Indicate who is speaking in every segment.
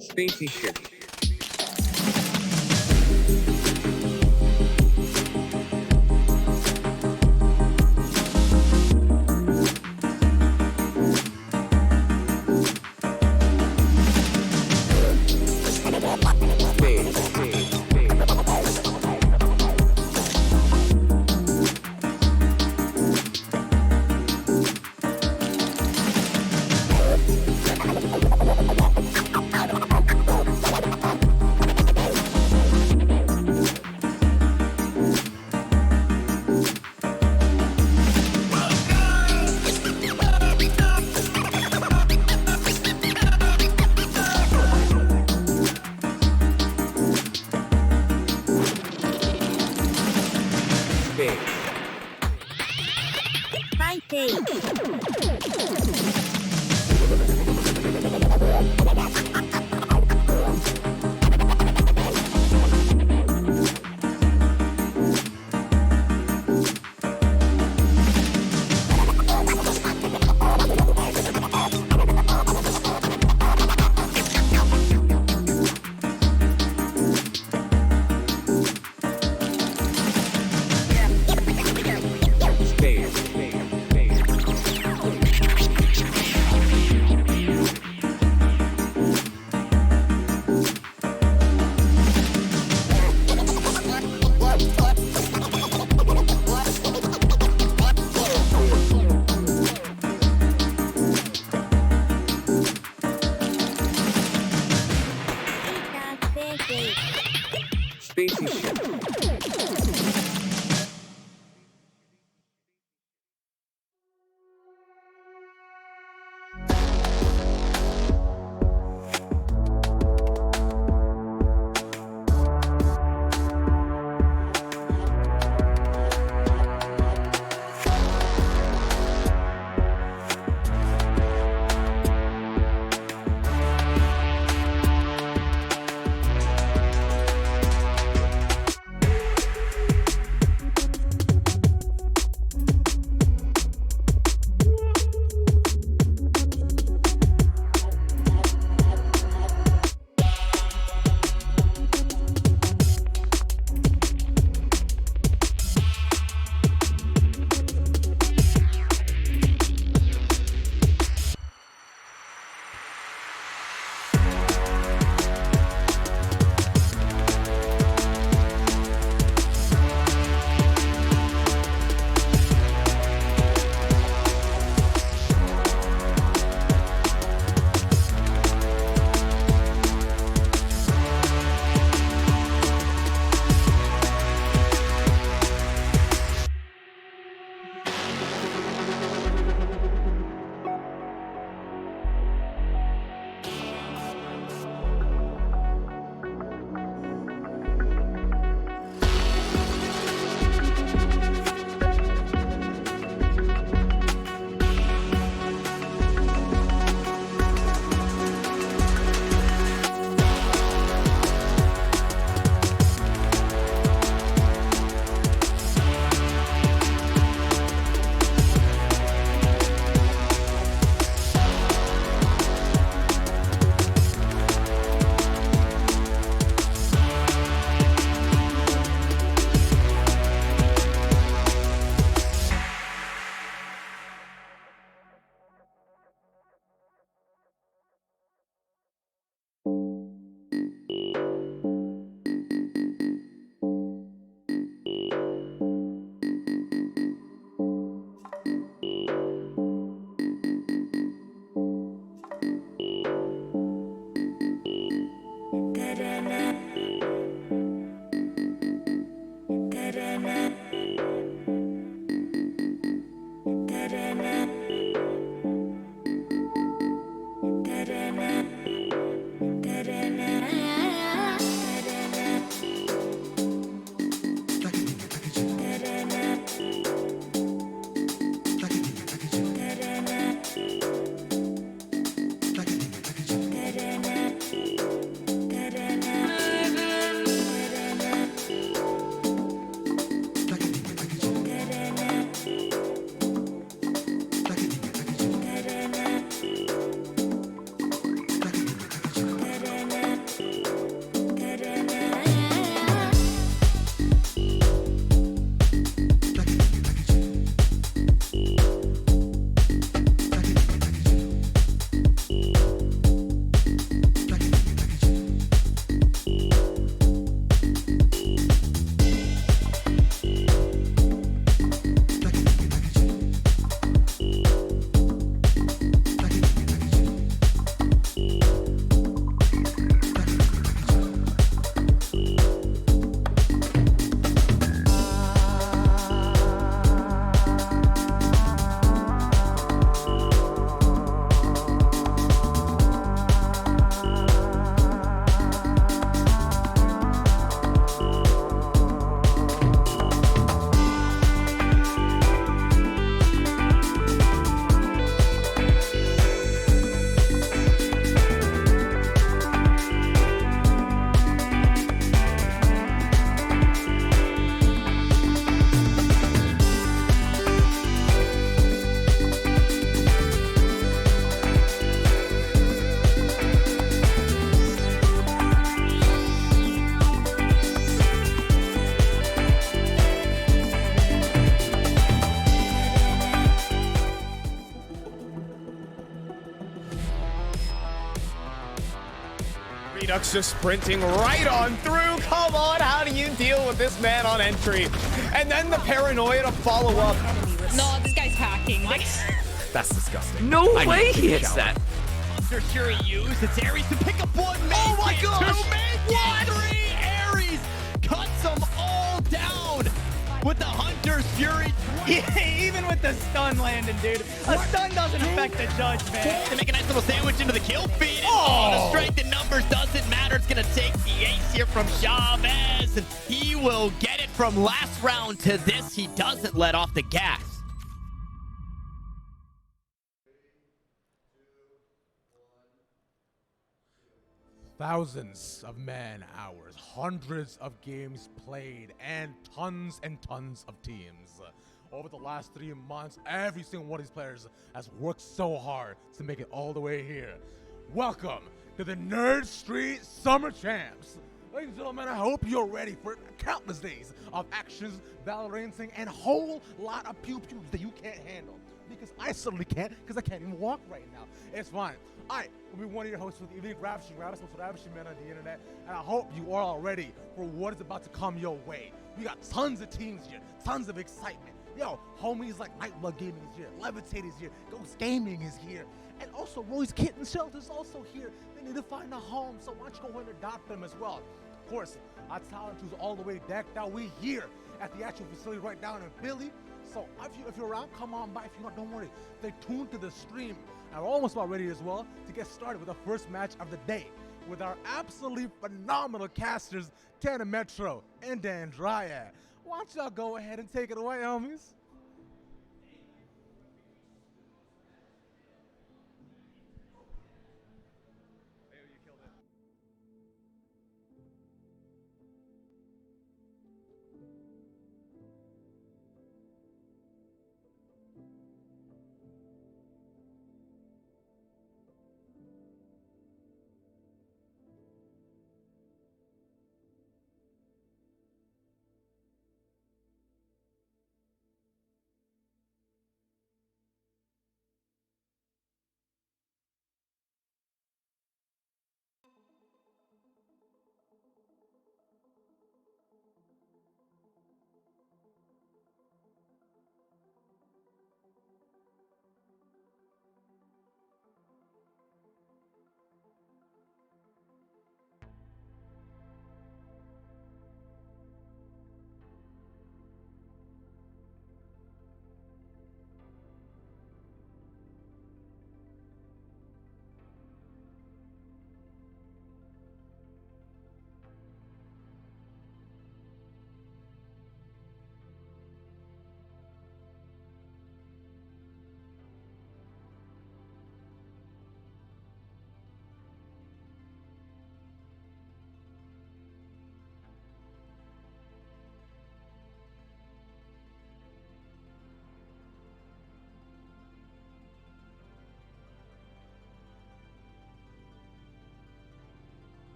Speaker 1: Spaceship. Redux just sprinting right on through. Come on, how do you deal with this man on entry? And then the paranoia to follow up.
Speaker 2: No, this guy's hacking.
Speaker 1: That's disgusting.
Speaker 3: No way he hits that.
Speaker 4: After sure he used, it's Aries to pick up one.
Speaker 1: Oh my gosh!
Speaker 4: What? 3 Aries cuts them all down with the Hunter's Fury.
Speaker 5: Even with the stun landing, dude. A stun doesn't affect the judge, man.
Speaker 4: They make a nice little sandwich into the kill feed.
Speaker 1: Oh.
Speaker 4: The strength in numbers doesn't matter. It's going to take the ace here from Chavez. And he will get it from last round to this. He doesn't let off the gas.
Speaker 6: Thousands of man-hours, hundreds of games played, and tons of teams. Over the last 3 months, every single one of these players has worked so hard to make it all the way here. Welcome to the Nerd Street Summer Champs. Ladies and gentlemen, I hope you're ready for countless days of actions, Valoranting, and a whole lot of pew-pews that you can't handle. Because I certainly can't, because I can't even walk right now. It's fine. I will be one of your hosts for the Elite Ravishing Rabbits, most ravishing men on the internet, and I hope you are all ready for what is about to come your way. We got tons of teams here, tons of excitement. Yo, homies like Nightblood Gaming is here, Levitate is here, Ghost Gaming is here, and also Roy's Kitten Shelter is also here. They need to find a home, so why don't you go ahead and adopt them as well. Of course, our talent who's all the way decked out. We here at the actual facility right down in Philly. So if you're around, come on by. If you're not, don't worry. Stay tuned to the stream. And we're almost about ready as well to get started with the first match of the day with our absolutely phenomenal casters, Tana Metro and Dan Dryad. Why don't y'all go ahead and take it away, homies?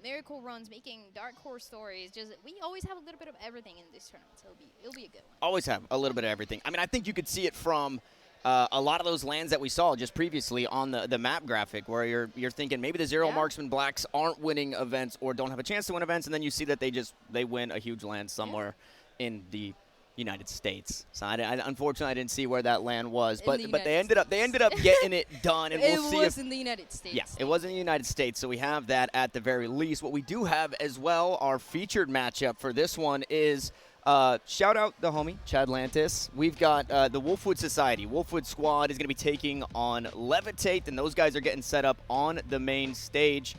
Speaker 2: Miracle runs, making dark horse stories. Just we always have a little bit of everything in this tournament, so it'll be a good one.
Speaker 4: Always have a little bit of everything. I mean, I think you could see it from a lot of those lands that we saw just previously on the map graphic, where you're thinking maybe the Zero Marksman Blacks aren't winning events or don't have a chance to win events, and then you see that they win a huge land somewhere. in the United States. So unfortunately, I didn't see where that land was,
Speaker 2: In
Speaker 4: but
Speaker 2: the
Speaker 4: they
Speaker 2: United
Speaker 4: ended up getting it done, and we'll see
Speaker 2: It was
Speaker 4: if
Speaker 2: in the United States.
Speaker 4: yeah, it was in the United States, so we have that at the very least. What we do have as well, our featured matchup for this one is, shout out the homie, Chad Lantis. We've got the Wolfwood Society. Wolfwood Squad is going to be taking on Levitate, and those guys are getting set up on the main stage.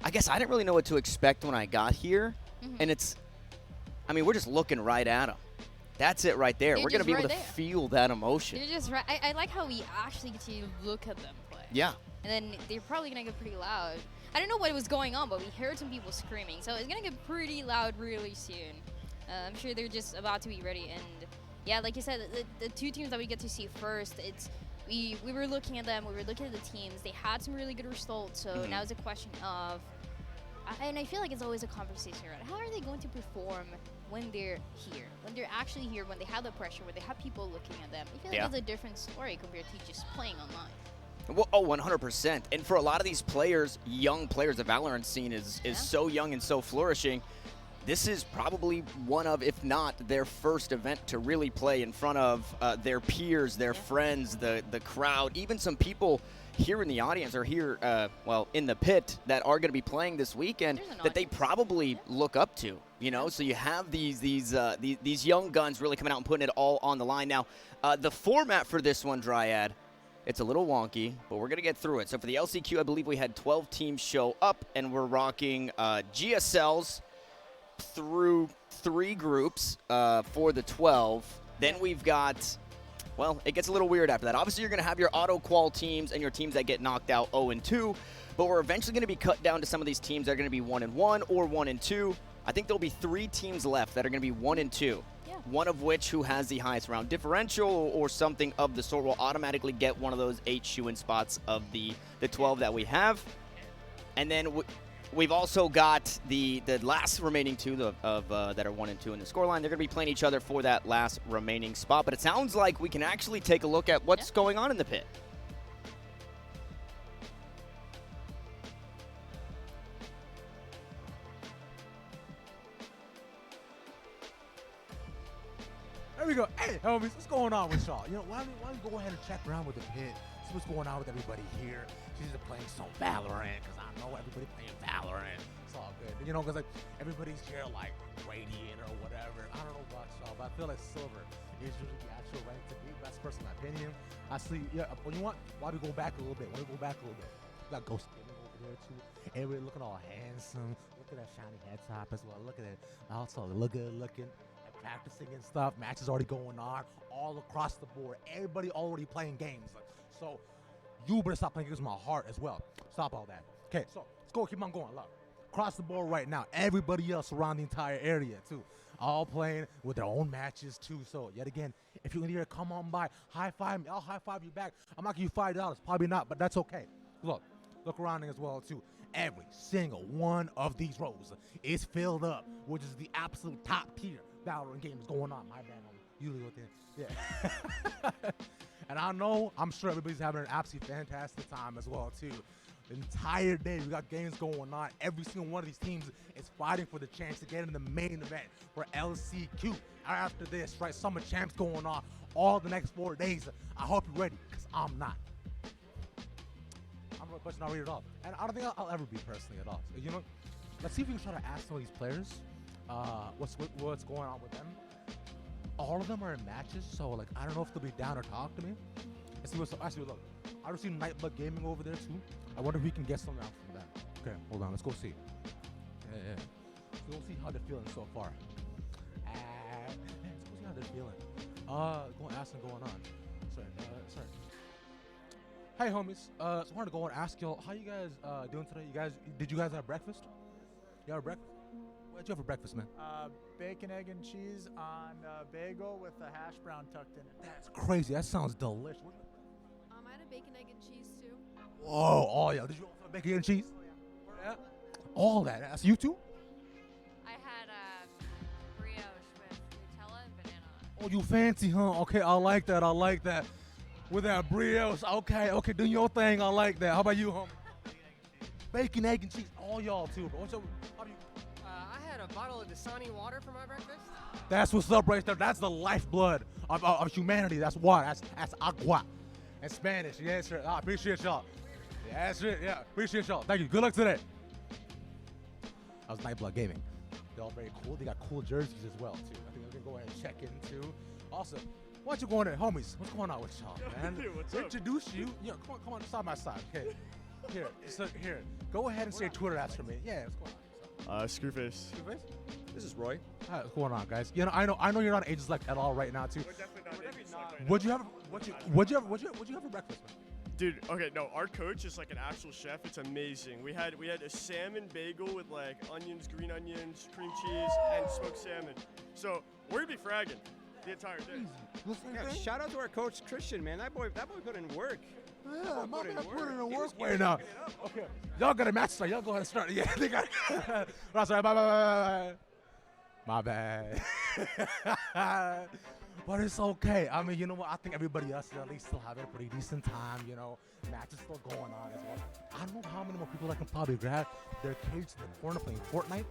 Speaker 4: I guess I didn't really know what to expect when I got here, and we're just looking right at them. That's it right there.
Speaker 2: They're
Speaker 4: We're going to be
Speaker 2: just
Speaker 4: able to
Speaker 2: right there.
Speaker 4: feel that emotion.
Speaker 2: They're just right. I like how we actually get to look at them play.
Speaker 4: Yeah.
Speaker 2: And then they're probably going to get pretty loud. I don't know what was going on, but we heard some people screaming. So it's going to get pretty loud really soon. I'm sure they're just about to be ready. And yeah, like you said, the two teams that we get to see first, we were looking at them. We were looking at the teams. They had some really good results. So now it's a question of, and I feel like it's always a conversation, right? How are they going to perform when they're here, when they're actually here, when they have the pressure, when they have people looking at them? I feel like it's a different story compared to just playing online.
Speaker 4: Well, 100%. And for a lot of these players, young players, the Valorant scene is so young and so flourishing. This is probably one of, if not their first event to really play in front of their peers, their friends, the crowd, even some people here in the audience or here, in the pit that are going to be playing this weekend that they probably look up to, you know? So you have these young guns really coming out and putting it all on the line. Now, the format for this one, Dryad, it's a little wonky, but we're going to get through it. So for the LCQ, I believe we had 12 teams show up, and we're rocking GSLs through 3 groups for the 12. Then we've got... Well, it gets a little weird after that. Obviously, you're going to have your auto-qual teams and your teams that get knocked out 0-2, but we're eventually going to be cut down to some of these teams that are going to be 1-1 or 1-2. I think there'll be 3 teams left that are going to be 1-2, one of which who has the highest round differential or something of the sort will automatically get one of those 8 shoo-in spots of the 12 that we have. And then we've also got the last remaining 2 that are 1-2 in the scoreline. They're going to be playing each other for that last remaining spot. But it sounds like we can actually take a look at what's going on in the pit.
Speaker 6: There we go. Hey, homies, what's going on with y'all? You know, why don't we go ahead and check around with the pit, see what's going on with everybody here. She's just playing some Valorant, because I know everybody playing Valorant. It's all good. You know, because like everybody's here like Radiant or whatever. I don't know about y'all, but I feel like Silver is usually the actual rank to me. That's personal opinion. I see, yeah, well, you want, why do we go back a little bit? We got Ghost Gaming over there too. Everybody looking all handsome. Look at that shiny head top as well. Look at it. Also, look good looking. Practicing and stuff. Matches already going on all across the board. Everybody already playing games. So you better stop playing games with my heart as well. Stop all that. Okay, so let's go. Keep on going. Look, across the board right now. Everybody else around the entire area too. All playing with their own matches too. So yet again, if you're in here, come on by. High five me. I'll high five you back. I'm not giving you $5. Probably not, but that's okay. Look around as well too. Every single one of these rows is filled up, which is the absolute top tier Valorant games going on. My bad, usually with it. Yeah. And I'm sure everybody's having an absolutely fantastic time as well too. The entire day we got games going on. Every single one of these teams is fighting for the chance to get in the main event for LCQ. After this, right, Summer Champs going on all the next 4 days. I hope you're ready, because I'm not. I'm not ready at all. And I don't think I'll ever be personally at all. So, you know, let's see if we can try to ask some of these players what's going on with them. All of them are in matches, so like I don't know if they'll be down or talk to me. Let's see what's actually look. I just see Nightblood Gaming over there too. I wonder if we can get something out from them. Okay, hold on, let's go see. Yeah. So we'll see how they're feeling so far. Let's go see how they're feeling. Go and ask them going on. Sorry. Hey homies, so I wanted to go and ask y'all how you guys doing today. Did you guys have breakfast? You have breakfast? What did you have for breakfast, man?
Speaker 5: Bacon, egg, and cheese on bagel with a hash brown tucked in it.
Speaker 6: That's crazy. That sounds delicious.
Speaker 3: I had a bacon, egg, and cheese too.
Speaker 6: Whoa, oh yeah. Did you also have bacon and cheese? Yeah. All that. That's you too?
Speaker 3: I had brioche with Nutella and banana.
Speaker 6: Oh, you fancy, huh? Okay, I like that. With that brioche. Okay, do your thing. I like that. How about you, homie? Bacon, egg, and cheese. All y'all too, bro. How about you?
Speaker 7: I had a bottle of Dasani water for my breakfast.
Speaker 6: That's what's up right there. That's the lifeblood of humanity. That's water. That's agua. In Spanish. Yes, sir. I appreciate y'all. Yeah, that's it. Yeah, appreciate y'all. Thank you. Good luck today. That was Nightblood Gaming. They're all very cool. They got cool jerseys as well, too. I think we can go ahead and check in, too. Also, why don't you go in there, homies? What's going on with y'all, man?
Speaker 8: Dude, what's up?
Speaker 6: Introduce you. Yeah, come on, side by side. Okay. Here. Go ahead and say Twitter after me. Yeah, what's going on?
Speaker 8: Screwface.
Speaker 6: Screwface?
Speaker 8: This is Roy.
Speaker 6: Hi, what's going on, guys? You know, I know you're not age select at all right now, too.
Speaker 8: We're definitely not.
Speaker 6: What'd you have for breakfast, man?
Speaker 8: Dude, okay, no, our coach is like an actual chef. It's amazing. We had a salmon bagel with like onions, green onions, cream cheese, and smoked salmon. So we're gonna be fragging the entire day.
Speaker 9: Yeah, shout out to our coach Christian, man. That boy put in work.
Speaker 6: Yeah, my man put in work. Wait, now. Okay, y'all got a match start. Y'all go ahead and start. Yeah, they got. Sorry, bye. My bad. But it's okay. I mean, you know what? I think everybody else at least still have a pretty decent time, you know. Matches still going on as well. I don't know how many more people I can probably grab their kids in the corner playing Fortnite.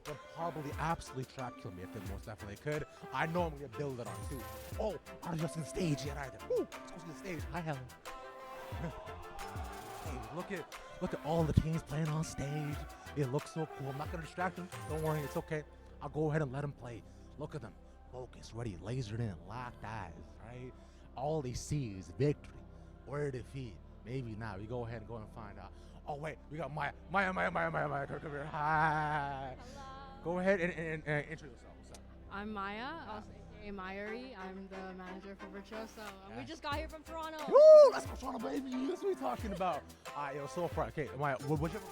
Speaker 6: They'll probably absolutely trap kill me if they most definitely could. I know I'm going to build it on too. Oh, I don't just on stage yet either. Woo, let's go to the stage. Hi, Helen. Hey, look at all the teams playing on stage. It looks so cool. I'm not going to distract them. Don't worry, it's okay. I'll go ahead and let them play. Look at them. Focused, ready, lasered in, locked eyes, right? All they see is victory. Where to feed? Maybe not. We go ahead and go and find out. Oh, wait, we got Maya. Come here. Hi.
Speaker 3: Hello.
Speaker 6: Go ahead and intro yourself. What's up?
Speaker 3: I'm Maya, also aka Mayuri. I'm the manager for Virtuoso. We just got here from Toronto.
Speaker 6: Woo! Let's go, Toronto, baby. That's what we're talking about. All right, yo, so far. Okay, Maya, what'd you have?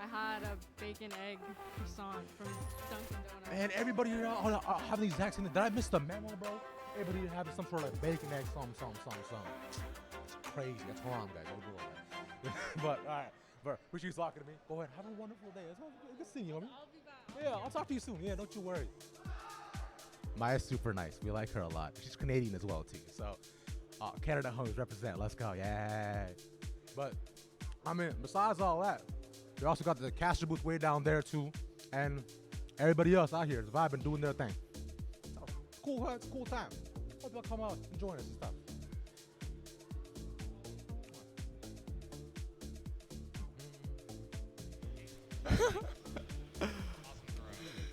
Speaker 3: I had a bacon egg croissant from Dunkin' Donuts.
Speaker 6: Man, everybody here have the exact same thing. Did I miss the memo, bro? Everybody have some sort of like bacon, egg, something. It's crazy. That's wrong, guys. Don't do all that. But, all right. But we she's talking to me. Go ahead. Have a wonderful day. It's good seeing you, homie.
Speaker 3: I'll be back.
Speaker 6: Yeah, I'll talk to you soon. Yeah, don't you worry. Maya's super nice. We like her a lot. She's Canadian as well, too. So, Canada homies represent. Let's go. Yeah. But, I mean, besides all that, we also got the caster booth way down there too, and everybody else out here is vibing, doing their thing. So, cool, huh? It's a cool time. Hope y'all come out and join us and stuff.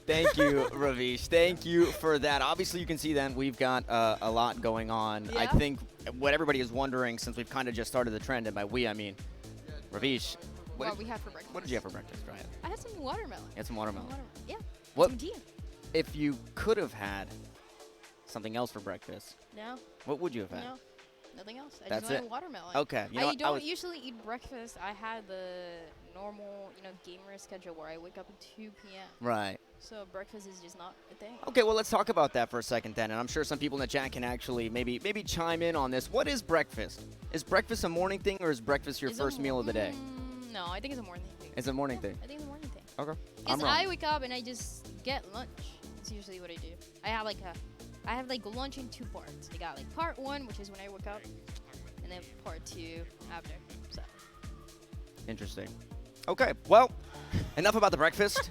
Speaker 4: Thank you, Ravish. Thank you for that. Obviously, you can see then we've got a lot going on.
Speaker 2: Yeah.
Speaker 4: I think what everybody is wondering, since we've kind of just started the trend, and by we, I mean Ravish.
Speaker 2: What we had for breakfast.
Speaker 4: What did you have for breakfast, Ryan?
Speaker 2: I had some watermelon.
Speaker 4: You had some watermelon.
Speaker 2: Yeah.
Speaker 4: What
Speaker 2: Some tea.
Speaker 4: if you could have had something else for breakfast?
Speaker 2: No.
Speaker 4: What would you have had?
Speaker 2: No. Nothing else. I
Speaker 4: That's
Speaker 2: just wanted
Speaker 4: it?
Speaker 2: watermelon.
Speaker 4: Okay. You know
Speaker 2: I
Speaker 4: what?
Speaker 2: don't usually eat breakfast. I had the normal, gamer schedule where I wake up at 2 p.m.
Speaker 4: Right.
Speaker 2: So breakfast is just not a thing.
Speaker 4: Okay, well, let's talk about that for a second then, and I'm sure some people in the chat can actually maybe chime in on this. What is breakfast? Is breakfast a morning thing, or is breakfast your
Speaker 2: It's a
Speaker 4: first meal of the day?
Speaker 2: No, I think it's a morning thing.
Speaker 4: It's a morning
Speaker 2: Yeah,
Speaker 4: thing.
Speaker 2: I think it's a morning thing.
Speaker 4: Okay. I'm
Speaker 2: Because
Speaker 4: wrong.
Speaker 2: I wake up and I just get lunch. That's usually what I do. I have lunch in two parts. I got like part one, which is when I wake up, and then part two after. So.
Speaker 4: Interesting. Okay, well, enough about the breakfast.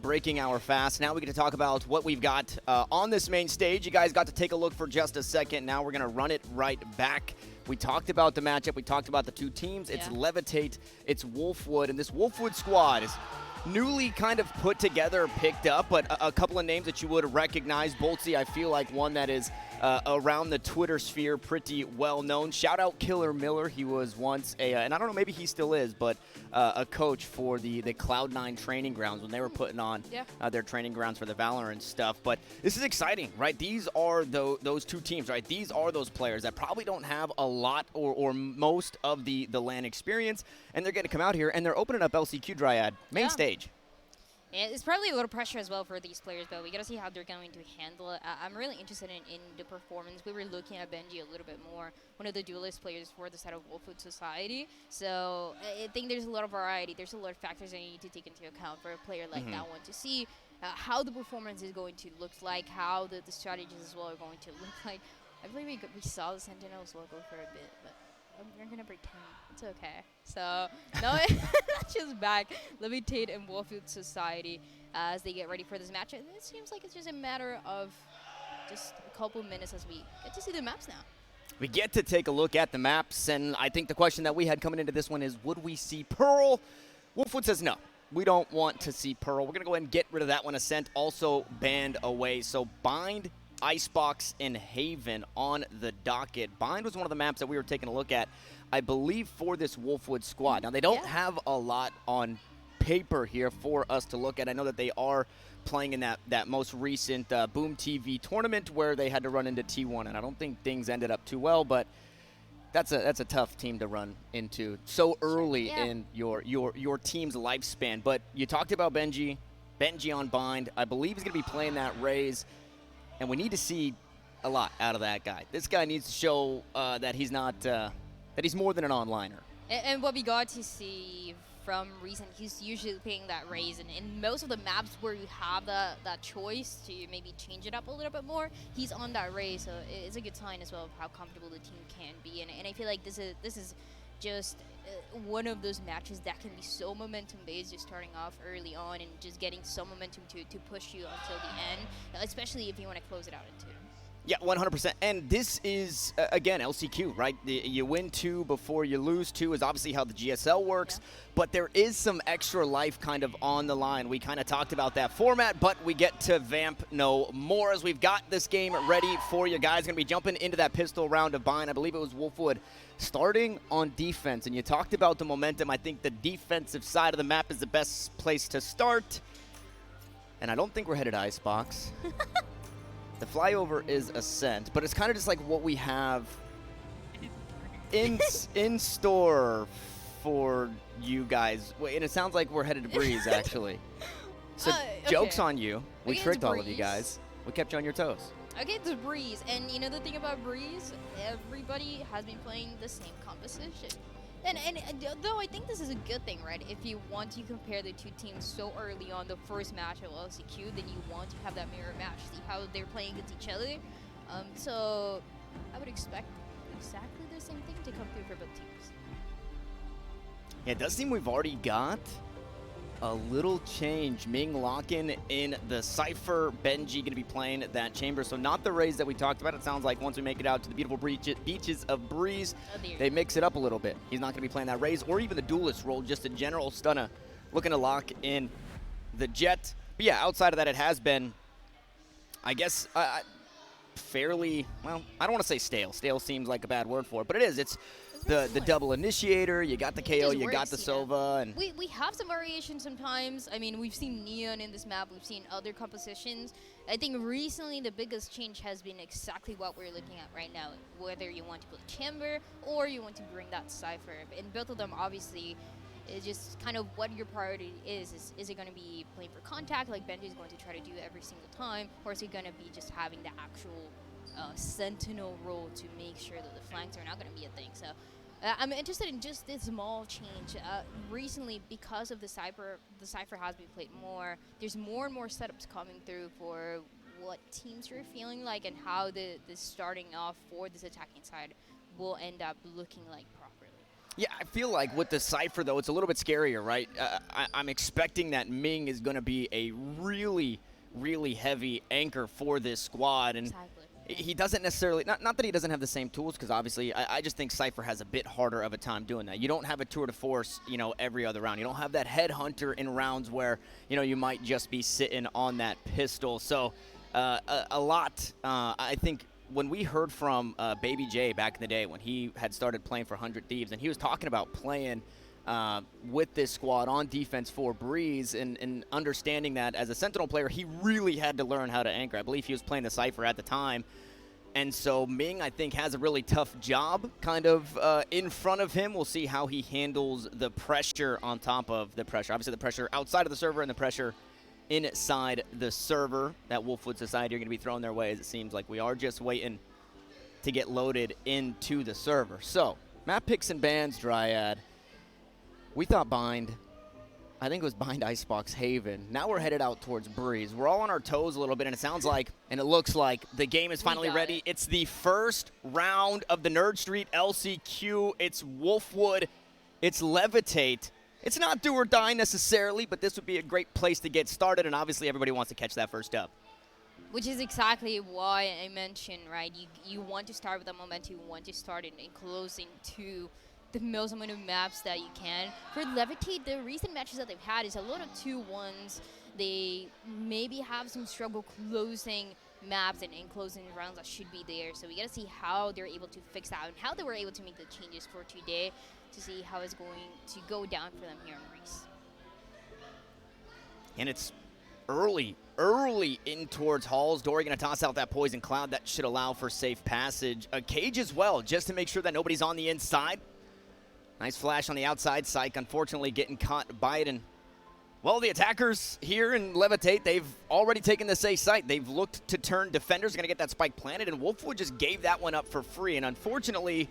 Speaker 4: Breaking our fast. Now we get to talk about what we've got on this main stage. You guys got to take a look for just a second. Now we're going to run it right back. We talked about the matchup. We talked about the two teams. It's
Speaker 2: Yeah.
Speaker 4: Levitate. It's Wolfwood. And this Wolfwood squad is newly kind of put together, picked up, but a couple of names that you would recognize. Boltsy, I feel like one that is around the Twitter sphere pretty well known. Shout out Killer Miller. He was once and I don't know, maybe he still is, but a coach for the Cloud9 training grounds when they were putting on their training grounds for the Valorant stuff. But this is exciting, right? These are those two teams, right? These are those players that probably don't have a lot or most of the LAN experience, and they're going to come out here and they're opening up LCQ Dryad main stage.
Speaker 2: Yeah, it's probably a little pressure as well for these players, but we got to see how they're going to handle it. I'm really interested in the performance. We were looking at Benji a little bit more, one of the duelist players for the side of Wolfwood Society. So I think there's a lot of variety. There's a lot of factors that you need to take into account for a player like that one to see how the performance is going to look like, how the strategies as well are going to look like. I believe we saw the Sentinels logo for a bit, but we're going to pretend. It's okay. So, no, is back. Levitate and Wolfwood Society as they get ready for this match. And it seems like it's just a matter of just a couple minutes as we get to see the maps now.
Speaker 4: We get to take a look at the maps, and I think the question that we had coming into this one is, would we see Pearl? Wolfwood says no. We don't want to see Pearl. We're going to go ahead and get rid of that one. Ascent also banned away. So Bind, Icebox, and Haven on the docket. Bind was one of the maps that we were taking a look at, I believe, for this Wolfwood squad. Now, they don't have a lot on paper here for us to look at. I know that they are playing in that most recent Boom TV tournament where they had to run into T1, and I don't think things ended up too well, but that's a tough team to run into so early in your team's lifespan. But you talked about Benji on Bind. I believe he's going to be playing that Raze, and we need to see a lot out of that guy. This guy needs to show that he's not that he's more than an onliner.
Speaker 2: And what we got to see from recent, he's usually playing that Raze, and in most of the maps where you have that choice to maybe change it up a little bit more, he's on that Raze, so it's a good sign as well of how comfortable the team can be. And I feel like this is just one of those matches that can be so momentum based, just starting off early on and just getting some momentum to push you until the end, especially if you want to close it out in 2.
Speaker 4: Yeah, 100%. And this is, again, LCQ, right? You win 2 before you lose 2 is obviously how the GSL works. Yeah. But there is some extra life kind of on the line. We kind of talked about that format, but we get to vamp no more as we've got this game ready for you guys. Going to be jumping into that pistol round of Bind. I believe it was Wolfwood starting on defense. And you talked about the momentum. I think the defensive side of the map is the best place to start. And I don't think we're headed to Icebox. The flyover is Ascent, but it's kind of just like what we have in store for you guys. And it sounds like we're headed to Breeze, actually. So joke's on you. We tricked all of you guys. We kept you on your toes.
Speaker 2: Okay, it's Breeze. And you know the thing about Breeze? Everybody has been playing the same composition. And though I think this is a good thing, right? If you want to compare the two teams so early on the first match of LCQ, then you want to have that mirror match, see how they're playing against each other. So I would expect exactly the same thing to come through for both teams.
Speaker 4: Yeah, it does seem we've already got a little change. Ming locking in the Cypher. Benji going to be playing that chamber. So not the Raze that we talked about. It sounds like once we make it out to the beautiful beaches of Breeze, they mix it up a little bit. He's not going to be playing that Raze or even the duelist role, just a general stunner looking to lock in the Jet. But yeah, outside of that, it has been, I guess, fairly, well, I don't want to say stale. Stale seems like a bad word for it, but it is. It's the double initiator, you got the KO, you got the Sova. And
Speaker 2: we have some variation sometimes. I mean, we've seen Neon in this map, we've seen other compositions. I think recently the biggest change has been exactly what we're looking at right now, whether you want to play Chamber or you want to bring that Cypher. And both of them, obviously, is just kind of what your priority is. Is it going to be playing for contact, like Benji is going to try to do every single time, or is it going to be just having the actual sentinel role to make sure that the flanks are not going to be a thing? So I'm interested in just this small change. Recently, because of the Cypher has been played more, there's more and more setups coming through for what teams are feeling like and how the starting off for this attacking side will end up looking like properly.
Speaker 4: Yeah, I feel like with the Cypher, though, it's a little bit scarier, right? I'm expecting that Ming is going to be a really, really heavy anchor for this squad. And he doesn't necessarily, not that he doesn't have the same tools, because obviously I just think Cypher has a bit harder of a time doing that. You don't have a tour de force, every other round. You don't have that headhunter in rounds where, you might just be sitting on that pistol. So a lot, I think, when we heard from Baby J back in the day when he had started playing for 100 Thieves, and he was talking about playing with this squad on defense for Breeze and understanding that as a Sentinel player, he really had to learn how to anchor. I believe he was playing the Cypher at the time. And so Ming, I think, has a really tough job kind of in front of him. We'll see how he handles the pressure on top of the pressure. Obviously, the pressure outside of the server and the pressure inside the server that Wolfwood Society are going to be throwing their way, as it seems like we are just waiting to get loaded into the server. So, map picks and bans, Dryad. We thought Bind. I think it was Bind, Icebox, Haven. Now we're headed out towards Breeze. We're all on our toes a little bit, and it sounds like, and it looks like, the game is finally ready. It's the first round of the Nerd Street LCQ. It's Wolfwood. It's Levitate. It's not do or die necessarily, but this would be a great place to get started, and obviously everybody wants to catch that first up.
Speaker 2: Which is exactly why I mentioned, right? You want to start with that momentum, you want to start in closing to the most amount of maps that you can. For Levitate, the recent matches that they've had is a lot of 2-1s. They maybe have some struggle closing maps and closing rounds that should be there. So we got to see how they're able to fix that and how they were able to make the changes for today to see how it's going to go down for them here in the race.
Speaker 4: And it's early in towards Halls. Dory going to toss out that Poison Cloud. That should allow for safe passage. A Cage as well, just to make sure that nobody's on the inside. Nice flash on the outside. Syke unfortunately getting caught by it. And, well, the attackers here in Levitate, they've already taken the safe site. They've looked to turn defenders. Going to get that spike planted, and Wolfwood just gave that one up for free. And unfortunately,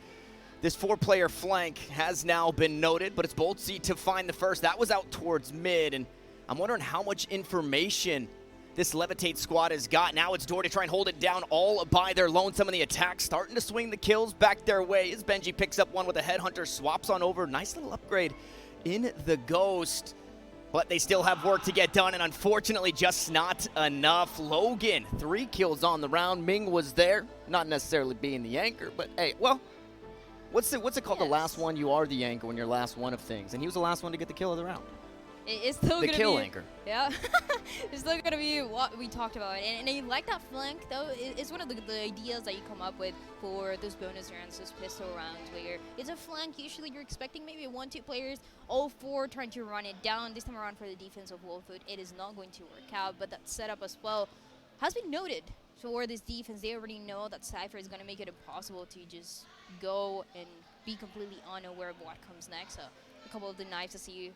Speaker 4: this 4-player flank has now been noted, but it's Boltsy to find the first. That was out towards mid, and I'm wondering how much information this Levitate squad has got. Now it's Dory to try and hold it down all by their lone. Some of the attacks starting to swing the kills back their way as Benji picks up one with a headhunter, swaps on over. Nice little upgrade in the Ghost, but they still have work to get done, and unfortunately just not enough. Logan, 3 kills on the round. Ming was there, not necessarily being the anchor, but hey, well, what's it called? Yes. The last one, you are the anchor when you're last one of things, and he was the last one to get the kill of the round.
Speaker 2: It's still
Speaker 4: the
Speaker 2: gonna
Speaker 4: kill
Speaker 2: be,
Speaker 4: anchor.
Speaker 2: Yeah, it's still gonna be what we talked about, and I like that flank though. It's one of the ideas that you come up with for those bonus rounds, those pistol rounds, where it's a flank. Usually you're expecting maybe 1-2 players, all 4 trying to run it down. This time around for the defense of Wolfwood, it is not going to work out. But that setup as well has been noted for this defense. They already know that Cypher is gonna make it impossible to just go and be completely unaware of what comes next. So a couple of the knives to see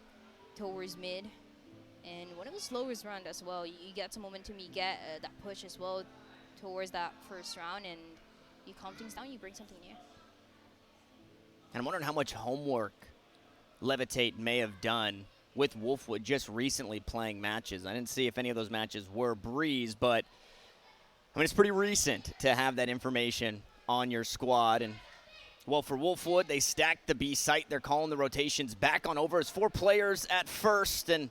Speaker 2: towards mid, and one of the slowest round as well. You get some momentum, you get that push as well towards that first round, and you calm things down, you bring something new.
Speaker 4: And I'm wondering how much homework Levitate may have done with Wolfwood just recently playing matches. I didn't see if any of those matches were Breeze, but I mean, it's pretty recent to have that information on your squad. And well, for Wolfwood, they stacked the B site. They're calling the rotations back on over. It's 4 players at first, and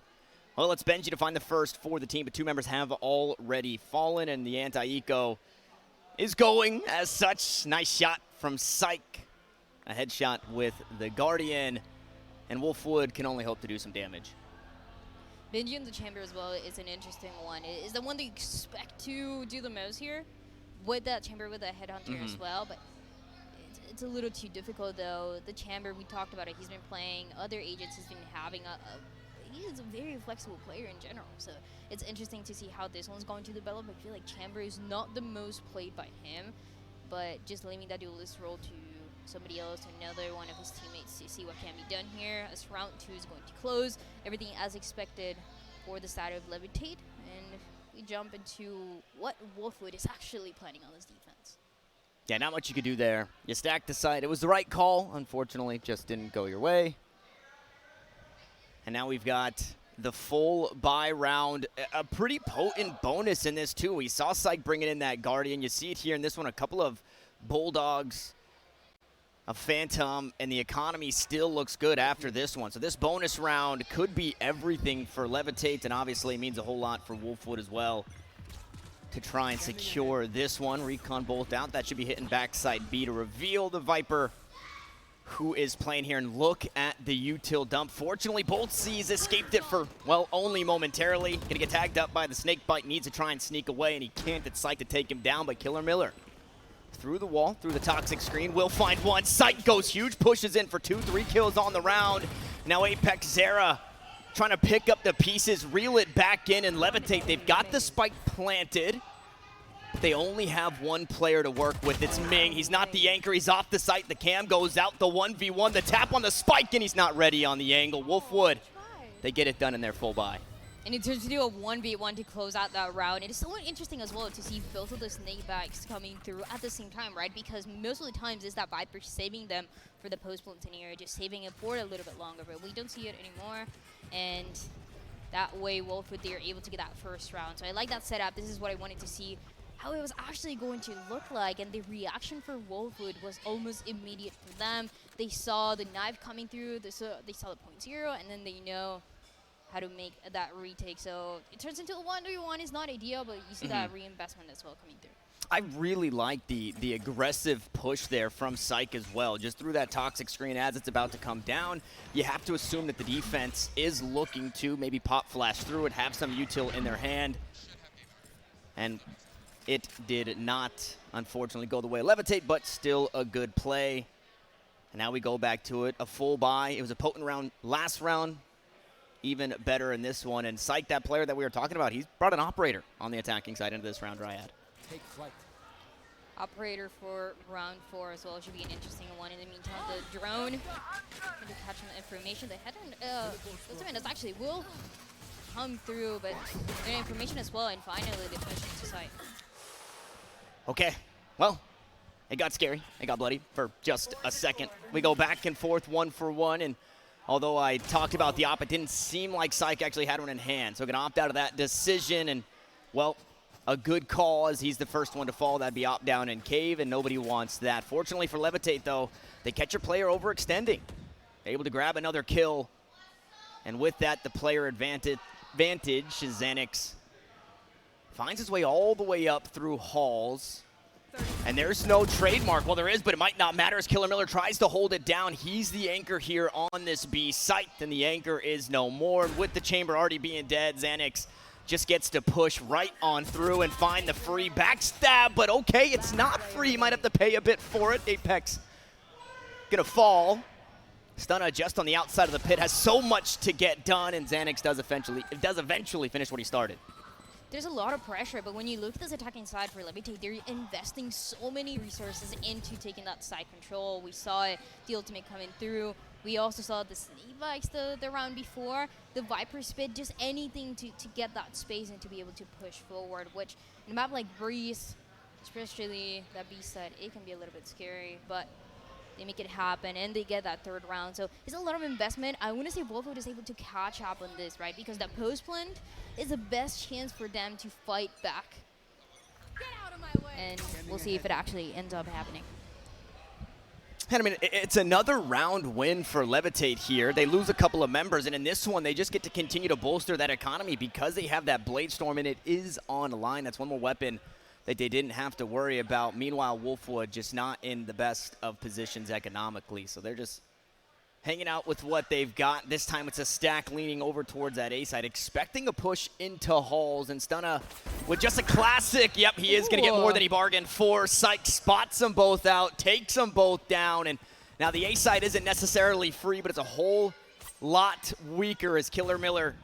Speaker 4: well, it's Benji to find the first for the team, but 2 members have already fallen, and the anti-eco is going as such. Nice shot from Syke. A headshot with the Guardian, and Wolfwood can only hope to do some damage.
Speaker 2: Benji in the chamber as well is an interesting one. It is the one that you expect to do the most here with that chamber with a headhunter as well, but it's a little too difficult though. The chamber, we talked about it, he's been playing other agents, he's been having he's a very flexible player in general, so it's interesting to see how this one's going to develop. I feel like chamber is not the most played by him, but just leaving that duelist role to somebody else, another one of his teammates, to see what can be done here as round 2 is going to close. Everything as expected for the side of Levitate, and we jump into what Wolfwood is actually planning on this defense.
Speaker 4: Yeah, not much you could do there. You stacked the side. It was the right call. Unfortunately, just didn't go your way. And now we've got the full buy round. A pretty potent bonus in this, too. We saw Syke bringing in that Guardian. You see it here in this one. A couple of Bulldogs, a Phantom, and the economy still looks good after this one. So this bonus round could be everything for Levitate, and obviously means a whole lot for Wolfwood as well to try and secure this one. Recon bolt out. That should be hitting backside B to reveal the Viper who is playing here. And look at the util dump. Fortunately, Boltsy's escaped it for, well, only momentarily. Gonna get tagged up by the snake bite. Needs to try and sneak away, and he can't. It's Syke to take him down, but Killer Miller through the wall, through the toxic screen, will find one. Syke goes huge, pushes in for 2-3 kills on the round. Now Apex Zera trying to pick up the pieces, reel it back in, and Levitate. They've got the spike planted. They only have 1 player to work with. It's Ming. He's not the anchor. He's off the site. The cam goes out. The 1v1. The tap on the spike, and he's not ready on the angle. Wolfwood, they get it done in their full buy.
Speaker 2: And it turns to do a 1v1 to close out that round. It is so interesting as well to see both of the snake backs coming through at the same time, right? Because most of the times it's that Viper saving them for the post-plant scenario, just saving it for a little bit longer, but we don't see it anymore. And that way, Wolfwood, they are able to get that first round. So I like that setup. This is what I wanted to see how it was actually going to look like, and the reaction for Wolfwood was almost immediate for them. They saw the knife coming through, they saw the 0.0, and then they know how to make that retake. So it turns into a 1v1. It's not ideal, but you see that reinvestment as well coming through.
Speaker 4: I really like the aggressive push there from Psych as well. Just through that toxic screen as it's about to come down, you have to assume that the defense is looking to maybe pop flash through it, have some util in their hand. And it did not, unfortunately, go the way of Levitate, but still a good play. And now we go back to it. A full buy. It was a potent round last round. Even better in this one. And Psych, that player that we were talking about, he's brought an operator on the attacking side into this round, Dryad.
Speaker 9: Take flight.
Speaker 2: Operator for round 4 as well should be an interesting one. In the meantime, the drone going to catch some information. The header, ultimate actually will come through, but their information as well, and finally they push into sight.
Speaker 4: Okay, well, it got scary. It got bloody for just a second. We go back and forth 1-for-1, and although I talked about the op, it didn't seem like Psych actually had one in hand. So going to opt out of that decision, and, well, a good call as he's the first one to fall. That'd be opt down and cave, and nobody wants that. Fortunately for Levitate, though, they catch a player overextending. Able to grab another kill, and with that, the player advantage, Xanax finds his way all the way up through halls. And there's no trademark. Well, there is, but it might not matter as Killer Miller tries to hold it down. He's the anchor here on this B site, and the anchor is no more. With the chamber already being dead, Xanax just gets to push right on through and find the free backstab, but okay, it's not free. You might have to pay a bit for it. Apex gonna fall. Stunna just on the outside of the pit, has so much to get done, and Xanax does eventually finish what he started.
Speaker 2: There's a lot of pressure, but when you look at this attacking side for Levitate, they're investing so many resources into taking that side control. We saw it, the ultimate coming through. We also saw the Snake Bikes the round before, the Viper Spit, just anything to get that space and to be able to push forward, which in a map like Breeze, especially that B side, it can be a little bit scary, but they make it happen, and they get that 3rd round. So it's a lot of investment. I want to say Wolfwood is able to catch up on this, right? Because that post plant is the best chance for them to fight back.
Speaker 3: Get out of my way.
Speaker 2: And we'll see if it actually ends up happening.
Speaker 4: And I mean, it's another round win for Levitate here. They lose a couple of members, and in this one, they just get to continue to bolster that economy because they have that Blade Storm, and it is online. That's one more weapon that they didn't have to worry about. Meanwhile, Wolfwood just not in the best of positions economically, so they're just hanging out with what they've got. This time it's a stack leaning over towards that A side, expecting a push into halls, and Stunna with just a classic. Yep, he is going to get more than he bargained for. Psych spots them both out, takes them both down, and now the A side isn't necessarily free, but it's a whole lot weaker as Killer Miller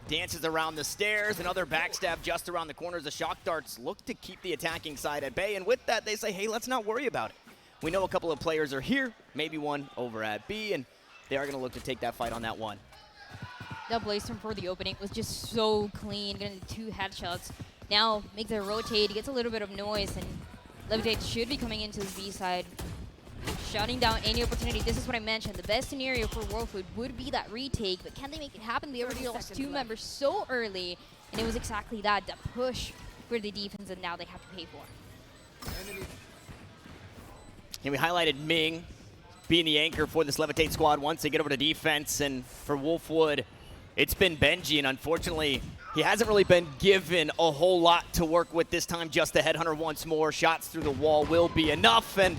Speaker 4: dances around the stairs. Another backstab just around the corners. The shock darts look to keep the attacking side at bay, and with that, they say, hey, let's not worry about it. We know a couple of players are here, maybe one over at B, and they are going to look to take that fight on that one.
Speaker 2: That Blade Storm for the opening was just so clean, getting 2 headshots. Now makes it rotate, he gets a little bit of noise, and Levitate should be coming into the B side, shutting down any opportunity. This is what I mentioned. The best scenario for Wolfwood would be that retake, but can they make it happen? They already lost 2 members so early, and it was exactly that, the push for the defense, and now they have to pay for.
Speaker 4: And we highlighted Ming being the anchor for this Levitate squad once they get over to defense, and for Wolfwood, it's been Benji, and unfortunately, he hasn't really been given a whole lot to work with this time. Just the Headhunter once more. Shots through the wall will be enough, and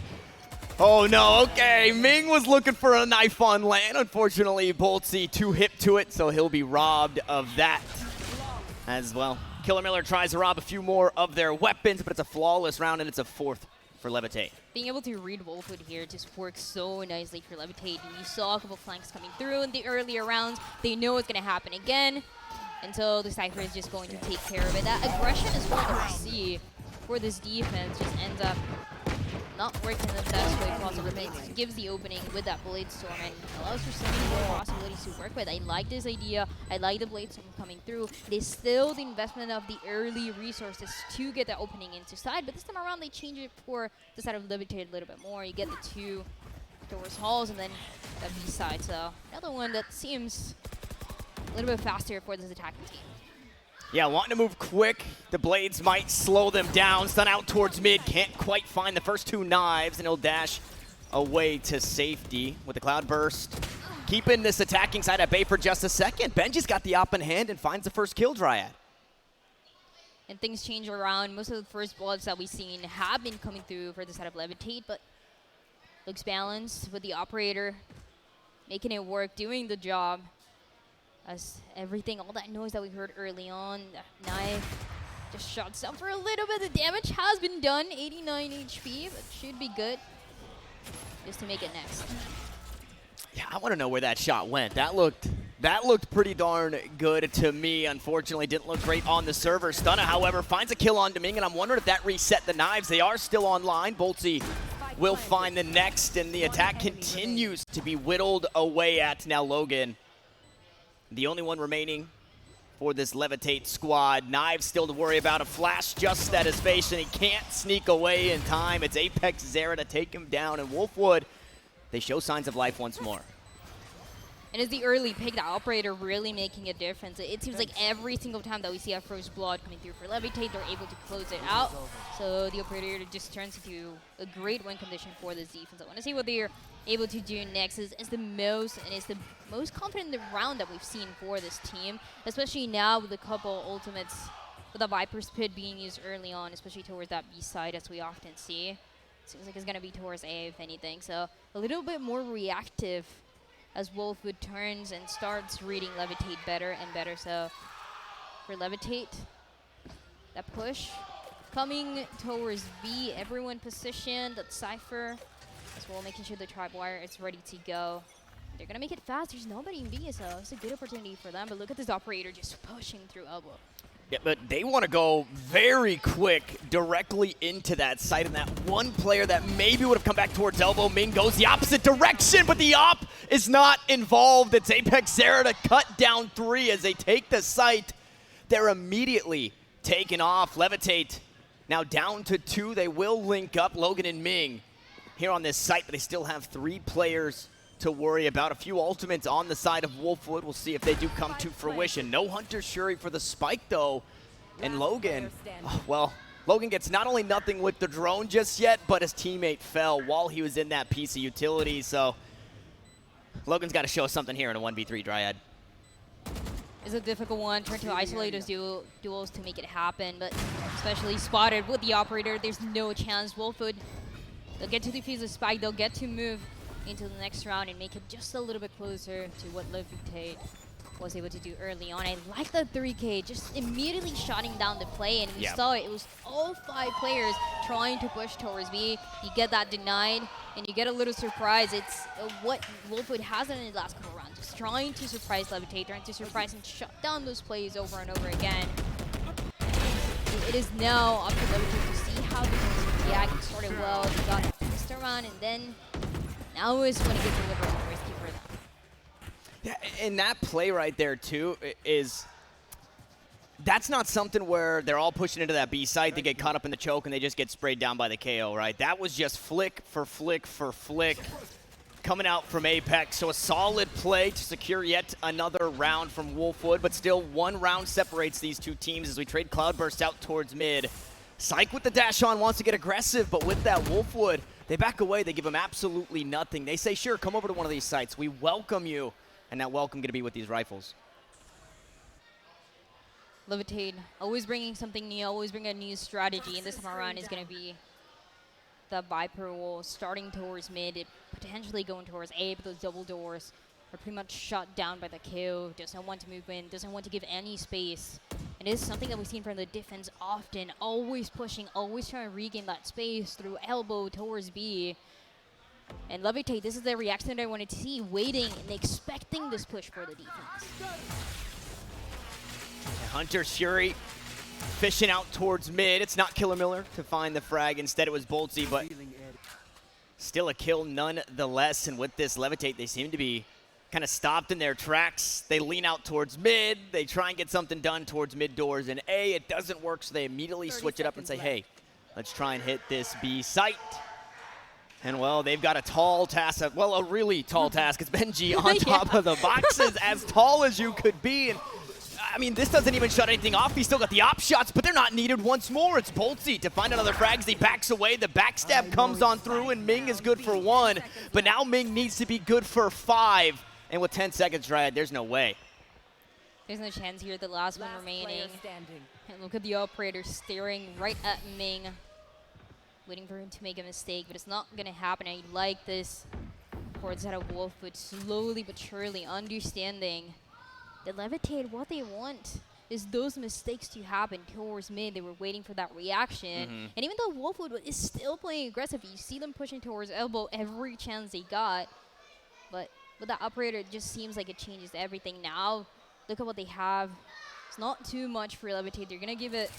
Speaker 4: oh no, okay, Ming was looking for a knife on land. Unfortunately, Boltsy too hip to it, so he'll be robbed of that as well. Killer Miller tries to rob a few more of their weapons, but it's a flawless round, and it's a 4th for Levitate.
Speaker 2: Being able to read Wolfwood here just works so nicely for Levitate. We saw a couple flanks coming through in the earlier rounds. They know it's going to happen again, and so the Cypher is just going to take care of it. That aggression is what we see for this defense just ends up not working the best way possible. It gives the opening with that Blade Storm and allows for so many more possibilities to work with. I like this idea. I like the Blade Storm coming through. It is still the investment of the early resources to get the opening into side, but this time around they change it for the side of Levitate a little bit more. You get the 2 towards halls and then the B side. So another one that seems a little bit faster for this attacking team.
Speaker 4: Yeah, wanting to move quick. The blades might slow them down. Stun out towards mid. Can't quite find the first 2 knives, and he'll dash away to safety with the Cloud Burst. Keeping this attacking side at bay for just a second. Benji's got the op in hand and finds the first kill, Dryad.
Speaker 2: And things change around. Most of the first bloods that we've seen have been coming through for the side of Levitate, but looks balanced with the operator, making it work, doing the job. As everything, all that noise that we heard early on, the knife just shot down for a little bit. The damage has been done, 89 HP, but should be good just to make it next.
Speaker 4: Yeah, I want to know where that shot went. That looked pretty darn good to me. Unfortunately, didn't look great on the server. Stunna, however, finds a kill on Doming, and I'm wondering if that reset the knives. They are still online. Boltsy will find the next, and the attack continues to be whittled away at now Logan. The only one remaining for this Levitate squad. Knives still to worry about. A flash just at his face, and he can't sneak away in time. It's Apex Zera to take him down, and Wolfwood, they show signs of life once more.
Speaker 2: And it's the early pick, the operator really making a difference. It seems like every single time that we see a first blood coming through for Levitate, they're able to close it out. So the operator just turns into a great win condition for this defense. I want to see what they're able to do next. It's the most confident round that we've seen for this team, especially now with a couple ultimates, with the Viper's Pit being used early on, especially towards that B side as we often see. Seems like it's going to be towards A if anything. So a little bit more reactive as Wolfwood turns and starts reading Levitate better and better. So for Levitate, that push coming towards B, everyone positioned, that Cypher as well, making sure the tripwire is ready to go. They're gonna make it fast. There's nobody in B, so it's a good opportunity for them. But look at this operator just pushing through elbow.
Speaker 4: Yeah, but they want to go very quick directly into that site, and that one player that maybe would have come back towards elbow, Ming goes the opposite direction, but the op is not involved. It's Apex Zera to cut down 3 as they take the site. They're immediately taken off. Levitate now down to 2. They will link up Logan and Ming here on this site, but they still have 3 players to worry about. A few ultimates on the side of Wolfwood. We'll see if they do come to fruition. No Hunter Shuri for the spike, though. And Logan, well, Logan gets not only nothing with the drone just yet, but his teammate fell while he was in that piece of utility. So Logan's got to show us something here in a 1v3 Dryad.
Speaker 2: It's a difficult one, trying to isolate those duels to make it happen, but especially spotted with the operator, there's no chance. Wolfwood, they'll get to defuse the spike, they'll get to move into the next round and make it just a little bit closer to what Levitate was able to do early on. I like the 3K, just immediately shutting down the play, and we saw it. It was all 5 players trying to push towards B. You get that denied, and you get a little surprise. It's what Wolfwood has done in the last couple rounds. Just trying to surprise Levitate, trying to surprise and shut down those plays over and over again. It is now up to Levitate to see how they can react. It started well, they got it missed around, and then now is when it gets delivered and risky for them.
Speaker 4: Yeah, and that play right there, too, that's not something where they're all pushing into that B site, they get caught up in the choke, and they just get sprayed down by the KO, right? That was just flick for flick for flick coming out from Apex. So a solid play to secure yet another round from Wolfwood, but still 1 round separates these 2 teams as we trade Cloudburst out towards mid. Psych with the dash on, wants to get aggressive, but with that Wolfwood, they back away. They give him absolutely nothing. They say, sure, come over to one of these sites. We welcome you. And that welcome going to be with these rifles.
Speaker 2: Levitate, always bringing something new, always bringing a new strategy. And this time around is going to be the Viper wall starting towards mid, it potentially going towards A, but those double doors are pretty much shut down by the KO. Doesn't want to move in, doesn't want to give any space. And it is something that we've seen from the defense often, always pushing, always trying to regain that space through elbow towards B. And Levitate, this is the reaction that I wanted to see, waiting and expecting this push for the defense.
Speaker 4: Hunter Shuri fishing out towards mid. It's not Killer Miller to find the frag. Instead, it was Boltsy, but still a kill nonetheless. And with this Levitate, they seem to be kind of stopped in their tracks. They lean out towards mid. They try and get something done towards mid doors. And A, it doesn't work, so they immediately switch it up and say, hey, let's try and hit this B site. And, well, they've got a tall task, well, a really tall task. It's Benji on top of the boxes, as tall as you could be. And I mean, this doesn't even shut anything off. He's still got the op shots, but they're not needed once more. It's Boltsy to find another frag. He backs away. The backstab comes on through, and Ming is good for 1. But now Ming needs to be good for 5. And with 10 seconds, Dryad, there's no way.
Speaker 2: There's no chance here. The last one remaining. And look at the operator staring right at Ming, waiting for him to make a mistake, but it's not going to happen. I like this towards out of Wolfwood, slowly but surely understanding that Levitate, what they want is those mistakes to happen towards mid. They were waiting for that reaction. And even though Wolfwood is still playing aggressive, you see them pushing towards elbow every chance they got. But with that operator, it just seems like it changes everything. Now, look at what they have. It's not too much for Levitate. They're going to give it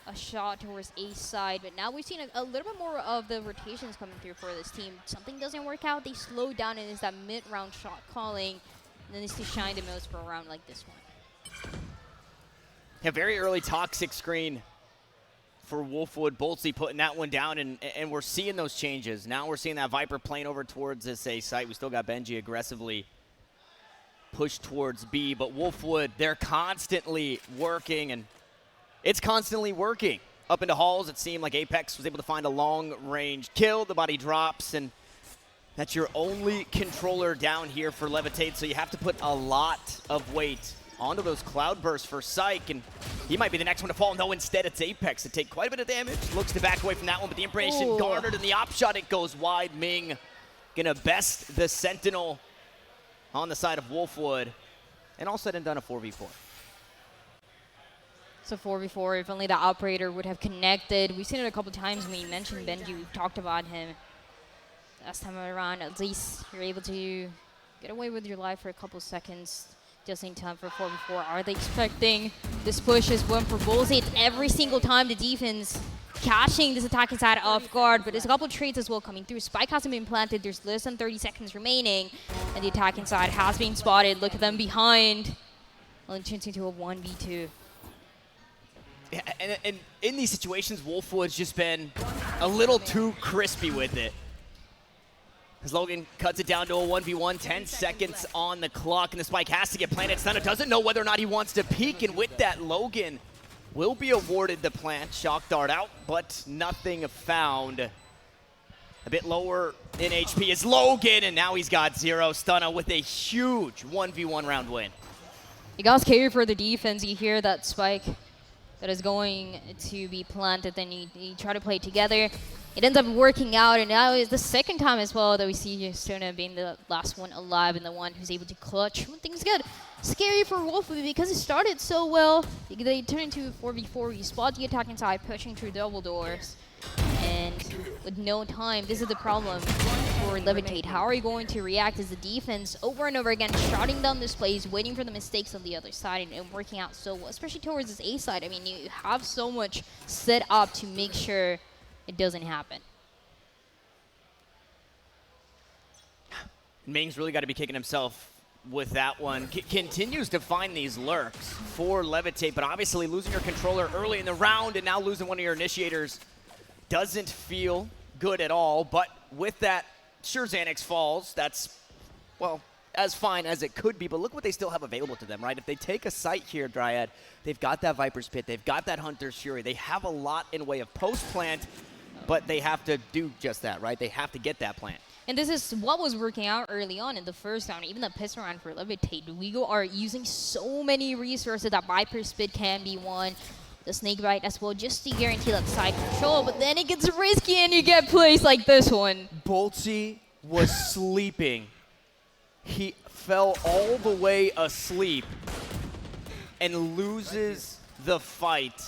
Speaker 2: a shot towards A side, but now we've seen a little bit more of the rotations coming through for this team. Something doesn't work out, they slow down, and it's that mid-round shot calling, and then it's to shine the most for a round like this one.
Speaker 4: A very early toxic screen for Wolfwood. Boltsy putting that one down, and we're seeing those changes. Now we're seeing that Viper playing over towards this A site. We still got Benji aggressively pushed towards B, but Wolfwood, they're constantly working, and it's constantly working. Up into halls, it seemed like Apex was able to find a long-range kill. The body drops, and that's your only controller down here for Levitate, so you have to put a lot of weight onto those cloud bursts for Psych, and he might be the next one to fall. No, instead it's Apex to take quite a bit of damage. Looks to back away from that one, but the information garnered in the op shot, it goes wide. Ming gonna best the Sentinel on the side of Wolfwood, and all said and done a 4v4.
Speaker 2: So 4v4, if only the operator would have connected. We've seen it a couple times when we mentioned Benji. We've talked about him last time around. At least you're able to get away with your life for a couple seconds just in time for 4v4. Are they expecting this push as one for Bulls? It's every single time the defense catching this attacking side off guard, but there's a couple of trades as well coming through. Spike hasn't been planted. There's less than 30 seconds remaining, and the attacking side has been spotted. Look at them behind. Well, it turns into a 1v2.
Speaker 4: Yeah, and in these situations, Wolfwood's just been a little too crispy with it. As Logan cuts it down to a 1v1, 10 seconds on the clock, and the spike has to get planted. Stunna doesn't know whether or not he wants to peek, and with that, Logan will be awarded the plant. Shock dart out, but nothing found. A bit lower in HP is Logan, and now he's got 0. Stunna with a huge 1v1 round win.
Speaker 2: You guys care for the defense. You hear that spike that is going to be planted, then you try to play it together. It ends up working out, and now it's the second time as well that we see Stunna being the last one alive and the one who's able to clutch when things get scary for Wolfwood because it started so well. They turn into a 4v4. You spot the attacking side pushing through double doors, and with no time, this is the problem for Levitate. How are you going to react as the defense over and over again shutting down this plays, waiting for the mistakes on the other side, and working out so well, especially towards this A side. I mean, you have so much set up to make sure it doesn't happen.
Speaker 4: Ming's really got to be kicking himself with that one. Continues to find these lurks for Levitate, but obviously losing your controller early in the round and now losing one of your initiators doesn't feel good at all. But with that, sure, Xanax falls. That's, well, as fine as it could be, but look what they still have available to them, right? If they take a site here, Dryad, they've got that Viper's Pit, they've got that Hunter's Fury, they have a lot in way of post-plant, but they have to do just that, right? They have to get that plant.
Speaker 2: And this is what was working out early on in the first round, even the pistol round for Levitate. Luigo are using so many resources. That Viper's Pit can be one. The Snake Bite as well, just to guarantee that side control, but then it gets risky and you get plays like this one.
Speaker 4: Boltsy was sleeping. He fell all the way asleep and loses the fight,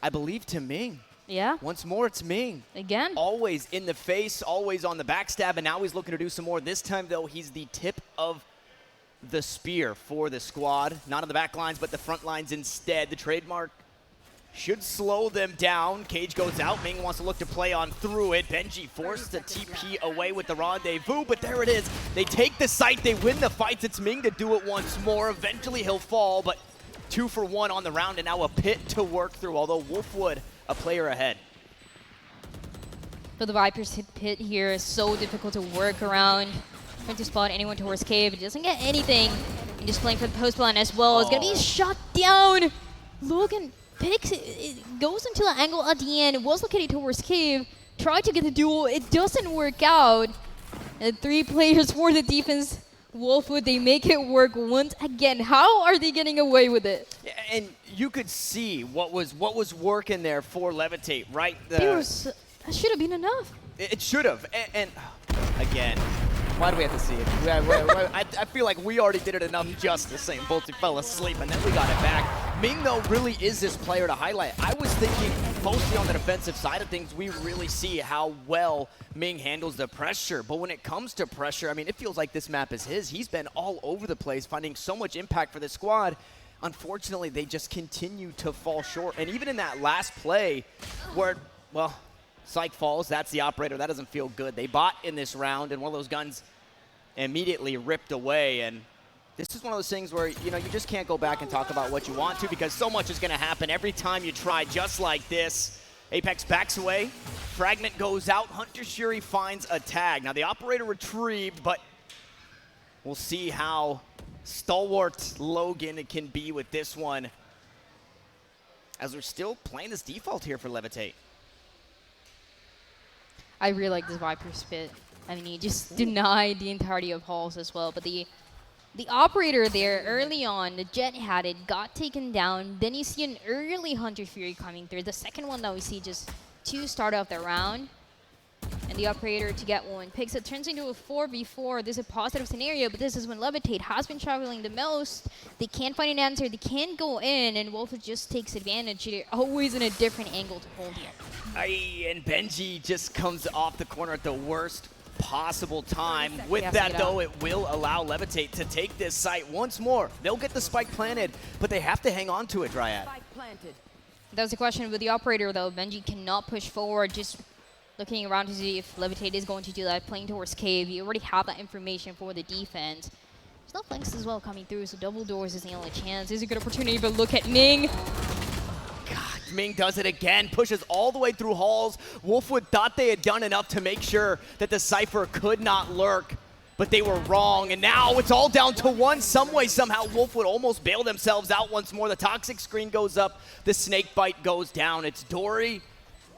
Speaker 4: I believe, to Ming.
Speaker 2: Yeah.
Speaker 4: Once more, it's Ming.
Speaker 2: Again.
Speaker 4: Always in the face, always on the backstab, and now he's looking to do some more. This time, though, he's the tip of the spear for the squad. Not on the back lines, but the front lines instead. The trademark should slow them down. Cage goes out. Ming wants to look to play on through it. Benji forced to TP away with the rendezvous, but there it is. They take the site. They win the fights. It's Ming to do it once more. Eventually, he'll fall, but 2 for 1 on the round, and now a pit to work through, although Wolfwood a player ahead.
Speaker 2: So the Viper's pit here is so difficult to work around. Trying to spot anyone towards cave, it doesn't get anything. And just playing for the post plan as well. It's going to be shut down. Logan picks it, goes into the angle at the end, was located towards Cave, tried to get the duel, it doesn't work out. And 3 players for the defense, Wolfwood, they make it work once again. How are they getting away with it?
Speaker 4: Yeah, and you could see what was working there for Levitate, right?
Speaker 2: That should have been enough.
Speaker 4: It should have. And again, why do we have to see it? I feel like we already did it enough justice saying Volty fell asleep and then we got it back. Ming, though, really is this player to highlight. I was thinking mostly on the defensive side of things, we really see how well Ming handles the pressure. But when it comes to pressure, I mean, it feels like this map is his. He's been all over the place, finding so much impact for the squad. Unfortunately, they just continue to fall short. And even in that last play where, well, Psych falls, that's the operator. That doesn't feel good. They bought in this round, and one of those guns immediately ripped away. And this is one of those things where, you know, you just can't go back and talk about what you want to because so much is going to happen every time you try just like this. Apex backs away. Fragment goes out. Hunter Shuri finds a tag. Now, the operator retrieved, but we'll see how stalwart Logan can be with this one as we're still playing this default here for Levitate.
Speaker 2: I really like this Viper spit. I mean, he just denied the entirety of halls as well. But the operator there early on, the Jet had it, got taken down. Then you see an early Hunter Fury coming through. The second one that we see just to start off the round. And the operator to get one picks it, turns into a 4v4. This is a positive scenario, but this is when Levitate has been struggling the most. They can't find an answer, they can't go in, and Wolf just takes advantage. They're always in a different angle to hold here.
Speaker 4: And Benji just comes off the corner at the worst possible time. With
Speaker 2: Yes,
Speaker 4: that, though, it will allow Levitate to take this site once more. They'll get the spike planted, but they have to hang on to it, Dryad.
Speaker 2: That was the question with the operator, though. Benji cannot push forward, just looking around to see if Levitate is going to do that, playing towards Cave. You already have that information for the defense. There's no flanks as well coming through, so double doors is the only chance. This is a good opportunity, but look at Ming.
Speaker 4: God, Ming does it again, pushes all the way through halls. Wolfwood thought they had done enough to make sure that the Cypher could not lurk, but they were wrong, and now it's all down to one. Some way, somehow, Wolfwood almost bail themselves out once more. The toxic screen goes up, the snake bite goes down. It's Dory,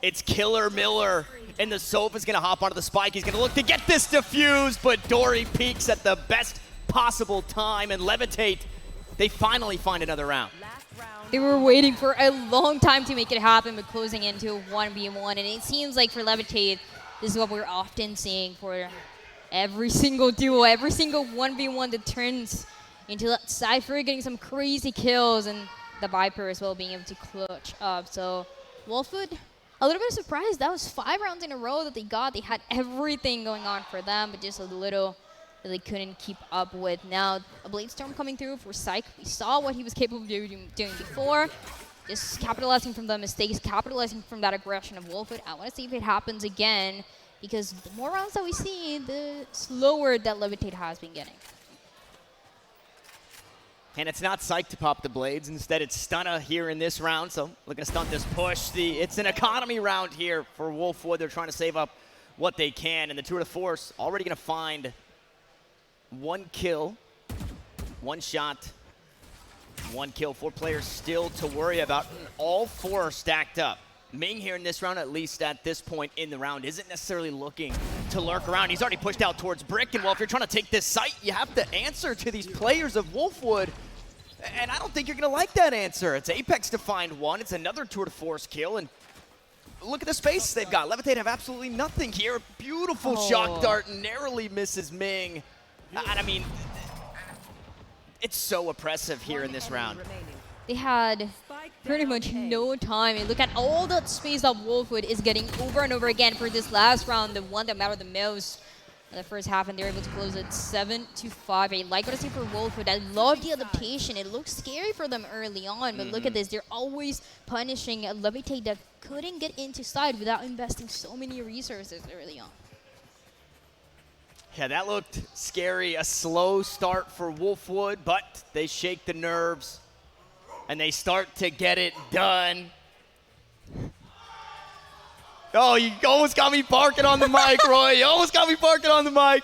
Speaker 4: it's Killer Miller, and the Soph is going to hop onto the spike. He's going to look to get this defused, but Dory peaks at the best possible time, and Levitate, they finally find another round.
Speaker 2: They were waiting for a long time to make it happen, but closing into a 1v1. And it seems like for Levitate, this is what we're often seeing for every single duo, every single 1v1 that turns into that Cypher getting some crazy kills, and the Viper as well being able to clutch up. So Wolfwood, a little bit surprised. That was 5 rounds in a row that they got. They had everything going on for them, but just a little that they couldn't keep up with. Now, a Blade Storm coming through for Psych. We saw what he was capable of doing before. Just capitalizing from the mistakes, capitalizing from that aggression of Wolfwood. I want to see if it happens again, because the more rounds that we see, the slower that Levitate has been getting.
Speaker 4: And it's not Psych to pop the blades. Instead, it's Stunna here in this round. So looking to stunt this push. It's an economy round here for Wolfwood. They're trying to save up what they can. And the Tour de Force already going to find 1 kill, 1 shot, 1 kill. 4 players still to worry about. All 4 are stacked up. Ming here in this round, at least at this point in the round, isn't necessarily looking to lurk around. He's already pushed out towards Brick, and well, if you're trying to take this site, you have to answer to these players of Wolfwood, and I don't think you're going to like that answer. It's Apex to find 1. It's another Tour de Force kill, and look at the space they've got. Levitate have absolutely nothing here. Beautiful shock dart, narrowly misses Ming. And I mean, it's so oppressive here in this round.
Speaker 2: They had pretty much no time. And look at all that space that Wolfwood is getting over and over again for this last round, the one that mattered the most in the first half, and they're able to close it 7-5. I like what I see for Wolfwood. I love the adaptation. It looks scary for them early on, but look at this. They're always punishing a Levitate that couldn't get into side without investing so many resources early on.
Speaker 4: Yeah, that looked scary. A slow start for Wolfwood, but they shake the nerves, and they start to get it done. Oh, you almost got me barking on the mic, Roy. You almost got me barking on the mic.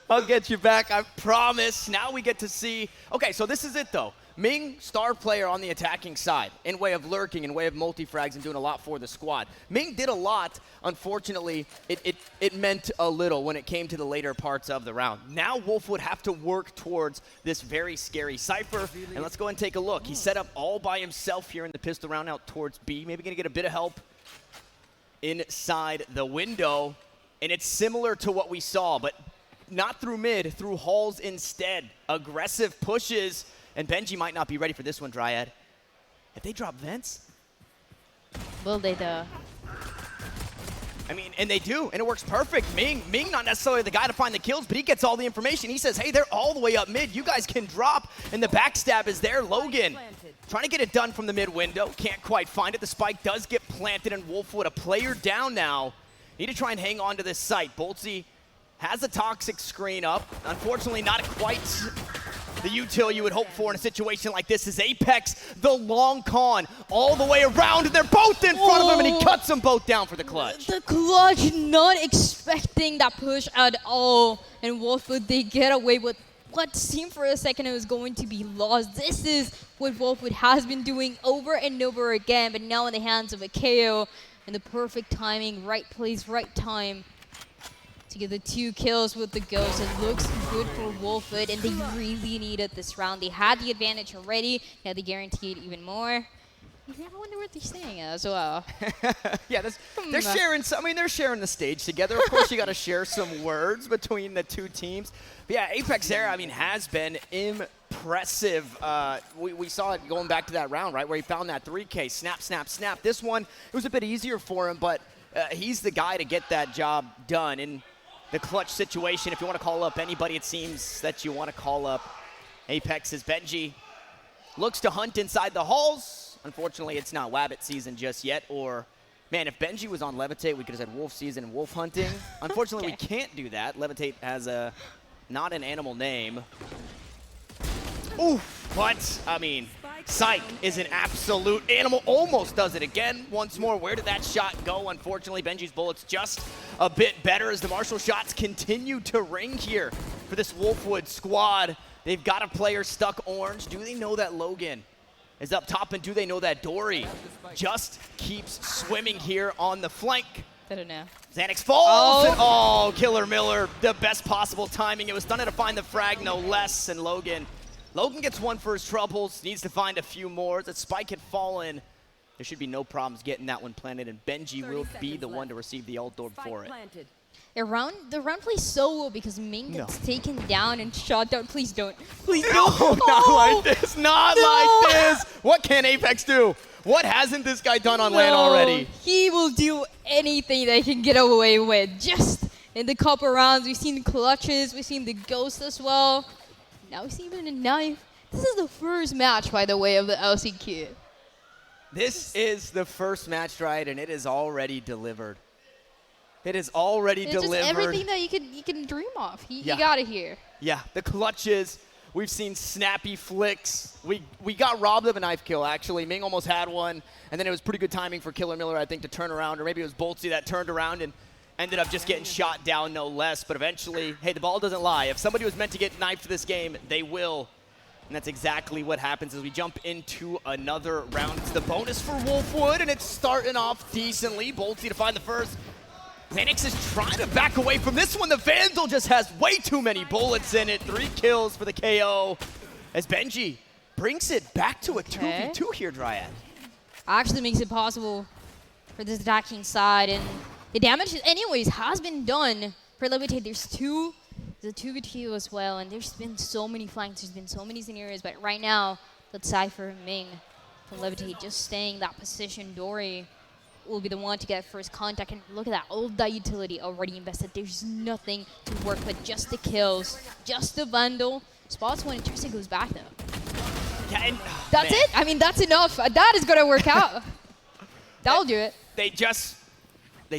Speaker 4: I'll get you back, I promise. Now we get to see. Okay, so this is it, though. Ming, star player on the attacking side, in way of lurking, in way of multi-frags, and doing a lot for the squad. Ming did a lot. Unfortunately, it meant a little when it came to the later parts of the round. Now Wolf would have to work towards this very scary Cypher. And let's go and take a look. He's set up all by himself here in the pistol round out towards B. Maybe going to get a bit of help inside the window. And it's similar to what we saw, but not through mid, through halls instead. Aggressive pushes. And Benji might not be ready for this one, Dryad. If they drop vents?
Speaker 2: Will they though?
Speaker 4: I mean, and they do, and it works perfect. Ming not necessarily the guy to find the kills, but he gets all the information. He says, hey, they're all the way up mid. You guys can drop, and the backstab is there. Logan trying to get it done from the mid window. Can't quite find it. The spike does get planted, and Wolfwood, a player down now. Need to try and hang on to this site. Boltsy has a toxic screen up. Unfortunately, not quite the util you would hope for in a situation like this. Is Apex, the long con, all the way around, and they're both in front of him, and he cuts them both down for the clutch.
Speaker 2: The clutch not expecting that push at all, and Wolfwood, they get away with what seemed for a second it was going to be lost. This is what Wolfwood has been doing over and over again, but now in the hands of a KO, and the perfect timing, right place, right time, to get the 2 kills with the Ghost. It looks good for Wolfwood, and they really needed this round. They had the advantage already. Now they guaranteed even more. You never wonder what they're saying as well.
Speaker 4: Yeah, they're sharing. I mean, they're sharing the stage together. Of course, you got to share some words between the two teams. But yeah, Apex there, I mean, has been impressive. We saw it going back to that round, right, where he found that 3K. Snap, snap, snap. This one, it was a bit easier for him, but he's the guy to get that job done. And the clutch situation, if you want to call up anybody, it seems that you want to call up Apex. As Benji looks to hunt inside the halls. Unfortunately, it's not Wabbit season just yet. Or, man, if Benji was on Levitate, we could have said Wolf season and Wolf hunting. Unfortunately, we can't do that. Levitate has not an animal name. Oof, but, I mean, Psych is an absolute animal. Almost does it again. Once more, where did that shot go? Unfortunately, Benji's bullets just a bit better as the Marshall shots continue to ring here for this Wolfwood squad. They've got a player stuck orange. Do they know that Logan is up top, and do they know that Dory just keeps swimming here on the flank?
Speaker 2: I don't know.
Speaker 4: Xanax falls, and oh, Killer Miller, the best possible timing. It was stunning to find the frag, no less, and Logan gets one for his troubles, needs to find a few more. The spike had fallen. There should be no problems getting that one planted, and Benji will be the one to receive the ult orb for it.
Speaker 2: The round plays so well because Ming gets taken down and shot down. Please don't. Please don't.
Speaker 4: No, not like this. Not like this. What can Apex do? What hasn't this guy done on LAN already?
Speaker 2: He will do anything that he can get away with. Just in the couple rounds, we've seen clutches, we've seen the Ghost as well. Now we see even a knife. This is the first match, by the way, of the LCQ.
Speaker 4: This is the first match, right, and it is already delivered. It is already delivered.
Speaker 2: Just everything that you can dream of. You got it here.
Speaker 4: Yeah, the clutches. We've seen snappy flicks. We got robbed of a knife kill, actually. Ming almost had one, and then it was pretty good timing for Killer Miller, I think, to turn around, or maybe it was Boltsy that turned around and ended up just getting shot down, no less. But eventually, hey, the ball doesn't lie. If somebody was meant to get knifed this game, they will. And that's exactly what happens as we jump into another round. It's the bonus for Wolfwood, and it's starting off decently. Boltsy to find the first. Xanax is trying to back away from this one. The Vandal just has way too many bullets in it. 3 kills for the KO as Benji brings it back to a 2v2 here, Dryad.
Speaker 2: Actually makes it possible for this attacking side, and the damage, anyways, has been done for Levitate. There's a 2v2 as well, and there's been so many flanks, there's been so many scenarios, but right now, let's Cypher and Ming from Levitate just staying that position. Dory will be the one to get first contact, and look at that, all that utility already invested. There's nothing to work with, just the kills, just the Vandal. Spots when Intermission goes back, though.
Speaker 4: Yeah, and,
Speaker 2: that's it. I mean, that's enough. That is going to work out. That'll do it.
Speaker 4: They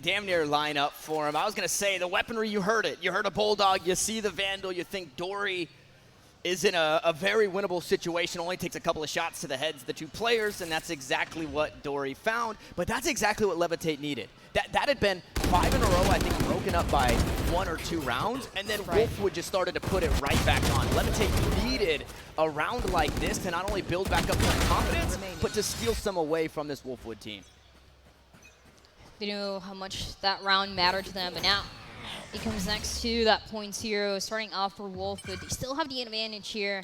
Speaker 4: damn near line up for him. I was going to say, the weaponry, you heard it. You heard a Bulldog, you see the Vandal, you think Dory is in a very winnable situation. Only takes a couple of shots to the heads of the two players, and that's exactly what Dory found. But that's exactly what Levitate needed. That had been 5 in a row, I think, broken up by 1 or 2 rounds, and then Wolfwood just started to put it right back on. Levitate needed a round like this to not only build back up their confidence, but to steal some away from this Wolfwood team.
Speaker 2: They know how much that round mattered to them, but now it comes next to that .0, starting off for Wolfwood. They still have the advantage here.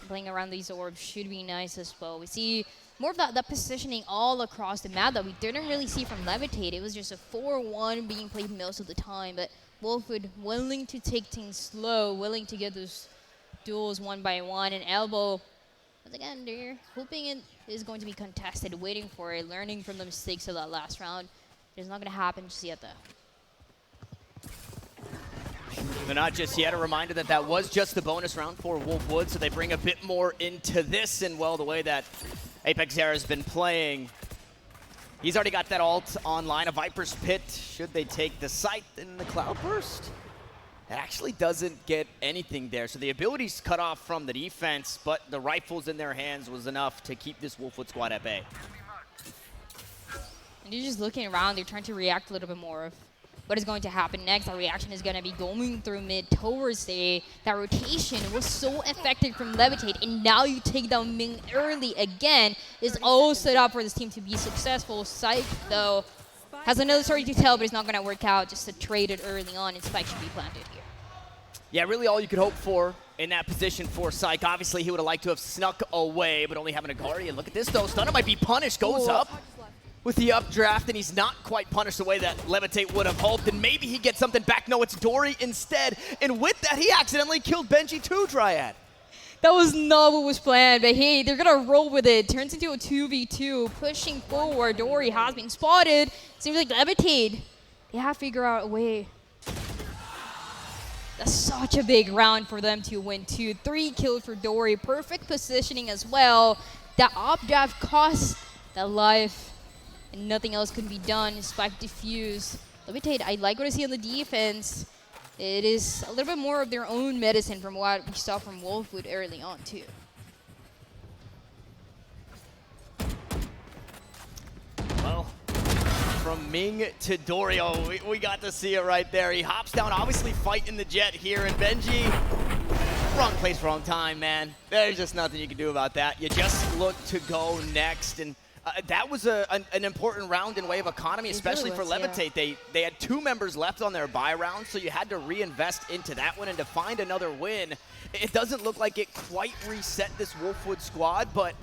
Speaker 2: Playing around these orbs should be nice as well. We see more of that positioning all across the map that we didn't really see from Levitate. It was just a 4-1 being played most of the time, but Wolfwood willing to take things slow, willing to get those duels one by one, and Elbow, once again, they're hoping it is going to be contested, waiting for it, learning from the mistakes of that last round. It's not going to happen just yet, though.
Speaker 4: But not just yet. A reminder that that was just the bonus round for Wolfwood, so they bring a bit more into this, and well, the way that Apex Era has been playing, he's already got that ult online, a Viper's Pit. Should they take the site in the Cloudburst? It actually doesn't get anything there, so the ability's cut off from the defense, but the rifles in their hands was enough to keep this Wolfwood squad at bay.
Speaker 2: And you're just looking around, they're trying to react a little bit more of what is going to happen next. Our reaction is going to be going through mid towards that rotation was so effective from Levitate, and now you take down Ming early again. Is all set up for this team to be successful. Psych, though, has another story to tell, but it's not going to work out. Just to trade it early on, and Spike should be planted here.
Speaker 4: Yeah, really all you could hope for in that position for Psych. Obviously, he would have liked to have snuck away, but only having a Guardian. Look at this, though. Stunner might be punished. Goes up with the updraft, and he's not quite punished the way that Levitate would have hoped, and maybe he gets something back. No, it's Dory instead, and with that, he accidentally killed Benji too, Dryad.
Speaker 2: That was not what was planned, but hey, they're going to roll with it. Turns into a 2v2, pushing forward. Dory has been spotted. Seems like Levitate, they have to figure out a way. That's such a big round for them to win, too. 3 kills for Dory, perfect positioning as well. That updraft cost that life, and nothing else could be done. Spike defuse. Levitate, I like what I see on the defense. It is a little bit more of their own medicine from what we saw from Wolfwood early on, too.
Speaker 4: Well, from Ming to Dory, oh, we got to see it right there. He hops down, obviously fighting the jet here, and Benji, wrong place, wrong time, man. There's just nothing you can do about that. You just look to go next, and that was an important round in way of economy, especially for Levitate. Yeah. They had 2 members left on their bye round, so you had to reinvest into that one, and to find another win, it doesn't look like it quite reset this Wolfwood squad, but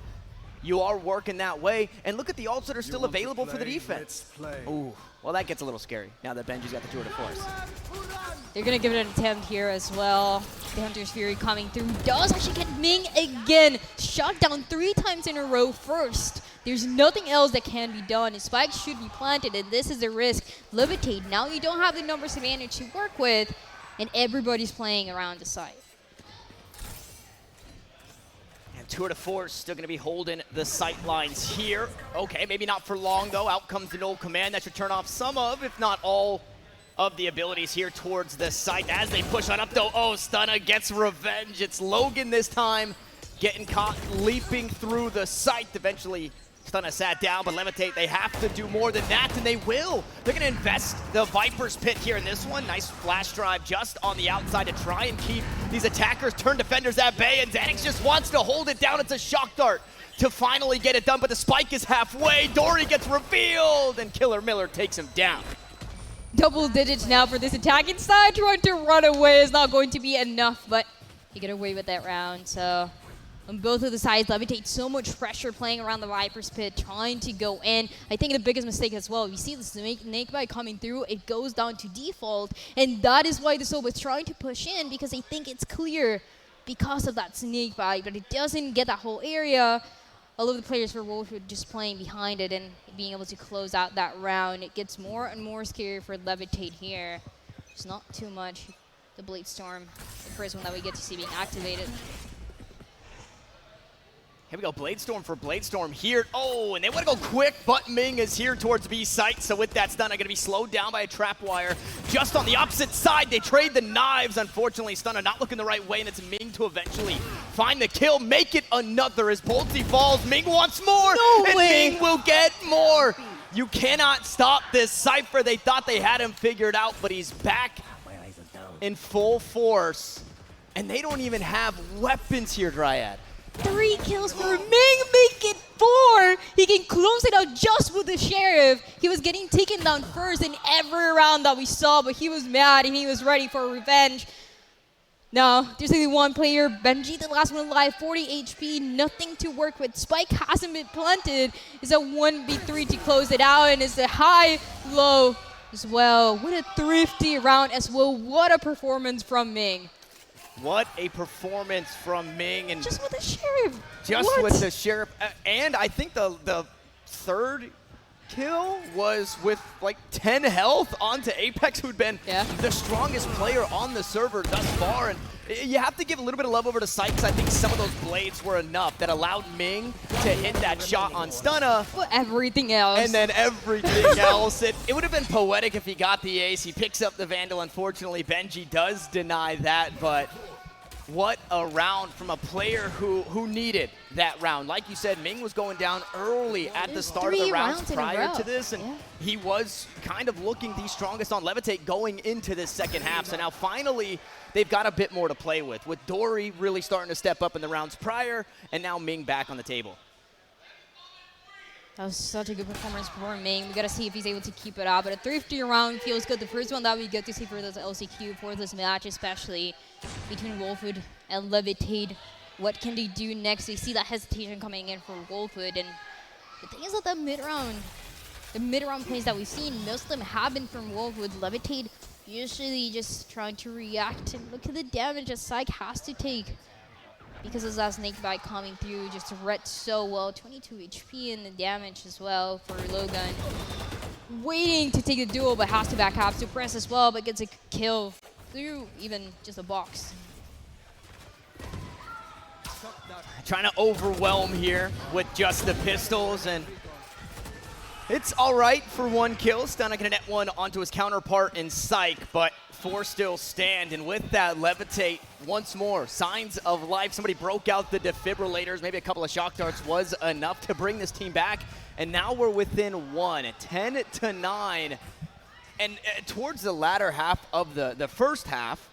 Speaker 4: you are working that way. And look at the ults that are still available for the defense. Ooh, well, that gets a little scary now that Benji's got the tour de force.
Speaker 2: They're going to give it an attempt here as well. The Hunter's Fury coming through. Does actually get Ming again. Shot down 3 times in a row first. There's nothing else that can be done. Spike should be planted, and this is the risk. Levitate, now you don't have the numbers advantage to work with, and everybody's playing around the site.
Speaker 4: And tour de force still going to be holding the sight lines here. Okay, maybe not for long, though. Out comes the null command. That should turn off some of, if not all, of the abilities here towards the site as they push on up, though. Oh, Stunna gets revenge. It's Logan this time getting caught leaping through the site. Eventually, Stunna sat down, but Levitate, they have to do more than that, and they will. They're going to invest the Viper's Pit here in this one. Nice flash drive just on the outside to try and keep these attackers, turn defenders at bay, and Xanax just wants to hold it down. It's a shock dart to finally get it done, but the spike is halfway. Dory gets revealed, and Killer Miller takes him down.
Speaker 2: Double digits now for this attacking side. Trying to run away is not going to be enough, but you get away with that round, so on both of the sides, Levitate so much pressure playing around the Viper's Pit, trying to go in. I think the biggest mistake as well, we see the snake bite coming through, it goes down to default, and that is why the Soul is trying to push in, because they think it's clear because of that snake bite, but it doesn't get that whole area. All of the players for Wolfwood just playing behind it and being able to close out that round. It gets more and more scary for Levitate here. It's not too much. The Blade Storm, the first one that we get to see being activated.
Speaker 4: Here we go, Bladestorm for Bladestorm here. Oh, and they want to go quick, but Ming is here towards B site, so with that stun, I'm going to be slowed down by a trap wire. Just on the opposite side, they trade the knives. Unfortunately, Stunner not looking the right way, and it's Ming to eventually find the kill, make it another as Boltsy falls. Ming wants more, and Ming will get more. You cannot stop this Cypher. They thought they had him figured out, but he's back in full force. And they don't even have weapons here, Dryad.
Speaker 2: 3 kills for Ming, make it 4. He can close it out just with the Sheriff. He was getting taken down first in every round that we saw, but he was mad and he was ready for revenge. No, there's only one player, Benji, the last one alive, 40 HP, nothing to work with. Spike hasn't been planted. It's a 1v3 to close it out, and it's a high-low as well. What a thrifty round as well. What a performance from Ming.
Speaker 4: What a performance from Ming. And
Speaker 2: just with the Sheriff.
Speaker 4: Just with the Sheriff. And I think the third kill was with like 10 health onto Apex, who'd been the strongest player on the server thus far. And you have to give a little bit of love over to Sykes. I think some of those blades were enough that allowed Ming to hit that shot on Stunna.
Speaker 2: But everything else.
Speaker 4: And then everything else. It would have been poetic if he got the ace. He picks up the Vandal. Unfortunately, Benji does deny that, but what a round from a player who needed that round. Like you said, Ming was going down early at the start of the rounds prior to this, and he was kind of looking the strongest on Levitate going into this second half. So now finally, they've got a bit more to play with Dory really starting to step up in the rounds prior, and now Ming back on the table.
Speaker 2: That was such a good performance for Ming. We got to see if he's able to keep it up. But a thrifty round feels good. The first one that we get to see for this LCQ, for this match especially, between Wolfwood and Levitate. What can they do next? We see that hesitation coming in for Wolfwood. And the thing is that the mid-round plays that we've seen, most of them have been from Wolfwood. Levitate usually just trying to react. And look at the damage that Syke has to take, because of that snake bite coming through, just read so well. 22 HP in the damage as well for Logan. Waiting to take the duel, but has to back up. Suppress as well, but gets a kill through even just a box.
Speaker 4: Trying to overwhelm here with just the pistols, and it's all right for 1 kill. Stunna gonna net 1 onto his counterpart in Psych, but 4 still stand. And with that, Levitate once more, signs of life. Somebody broke out the defibrillators. Maybe a couple of shock darts was enough to bring this team back. And now we're within 1, 10-9. And towards the latter half of the first half,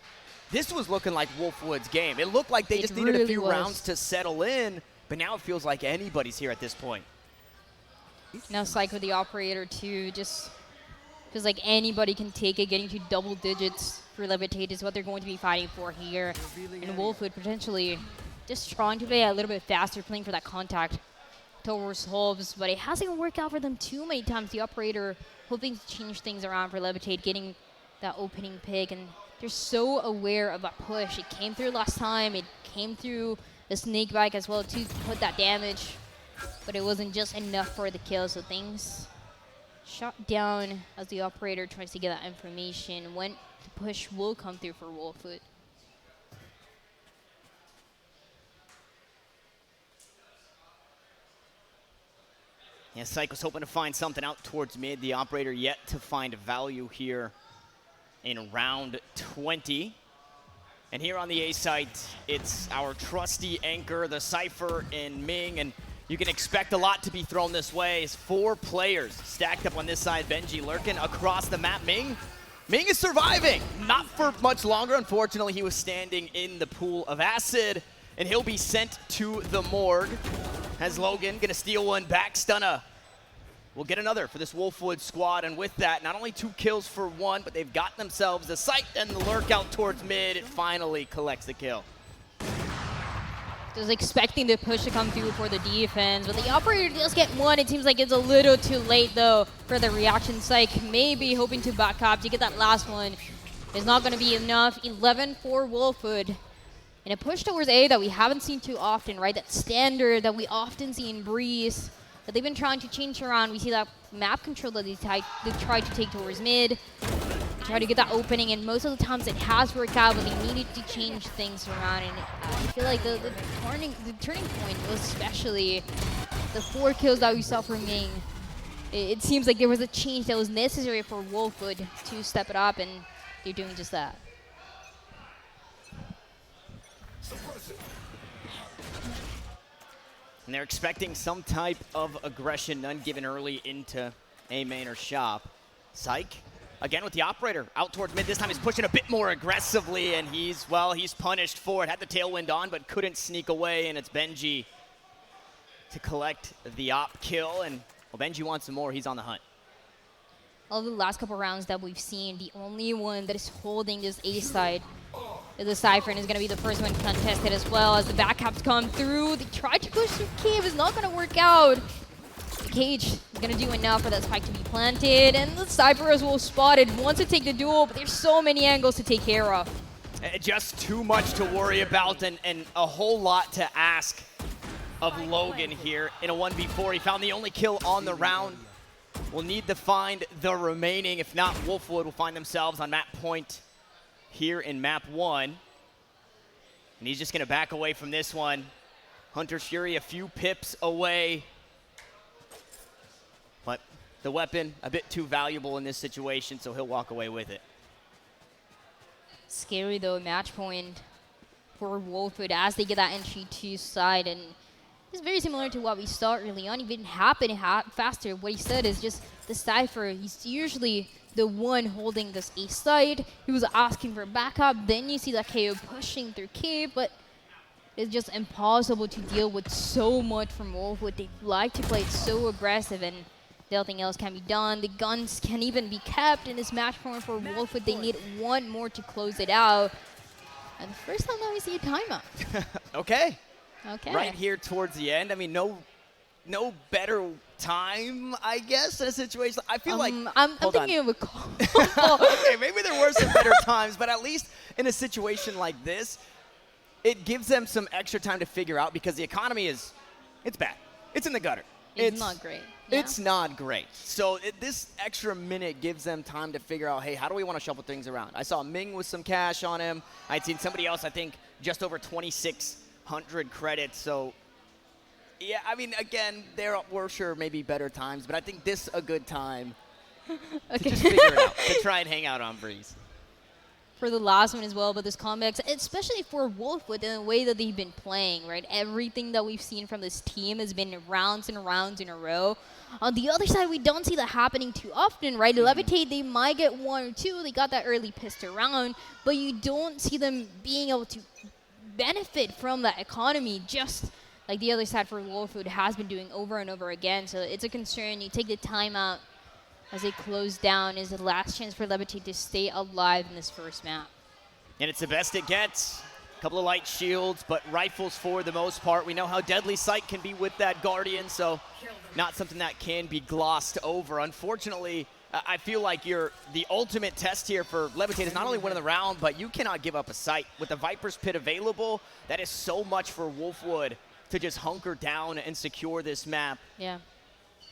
Speaker 4: this was looking like Wolfwood's game. It looked like they just needed a few rounds to settle in, but now it feels like anybody's here at this point.
Speaker 2: Now Psych with the operator too, just feels like anybody can take it. Getting to double digits for Levitate is what they're going to be fighting for here. And Wolfwood potentially just trying to play a little bit faster, playing for that contact towards Hobbs, but it hasn't worked out for them too many times. The operator hoping to change things around for Levitate, getting that opening pick, and they're so aware of that push. It came through last time, it came through the snake bike as well to put that damage, but it wasn't just enough for the kill, so things shot down as the operator tries to get that information when the push will come through for Wolfwood.
Speaker 4: Yeah, Syke was hoping to find something out towards mid. The operator yet to find value here in round 20. And here on the A site, it's our trusty anchor, the Cypher in Ming, and you can expect a lot to be thrown this way. It's 4 players stacked up on this side. Benji lurking across the map. Ming is surviving. Not for much longer, unfortunately. He was standing in the pool of acid, and he'll be sent to the morgue. As Logan gonna steal one back. Stunna will get another for this Wolfwood squad, and with that, not only 2 kills for 1, but they've got themselves the sight and the lurk out towards mid. It finally collects the kill.
Speaker 2: Just expecting the push to come through for the defense, but the operator does get 1. It seems like it's a little too late though for the reaction. Psych maybe hoping to back up to get that last one. It's not gonna be enough. 11 for Wolfwood. And a push towards A that we haven't seen too often, right? That standard that we often see in Breeze, that they've been trying to change around. We see that map control that they try to take towards mid, try to get that opening, and most of the times it has worked out, but they needed to change things around. And I feel like the turning point was especially the 4 kills that we saw from Ming. It seems like there was a change that was necessary for Wolfwood to step it up, and they're doing just that.
Speaker 4: And they're expecting some type of aggression, none given early into A main or shop. Psych, again with the operator, out towards mid. This time he's pushing a bit more aggressively, and he's punished for it. Had the tailwind on, but couldn't sneak away, and it's Benji to collect the op kill, and well, Benji wants some more. He's on the hunt.
Speaker 2: All the last couple rounds that we've seen, the only one that is holding this A side is the Cypher, and is going to be the first one contested as well. As the back caps come through, they tried to push through Cave. It's not going to work out. The Cage is going to do enough for that spike to be planted, and the Cypher as well spotted. Wants to take the duel, but there's so many angles to take care of.
Speaker 4: Just too much to worry about, and a whole lot to ask of Logan here in a 1v4. He found the only kill on the round. We'll need to find the remaining. If not, Wolfwood will find themselves on map point here in map 1. And he's just going to back away from this one. Hunter's Fury a few pips away. But the weapon a bit too valuable in this situation, so he'll walk away with it.
Speaker 2: Scary though, match point for Wolfwood as they get that entry to side, and it's very similar to what we saw early on. It didn't happen faster. What he said is just the Cypher, he's usually the one holding this A side. He was asking for backup. Then you see that KO pushing through Cave, but it's just impossible to deal with so much from Wolfwood. They like to play it so aggressive, and nothing else can be done. The guns can even be kept in this match point for Wolfwood. They need one more to close it out. And the first time that we see a timeout.
Speaker 4: Okay.
Speaker 2: Okay.
Speaker 4: Right here towards the end. I mean, no better time, I guess, in a situation. I feel like
Speaker 2: I'm thinking of a call.
Speaker 4: Okay, maybe there were some better times, but at least in a situation like this, it gives them some extra time to figure out, because the economy it's bad. It's in the gutter.
Speaker 2: It's not great. Yeah.
Speaker 4: It's not great. So this extra minute gives them time to figure out, hey, how do we want to shuffle things around? I saw Ming with some cash on him. I'd seen somebody else, I think, just over 2,600 credits. So, yeah, I mean, again, there were sure maybe better times, but I think this a good time to just figure it out, to try and hang out on Breeze.
Speaker 2: For the last one as well, but this comeback, especially for Wolfwood in the way that they've been playing, right? Everything that we've seen from this team has been rounds and rounds in a row. On the other side, we don't see that happening too often, right? Levitate, they might get one or two. They got that early pistol round, but you don't see them being able to benefit from that economy, just like the other side for Wolfwood has been doing over and over again. So it's a concern. You take the timeout as they close down. Is the last chance for Levitate to stay alive in this first map.
Speaker 4: And it's the best it gets. A couple of light shields, but rifles for the most part. We know how deadly Sight can be with that Guardian, so not something that can be glossed over. Unfortunately, I feel like the ultimate test here for Levitate is not only winning the round, but you cannot give up a Sight. With the Viper's Pit available, that is so much for Wolfwood to just hunker down and secure this map.
Speaker 2: Yeah.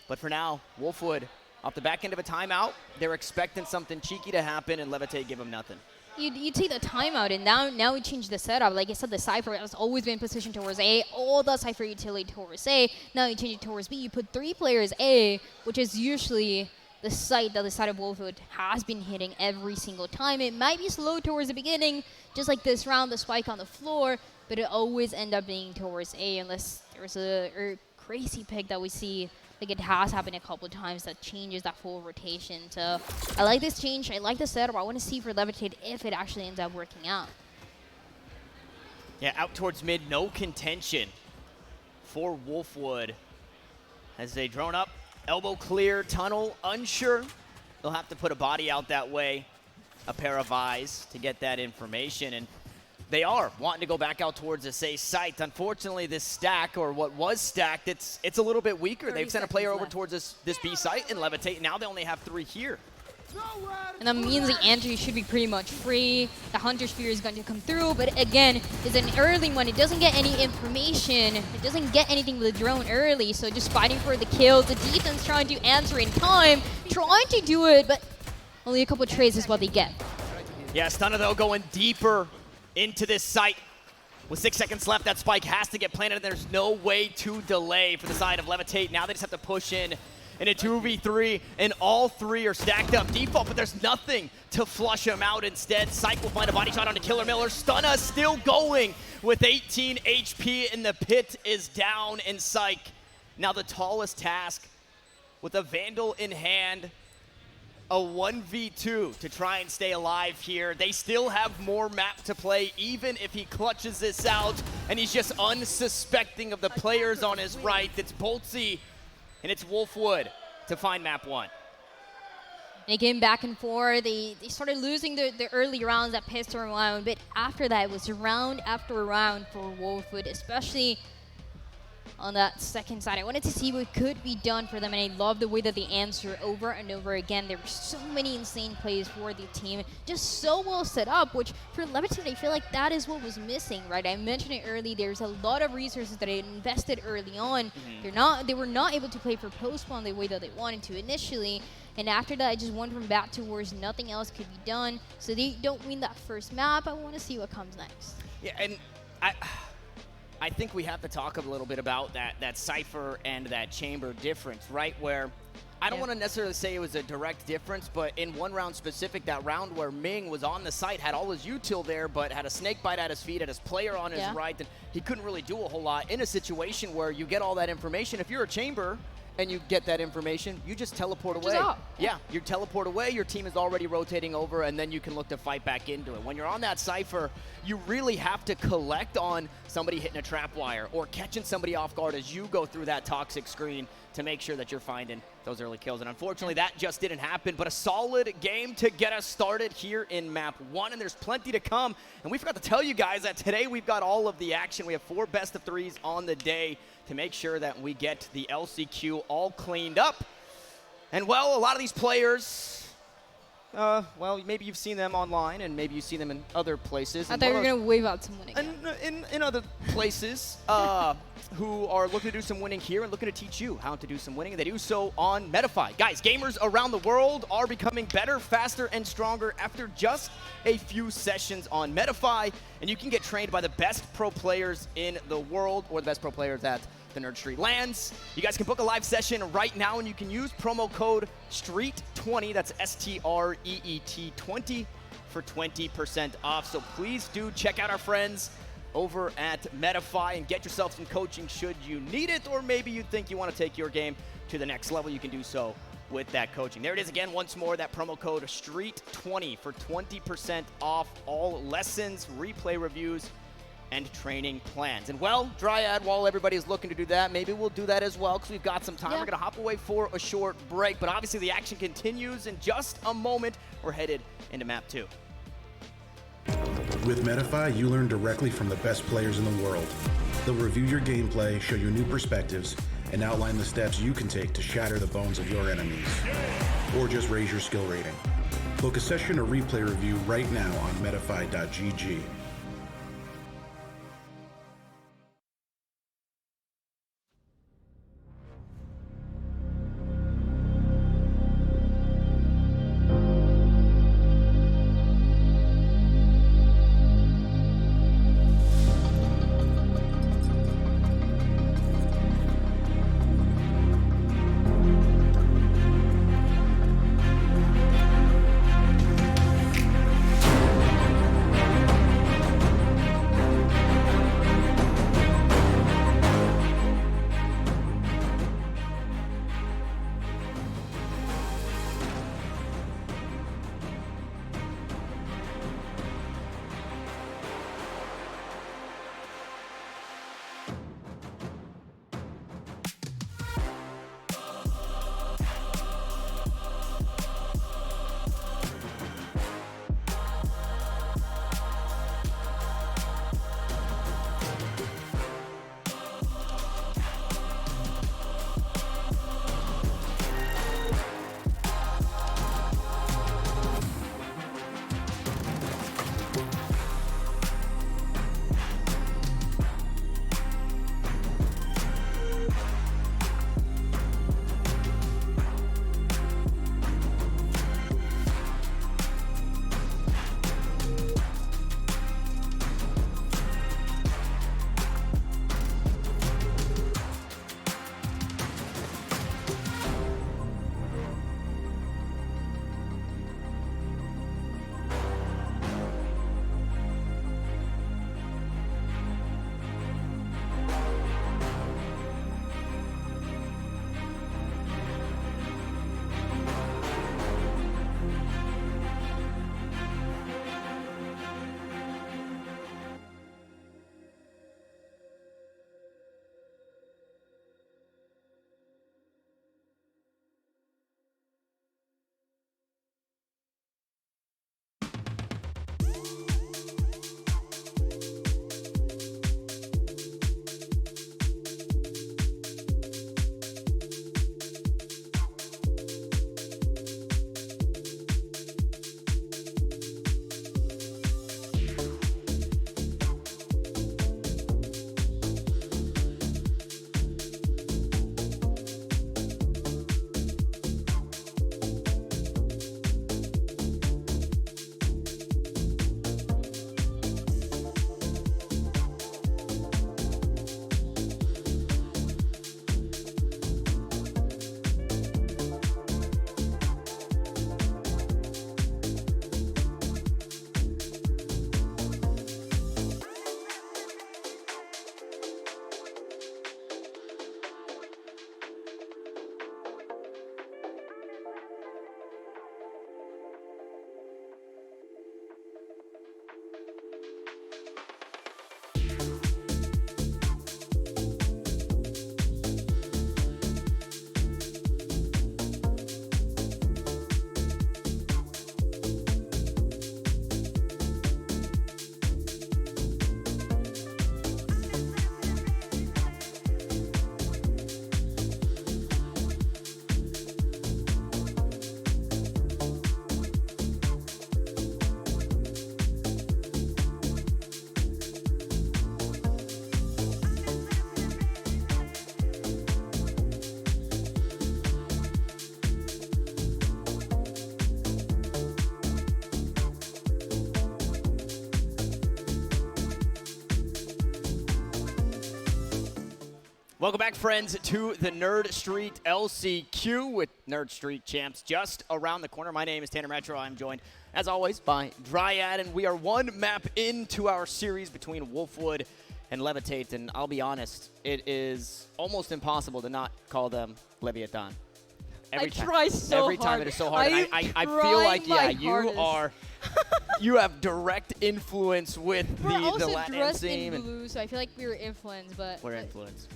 Speaker 4: But for now, Wolfwood, off the back end of a timeout, they're expecting something cheeky to happen, and Levitate give them nothing.
Speaker 2: You take the timeout, and now we change the setup. Like I said, the Cypher has always been positioned towards A. All the Cypher utility towards A. Now you change it towards B. You put 3 players A, which is usually the site that the side of Wolfwood has been hitting every single time. It might be slow towards the beginning, just like this round, the spike on the floor, but it always end up being towards A unless there's a crazy pick that we see. Like it has happened a couple of times that changes that full rotation. So I like this change. I like the setup. I want to see for Levitate if it actually ends up working out.
Speaker 4: Yeah, out towards mid, no contention for Wolfwood as they drone up. Elbow clear, tunnel, unsure. They'll have to put a body out that way, a pair of eyes to get that information. And they are wanting to go back out towards the say site. Unfortunately, this stack, or what was stacked, it's a little bit weaker. They've sent a player over towards this B site and Levitate. Now they only have 3 here.
Speaker 2: And that means the entry should be pretty much free. The Hunter Sphere is going to come through, but again, it's an early one. It doesn't get any information. It doesn't get anything with the drone early, so just fighting for the kills. The defense trying to answer in time, trying to do it, but only a couple of trades is what they get.
Speaker 4: Yeah, Stunner though going deeper into this site. With 6 seconds left, that spike has to get planted, and there's no way to delay for the side of Levitate. Now they just have to push in a 2v3, and all 3 are stacked up default, but there's nothing to flush them out instead. Psych will find a body shot onto Killer Miller. Stunna still going with 18 HP, and the pit is down in Psych. Now the tallest task with a Vandal in hand. A 1v2 to try and stay alive here. They still have more map to play, even if he clutches this out, and he's just unsuspecting of the players on his right. It's Boltsy and it's Wolfwood to find map 1.
Speaker 2: They came back and forth. They started losing the early rounds that pissed them around, but after that, it was round after round for Wolfwood, especially on that second side. I wanted to see what could be done for them, and I love the way that they answer over and over again. There were so many insane plays for the team, just so well set up, which for Leviton, I feel like that is what was missing, right? I mentioned it early. There's a lot of resources that they invested early on. They were not able to play for post-spawn the way that they wanted to initially, and after that, I just went from back to worse. Nothing else could be done, so they don't win that first map. I want to see what comes next.
Speaker 4: Yeah, and I think we have to talk a little bit about that Cypher and that Chamber difference, right? Where I don't want to necessarily say it was a direct difference, but in one round specific, that round where Ming was on the site, had all his util there, but had a snake bite at his feet, had his player on his right, and he couldn't really do a whole lot. In a situation where you get all that information, if you're a Chamber and you get that information, you just teleport away. Yeah, you teleport away, your team is already rotating over, and then you can look to fight back into it. When you're on that Cypher, you really have to collect on somebody hitting a trap wire or catching somebody off guard as you go through that toxic screen to make sure that you're finding those early kills. And unfortunately, that just didn't happen, but a solid game to get us started here in map 1, and there's plenty to come. And we forgot to tell you guys that today we've got all of the action. We have 4 best of 3s on the day to make sure that we get the LCQ all cleaned up. And well, a lot of these players, well, maybe you've seen them online and maybe you've seen them in other places.
Speaker 2: I thought you were going to wave out some winning.
Speaker 4: In other places who are looking to do some winning here and looking to teach you how to do some winning, and they do so on Metafy. Guys, gamers around the world are becoming better, faster, and stronger after just a few sessions on Metafy, and you can get trained by the best pro players in the world, or the best pro players at the Nerd Street lands. You guys can book a live session right now, and you can use promo code STREET20, that's STREET 20, for 20% off. So please do check out our friends over at Metafy and get yourself some coaching should you need it, or maybe you think you want to take your game to the next level. You can do so with that coaching. There it is again, once more, that promo code STREET20 for 20% off all lessons, replay reviews, and training plans. And well, Dryad, while everybody's looking to do that, maybe we'll do that as well because we've got some time. We're going to hop away for a short break, but obviously the action continues in just a moment. We're headed into map 2.
Speaker 10: With Metafy, you learn directly from the best players in the world. They'll review your gameplay, show you new perspectives, and outline the steps you can take to shatter the bones of your enemies, or just raise your skill rating. Book a session or replay review right now on metafy.gg.
Speaker 4: Welcome back, friends, to the Nerd Street LCQ with Nerd Street Champs just around the corner. My name is Tanner Metro. I'm joined, as always, by Dryad, and we are one map into our series between Wolfwood and Levitate, and I'll be honest, it is almost impossible to not call them Leviathan. Every time it is so hard. And I feel like, yeah, you have direct influence with the Latin scene.
Speaker 2: We're also dressed in blue, so I feel like we were influenced, but...
Speaker 4: We're influenced.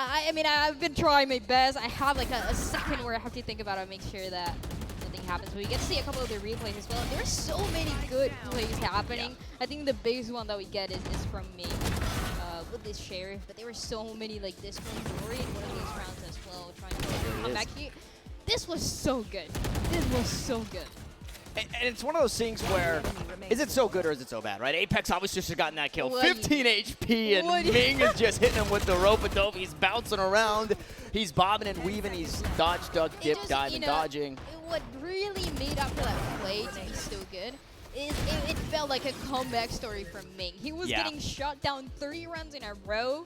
Speaker 2: I mean, I've been trying my best. I have like a second where I have to think about it and make sure that nothing happens. But we get to see a couple of the replays as well. And there's so many good plays happening. I think the biggest one that we get is from me with this Sheriff. But there were so many like this one, Glory in one of those rounds as well, trying to come back here. This was so good. This was so good.
Speaker 4: And it's one of those things where, is it so good or is it so bad, right? Apex obviously just gotten that kill. 15 HP, and Ming is just hitting him with the rope-a-dope. He's bouncing around. He's bobbing and weaving. He's dodge, duck, dip, diving, dodging.
Speaker 2: What really made up for that play to be so good is it felt like a comeback story from Ming. He was getting shot down 30 rounds in a row.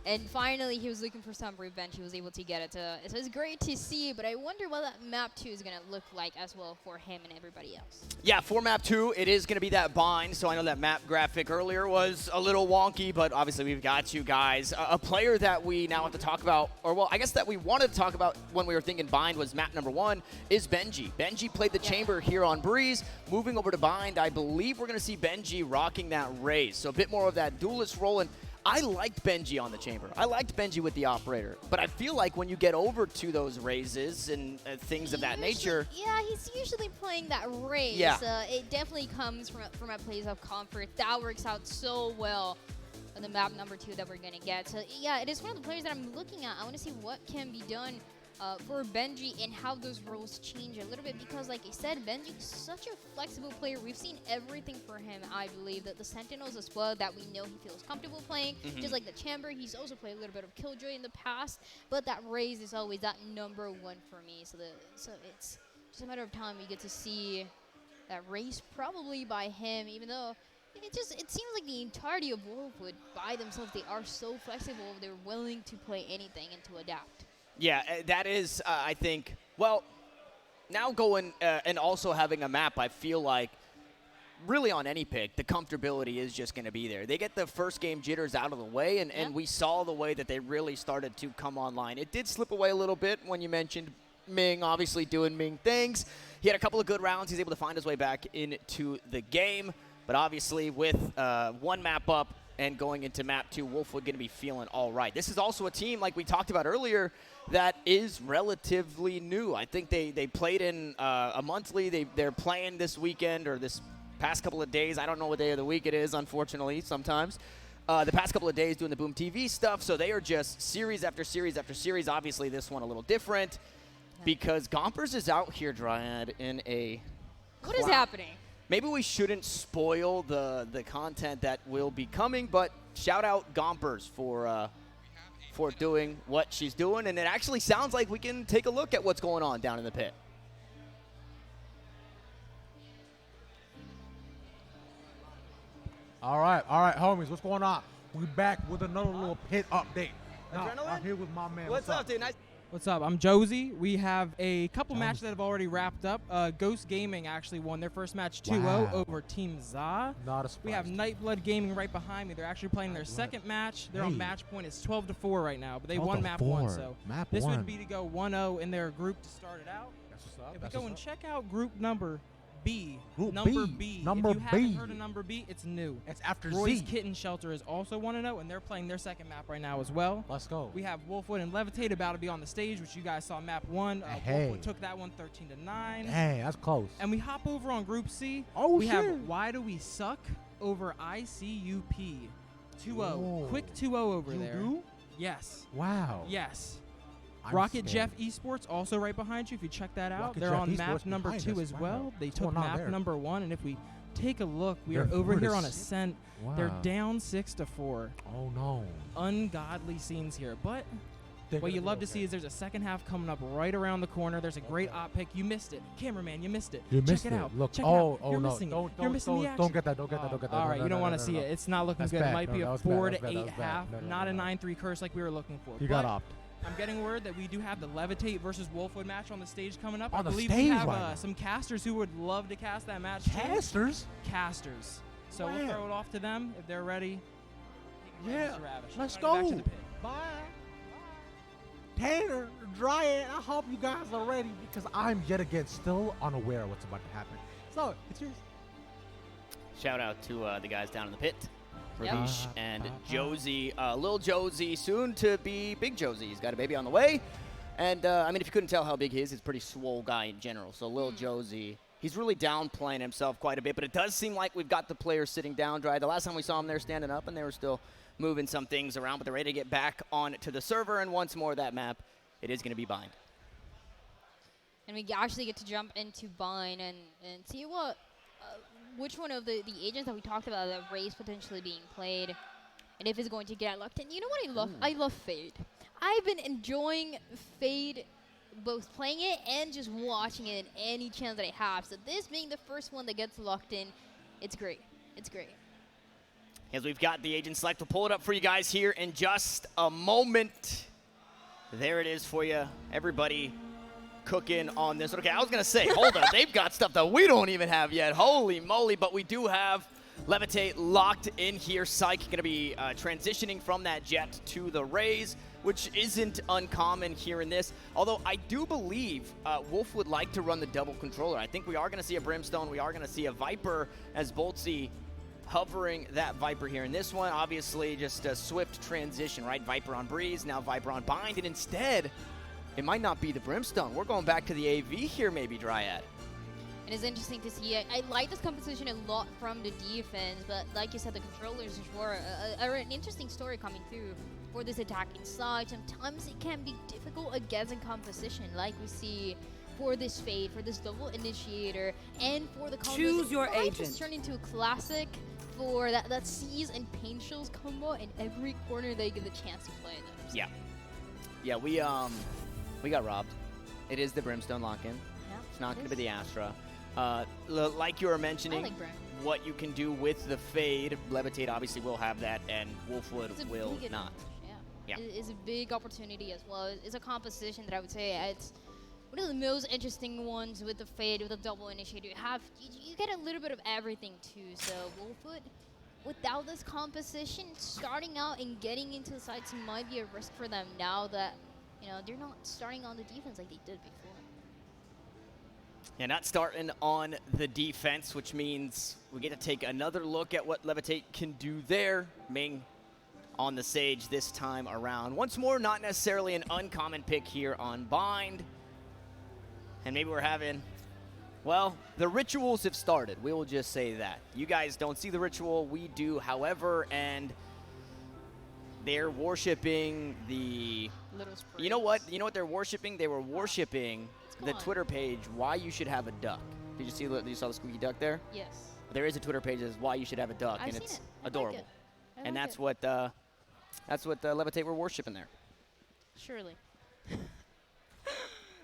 Speaker 2: And finally, he was looking for some revenge. He was able to get it. So it's great to see, but I wonder what that map 2 is going to look like as well for him and everybody else. Yeah,
Speaker 4: for map 2, it is going to be that bind. So I know that map graphic earlier was a little wonky, but obviously we've got you guys. A player that we now have to talk about, or well, I guess that we wanted to talk about when we were thinking bind was map number 1, is Benji. Benji played the chamber here on Breeze. Moving over to bind, I believe we're going to see Benji rocking that raise. So a bit more of that duelist role. And I liked Benji on the chamber. I liked Benji with the operator. But I feel like when you get over to those raises and things of that nature...
Speaker 2: Yeah, he's usually playing that raise.
Speaker 4: Yeah.
Speaker 2: It definitely comes from a place of comfort. That works out so well on the map number 2 that we're going to get. So, yeah, it is one of the players that I'm looking at. I want to see what can be done for Benji and how those roles change a little bit, because like I said, Benji is such a flexible player. We've seen everything for him. I believe that the Sentinels as well, that we know he feels comfortable playing, just like the Chamber. He's also played a little bit of Killjoy in the past, but that raise is always that number 1 for me. So it's just a matter of time we get to see that raise probably by him, even though it seems like the entirety of Wolfwood by themselves, they are so flexible, they're willing to play anything and to adapt.
Speaker 4: Yeah, that is, I think, well, now going and also having a map, I feel like really on any pick, the comfortability is just going to be there. They get the first game jitters out of the way, and we saw the way that they really started to come online. It did slip away a little bit when you mentioned Ming, obviously doing Ming things. He had a couple of good rounds. He's able to find his way back into the game. But obviously with one map up and going into map 2, Wolfwood going to be feeling all right. This is also a team, like we talked about earlier, that is relatively new. I think they played in a monthly. They're playing this weekend or this past couple of days. I don't know what day of the week it is, unfortunately, sometimes. The past couple of days doing the Boom TV stuff. So they are just series after series after series. Obviously, this one a little different because Gompers is out here, Dryad, in a...
Speaker 2: What is happening?
Speaker 4: Maybe we shouldn't spoil the content that will be coming, but shout out Gompers for doing what she's doing. And it actually sounds like we can take a look at what's going on down in the pit.
Speaker 6: All right, homies, what's going on? We back with another little pit update. Now, I'm here with my man.
Speaker 7: What's up, dude? Nice.
Speaker 5: What's up? I'm Josie. We have a couple matches that have already wrapped up. Ghost Gaming actually won their first match 2-0 over Team ZA.
Speaker 6: Not a surprise.
Speaker 5: We have Nightblood Gaming right behind me. They're actually playing their second match. They're on match point. It's 12-4 right now, but they won map 1. So this would be to go 1-0 in their group to start it out.
Speaker 6: That's what's up.
Speaker 5: If we go and check out group number B.
Speaker 6: Number
Speaker 5: B.
Speaker 6: Number
Speaker 5: if you
Speaker 6: B.
Speaker 5: haven't heard of number B, it's new.
Speaker 6: It's after
Speaker 5: Roy's
Speaker 6: Z.
Speaker 5: Kitten Shelter is also 1-0, and they're playing their second map right now as well.
Speaker 6: Let's go.
Speaker 5: We have Wolfwood and Levitate about to be on the stage, which you guys saw map 1. Wolfwood took that one 13-9.
Speaker 6: Hey, that's close.
Speaker 5: And we hop over on Group C.
Speaker 6: We
Speaker 5: have Why Do We Suck over ICUP. 2-0. Quick 2-0 over there.
Speaker 6: Do?
Speaker 5: Yes.
Speaker 6: Wow.
Speaker 5: Yes.
Speaker 6: I'm
Speaker 5: Rocket
Speaker 6: scared.
Speaker 5: Jeff Esports also right behind you. If you check that out,
Speaker 6: Rocket
Speaker 5: they're
Speaker 6: Jeff
Speaker 5: on
Speaker 6: Esports
Speaker 5: map number
Speaker 6: behind
Speaker 5: 2
Speaker 6: us.
Speaker 5: as well.
Speaker 6: Wow.
Speaker 5: They
Speaker 6: What's
Speaker 5: took
Speaker 6: going on
Speaker 5: map
Speaker 6: there?
Speaker 5: number 1, and if we take a look, we
Speaker 6: They're
Speaker 5: are over here on
Speaker 6: Fortis.
Speaker 5: Ascent.
Speaker 6: Wow.
Speaker 5: They're down 6-4.
Speaker 6: Oh no.
Speaker 5: Ungodly scenes here, but What you love to see is there's a second half coming up right around the corner. There's a great op pick. You missed it. Cameraman, you missed it.
Speaker 6: You missed
Speaker 5: Check it out.
Speaker 6: Look,
Speaker 5: Check it out. You're
Speaker 6: no.
Speaker 5: missing it.
Speaker 6: Don't,
Speaker 5: You're missing the action.
Speaker 6: don't get that. Don't get that. Don't get that.
Speaker 5: All
Speaker 6: Don't get
Speaker 5: right,
Speaker 6: that.
Speaker 5: you don't want to see it. It's not looking
Speaker 6: That's
Speaker 5: good.
Speaker 6: bad.
Speaker 5: It might be
Speaker 6: No,
Speaker 5: a
Speaker 6: that was bad.
Speaker 5: 4
Speaker 6: That
Speaker 5: to
Speaker 6: was
Speaker 5: 8
Speaker 6: bad.
Speaker 5: half,
Speaker 6: No,
Speaker 5: not a
Speaker 6: no.
Speaker 5: 9-3 curse like we were looking for.
Speaker 6: You got
Speaker 5: But
Speaker 6: opt.
Speaker 5: I'm getting word that we do have the Levitate versus Wolfwood match on the stage coming up.
Speaker 6: On
Speaker 5: I
Speaker 6: the
Speaker 5: believe we
Speaker 6: stage
Speaker 5: have
Speaker 6: right now.
Speaker 5: some casters who would love to cast that match. too.
Speaker 6: Casters?
Speaker 5: Casters. So
Speaker 6: Wow.
Speaker 5: we'll throw it off to them if they're ready.
Speaker 6: Yeah.
Speaker 5: Mr. Ravish.
Speaker 6: Let's
Speaker 5: Back
Speaker 6: go.
Speaker 5: to the pit.
Speaker 6: Bye. Tanner, Dryad, I hope you guys are ready because I'm yet again still unaware of what's about to happen. So, it's yours.
Speaker 4: Shout out to the guys down in the pit,
Speaker 2: Yep.
Speaker 4: Ravish and Josie. Little Josie, soon to be Big Josie. He's got a baby on the way. And, I mean, if you couldn't tell how big he is, he's a pretty swole guy in general. So, Little Josie, he's really downplaying himself quite a bit. But it does seem like we've got the players sitting down dry. The last time we saw them, they were standing up, and they were still moving some things around. But they're ready to get back on to the server. And once more, that map, it is going to be bind.
Speaker 2: And we actually get to jump into Bind and see what, which one of the agents that we talked about, that race potentially being played, and if it's going to get locked in. You know what I love? I love Fade. I've been enjoying Fade, both playing it and just watching it any chance that I have. So this being the first one that gets locked in, it's great. It's great.
Speaker 4: As we've got the agent select, we'll pull it up for you guys here in just a moment. There it is for you. Everybody cooking on this. Okay, I was going to say, hold on. They've got stuff that we don't even have yet. Holy moly. But we do have Levitate locked in here. Psych going to be transitioning from that jet to the Rays, which isn't uncommon here in this. Although I do believe Wolf would like to run the double controller. I think we are going to see a Brimstone. We are going to see a Viper as Boltsy hovering that Viper here in this one. Obviously, just a swift transition, right? Viper on Breeze, now Viper on Bind, and instead, it might not be the Brimstone. We're going back to the AV here, maybe, Dryad.
Speaker 2: And it's interesting to see. I like this composition a lot from the defense, but like you said, the controllers were an interesting story coming through for this attacking side. Sometimes it can be difficult against a composition, like we see for this Fade, for this double initiator, and for the combos.
Speaker 11: Choose your agent.
Speaker 2: Just turned into a classic for that Seize and Pain Shells combo, and every corner they get the chance to play them. So.
Speaker 4: Yeah, we got robbed. It is the Brimstone lock-in.
Speaker 2: Yeah,
Speaker 4: It's not going
Speaker 2: it
Speaker 4: to be
Speaker 2: is.
Speaker 4: the Astra. Like you were mentioning,
Speaker 2: I like Brim.
Speaker 4: what you can do with the Fade, Levitate obviously will have that, and Wolfwood
Speaker 2: It's a
Speaker 4: will
Speaker 2: big
Speaker 4: not.
Speaker 2: advantage,
Speaker 4: Yeah.
Speaker 2: It's a big opportunity as well. It's a composition that I would say it's one of the most interesting ones with the Fade, with the double initiator. You get a little bit of everything too. So Wolfwood, without this composition, starting out and getting into the sites might be a risk for them now that they're not starting on the defense like they did before.
Speaker 4: Yeah, not starting on the defense, which means we get to take another look at what Levitate can do there. Ming on the Sage this time around. Once more, not necessarily an uncommon pick here on Bind. And maybe we're having, well, the rituals have started. We will just say that. You guys don't see the ritual. We do, however, and they're worshiping the...
Speaker 2: Little sprays.
Speaker 4: You know what? You know what they're worshiping? They were worshiping the
Speaker 2: on.
Speaker 4: Twitter page, why you should have a duck. Did you saw the squeaky duck there?
Speaker 2: Yes.
Speaker 4: There is a Twitter page that says why you should have a duck,
Speaker 2: I've
Speaker 4: and
Speaker 2: seen
Speaker 4: it's
Speaker 2: it. I like
Speaker 4: adorable.
Speaker 2: it. I
Speaker 4: And
Speaker 2: like
Speaker 4: that's
Speaker 2: it.
Speaker 4: what Levitate were worshiping there.
Speaker 2: Surely.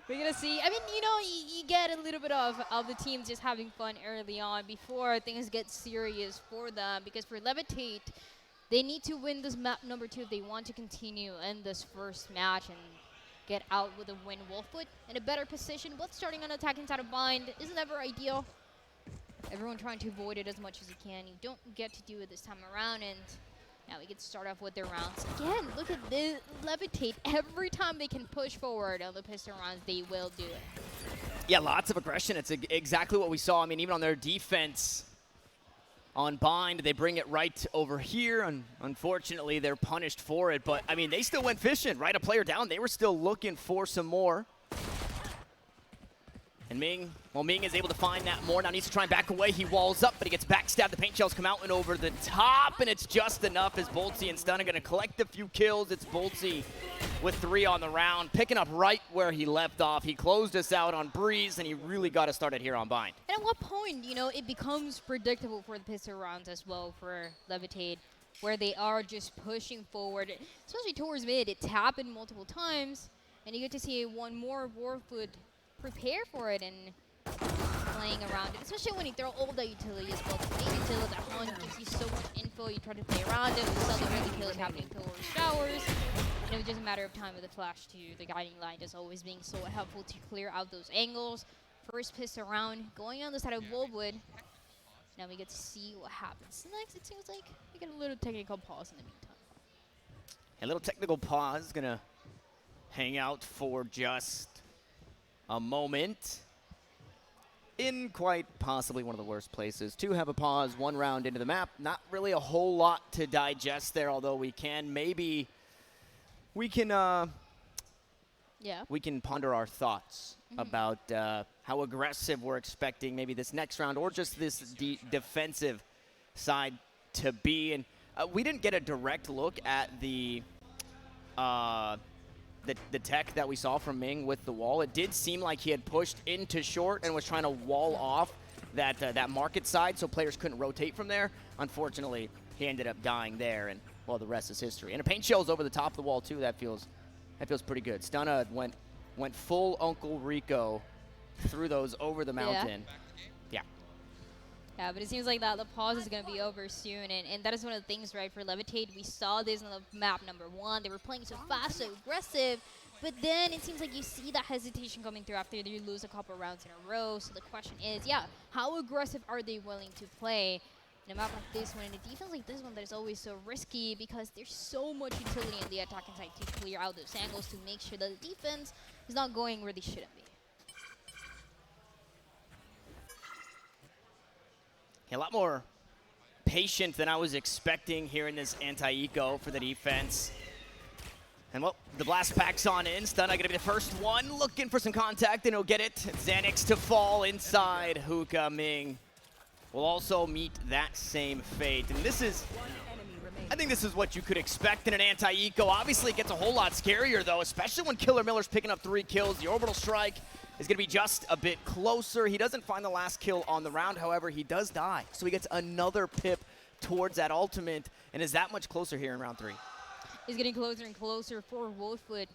Speaker 2: We're going to see. I mean, you get a little bit of the teams just having fun early on before things get serious for them. Because for Levitate, they need to win this map number 2 if they want to continue in this first match and get out with a win. Wolfwood in a better position, both starting on attacking side of Bind. Isn't ever ideal. Everyone trying to avoid it as much as you can. You don't get to do it this time around, and now we get to start off with their rounds. Again, look at this Levitate. Every time they can push forward on the pistol rounds, they will do it.
Speaker 4: Yeah, lots of aggression. It's exactly what we saw. I mean, even on their defense on Bind, they bring it right over here, and unfortunately, they're punished for it. But, I mean, they still went fishing, right? A player down. They were still looking for some more. And Ming is able to find that more. Now needs to try and back away. He walls up, but he gets backstabbed. The paint shells come out and over the top, and it's just enough as Boltsy and Stun are going to collect a few kills. It's Boltsy with 3 on the round, picking up right where he left off. He closed us out on Breeze, and he really got us started here on Bind.
Speaker 2: And at what point, it becomes predictable for the pistol rounds as well for Levitate. where they are just pushing forward, especially towards mid. It happened multiple times, and you get to see one more Warfoot prepare for it and playing around it, especially when you throw all the utility as well. The main utility, that hunt gives you so much info. You try to play around it. We saw the early kills happening towards showers. And it was just a matter of time with the flash to the guiding line, just always being so helpful to clear out those angles. First piss around, going on the side of Wolfwood. Now we get to see what happens next. It seems like we get a little technical pause in the meantime.
Speaker 4: A little technical pause, gonna hang out for just a moment. In quite possibly one of the worst places to have a pause, 1 round into the map. Not really a whole lot to digest there, although we can ponder our thoughts about how aggressive we're expecting maybe this next round or just this defensive side to be. And we didn't get a direct look at the tech that we saw from Ming with the wall. It did seem like he had pushed into short and was trying to wall off that market side so players couldn't rotate from there. Unfortunately, he ended up dying there, and well, the rest is history. And a paint shell's over the top of the wall too. That feels pretty good. Stunna went full Uncle Rico through those over the mountain.
Speaker 2: Yeah, but it seems like the pause is going to be over soon, and that is one of the things, right, for Levitate. We saw this on the map number 1. They were playing so fast, so aggressive, but then it seems like you see that hesitation coming through after they lose a couple rounds in a row. So the question is, how aggressive are they willing to play in a map like this one, and a defense like this one that is always so risky because there's so much utility on the attacking side to clear out those angles to make sure that the defense is not going where they shouldn't be.
Speaker 4: A lot more patient than I was expecting here in this anti-eco for the defense. And well, the blast pack's on in. Stunna gonna be the first one, looking for some contact, and he'll get it. Xanax to fall inside. Hookah Ming will also meet that same fate. And this is, I think this is what you could expect in an anti-eco. Obviously, it gets a whole lot scarier though, especially when Killer Miller's picking up 3 kills. The orbital strike is going to be just a bit closer. He doesn't find the last kill on the round, however, he does die. So he gets another pip towards that ultimate and is that much closer here in round 3.
Speaker 2: He's getting closer and closer for Wolfwood.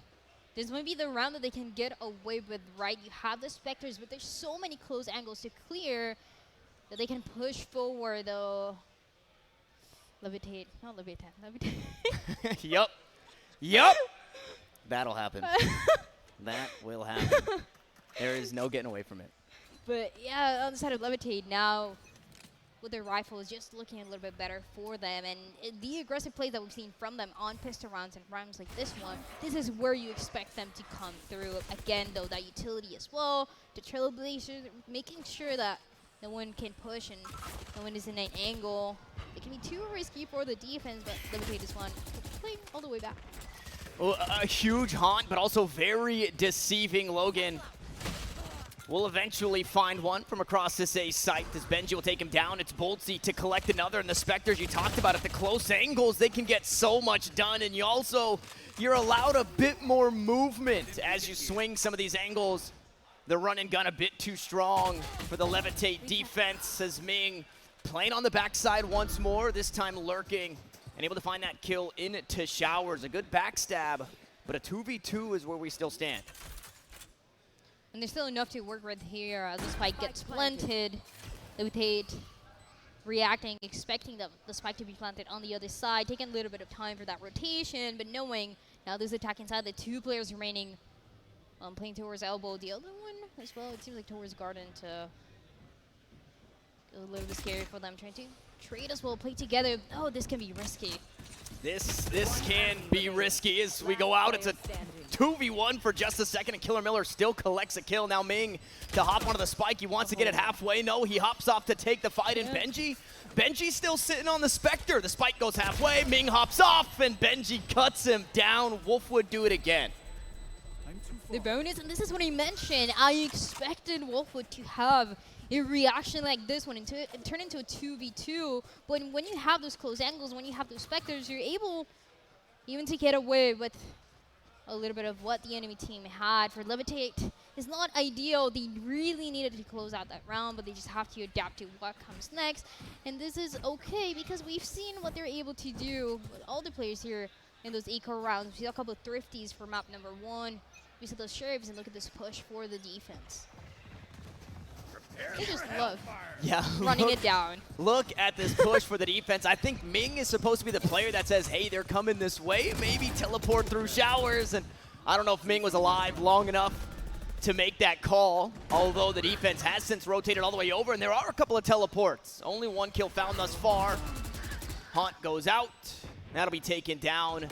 Speaker 2: This might be the round that they can get away with, right? You have the Spectres, but there's so many close angles to clear that they can push forward, though. Levitate. Not levitate. Levitate.
Speaker 4: Yup. That'll happen. That will happen. There is no getting away from it.
Speaker 2: But yeah, on the side of Levitate now, with their rifles, just looking a little bit better for them. And the aggressive plays that we've seen from them on pistol rounds and rounds like this one, this is where you expect them to come through. Again, though, that utility as well, the Trailblazers, making sure that no one can push and no one is in an angle. It can be too risky for the defense, but Levitate is one playing all the way back.
Speaker 4: Well, a huge haunt, but also very deceiving. Logan will eventually find one from across this A site as Benji will take him down. It's Boltzy to collect another, and the Spectres you talked about at the close angles, they can get so much done, and you're allowed a bit more movement as you swing some of these angles. The run and gun a bit too strong for the Levitate defense as Ming playing on the backside once more, this time lurking and able to find that kill into showers. A good backstab, but a 2v2 is where we still stand.
Speaker 2: And there's still enough to work with here as the spike gets planted. Levitate reacting, expecting the spike to be planted on the other side, taking a little bit of time for that rotation, but knowing now this attack inside, the 2 players remaining playing towards elbow. The other one as well, it seems like towards garden to a little bit scary for them, trying to trade as well, play together. Oh, this can be risky.
Speaker 4: This can be risky as we go out. It's a 2v1 for just a second, and Killer Miller still collects a kill. Now Ming to hop onto the spike. He wants to get it halfway. No, he hops off to take the fight, and Benji's still sitting on the Spectre. The spike goes halfway. Ming hops off, and Benji cuts him down. Wolf would do it again.
Speaker 2: The bonus, and this is what he mentioned, I expected Wolfwood to have a reaction like this one, turn into a 2v2, but when you have those close angles, when you have those Spectres, you're able even to get away with a little bit of what the enemy team had. For Levitate, it's not ideal. They really needed to close out that round, but they just have to adapt to what comes next. And this is okay because we've seen what they're able to do with all the players here in those eco rounds. We saw a couple of thrifties for map number 1. We saw those sheriffs, and look at this push for the defense. They just love running it down.
Speaker 4: Look at this push for the defense. I think Ming is supposed to be the player that says, hey, they're coming this way. Maybe teleport through showers. And I don't know if Ming was alive long enough to make that call, although the defense has since rotated all the way over, and there are a couple of teleports. Only 1 kill found thus far. Hunt goes out. That'll be taken down.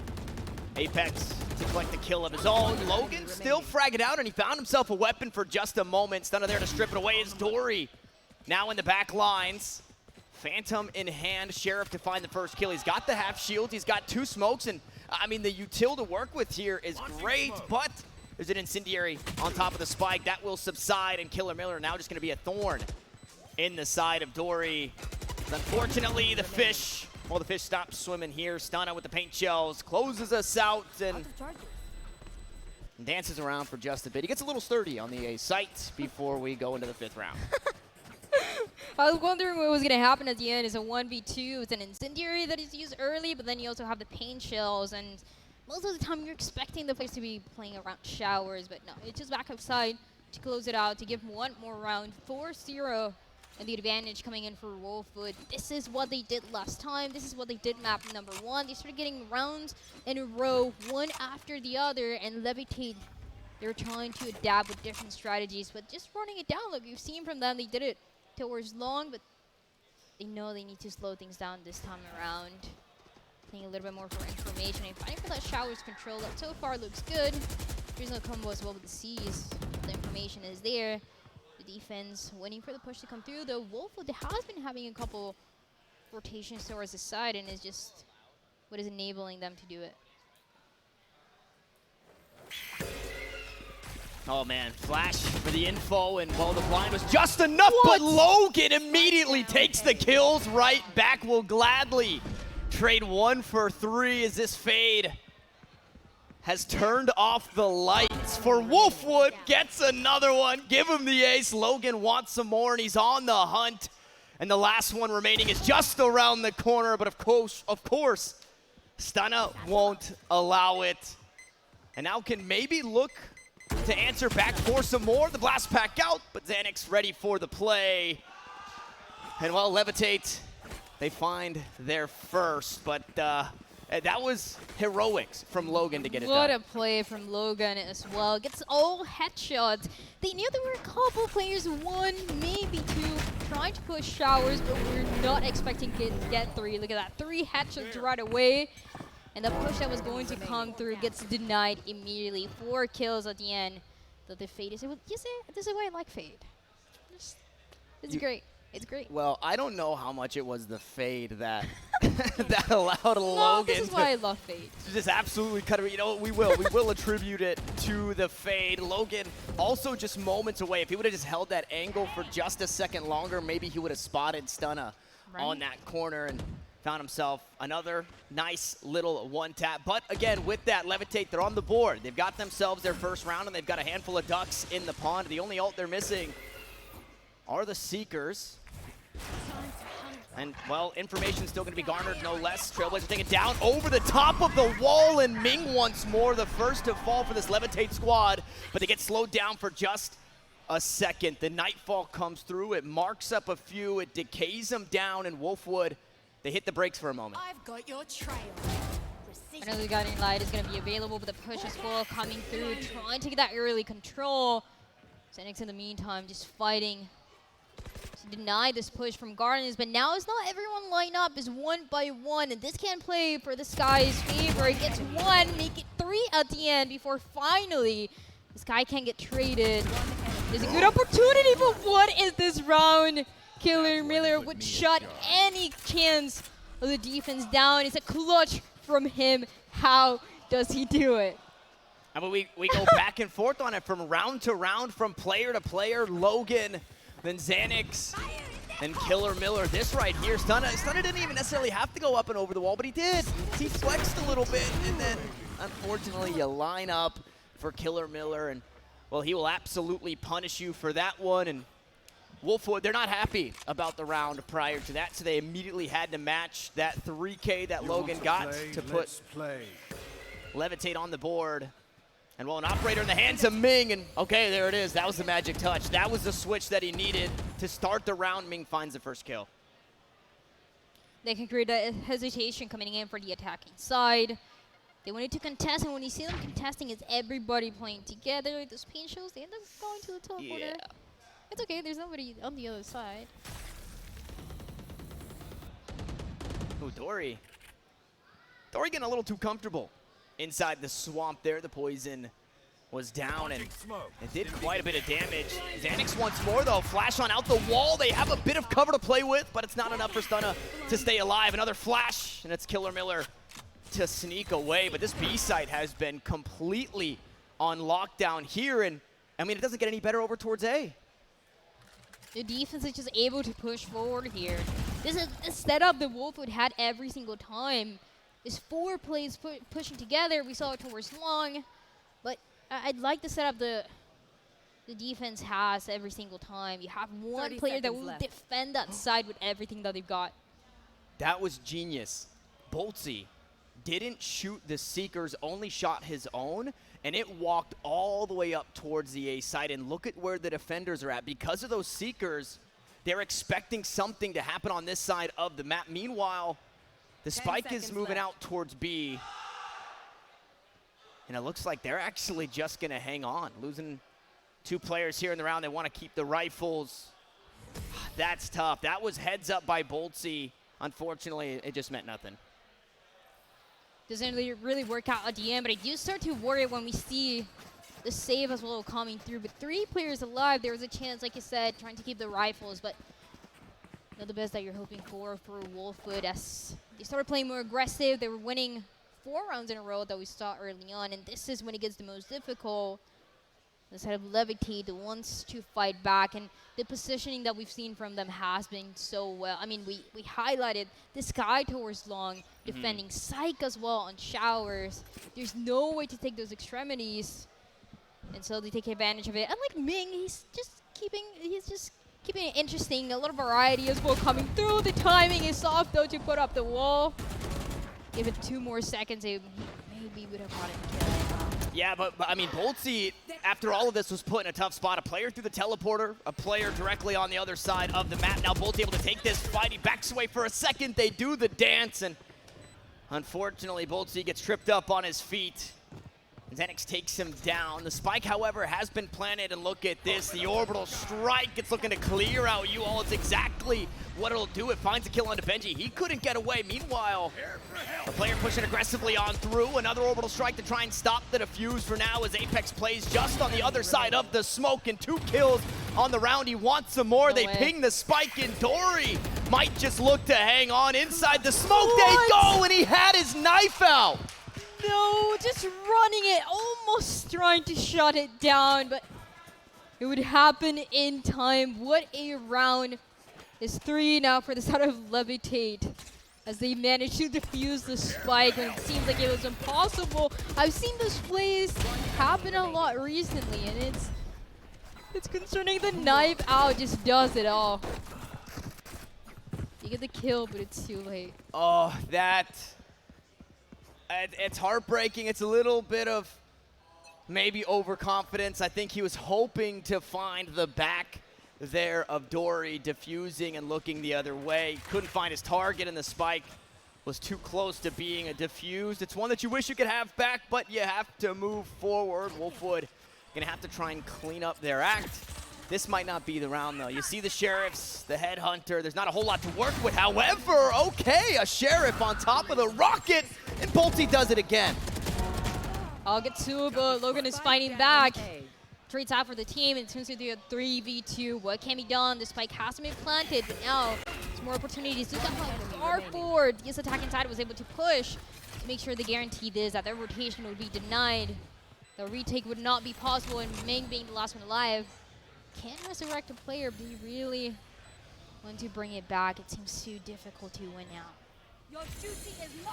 Speaker 4: Apex to collect the kill of his own. Logan still fragging out, and he found himself a weapon for just a moment. Stunner there to strip it away is Dory. Now in the back lines. Phantom in hand. Sheriff to find the first kill. He's got the half shield. He's got 2 smokes, and I mean, the util to work with here is great, but there's an incendiary on top of the spike. That will subside, and Killer Miller now just going to be a thorn in the side of Dory. Unfortunately, the fish stops swimming here. Stunna with the paint shells closes us out and dances around for just a bit. He gets a little sturdy on the A site before we go into the 5th round.
Speaker 2: I was wondering what was going to happen at the end. It's a 1v2. It's an incendiary that is used early, but then you also have the paint shells, and most of the time you're expecting the place to be playing around showers, but no, it's just back outside to close it out, to give 1 more round. 4-0, and the advantage coming in for Wolfwood. This is what they did last time. This is what they did map number 1. They started getting rounds in a row, one after the other, and Levitate, they're trying to adapt with different strategies, but just running it down. Look, you've seen from them, they did it towards long, but they know they need to slow things down this time around. Playing a little bit more for information and fighting for that showers control. That so far looks good. There's no combo as well with the C's. The information is there. The defense waiting for the push to come through, though Wolfwood has been having a couple rotations towards the side, and is just what is enabling them to do it.
Speaker 4: Oh man, flash for the info, and well, the blind was just enough, but Logan immediately takes the kills right back. Will gladly trade 1 for 3 as this Fade has turned off the lights for Wolfwood. Gets another one. Give him the ace. Logan wants some more, and he's on the hunt. And the last one remaining is just around the corner, but of course, Stunna won't allow it. And now can maybe look to answer back for some more. The blast pack out, but Xanax ready for the play. And well, Levitate, they find their first, but that was heroics from Logan to get it done.
Speaker 2: What a play from Logan as well. Gets all headshots. They knew there were a couple players, 1, maybe 2, trying to push showers, but we're not expecting to get 3. Look at that, 3 headshots right away. And the push that was going to come through gets denied immediately. 4 kills at the end. The Fade is, this is why I like Fade. It's great. It's great.
Speaker 4: Well, I don't know how much it was the Fade that that allowed Logan.
Speaker 2: This is why I love Fade.
Speaker 4: To just absolutely cut it. You know what? We will attribute it to the Fade. Logan also just moments away. If he would have just held that angle for just a second longer, maybe he would have spotted Stunna on that corner and found himself another nice little 1-tap. But again, with that, Levitate, they're on the board. They've got themselves their first round, and they've got a handful of ducks in the pond. The only ult they're missing are the Seekers. And, well, information's still going to be garnered, no less. Trailblazer taking it down over the top of the wall, and Ming once more, the first to fall for this Levitate squad. But they get slowed down for just a second. The Nightfall comes through. It marks up a few. It decays them down, and Wolfwood, they hit the brakes for a moment.
Speaker 11: I've got your trail.
Speaker 2: I know the Guiding Light is going to be available, but the push as well coming through, trying to get that early control. Xanax in the meantime just fighting to deny this push from Guardians, but now it's not everyone line up, it's 1 by 1, and this can play for this guy's favor. It gets 1, make it 3 at the end before finally this guy can get traded. There's a good opportunity, but what is this round? Killer Miller would shut any chance of the defense down. It's a clutch from him. How does he do it?
Speaker 4: I mean, we go back and forth on it from round to round, from player to player. Logan, then Xanax And Killer Miller, this right here, Stunna didn't even necessarily have to go up and over the wall, but he did. He flexed a little bit, and then unfortunately you line up for Killer Miller, and well, he will absolutely punish you for that one. And Wolfwood, they're not happy about the round prior to that, so they immediately had to match that 3K that Logan got to put Levitate on the board. And well, an operator in the hands of Ming, and okay, there it is. That was the magic touch. That was the switch that he needed to start the round. Ming finds the first kill.
Speaker 2: They can create a hesitation coming in for the attacking side. They wanted to contest, and when you see them contesting, it's everybody playing together. Those paint shows, they end up going to the teleporter.
Speaker 4: Yeah.
Speaker 2: It's okay, there's nobody on the other side.
Speaker 4: Oh, Dory. Dory getting a little too comfortable inside the swamp there. The poison was down, and it did quite a bit of damage. Xanax once more, though. Flash on out the wall. They have a bit of cover to play with, but it's not enough for Stunna to stay alive. Another flash, and it's Killer Miller to sneak away. But this B site has been completely on lockdown here, and I mean, it doesn't get any better over towards A.
Speaker 2: The defense is just able to push forward here. This is a setup that Wolfwood had every single time. There's 4 plays pushing together. We saw it towards long, but I'd like the setup the defense has every single time. You have one player that will defend that side with everything that they've got.
Speaker 4: That was genius. Boltsy didn't shoot the Seekers, only shot his own, and it walked all the way up towards the A side. And look at where the defenders are at. Because of those Seekers, they're expecting something to happen on this side of the map. Meanwhile, the spike is moving out towards B. And it looks like they're actually just going to hang on. Losing 2 players here in the round. They want to keep the rifles. That's tough. That was heads up by Boltsy. Unfortunately, it just meant nothing.
Speaker 2: Doesn't really work out at the end, but I do start to worry when we see the save as well coming through. But 3 players alive, there was a chance, like you said, trying to keep the rifles, but not the best that you're hoping for Wolfwood. As they started playing more aggressive, they were winning 4 rounds in a row that we saw early on, and this is when it gets the most difficult. Instead of Levitate, wants to fight back, and the positioning that we've seen from them has been so well. I mean, we highlighted this guy towards long, defending Psych as well on showers. There's no way to take those extremities, and so they take advantage of it. Unlike Ming, he's just keeping it interesting. A lot of variety as well coming through. The timing is soft though to put up the wall. Give it 2 more seconds, maybe would have gotten a kill.
Speaker 4: Yeah, but I mean, Boltsy, after all of this, was put in a tough spot. A player through the teleporter, a player directly on the other side of the map. Now Boltsy able to take this fight. He backs away for a second. They do the dance, and unfortunately, Boltsy gets tripped up on his feet. Xanax takes him down. The spike, however, has been planted, and look at this. The orbital strike, it's looking to clear out you all. It's exactly what it'll do. It finds a kill onto Benji. He couldn't get away. Meanwhile, the player pushing aggressively on through. Another orbital strike to try and stop the defuse for now as Apex plays just on the other side of the smoke, and 2 kills on the round. He wants some more. They ping the spike in. Dory might just look to hang on inside the smoke. They go, and he had his knife out.
Speaker 2: No, just running it, almost trying to shut it down, but it would happen in time. What a round. It's 3 now for the side of Levitate as they manage to defuse the spike when it seems like it was impossible. I've seen those plays happen a lot recently, and it's concerning. The knife out just does it all. You get the kill, but it's too late.
Speaker 4: Oh, it's heartbreaking. It's a little bit of maybe overconfidence. I think he was hoping to find the back there of Dory, diffusing and looking the other way. Couldn't find his target, and the spike was too close to being a diffused. It's one that you wish you could have back, but you have to move forward. Wolfwood gonna have to try and clean up their act. This might not be the round, though. You see the Sheriffs, the Headhunter. There's not a whole lot to work with. However, okay, a Sheriff on top of the rocket, and Boltsy does it again.
Speaker 2: I'll get to it, but Logan is fighting back. Trades out for the team, and it turns into a 3v2. What can be done? The spike hasn't been planted, but now there's more opportunities. Look at how far forward this attacking side was able to push to make sure they guaranteed this, that their rotation would be denied. The retake would not be possible, and Ming being the last one alive. Can't resurrect a player, but he really Want to bring it back. It seems too difficult to win now.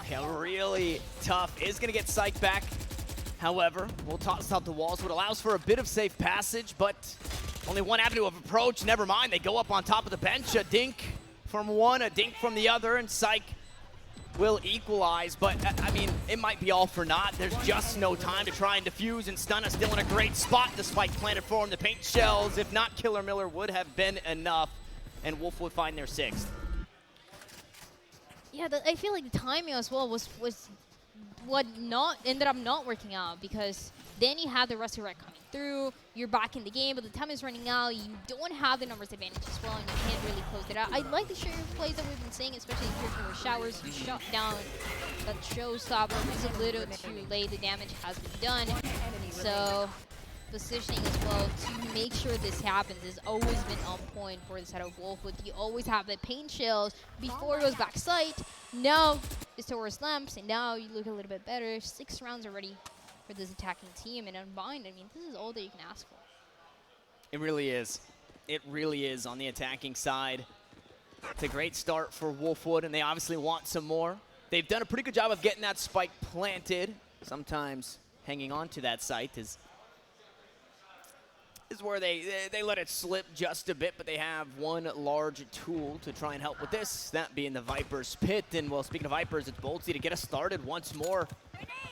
Speaker 4: Yeah, really tough. Is going to get psyched back. However, we'll toss out the walls, what allows for a bit of safe passage, but only one avenue of approach. Never mind, they go up on top of the bench. A dink from one, a dink from the other, and Psych will equalize. But, I mean, it might be all for naught. There's just no time to try and defuse, and Stunna still in a great spot. The spike planted for him. The paint shells, if not Killer Miller, would have been enough, and Wolf would find their 6th.
Speaker 2: Yeah, I feel like the timing as well was what ended up not working out, because then you have the Resurrect coming through, you're back in the game, but the time is running out, you don't have the numbers advantage as well, and you can't really close it out. I like the Sheriff plays that we've been seeing, especially here for Showers. He shut down that showstopper. It's a little too late, the damage has been done. So positioning as well to make sure this happens has always been on point for the side of Wolfwood. You always have the paint shells before it goes back sight. Now it's towards lamps, and now you look a little bit better. 6 rounds already for this attacking team, and Unbind, I mean, this is all that you can ask for.
Speaker 4: It really is. It really is on the attacking side. It's a great start for Wolfwood, and they obviously want some more. They've done a pretty good job of getting that spike planted. Sometimes hanging on to that site is where they let it slip just a bit, but they have one large tool to try and help with this, that being the Viper's Pit. And, well, speaking of Vipers, it's Boltsy to get us started once more.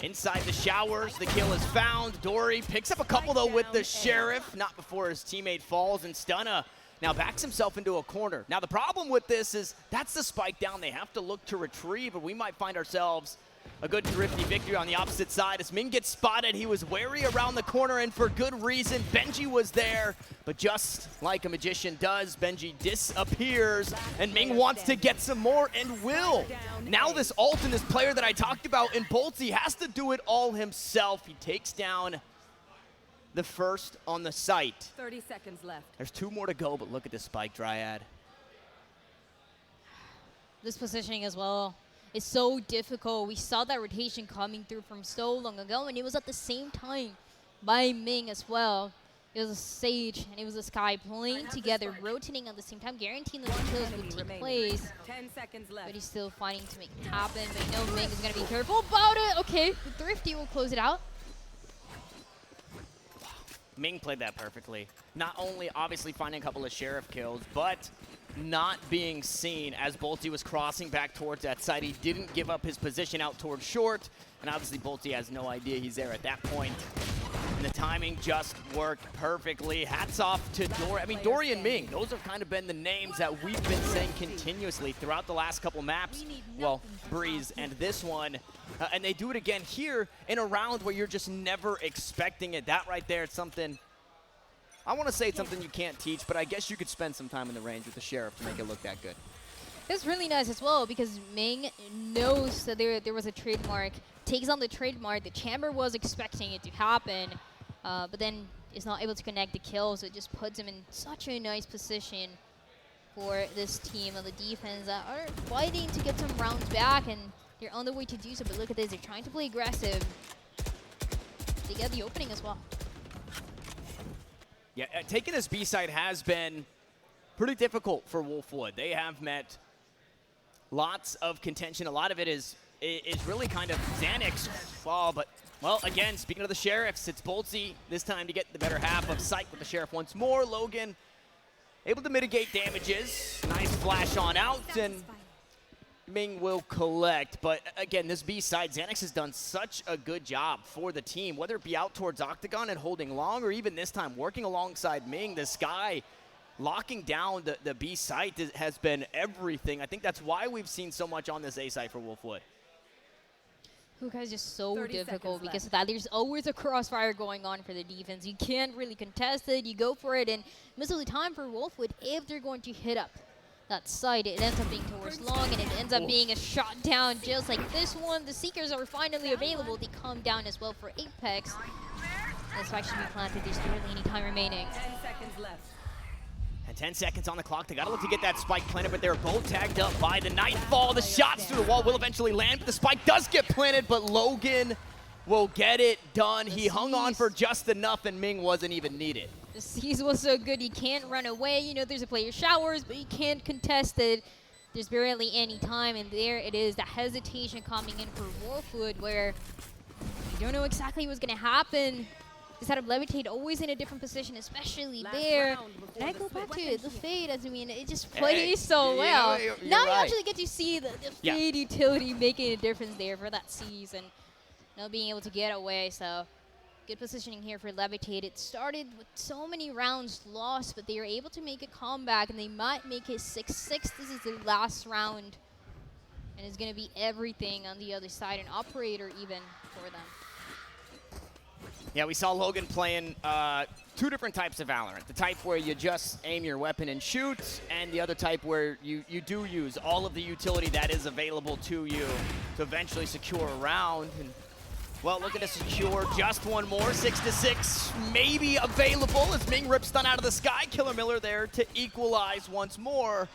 Speaker 4: Inside the Showers, the kill is found. Dory picks up a couple, though, with the Sheriff, not before his teammate falls, and Stunna now backs himself into a corner. Now, the problem with this is that's the spike down. They have to look to retrieve, but we might find ourselves a good thrifty victory on the opposite side. As Ming gets spotted, he was wary around the corner, and for good reason. Benji was there, but just like a magician does, Benji disappears, and Ming wants to get some more and will. Now this ult and this player that I talked about in Boltsy has to do it all himself. He takes down the first on the site.
Speaker 11: 30 seconds left.
Speaker 4: There's 2 more to go, but look at this spike, Dryad.
Speaker 2: This positioning as well is so difficult. We saw that rotation coming through from so long ago, and it was at the same time by Ming as well. It was a Sage and it was a Sky playing together, rotating at the same time, guaranteeing that the kills would take place.
Speaker 11: 10 seconds left.
Speaker 2: But he's still fighting to make it happen. But I know Ming is going to be careful about it. Okay, the Thrifty will close it out.
Speaker 4: Ming played that perfectly. Not only obviously finding a couple of Sheriff kills, but not being seen as Boltsy was crossing back towards that side. He didn't give up his position out towards short, and obviously Boltsy has no idea he's there at that point. And the timing just worked perfectly. Hats off to Dory. I mean, Dory and Ming, those have kind of been the names that we've been saying continuously throughout the last couple maps. Well, Breeze and this one. And they do it again here in a round where you're just never expecting it. That right there is something, I want to say it's something you can't teach, but I guess you could spend some time in the range with the Sheriff to make it look that good.
Speaker 2: It's really nice as well, because Ming knows that there was a trademark, takes on the trademark. The Chamber was expecting it to happen, but then is not able to connect the kill, so it just puts him in such a nice position for this team on the defense that are fighting to get some rounds back, and they're on the way to do so. But look at this, they're trying to play aggressive. They get the opening as well.
Speaker 4: Yeah, taking this B side has been pretty difficult for Wolfwood. They have met lots of contention. A lot of it is really kind of Xanax fall, but, well, again, speaking of the Sheriffs, it's Boltsy this time to get the better half of Psych with the Sheriff once more. Logan able to mitigate damages. Nice flash on out, and Ming will collect. But again, this B side, Xanax has done such a good job for the team, whether it be out towards Octagon and holding long, or even this time working alongside Ming. The Sky locking down the B site has been everything. I think that's why we've seen so much on this A site for Wolfwood.
Speaker 2: Hookah is just so difficult because of that. There's always a crossfire going on for the defense. You can't really contest it. You go for it, and most of the time for Wolfwood, if they're going to hit up that side, it ends up being towards long, and it ends up being a shot down just like this one. The Seekers are finally available. They come down as well for Apex. This fight should be planted. There's barely any time remaining.
Speaker 11: 10 seconds left.
Speaker 4: And 10 seconds on the clock. They got to look to get that spike planted, but they're both tagged up by the Nightfall. The shots through the wall will eventually land, but the spike does get planted, but Logan will get it done. He hung on for just enough, and Ming wasn't even needed.
Speaker 2: The seize was so good, he can't run away. You know, there's a player showers, but he can't contest it. There's barely any time, and there it is, the hesitation coming in for Warfoot, where you don't know exactly what's going to happen. Just had to levitate, always in a different position, especially there. And I go back to it, the fade, I mean, it just plays so well. Now you actually get to see the fade utility making a difference there for that seize, and not being able to get away, so good positioning here for Levitate. It started with so many rounds lost, but they were able to make a comeback, and they might make it 6-6. This is their last round, and it's going to be everything on the other side, an operator even for them.
Speaker 4: Yeah, we saw Logan playing 2 different types of Valorant. The type where you just aim your weapon and shoot, and the other type where you do use all of the utility that is available to you to eventually secure a round. And well, looking to secure just one more. 6-6 maybe available as Ming rips stun out of the sky. Killer Miller there to equalize once more.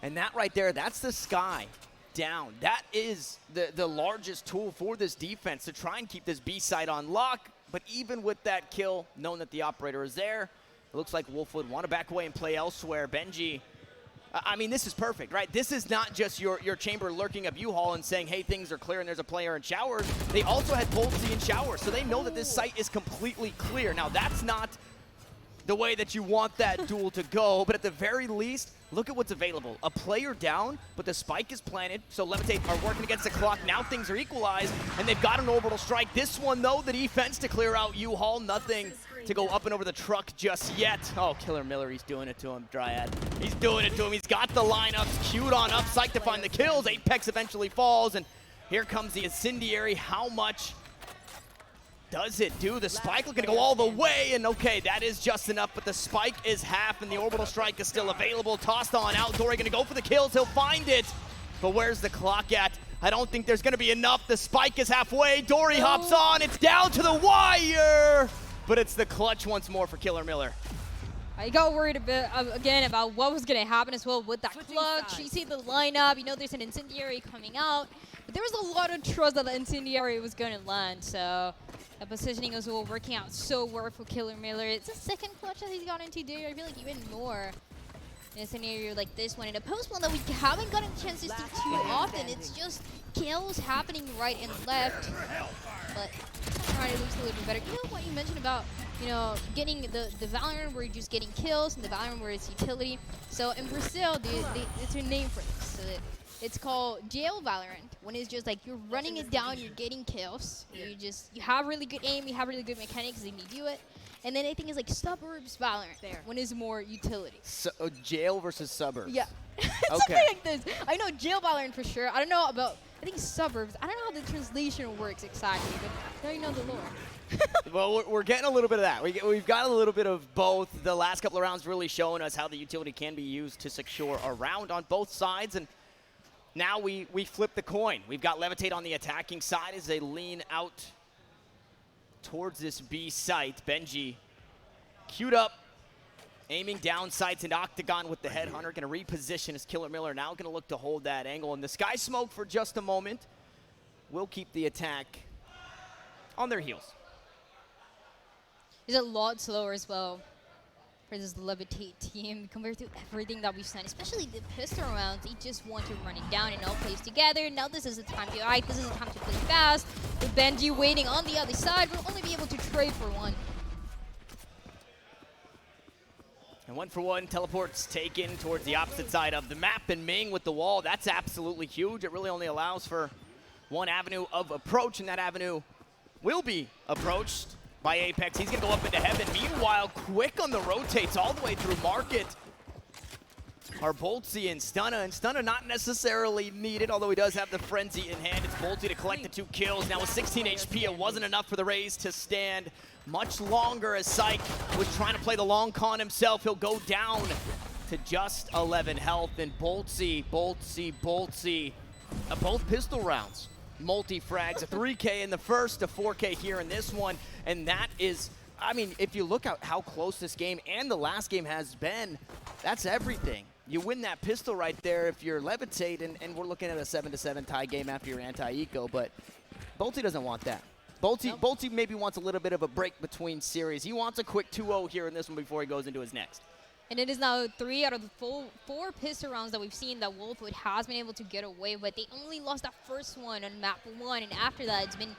Speaker 4: And that right there, that's the sky down. That is the largest tool for this defense to try and keep this B site on lock. But even with that kill, knowing that the operator is there, it looks like Wolf would want to back away and play elsewhere. Benji, I mean, this is perfect, right? This is not just your chamber lurking up U-Haul and saying, hey, things are clear and there's a player in showers. They also had Boltsy in showers, so they know that this site is completely clear. Now, that's not the way that you want that duel to go, but at the very least, look at what's available. A player down, but the spike is planted, so Levitate are working against the clock. Now things are equalized, and they've got an orbital strike. This one, though, the defense to clear out U-Haul. Nothing to go up and over the truck just yet. Oh, Killer Miller, he's doing it to him, Dryad. He's doing it to him. He's got the lineups queued on up, psyched to find the kills. Apex eventually falls, and here comes the Incendiary. How much does it do? The spike looking to go all the way, and okay, that is just enough, but the spike is half, and the orbital strike is still available. Tossed on out, Dory gonna go for the kills, he'll find it, but where's the clock at? I don't think there's gonna be enough. The spike is halfway, Dory hops on, it's down to the wire, but it's the clutch once more for Killer Miller.
Speaker 2: I got worried a bit again about what was going to happen as well with that clutch. You see the lineup, you know there's an Incendiary coming out, but there was a lot of trust that the Incendiary was going to land, so the positioning as well working out so well for Killer Miller. It's the second clutch that he's got into there. I feel like even more in a scenario like this one. In a post one that we haven't gotten chances to too often, it's just kills happening right and left, but trying to looks a little bit better. You know what you mentioned about, you know, getting the Valorant where you're just getting kills and the Valorant where it's utility. So in Brazil, it's a name for this. So it's called jail Valorant. When it's just like you're running it down, you're getting kills. You have really good aim, you have really good mechanics, and you do it. And then I think it's like suburbs Valorant there, when it's more utility. So
Speaker 4: jail versus suburbs.
Speaker 2: Yeah. Something like this. I know jail Valorant for sure. I don't know about, I think suburbs. I don't know how the translation works exactly, but now you know the lore.
Speaker 4: Well, we're getting a little bit of that. We've got a little bit of both. The last couple of rounds really showing us how the utility can be used to secure a round on both sides. And now we flip the coin. We've got Levitate on the attacking side as they lean out towards this B site. Benji queued up, aiming down sights and Octagon with the Headhunter. Going to reposition as Killer Miller now going to look to hold that angle. And the Sky Smoke for just a moment will keep the attack on their heels.
Speaker 2: It's a lot slower as well for this Levitate team compared to everything that we've seen, especially the pistol rounds. They just want to run it down and all plays together. Now this is the time to act. This is the time to play fast. With Benji waiting on the other side, we'll only be able to trade for one.
Speaker 4: And 1-for-1 teleports taken towards the opposite side of the map, and Ming with the wall. That's absolutely huge. It really only allows for one avenue of approach, and that avenue will be approached by Apex. He's going to go up into heaven. Meanwhile, quick on the rotates all the way through Market are Boltsy and Stunna not necessarily needed, although he does have the Frenzy in hand. It's Boltsy to collect the 2 kills. Now with 16 HP, it wasn't enough for the Rays to stand much longer as Psych was trying to play the long con himself. He'll go down to just 11 health, and Boltsy, both pistol rounds. Multi-frags, a 3K in the first, a 4K here in this one, and that is, I mean, if you look at how close this game and the last game has been, that's everything. You win that pistol right there if you're Levitate, and we're looking at a 7-7 tie game after your anti-eco, but Boltsy doesn't want that. Bolty maybe wants a little bit of a break between series. He wants a quick 2-0 here in this one before he goes into his next.
Speaker 2: And it is now 3 out of the 4 pistol rounds that we've seen that Wolfwood has been able to get away with. They only lost that first one on map 1, and after that, it's been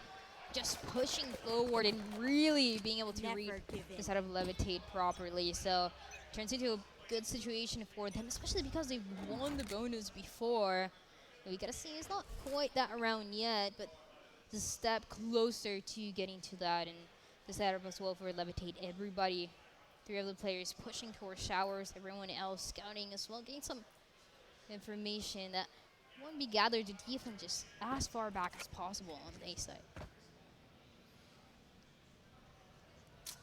Speaker 2: just pushing forward and really being able to read the side of Levitate properly. So turns into a good situation for them, especially because they've won the bonus before. We gotta see, it's not quite that round yet, but the step closer to getting to that. And the setup as well for Levitate. Everybody, 3 of the players pushing towards showers, everyone else scouting as well, getting some information that won't be gathered to defend just as far back as possible on the A side.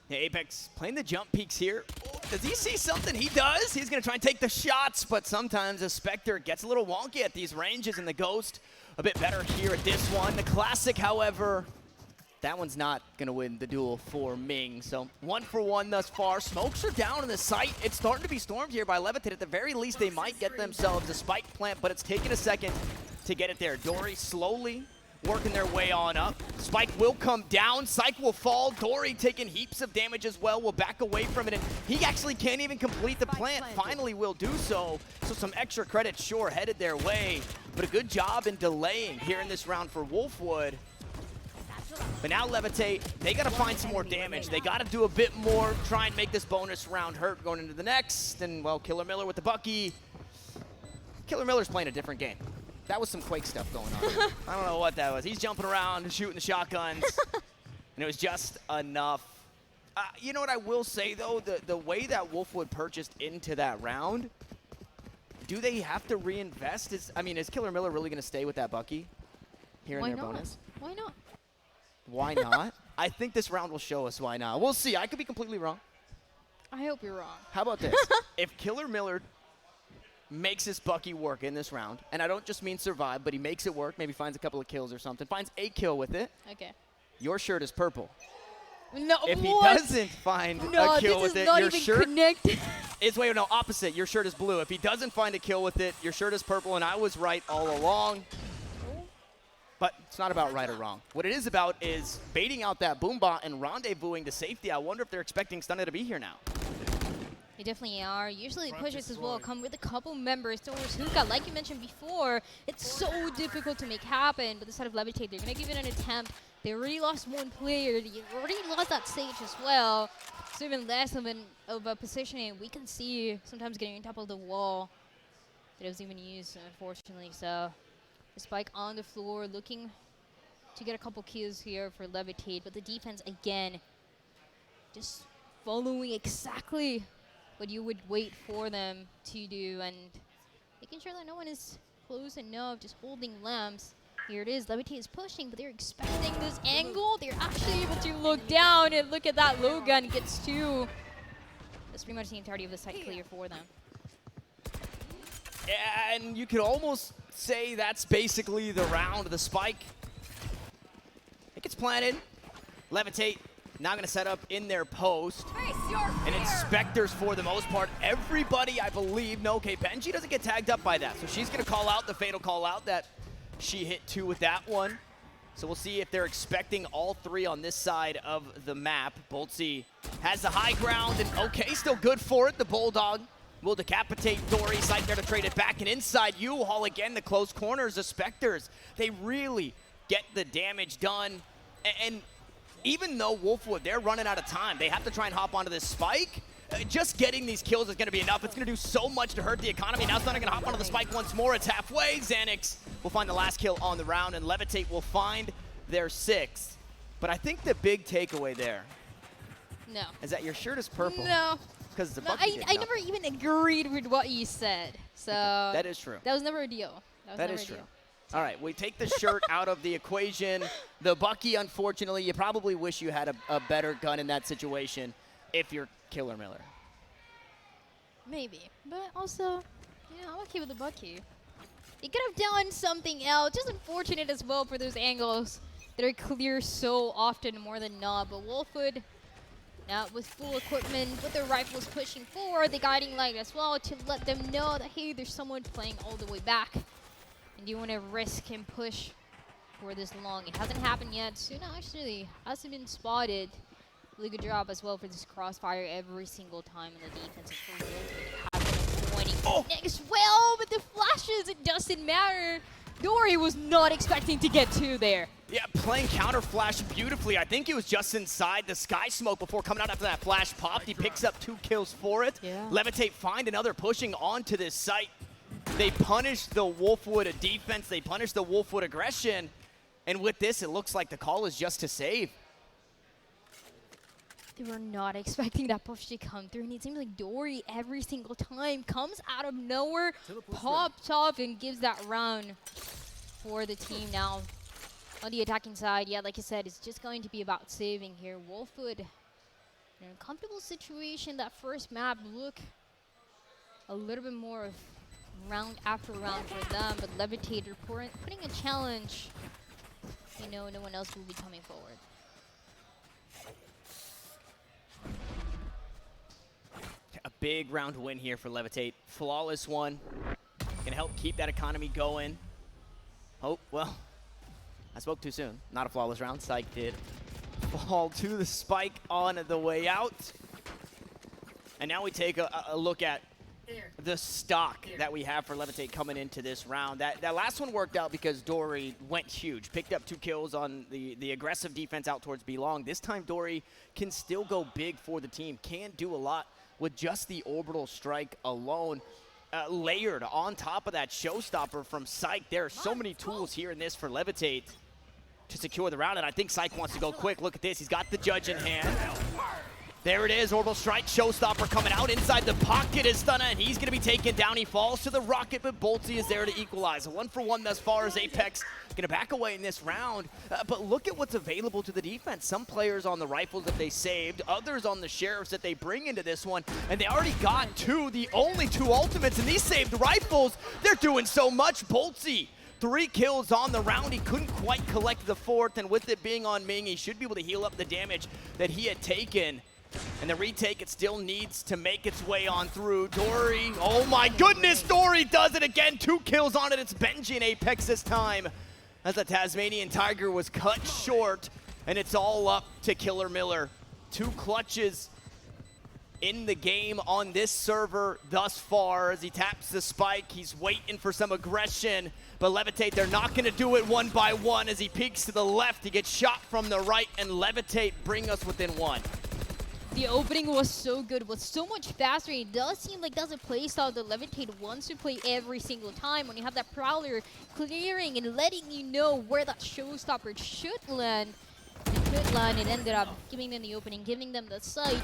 Speaker 4: Yeah, Apex playing the jump peaks here. Oh, does he see something? He does. He's going to try and take the shots, but sometimes a Spectre gets a little wonky at these ranges, and the Ghost a bit better here at this one. The Classic, however, that one's not going to win the duel for Ming. So 1 for 1 thus far. Smokes are down in the site. It's starting to be stormed here by Levitate. At the very least, they might get themselves a spike plant, but it's taken a second to get it there. Dory slowly working their way on up. Spike will come down. Psych will fall. Dory taking heaps of damage as well. Will back away from it, and he actually can't even complete the plant. Finally will do so. So some extra credit sure headed their way, but a good job in delaying here in this round for Wolfwood. But now Levitate, they got to find some more damage. They got to do a bit more, try and make this bonus round hurt going into the next. And, well, Killer Miller with the Bucky. Killer Miller's playing a different game. That was some Quake stuff going on. I don't know what that was. He's jumping around, shooting the shotguns, and it was just enough. You know what I will say, though? The way that Wolfwood purchased into that round, do they have to reinvest? Is Killer Miller really going to stay with that Bucky here in their bonus?
Speaker 2: Why not?
Speaker 4: Why not? I think this round will show us why not. We'll see. I could be completely wrong.
Speaker 2: I hope you're wrong.
Speaker 4: How about this? If Killer Miller makes his Bucky work in this round, and I don't just mean survive, but he makes it work, maybe finds a couple of kills or something, finds a kill with it,
Speaker 2: okay,
Speaker 4: your shirt is purple.
Speaker 2: No,
Speaker 4: if he doesn't find a kill with it, your shirt is, wait, no, opposite. Your shirt is blue. If he doesn't find a kill with it, your shirt is purple, and I was right all along. But it's not about right or wrong. What it is about is baiting out that Boombot and rendezvousing to safety. I wonder if they're expecting Stunna to be here now.
Speaker 2: They definitely are. Usually pushes as well come with a couple members towards Hookah. Like you mentioned before, it's so difficult to make happen, but instead of Levitate, they're going to give it an attempt. They already lost 1 player. They already lost that Sage as well. So even less of a positioning. We can see sometimes getting on top of the wall that was even used, unfortunately. So the Spike on the floor, looking to get a couple kills here for Levitate, but the defense, again, just following exactly what you would wait for them to do and making sure that no one is close enough, just holding lamps. Here it is, Levitate is pushing, but they're expecting this angle. They're actually able to look down and look at that low gun, gets 2. That's pretty much the entirety of the site clear for them.
Speaker 4: And you could almost say that's basically the round. The Spike, it gets planted. Levitate now going to set up in their post. And it's Spectres for the most part. Everybody, I believe, no, okay, Benji doesn't get tagged up by that. So she's going to call out the fatal call out that she hit 2 with that one. So we'll see if they're expecting all 3 on this side of the map. Boltsy has the high ground, and okay, still good for it. The Bulldog will decapitate Dory. Sight there to trade it back, and inside U-Haul again, the close corners, the Spectres. They really get the damage done. And even though Wolfwood, they're running out of time, they have to try and hop onto this Spike. Just getting these kills is going to be enough. It's going to do so much to hurt the economy. Now Stunna going to hop onto the Spike once more. It's halfway. Xanax will find the last kill on the round, and Levitate will find their 6th. But I think the big takeaway there is that your shirt is purple.
Speaker 2: No.
Speaker 4: Because the
Speaker 2: I never even agreed with what you said. So
Speaker 4: that is true.
Speaker 2: That was never a deal.
Speaker 4: That is true. All right, we take the shirt out of the equation. The Bucky, unfortunately, you probably wish you had a better gun in that situation if you're Killer Miller.
Speaker 2: Maybe, but also, I'm okay with the Bucky. He could have done something else. Just unfortunate as well for those angles that are clear so often more than not. But Wolfwood, now with full equipment, with their rifles pushing forward, the guiding light as well to let them know that, hey, there's someone playing all the way back. And you want to risk and push for this long. It hasn't happened yet. Soon actually hasn't been spotted. Really good job as well for this crossfire every single time in the defense. As well, but the flashes, it doesn't matter. Dory was not expecting to get 2 there.
Speaker 4: Yeah, playing counter flash beautifully. I think he was just inside the sky smoke before coming out after that flash popped. He picks up 2 kills for it.
Speaker 2: Yeah.
Speaker 4: Levitate find another pushing onto this site. They punish the Wolfwood defense. They punish the Wolfwood aggression. And with this, it looks like the call is just to save.
Speaker 2: They were not expecting that push to come through, and it seems like Dory every single time comes out of nowhere, pops off, and gives that round for the team now. On the attacking side, yeah, like I said, it's just going to be about saving here. Wolfwood in an uncomfortable situation. That first map look a little bit more of round after round for them, but Levitator putting a challenge. You know, no one else will be coming forward.
Speaker 4: A big round win here for Levitate. Flawless one. Gonna help keep that economy going. Oh, well, I spoke too soon. Not a flawless round. Psych did fall to the spike on the way out. And now we take a look at the stock that we have for Levitate coming into this round. That last one worked out because Dory went huge. Picked up 2 kills on the aggressive defense out towards B-Long. This time Dory can still go big for the team. Can't do a lot with just the orbital strike alone. Layered on top of that showstopper from Psych. There are so many tools here in this for Levitate to secure the round, and I think Psych wants to go quick. Look at this. He's got the judge in hand. There it is, orbital strike, showstopper coming out inside the pocket is Stunna, and he's gonna be taken down. He falls to the rocket, but Boltsy is there to equalize. A 1-for-1 thus far as Apex gonna back away in this round. But look at what's available to the defense. Some players on the rifles that they saved, others on the sheriffs that they bring into this one, and they already got 2, the only 2 ultimates, and these saved rifles, they're doing so much. Boltsy, 3 kills on the round. He couldn't quite collect the 4th, and with it being on Ming, he should be able to heal up the damage that he had taken. And the retake, it still needs to make its way on through. Dory, oh my goodness, Dory does it again. 2 kills on it. It's Benji and Apex this time, as the Tasmanian Tiger was cut short, and it's all up to Killer Miller. 2 clutches in the game on this server thus far as he taps the spike. He's waiting for some aggression, but Levitate, they're not going to do it one by one. As he peeks to the left, he gets shot from the right, and Levitate bring us within 1.
Speaker 2: The opening was so good, was so much faster. It does seem like that's a playstyle that Levitate wants to play every single time. When you have that Prowler clearing and letting you know where that showstopper should land. It could land. It ended up giving them the opening, giving them the sight.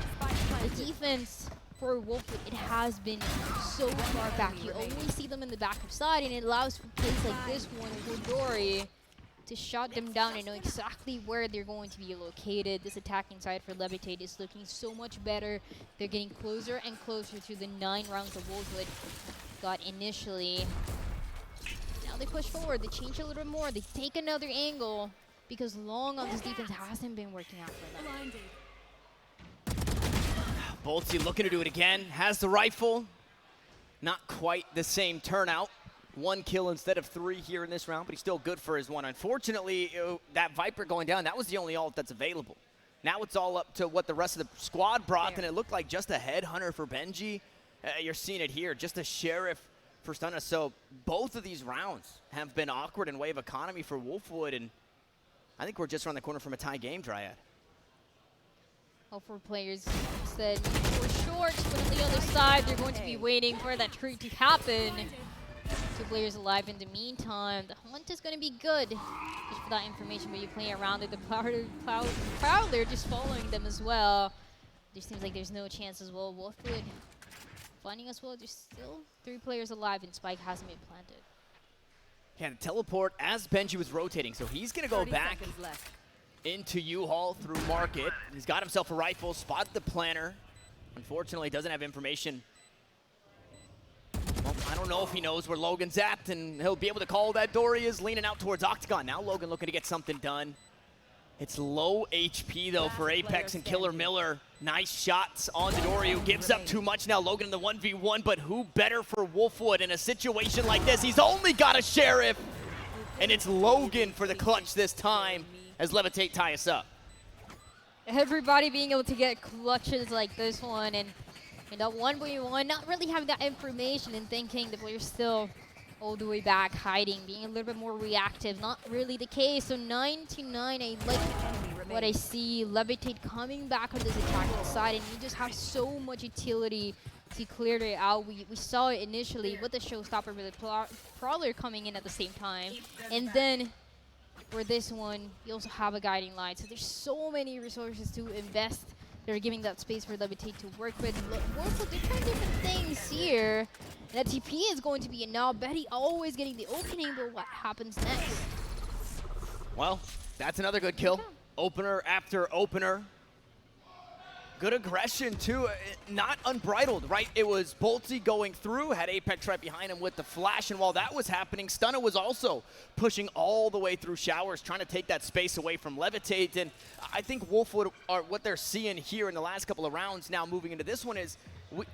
Speaker 2: The defense for Wolfwood, it has been so far back. You always see them in the back of side, and it allows for plays like this one for Dory to shut them down and know exactly where they're going to be located. This attacking side for Levitate is looking so much better. They're getting closer and closer to the 9 rounds of Wolfwood got initially. Now they push forward, they change a little bit more, they take another angle because Long on this defense hasn't been working out for them.
Speaker 4: Boltsy looking to do it again, has the rifle. Not quite the same turnout. 1 kill instead of 3 here in this round, but he's still good for his 1. Unfortunately, that Viper going down, that was the only ult that's available. Now it's all up to what the rest of the squad brought, and it looked like just a headhunter for Benji. You're seeing it here, just a sheriff for Stunna. So both of these rounds have been awkward in way of economy for Wolfwood, and I think we're just around the corner from a tie game, Dryad.
Speaker 2: All 4 players said we're short, but on the other side, they're going to be waiting for that trade to happen. 2 players alive in the meantime. The hunt is going to be good. Just for that information, but you play around it. The Prowler just following them as well. There seems like there's no chance as well. Wolfwood finding as well. There's still 3 players alive, and Spike hasn't been planted.
Speaker 4: Can teleport as Benji was rotating, so he's going to go back into U-Haul through Market. He's got himself a rifle, spotted the planner. Unfortunately, doesn't have information. Well, I don't know if he knows where Logan's at, and he'll be able to call that Dory is leaning out towards Octagon. Now Logan looking to get something done. It's low HP, though, for Apex and Killer Miller. Nice shots on Dory, who gives up too much now. Logan in the 1v1, but who better for Wolfwood in a situation like this? He's only got a Sheriff. And it's Logan for the clutch this time as Levitate tie us up.
Speaker 2: Everybody being able to get clutches like this one, and in that 1v1, not really having that information and thinking the player's still all the way back, hiding, being a little bit more reactive. Not really the case. So 9-9, I like what I see. Levitate coming back on this attacking side, and you just have so much utility to clear it out. We saw it initially with the showstopper with the Prowler coming in at the same time. And then for this one, you also have a guiding light. So there's so many resources to invest. They're giving that space for Levitate to work with. Also different things here. And that TP is going to be enough. Betty always getting the opening, but what happens next?
Speaker 4: Well, that's another good kill. Opener after opener. Good aggression, too. Not unbridled, right? It was Bolty going through, had Apex right behind him with the flash, and while that was happening, Stunna was also pushing all the way through showers, trying to take that space away from Levitate. And I think Wolfwood, are what they're seeing here in the last couple of rounds now moving into this one is, what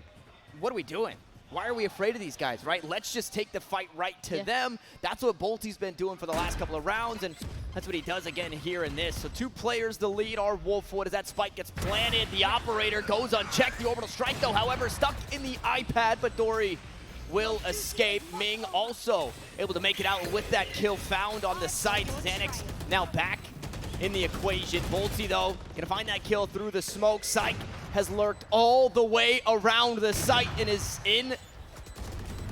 Speaker 4: are we doing? Why are we afraid of these guys, right? Let's just take the fight right to them. That's what Bolty's been doing for the last couple of rounds, and that's what he does again here in this. So 2 players the lead are Wolfwood as that spike gets planted. The operator goes unchecked. The orbital strike, though, however, stuck in the iPad, but Dory will escape. Ming also able to make it out with that kill found on the site. Xanax now back in the equation. Bolty, though, gonna find that kill through the smoke. Psych has lurked all the way around the site and is in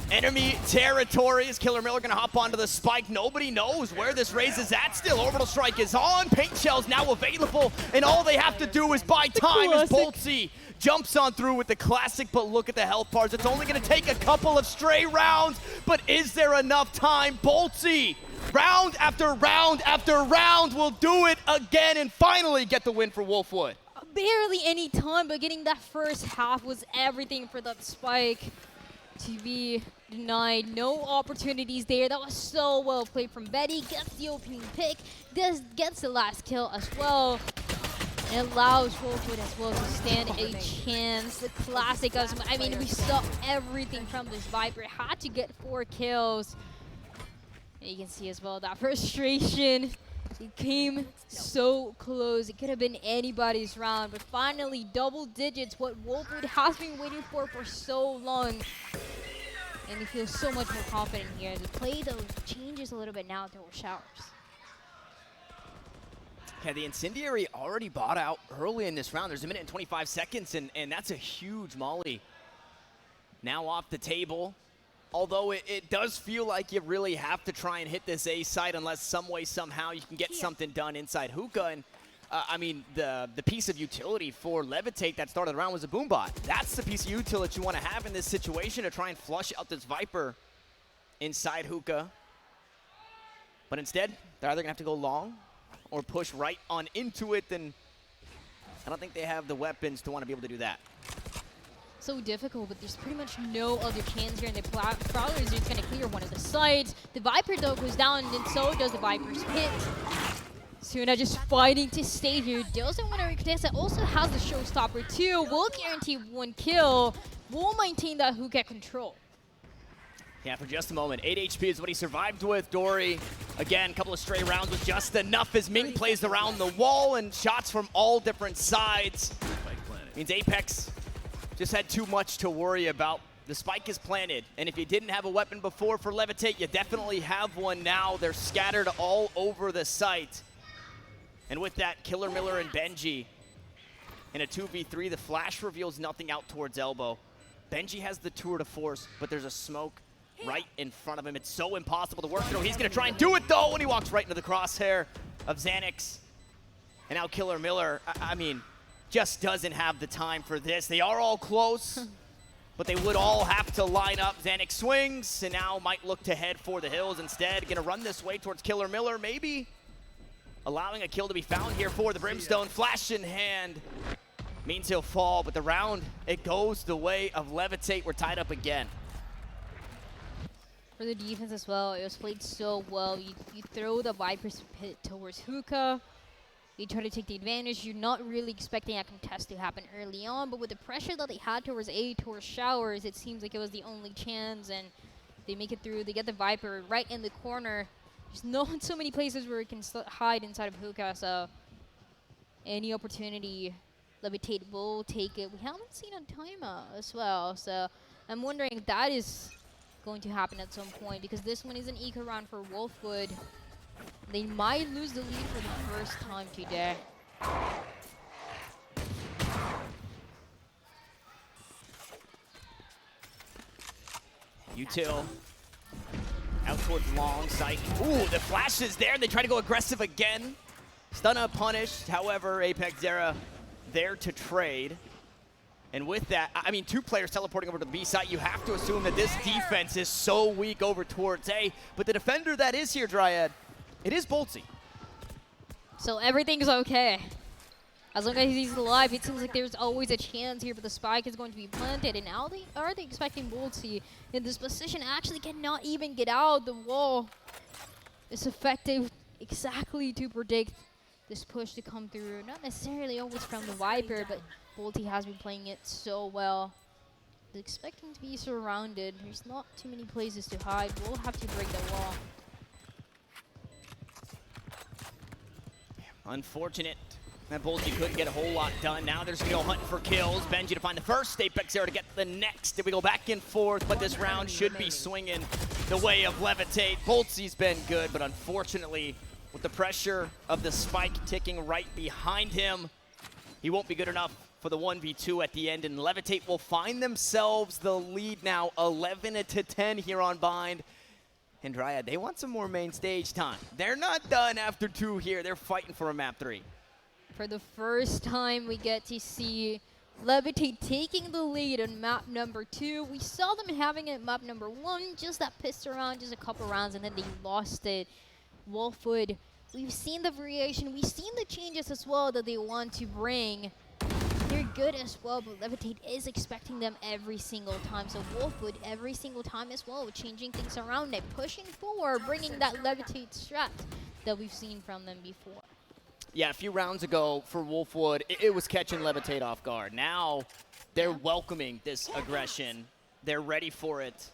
Speaker 4: enemy territory. Is Killer Miller gonna hop onto the spike? Nobody knows where this raise is at still. Orbital strike is on. Paint shells now available, and all they have to do is buy time as Bolty jumps on through with the classic, but look at the health bars. It's only gonna take a couple of stray rounds, but is there enough time? Bolty, round after round after round, will do it again and finally get the win for Wolfwood.
Speaker 2: Barely any time, but getting that first half was everything for that spike to be denied. No opportunities there. That was so well played from Betty. Gets the opening pick, gets the last kill as well. And allows Wolfwood as well to stand a chance. The classic, I mean, we saw everything from this Viper. Had to get 4 kills. And you can see as well that frustration. It came so close. It could have been anybody's round, but finally double digits, what Wolfwood has been waiting for so long. And he feels so much more confident here. The play, though, changes a little bit now through showers.
Speaker 4: Okay, the Incendiary already bought out early in this round. There's 1 minute and 25 seconds, and that's a huge molly. Now off the table. Although it does feel like you really have to try and hit this A site unless some way, somehow you can get something done inside hookah. And I mean, the piece of utility for Levitate that started the round was a boombot. That's the piece of utility you want to have in this situation to try and flush out this Viper inside hookah. But instead, they're either going to have to go long or push right on into it. And I don't think they have the weapons to want to be able to do that.
Speaker 2: So difficult, but there's pretty much no other chance here, and the Prowler is just going to clear one of the sides. The Viper, though, goes down, and so does the Viper's pit. Suna just fighting to stay here. Doesn't want to recontest. It also has the showstopper, too. Will guarantee 1 kill. Will maintain that hook at control.
Speaker 4: Yeah, for just a moment. 8 HP is what he survived with. Dory, again, a couple of stray rounds was just enough as Ming plays around the wall, and shots from all different sides. Means Apex just had too much to worry about. The spike is planted, and if you didn't have a weapon before for Levitate, you definitely have one now. They're scattered all over the site. And with that, Killer Miller and Benji in a 2v3, the flash reveals nothing out towards elbow. Benji has the tour de force, but there's a smoke right in front of him. It's so impossible to work through. He's gonna try and do it though, and he walks right into the crosshair of Xanax. And now Killer Miller, I mean, just doesn't have the time for this. They are all close, but they would all have to line up. Xanax swings, and now might look to head for the hills instead. Gonna run this way towards Killer Miller, maybe allowing a kill to be found here for the Brimstone. Flash in hand means he'll fall, but the round, it goes the way of Levitate. We're tied up again.
Speaker 2: For the defense as well, it was played so well. You throw the Viper's pit towards hookah. You try to take the advantage. You're not really expecting a contest to happen early on, but with the pressure that they had towards A, towards showers, it seems like it was the only chance, and they make it through. They get the Viper right in the corner. There's not so many places where you can hide inside of hookah, so any opportunity, Levitate will take it. We haven't seen a timeout as well, so I'm wondering if that is going to happen at some point, because this one is an eco round for Wolfwood. They might lose the lead for the first time today.
Speaker 4: Util out towards long sight. Ooh, the flash is there. They try to go aggressive again. Stunna punished. However, Apex Zera there to trade. And with that, I mean, 2 players teleporting over to the B site. You have to assume that this defense is so weak over towards A. But the defender that is here, Dryad, it is Boltsy.
Speaker 2: So everything's okay. As long as he's alive, it seems like there's always a chance here, but the spike is going to be planted. And now are they expecting Boltsy in this position? Actually cannot even get out. The wall is effective exactly to predict this push to come through. Not necessarily always from the Viper, but Boltsy has been playing it so well. They're expecting to be surrounded. There's not too many places to hide. We'll have to break the wall.
Speaker 4: Unfortunate that Boltsy couldn't get a whole lot done. Now there's no hunting for kills. Benji to find the first, Apex Zera to get the next. If we go back and forth, but this round should be swinging the way of Levitate. Boltsy's been good, but unfortunately, with the pressure of the spike ticking right behind him, he won't be good enough for the 1v2 at the end, and Levitate will find themselves the lead now, 11-10 here on Bind. And Dryad, they want some more main stage time. They're not done after 2 here. They're fighting for a map 3.
Speaker 2: For the first time, we get to see Levitate taking the lead on map number 2. We saw them having it at map number 1, just that pissed around, just a couple rounds, and then they lost it. Wolfwood, we've seen the variation, we've seen the changes as well that they want to bring. They're good as well, but Levitate is expecting them every single time. So Wolfwood every single time as well, changing things around it, pushing forward, bringing that Levitate strat that we've seen from them before.
Speaker 4: Yeah, a few rounds ago for Wolfwood, it was catching Levitate off guard. Now they're welcoming this aggression. They're ready for it.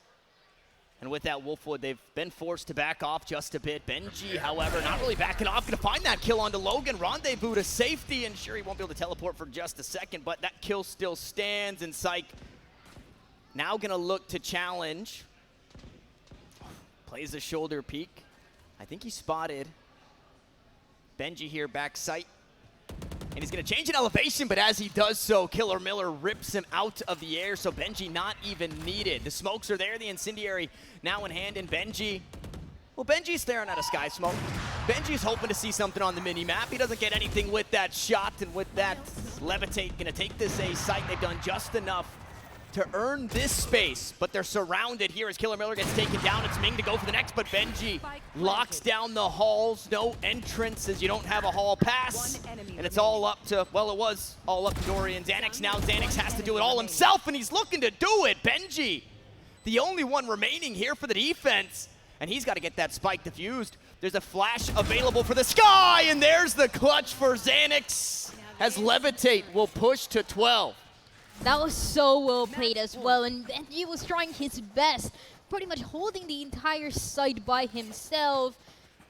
Speaker 4: And with that, Wolfwood, they've been forced to back off just a bit. Benji, however, not really backing off. Going to find that kill onto Logan. Rendezvous to safety, and sure, he won't be able to teleport for just a second, but that kill still stands, and Psych now going to look to challenge. Plays the shoulder peek. I think he spotted Benji here, back sight. And he's going to change an elevation, but as he does so, Killer Miller rips him out of the air, so Benji not even needed. The smokes are there, the incendiary now in hand, and Benji, well, Benji's staring at a sky smoke. Benji's hoping to see something on the mini-map. He doesn't get anything with that shot, and with that, Levitate going to take this A site. They've done just enough to earn this space, but they're surrounded here as Killer Miller gets taken down. It's Ming to go for the next, but Benji locks down the halls. No entrance as you don't have a hall pass. And it's all up to, well, it was all up to Dorian Xanax. Now Xanax has to do it all himself, and he's looking to do it. Benji, the only one remaining here for the defense, and he's got to get that spike diffused. There's a flash available for the sky, and there's the clutch for Xanax as Levitate will push to 12.
Speaker 2: That was so well played as well, and Benji was trying his best, pretty much holding the entire site by himself,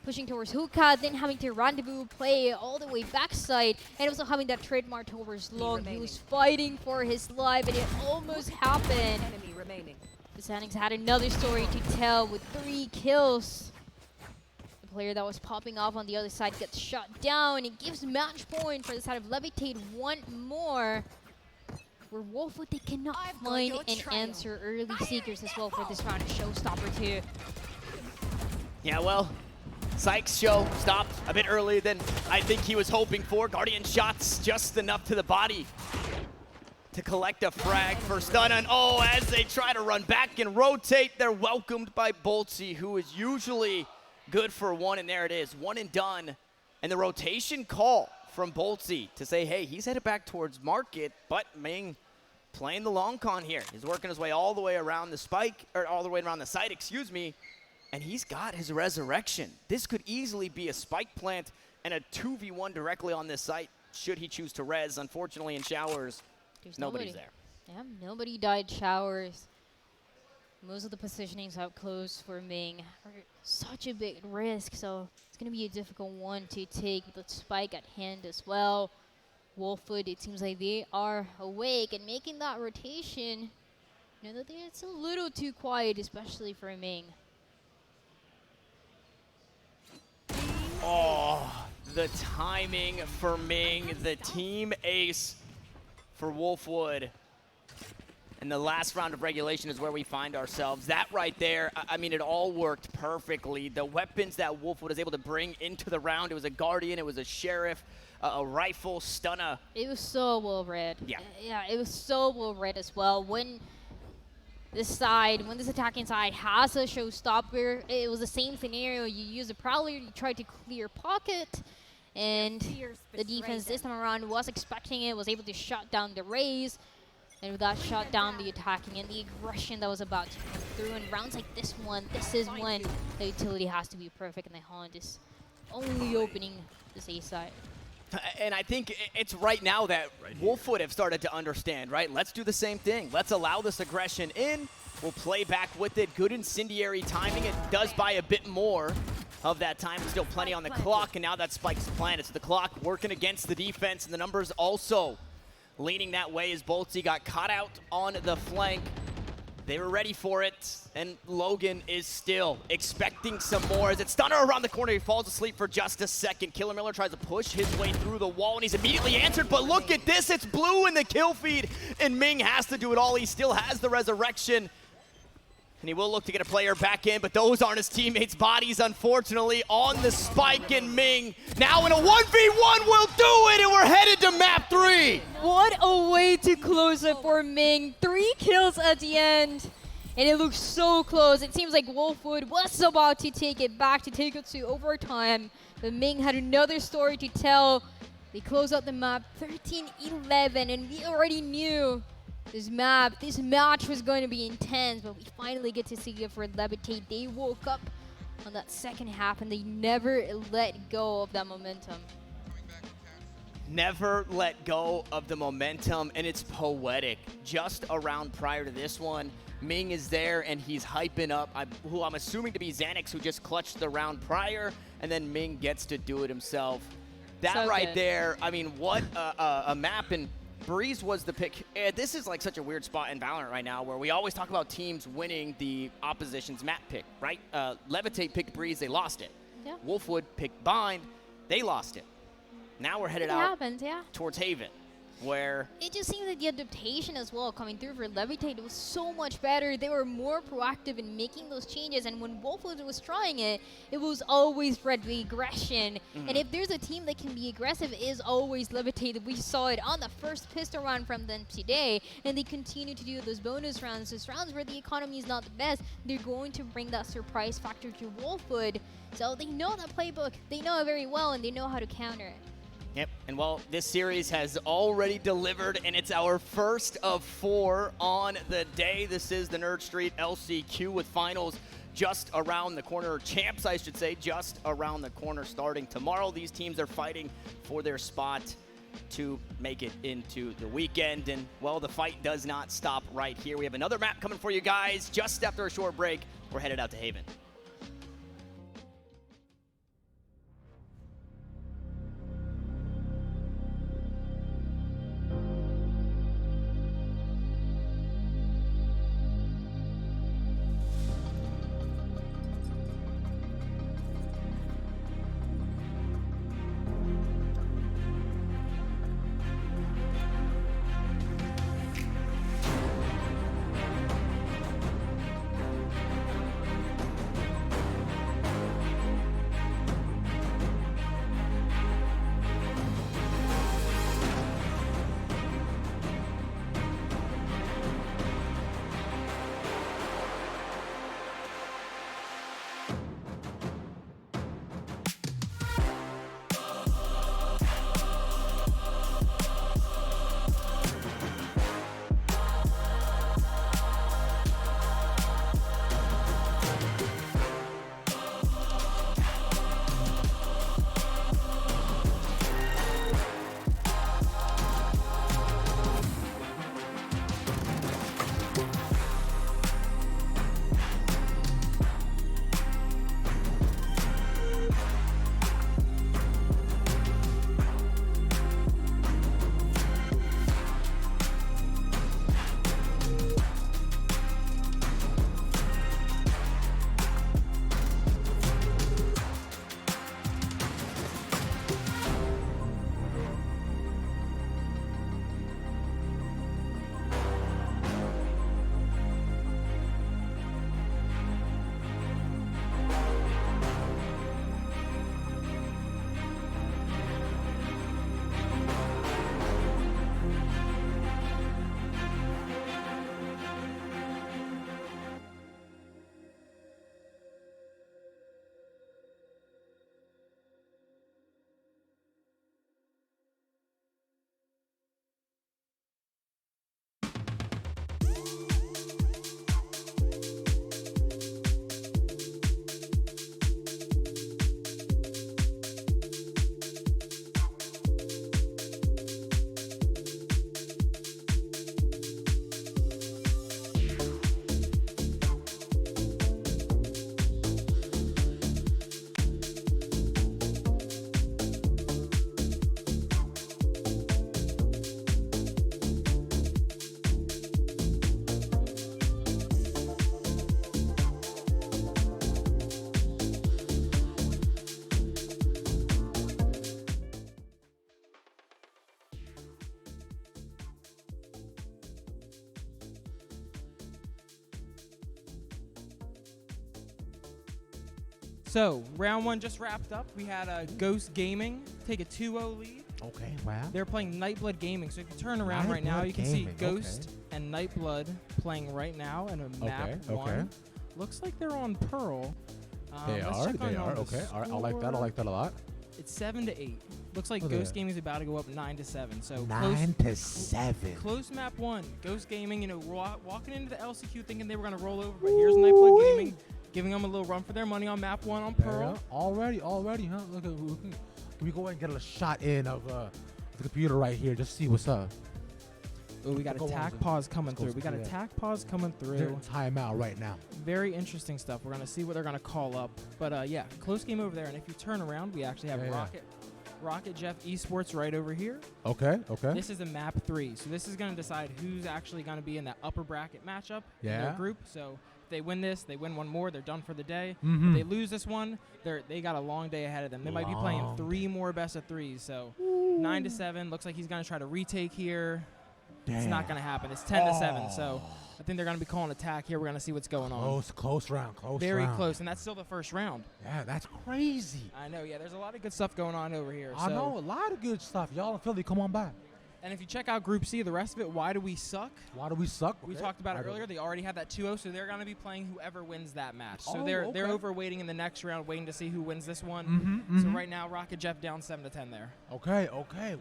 Speaker 2: pushing towards hookah, then having to rendezvous play all the way backside, and also having that trademark towards long. He was fighting for his life, and it almost happened.
Speaker 11: Enemy remaining.
Speaker 2: Xanax had another story to tell with 3 kills. The player that was popping off on the other side gets shot down, and it gives match point for the side of Levitate one more. Where Wolfwood, they cannot find an answer. Early Seekers as well for this round. A showstopper too.
Speaker 4: Yeah, well, Sykes' show stopped a bit earlier than I think he was hoping for. Guardian shots just enough to the body to collect a frag for stun. And oh, as they try to run back and rotate, they're welcomed by Boltsy, who is usually good for 1, and there it is, 1 and done. And the rotation call from Boltsy to say, hey, he's headed back towards market, but Ming playing the long con here. He's working his way all the way around the spike, or all the way around the site, excuse me, and he's got his resurrection. This could easily be a spike plant and a 2v1 directly on this site, should he choose to res. Unfortunately, in showers, nobody's there.
Speaker 2: Yeah, nobody died showers. Most of the positionings up close for Ming are such a big risk, so it's going to be a difficult one to take with the spike at hand as well. Wolfwood, it seems like they are awake and making that rotation. You know, it's a little too quiet, especially for Ming.
Speaker 4: Oh, the timing for Ming, the team ace for Wolfwood. And the last round of regulation is where we find ourselves. That right there, I mean, it all worked perfectly. The weapons that Wolfwood was able to bring into the round, it was a Guardian, it was a Sheriff, a rifle, stunner.
Speaker 2: It was so well read.
Speaker 4: Yeah.
Speaker 2: Yeah, it was so well read as well. When this attacking side has a showstopper, it was the same scenario. You use a Prowler, you try to clear pocket, and the defense this time around was expecting it, was able to shut down the Raze. And with that shot down the attacking and the aggression that was about to come through in rounds like this one, this is when the utility has to be perfect, and the Holland is only opening this A side.
Speaker 4: And I think it's right now that Wolfwood have started to understand, right? Let's do the same thing. Let's allow this aggression in. We'll play back with it. Good incendiary timing. It does buy a bit more of that time. Still plenty on the clock, and now that spike's planted. So the clock working against the defense, and the numbers also leaning that way as Boltzy got caught out on the flank. They were ready for it, and Logan is still expecting some more. As it's Stunner around the corner, he falls asleep for just a second. Killer Miller tries to push his way through the wall, and he's immediately answered, but look at this, it's blue in the kill feed, and Ming has to do it all. He still has the resurrection, and he will look to get a player back in, but those aren't his teammates' bodies, unfortunately, on the spike, and Ming now in a 1v1 will do it, and we're headed to map 3.
Speaker 2: What a way to close it for Ming. 3 kills at the end, and it looks so close. It seems like Wolfwood was about to take it back, to take it to overtime, but Ming had another story to tell. They close out the map 13-11, and we already knew this match was going to be intense, but we finally get to see it for Levitate. They woke up on that second half, and they never let go of that momentum.
Speaker 4: Never let go of the momentum, and it's poetic. Just a round prior to this one, Ming is there, and he's hyping up who I'm assuming to be Xanax, who just clutched the round prior, and then Ming gets to do it himself. That
Speaker 2: So
Speaker 4: right
Speaker 2: good.
Speaker 4: there, I mean, what a map, and Breeze was the pick. This is like such a weird spot in Valorant right now where we always talk about teams winning the opposition's map pick, right? Levitate picked Breeze, they lost it.
Speaker 2: Yeah.
Speaker 4: Wolfwood picked Bind, they lost it. Now we're headed out
Speaker 2: happens, yeah.
Speaker 4: towards Haven, where
Speaker 2: It just seems like the adaptation as well coming through for Levitate was so much better. They were more proactive in making those changes, and when Wolfwood was trying it, it was always red aggression. And if there's a team that can be aggressive, it is always Levitate. We saw it on the first pistol round from them today, and they continue to do those bonus rounds, those rounds where the economy is not the best. They're going to bring that surprise factor to Wolfwood. So they know that playbook, they know it very well, and they know how to counter it.
Speaker 4: Yep, and well, this series has already delivered, and it's our first of 4 on the day. This is the Nerd Street LCQ with finals just around the corner, or champs, I should say, just around the corner starting tomorrow. These teams are fighting for their spot to make it into the weekend, and well, the fight does not stop right here. We have another map coming for you guys just after a short break. We're headed out to Haven.
Speaker 5: So round 1 just wrapped up. We had Ghost Gaming take a 2-0 lead.
Speaker 6: Okay, wow.
Speaker 5: They're playing Nightblood Gaming. So if you turn around right now, you can see Ghost and Nightblood playing right now in a map 1. Looks like they're on Pearl.
Speaker 6: They are. Okay. All right. I like that a lot.
Speaker 5: It's 7-8. Looks like Ghost Gaming is about to go up 9-7. So
Speaker 6: 9-7.
Speaker 5: Close map 1. Ghost Gaming, walking into the LCQ thinking they were going to roll over, but here's Nightblood Gaming giving them a little run for their money on map 1 on Pearl.
Speaker 6: Already, huh? Look at. Can we go ahead and get a shot in of the computer right here? Just see what's up.
Speaker 5: Oh, we got attack pause coming through. We got attack pause coming through.
Speaker 6: They're in timeout right now.
Speaker 5: Very interesting stuff. We're going to see what they're going to call up. But yeah, close game over there. And if you turn around, we actually have Rocket Jeff Esports right over here.
Speaker 6: Okay.
Speaker 5: This is a map 3. So this is going to decide who's actually going to be in that upper bracket matchup in their group. So if they win this, they win one more, they're done for the day. If they lose this one, they got a long day ahead of them. They might be playing 3 more best of 3s. So 9-7. Looks like he's going to try to retake here. Damn. It's not going to happen. It's 10-7. So I think they're going to be calling attack here. We're going to see what's going on.
Speaker 6: Close round.
Speaker 5: Very close, and that's still the first round.
Speaker 6: Yeah, that's crazy.
Speaker 5: I know. Yeah, there's a lot of good stuff going on over here.
Speaker 6: I know, a lot of good stuff. Y'all in Philly, come on by.
Speaker 5: And if you check out Group C, the rest of it, why do we suck? We talked about it earlier. They already had that 2-0, so they're going to be playing whoever wins that match. So they're overweighting in the next round, waiting to see who wins this one. So right now, Rocket Jeff down 7-10 there.
Speaker 6: Okay.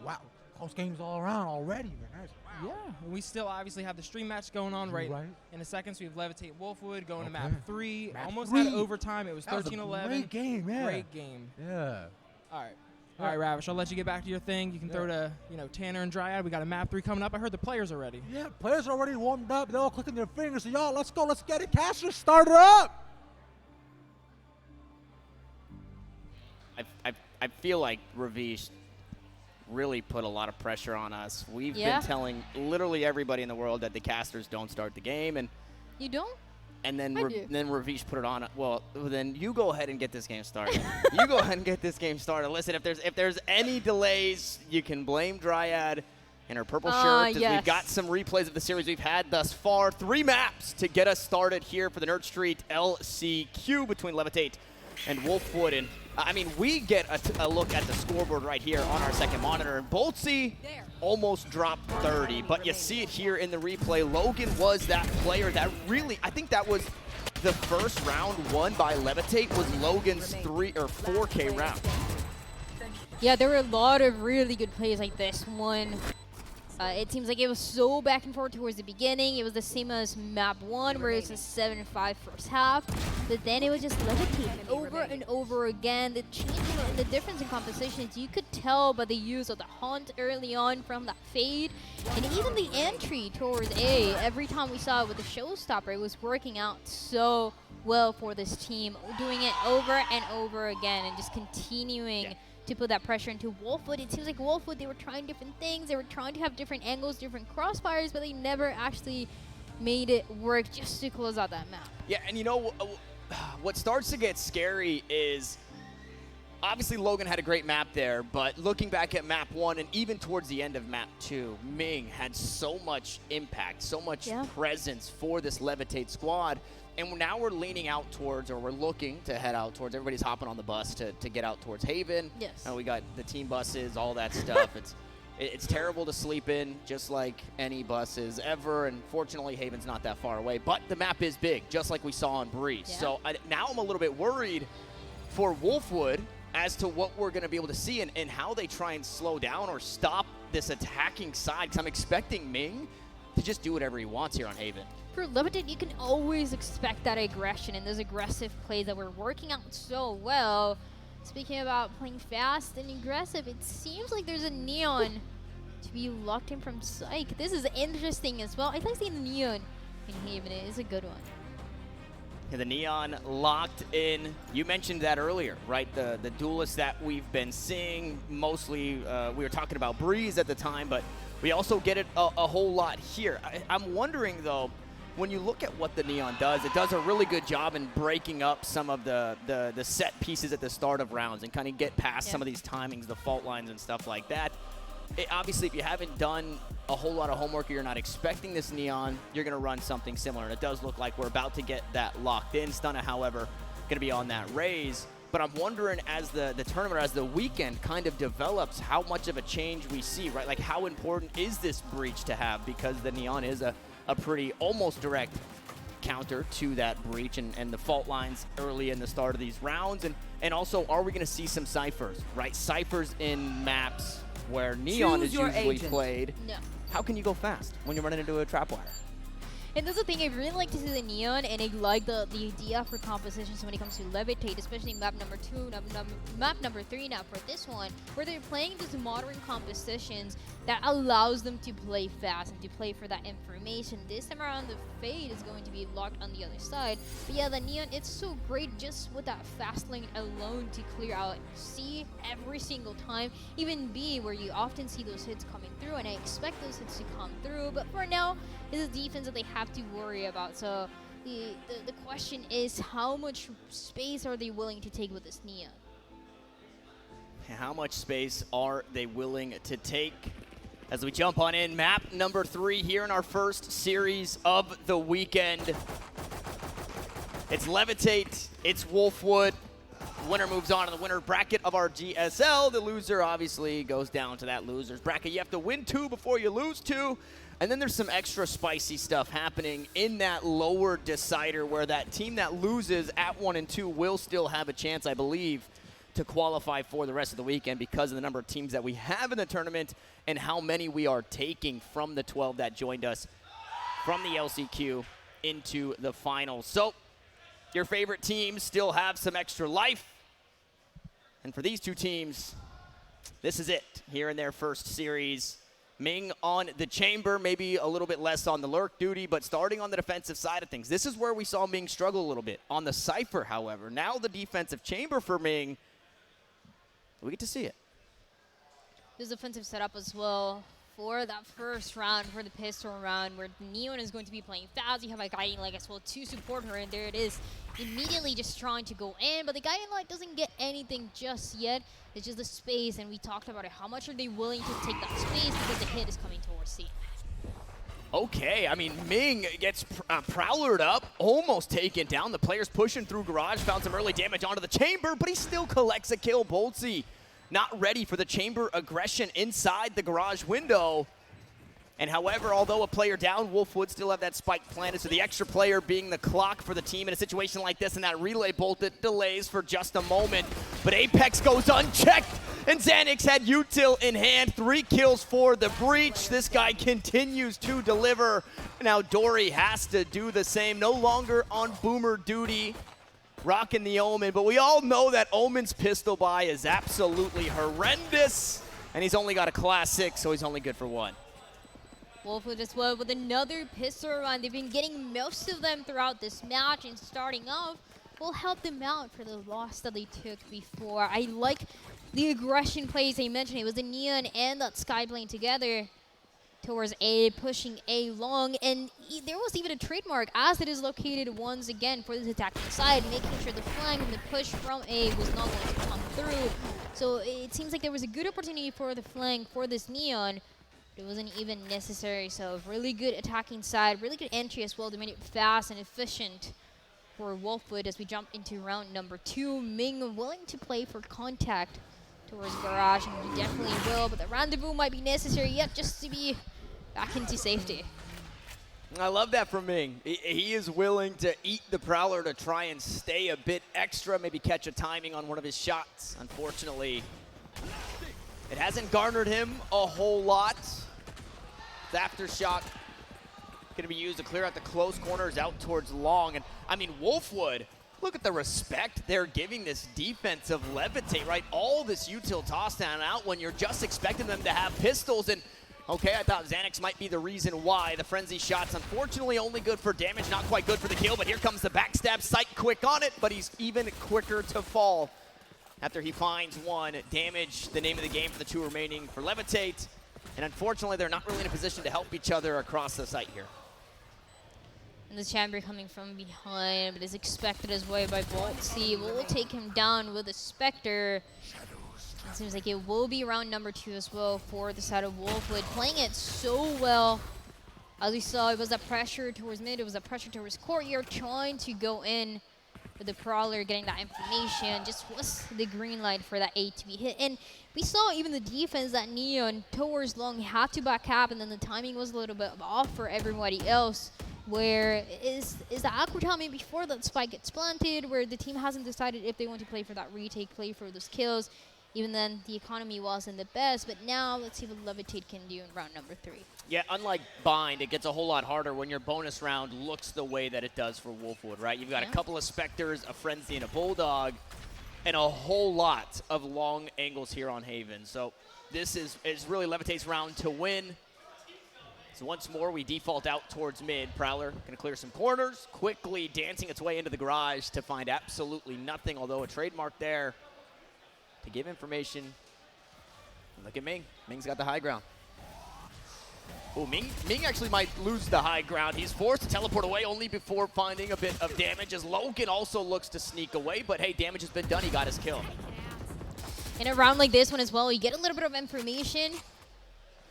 Speaker 6: Wow. Close games all around already, man.
Speaker 5: Yeah, and we still obviously have the stream match going on right in a second. So we have Levitate Wolfwood going to map 3. Almost had overtime. It was 13-11.
Speaker 6: Great game, yeah.
Speaker 5: Great game.
Speaker 6: Yeah.
Speaker 5: All right, Ravish. I'll let you get back to your thing. You can throw to Tanner and Dryad. We got a map 3 coming up. I heard the players are ready.
Speaker 6: Yeah, players are already warmed up. They're all clicking their fingers. So y'all, let's go. Let's get it. Caster, start it up.
Speaker 4: I feel like Ravish really put a lot of pressure on us. We've been telling literally everybody in the world that the casters don't start the game, and
Speaker 2: you don't.
Speaker 4: And then Ravish put it on. Well, then you go ahead and get this game started. You go ahead and get this game started. Listen, if there's any delays, you can blame Dryad and her purple shirt.
Speaker 2: Yes.
Speaker 4: We've got some replays of the series we've had thus far. 3 maps to get us started here for the Nerd Street LCQ between Levitate and Wolfwood. And I mean, we get a look at the scoreboard right here on our second monitor. And Boltsy almost dropped 30, but you see it here in the replay. Logan was that player that really, I think that was the first round won by Levitate, was Logan's 3 or 4K round.
Speaker 2: Yeah, there were a lot of really good plays like this one. It seems like it was so back and forth towards the beginning. It was the same as map 1, where it was a 7-5 first half. But then it was just Levitate over and over again. The change and the difference in compositions, you could tell by the use of the hunt early on from that fade. And even the entry towards A, every time we saw it with the showstopper, it was working out so well for this team. Doing it over and over again and just continuing to put that pressure into Wolfwood. It seems like Wolfwood, they were trying different things. They were trying to have different angles, different crossfires, but they never actually made it work just to close out that map.
Speaker 4: Yeah, and you know, what starts to get scary is obviously Logan had a great map there, but looking back at map 1 and even towards the end of map 2, Ming had so much impact, so much presence for this Levitate squad. And now we're leaning out towards, or we're looking to head out towards, everybody's hopping on the bus to get out towards Haven.
Speaker 2: Yes.
Speaker 4: And we got the team buses, all that stuff. It's terrible to sleep in, just like any buses ever. And fortunately, Haven's not that far away. But the map is big, just like we saw on Breeze. Yeah. So now I'm a little bit worried for Wolfwood as to what we're going to be able to see and how they try and slow down or stop this attacking side. Because I'm expecting Ming to just do whatever he wants here on Haven.
Speaker 2: For Levitate, you can always expect that aggression and those aggressive plays that were working out so well. Speaking about playing fast and aggressive, it seems like there's a Neon to be locked in from Psych. This is interesting as well. I like seeing the Neon in Haven. It is a good one.
Speaker 4: Yeah, the Neon locked in. You mentioned that earlier, right? The duelists that we've been seeing, mostly we were talking about Breeze at the time, but we also get it a whole lot here. I'm wondering, though, when you look at what the Neon does, it does a really good job in breaking up some of the set pieces at the start of rounds and kind of get past some of these timings, the fault lines and stuff like that. Obviously, if you haven't done a whole lot of homework or you're not expecting this Neon, you're going to run something similar. And it does look like we're about to get that locked in. Stunna, however, going to be on that raise. But I'm wondering as the tournament, as the weekend kind of develops, how much of a change we see, right? Like how important is this breach to have? Because the Neon is a pretty almost direct counter to that breach and the fault lines early in the start of these rounds. And also, are we going to see some ciphers, right? Ciphers in maps where Neon is usually played.
Speaker 2: No.
Speaker 4: How can you go fast when you're running into a trap wire?
Speaker 2: And that's the thing, I really like to see the Neon, and I like the idea for compositions when it comes to Levitate, especially map number 2, map number 3 now for this one, where they're playing these modern compositions that allows them to play fast and to play for that information. This time around, the Fade is going to be locked on the other side. But yeah, the Neon, it's so great just with that fast lane alone to clear out C every single time, even B, where you often see those hits coming through, and I expect those hits to come through, but for now, it's a defense that they have to worry about. So the question is, how much space are they willing to take with this Neon?
Speaker 4: How much space are they willing to take? As we jump on in, map number 3 here in our first series of the weekend. It's Levitate, it's Wolfwood. The winner moves on to the winner bracket of our GSL. The loser obviously goes down to that loser's bracket. You have to win 2 before you lose 2. And then there's some extra spicy stuff happening in that lower decider where that team that loses at 1 and 2 will still have a chance, I believe, to qualify for the rest of the weekend because of the number of teams that we have in the tournament and how many we are taking from the 12 that joined us from the LCQ into the finals. So your favorite teams still have some extra life. And for these two teams, this is it here in their first series. Ming on the chamber, maybe a little bit less on the lurk duty, but starting on the defensive side of things. This is where we saw Ming struggle a little bit. On the Cypher, however, now the defensive chamber for Ming, we get to see it.
Speaker 2: There's defensive setup as well for that first round, for the pistol round, where Neon is going to be playing fast. You have a Guiding Light as well to support her, and there it is. Immediately just trying to go in, but the Guiding Light doesn't get anything just yet. It's just the space, and we talked about it. How much are they willing to take that space because the hit is coming towards C?
Speaker 4: Okay, I mean, Ming gets prowlered up, almost taken down. The player's pushing through Garage, found some early damage onto the chamber, but he still collects a kill. Boltsy not ready for the chamber aggression inside the Garage window. And however, although a player down, Wolf would still have that spike planted, so the extra player being the clock for the team in a situation like this, and that relay bolt that delays for just a moment. But Apex goes unchecked, and Xanax had util in hand. 3 kills for the breach. This guy continues to deliver. Now Dory has to do the same, no longer on boomer duty, rocking the Omen, but we all know that Omen's pistol buy is absolutely horrendous, and he's only got a class 6, so he's only good for 1.
Speaker 2: Wolfwood as well with another pistol run. They've been getting most of them throughout this match, and starting off will help them out for the loss that they took before. I like the aggression plays I mentioned. It was the Neon and that Skyblade together towards A, pushing A long, and there was even a trademark as it is located once again for this attacking side, making sure the flank and the push from A was not going to come through. So it seems like there was a good opportunity for the flank for this Neon. It wasn't even necessary, so really good attacking side, really good entry as well to make it fast and efficient for Wolfwood as we jump into round number 2. Ming willing to play for contact towards Garage, and he definitely will, but the rendezvous might be necessary yet just to be back into safety.
Speaker 4: I love that from Ming. He is willing to eat the Prowler to try and stay a bit extra, maybe catch a timing on one of his shots. Unfortunately, it hasn't garnered him a whole lot. The aftershock going to be used to clear out the close corners out towards long. And I mean, Wolfwood, look at the respect they're giving this defense of Levitate, right? All this util toss down out when you're just expecting them to have pistols. And okay, I thought Xanax might be the reason why. The frenzy shots, unfortunately, only good for damage, not quite good for the kill. But here comes the backstab, Sight quick on it, but he's even quicker to fall after he finds one. Damage, the name of the game for the 2 remaining for Levitate. And unfortunately, they're not really in a position to help each other across the site here.
Speaker 2: And the chamber coming from behind, but is expected as well by Boltsy. Will take him down with a Spectre. It seems like it will be round number 2 as well for the side of Wolfwood. Playing it so well. As we saw, it was a pressure towards mid, it was a pressure towards courtyard, trying to go in with the Prowler getting that information, just was the green light for that A to be hit. And we saw even the defense that Neon towards long had to back up, and then the timing was a little bit off for everybody else. Where is the awkward timing before that spike gets planted, where the team hasn't decided if they want to play for that retake, play for those kills. Even then, the economy wasn't the best, but now let's see what Levitate can do in round number 3.
Speaker 4: Yeah, unlike Bind, it gets a whole lot harder when your bonus round looks the way that it does for Wolfwood, right? You've got a couple of Spectres, a Frenzy, and a Bulldog, and a whole lot of long angles here on Haven. So this is really Levitate's round to win. So once more, we default out towards mid. Prowler going to clear some corners, quickly dancing its way into the garage to find absolutely nothing, although a trademark there to give information. Look at Ming. Ming's got the high ground. Oh, Ming actually might lose the high ground. He's forced to teleport away only before finding a bit of damage, as Logan also looks to sneak away, but hey, damage has been done. He got his kill.
Speaker 2: In a round like this one as well, you get a little bit of information.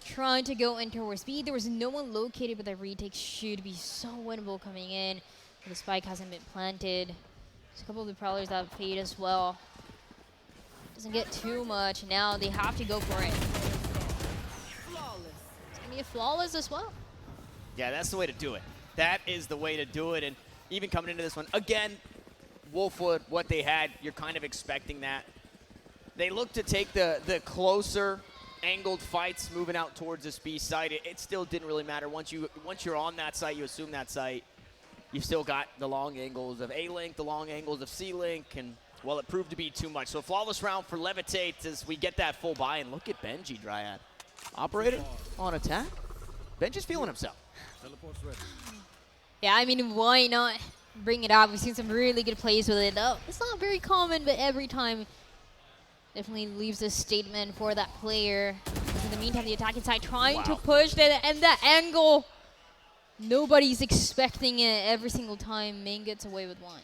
Speaker 2: Trying to go in towards B. There was no one located, but the retake should be so winnable coming in. The spike hasn't been planted. There's a couple of the Prowlers that fade as well. Doesn't get too much. Now they have to go for it.
Speaker 11: Flawless.
Speaker 2: It's going to be a flawless as well.
Speaker 4: Yeah, that's the way to do it. That is the way to do it. And even coming into this one, again, Wolfwood, what they had, you're kind of expecting that. They look to take the closer angled fights moving out towards this B site. It still didn't really matter. Once you're on that site, you assume that site. You've still got the long angles of A-Link, the long angles of C-Link, and well, it proved to be too much. So flawless round for Levitate as we get that full buy. And look at Benji, Dryad. Operator on attack. Benji's feeling himself.
Speaker 2: Yeah, I mean, why not bring it out? We've seen some really good plays with it. Oh, it's not very common, but every time definitely leaves a statement for that player. In the meantime, the attacking side trying to push that, and that angle, nobody's expecting it every single time. Ming gets away with one.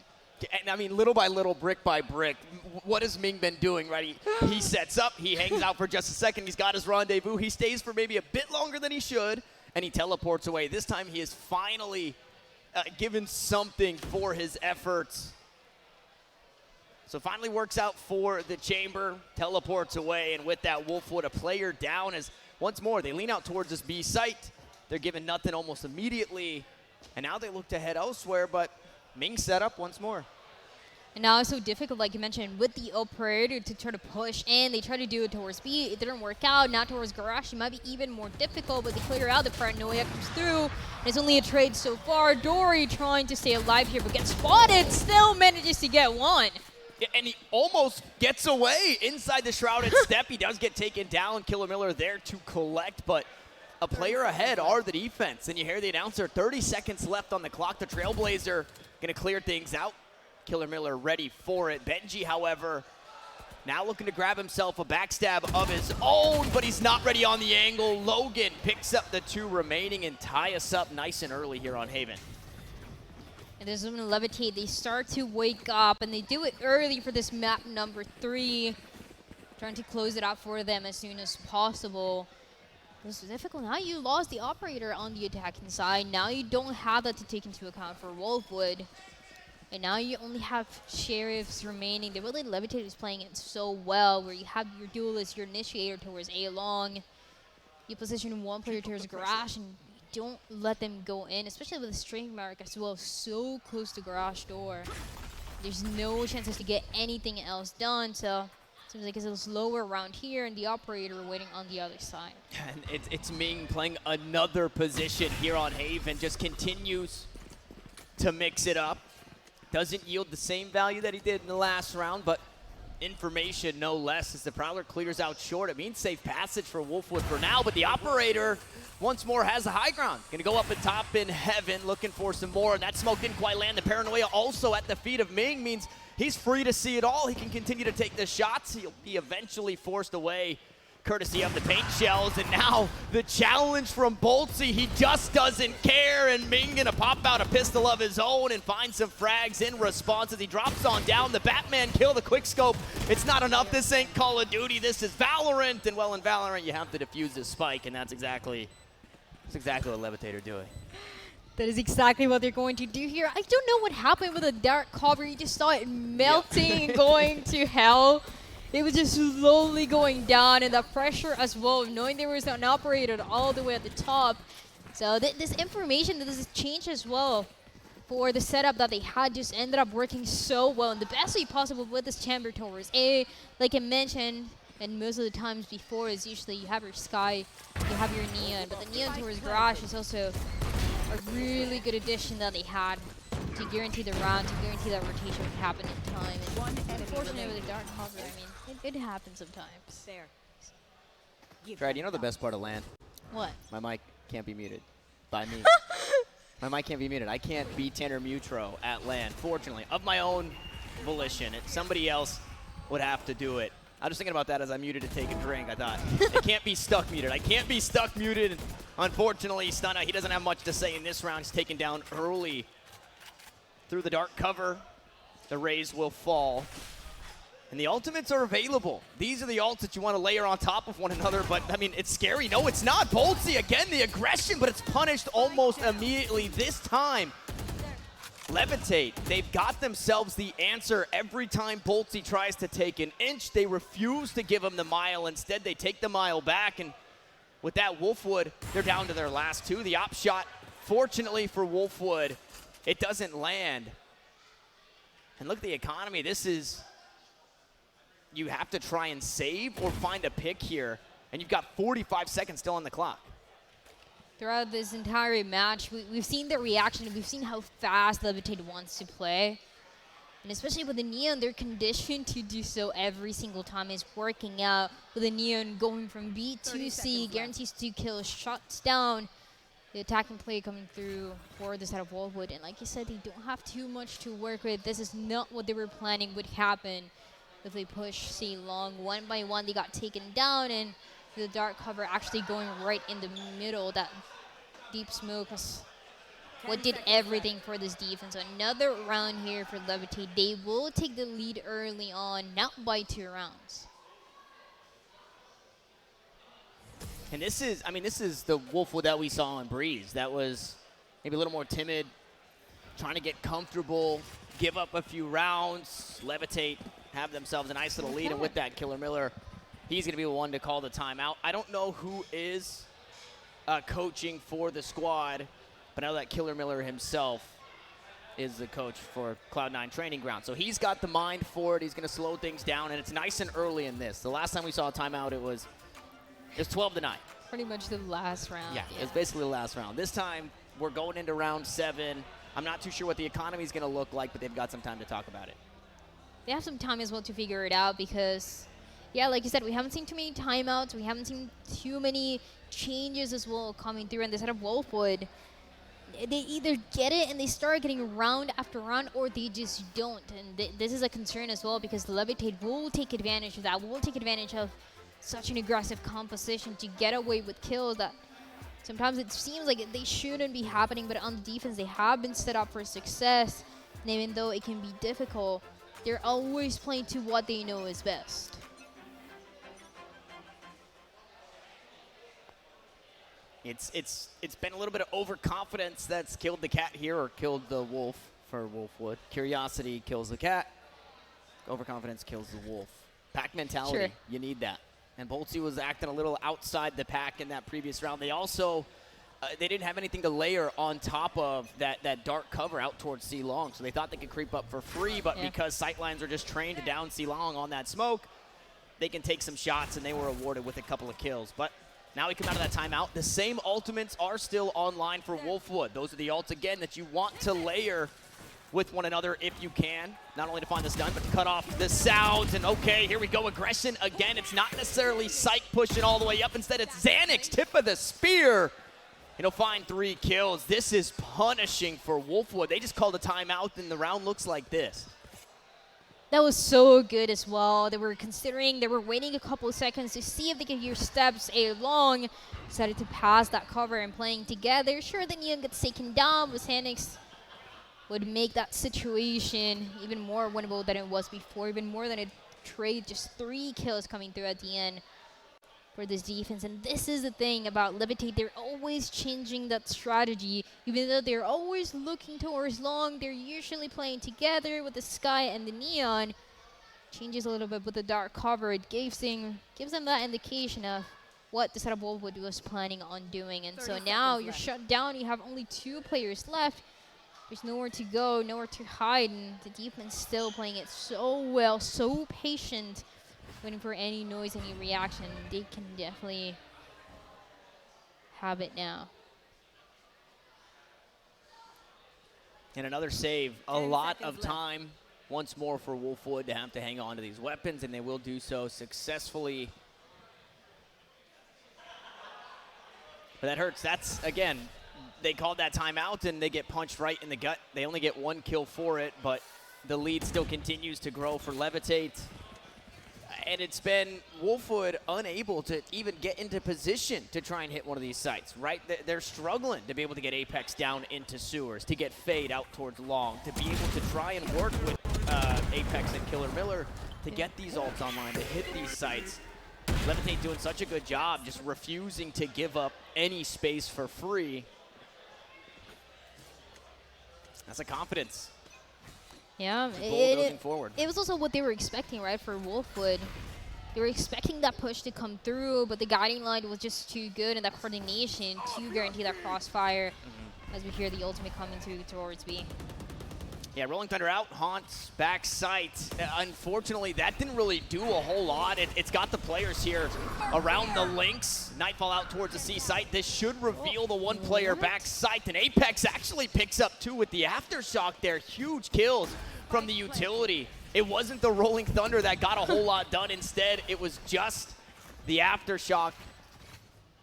Speaker 4: And I mean, little by little, brick by brick, what has Ming been doing, right? He sets up, he hangs out for just a second, he's got his rendezvous, he stays for maybe a bit longer than he should, and he teleports away. This time he is finally given something for his efforts. So finally works out for the Chamber, teleports away, and with that, Wolfwood, a player down, as once more, they lean out towards this B site. They're given nothing almost immediately, and now they look to head elsewhere, but Ming set up once more.
Speaker 2: And now it's so difficult, like you mentioned, with the operator to try to push, and they try to do it towards B. It didn't work out. Now towards Garage, it might be even more difficult, but they clear out. The paranoia comes through. And it's only a trade so far. Dory trying to stay alive here, but gets spotted. Still manages to get one.
Speaker 4: Yeah, and he almost gets away inside the Shrouded Step. He does get taken down. Killer Miller there to collect, but a player ahead are the defense. And you hear the announcer, 30 seconds left on the clock. The Trailblazer going to clear things out. Killer Miller ready for it. Benji, however, now looking to grab himself a backstab of his own, but he's not ready on the angle. Logan picks up the 2 remaining and tie us up nice and early here on Haven.
Speaker 2: And this is when Levitate, they start to wake up, and they do it early for this map number 3. Trying to close it out for them as soon as possible. This is difficult. Now you lost the operator on the attacking side. Now you don't have that to take into account for Wolfwood. And now you only have Sheriffs remaining. The really Levitate is playing it so well, where you have your duelist, your initiator towards A-Long. You position one player towards Garage, and you don't let them go in, especially with the string mark as well, so close to Garage door. There's no chances to get anything else done, so seems like it's a slower round here, and the operator waiting on the other side.
Speaker 4: And it's Ming playing another position here on Haven, just continues to mix it up. Doesn't yield the same value that he did in the last round, but information no less as the Prowler clears out short. It means safe passage for Wolfwood for now, but the operator once more has the high ground. Gonna go up and top in heaven, looking for some more, and that smoke didn't quite land. The paranoia also at the feet of Ming means he's free to see it all. He can continue to take the shots. He'll be eventually forced away courtesy of the paint shells, and now the challenge from Boltsy. He just doesn't care, and Ming gonna pop out a pistol of his own and find some frags in response as he drops on down. The Batman kill, the quick scope. It's not enough. This ain't Call of Duty. This is Valorant, and well, in Valorant, you have to defuse this spike, and that's exactly what Levitate are doing.
Speaker 2: That is exactly what they're going to do here. I don't know what happened with the dark cover. You just saw it melting and going to hell. It was just slowly going down, and the pressure as well, knowing there was an operator all the way at the top. So this information, this change as well for the setup that they had just ended up working so well in the best way possible with this chamber towers. Like I mentioned, and most of the times before is usually you have your Sky, you have your Neon, but the Neon towards Garage is also a really good addition that they had to guarantee the round, to guarantee that rotation would happen in time. And unfortunately with the dark cover, I mean, it happens sometimes.
Speaker 11: There.
Speaker 4: Brad, you know the best part of LAN?
Speaker 2: What?
Speaker 4: My mic can't be muted by me. My mic can't be muted. I can't beat Tanner Mutro at LAN, fortunately, of my own volition. Somebody else would have to do it. I was thinking about that as I muted to take a drink. I thought, it can't be stuck muted. I can't be stuck muted. And unfortunately, Stunna, he doesn't have much to say in this round. He's taken down early through the dark cover. The Rays will fall. And the ultimates are available. These are the ults that you want to layer on top of one another, but, I mean, it's scary. No, it's not. Boltsy, again, the aggression, but it's punished almost immediately this time. Levitate, they've got themselves the answer every time Boltsy tries to take an inch. They refuse to give him the mile. Instead, they take the mile back, and with that Wolfwood, they're down to their last two. The op shot, fortunately for Wolfwood, it doesn't land. And look at the economy. This is, you have to try and save or find a pick here, and you've got 45 seconds still on the clock.
Speaker 2: Throughout this entire match, we've seen the reaction. We've seen how fast Levitate wants to play. And especially with the Neon, they're conditioned to do so every single time. It's working out with the Neon going from B to C, guarantees 2 kills, shuts down the attacking play coming through for the side of Wolfwood. And like you said, they don't have too much to work with. This is not what they were planning would happen if they push C long. One by one, they got taken down, and the dark cover actually going right in the middle. That deep smoke was what did everything for this defense. So another round here for Levitate. They will take the lead early on, not by 2 rounds.
Speaker 4: And this is, I mean, this is the Wolfwood that we saw in Breeze. That was maybe a little more timid, trying to get comfortable, give up a few rounds, Levitate, have themselves a nice little lead. And with that, Killer Miller, he's going to be the one to call the timeout. I don't know who is coaching for the squad, but I know that Killer Miller himself is the coach for Cloud9 Training Ground. So he's got the mind for it. He's going to slow things down, and it's nice and early in this. The last time we saw a timeout, it was 12-9.
Speaker 2: Pretty much the last round.
Speaker 4: Yeah, it's basically the last round. This time, we're going into round 7. I'm not too sure what the economy is going to look like, but they've got some time to talk about it.
Speaker 2: They have some time as well to figure it out because, yeah, like you said, we haven't seen too many timeouts. We haven't seen too many changes as well coming through. And the side of Wolfwood, they either get it and they start getting round after round, or they just don't. And this is a concern as well because Levitate will take advantage of that. Will take advantage of such an aggressive composition to get away with kills that sometimes it seems like they shouldn't be happening, but on the defense, they have been set up for success. And even though it can be difficult, they're always playing to what they know is best.
Speaker 4: It's been a little bit of overconfidence that's killed the cat here, or killed the wolf for Wolfwood. Curiosity kills the cat. Overconfidence kills the wolf. Pack mentality,
Speaker 2: Sure.
Speaker 4: You need that. And Boltsy was acting a little outside the pack in that previous round. They also, they didn't have anything to layer on top of that dark cover out towards C Long, so they thought they could creep up for free, but because sightlines are just trained to down C Long on that smoke, they can take some shots, and they were awarded with a couple of kills. But now we come out of that timeout. The same ultimates are still online for Wolfwood. Those are the ults, again, that you want to layer with one another if you can, not only to find the stun, but to cut off the sounds. And okay, here we go, aggression again. It's not necessarily Psych pushing all the way up. Instead, it's Xanax, tip of the spear. And he'll find 3 kills. This is punishing for Wolfwood. They just called a timeout, and the round looks like this.
Speaker 2: That was so good as well. They were considering, they were waiting a couple of seconds to see if they could hear steps. A Long decided to pass that cover and playing together. Sure, the Neon gets taken down, but Xanax would make that situation even more winnable than it was before, even more than a trade. Just 3 kills coming through at the end. for this defense. And this is the thing about Levitate. They're always changing that strategy. Even though they're always looking towards long, they're usually playing together with the Sky and the Neon. Changes a little bit with the dark cover. It gives them that indication of what the setup Wolfwood was planning on doing. And so now you're shut down. You have only 2 players left. There's nowhere to go, nowhere to hide. And the defense still playing it so well, so patient, waiting for any noise, any reaction. They can definitely have it now.
Speaker 4: And another save. A lot of time once more for Wolfwood to have to hang on to these weapons, and they will do so successfully. But that hurts. That's, again, they called that timeout, and they get punched right in the gut. They only get 1 kill for it, but the lead still continues to grow for Levitate. And it's been Wolfwood unable to even get into position to try and hit one of these sites, right? They're struggling to be able to get Apex down into sewers, to get Fade out towards long, to be able to try and work with Apex and Killer Miller to get these ults online, to hit these sites. Levitate doing such a good job, just refusing to give up any space for free. That's a confidence.
Speaker 2: Yeah,
Speaker 4: looking forward.
Speaker 2: It was also what they were expecting, right, for Wolfwood. They were expecting that push to come through, but the guiding line was just too good, and that coordination to guarantee that crossfire as we hear the ultimate coming through towards B.
Speaker 4: Yeah, Rolling Thunder out, Haunts, back sight. Unfortunately, that didn't really do a whole lot. It's got the players here around the links. Nightfall out towards the C site. This should reveal the 1 player back sight, and Apex actually picks up 2 with the Aftershock there. Huge kills from the utility. It wasn't the Rolling Thunder that got a whole lot done. Instead, it was just the Aftershock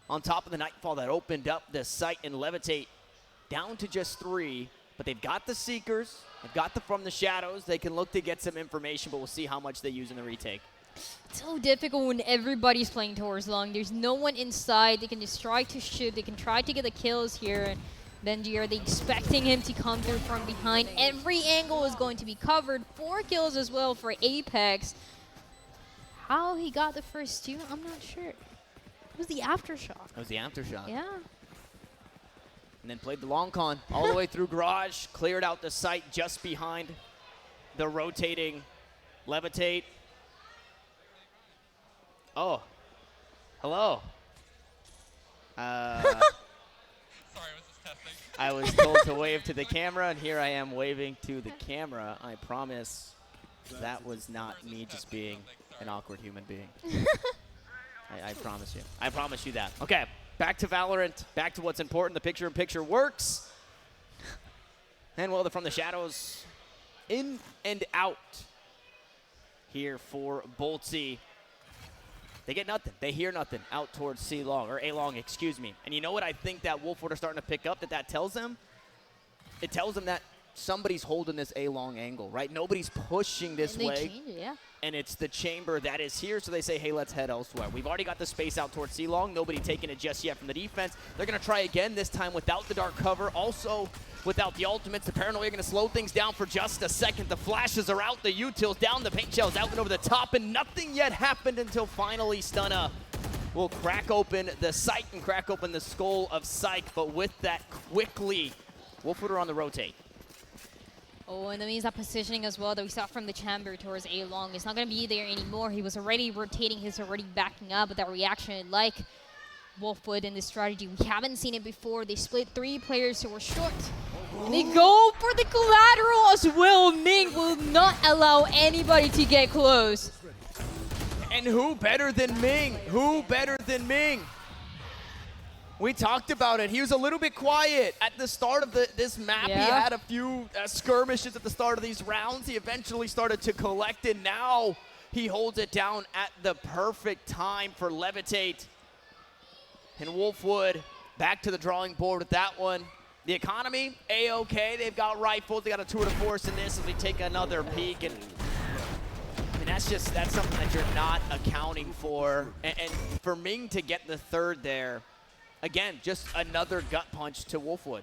Speaker 4: on top of the Nightfall that opened up the site, and Levitate down to just 3. But they've got the Seekers, they've got the From the Shadows. They can look to get some information, but we'll see how much they use in the retake.
Speaker 2: It's so difficult when everybody's playing towards long. There's no one inside. They can just try to shoot. They can try to get the kills here. Benji, are they expecting him to come through from behind? Every angle is going to be covered. 4 kills as well for Apex. How he got the first 2, I'm not sure. It was the Aftershock.
Speaker 4: It was the Aftershock.
Speaker 2: Yeah.
Speaker 4: And then played the long con all the way through Garage, cleared out the site just behind the rotating Levitate. Oh, hello.
Speaker 12: Sorry, I was just testing.
Speaker 4: I was told to wave to the camera, and here I am waving to the camera. I promise that was not me just being an awkward human being. I promise you. I promise you that. Okay. Back to Valorant, back to what's important. The picture-in-picture works. And, well, From the Shadows in and out here for Boltsy. They get nothing. They hear nothing out towards C-Long, or A-Long, excuse me. And you know what I think that Wolfwood are starting to pick up that tells them? It tells them that somebody's holding this A-Long angle, right? Nobody's pushing this way.
Speaker 2: Change it, yeah.
Speaker 4: And it's the chamber that is here, so they say, hey, let's head elsewhere. We've already got the space out towards C-Long. Nobody taking it just yet from the defense. They're going to try again, this time without the dark cover. Also, without the ultimates, the Paranoia going to slow things down for just a second. The flashes are out, the utils down, the paint shells out and over the top, and nothing yet happened until finally Stunna will crack open the site and crack open the skull of Psych. But with that, quickly, Wolfwood are on the rotate.
Speaker 2: Oh, and that means that positioning as well that we saw from the chamber towards A-Long is not going to be there anymore. He was already rotating, he's already backing up, but that reaction, like Wolfwood in this strategy, we haven't seen it before. They split 3 players, so we're short. And they go for the collateral as well. Ming will not allow anybody to get close.
Speaker 4: And who better than Ming? Who better than Ming? We talked about it. He was a little bit quiet at the start of this map.
Speaker 2: Yeah.
Speaker 4: He had a few skirmishes at the start of these rounds. He eventually started to collect it. Now he holds it down at the perfect time for Levitate. And Wolfwood back to the drawing board with that one. The economy, A-okay. They've got rifles. They got a tour de force in this as we take another peek. And that's something that you're not accounting for. And for Ming to get the third there, again, just another gut punch to Wolfwood.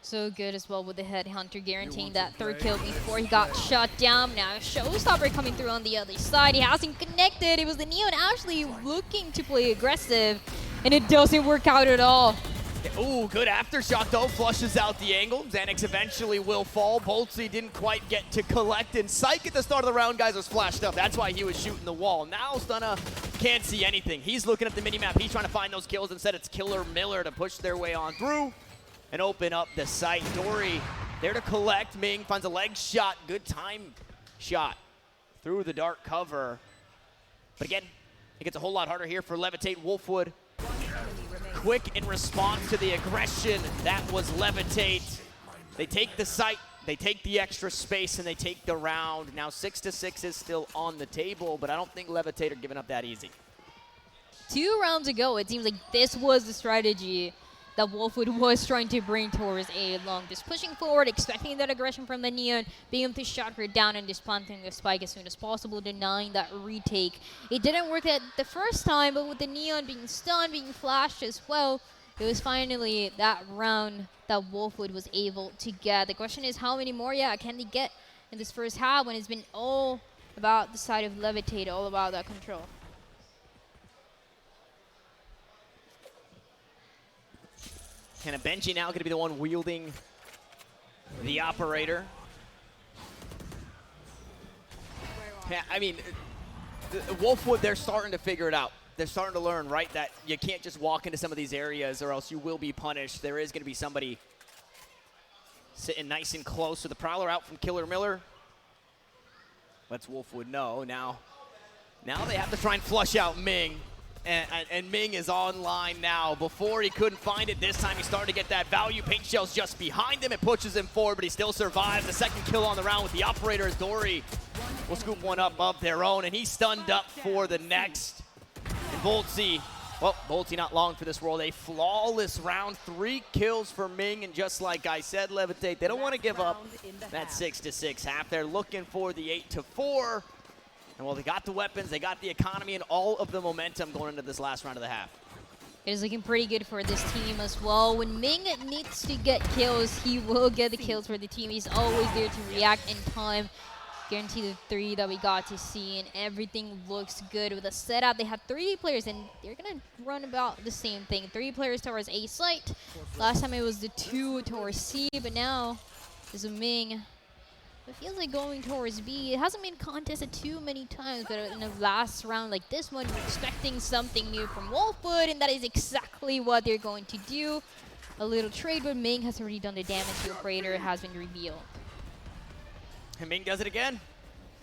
Speaker 2: So good as well with the Headhunter, guaranteeing that third kill before he got shut down. Now Showstopper coming through on the other side. He hasn't connected. It was the Neon actually looking to play aggressive, and it doesn't work out at all.
Speaker 4: Ooh, good aftershock though, flushes out the angle. Xanax eventually will fall. Boltsy didn't quite get to collect, and Psych at the start of the round, guys, was flashed up. That's why he was shooting the wall. Now Stunna can't see anything. He's looking at the minimap. He's trying to find those kills. Instead, it's Killer Miller to push their way on through and open up the site. Dory there to collect. Ming finds a leg shot. Good time shot through the dark cover. But again, it gets a whole lot harder here for Levitate. Wolfwood quick in response to the aggression. That was Levitate. They take the site, they take the extra space, and they take the round. Now 6-6 is still on the table, but I don't think Levitate are giving up that easy.
Speaker 2: 2 rounds ago, it seems like this was the strategy that Wolfwood was trying to bring towards A long. Just pushing forward, expecting that aggression from the Neon, being able to shut her down and just planting the spike as soon as possible, denying that retake. It didn't work at the first time, but with the Neon being stunned, being flashed as well, it was finally that round that Wolfwood was able to get. The question is how many more, can they get in this first half when it's been all about the side of Levitate, all about that control.
Speaker 4: And a Benji now going to be the one wielding the operator. Yeah, I mean, Wolfwood, they're starting to figure it out. They're starting to learn, right, that you can't just walk into some of these areas or else you will be punished. There is going to be somebody sitting nice and close. So the Prowler out from Killer Miller. Lets Wolfwood know. Now they have to try and flush out Ming. And Ming is online now. Before he couldn't find it. This time he started to get that value. Paint Shell's just behind him. It pushes him forward, but he still survives. The second kill on the round with the operator as Dory will scoop one up of their own. And he's stunned up for the next. And Boltsy, well, Boltsy not long for this world. A flawless round. 3 kills for Ming. And just like I said, Levitate, they don't want to give up that 6-6 half. They're looking for the 8-4. And well, they got the weapons, they got the economy, and all of the momentum going into this last round of the half.
Speaker 2: It is looking pretty good for this team as well. When Ming needs to get kills, he will get the kills for the team. He's always there to react in time. Guarantee the 3 that we got to see, and everything looks good with the setup. They have 3 players, and they're going to run about the same thing. 3 players towards A site. Last time it was the 2 towards C, but now there's a Ming. It feels like going towards B. It hasn't been contested too many times, but in the last round like this one, we're expecting something new from Wolfwood, and that is exactly what they're going to do. A little trade, but Ming has already done the damage. The operator has been revealed.
Speaker 4: And Ming does it again.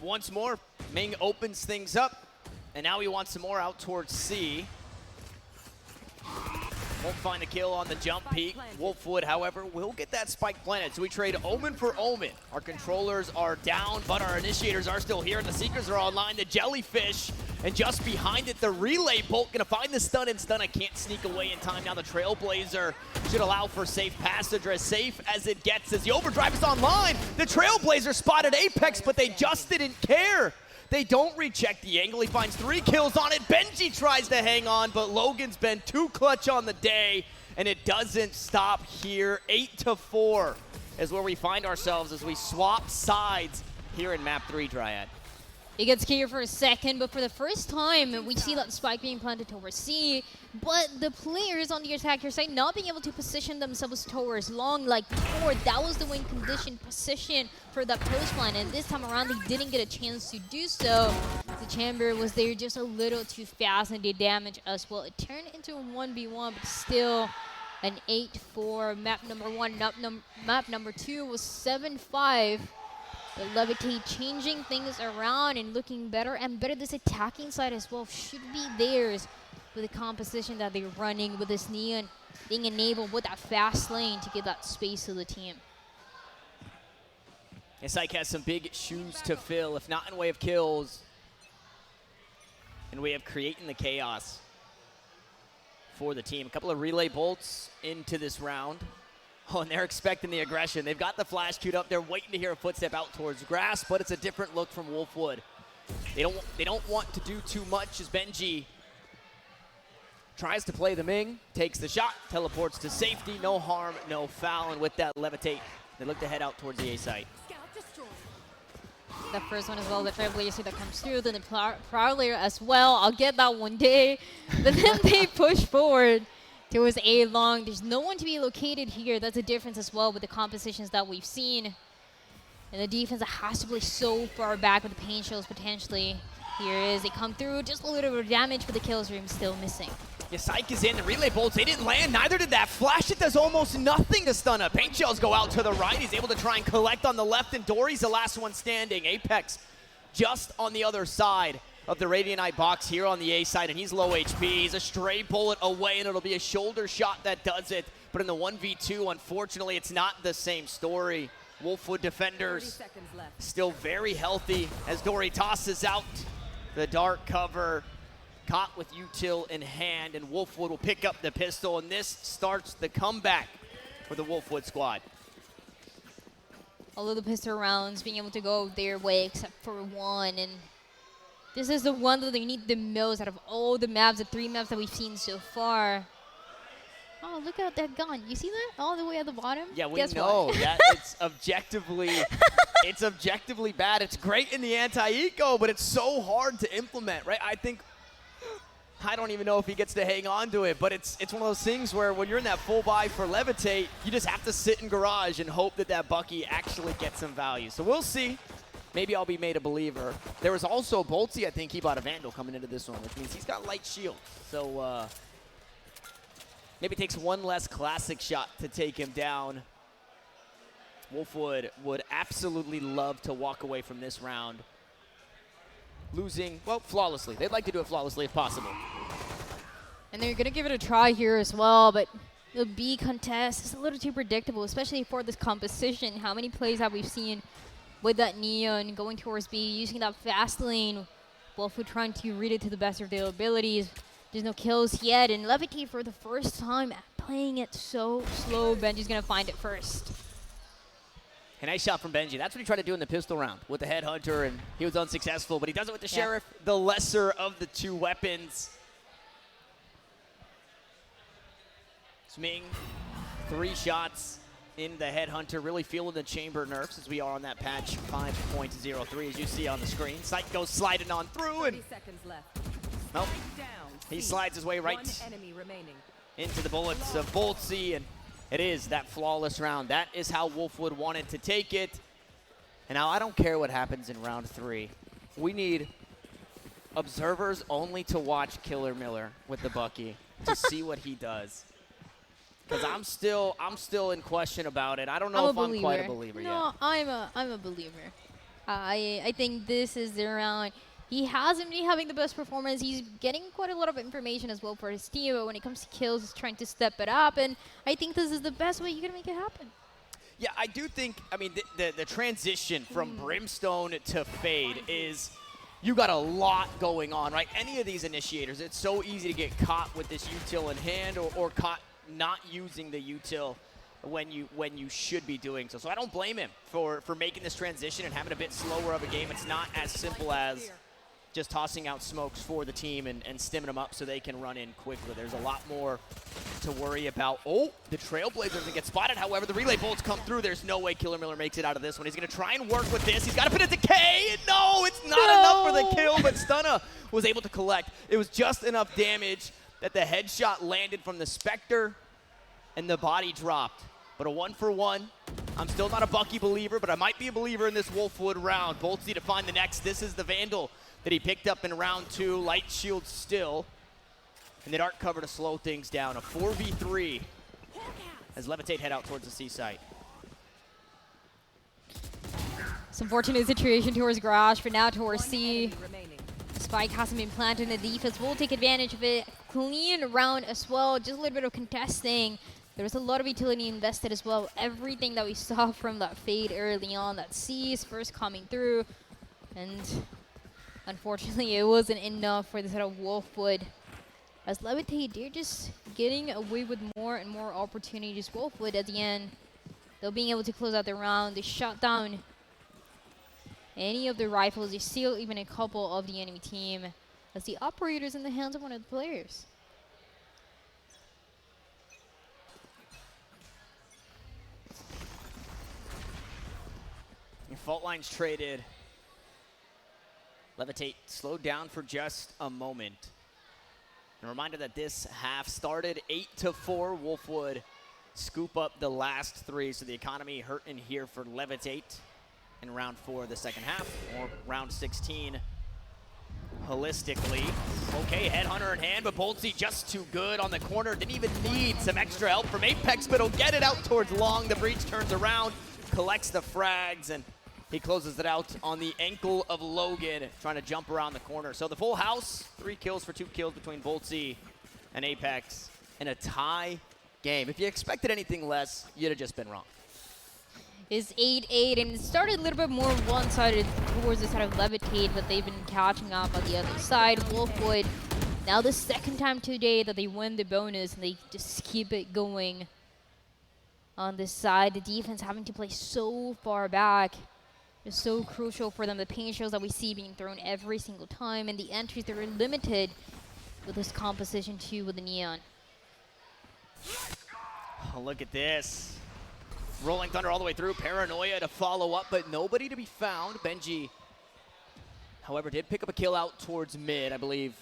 Speaker 4: Once more, Ming opens things up, and now he wants some more out towards C. Won't find a kill on the jump peak. Wolfwood, however, will get that spike planted. So we trade Omen for Omen. Our controllers are down, but our initiators are still here, and the Seekers are online. The Jellyfish, and just behind it, the Relay Bolt gonna find the stun, and Stunna can't sneak away in time. Now the Trailblazer should allow for safe passage, or as safe as it gets as the Overdrive is online. The Trailblazer spotted Apex, but they just didn't care. They don't recheck the angle. He finds 3 kills on it. Benji tries to hang on, but Logan's been too clutch on the day, and it doesn't stop here. 8-4 is where we find ourselves as we swap sides here in map 3, Dryad.
Speaker 2: It gets clear for a second, but for the first time, we see that spike being planted towards C, but the players on the attacker side not being able to position themselves towards long like before. That was the win condition position for that post plan, and this time around, they didn't get a chance to do so. The chamber was there just a little too fast, and did damage as well. It turned into a 1v1, but still an 8-4. Map number 1, map number 2 was 7-5. But Levitate changing things around and looking better and better. This attacking side as well should be theirs with the composition that they're running, with this Neon being enabled with that fast lane to give that space to the team.
Speaker 4: Psych has some big shoes to fill, if not in way of kills, in way of creating the chaos for the team. A couple of relay bolts into this round. Oh, and they're expecting the aggression. They've got the flash queued up. They're waiting to hear a footstep out towards grass, but it's a different look from Wolfwood. They don't want to do too much as Benji tries to play the Ming, takes the shot, teleports to safety, no harm, no foul, and with that levitate, they look to head out towards the A site.
Speaker 2: The first one as well, the Trailblazer that comes through, then the Prowler as well. I'll get that one day. But then they push forward towards A long. There's no one to be located here. That's a difference as well with the compositions that we've seen. And the defense that has to play so far back with the pain shells potentially. Here is, they come through, just a little bit of damage, but the kills room still missing.
Speaker 4: Yeah, Psych is in, the relay bolts, they didn't land, neither did that flash. It does almost nothing to stun up. Paint shells go out to the right. He's able to try and collect on the left, and Dory's the last one standing. Apex just on the other side of the Radiant box here on the A side, and he's low HP. He's a stray bullet away, and it'll be a shoulder shot that does it. But in the 1v2, unfortunately, it's not the same story. Wolfwood defenders still very healthy as Dory tosses out the dark cover. Caught with util in hand, and Wolfwood will pick up the pistol, and this starts the comeback for the Wolfwood squad.
Speaker 2: All of the pistol rounds being able to go their way except for one, and this is the one that they need the most out of all the maps, the 3 maps that we've seen so far. Oh, look at that gun. You see that? All the way at the bottom?
Speaker 4: Yeah, we
Speaker 2: Guess
Speaker 4: know
Speaker 2: what?
Speaker 4: that it's objectively it's objectively bad. It's great in the anti-eco, but it's so hard to implement, right? I don't even know if he gets to hang on to it, but it's one of those things where when you're in that full buy for Levitate, you just have to sit in garage and hope that that Bucky actually gets some value. So we'll see. Maybe I'll be made a believer. There was also Boltsy, I think he bought a Vandal coming into this one, which means he's got light shield. So maybe it takes one less classic shot to take him down. Wolfwood would absolutely love to walk away from this round losing, well, flawlessly. They'd like to do it flawlessly if possible.
Speaker 2: And they're going to give it a try here as well, but the B contest is a little too predictable, especially for this composition. How many plays have we seen with that Neon going towards B, using that fast lane, Wolfwood trying to read it to the best of their abilities. There's no kills yet, and Levitate for the first time playing it so slow. Benji's going to find it first.
Speaker 4: A nice shot from Benji. That's what he tried to do in the pistol round with the Headhunter, and he was unsuccessful, but he does it with the Sheriff, the lesser of the 2 weapons. Sming, 3 shots in the Headhunter, really feeling the chamber nerfs as we are on that patch 5.03, as you see on the screen. Sight goes sliding on through, and nope. He slides his way right into the bullets of Boltsy, and it is that flawless round. That is how Wolfwood wanted to take it. And now I don't care what happens in round 3. We need observers only to watch Killer Miller with the Bucky to see what he does. Because I'm still in question about it. I don't know if I'm quite a believer yet.
Speaker 2: No, I'm a believer. I think this is the round. He hasn't been having the best performance. He's getting quite a lot of information as well for his team, but when it comes to kills, he's trying to step it up, and I think this is the best way you're going to make it happen.
Speaker 4: Yeah, I do think, I mean, the transition from Brimstone to Fade is, you got a lot going on, right? Any of these initiators, it's so easy to get caught with this util in hand or caught not using the util when you should be doing so. So I don't blame him for making this transition and having a bit slower of a game. It's not as simple as just tossing out smokes for the team and stimming them up so they can run in quickly. There's a lot more to worry about. Oh, the Trailblazer doesn't get spotted. However, the relay bolts come through. There's no way Killer Miller makes it out of this one. He's going to try and work with this. He's got to put it to K. No, it's not enough for the kill, but Stunna was able to collect. It was just enough damage that the headshot landed from the Spectre and the body dropped. But a 1-for-1. I'm still not a Bucky believer, but I might be a believer in this Wolfwood round. Boltsy to find the next. This is the Vandal that he picked up in round 2. Light shield still. And the dark cover to slow things down. A 4v3 as Levitate head out towards the C site.
Speaker 2: Some fortunate situation towards Garage, but now towards C. Spike hasn't been planted in the defense. We'll take advantage of it. Clean round as well. Just a little bit of contesting. There was a lot of utility invested as well. Everything that we saw from that Fade early on, that C is first coming through. And unfortunately, it wasn't enough for the set of Wolfwood. As Levitate, they're just getting away with more and more opportunities. Wolfwood at the end, they're being able to close out the round. They shot down any of the rifles. They steal even a couple of the enemy team as the operator's in the hands of one of the players.
Speaker 4: fault lines traded. Levitate slowed down for just a moment. And a reminder that this half started 8-4. Wolfwood scoop up the last 3, so the economy hurting here for Levitate in round 4 of the second half, or round 16 holistically. Okay, Headhunter in hand, but Boltsy just too good on the corner. Didn't even need some extra help from Apex, but he'll get it out towards Long. The breach turns around, collects the frags, and he closes it out on the ankle of Logan, trying to jump around the corner. So the full house, 3 kills for 2 kills between Boltsy and Apex in a tie game. If you expected anything less, you'd have just been wrong.
Speaker 2: Is 8-8, and it started a little bit more one-sided towards the side of Levitate, but they've been catching up on the other side. Wolfwood, now the second time today that they win the bonus, and they just keep it going on this side. The defense having to play so far back is so crucial for them. The paint shells that we see being thrown every single time, and the entries that are limited with this composition too with the Neon.
Speaker 4: Oh, look at this. Rolling Thunder all the way through. Paranoia to follow up, but nobody to be found. Benji, however, did pick up a kill out towards mid, I believe.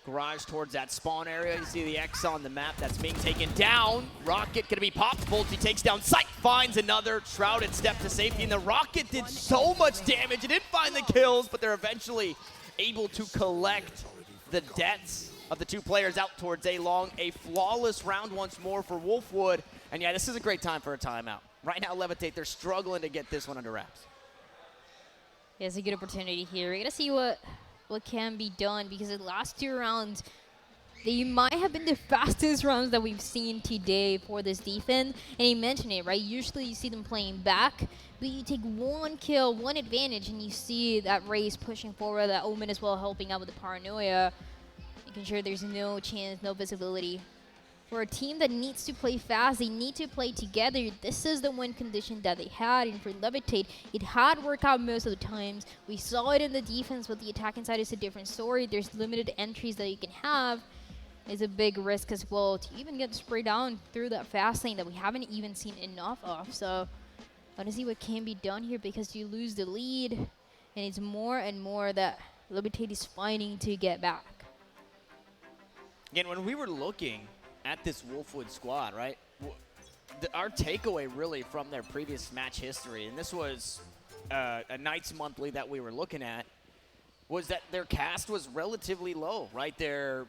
Speaker 4: Garage towards that spawn area. You see the X on the map. That's being taken down. Rocket gonna be popped. Boltsy takes down Sight, finds another shrouded step to safety, and the Rocket did so much damage. It didn't find the kills, but they're eventually able to collect the deaths of the 2 players out towards A Long. A flawless round once more for Wolfwood. And yeah, this is a great time for a timeout. Right now, Levitate, they're struggling to get this one under wraps.
Speaker 2: Yeah, it's a good opportunity here. We gotta see what can be done, because the last 2 rounds, they might have been the fastest rounds that we've seen today for this defense. And he mentioned it, right? Usually you see them playing back, but you take 1 kill, 1 advantage, and you see that Raze pushing forward, that Omen as well helping out with the Paranoia, making sure there's no chance, no visibility. For a team that needs to play fast, they need to play together. This is the win condition that they had, and for Levitate, it had worked out most of the times. We saw it in the defense, but the attacking side is a different story. There's limited entries that you can have. It's a big risk as well to even get sprayed down through that fast lane that we haven't even seen enough of. So I want to see what can be done here, because you lose the lead, and it's more and more that Levitate is fighting to get back.
Speaker 4: Again, when we were looking at this Wolfwood squad, right? Our takeaway really from their previous match history, and this was a Knights monthly that we were looking at, was that their cast was relatively low, right? The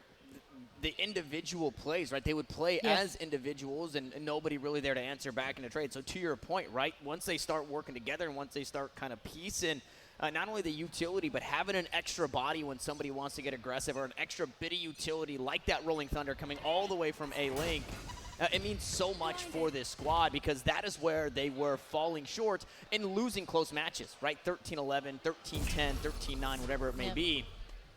Speaker 4: individual plays, right? They would play as individuals, and nobody really there to answer back in a trade. So to your point, right? Once they start working together and once they start kind of piecing not only the utility, but having an extra body when somebody wants to get aggressive, or an extra bit of utility like that Rolling Thunder coming all the way from A-Link, it means so much for this squad, because that is where they were falling short and losing close matches, right? 13-11, 13-10, 13-9, whatever it may be.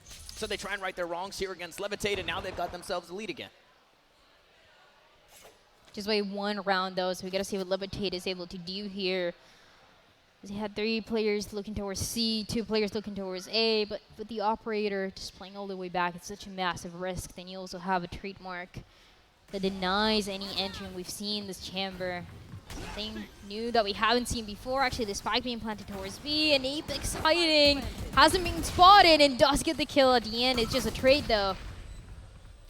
Speaker 4: So they try and right their wrongs here against Levitate, and now they've got themselves a lead again.
Speaker 2: Just wait 1 round, though, so we got to see what Levitate is able to do here. He had 3 players looking towards C, 2 players looking towards A, but with the operator just playing all the way back, it's such a massive risk. Then you also have a trademark that denies any entry, and we've seen this chamber. Something new that we haven't seen before. Actually, the spike being planted towards B, and Apex hiding, hasn't been spotted, and does get the kill at the end. It's just a trade, though.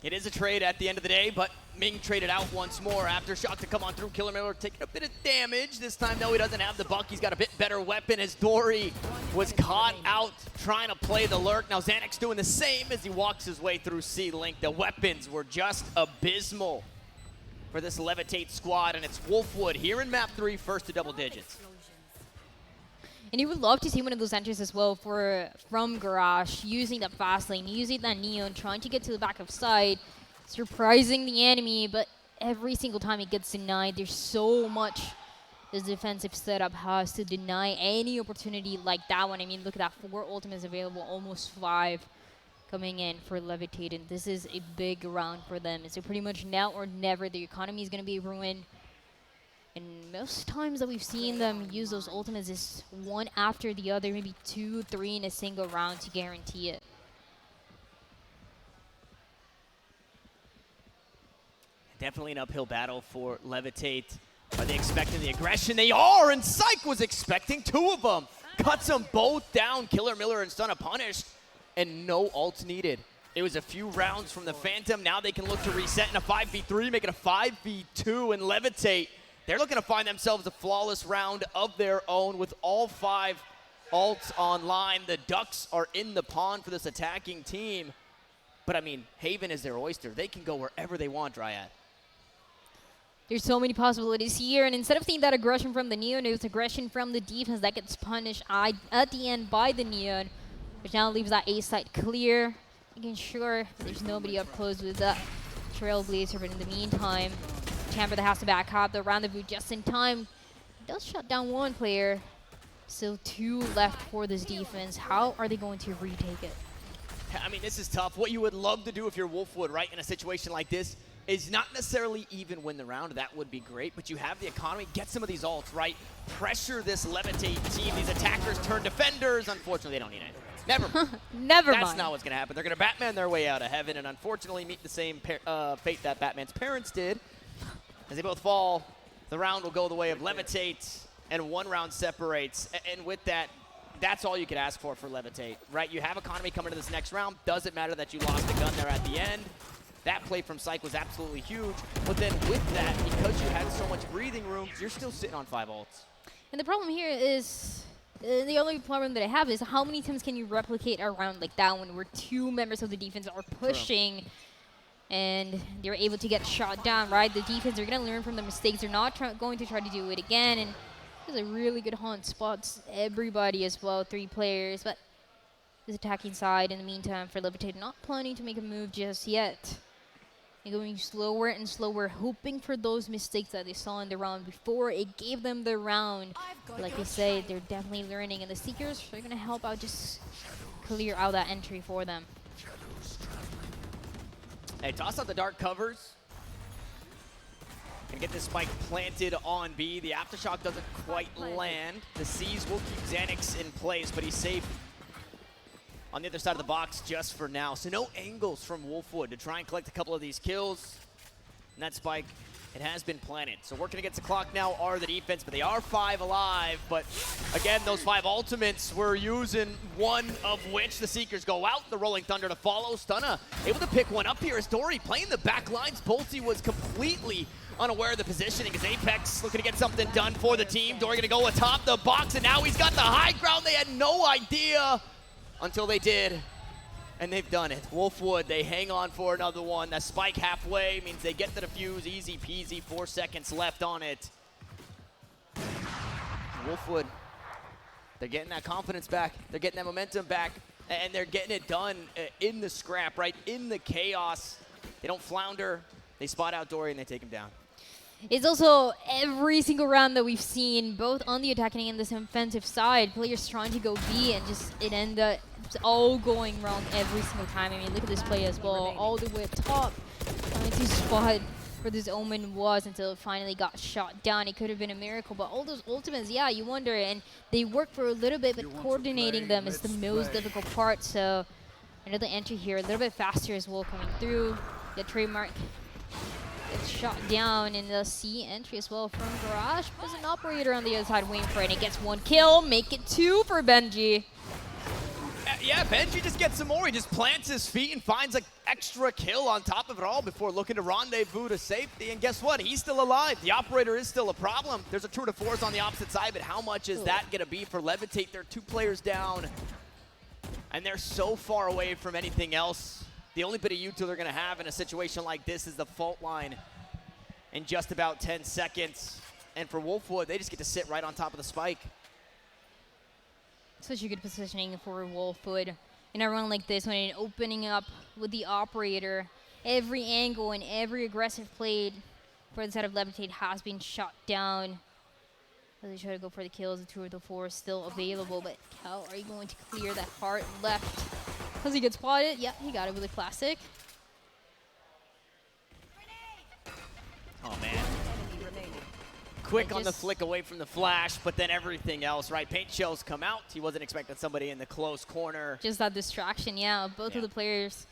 Speaker 4: It is a trade at the end of the day, but Ming traded out once more. Aftershock to come on through. Killer Miller taking a bit of damage. This time, though, he doesn't have the buck. He's got a bit better weapon as Dory was caught out trying to play the lurk. Now Xanax doing the same as he walks his way through C-Link. The weapons were just abysmal for this Levitate squad, and it's Wolfwood here in map 3, first to double digits.
Speaker 2: And you would love to see one of those entries as well from Garage, using that fast lane, using that Neon, trying to get to the back of side, surprising the enemy, but every single time it gets denied. There's so much this defensive setup has to deny any opportunity like that one. I mean, look at that, 4 ultimates available, almost 5 coming in for Levitate, and this is a big round for them. So pretty much now or never, the economy is going to be ruined. And most times that we've seen them use those ultimates is 1 after the other, maybe 2, 3 in a single round to guarantee it.
Speaker 4: Definitely an uphill battle for Levitate. Are they expecting the aggression? They are, and Psych was expecting 2 of them. Cuts them both down. Killer Miller and Stunna punished, and no ults needed. It was a few rounds from the Phantom. Now they can look to reset in a 5v3, make it a 5v2, and Levitate. They're looking to find themselves a flawless round of their own with all 5 ults online. The Ducks are in the pond for this attacking team. But, I mean, Haven is their oyster. They can go wherever they want, Dryad.
Speaker 2: There's so many possibilities here, and instead of seeing that aggression from the Neon, it's aggression from the defense that gets punished at the end by the Neon, which now leaves that A site clear, making sure there's nobody up close with that Trailblazer. But in the meantime, Chamber that has to back up the rendezvous just in time does shut down 1 player. Still 2 left for this defense. How are they going to retake it?
Speaker 4: I mean, this is tough. What you would love to do if you're Wolfwood, right, in a situation like this, is not necessarily even win the round. That would be great, but you have the economy. Get some of these ults, right? Pressure this Levitate team. These attackers turn defenders. Unfortunately, they don't need it. Never mind.
Speaker 2: Never mind.
Speaker 4: That's not what's going to happen. They're going to Batman their way out of heaven and unfortunately meet the same fate that Batman's parents did. As they both fall, the round will go the way of Levitate, and 1 round separates. And with that, that's all you could ask for Levitate, right? You have economy coming to this next round. Doesn't matter that you lost the gun there at the end. That play from Psych was absolutely huge. But then with that, because you had so much breathing room, you're still sitting on 5 ults.
Speaker 2: And the problem here is, the only problem that I have is how many times can you replicate a round like that one where 2 members of the defense are pushing and they're able to get shot down, right? The defense are going to learn from the mistakes. They're not going to try to do it again. And there's a really good hunt. Spots everybody as well, 3 players. But this attacking side, in the meantime, for Levitate, not planning to make a move just yet. They're going slower and slower, hoping for those mistakes that they saw in the round before. It gave them the round. Like they say, they're definitely learning. And the Seekers are going to help out, just clear out that entry for them.
Speaker 4: Hey, toss out the dark covers. Gonna get this spike planted on B. The aftershock doesn't quite land. The C's will keep Xanax in place, but he's safe on the other side of the box just for now. So no angles from Wolfwood to try and collect a couple of these kills. And that spike, it has been planted. So working against the clock now are the defense, but they are 5 alive. But again, those 5 ultimates we're using, 1 of which the Seekers go out. The Rolling Thunder to follow. Stunna able to pick one up here as Dory playing the back lines. Bolty was completely unaware of the positioning as Apex looking to get something done for the team. Dory gonna go atop the box, and now he's got the high ground. They had no idea until they did, and they've done it. Wolfwood, they hang on for another one. That spike halfway means they get the defuse, easy peasy, 4 seconds left on it. Wolfwood, they're getting that confidence back. They're getting that momentum back, and they're getting it done in the scrap, right? In the chaos. They don't flounder. They spot out Dory, and they take him down.
Speaker 2: It's also every single round that we've seen, both on the attacking and the offensive side, players trying to go B, and just it ended up all going wrong every single time. I mean, look at this play as well, all the way up top, trying to spot where this Omen was until it finally got shot down. It could have been a miracle, but all those ultimates, yeah, you wonder, and they work for a little bit, but coordinating them is the most difficult part. So another entry here, a little bit faster as well coming through. The trademark gets shot down in the C entry as well from Garage. There's an operator on the other side waiting for it, and it gets 1 kill, make it 2 for Benji.
Speaker 4: Yeah, Benji just gets some more. He just plants his feet and finds an extra kill on top of it all before looking to rendezvous to safety. And guess what? He's still alive. The operator is still a problem. There's a tour de force on the opposite side, but how much is that going to be for Levitate? They're 2 players down, and they're so far away from anything else. The only bit of util they're going to have in a situation like this is the fault line in just about 10 seconds. And for Wolfwood, they just get to sit right on top of the spike.
Speaker 2: Such a good positioning for Wolfwood in a run like this, when it opening up with the operator. Every angle and every aggressive play for the side of Levitate has been shot down. As they try to go for the kills, the tour de force still available, but how are you going to clear that hard left? Does he get spotted? Yep, he got it with a classic.
Speaker 4: Oh, man. Quick on the flick away from the flash, but then everything else, right? Paint shells come out. He wasn't expecting somebody in the close corner.
Speaker 2: Just that distraction, yeah. Both of the players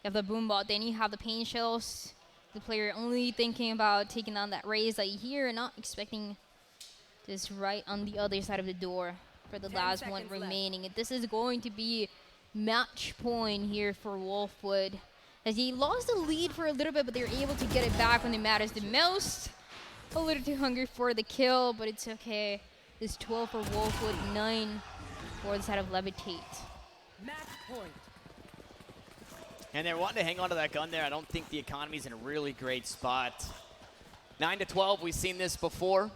Speaker 2: have the boom bot, then you have the paint shells. The player only thinking about taking down that raise that you hear and not expecting this right on the other side of the door for the last one remaining. This is going to be match point here for Wolfwood, as he lost the lead for a little bit, but they're able to get it back when it matters the most. A little too hungry for the kill, but it's okay. It's 12 for Wolfwood, 9 for the side of Levitate.
Speaker 11: Match point.
Speaker 4: And they're wanting to hang on to that gun there. I don't think the economy's in a really great spot. 9-12, we've seen this before.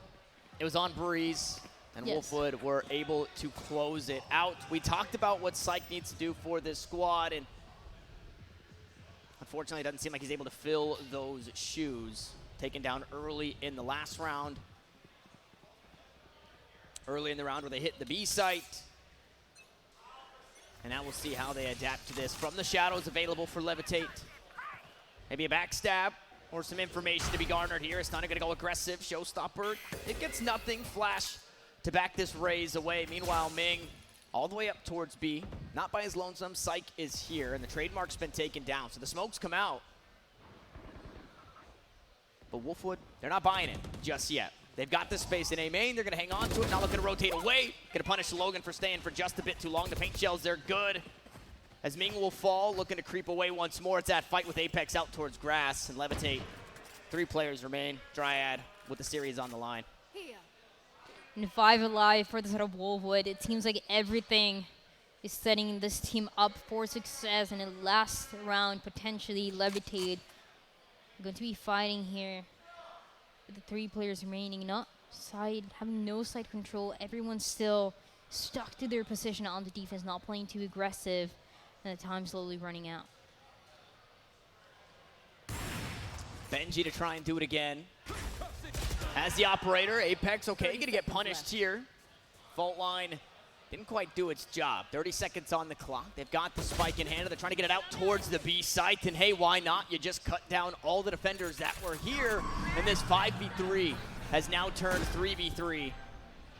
Speaker 4: It was on Breeze, and
Speaker 2: Yes.
Speaker 4: Wolfwood were able to close it out. We talked about what Psych needs to do for this squad, and unfortunately, it doesn't seem like he's able to fill those shoes. Taken down early in the last round. Early in the round where they hit the B site. And now we'll see how they adapt to this. From the shadows available for Levitate. Maybe a backstab or some information to be garnered here. It's not going to go aggressive. Showstopper. It gets nothing. Flash to back this raise away. Meanwhile, Ming all the way up towards B. Not by his lonesome. Psych is here, and the trademark's been taken down. So the smokes come out. But Wolfwood, they're not buying it just yet. They've got this space in A main. They're going to hang on to it. Not looking to rotate away. Going to punish Logan for staying for just a bit too long. The paint shells, they're good. As Ming will fall, looking to creep away once more. It's that fight with Apex out towards grass and Levitate. 3 players remain. Dryad with the series on the line.
Speaker 2: And 5 alive for the side of Wolfwood. It seems like everything is setting this team up for success in the last round, potentially Levitate. Going to be fighting here with the 3 players remaining, having no side control. Everyone's still stuck to their position on the defense, not playing too aggressive, and the time slowly running out.
Speaker 4: Benji to try and do it again. As the operator, Apex, okay, gonna get punished here. Fault line didn't quite do its job. 30 seconds on the clock. They've got the spike in hand. They're trying to get it out towards the B site. And hey, why not? You just cut down all the defenders that were here. And this 5v3 has now turned 3v3.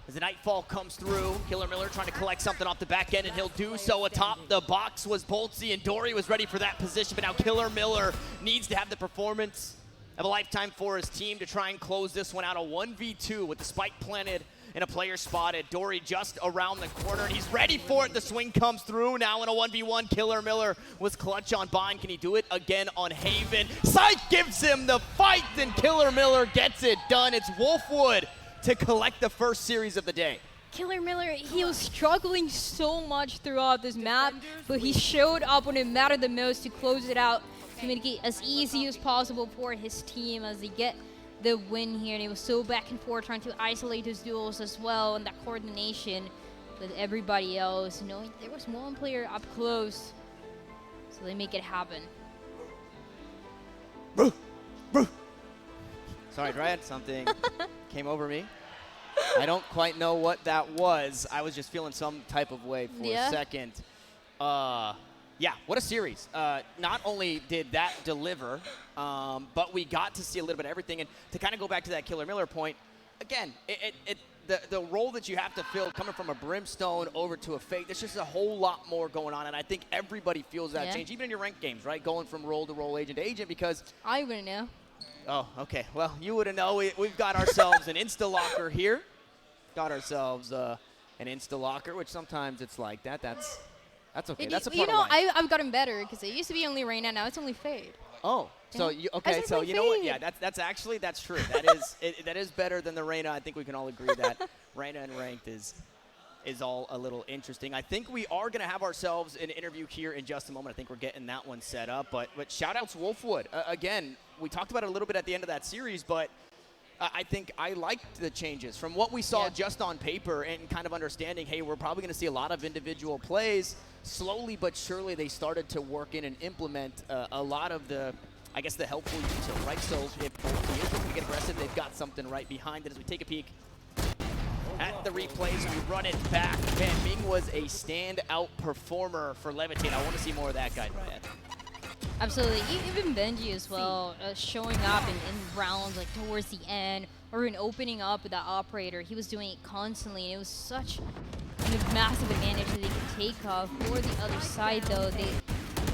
Speaker 4: As the Nightfall comes through, Killer Miller trying to collect something off the back end, and he'll do so atop the box was Boltsy, and Dory was ready for that position. But now Killer Miller needs to have the performance of a lifetime for his team to try and close this one out. A 1v2 with the spike planted and a player spotted. Dory just around the corner, and he's ready for it. The swing comes through. Now in a 1v1, Killer Miller was clutch on Bind. Can he do it again on Haven? Psych gives him the fight, and Killer Miller gets it done. It's Wolfwood to collect the first series of the day.
Speaker 2: Killer Miller, he was struggling so much throughout this map, but he showed up when it mattered the most to close it out, to make it as easy as possible for his team as they get the win here. And it was so back and forth, trying to isolate his duels as well, and that coordination with everybody else. You know, there was one player up close, so they make it happen.
Speaker 4: Sorry, Dryad, something came over me. I don't quite know what that was. I was just feeling some type of way for a second. Yeah, what a series. Not only did that deliver, but we got to see a little bit of everything. And to kind of go back to that Killer Miller point, again, the role that you have to fill coming from a Brimstone over to a Fate, there's just a whole lot more going on. And I think everybody feels that change, even in your ranked games, right? Going from role to role, agent to agent, because...
Speaker 2: I wouldn't know.
Speaker 4: Oh, okay. Well, you wouldn't know. We've got ourselves an Insta-Locker here. Got ourselves an Insta-Locker, which sometimes it's like that. That's okay. That's a part of life.
Speaker 2: I've gotten better, because it used to be only Reina, now it's only Fade.
Speaker 4: Oh, so you okay? So you know what? Yeah, that's true. That is better than the Reina. I think we can all agree that Reina and ranked is all a little interesting. I think we are going to have ourselves an interview here in just a moment. I think we're getting that one set up. But shout out to Wolfwood again. We talked about it a little bit at the end of that series, but I think I liked the changes from what we saw just on paper and kind of understanding, hey, we're probably going to see a lot of individual plays. Slowly but surely, they started to work in and implement a lot of the, I guess, the helpful util, right? So if Boltsy is looking to get aggressive, they've got something right behind it. As we take a peek at the replays, we run it back. Man, Ming was a standout performer for Levitate. I want to see more of that guy, Ryan.
Speaker 2: Absolutely. Even Benji as well, showing up in rounds like towards the end, or in opening up with that operator. He was doing it constantly, and it was such a massive advantage that they could take off. For the other side, though, they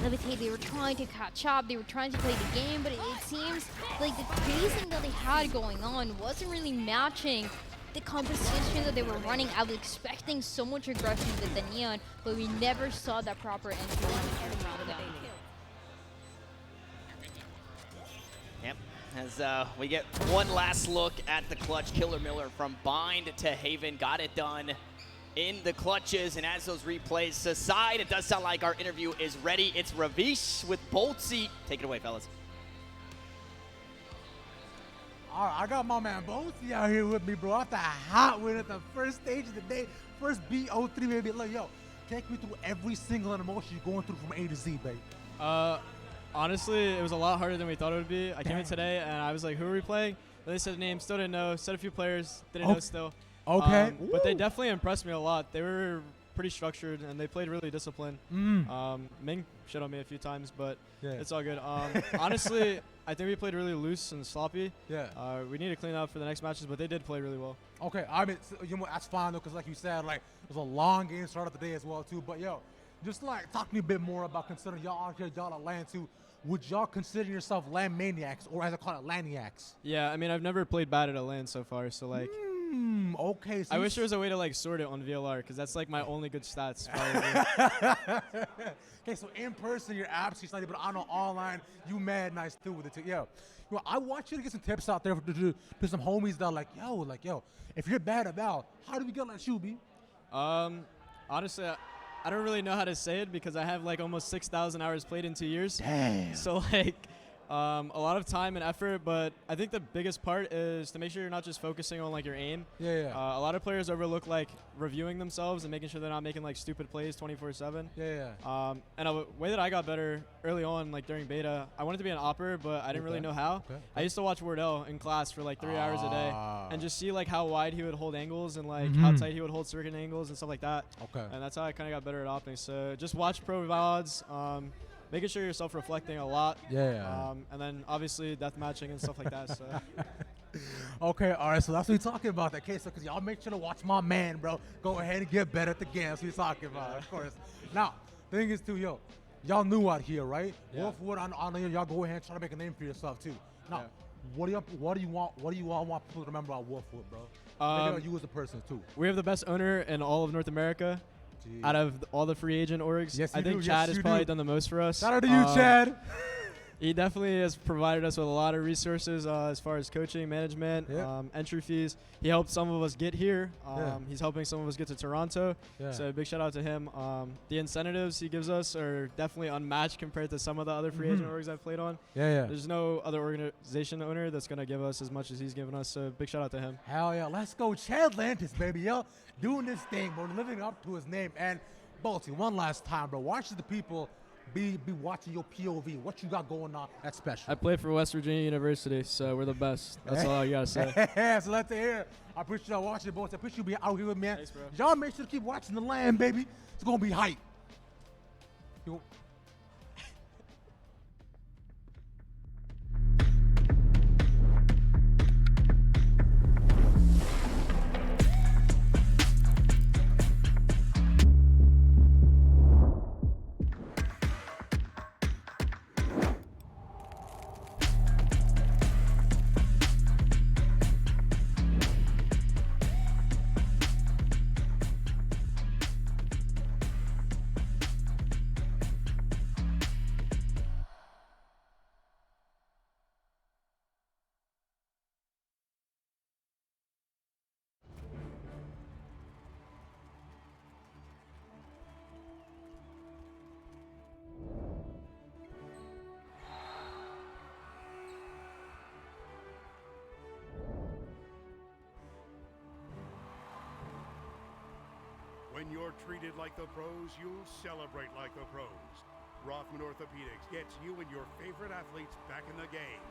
Speaker 2: levitate. They were trying to catch up. They were trying to play the game, but it seems like the pacing that they had going on wasn't really matching the competition that they were running. I was expecting so much aggression with the Neon, but we never saw that proper entry around them.
Speaker 4: Yep. As we get one last look at the clutch, Killer Miller from Bind to Haven got it done in the clutches. And as those replays aside, it does sound like our interview is ready. It's Ravish with Boltzy. Take it away, fellas.
Speaker 6: All right, I got my man Boltzy out here with me, bro. After a hot win at the first stage of the day, first BO3, baby. Look, yo, take me through every single emotion you're going through from A to Z, baby.
Speaker 13: Honestly, it was a lot harder than we thought it would be. I came in today and I was like, who are we playing? Then they said the name, still didn't know. Said a few players, didn't know still.
Speaker 6: Okay.
Speaker 13: But they definitely impressed me a lot. They were pretty structured and they played really disciplined. Ming shit on me a few times, but it's all good. Honestly, I think we played really loose and sloppy.
Speaker 6: Yeah.
Speaker 13: We need to clean up for the next matches, but they did play really well.
Speaker 6: Okay, I mean, you know, that's fine though, because like you said, like it was a long game start of the day as well too. But yo, just like talk to me a bit more about considering y'all out here, y'all at LAN too. Would y'all consider yourself LAN maniacs, or as I call it, LANiacs?
Speaker 13: Yeah, I mean, I've never played bad at a LAN so far, so like.
Speaker 6: Okay. So
Speaker 13: I wish there was a way to like sort it on VLR, because that's like my only good stats.
Speaker 6: Okay, so in person you're absolutely slightly, but on online you mad nice too with it too. Yo, I want you to get some tips out there to some homies that are like, yo, if you're bad at Val, how do we get like you, B?
Speaker 13: Honestly, I don't really know how to say it because I have like almost 6,000 hours played in 2 years.
Speaker 6: Damn.
Speaker 13: So like a lot of time and effort, but I think the biggest part is to make sure you're not just focusing on like your aim.
Speaker 6: Yeah.
Speaker 13: A lot of players overlook like reviewing themselves and making sure they're not making like stupid plays 24/7.
Speaker 6: Yeah.
Speaker 13: And a way that I got better early on, like during beta, I wanted to be an opper, but I didn't really know how. I used to watch Wardell in class for like 3 hours a day and just see like how wide he would hold angles and like how tight he would hold circuit angles and stuff like that.
Speaker 6: Okay.
Speaker 13: And that's how I kind of got better at opping. So just watch pro VODs. Making sure you're self-reflecting a lot.
Speaker 6: Yeah.
Speaker 13: And then obviously death matching and stuff like that. So.
Speaker 6: Okay, all right, so that's what we're talking about. That case, because y'all make sure to watch my man, bro. Go ahead and get better at the game. That's what we're talking about, of course. Now, the thing is, too, y'all new out here, right?
Speaker 13: Yeah.
Speaker 6: Wolfwood, I know y'all go ahead and try to make a name for yourself, too. Now, what do you all want people to remember about Wolfwood, bro? Maybe about you as a person, too.
Speaker 13: We have the best owner in all of North America. Out of all the free agent orgs,
Speaker 6: Yes,
Speaker 13: I think Chad has probably done the most for us.
Speaker 6: Shout out to you, Chad.
Speaker 13: He definitely has provided us with a lot of resources as far as coaching, management, entry fees. He helped some of us get here. He's helping some of us get to Toronto. So big shout out to him. The incentives he gives us are definitely unmatched compared to some of the other free agent orgs I've played on. There's no other organization owner that's going to give us as much as he's given us. So big shout out to him.
Speaker 6: Hell yeah. Let's go. Chad Lantis, baby. Yo, doing this thing, bro. Living up to his name. And Bolty, one last time, bro. Watch the people be watching your POV. What you got going on that's special?
Speaker 13: I play for West Virginia University, so we're the best. That's all you got to say.
Speaker 6: So let's hear. I appreciate y'all watching, boys. I appreciate you being out here with me.
Speaker 13: Thanks, bro.
Speaker 6: Y'all make sure to keep watching the LAN, baby. It's going to be hype.
Speaker 14: When you're treated like the pros, you'll celebrate like the pros. Rothman Orthopedics gets you and your favorite athletes back in the game.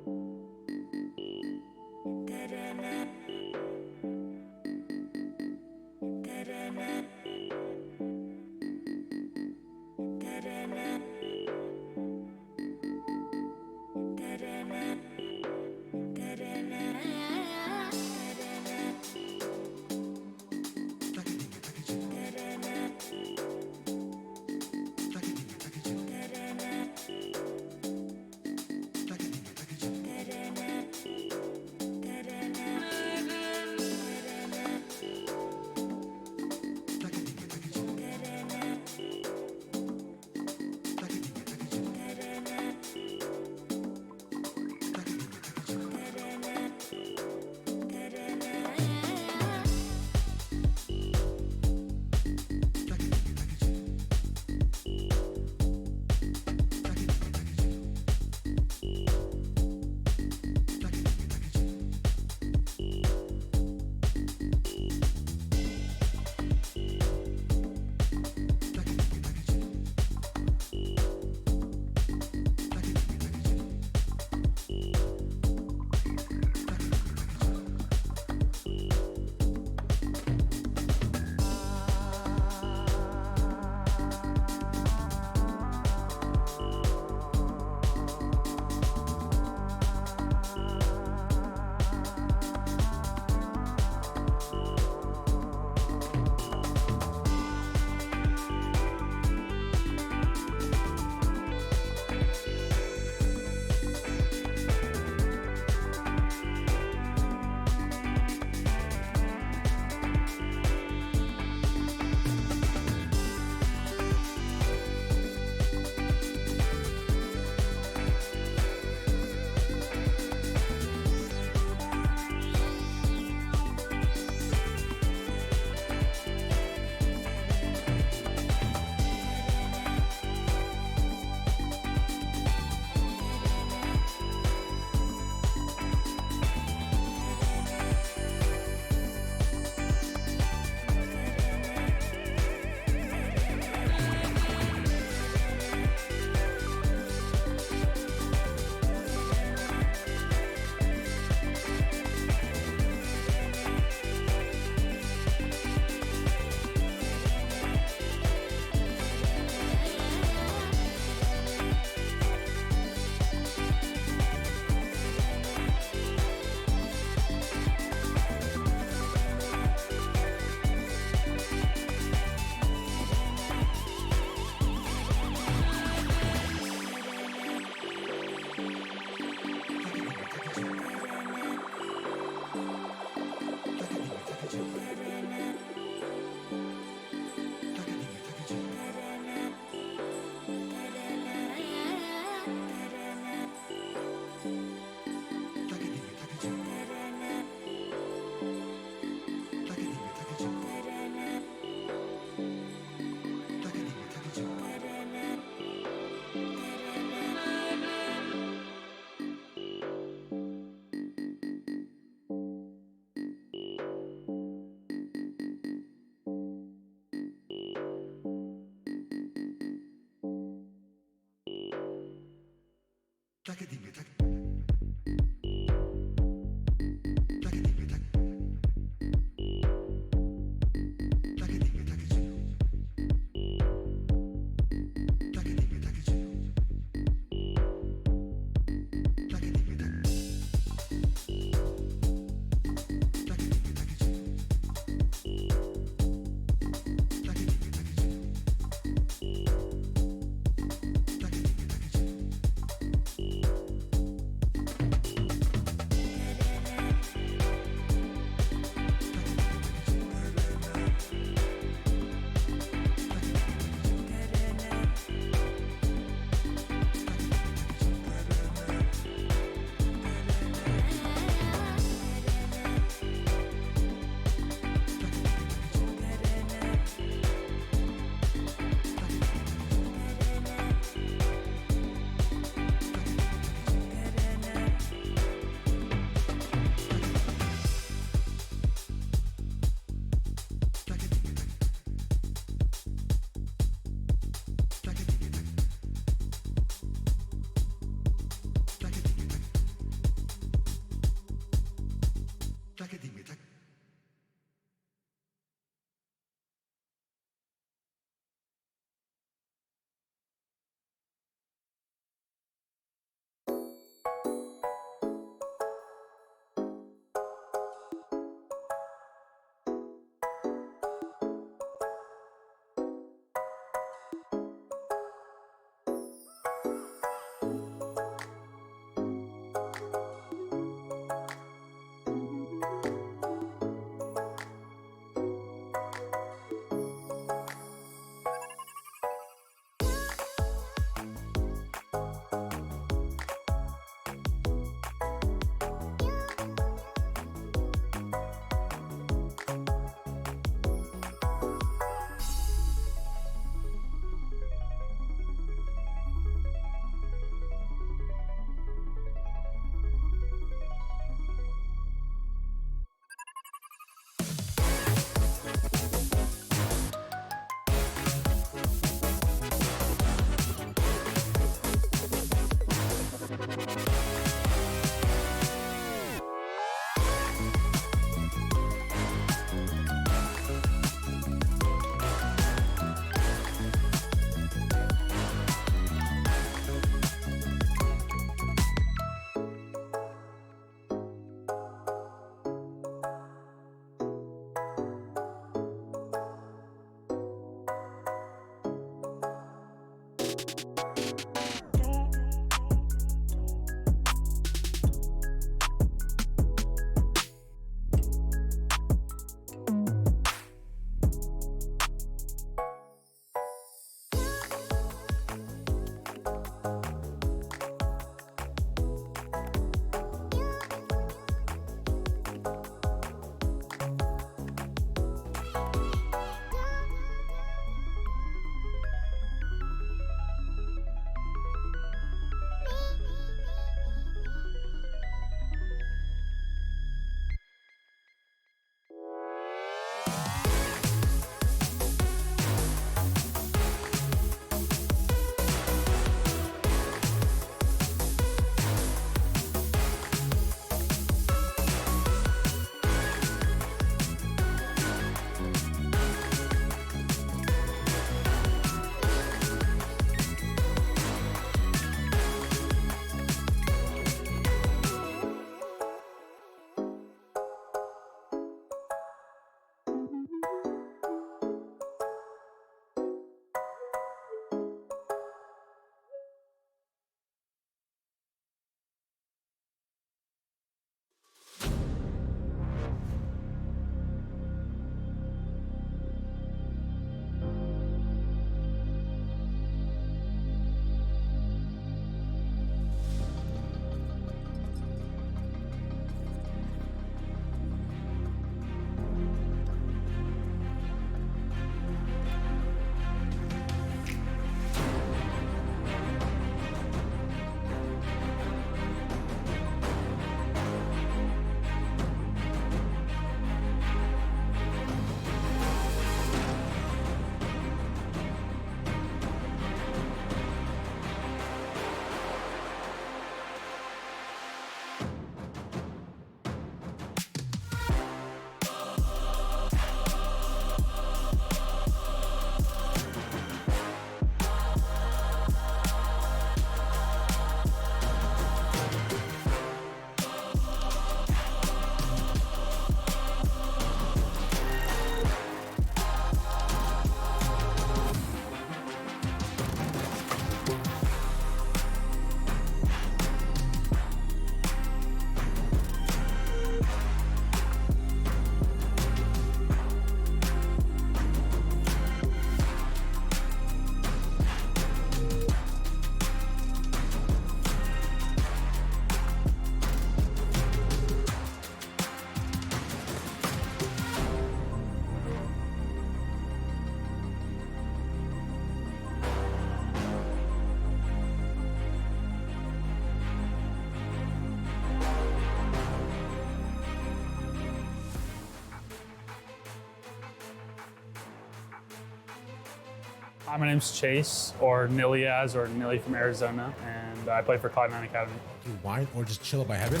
Speaker 15: Hi, my name's Chase, or Niliaz, or Nilly from Arizona, and I play for Cloud9 Academy.
Speaker 6: You whine or just chill by heaven,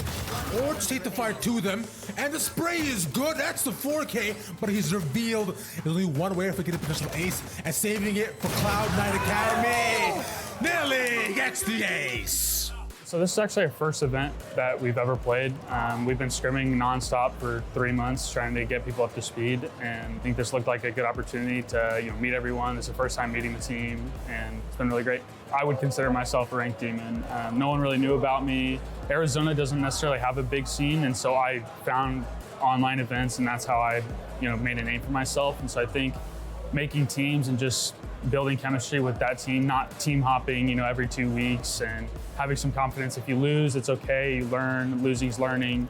Speaker 6: or just take the fire to them. And the spray is good. That's the 4K, but he's revealed there's only one way if we get a potential ace, and saving it for Cloud9 Academy. Nilly gets the ace.
Speaker 15: So this is actually our first event that we've ever played. We've been scrimming nonstop for 3 months, trying to get people up to speed, and I think this looked like a good opportunity to meet everyone. This is the first time meeting the team, and it's been really great. I would consider myself a ranked demon. No one really knew about me. Arizona doesn't necessarily have a big scene, and so I found online events, and that's how I made a name for myself. And so I think making teams and just building chemistry with that team, not team hopping, every 2 weeks, and having some confidence. If you lose, it's okay. You learn. Losing's learning,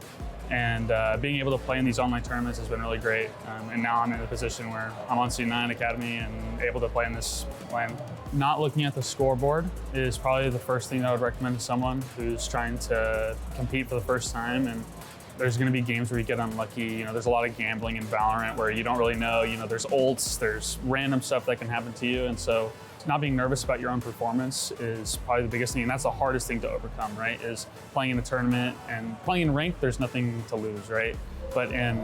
Speaker 15: and being able to play in these online tournaments has been really great. And now I'm in a position where I'm on C9 Academy and able to play in this land. Not looking at the scoreboard is probably the first thing that I would recommend to someone who's trying to compete for the first time. And there's going to be games where you get unlucky. There's a lot of gambling in Valorant where you don't really know. There's ults, there's random stuff that can happen to you. And so not being nervous about your own performance is probably the biggest thing. And that's the hardest thing to overcome, right? Is playing in a tournament and playing in ranked, there's nothing to lose, right? But in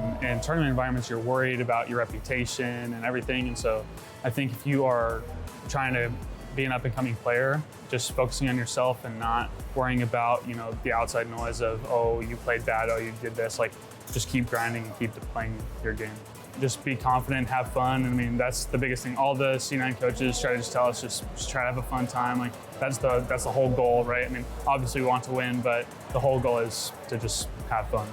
Speaker 15: tournament environments, you're worried about your reputation and everything. And so I think if you are trying to be an up-and-coming player, just focusing on yourself and not worrying about, the outside noise of, oh, you played bad, oh, you did this. Like, just keep grinding and keep playing your game. Just be confident, have fun. I mean, that's the biggest thing. All the C9 coaches try to just tell us, just try to have a fun time. Like, that's the whole goal, right? I mean, obviously we want to win, but the whole goal is to just have fun.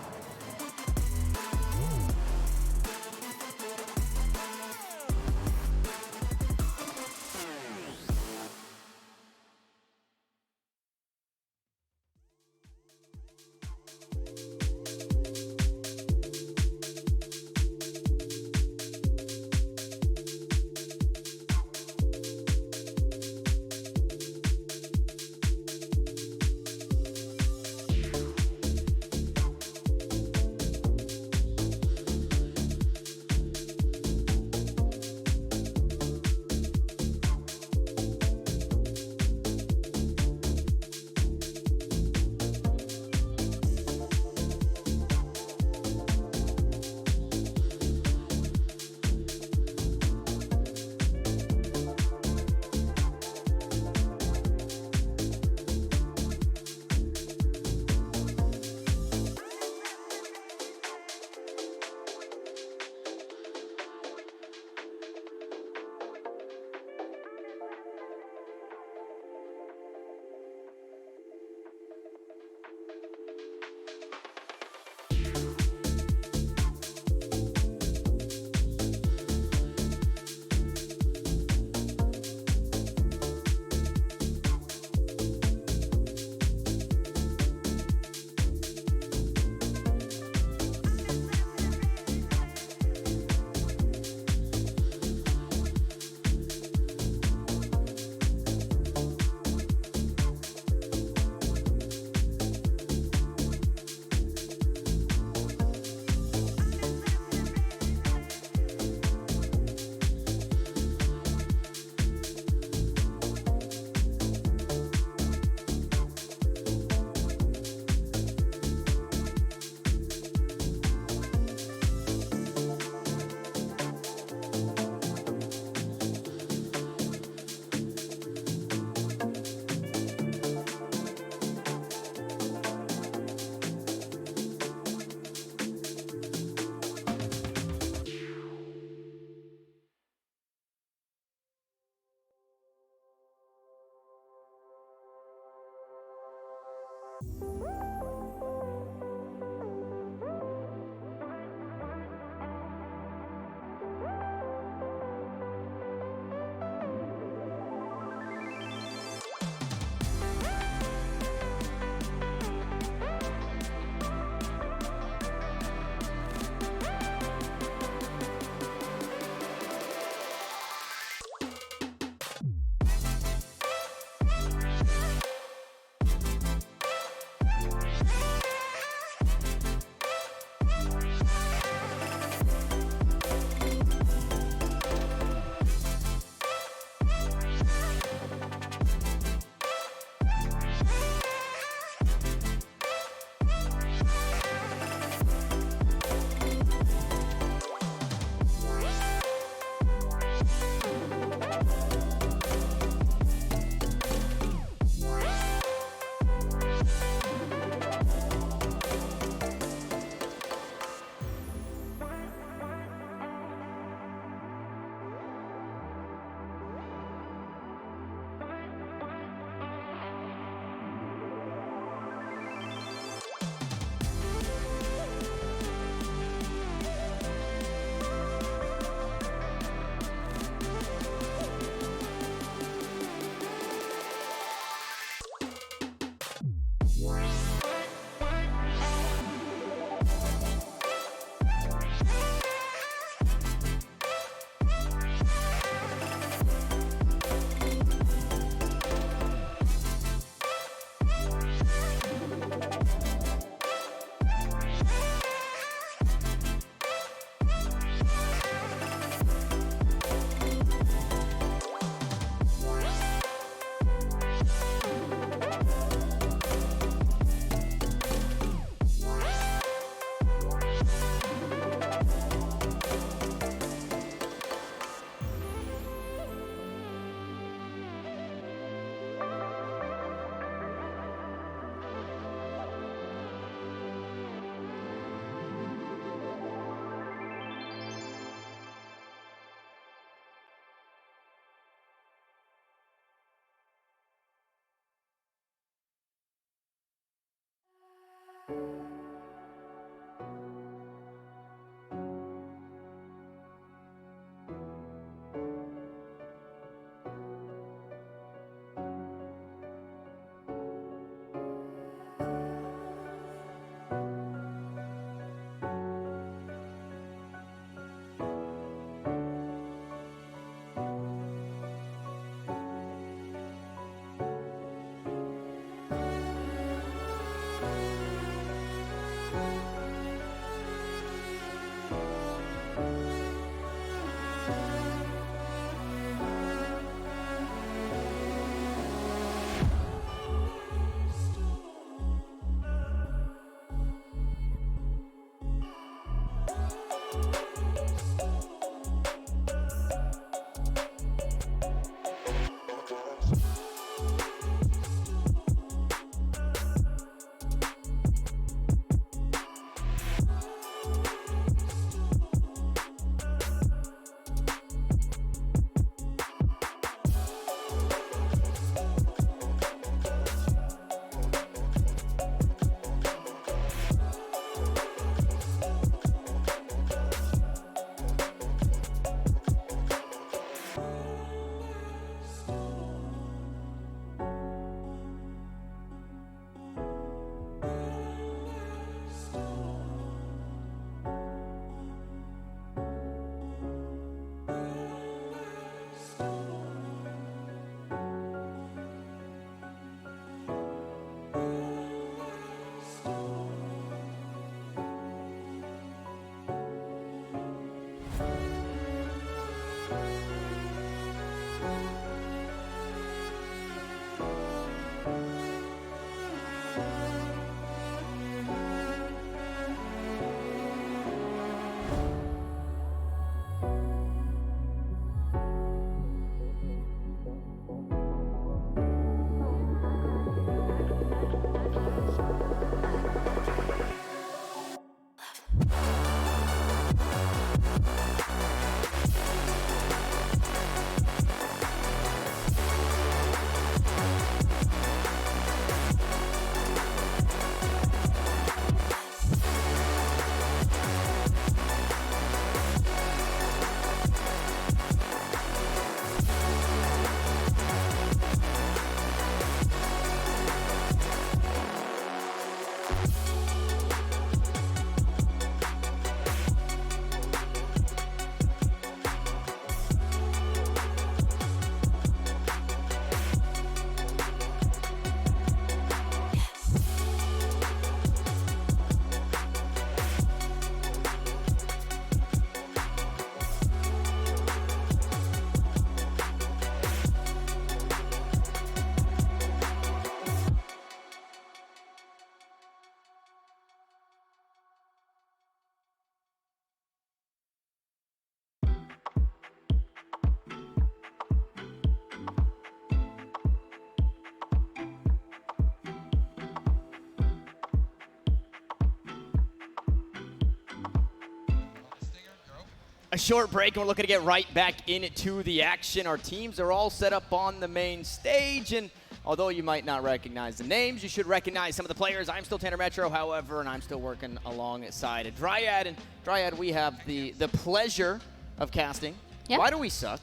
Speaker 4: A short break, and we're looking to get right back into the action. Our teams are all set up on the main stage, and although you might not recognize the names, you should recognize some of the players. I'm still Tanner Metro, however, and I'm still working alongside a Dryad. And Dryad, we have the pleasure of casting Why Do We Suck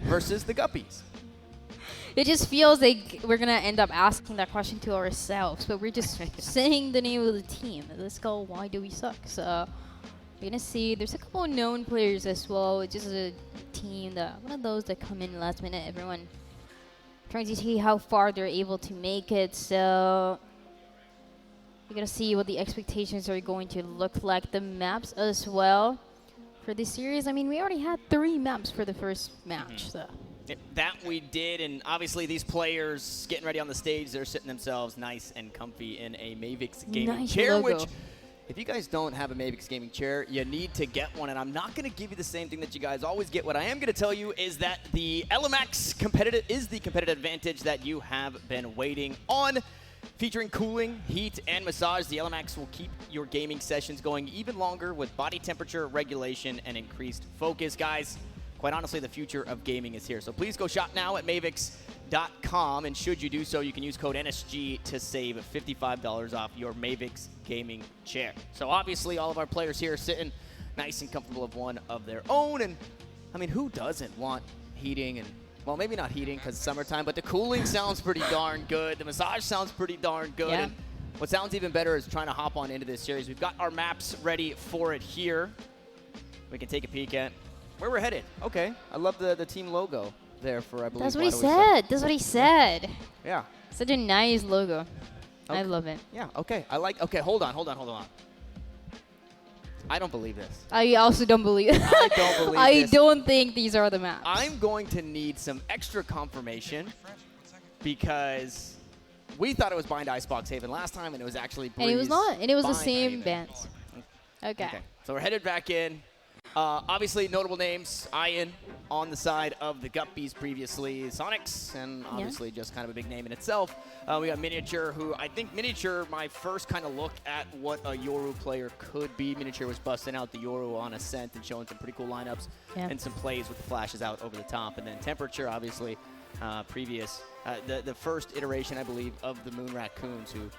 Speaker 4: versus the Guppies.
Speaker 2: It just feels like we're going to end up asking that question to ourselves, but we're just saying the name of the team. Let's go, Why Do We Suck? So we're going to see. There's a couple of known players as well. It's just a team, one of those that come in last minute. Everyone trying to see how far they're able to make it. So we're going to see what the expectations are going to look like. The maps as well for this series. I mean, we already had 3 maps for the first match. So.
Speaker 4: That we did, and obviously these players getting ready on the stage, they're sitting themselves nice and comfy in a Mavix gaming chair,
Speaker 2: logo.
Speaker 4: which if you guys don't have a Mavix gaming chair, you need to get one, and I'm not going to give you the same thing that you guys always get. What I am going to tell you is that the LMX is the competitive advantage that you have been waiting on. Featuring cooling, heat, and massage, the LMX will keep your gaming sessions going even longer with body temperature regulation and increased focus. Guys, quite honestly, the future of gaming is here. So please go shop now at Mavix. mavix.com, and should you do so, you can use code NSG to save $55 off your Mavix gaming chair. So obviously all of our players here are sitting nice and comfortable of one of their own, and I mean, who doesn't want heating and, well, maybe not heating because it's summertime, but the cooling sounds pretty darn good. The massage sounds pretty darn good.
Speaker 2: Yeah.
Speaker 4: And what sounds even better is trying to hop on into this series. We've got our maps ready for it here. We can take a peek at where we're headed. Okay, I love the team logo there for, I believe.
Speaker 2: That's what he said. That's what he said.
Speaker 4: Yeah.
Speaker 2: Such a nice logo.
Speaker 4: Okay.
Speaker 2: I love it.
Speaker 4: Yeah, okay. Okay, hold on. I don't believe this.
Speaker 2: I also don't believe it.
Speaker 4: I don't believe
Speaker 2: I
Speaker 4: this.
Speaker 2: don't think these are the maps.
Speaker 4: I'm going to need some extra confirmation because we thought it was Bind Icebox Haven last time, and it was actually Breeze.
Speaker 2: And it was not. And it was the
Speaker 4: Bind
Speaker 2: same
Speaker 4: Haven.
Speaker 2: bands. Okay.
Speaker 4: So we're headed back in. Obviously, notable names. Ian on the side of the Guppies previously, Sonics, and obviously just kind of a big name in itself. We got Miniature, who I think Miniature, my first kind of look at what a Yoru player could be. Miniature was busting out the Yoru on Ascent and showing some pretty cool lineups and some plays with the flashes out over the top. And then Temperature, obviously, the first iteration, I believe, of the Moon Raccoons, who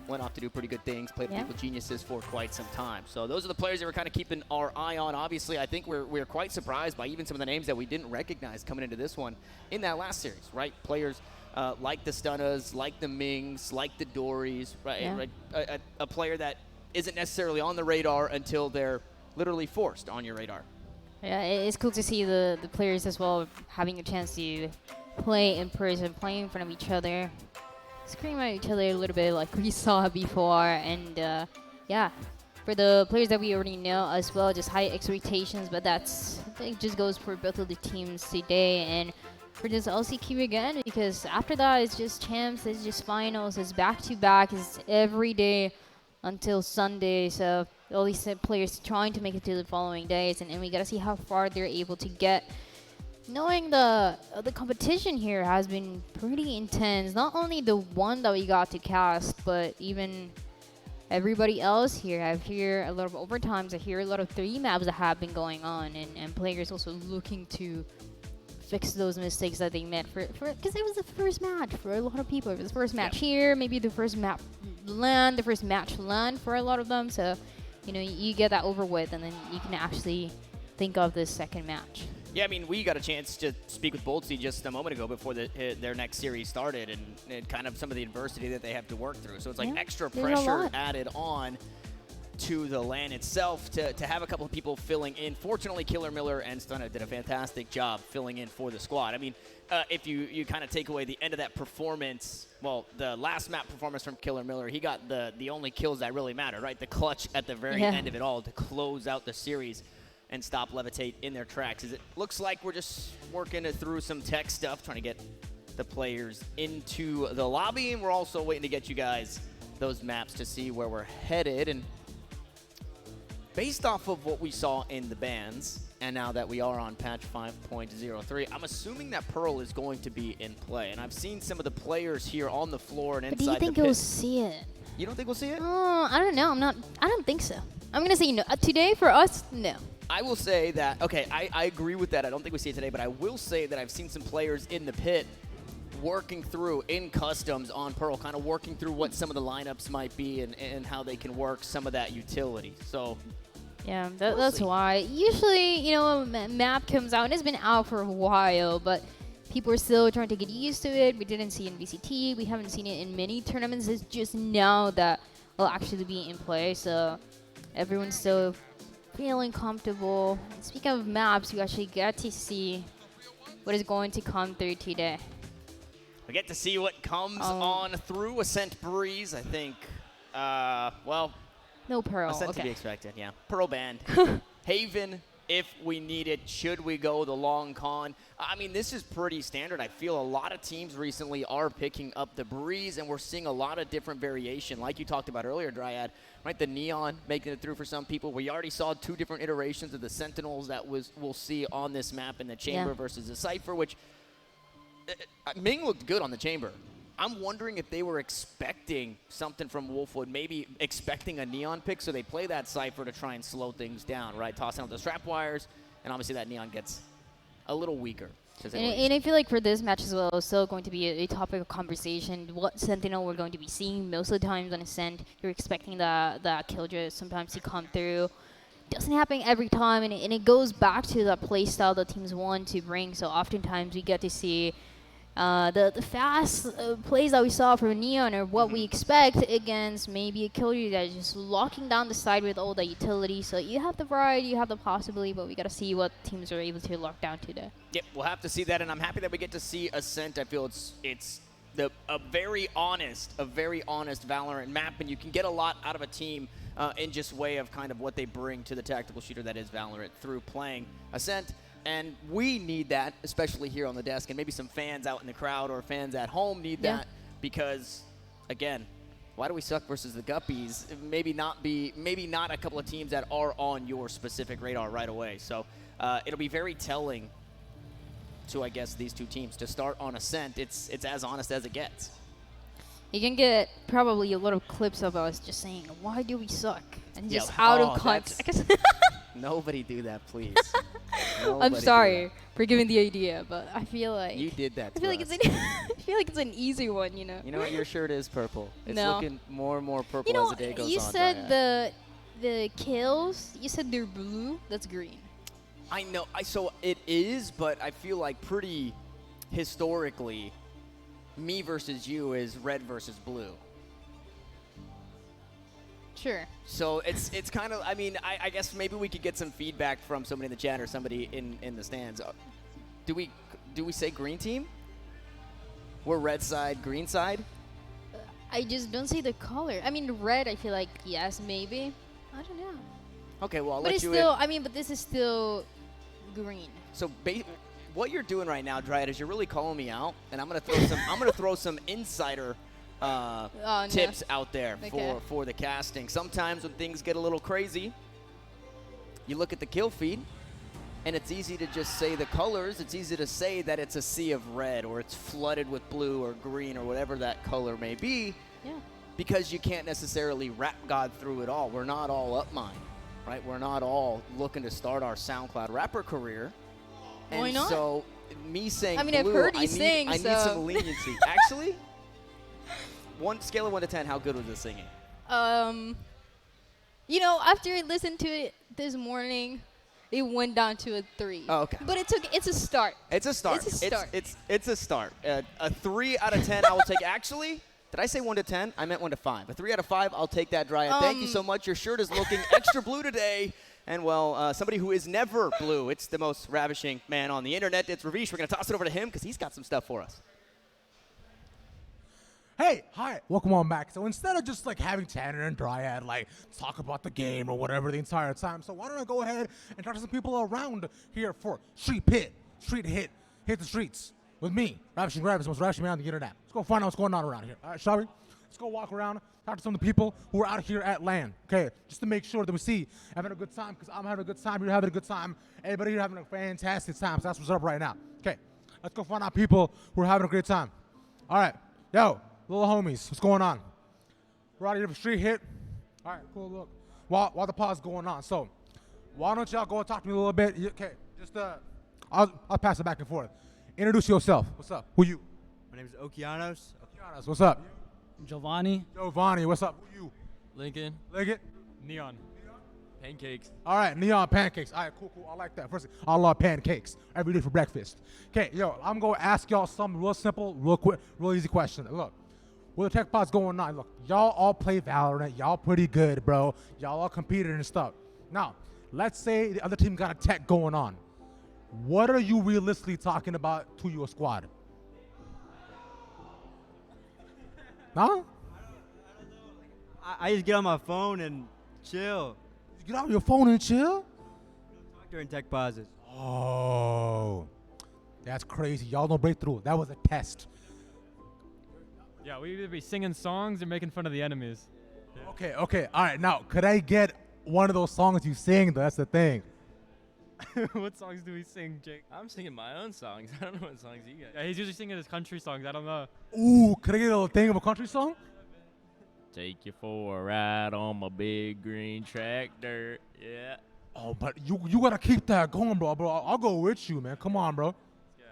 Speaker 4: went off to do pretty good things, played with People Geniuses for quite some time. So those are the players that we're kind of keeping our eye on. Obviously, I think we're quite surprised by even some of the names that we didn't recognize coming into this one in that last series, right? Players like the Stunnas, like the Mings, like the Dories, right?
Speaker 2: Yeah.
Speaker 4: A player that isn't necessarily on the radar until they're literally forced on your radar.
Speaker 2: Yeah, it's cool to see the players as well having a chance to play in person, playing in front of each other, scream at each other a little bit like we saw before. And yeah, for the players that we already know as well, just high expectations, but I think just goes for both of the teams today. And for this LCQ again, because after that it's just champs, it's just finals, it's back-to-back, it's every day until Sunday. So all these players trying to make it to the following days, and we gotta see how far they're able to get. Knowing the competition here has been pretty intense. Not only the one that we got to cast, but even everybody else here. I hear a lot of overtimes. I hear a lot of 3 maps that have been going on, and players also looking to fix those mistakes that they made because it was the first match for a lot of people. It was the first match here, maybe the first match land for a lot of them. So, you get that over with, and then you can actually think of this second match.
Speaker 4: Yeah, I mean, we got a chance to speak with Boltsy just a moment ago before their next series started, and kind of some of the adversity that they have to work through. So it's like extra pressure added on to the LAN itself to have a couple of people filling in. Fortunately, Killer Miller and Stunna did a fantastic job filling in for the squad. I mean, if you kind of take away the end of that performance, well, the last map performance from Killer Miller, he got the only kills that really matter, right? The clutch at the very end of it all to close out the series and stop Levitate in their tracks. It looks like we're just working through some tech stuff, trying to get the players into the lobby, and we're also waiting to get you guys those maps to see where we're headed. And based off of what we saw in the bans, and now that we are on patch 5.03, I'm assuming that Pearl is going to be in play. And I've seen some of the players here on the floor and inside the pit.
Speaker 2: Do you think we'll see it?
Speaker 4: You don't think we'll see it?
Speaker 2: I don't know. I don't think so. I'm going to say no. Today, for us, no.
Speaker 4: I will say that, okay, I agree with that. I don't think we see it today, but I will say that I've seen some players in the pit working through in customs on Pearl, kind of working through what some of the lineups might be and how they can work some of that utility. So
Speaker 2: yeah, that's why. Usually, a map comes out, and it's been out for a while, but people are still trying to get used to it. We didn't see it in VCT. We haven't seen it in many tournaments. It's just now that will actually be in play, so everyone's still feeling comfortable. Speaking of maps, you actually get to see what is going to come through today.
Speaker 4: We get to see what comes on through Ascent Breeze, I think. Well,
Speaker 2: no Pearl.
Speaker 4: Ascent to be expected, yeah. Pearl banned. Haven, if we need it. Should we go the long con? I mean, this is pretty standard. I feel a lot of teams recently are picking up the Breeze, and we're seeing a lot of different variation. Like you talked about earlier, Dryad, right? The Neon making it through for some people. We already saw 2 different iterations of the Sentinels that we'll see on this map in the Chamber versus the Cypher, which Ming looked good on the Chamber. I'm wondering if they were expecting something from Wolfwood, maybe expecting a Neon pick, so they play that Cypher to try and slow things down, right? Tossing out the strap wires, and obviously that Neon gets a little weaker.
Speaker 2: And I feel like for this match as well, it's still going to be a topic of conversation. What Sentinel we're going to be seeing most of the times on Ascent, you're expecting the Killjoy sometimes to come through. Doesn't happen every time, and it goes back to the play style that teams want to bring. So oftentimes we get to see the fast plays that we saw from Neon, or what we expect against maybe a Killjoy that is just locking down the side with all the utility. So you have the variety, you have the possibility, but we got to see what teams are able to lock down today.
Speaker 4: Yep, we'll have to see that, and I'm happy that we get to see Ascent. I feel it's a very honest Valorant map, and you can get a lot out of a team in just way of kind of what they bring to the tactical shooter that is Valorant through playing Ascent. And we need that, especially here on the desk, and maybe some fans out in the crowd or fans at home need that because, again, why do we suck versus the Guppies? Maybe not a couple of teams that are on your specific radar right away. So it'll be very telling to, I guess, these two teams to start on Ascent. It's as honest as it gets.
Speaker 2: You can get probably a lot of clips of us just saying, why do we suck? And just out of context.
Speaker 4: Nobody do that, please.
Speaker 2: I'm sorry for giving the idea, but I feel like
Speaker 4: you did that.
Speaker 2: I feel like it's an easy one, you know.
Speaker 4: You know what? Your shirt is purple. It's
Speaker 2: no.
Speaker 4: looking more and more purple as the day goes on.
Speaker 2: You said the kills. You said they're blue. That's green.
Speaker 4: I know. So it is, but I feel like pretty historically, me versus you is red versus blue.
Speaker 2: Sure.
Speaker 4: So it's kind of, I mean, I guess maybe we could get some feedback from somebody in the chat or somebody in the stands. Do we say green team? We're red side, green side?
Speaker 2: I just don't see the color. I mean, red, I feel like, yes, maybe. I don't know.
Speaker 4: Okay, well, I'll
Speaker 2: but
Speaker 4: let
Speaker 2: it's
Speaker 4: you
Speaker 2: still,
Speaker 4: in.
Speaker 2: I mean, but this is still green.
Speaker 4: So what you're doing right now, Dryad, is you're really calling me out, and I'm gonna throw some insider tips out there for the casting. Sometimes when things get a little crazy, you look at the kill feed, and it's easy to just say the colors. It's easy to say that it's a sea of red, or it's flooded with blue or green, or whatever that color may be, because you can't necessarily rap God through it all. We're not all up mine, right? We're not all looking to start our SoundCloud rapper career.
Speaker 2: Why not?
Speaker 4: So me saying
Speaker 2: I mean,
Speaker 4: blue,
Speaker 2: I've heard you sing,
Speaker 4: I need some leniency. Actually, scale of 1 to 10, how good was the singing?
Speaker 2: You know, after I listened to it this morning, it went down to a 3.
Speaker 4: Oh, okay.
Speaker 2: But it's a start.
Speaker 4: It's a start.
Speaker 2: It's a start.
Speaker 4: It's a start. A 3 out of 10 I will take. Actually, did I say 1 to 10? I meant 1 to 5. A 3 out of 5, I'll take that, Dryad. Thank you so much. Your shirt is looking extra blue today. And, well, somebody who is never blue. It's the most ravishing man on the internet. It's Ravish. We're going to toss it over to him because he's got some stuff for us.
Speaker 6: Hey, hi, welcome on back. So instead of just like having Tanner and Dryad like talk about the game or whatever the entire time, so why don't I go ahead and talk to some people around here for Street Hit the streets with me, Ravishing Rabbits, most ravishing man on the internet. Let's go find out what's going on around here. All right, shall we? Let's go walk around, talk to some of the people who are out here at LAN, okay? Just to make sure that we see having a good time, because I'm having a good time, you're having a good time, everybody here having a fantastic time, so that's what's up right now. Okay, let's go find out people who are having a great time. All right, yo. Little homies, what's going on? We're out here for Street Hit. All right, cool, look. While the pod's going on, so why don't y'all go and talk to me a little bit? Okay, just I'll pass it back and forth. Introduce yourself. What's up? Who you?
Speaker 16: My name is Okeanos.
Speaker 6: Okeanos, what's up?
Speaker 17: Giovanni.
Speaker 6: Giovanni, what's up? Who you?
Speaker 17: Lincoln.
Speaker 6: Lincoln?
Speaker 17: Neon. Pancakes.
Speaker 6: All right, Neon Pancakes. All right, cool. I like that. First, I love pancakes every day for breakfast. Okay, yo, I'm going to ask y'all something real simple, real quick, real easy question. Look. With the tech pod's going on, look, y'all all play Valorant. Y'all pretty good, bro. Y'all all competed and stuff. Now, let's say the other team got a tech going on. What are you realistically talking about to your squad? Huh?
Speaker 16: I just get on my phone and chill.
Speaker 6: You get on your phone and chill?
Speaker 16: Talk during tech pauses.
Speaker 6: Oh, that's crazy. Y'all don't break through. That was a test.
Speaker 17: Yeah, we either be singing songs or making fun of the enemies.
Speaker 6: Yeah. Okay. All right, now, could I get one of those songs you sing, though? That's the thing.
Speaker 17: What songs do we sing, Jake?
Speaker 18: I'm singing my own songs. I don't know what songs you got.
Speaker 17: Yeah, he's usually singing his country songs. I don't know.
Speaker 6: Ooh, could I get a little thing of a country song?
Speaker 18: Take you for a ride on my big green tractor. Yeah.
Speaker 6: Oh, but you gotta keep that going, bro. I'll go with you, man. Come on, bro.
Speaker 17: Yeah.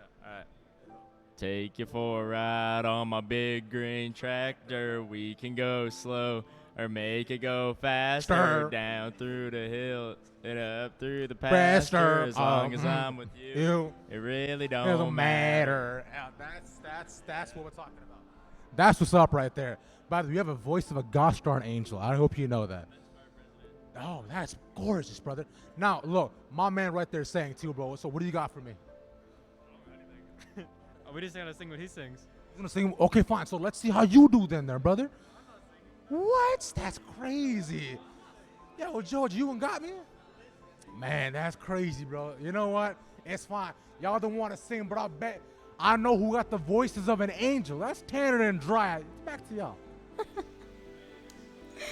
Speaker 18: Take you for a ride on my big green tractor. We can go slow or make it go faster. Down through the hills and up through the pasture. As long as I'm with you, it really don't matter.
Speaker 6: Yeah, that's what we're talking about. That's what's up right there. By the way, you have a voice of a gosh darn angel. I hope you know that. Oh, that's gorgeous, brother. Now, look, my man right there saying too, bro. So what do you got for me?
Speaker 17: We just gotta sing what he sings.
Speaker 6: He's gonna sing. Okay, fine. So let's see how you do then, there, brother. What? That's crazy. Yo, George, you ain't got me? Man, that's crazy, bro. You know what? It's fine. Y'all don't want to sing, but I bet I know who got the voices of an angel. That's Tanner and Dry. Back to y'all.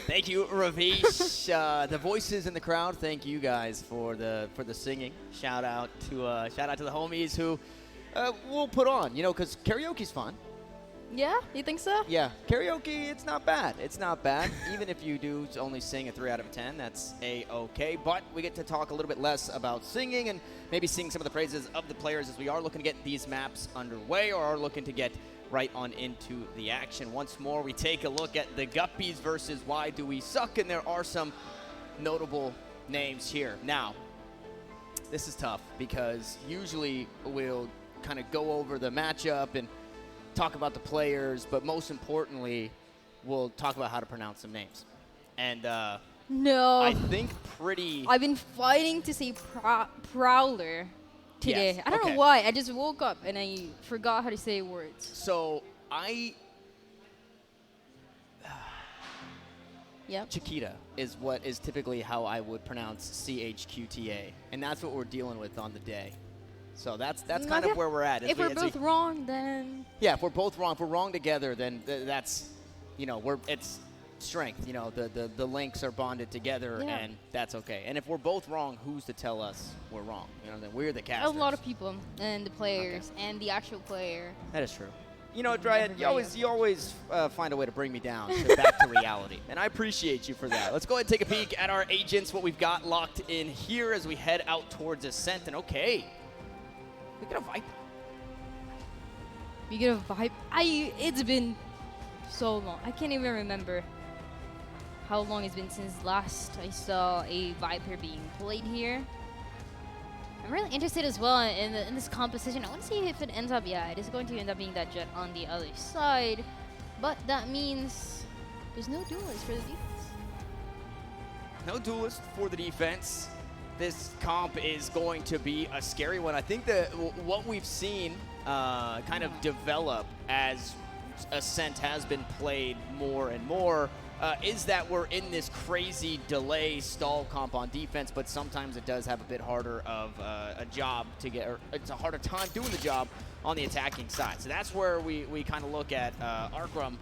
Speaker 4: Thank you, Ravish. The voices in the crowd. Thank you guys for the singing. Shout out to the homies who we'll put on. You know, because karaoke's fun.
Speaker 2: Yeah, you think so?
Speaker 4: Yeah, karaoke, it's not bad. It's not bad. Even if you do only sing a 3 out of 10, that's A-okay. But we get to talk a little bit less about singing and maybe sing some of the praises of the players as we are looking to get these maps underway or are looking to get right on into the action. Once more, we take a look at the Guppies versus Why Do We Suck, and there are some notable names here. Now, this is tough because usually we'll kind of go over the matchup and talk about the players, but most importantly, we'll talk about how to pronounce some names. And
Speaker 2: no,
Speaker 4: I think pretty.
Speaker 2: I've been fighting to say Prowler today.
Speaker 4: Yes,
Speaker 2: I don't know why. I just woke up and I forgot how to say words.
Speaker 4: So
Speaker 2: Yep.
Speaker 4: Chiquita is what is typically how I would pronounce C-H-Q-T-A, and that's what we're dealing with on the day. So that's kind of where we're at.
Speaker 2: If we're both wrong, then
Speaker 4: yeah, if we're both wrong, if we're wrong together, then that's, you know, it's strength. You know, the links are bonded together, and that's okay. And if we're both wrong, who's to tell us we're wrong? You know, then we're the casters.
Speaker 2: A lot of people and the players and the actual player.
Speaker 4: That is true. You know, Dryad, you always find a way to bring me down back to reality, and I appreciate you for that. Let's go ahead and take a peek at our agents, what we've got locked in here as we head out towards Ascent. And okay. We get a Viper.
Speaker 2: We get a Viper. It's been so long. I can't even remember how long it's been since last I saw a Viper being played here. I'm really interested as well in this composition. I want to see if it ends up, it is going to end up being that Jet on the other side. But that means there's no duelist for the defense.
Speaker 4: No duelist for the defense. This comp is going to be a scary one. I think that what we've seen kind of develop as Ascent has been played more and more is that we're in this crazy delay stall comp on defense, but sometimes it does have a bit harder of a job to get, or it's a harder time doing the job on the attacking side. So that's where we kind of look at Arkram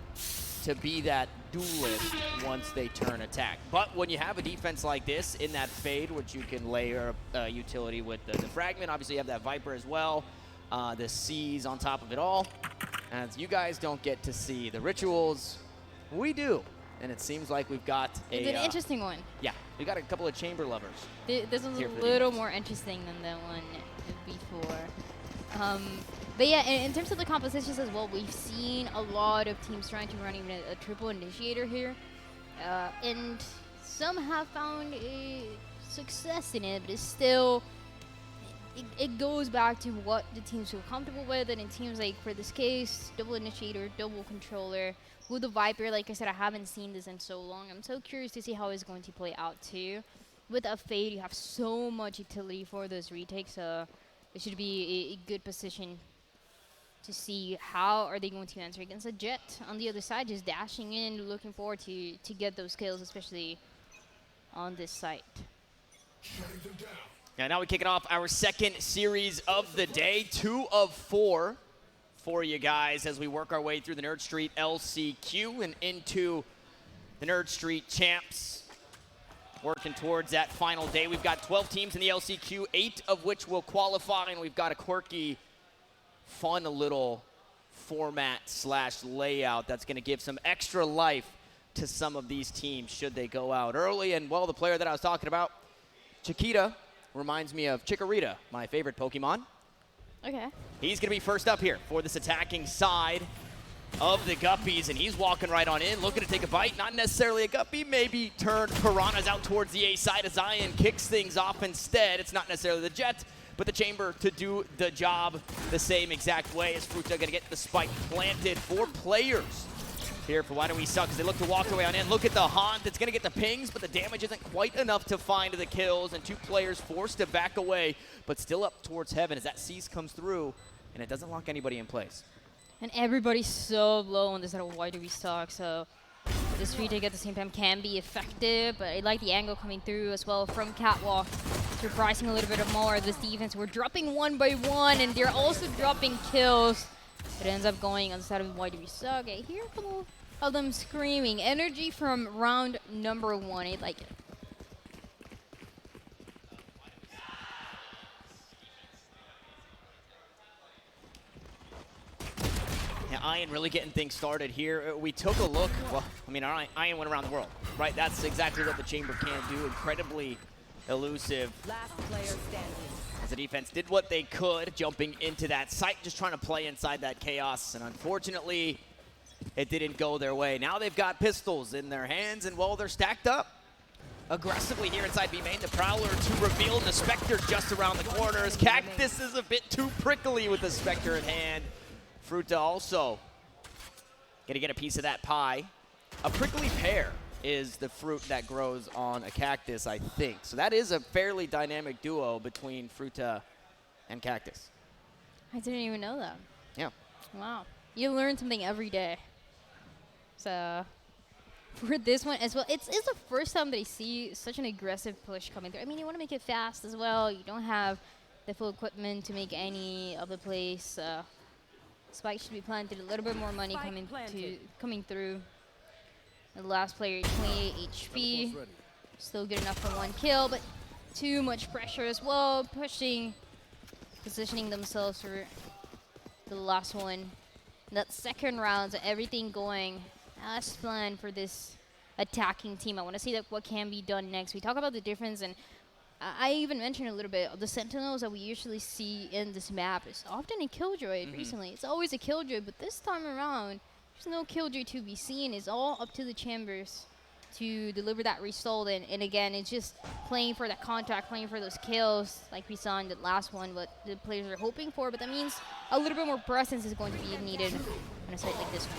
Speaker 4: to be that duelist once they turn attack. But when you have a defense like this in that fade, which you can layer utility with the fragment, obviously you have that Viper as well, the C's on top of it all. As you guys don't get to see the rituals, we do. And it seems like we've got
Speaker 2: It's an interesting one.
Speaker 4: Yeah, we got a couple of chamber lovers.
Speaker 2: This one's a little more interesting than the one before. But yeah, in terms of the compositions as well, we've seen a lot of teams trying to run even a triple initiator here. And some have found a success in it, but it's still, it goes back to what the teams feel comfortable with. And in teams like, for this case, double initiator, double controller, with the Viper, like I said, I haven't seen this in so long. I'm so curious to see how it's going to play out too. With a Fade, you have so much utility for those retakes. It should be a good position to see how are they going to answer against a Jet on the other side, just dashing in, looking forward to get those kills, especially on this site.
Speaker 4: Yeah, now we kick it off our second series of the day, 2 of 4 for you guys as we work our way through the Nerd Street LCQ and into the Nerd Street Champs. Working towards that final day. We've got 12 teams in the LCQ, 8 of which will qualify, and we've got a quirky, fun little format / layout that's going to give some extra life to some of these teams should they go out early. And, well, the player that I was talking about, Chiquita, reminds me of Chikorita, my favorite Pokemon.
Speaker 2: Okay.
Speaker 4: He's going to be first up here for this attacking side of the Guppies, and he's walking right on in, looking to take a bite. Not necessarily a Guppy, maybe turn Piranhas out towards the A side as Zion kicks things off instead. It's not necessarily the Jet, but the Chamber to do the job the same exact way as Fruta going to get the spike planted for players here for Why Do We Suck as they look to walk away on in. Look at the Haunt. It's going to get the pings, but the damage isn't quite enough to find the kills, and 2 players forced to back away, but still up towards heaven as that Seize comes through, and it doesn't lock anybody in place.
Speaker 2: And everybody's so low on this side of Why Do We Suck, so this retake at the same time can be effective, but I like the angle coming through as well from Catwalk, surprising a little bit more. This defense, we're dropping 1 by 1, and they're also dropping kills. It ends up going on the side of Why Do We Suck. I hear a couple of them screaming. Energy from round number 1, I like it.
Speaker 4: Yeah, Ian really getting things started here. We took a look. Well, I mean, Ian went around the world, right? That's exactly what the Chamber can do. Incredibly elusive.
Speaker 11: Last player standing.
Speaker 4: As the defense did what they could, jumping into that site, just trying to play inside that chaos. And unfortunately, it didn't go their way. Now they've got pistols in their hands, and well, they're stacked up aggressively here inside B main. The Prowler to reveal the Spectre just around the corners. Cactus is a bit too prickly with the Spectre in hand. Fruta also gonna get a piece of that pie. A prickly pear is the fruit that grows on a cactus, I think. So that is a fairly dynamic duo between Fruta and Cactus.
Speaker 2: I didn't even know that.
Speaker 4: Yeah.
Speaker 2: Wow. You learn something every day. So for this one as well, it's the first time that I see such an aggressive push coming through. I mean, you want to make it fast as well. You don't have the full equipment to make any of the plays. Spike should be planted. A little bit more money coming through. The last player, 28 HP. Still good enough for 1 kill, but too much pressure as well. Positioning themselves for the last one. That second round, so everything going as planned for this attacking team. I want to see what can be done next. We talk about the difference, and I even mentioned a little bit of the Sentinels that we usually see in this map is often a Killjoy recently. It's always a Killjoy, but this time around, there's no Killjoy to be seen. It's all up to the Chambers to deliver that result. And again, it's just playing for that contact, playing for those kills like we saw in the last one, what the players are hoping for. But that means a little bit more presence is going to be needed on a site like this one.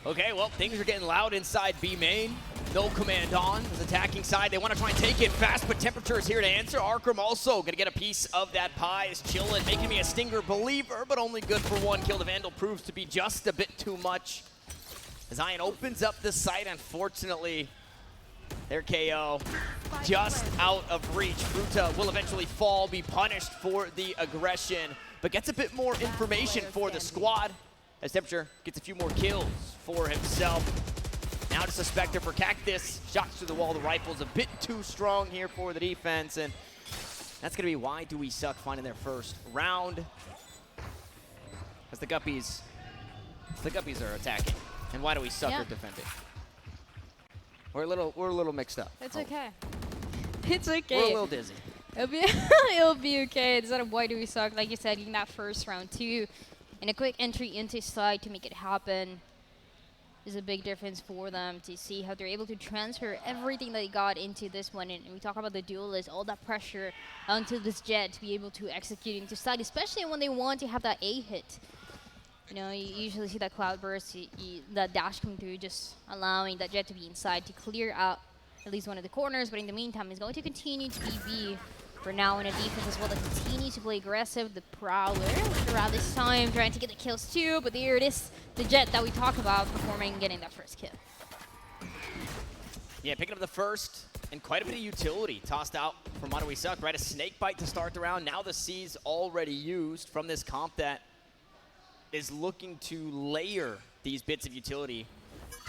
Speaker 4: Okay, well, things are getting loud inside B main. No command on. This attacking side, they want to try and take it fast, but Temperature is here to answer. Arkram also going to get a piece of that pie. Is chilling, making me a Stinger believer, but only good for 1 kill. The Vandal proves to be just a bit too much. As Ian opens up the site, unfortunately, their KO just out of reach. Fruta will eventually fall, be punished for the aggression, but gets a bit more information for the squad. As Temperature gets a few more kills for himself. Now just a Spectre for Cactus. Shots through the wall. The rifle's a bit too strong here for the defense. And that's going to be Why Do We Suck finding their first round. As the Guppies are attacking. And Why Do We Suck are defending. We're a little mixed up.
Speaker 2: It's okay. It's okay.
Speaker 4: We're a little dizzy.
Speaker 2: It'll be okay. Instead of Why Do We Suck, like you said, getting that first round too. And a quick entry into side to make it happen is a big difference for them to see how they're able to transfer everything they got into this one. And we talk about the duelist, all that pressure onto this Jet to be able to execute into side, especially when they want to have that A hit. You know, you usually see that Cloudburst, that dash come through, just allowing that Jet to be inside to clear out at least one of the corners. But in the meantime, he's going to continue to be B for now in a defense as well that continues to play aggressive. The Prowler around this time trying to get the kills too, but there it is, the Jet that we talked about performing and getting that first kill.
Speaker 4: Yeah, picking up the first and quite a bit of utility tossed out from Why Do We Suck, right? A snake bite to start the round. Now the C's already used from this comp that is looking to layer these bits of utility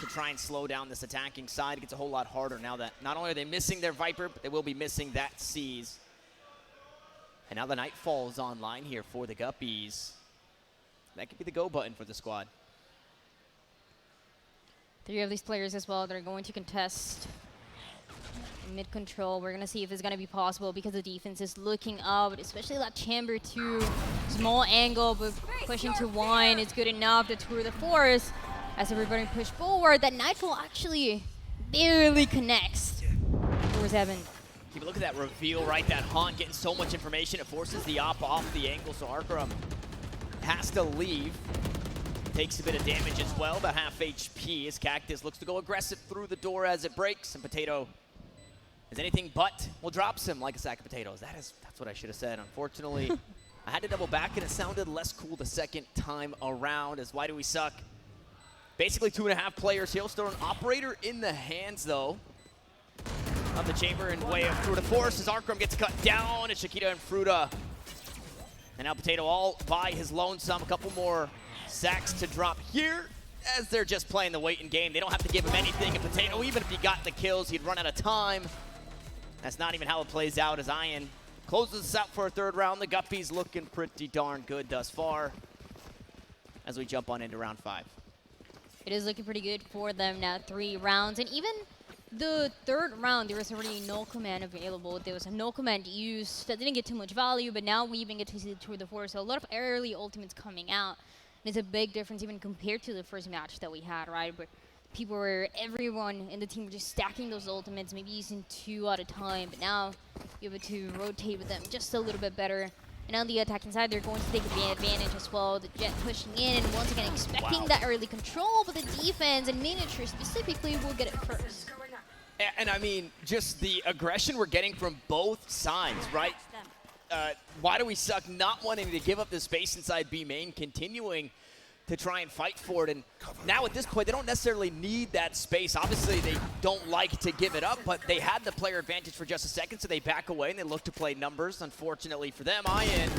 Speaker 4: to try and slow down this attacking side. It gets a whole lot harder now that not only are they missing their Viper, but they will be missing that C's. And now the Nightfall is online here for the Guppies. That could be the go button for the squad.
Speaker 2: 3 of these players as well that are going to contest Mid control, we're gonna see if it's gonna be possible because the defense is looking up, especially that chamber 2. Small angle, but pushing to 1 is good enough to tour the force. As everybody push forward, that Nightfall actually barely connects. 4-7.
Speaker 4: Keep a look at that reveal, right? That Haunt getting so much information, it forces the op off the angle, so Arkram has to leave. Takes a bit of damage as well, about half HP as Cactus looks to go aggressive through the door as it breaks, and Potato is anything but, well, drops him like a sack of potatoes. That's what I should have said. Unfortunately, I had to double back, and it sounded less cool the second time around, as why do we suck? Basically 2.5 players. He'll still an operator in the hands, though, of the chamber and way of Fruta Force as Arkram gets cut down, and Shakita and Fruta. And now Potato all by his lonesome. A couple more sacks to drop here as they're just playing the waiting game. They don't have to give him anything. And Potato, even if he got the kills, he'd run out of time. That's not even how it plays out as Ian closes us out for a third round. The Guppies looking pretty darn good thus far as we jump on into round 5.
Speaker 2: It is looking pretty good for them now, 3 rounds. And even the third round, there was already no command available. There was a no command used that didn't get too much value, but now we even get to see the Tour de Force. So a lot of early ultimates coming out. And it's a big difference even compared to the first match that we had, right? But everyone in the team were just stacking those ultimates, maybe using 2 at a time. But now you're able to rotate with them just a little bit better. And on the attacking side, they're going to take advantage as well. The Jet pushing in, and once again expecting that early control, but the defense and Miniature specifically will get it first.
Speaker 4: And I mean, just the aggression we're getting from both sides, right? Why do we suck not wanting to give up the space inside B main, continuing to try and fight for it? And now at this point, they don't necessarily need that space. Obviously, they don't like to give it up, but they had the player advantage for just a second, so they back away and they look to play numbers. Unfortunately for them, Ian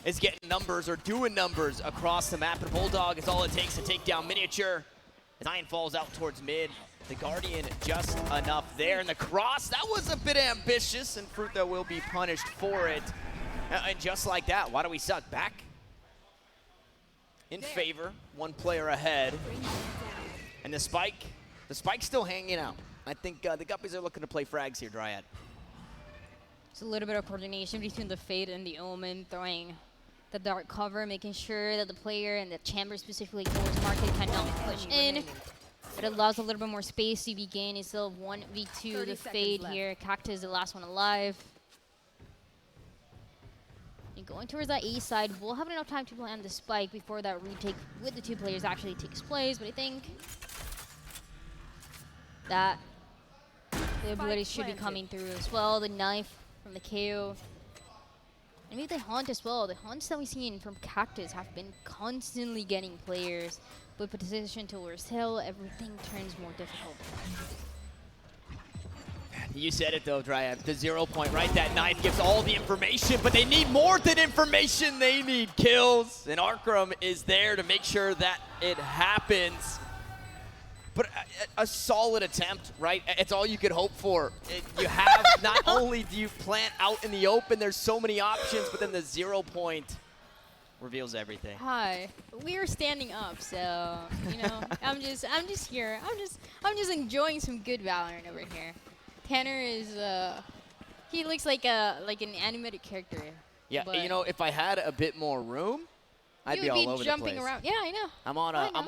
Speaker 4: is getting numbers or doing numbers across the map, and Bulldog is all it takes to take down Miniature. As Ian falls out towards mid, the Guardian just enough there. And the cross, that was a bit ambitious, and Fruta will be punished for it. And just like that, why do we suck? Back in favor, 1 player ahead. And the spike's still hanging out. I think the Guppies are looking to play frags here, Dryad.
Speaker 2: It's a little bit of coordination between the Fate and the Omen, throwing the dark cover, making sure that the player and the chamber specifically towards market cannot push in. It allows a little bit more space to be gained. It's still 1v2 the Fade here. Cactus is the last one alive. And going towards that A side, we'll have enough time to plan the spike before that retake with the 2 players actually takes place. But I think that the ability should be coming through as well. The knife from the KO. And maybe the Haunt as well. The Haunts that we've seen from Cactus have been constantly getting players. But position towards hill, everything turns more difficult.
Speaker 4: You said it though, Dryad. The 0 point, right? That knife gives all the information, but they need more than information. They need kills. And Arkram is there to make sure that it happens. But a solid attempt, right? It's all you could hope for. You have, not only do you plant out in the open, there's so many options, but then the 0 point reveals everything.
Speaker 2: Hi, we are standing up, so you know, I'm just here. I'm just enjoying some good Valorant over here. Tanner is he looks like an animated character.
Speaker 4: Yeah, you know, if I had a bit more room, I'd be all over the place.
Speaker 2: Jumping around. Yeah, I know.
Speaker 4: I'm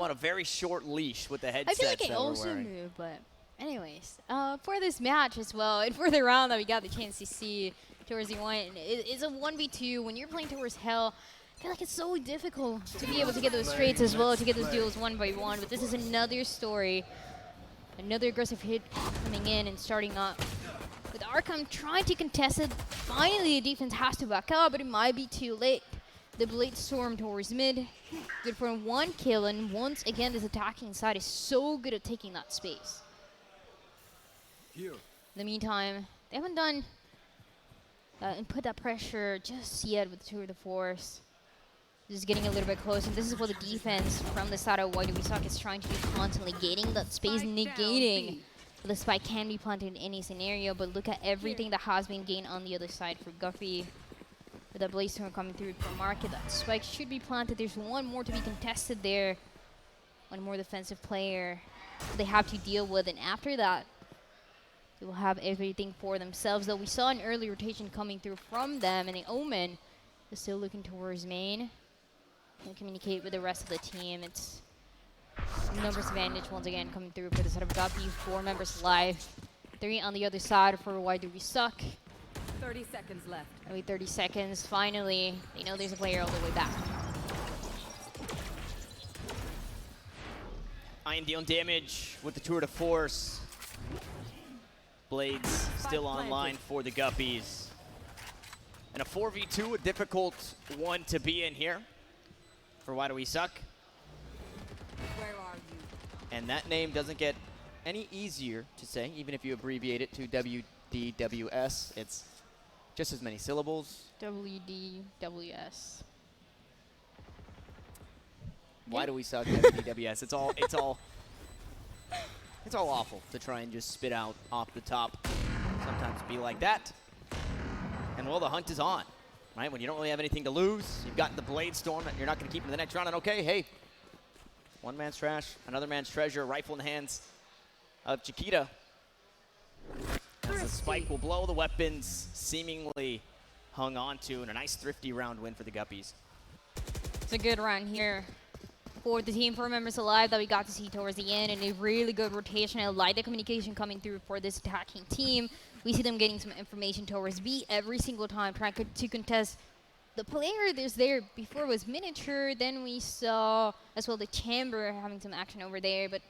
Speaker 4: on a very short leash with the headset.
Speaker 2: I feel like I also move, but anyways, for this match as well, and for the round that we got the chance to see towards the one, it's a 1v2 when you're playing towards hell. I feel like it's so difficult to be able to get those trades as well, to get those duels 1v1, but this is another story. Another aggressive hit coming in and starting up. With Arkham trying to contest it, finally the defense has to back up, but it might be too late. The Blade Storm towards mid, good for 1 kill, and once again this attacking side is so good at taking that space. In the meantime, they haven't done and put that pressure just yet with Tour de Force. This is getting a little bit close, and this is what the defense from the side of Why Do We Suck is trying to do, constantly gaining that space, negating. The spike can be planted in any scenario, but look at everything that has been gained on the other side for Guppy. With that Blaze Storm coming through for Market, that spike should be planted. There's 1 more to be contested there. 1 more defensive player they have to deal with, and after that, They will have everything for themselves, though we saw an early rotation coming through from them, and the Omen is still looking towards main. Can communicate with the rest of the team. It's numbers advantage once again coming through for the set of Guppy. 4 members live. 3 on the other side for Why Do We Suck.
Speaker 11: 30 seconds left.
Speaker 2: Only 30 seconds. Finally, they know there's a player all the way back.
Speaker 4: Iron dealing damage with the tour de force. Blades still online for the Guppies. And a 4v2, a difficult one to be in here for Why Do We Suck.
Speaker 11: Where are you?
Speaker 4: And that name doesn't get any easier to say, even if you abbreviate it to WDWS. It's just as many syllables.
Speaker 2: WDWS.
Speaker 4: Why do we suck WDWS? It's all awful to try and just spit out off the top. Sometimes be like that. And well, the hunt is on, right? When you don't really have anything to lose, you've got the Blade Storm that you're not going to keep in the next round. And okay, hey, one man's trash, another man's treasure. Rifle in the hands of Chiquita. As the spike will blow, the weapons seemingly hung on to, and a nice thrifty round win for the Guppies.
Speaker 2: It's a good run here for the team, 4 members alive that we got to see towards the end, and a really good rotation. I like the communication coming through for this attacking team. We see them getting some information towards B every single time, trying to contest the player that's there before was Miniature. Then we saw as well the Chamber having some action over there, but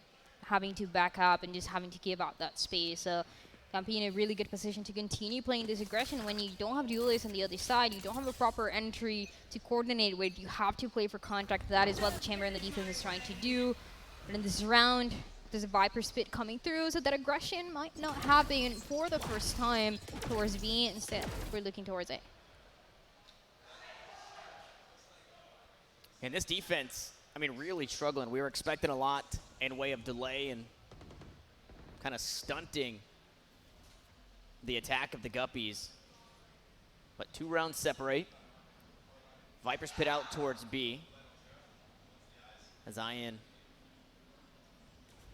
Speaker 2: having to back up and just having to give out that space. So Guppy in a really good position to continue playing this aggression. When you don't have duelists on the other side, you don't have a proper entry to coordinate with, you have to play for contact. That is what the Chamber and the defense is trying to do. But in this round, there's a Viper spit coming through, so that aggression might not happen for the first time towards B. Instead, we're looking towards A.
Speaker 4: And this defense, I mean, really struggling. We were expecting a lot in way of delay and kind of stunting the attack of the Guppies. But 2 rounds separate. Vipers pit out towards B. As Ian,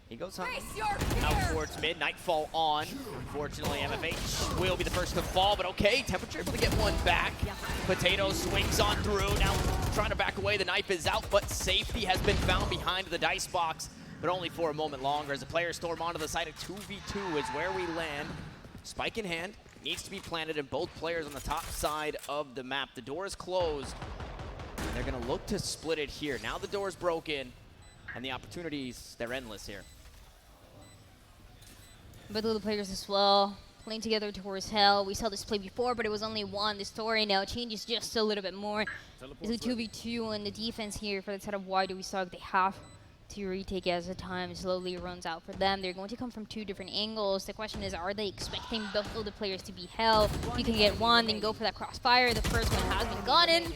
Speaker 4: he goes out towards mid. Nightfall on. Unfortunately, MFH will be the first to fall, but okay. Temperature able to get one back. Yeah. Potato swings on through. Now trying to back away. The knife is out, but safety has been found behind the dice box, but only for a moment longer as the players storm onto the side of 2v2 is where we land. Spike in hand, needs to be planted, and both players on the top side of the map. The door is closed, and they're going to look to split it here. Now the door is broken, and the opportunities, they're endless here.
Speaker 2: Both of the players as well, playing together towards Hell. We saw this play before, but it was only 1. The story now changes just a little bit more. It's a 2v2 on the defense here for the set of Why Do We Suck. They have to retake as the time slowly runs out for them. They're going to come from 2 different angles. The question is, are they expecting both of the players to be Hell? You can get one, then go for that crossfire. The first one has been gotten. And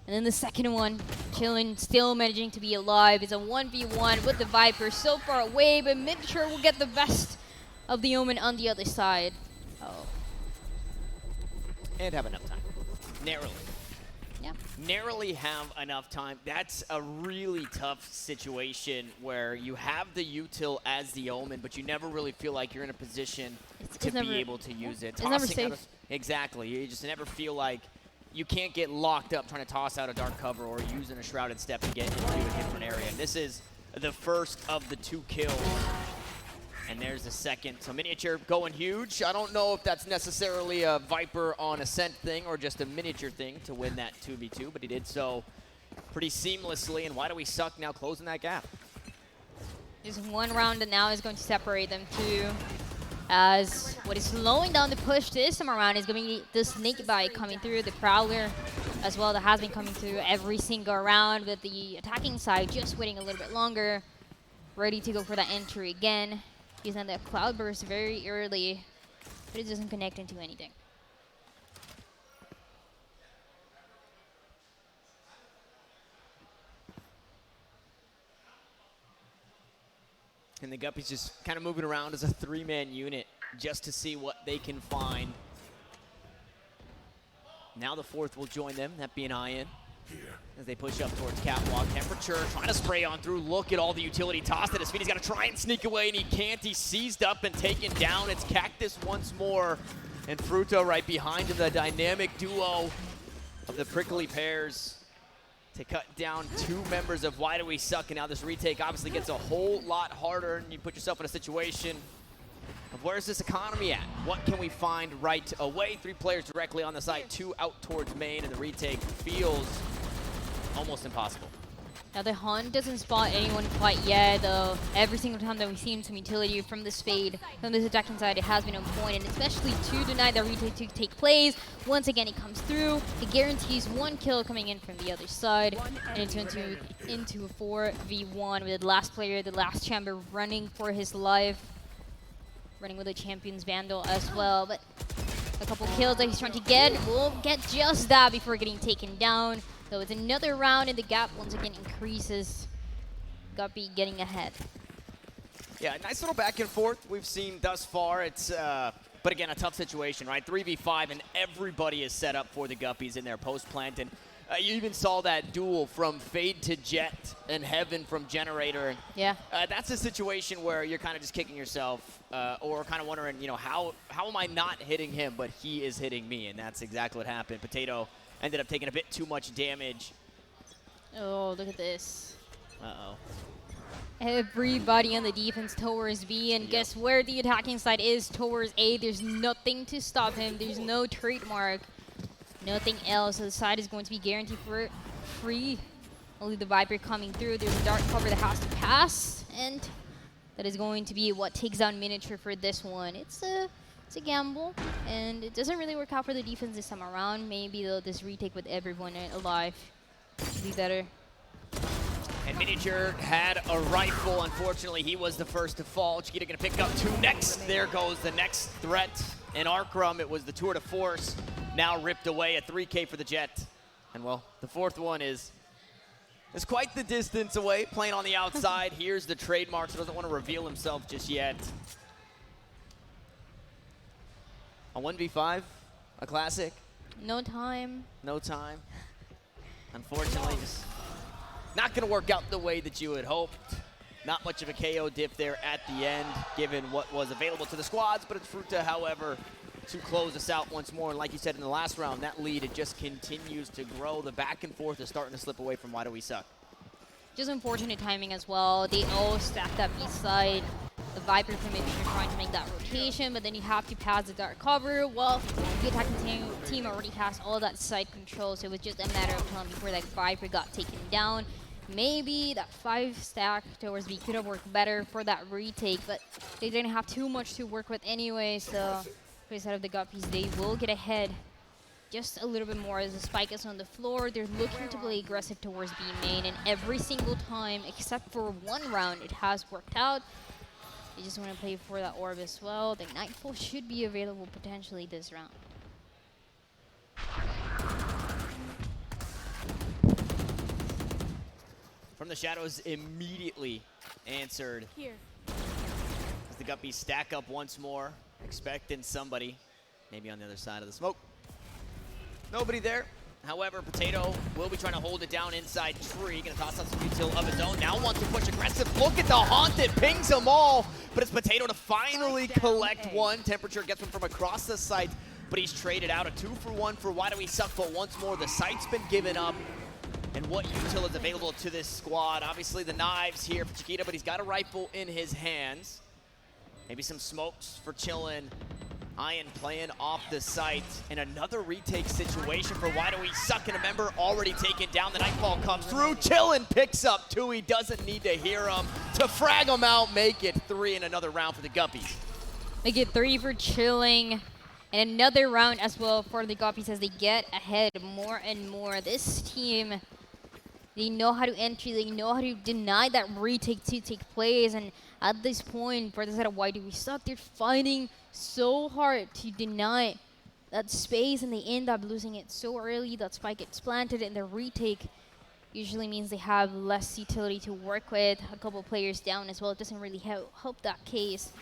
Speaker 2: then the second one, chilling, still managing to be alive. It's a 1v1 with the Viper so far away, but Miniature will get the best of the Omen on the other side. Oh.
Speaker 4: And have enough time. Narrowly.
Speaker 2: Yeah.
Speaker 4: Narrowly have enough time. That's a really tough situation where you have the util as the Omen, but you never really feel like you're in a position to be able to use it.
Speaker 2: It's never safe.
Speaker 4: Exactly. You just never feel like you can't get locked up trying to toss out a dark cover or using a shrouded step to get into a different area. And this is the first of the 2 kills. And there's the second. So Miniature going huge. I don't know if that's necessarily a Viper on Ascent thing or just a Miniature thing to win that 2v2, but he did so pretty seamlessly. And Why Do We Suck now closing that gap?
Speaker 2: Just 1 round, and now is going to separate them 2. As what is slowing down the push this time around is going to be the Snake Bite coming through, the Prowler as well that has been coming through every single round, with the attacking side just waiting a little bit longer, ready to go for that entry again. Using that Cloudburst very early, but it doesn't connect into anything.
Speaker 4: And the Guppies just kind of moving around as a 3-man unit just to see what they can find. Now the 4th will join them, that being Ian. As they push up towards Catwalk. Temperature trying to spray on through. Look at all the utility tossed at his feet. He's got to try and sneak away, and he can't. He's seized up and taken down. It's Cactus once more. And Fruto right behind him, the dynamic duo of the prickly pears to cut down 2 members of Why Do We Suck. And now this retake obviously gets a whole lot harder, and you put yourself in a situation of where's this economy at? What can we find right away? 3 players directly on the site, 2 out towards main, and the retake feels almost impossible.
Speaker 2: Now the Hunt doesn't spot anyone quite yet, though. Every single time that we've seen some utility from the Spade, from this attacking side, it has been on point, and especially to deny the retake to take place. Once again, it comes through. It guarantees 1 kill coming in from the other side, and it's into a 4v1 with the last player, the last chamber, running for his life, running with the Champion's Vandal as well. But a couple kills that he's trying to get will get just that before getting taken down. So it's another round, and the gap once again increases. Guppy getting ahead.
Speaker 4: Yeah, nice little back and forth we've seen thus far. It's, but again, a tough situation, right? 3v5, and everybody is set up for the Guppies in their post-plant. And you even saw that duel from Fade to Jet and Heaven from Generator.
Speaker 2: Yeah.
Speaker 4: That's a situation where you're kind of just kicking yourself or kind of wondering, you know, how am I not hitting him, but he is hitting me? And that's exactly what happened. Potato ended up taking a bit too much damage.
Speaker 2: Oh, look at this.
Speaker 4: Uh-oh.
Speaker 2: Everybody on the defense towards B, and guess where the attacking side is? Towards A. There's nothing to stop him. There's no trademark. Nothing else. So the side is going to be guaranteed for free. Only the Viper coming through. There's a dark cover that has to pass, and that is going to be what takes down Miniature for this one. It's a gamble, and it doesn't really work out for the defense this time around. Maybe though this retake with everyone alive should be better.
Speaker 4: And Miniature had a rifle. Unfortunately, he was the first to fall. Chiquita gonna pick up 2 next. There goes the next threat. In Arcrum, it was the tour de force. Now ripped away, a 3K for the Jet. And well, the 4th one is quite the distance away, playing on the outside. Here's the trademark, so doesn't want to reveal himself just yet. A 1v5, a classic.
Speaker 2: No time.
Speaker 4: No time. Unfortunately, just not going to work out the way that you had hoped. Not much of a KO diff there at the end, given what was available to the squads, but it's Fruta, however, to close us out once more. And like you said in the last round, that lead, it just continues to grow. The back and forth is starting to slip away from Why Do We Suck.
Speaker 2: Just unfortunate timing as well. They all stacked up each side. The Viper from Miniature trying to make that rotation, but then you have to pass the dark cover. Well, the attacking team already has all that side control, so it was just a matter of time before that Viper got taken down. Maybe that 5 stack towards B could have worked better for that retake, but they didn't have too much to work with anyway, so for the side of the Guppies, they will get ahead just a little bit more as the spike is on the floor. They're looking to play aggressive towards B main, and every single time, except for 1 round, it has worked out. They just want to play for that orb as well. The Nightfall should be available potentially this round.
Speaker 4: From the shadows, immediately answered.
Speaker 3: Here.
Speaker 4: As the Guppies stack up once more, expecting somebody, maybe on the other side of the smoke. Nobody there. However, Potato will be trying to hold it down inside tree. Gonna toss out some util of his own. Now wants to push aggressive. Look at the Haunted, pings them all. But it's Potato to finally collect one. Temperature gets one from across the site, but he's traded out. A 2-for-1 for Why Do We Suck, but once more, the site's been given up. And what util is available to this squad? Obviously the knives here for Chiquita, but he's got a rifle in his hands. Maybe some smokes for Chillin'. Ian playing off the site, and another retake situation for Why Do We Suck, and a member already taken down. The Nightfall comes through. Chillin' picks up 2. He doesn't need to hear him to frag him out, make it 3 in another round for the Guppies.
Speaker 2: They get 3 for Chilling, and another round as well for the Guppies as they get ahead more and more. This team, they know how to enter, they know how to deny that retake to take place, and at this point, for the side of Why Do We Suck, they're fighting so hard to deny that space, and they end up losing it so early. That spike gets planted, and the retake usually means they have less utility to work with. A couple players down as well. It doesn't really help that case.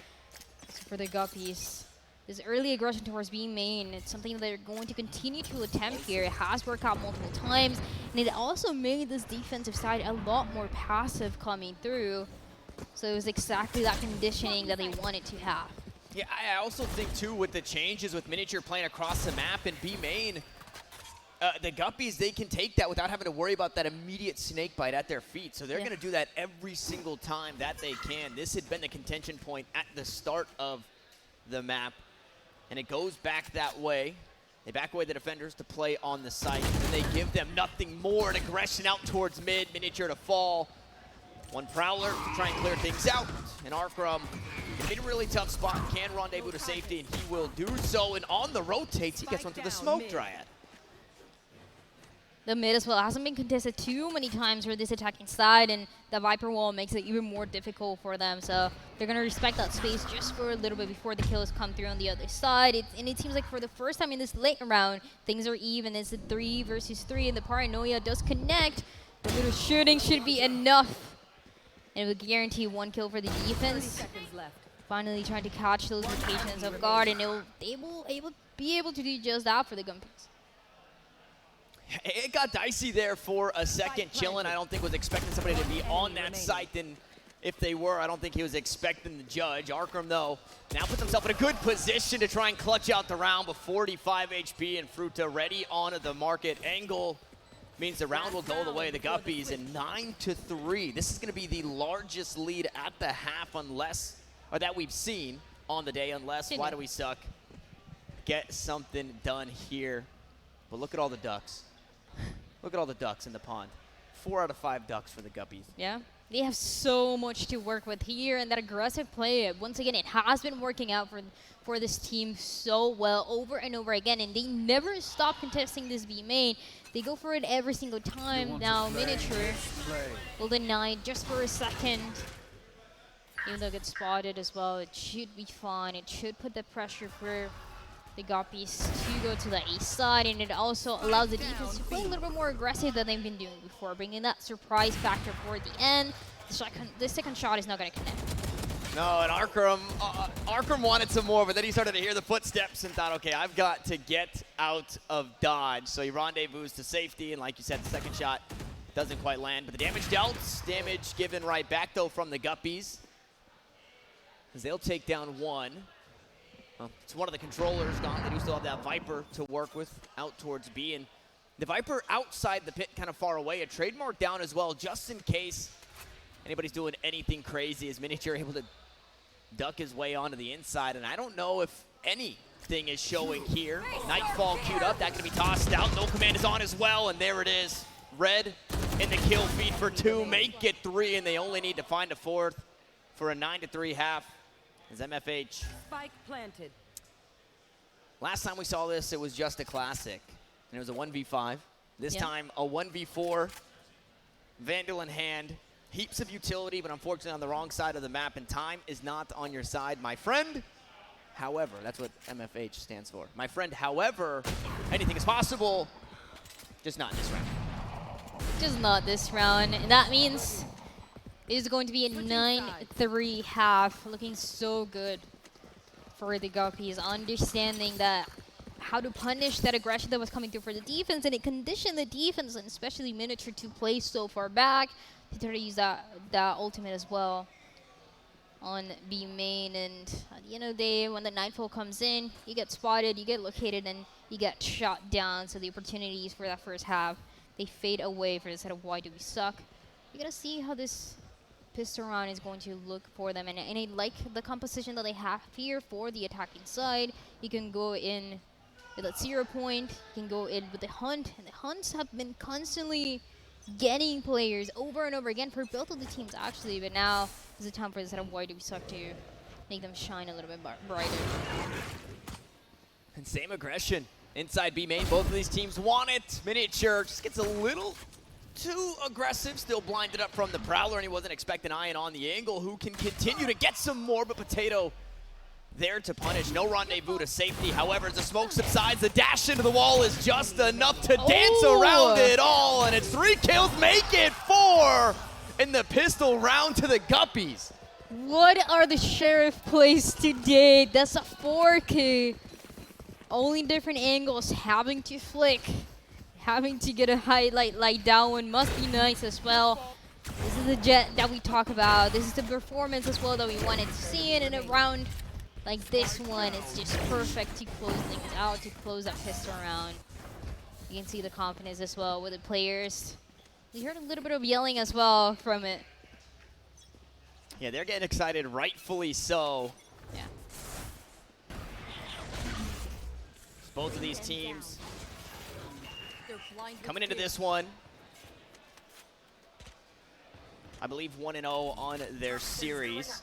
Speaker 2: So for the Guppies, This early aggression towards B main, it's something that they're going to continue to attempt here. It has worked out multiple times, and it also made this defensive side a lot more passive coming through. So it was exactly that conditioning that they wanted to have.
Speaker 4: Yeah, I also think, too, with the changes with Miniature playing across the map and B main, the Guppies, they can take that without having to worry about that immediate snake bite at their feet. So they're going to do that every single time that they can. This had been the contention point at the start of the map, and it goes back that way. They back away the defenders to play on the site, and they give them nothing more. An aggression out towards mid, Miniature to fall. One Prowler to try and clear things out, and Arkrum in a really tough spot, can rendezvous to safety, and he will do so. And on the rotates, he gets one to the Smoke Dryad.
Speaker 2: The mid as well hasn't been contested too many times for this attacking side, and the Viper wall makes it even more difficult for them. So they're going to respect that space just for a little bit before the kills come through on the other side. And it seems like for the first time in this late round, things are even. It's a 3 versus 3, and the Paranoia does connect. The little shooting should be enough. And it will guarantee 1 kill for the defense. Finally trying to catch those rotations of guard, and they will be able to do just that for the Gumpies.
Speaker 4: It got dicey there for a second. Chillin', I don't think, was expecting somebody to be on that site. And if they were, I don't think he was expecting the judge. Arkrum, though, now puts himself in a good position to try and clutch out the round with 45 HP, and Fruta ready onto the market. Angle means the round will go the way of the Guppies, and 9-3. This is going to be the largest lead at the half, unless, or that we've seen on the day, unless Why Do We Suck get something done here. But look at all the ducks. Look at all the ducks in the pond. 4 out of 5 ducks for the Guppies.
Speaker 2: Yeah, they have so much to work with here, and that aggressive play, once again, it has been working out for this team so well over and over again, and they never stop contesting this B main. They go for it every single time. Now Miniature will deny just for a second. Even though it gets spotted as well, it should be fine. It should put the pressure for the Guppies to go to the A side, and it also allows the defense to play a little bit more aggressive than they've been doing before, bringing that surprise factor for the end. The second shot is not going to connect.
Speaker 4: No, and Arkrum wanted some more, but then he started to hear the footsteps and thought, okay, I've got to get out of dodge. So he rendezvous to safety, and like you said, the second shot doesn't quite land. But the damage dealt, damage given right back, though, from the Guppies, as they'll take down one. Well, it's one of the controllers gone. They do still have that Viper to work with out towards B. And the Viper outside the pit, kind of far away. A trademark down as well, just in case anybody's doing anything crazy. Is Miniature able to duck his way onto the inside? And I don't know if anything is showing here. Nightfall queued up. That going to be tossed out. No command is on as well. And there it is. Red in the kill feed for 2. Make it 3. And they only need to find a 4th for a 9-3 half. As MFH.
Speaker 11: Spike planted.
Speaker 4: Last time we saw this, it was just a classic. And it was a 1v5. This time, a 1v4. Vandal in hand. Heaps of utility, but unfortunately on the wrong side of the map. And time is not on your side, my friend. However, that's what MFH stands for. My friend, however, anything is possible. Just not in this round.
Speaker 2: Just not this round. And that means it is going to be a 9-3 half, looking so good for the Guppies, understanding that how to punish that aggression that was coming through for the defense, and it conditioned the defense, and especially Miniature, to play so far back, to try to use that ultimate as well on B main. And at the end of the day, when the Nightfall comes in, you get spotted, you get located, and you get shot down. So the opportunities for that first half, they fade away for the set of Why Do We Suck. You gotta see how this pistol round is going to look for them, and I like the composition that they have here for the attacking side. You can go in with that 0 point, you can go in with the Hunt, and the Hunts have been constantly getting players over and over again for both of the teams actually, but now is the time for the set of Why Do We Suck to make them shine a little bit brighter.
Speaker 4: And same aggression inside B main. Both of these teams want it. Miniature just gets a little too aggressive, still blinded up from the Prowler, and he wasn't expecting Iron on the angle, who can continue to get some more, but Potato there to punish. No rendezvous to safety. However, as the smoke subsides, the dash into the wall is just enough to dance around it all, and it's 3 kills, make it 4 in the pistol round to the Guppies.
Speaker 2: What are the Sheriff plays today? That's a 4K. Only different angles, having to flick, having to get a highlight like that one must be nice as well. This is the jet that we talk about. This is the performance as well that we wanted to see in a round like this one. It's just perfect to close things out, to close that pistol round. You can see the confidence as well with the players. We heard a little bit of yelling as well from it.
Speaker 4: Yeah, they're getting excited, rightfully so.
Speaker 2: Yeah.
Speaker 4: Both of these teams coming into this one, I believe 1-0 on their series.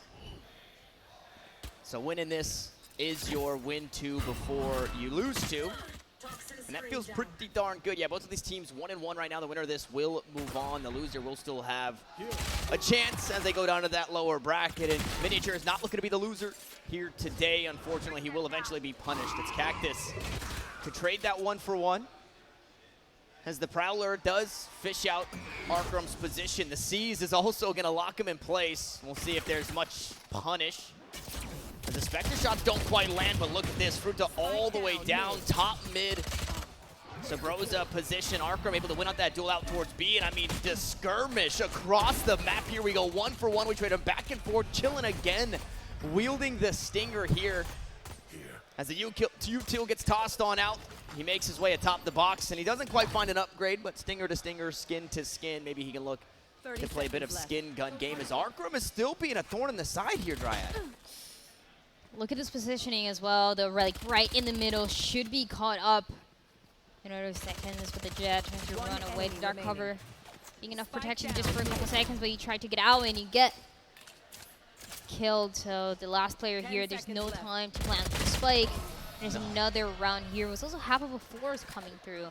Speaker 4: So winning this is your win 2 before you lose 2. And that feels pretty darn good. Yeah, both of these teams 1-1 right now. The winner of this will move on. The loser will still have a chance as they go down to that lower bracket. And Miniature is not looking to be the loser here today. Unfortunately, he will eventually be punished. It's Cactus to trade that 1-for-1. As the Prowler does fish out Arkram's position. The Seize is also going to lock him in place. We'll see if there's much punish. As the Spectre shots don't quite land, but look at this. Fruta all the way down, top mid. Sabrosa position. Arkram able to win out that duel out towards B. And I mean, the skirmish across the map here. We go 1-for-1. We trade him back and forth. Chillin' again, wielding the Stinger here. As the util gets tossed on out, he makes his way atop the box, and he doesn't quite find an upgrade, but Stinger to Stinger, skin to skin. Maybe he can look to play a bit of skin gun game, as Arkram is still being a thorn in the side here, Dryad.
Speaker 2: Look at his positioning as well. The like right in the middle should be caught up in order of seconds with the jet. Trying to run away to dark cover. Being enough protection just for a couple seconds, but you try to get out and you get killed. So the last player here, there's no time to plant the spike. There's another round here. It was also half of a force coming through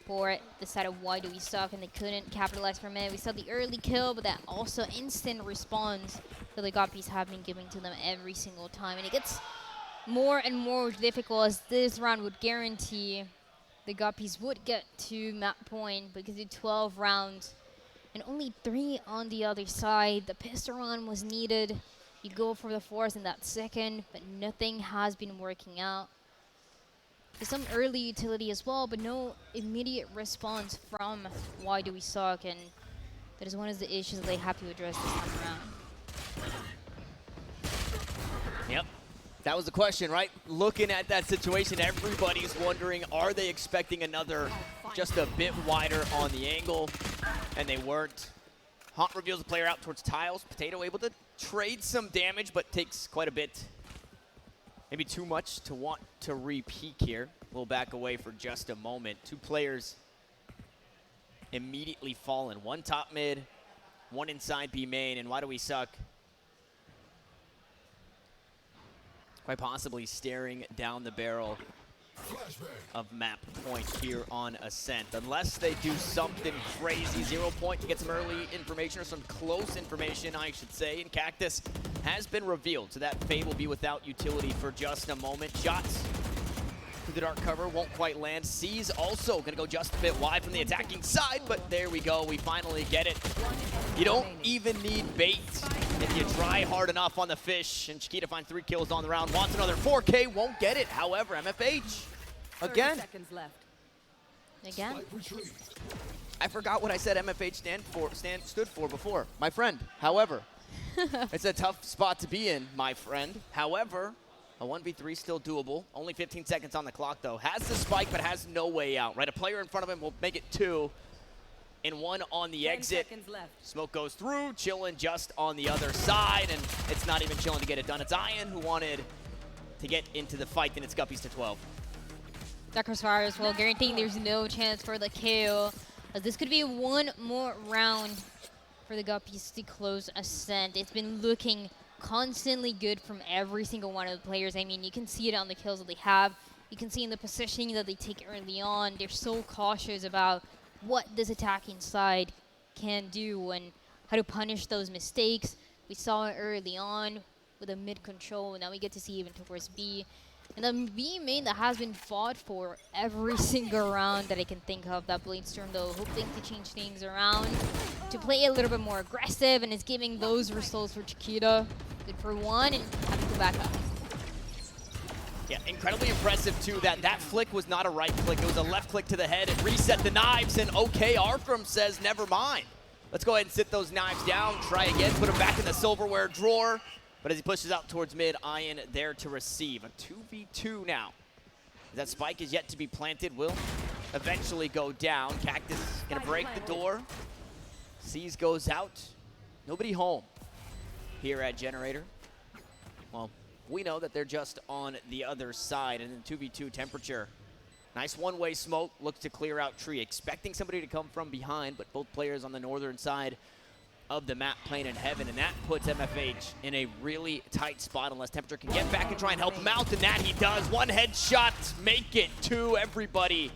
Speaker 2: for the side of Why Do We Suck, and they couldn't capitalize from it. We saw the early kill, but that also instant response that the Guppies have been giving to them every single time. And it gets more and more difficult as this round would guarantee the Guppies would get to map point because it's 12 rounds and only 3 on the other side. The pistol run was needed. You go for the force in that second, but nothing has been working out. There's some early utility as well, but no immediate response from Why Do We Suck, and that is one of the issues that they have to address this time around.
Speaker 4: Yep, that was the question, right? Looking at that situation, everybody's wondering, are they expecting another just a bit wider on the angle? And they weren't. Haunt reveals the player out towards tiles. Potato able to trade some damage, but takes quite a bit. Maybe too much to want to re-peek here. We'll back away for just a moment. 2 players immediately fallen. 1 top mid, 1 inside B main, and Why Do We Suck? Quite possibly staring down the barrel of map point here on Ascent. Unless they do something crazy. 0 point to get some early information, or some close information, I should say. And Cactus has been revealed, so that Fade will be without utility for just a moment. Shots through the dark cover won't quite land. C's also going to go just a bit wide from the attacking side, but there we go. We finally get it. You don't even need bait if you try hard enough on the fish. And Chiquita finds 3 kills on the round. Wants another 4K, won't get it. However, MFH again.
Speaker 11: 30 seconds left.
Speaker 2: Again?
Speaker 4: I forgot what I said MFH stood for before. My friend. However, it's a tough spot to be in, my friend. However, a 1v3 still doable. Only 15 seconds on the clock, though. Has the spike, but has no way out. Right, a player in front of him will make it 2. And 1 on the exit. Smoke goes through, chillin' just on the other side, and it's not even chillin' to get it done. It's Ian who wanted to get into the fight, and it's Guppies to 12.
Speaker 2: That crossfire as well, guaranteeing there's no chance for the kill. As this could be 1 more round for the Guppies to close Ascent. It's been looking constantly good from every single one of the players. I mean, you can see it on the kills that they have. You can see in the positioning that they take early on. They're so cautious about what this attacking side can do and how to punish those mistakes. We saw it early on with a mid control, and now we get to see even towards B. And the B main that has been fought for every single round that I can think of, that Bladestorm though, hoping to change things around, to play a little bit more aggressive, and is giving those results for Chiquita. Good for one, and having to back up.
Speaker 4: Yeah, incredibly impressive too. That flick was not a right click. It was a left click to the head. It reset the knives, and okay, Arthram says, never mind. Let's go ahead and sit those knives down, try again, put them back in the silverware drawer. But as he pushes out towards mid, Ian there to receive. A 2v2 now. That spike is yet to be planted, will eventually go down. Cactus gonna break the door. Seas goes out. Nobody home here at Generator. Well, we know that they're just on the other side, and then 2v2 Temperature. Nice one-way smoke, looks to clear out tree, expecting somebody to come from behind, but both players on the northern side of the map playing in heaven, and that puts MFH in a really tight spot unless Temperature can get back and try and help him out, and that he does. One headshot, make it two. Everybody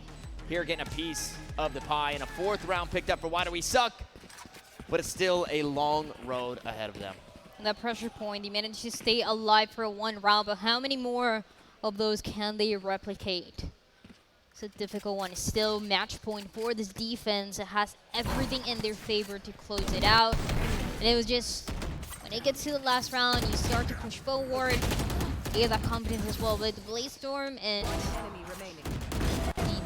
Speaker 4: here getting a piece of the pie, and a fourth round picked up for Why Do We Suck, but it's still a long road ahead of them.
Speaker 2: That pressure point, he managed to stay alive for one round, but how many more of those can they replicate? It's a difficult one. It's still match point for this defense. It has everything in their favor to close it out. And it was just, when it gets to the last round, you start to push forward. You have that confidence as well with the Bladestorm, and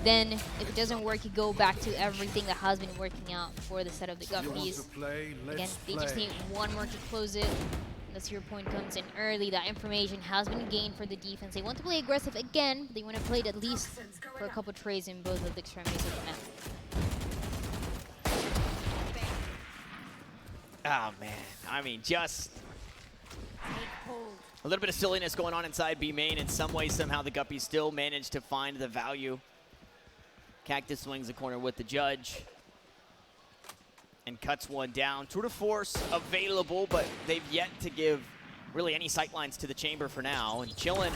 Speaker 2: then if it doesn't work, you go back to everything that has been working out for the set of the Guppies. Again, they just need one more to close it. The 0 point comes in early. That information has been gained for the defense. They want to play aggressive again, but they want to play it at least for a couple trays in both of the extremities of the map.
Speaker 4: Oh man, I mean, just a little bit of silliness going on inside B main. In some ways, somehow the Guppies still manage to find the value. Cactus swings the corner with the judge and cuts one down. Tour de force available, but they've yet to give really any sightlines to the chamber for now. And Chillin',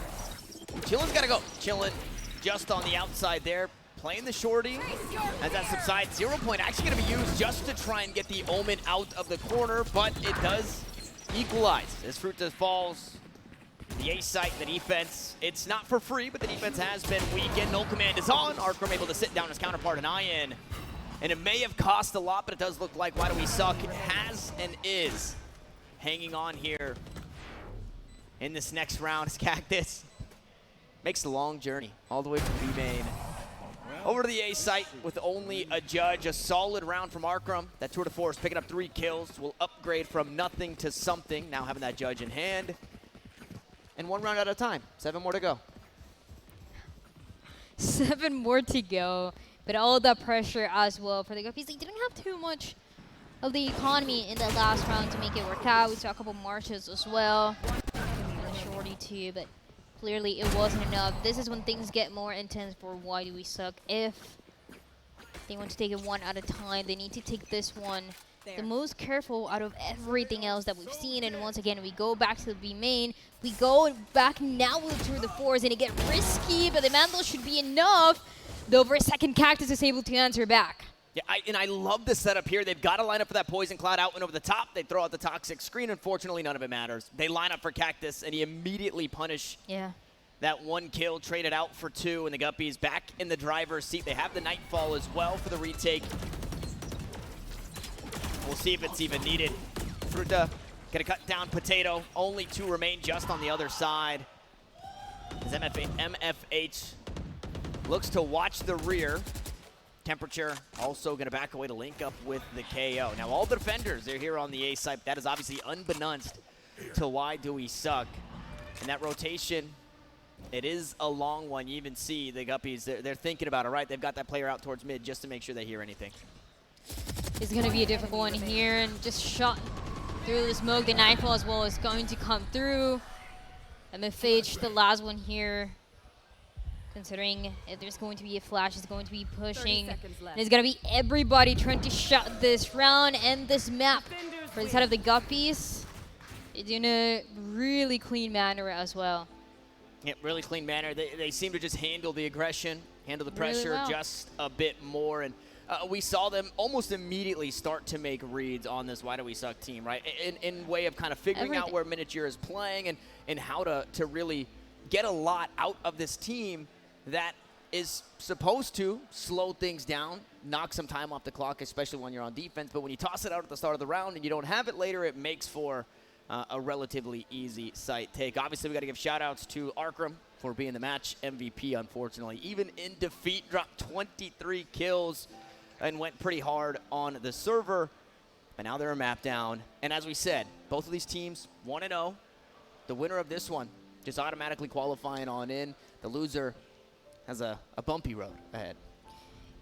Speaker 4: Chillin's gotta go. Chillin' just on the outside there, playing the shorty. As that subsides, 0 point actually gonna be used just to try and get the Omen out of the corner, but it does equalize as Fruta falls. The A site, the defense, it's not for free, but the defense has been weakened. Null command is on. Arkham able to sit down his counterpart in Ian. And it may have cost a lot, but it does look like Why Do We Suck has and is hanging on here in this next round as Cactus makes the long journey all the way from B main over to the A site with only a judge. A solid round from Arkham. That tour de force picking up 3 kills will upgrade from nothing to something. Now having that judge in hand. And 1 round at a time. 7 more to go.
Speaker 2: 7 more to go. But all the pressure as well for the Guppies. They didn't have too much of the economy in that last round to make it work out. We saw a couple marches as well. And a shorty too, but clearly it wasn't enough. This is when things get more intense for Why Do We Suck. If they want to take it one at a time, they need to take this one the most careful out of everything else that we've seen. And once again, we go back to the B main. We go back now through the fours, and it get risky, but the Mandel should be enough. Though for a second, Cactus is able to answer back.
Speaker 4: Yeah, I love the setup here. They've got to line up for that Poison Cloud out and over the top. They throw out the Toxic Screen. Unfortunately, none of it matters. They line up for Cactus, and he immediately punish that 1 kill, traded out for 2, and the Guppies back in the driver's seat. They have the Nightfall as well for the retake. We'll see if it's even needed. Fruta gonna cut down Potato. Only 2 remain just on the other side. As MFH looks to watch the rear. Temperature also going to back away to link up with the KO. Now all the defenders, they're here on the A site. That is obviously unbeknownst to Why Do We Suck. And that rotation, it is a long one. You even see the Guppies, they're thinking about it, right? They've got that player out towards mid just to make sure they hear anything.
Speaker 2: It's going to be a difficult one here, and just shot through the smoke. The Nightfall as well is going to come through. MFH, the last one here. Considering if there's going to be a flash, it's going to be pushing. And it's going to be everybody trying to shut this round and this map for the side of the Guppies. It's in a really clean manner as well.
Speaker 4: Yeah, really clean manner. They seem to just handle the aggression, handle the pressure
Speaker 2: really well.
Speaker 4: Just a bit more. And we saw them almost immediately start to make reads on this Why Do We Suck team, right? In way of kind of figuring out where Miniature is playing and how to really get a lot out of this team that is supposed to slow things down, knock some time off the clock, especially when you're on defense. But when you toss it out at the start of the round and you don't have it later, it makes for a relatively easy sight take. Obviously, we got to give shout-outs to Arkram for being the match MVP, unfortunately. Even in defeat, dropped 23 kills and went pretty hard on the server. But now they're a map down. And as we said, both of these teams 1-0. The winner of this one just automatically qualifying on in. The loser has a bumpy road ahead.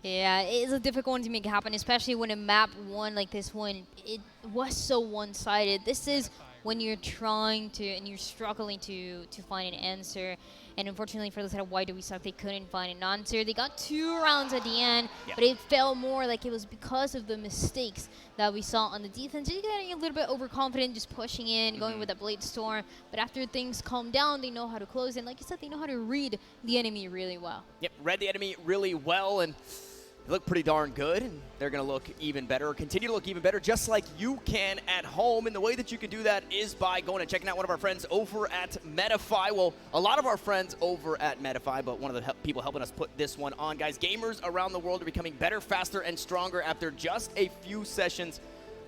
Speaker 2: Yeah, it's a difficult one to make happen, especially when a map one like this one, it was so one-sided. This is when you're trying to and you're struggling to find an answer. And unfortunately for the side of Why Do We Suck, they couldn't find an answer. They got 2 rounds at the end, but it felt more like it was because of the mistakes that we saw on the defense. They're getting a little bit overconfident, just pushing in, going with a Blade Storm. But after things calm down, they know how to close. And like you said, they know how to read the enemy really well.
Speaker 4: Yep, read the enemy really well, and they look pretty darn good, and they're going to look even better, or continue to look even better, just like you can at home. And the way that you can do that is by going and checking out one of our friends over at Metafy. Well, a lot of our friends over at Metafy, but one of the people helping us put this one on. Guys, gamers around the world are becoming better, faster, and stronger after just a few sessions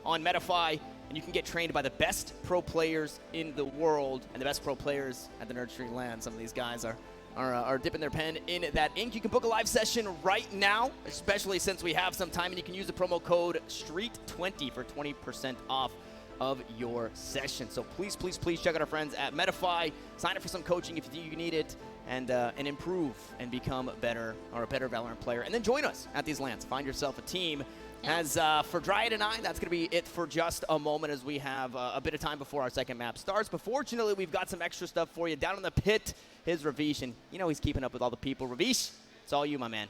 Speaker 4: on Metafy. And you can get trained by the best pro players in the world, and the best pro players at the Nerd Street land. Some of these guys are dipping their pen in that ink. You can book a live session right now, especially since we have some time, and you can use the promo code STREET20 for 20% off of your session. So please, please, please check out our friends at Metafy. Sign up for some coaching if you need it, and improve and become a better Valorant player. And then join us at these lands. Find yourself a team. As for Dryad and I, that's going to be it for just a moment, as we have a bit of time before our second map starts. But fortunately, we've got some extra stuff for you. Down in the pit, here's Ravish, and you know he's keeping up with all the people. Ravish, it's all you, my man.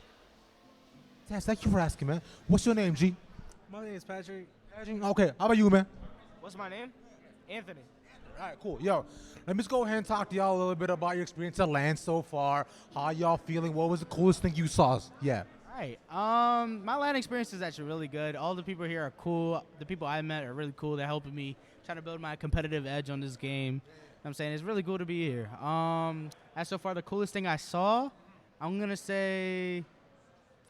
Speaker 6: Yes, thank you for asking, man. What's your name, G?
Speaker 19: My name is Patrick.
Speaker 6: Okay, how about you, man?
Speaker 19: What's my name? Anthony.
Speaker 6: All right, cool. Yo, let me just go ahead and talk to y'all a little bit about your experience at LAN so far. How y'all feeling? What was the coolest thing you saw? Yeah.
Speaker 19: Right. My LAN experience is actually really good. All the people here are cool. The people I met are really cool. They're helping me trying to build my competitive edge on this game. I'm saying it's really cool to be here. As so far, the coolest thing I saw, I'm gonna say,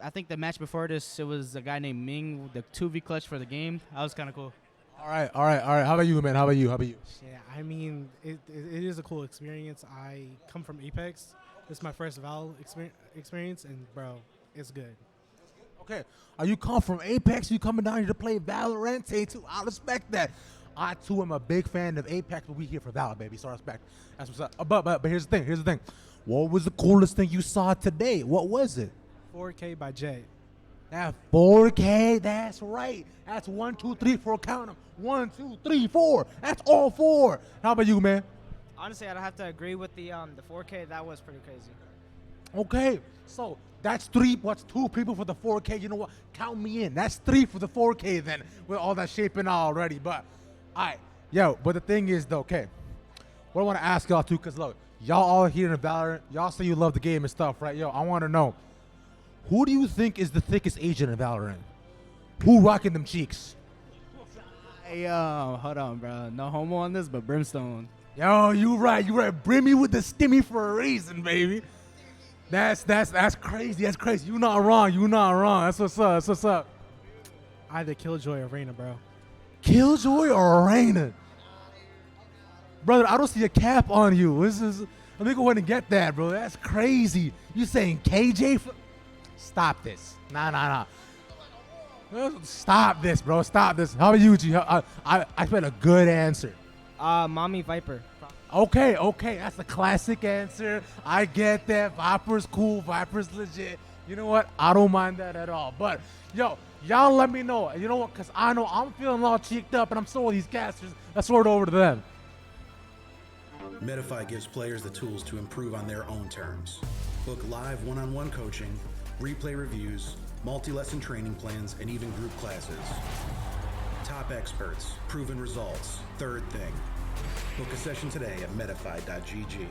Speaker 19: I think the match before this, it was a guy named Ming, the 2v clutch for the game. That was kind of cool.
Speaker 6: All right. How about you, man? How about you?
Speaker 20: Yeah, I mean, it is a cool experience. I come from Apex. This is my first Val experience, and bro, it's good.
Speaker 6: Okay, are you come from Apex? You coming down here to play Valorant? Say too. I respect that. I too am a big fan of Apex, but we here for Valor, baby. So I respect. That's what's up. But here's the thing. What was the coolest thing you saw today? What was it?
Speaker 20: 4K by Jay.
Speaker 6: That 4K. That's right. That's 1, 2, 3, 4. Count them. 1, 2, 3, 4. That's all 4. How about you, man?
Speaker 19: Honestly, I'd have to agree with the 4K. That was pretty crazy.
Speaker 6: Okay, so that's 3. What's 2 people for the 4K? You know what? Count me in. That's 3 for the 4K then, with all that shaping already. But, all right. Yo, but the thing is, though, okay, what I want to ask y'all, too, because, look, y'all all here in Valorant, y'all say you love the game and stuff, right? Yo, I want to know, who do you think is the thickest agent in Valorant? Who rocking them cheeks?
Speaker 19: Hey, hold on, bro. No homo on this, but Brimstone.
Speaker 6: Yo, you right. Brimmy with the stimmy for a reason, baby. That's crazy. That's crazy. You not wrong. That's what's up.
Speaker 20: Either Killjoy or Reyna, bro.
Speaker 6: Killjoy or Reyna? Brother, I don't see a cap on you. Let me go ahead and get that, bro. That's crazy. You saying KJ? Stop this. Nah. Stop this, bro. Stop this. How about you, G? I expect a good answer.
Speaker 19: Mommy Viper.
Speaker 6: Okay. That's a classic answer. I get that. Viper's cool. Viper's legit. You know what? I don't mind that at all. But, yo, y'all let me know. You know what? Because I know I'm feeling all cheeked up, and I'm so these casters. Let's throw it over to them.
Speaker 10: Metafy gives players the tools to improve on their own terms. Book live one-on-one coaching, replay reviews, multi-lesson training plans, and even group classes. Top experts, proven results, third thing. Book a session today at metafy.gg.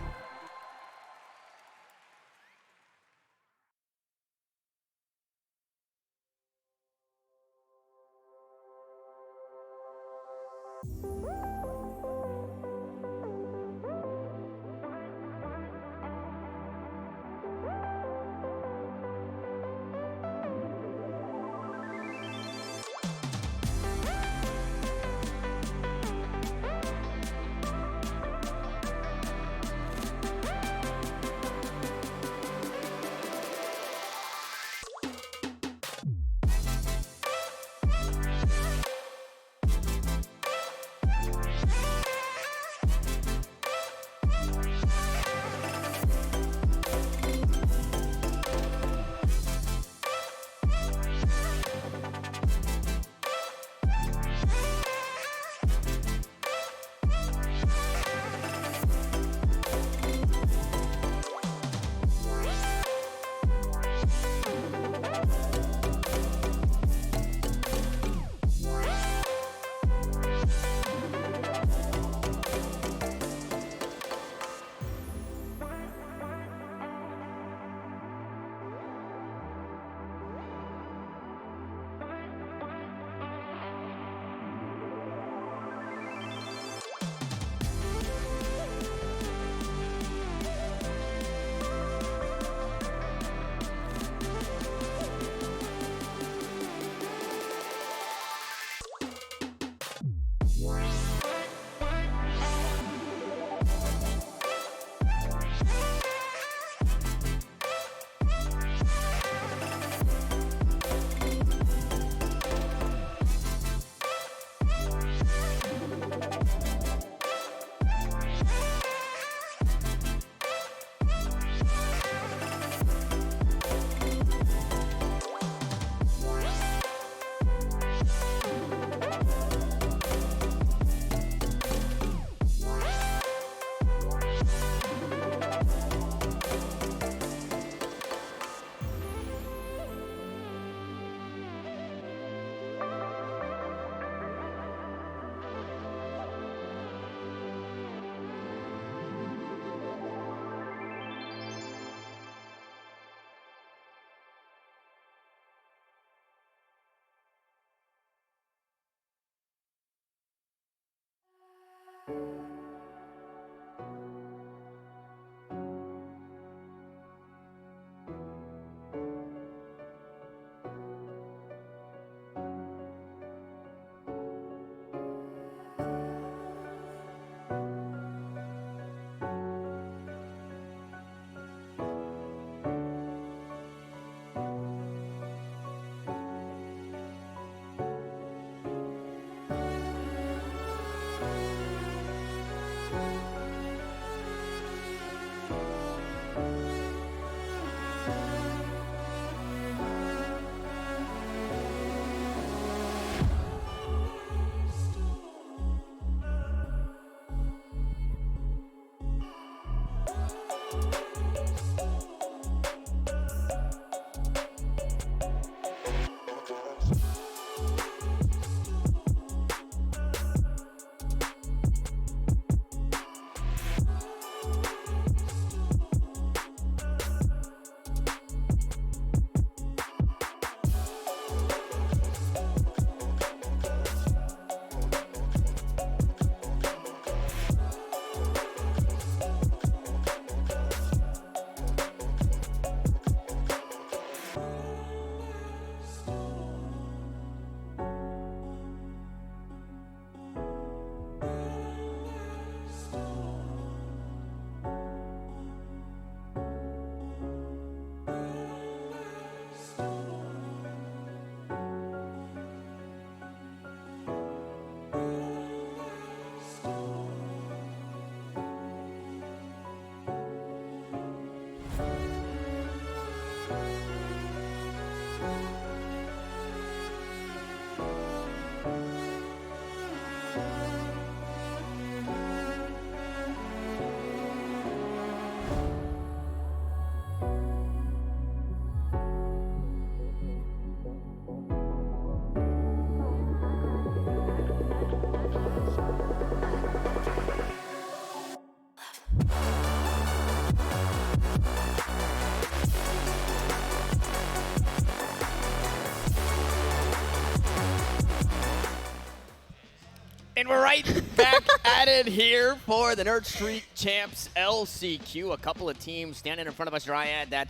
Speaker 4: And we're right back at it here for the Nerd Street Champs LCQ. A couple of teams standing in front of us, Dryad, that,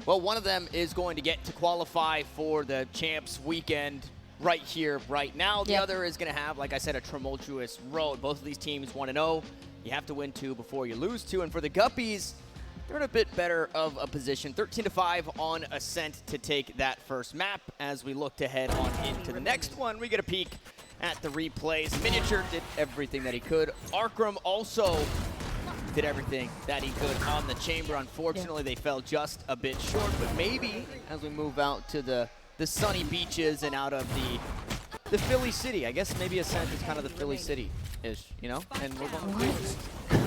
Speaker 4: well, one of them is going to get to qualify for the Champs weekend right here, right now. The other is going to have, like I said, a tumultuous road. Both of these teams want to know you have to win 2 before you lose 2. And for the Guppies, they're in a bit better of a position. 13-5 on Ascent to take that first map. As we look to head on into the next one, we get a peek at the replays. Miniature did everything that he could. Arkram also did everything that he could on the chamber. Unfortunately, they fell just a bit short, but maybe as we move out to the sunny beaches and out of the Philly City, I guess maybe Ascent is kind of the Philly City-ish, you know? And we're going to,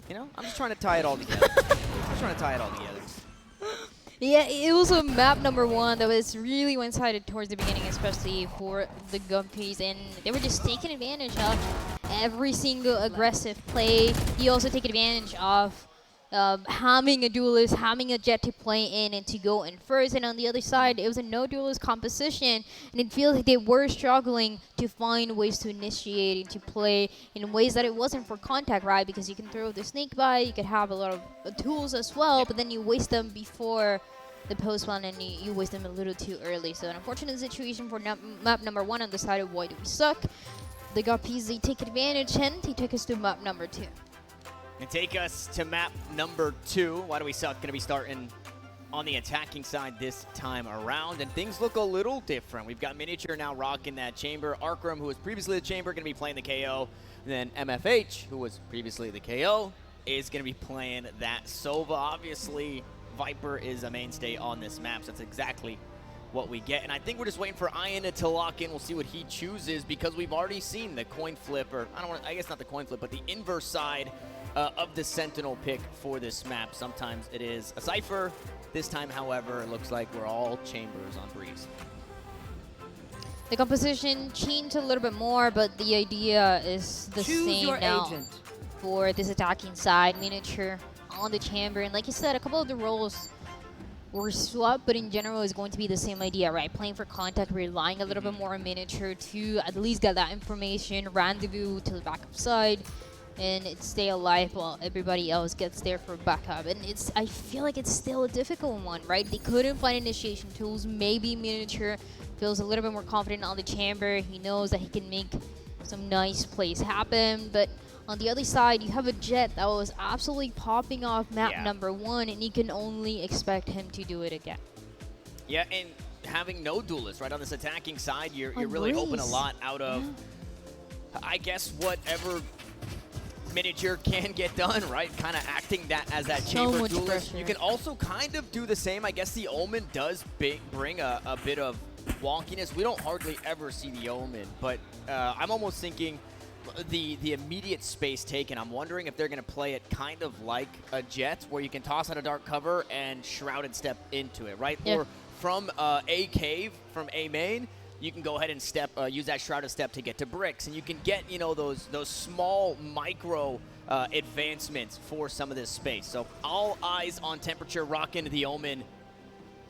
Speaker 4: you know, I'm just trying to tie it all together.
Speaker 2: Yeah, it was a map number 1 that was really one-sided towards the beginning, especially for the Guppies, and they were just taking advantage of every single aggressive play. You also take advantage of having a duelist, having a jet to play in and to go in first. And on the other side, it was a no duelist composition, and it feels like they were struggling to find ways to initiate and to play in ways that it wasn't for contact, right? Because you can throw the snake by, you could have a lot of tools as well, but then you waste them before the post one, and you waste them a little too early. So an unfortunate situation for map number 1 on the side of Why Do We Suck. The Guppies, they take advantage, and they take us to map number 2.
Speaker 4: And take us to map number 2. Why Do We Suck? Going to be starting on the attacking side this time around, and things look a little different. We've got Miniature now rocking that chamber. Arkram, who was previously the chamber, going to be playing the KO. And then MFH, who was previously the KO, is going to be playing that Sova. Obviously, Viper is a mainstay on this map, so that's exactly what we get. And I think we're just waiting for Ian to lock in. We'll see what he chooses, because we've already seen the coin flip, or I guess not the coin flip, but the inverse side of the Sentinel pick for this map. Sometimes it is a Cypher. This time, however, it looks like we're all chambers on Breeze.
Speaker 2: The composition changed a little bit more, but the idea is the same now for this attacking side. Miniature on the chamber, and like you said, a couple of the roles were swapped, but in general it's going to be the same idea, right? Playing for contact, relying a little bit more on Miniature to at least get that information, rendezvous to the backup side, and stay alive while everybody else gets there for backup. And I feel like it's still a difficult one, right? They couldn't find initiation tools. Maybe Miniature feels a little bit more confident on the chamber. He knows that he can make some nice plays happen, but on the other side, you have a Jet that was absolutely popping off map number 1, and you can only expect him to do it again.
Speaker 4: Yeah, and having no duelists, right, on this attacking side, you're really hoping a lot out of, I guess, whatever Miniature can get done, right? Kind of acting that as that chamber duelist. Pressure. You can also kind of do the same. I guess the Omen does bring a bit of wonkiness. We don't hardly ever see the Omen, but I'm almost thinking the immediate space taken, I'm wondering if they're going to play it kind of like a Jet, where you can toss out a dark cover and Shrouded step into it, right? Yeah. Or from A cave, from A main, you can go ahead and use that Shrouded step to get to bricks, and you can get, you know, those small micro advancements for some of this space. So all eyes on Temperature, rock into the Omen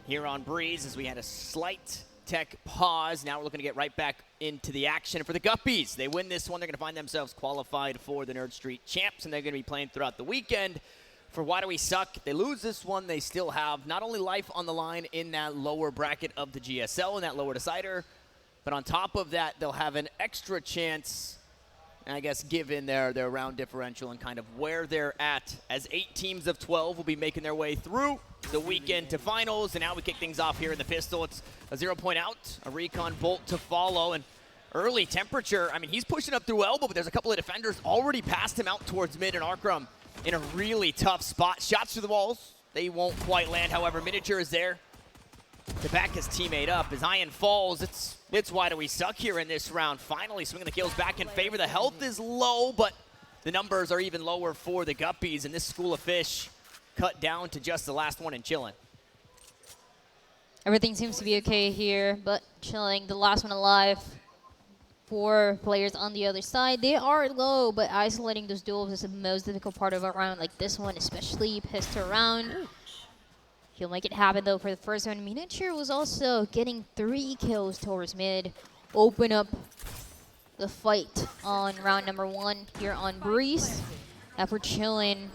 Speaker 4: here on Breeze, as we had a slight tech pause. Now we're looking to get right back into the action for the Guppies. They win this one, they're going to find themselves qualified for the Nerd Street Champs, and they're going to be playing throughout the weekend. For Why Do We Suck? They lose this one, they still have not only life on the line in that lower bracket of the GSL, in that lower decider, but on top of that, they'll have an extra chance, I guess, given their round differential and kind of where they're at, as 8 teams of 12 will be making their way through the weekend to finals. And now we kick things off here in the pistol. It's a 0-point out, a recon bolt to follow, and early Temperature. I mean, he's pushing up through elbow, but there's a couple of defenders already past him out towards mid, and Arkram in a really tough spot. Shots through the walls, they won't quite land. However, Miniature is there to back his teammate up. As Ian falls, it's Why Do We Suck here in this round. Finally swinging the kills back in favor. The health is low, but the numbers are even lower for the Guppies, and this school of fish cut down to just the last one and chilling.
Speaker 2: Everything seems to be okay here, but chilling. The last one alive. 4 players on the other side. They are low, but isolating those duels is the most difficult part of a round like this one, especially pissed around. He'll make it happen, though, for the first one. Miniature was also getting 3 kills towards mid. Open up the fight on round number 1 here on Breeze. After chilling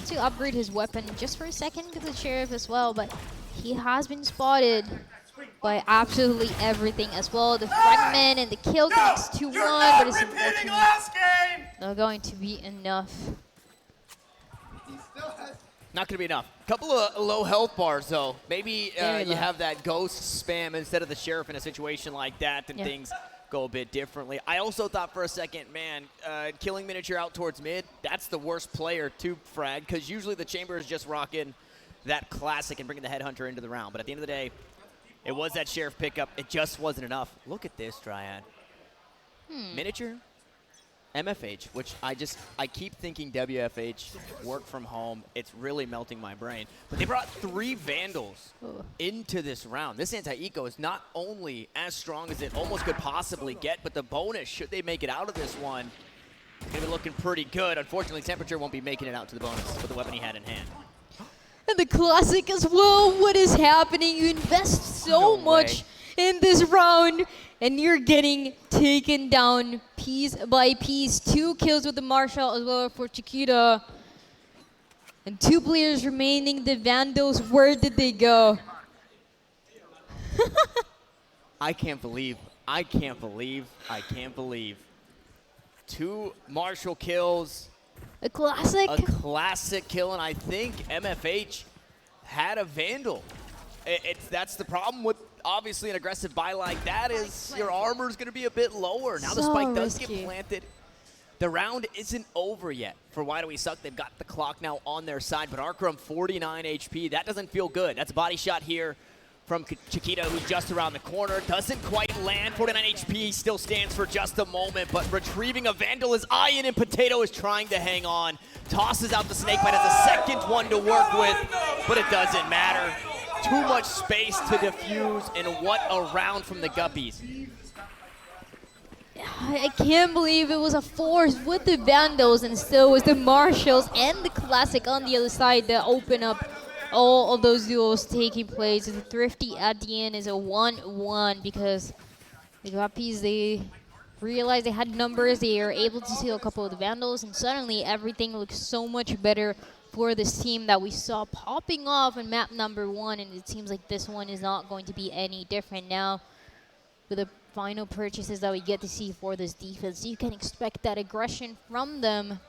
Speaker 2: to upgrade his weapon just for a second to the Sheriff as well, but he has been spotted by absolutely everything as well. The fragment and the kill connects to 1, but it's unfortunately not going to be enough.
Speaker 4: Not going to be enough. Couple of low health bars, though. Maybe you have that ghost spam instead of the Sheriff in a situation like that, and things go a bit differently. I also thought for a second, man, killing Miniature out towards mid, that's the worst player to frag, because usually the Chamber is just rocking that classic and bringing the Headhunter into the round. But at the end of the day, it was that Sheriff pickup. It just wasn't enough. Look at this, Dryad. Miniature, MFH, which I keep thinking WFH, work from home. It's really melting my brain. But they brought 3 Vandals into this round. This anti-eco is not only as strong as it almost could possibly get, but the bonus, should they make it out of this one, going to be looking pretty good. Unfortunately, Temperature won't be making it out to the bonus with the weapon he had in hand.
Speaker 2: And the classic as well. What is happening? You invest so much in this round, and you're getting taken down piece by piece. 2 kills with the Marshall as well for Chiquita. And 2 players remaining. The Vandals, where did they go?
Speaker 4: I can't believe. 2 Marshall kills.
Speaker 2: A classic?
Speaker 4: A classic kill, and I think MFH had a Vandal. That's the problem with, obviously, an aggressive buy like that is your armor's going to be a bit lower. Now the spike does get planted. The round isn't over yet for Why Do We Suck. They've got the clock now on their side, but Arkram 49 HP. That doesn't feel good. That's a body shot here from Chiquita, who's just around the corner. Doesn't quite land. 49 HP still stands for just a moment, but retrieving a Vandal as Ian and Potato is trying to hang on. Tosses out the Snakebite as a second one to work with, but it doesn't matter. Too much space to defuse, and what a round from the Guppies.
Speaker 2: I can't believe it was a force with the Vandals, and still was the Marshalls and the Classic on the other side that open up all of those duels taking place. The Thrifty at the end is a 1-1 because the Guppies, they realized they had numbers. They were able to steal a couple of the Vandals, and suddenly everything looks so much better for this team that we saw popping off in map number 1, and it seems like this one is not going to be any different now. With the final purchases that we get to see for this defense, you can expect that aggression from them.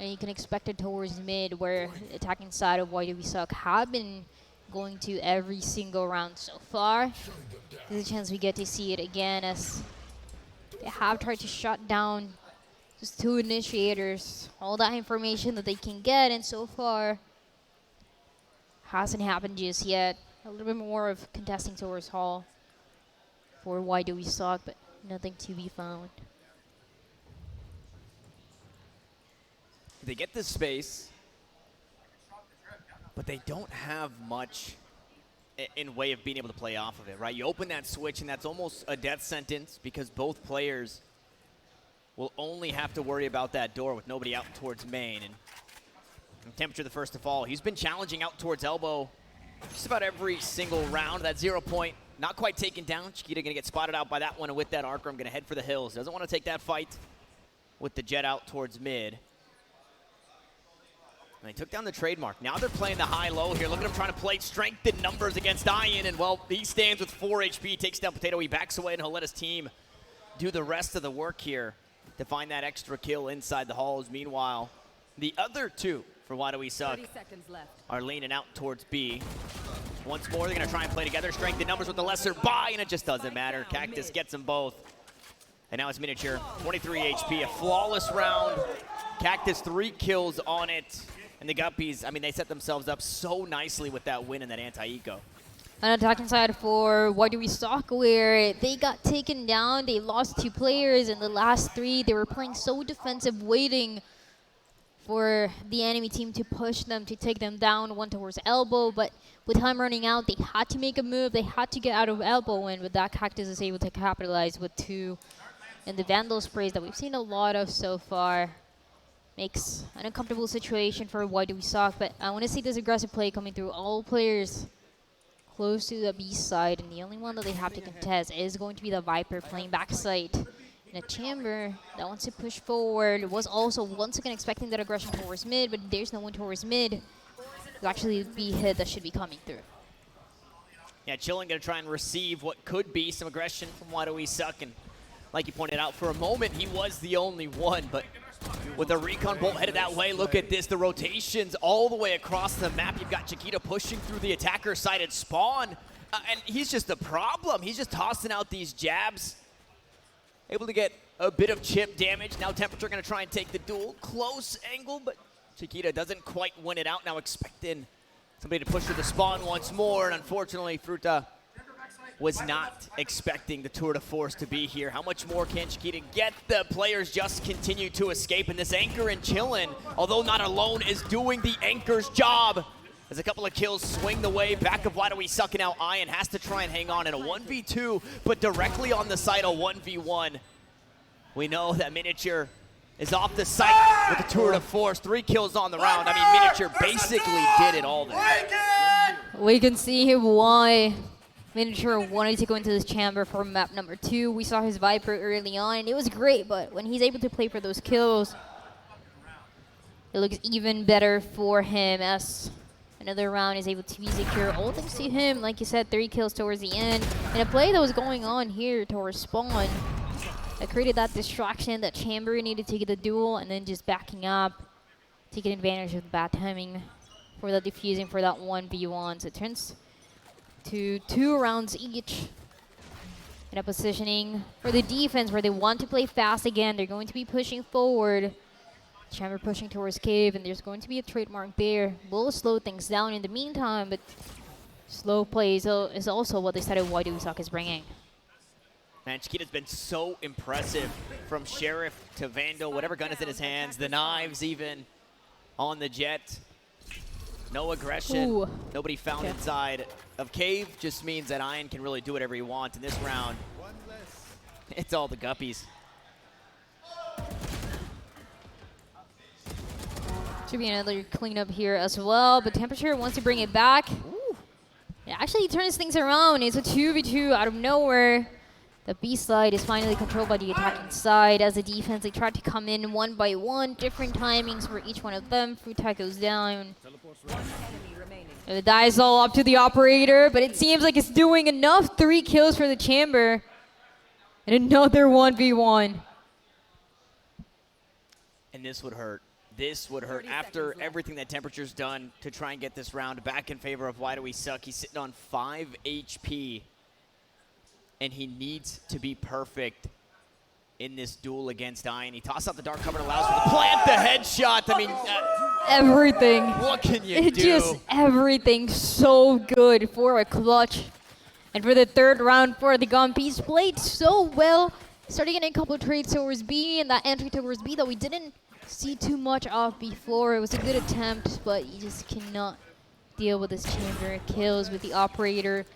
Speaker 2: And you can expect it towards mid, where the attacking side of Why Do We Suck have been going to every single round so far. There's a chance we get to see it again, as they have tried to shut down just 2 initiators. All that information that they can get, and so far hasn't happened just yet. A little bit more of contesting towards Hall for Why Do We Suck, but nothing to be found.
Speaker 4: They get the space, but they don't have much in way of being able to play off of it, right? You open that switch, and that's almost a death sentence because both players will only have to worry about that door with nobody out towards main. And Temperature the first to fall. He's been challenging out towards elbow just about every single round. That 0 point, not quite taken down. Chiquita going to get spotted out by that one, and with that, Arkram going to head for the hills. Doesn't want to take that fight with the jet out towards mid. And they took down the trademark. Now they're playing the high-low here. Look at him trying to play strength in numbers against Ian. And, well, he stands with 4 HP, takes down Potato. He backs away, and he'll let his team do the rest of the work here to find that extra kill inside the halls. Meanwhile, the other 2 for Why Do We Suck
Speaker 11: 30 seconds left.
Speaker 4: are leaning out towards B. Once more, they're going to try and play together. Strength in numbers with the lesser buy, and it just doesn't matter. Cactus gets them both. And now it's Miniature, 23 HP, a flawless round. Cactus 3 kills on it. And the Guppies, I mean, they set themselves up so nicely with that win and that anti-eco.
Speaker 2: On attacking side for Why Do We Suck, where they got taken down. They lost 2 players in the last 3. They were playing so defensive, waiting for the enemy team to push them, to take them down, one towards elbow. But with time running out, they had to make a move. They had to get out of elbow, and with that, Cactus is able to capitalize with 2. And the Vandal sprays that we've seen a lot of so far makes an uncomfortable situation for Why Do We Suck. But I want to see this aggressive play coming through. All players close to the B side, and the only one that they have to contest is going to be the Viper playing backside And a Chamber that wants to push forward was also once again expecting that aggression towards mid, but there's no one towards mid. It'll actually be hit that should be coming through.
Speaker 4: Yeah, Chillin gonna try and receive what could be some aggression from Why Do We Suck, and like you pointed out, for a moment he was the only one, but with the recon bolt headed that way, look at this, the rotations all the way across the map. You've got Chiquita pushing through the attacker side at spawn, and he's just a problem. He's just tossing out these jabs, able to get a bit of chip damage. Now Temperature gonna try and take the duel. Close angle, but Chiquita doesn't quite win it out. Now expecting somebody to push through the spawn once more, and unfortunately Fruta was not expecting the tour de force to be here. How much more can Chiquita get? The players just continue to escape, and this Anchor and Chillin, although not alone, is doing the Anchor's job. As a couple of kills swing the way back of Why Do We Suck, and now Ian has to try and hang on in a 1v2, but directly on the side of 1v1. We know that Miniature is off the site with the tour de force. 3 kills on the round. I mean, Miniature basically did it all there.
Speaker 2: We can see why Miniature wanted to go into this chamber for map number 2. We saw his Viper early on, and it was great, but when he's able to play for those kills, it looks even better for him as another round is able to be secure. All thanks to him, like you said, 3 kills towards the end. And a play that was going on here towards spawn that created that distraction that Chamber needed to get the duel, and then just backing up, taking advantage of the bad timing for the defusing for that 1v1. So it turns to 2 rounds each. In a positioning for the defense where they want to play fast again. They're going to be pushing forward. Chamber pushing towards cave, and there's going to be a trademark there. Will slow things down in the meantime, but slow plays is also what they started Why Do We Suck is bringing.
Speaker 4: Man, Chiquita's been so impressive, from Sheriff to Vandal, whatever gun is in his hands, the knives even on the Jet. No aggression.
Speaker 2: Ooh.
Speaker 4: Nobody found inside of cave. Just means that Ian can really do whatever he wants in this round. It's all the guppies.
Speaker 2: Should be another cleanup here as well, but Temperature wants to bring it back. Ooh. It actually turns things around. It's a 2v2 out of nowhere. The B side is finally controlled by the attacking side. As a defense, they try to come in one by one, different timings for each one of them. Fruta goes down. The die's all up to the operator, but it seems like it's doing enough. 3 kills for the Chamber. And another 1v1.
Speaker 4: And this would hurt. This would hurt after everything that Temperature's done to try and get this round back in favor of Why Do We Suck. He's sitting on 5 HP. And he needs to be perfect in this duel against Ian. He tosses out the dark cover and allows for the plant, the headshot. I mean,
Speaker 2: everything.
Speaker 4: What can you do?
Speaker 2: Just everything so good for a clutch. And for the 3rd round for the Gumpies, played so well. Starting getting a couple of trades towards B, and that entry towards B that we didn't see too much of before. It was a good attempt, but you just cannot deal with this Chamber. Kills with the operator.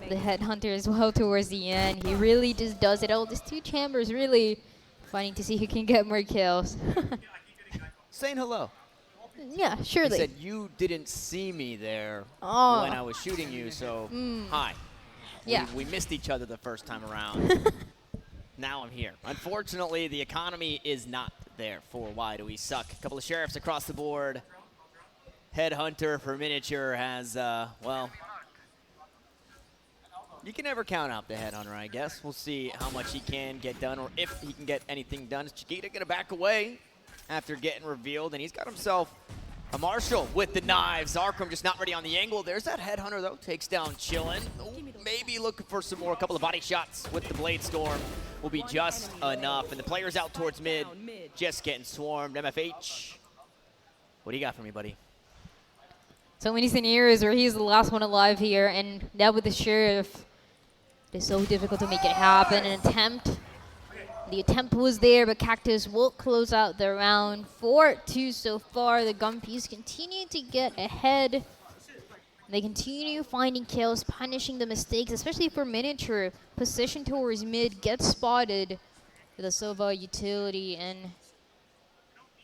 Speaker 2: The headhunter as well towards the end. He really just does it all. These 2 Chambers really fighting to see who can get more kills.
Speaker 4: Saying hello.
Speaker 2: Yeah, surely.
Speaker 4: He said you didn't see me there when I was shooting you, so hi.
Speaker 2: Yeah.
Speaker 4: We missed each other the first time around. Now I'm here. Unfortunately, the economy is not there for Why Do We Suck. A couple of Sheriffs across the board. Headhunter for Miniature has, well, you can never count out the Headhunter, I guess. We'll see how much he can get done, or if he can get anything done. Is Chiquita going to back away after getting revealed? And he's got himself a Marshall with the knives. Arkham just not ready on the angle. There's that Headhunter, though. Takes down Chillin. Maybe looking for some more. A couple of body shots with the Blade Storm will be just enough. And the players out towards mid, just getting swarmed. MFH, what do you got for me, buddy?
Speaker 2: So many scenarios where he's the last one alive here, and now with the Sheriff, it's so difficult to make it happen. The attempt was there, but Cactus will close out the round. 4-2 so far. The Gumpies continue to get ahead. They continue finding kills, punishing the mistakes, especially for Miniature. Position towards mid, gets spotted with a Sova utility, and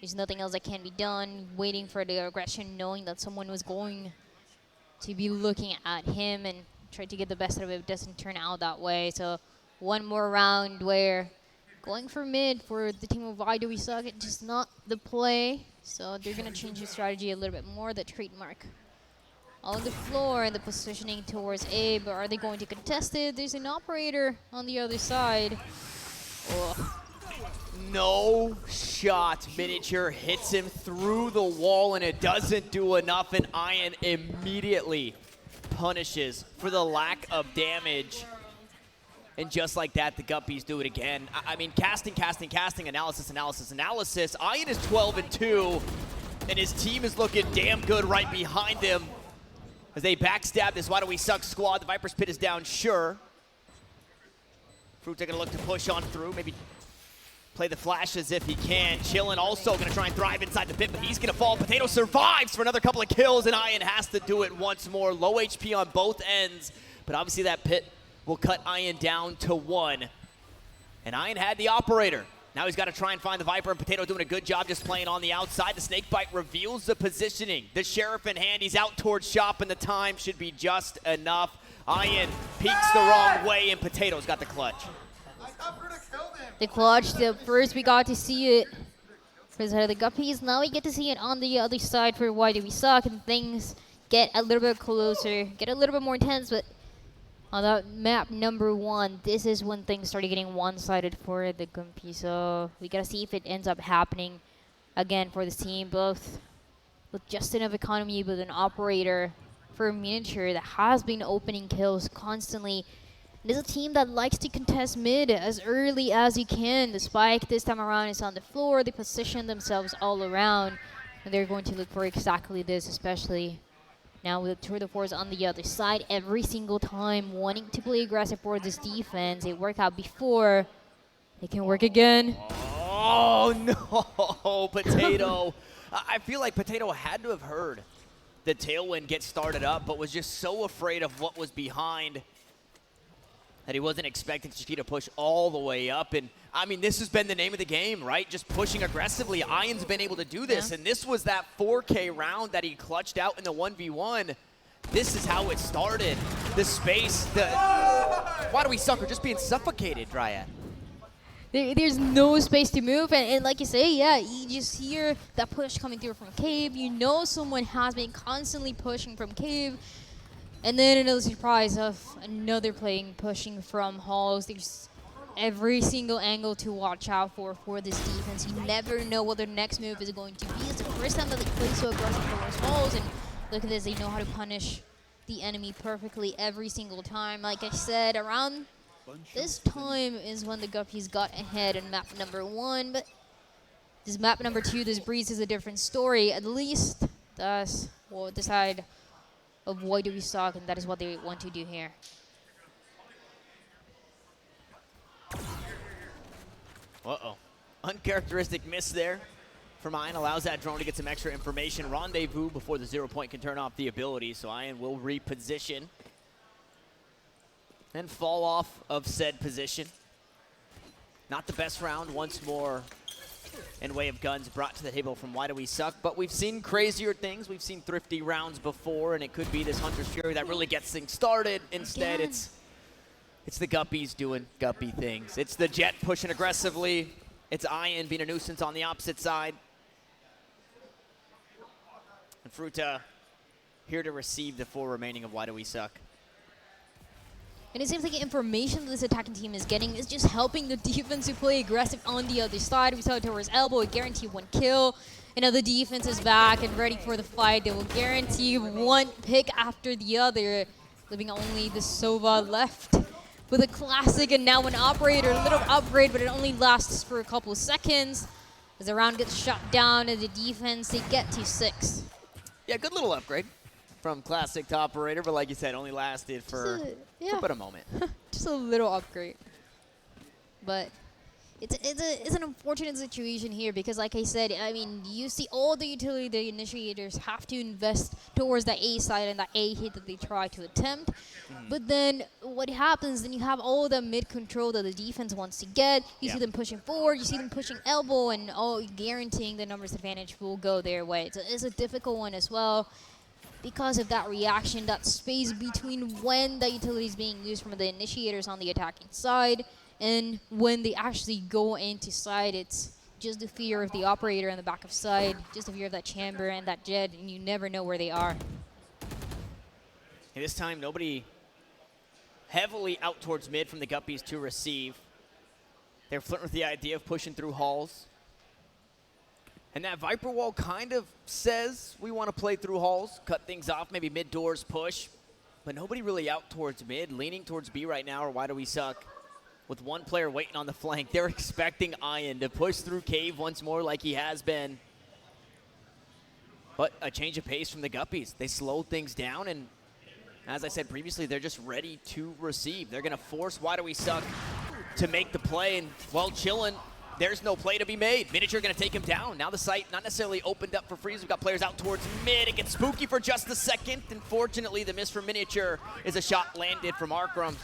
Speaker 2: there's nothing else that can be done. Waiting for the aggression, knowing that someone was going to be looking at him and try to get the best out of it. It doesn't turn out that way. So one more round where going for mid for the team of Why Do We Suck, it's just not the play. So they're going to change the strategy a little bit more, the trademark. On the floor and the positioning towards A, but are they going to contest it? There's an operator on the other side. Ugh.
Speaker 4: No shot. Miniature hits him through the wall, and it doesn't do enough, and Ian immediately punishes for the lack of damage. And just like that, the Guppies do it again. I mean, casting, analysis. Ian is 12-2, and his team is looking damn good right behind him as they backstab this Why Do We Suck squad. The Viper's Pit is down, sure. Fruta gonna look to push on through, maybe play the flash as if he can. Chillin also gonna try and thrive inside the pit, but he's gonna fall. Potato survives for another couple of kills, and Ian has to do it once more. Low HP on both ends, but obviously that pit will cut Ian down to 1. And Ian had the operator. Now he's got to try and find the Viper, and Potato doing a good job just playing on the outside. The Snakebite reveals the positioning. The Sheriff in hand, he's out towards shop, and the time should be just enough. Ian peeks the wrong way, and Potato's got the clutch.
Speaker 2: The clutch, the first we got to see it for the Guppies. Now we get to see it on the other side for Why Do We Suck, and things get a little bit closer, get a little bit more intense, but on that map number 1, this is when things started getting one-sided for the Guppies. So we gotta see if it ends up happening again for this team, both with just enough economy with an operator for Miniature that has been opening kills constantly. This is a team that likes to contest mid as early as you can. The spike this time around is on the floor. They position themselves all around, and they're going to look for exactly this, especially now with the tour de force on the other side. Every single time wanting to play aggressive for this defense. It worked out before. It can work again.
Speaker 4: Oh, no, Potato. I feel like Potato had to have heard the Tailwind get started up, but was just so afraid of what was behind that he wasn't expecting Chiquita to push all the way up. And, I mean, this has been the name of the game, right? Just pushing aggressively. Ian's been able to do this, and this was that 4K round that he clutched out in the 1v1. This is how it started. The space, Why Do We Suck? We're just being suffocated, Dryad.
Speaker 2: There's no space to move, and like you say, yeah, you just hear that push coming through from Cave. You know someone has been constantly pushing from Cave. And then another surprise of another pushing from halls. There's every single angle to watch out for this defense. You never know what their next move is going to be. It's the first time that they play so aggressive towards halls, and look at this, they know how to punish the enemy perfectly every single time. Like I said, around this time is when the Guppies got ahead in map number 1, but this map number 2, this Breeze, is a different story. At least that's what the side of Why Do We Suck, and that is what they want to do here.
Speaker 4: Uh-oh. Uncharacteristic miss there from Ian. Allows that drone to get some extra information. Rendezvous before the 0 point can turn off the ability, so Ian will reposition and fall off of said position. Not the best round once more in way of guns brought to the table from Why Do We Suck, but we've seen crazier things. We've seen thrifty rounds before, and it could be this Hunter's Fury that really gets things started. Instead, it's the Guppies doing Guppy things. It's the Jet pushing aggressively. It's Ian being a nuisance on the opposite side. And Fruta here to receive the 4 remaining of Why Do We Suck.
Speaker 2: And it seems like the information that this attacking team is getting is just helping the defense to play aggressive on the other side. We saw it towards elbow, it guaranteed 1 kill. And now the defense is back and ready for the fight. They will guarantee 1 pick after the other, leaving only the Sova left with a classic and now an operator. A little upgrade, but it only lasts for a couple of seconds. As the round gets shut down and the defense, they get to 6.
Speaker 4: Yeah, good little upgrade from Classic to Operator, but like you said, only lasted for but a moment.
Speaker 2: Just a little upgrade. But it's an unfortunate situation here because, like I said, I mean, you see all the utility the initiators have to invest towards that A side and that A hit that they try to attempt. But then what happens, then you have all the mid control that the defense wants to get. You see them pushing forward, you see them pushing elbow, and guaranteeing the numbers advantage will go their way. So it's a difficult one as well. because of that reaction, that space between when the utility is being used from the initiators on the attacking side and when they actually go into side. It's just the fear of the operator in the back of side, just the fear of that chamber and that jet, and you never know where they are.
Speaker 4: And this time, nobody heavily out towards mid from the Guppies to receive. They're flirting with the idea of pushing through halls. And that Viper wall kind of says we want to play through halls, cut things off, maybe mid doors push. But nobody really out towards mid, leaning towards B right now, or why do we suck? With one player waiting on the flank, they're expecting Ian to push through cave once more like he has been. But a change of pace from the Guppies. They slowed things down, and as I said previously, they're just ready to receive. They're going to force Why Do We Suck to make the play, and while chilling, there's no play to be made. Miniature going to take him down. Now the site not necessarily opened up for freeze. We've got players out towards mid. It gets spooky for just a second. Unfortunately, the miss from Miniature is a shot landed from Arkram.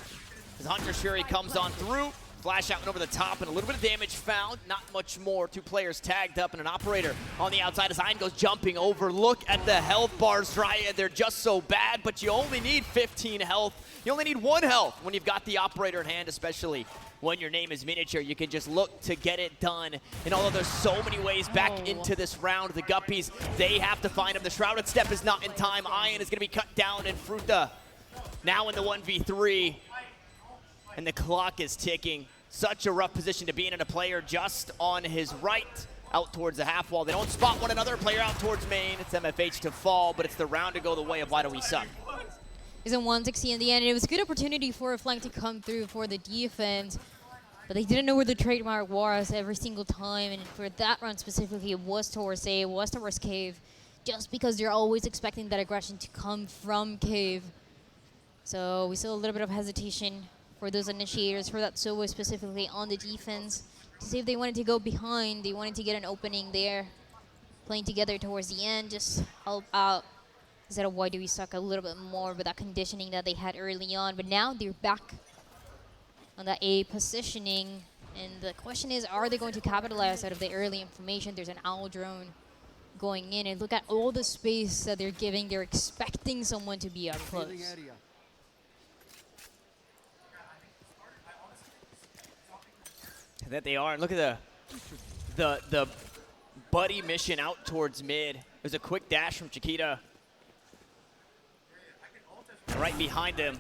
Speaker 4: As Hunter's Fury comes on through. Flash out and over the top, and a little bit of damage found. Not much more. 2 players tagged up, and an operator on the outside as Ian goes jumping over. Look at the health bars, Dryad. They're just so bad, but you only need 15 health. You only need 1 health when you've got the operator in hand, especially when your name is Miniature. You can just look to get it done. And although there's so many ways back into this round, the Guppies, they have to find him. The Shrouded Step is not in time. Ian is going to be cut down, and Fruta now in the 1v3. And the clock is ticking. Such a rough position to be in, and a player just on his right out towards the half wall. They don't spot one another. Player out towards main. It's MFH to fall, but it's the round to go the way of Why Do We Suck.
Speaker 2: It's a 160 in the end, and it was a good opportunity for a flank to come through for the defense, but they didn't know where the trademark was every single time, and for that run specifically, it was towards A, it was towards cave, just because they're always expecting that aggression to come from cave. So we saw a little bit of hesitation for those initiators, for that Sova specifically on the defense, to see if they wanted to go behind, they wanted to get an opening there, playing together towards the end, just help out. Instead of Why Do We Suck a little bit more with that conditioning that they had early on. But now they're back on that A positioning. And the question is, are they going to capitalize out of the early information? There's an owl drone going in. And look at all the space that they're giving. They're expecting someone to be up close.
Speaker 4: That they are. And look at the buddy mission out towards mid. There's a quick dash from Chiquita. Right behind him.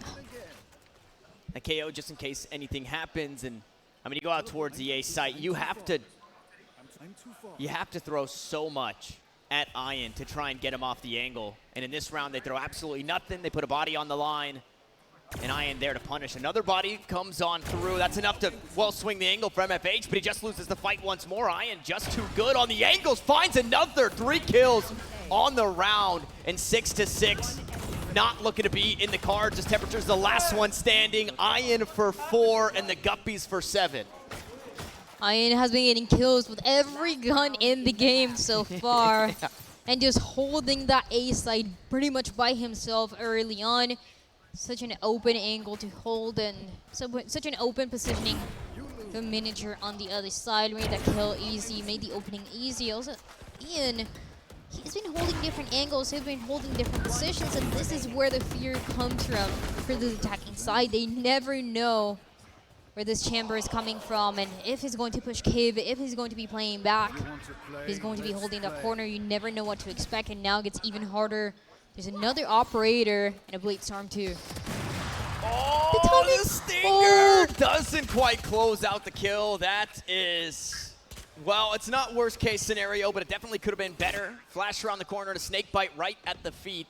Speaker 4: A KO just in case anything happens. And I mean, you go out towards the A site, you have to throw so much at Ian to try and get him off the angle. And in this round, they throw absolutely nothing. They put a body on the line. And Ian there to punish. Another body comes on through. That's enough to, well, swing the angle for MFH, but he just loses the fight once more. Ian just too good on the angles. Finds another 3 kills on the round. And 6-6. Not looking to be in the cards as Temperature's the last one standing. Ian for 4 and the Guppies for 7.
Speaker 2: Ian has been getting kills with every gun in the game so far.
Speaker 4: Yeah.
Speaker 2: And just holding that A side pretty much by himself early on. Such an open angle to hold, and such an open positioning. The Miniature on the other side made that kill easy, made the opening easy. Also, Ian, he's been holding different angles, he's been holding different positions, and this is where the fear comes from for the attacking side. They never know where this chamber is coming from, and if he's going to push cave, if he's going to be playing back, if he's going to be holding the corner, you never know what to expect, and now it gets even harder. There's another operator and a Blade Storm too.
Speaker 4: Oh, the Stinger doesn't quite close out the kill. That is, well, it's not worst case scenario, but it definitely could have been better. Flash around the corner to snake bite right at the feet.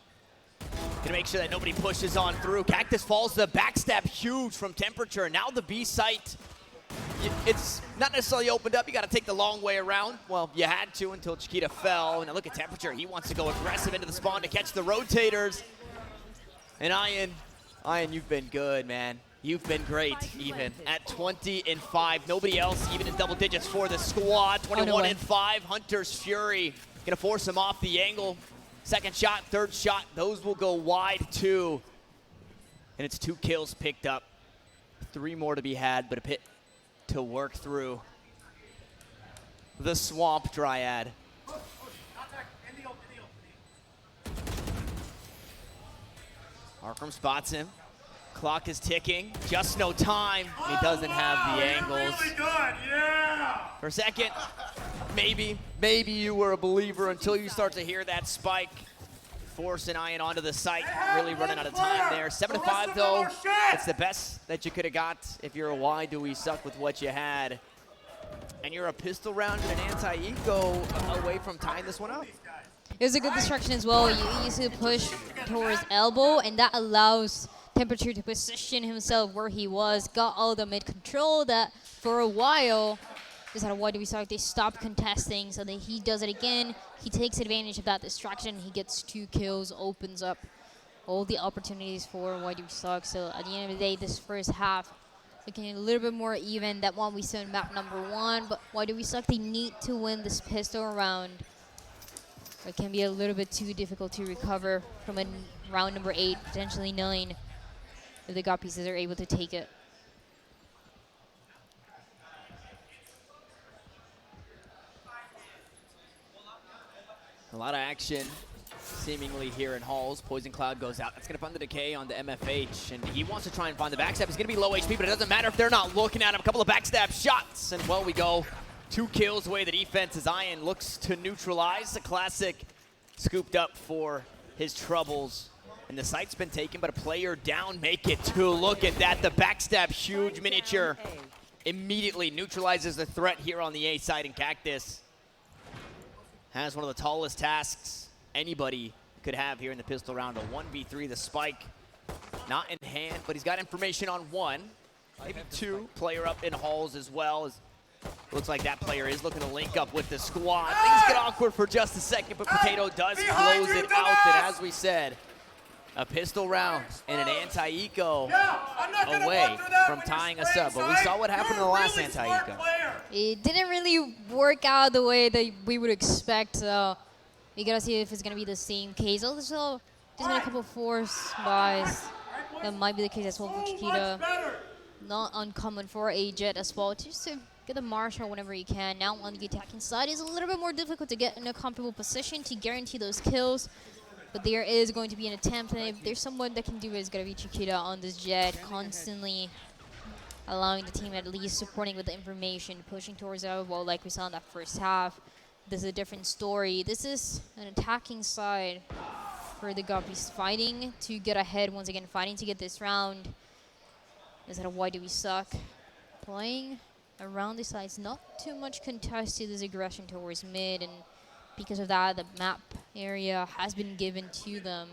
Speaker 4: Gonna make sure that nobody pushes on through. Cactus falls, the backstab huge from Temperature. Now the B site, it's not necessarily opened up. You got to take the long way around. Well, you had to until Chiquita fell. And look at Temperature. He wants to go aggressive into the spawn to catch the rotators. And Ian, you've been good, man. You've been great, even at 20-5. Nobody else even in double digits for the squad. 21-5. Hunter's Fury gonna force him off the angle. Second shot, third shot, those will go wide too. And it's 2 kills picked up. 3 more to be had, but a pit to work through. The Swamp Dryad. Arkham spots him. Clock is ticking. Just no time. He doesn't have the angles.
Speaker 14: Really good, yeah!
Speaker 4: For a second, maybe you were a believer until you start to hear that spike. Forcing Ian onto the site, really running out of time there. 7-5 though, it's the best that you could have got if you're a why do we suck with what you had. And you're a pistol round and an anti-eco away from tying this one up.
Speaker 2: It was a good distraction as well. You used to push towards elbow, and that allows Temperature to position himself where he was, got all the mid control that for a while, just had a why do we suck, they stopped contesting, so that he does it again. He takes advantage of that distraction. He gets 2 kills, opens up all the opportunities for why do we suck. So at the end of the day, this first half looking a little bit more even. That one we saw in map number 1, but why do we suck? They need to win this pistol round. It can be a little bit too difficult to recover from a round number 8, potentially 9, if the God pieces are able to take it.
Speaker 4: A lot of action seemingly here in Halls. Poison Cloud goes out. That's going to find the decay on the MFH, and he wants to try and find the backstab. He's going to be low HP, but it doesn't matter if they're not looking at him. A couple of backstab shots, and well, we go 2 kills away. The defense as Ian looks to neutralize. The classic scooped up for his troubles. And the site's been taken, but a player down. Make it 2. Look at that. The backstab, huge miniature. Immediately neutralizes the threat here on the A side, and Cactus has one of the tallest tasks anybody could have here in the pistol round. A 1v3, the spike not in hand, but he's got information on 1, maybe 2. Player up in Halls as well. Looks like that player is looking to link up with the squad. Things get awkward for just a second, but Potato does close it out. And as we said, a pistol round and an anti-eco away from tying us up. But we saw what happened in the last anti-eco.
Speaker 2: It didn't really work out the way that we would expect, so we gotta see if it's gonna be the same case. Also, there's been a couple force buys. That might be the case as well for Chiquita. Not uncommon for a Jet as well, just to get the Marshall whenever you can. Now on the attacking side, it's a little bit more difficult to get in a comfortable position to guarantee those kills. But there is going to be an attempt, and if there's someone that can do it, it's going to be Chiquita on this Jet, constantly allowing the team at least supporting with the information, pushing towards our wall like we saw in that first half. This is a different story. This is an attacking side for the Guppies, fighting to get ahead once again, fighting to get this round. Is that a why do we suck? Playing around the sides, not too much contested this aggression towards mid, and because of that, the map area has been given to them.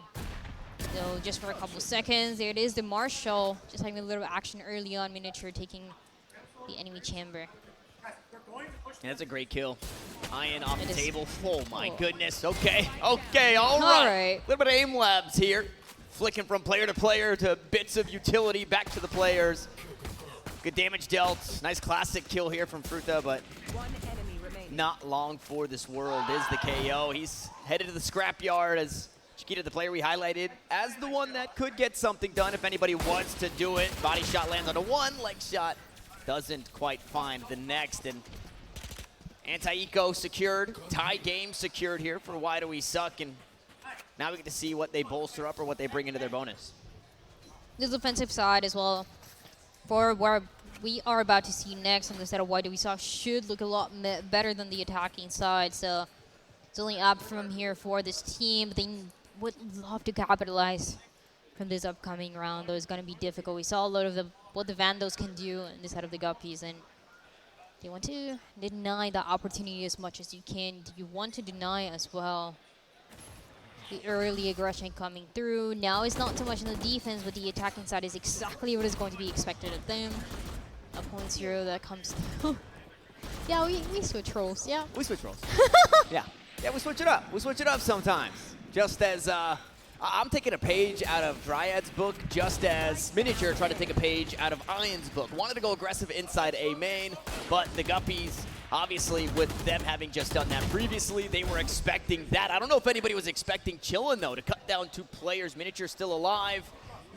Speaker 2: So just for a couple seconds, there it is, the Marshall, just having a little action early on, miniature taking the enemy chamber.
Speaker 4: And that's a great kill. Ian off the table. Oh my goodness. Okay, all right. A little bit of aim labs here. Flicking from player to player to bits of utility back to the players. Good damage dealt. Nice classic kill here from Fruta, but not long for this world is the KO. He's headed to the scrapyard as Chiquita, the player we highlighted, as the one that could get something done if anybody wants to do it. Body shot lands on a 1, leg shot doesn't quite find the next, and anti-eco secured, tie game secured here for Why Do We Suck, and now we get to see what they bolster up or what they bring into their bonus.
Speaker 2: The defensive side as well, for where we are about to see next on the set of Why Do We Suck, should look a lot better than the attacking side. So it's only up from here for this team. They would love to capitalize from this upcoming round, though it's going to be difficult. We saw a lot of what the Vandals can do in this side of the Guppies, and they want to deny that opportunity as much as you can. You want to deny as well the early aggression coming through. Now it's not so much in the defense, but the attacking side is exactly what is going to be expected of them. A 0.0 that comes through. Yeah, we switch roles, yeah.
Speaker 4: We switch roles. Yeah, we switch it up. We switch it up sometimes. Just as I'm taking a page out of Dryad's book, just as Miniature tried to take a page out of Iron's book. Wanted to go aggressive inside A main, but the Guppies, obviously with them having just done that previously, they were expecting that. I don't know if anybody was expecting Chillin' though, to cut down 2 players. Miniature still alive.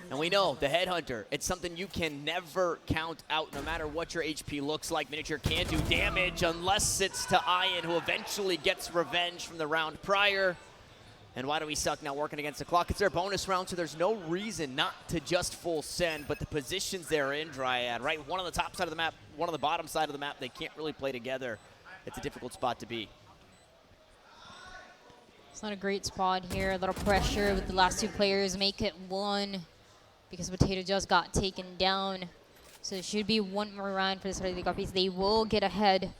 Speaker 4: And we know the Headhunter, it's something you can never count out no matter what your HP looks like. Miniature can't do damage unless it's to Ian, who eventually gets revenge from the round prior. And why do we suck now working against the clock? It's their bonus round, so there's no reason not to just full send, but the positions they're in, Dryad, right? One on the top side of the map, one on the bottom side of the map. They can't really play together. It's a difficult spot to be.
Speaker 2: It's not a great spot here. A little pressure with the last two players. Make it one because Potato just got taken down. So it should be one more round for the side of the Guppies. They will get ahead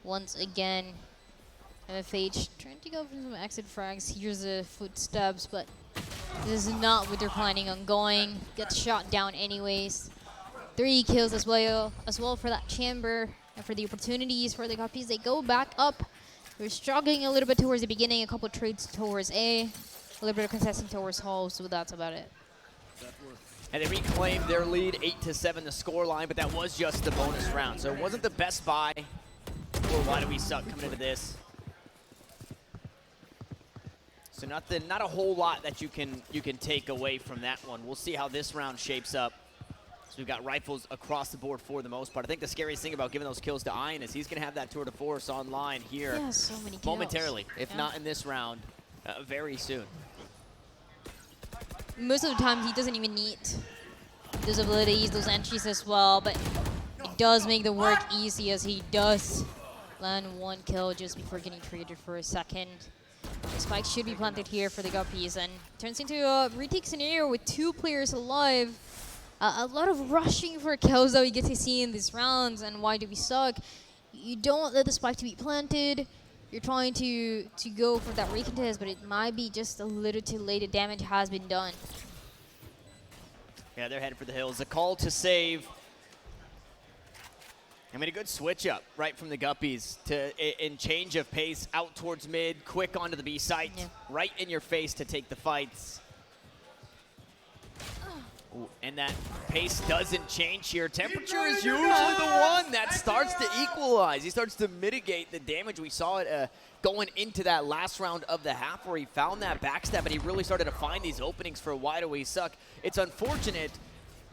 Speaker 2: once again. MFH trying to go for some exit frags. Here's the footsteps, but this is not what they're planning on going. Gets shot down anyways. 3 kills as well for that chamber. And for the opportunities for the Guppies, they go back up. They're struggling a little bit towards the beginning. A couple trades towards A. A little bit of contesting towards Hall, so that's about it.
Speaker 4: And they reclaimed their lead, 8-7 the score line, but that was just the bonus round. So it wasn't the best buy for Why Do We Suck coming into this. So not a whole lot that you can take away from that one. We'll see how this round shapes up. So we've got rifles across the board for the most part. I think the scariest thing about giving those kills to Ian is he's going to have that tour de force online here
Speaker 2: yeah, so many kills.
Speaker 4: Momentarily, if not in this round, very soon.
Speaker 2: Most of the time, he doesn't even need those abilities, those entries as well, but it does make the work easy as he does land 1 kill just before getting traded for a second. The spike should be planted here for the Guppies and turns into a retake scenario with 2 players alive. A lot of rushing for kills that we get to see in these rounds, and Why Do We Suck? You don't let the spike to be planted. You're trying to go for that recontest, but it might be just a little too late. The damage has been done.
Speaker 4: Yeah, they're headed for the hills. A call to save. I mean, a good switch up right from the Guppies in change of pace out towards mid, quick onto the B site, right in your face to take the fights. Ooh, and that pace doesn't change here. Temperature is usually the one that starts to equalize. He starts to mitigate the damage. We saw it going into that last round of the half where he found that backstab, and he really started to find these openings for Why Do We Suck. It's unfortunate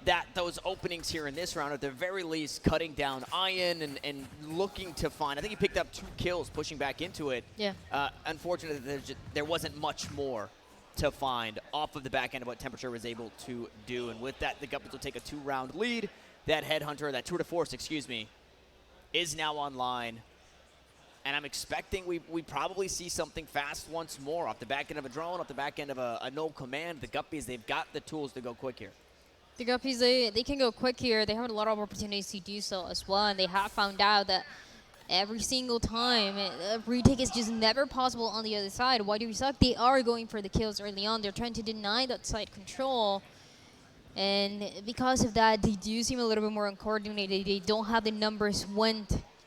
Speaker 4: that those openings here in this round, at the very least, cutting down Ian and looking to find, I think he picked up 2 kills pushing back into it.
Speaker 2: Yeah.
Speaker 4: Unfortunately, there wasn't much more to find off of the back end of what Temperature was able to do. And with that, the Guppies will take a 2-round lead. That Headhunter, that tour de force, excuse me, is now online. And I'm expecting we probably see something fast once more off the back end of a drone, off the back end of a no command. The Guppies, they've got the tools to go quick here.
Speaker 2: The Guppies, they can go quick here. They have a lot of opportunities to do so as well, and they have found out that every single time, a retake is just never possible on the other side. Why Do We Suck? They are going for the kills early on. They're trying to deny that side control. And because of that, they do seem a little bit more uncoordinated. They don't have the numbers when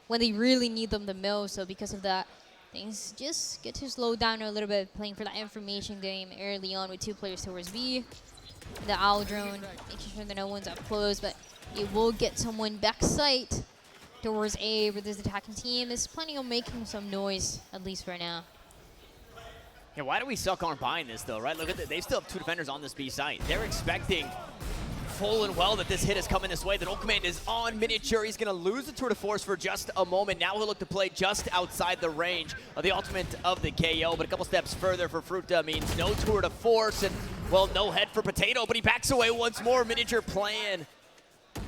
Speaker 2: they really need them the most. So because of that, things just get to slow down a little bit, playing for that information game early on with 2 players towards B. The owl drone, making sure that no one's up close, but it will get someone back sight towards A, where this attacking team is planning on making some noise, at least for now.
Speaker 4: Yeah, Why Do We Suck aren't buying this, though, right? Look at that. They still have 2 defenders on this B site. They're expecting full and well that this hit is coming this way. The no command is on Miniature. He's going to lose the tour de force for just a moment. Now he'll look to play just outside the range of the ultimate of the KO, but a couple steps further for Fruta means no tour de force and, well, no head for Potato, but he backs away once more. Miniature playing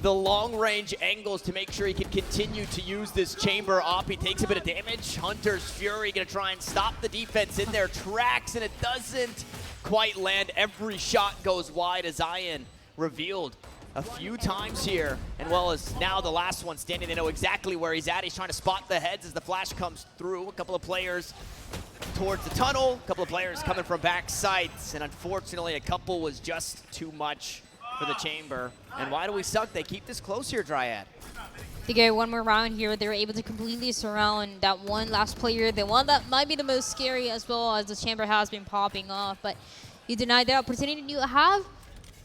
Speaker 4: the long-range angles to make sure he can continue to use this chamber op. He takes a bit of damage. Hunter's Fury going to try and stop the defense in their tracks, and it doesn't quite land. Every shot goes wide as Ian revealed a few times here, and well as now the last one standing. They know exactly where he's at. He's trying to spot the heads as the flash comes through. A couple of players towards the tunnel, a couple of players coming from back sites, and unfortunately a couple was just too much for the chamber. And Why Do We Suck? They keep this close here, Dryad.
Speaker 2: They get one more round here. They were able to completely surround that one last player, the one that might be the most scary, as well as the chamber has been popping off, but you denied that opportunity. You have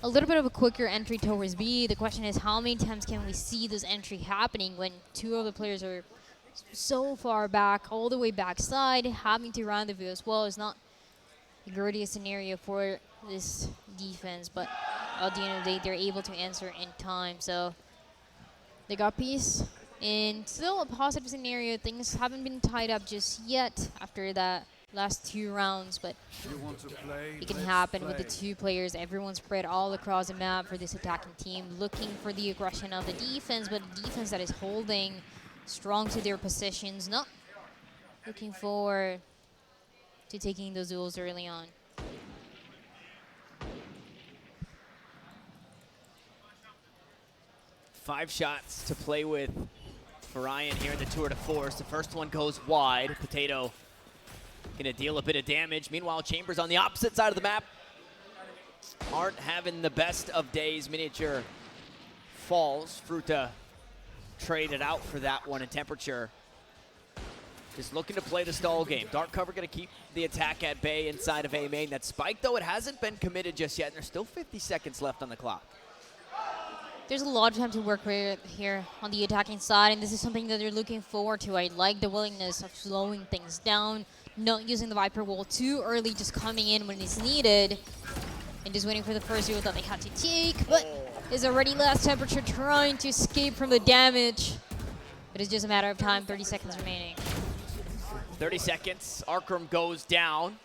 Speaker 2: a little bit of a quicker entry towards B. The question is, how many times can we see this entry happening when 2 of the players are so far back, all the way backside, having to rendezvous as well is not the greatest scenario for this defense, but at the end of the day, they're able to answer in time. So they got peace, and still a positive scenario. Things haven't been tied up just yet after that last 2 rounds, but it can happen with the 2 players. Everyone spread all across the map for this attacking team, looking for the aggression of the defense, but a defense that is holding strong to their positions, not looking forward to taking those duels early on.
Speaker 4: Five shots to play with for Ryan here in the tour de force. The first one goes wide. Potato gonna deal a bit of damage. Meanwhile, Chambers on the opposite side of the map aren't having the best of days. Miniature falls. Fruta traded out for that one, and Temperature just looking to play the stall game. Dark Cover gonna keep the attack at bay inside of A main. That spike, though, it hasn't been committed just yet, and there's still 50 seconds left on the clock.
Speaker 2: There's a lot of time to work with here on the attacking side, and this is something that they're looking forward to. I like the willingness of slowing things down, not using the Viper wall too early, just coming in when it's needed, and just waiting for the first duel that they had to take. But is already last. Temperature trying to escape from the damage, but it's just a matter of time. 30 seconds remaining.
Speaker 4: 30 seconds. Arkram goes down.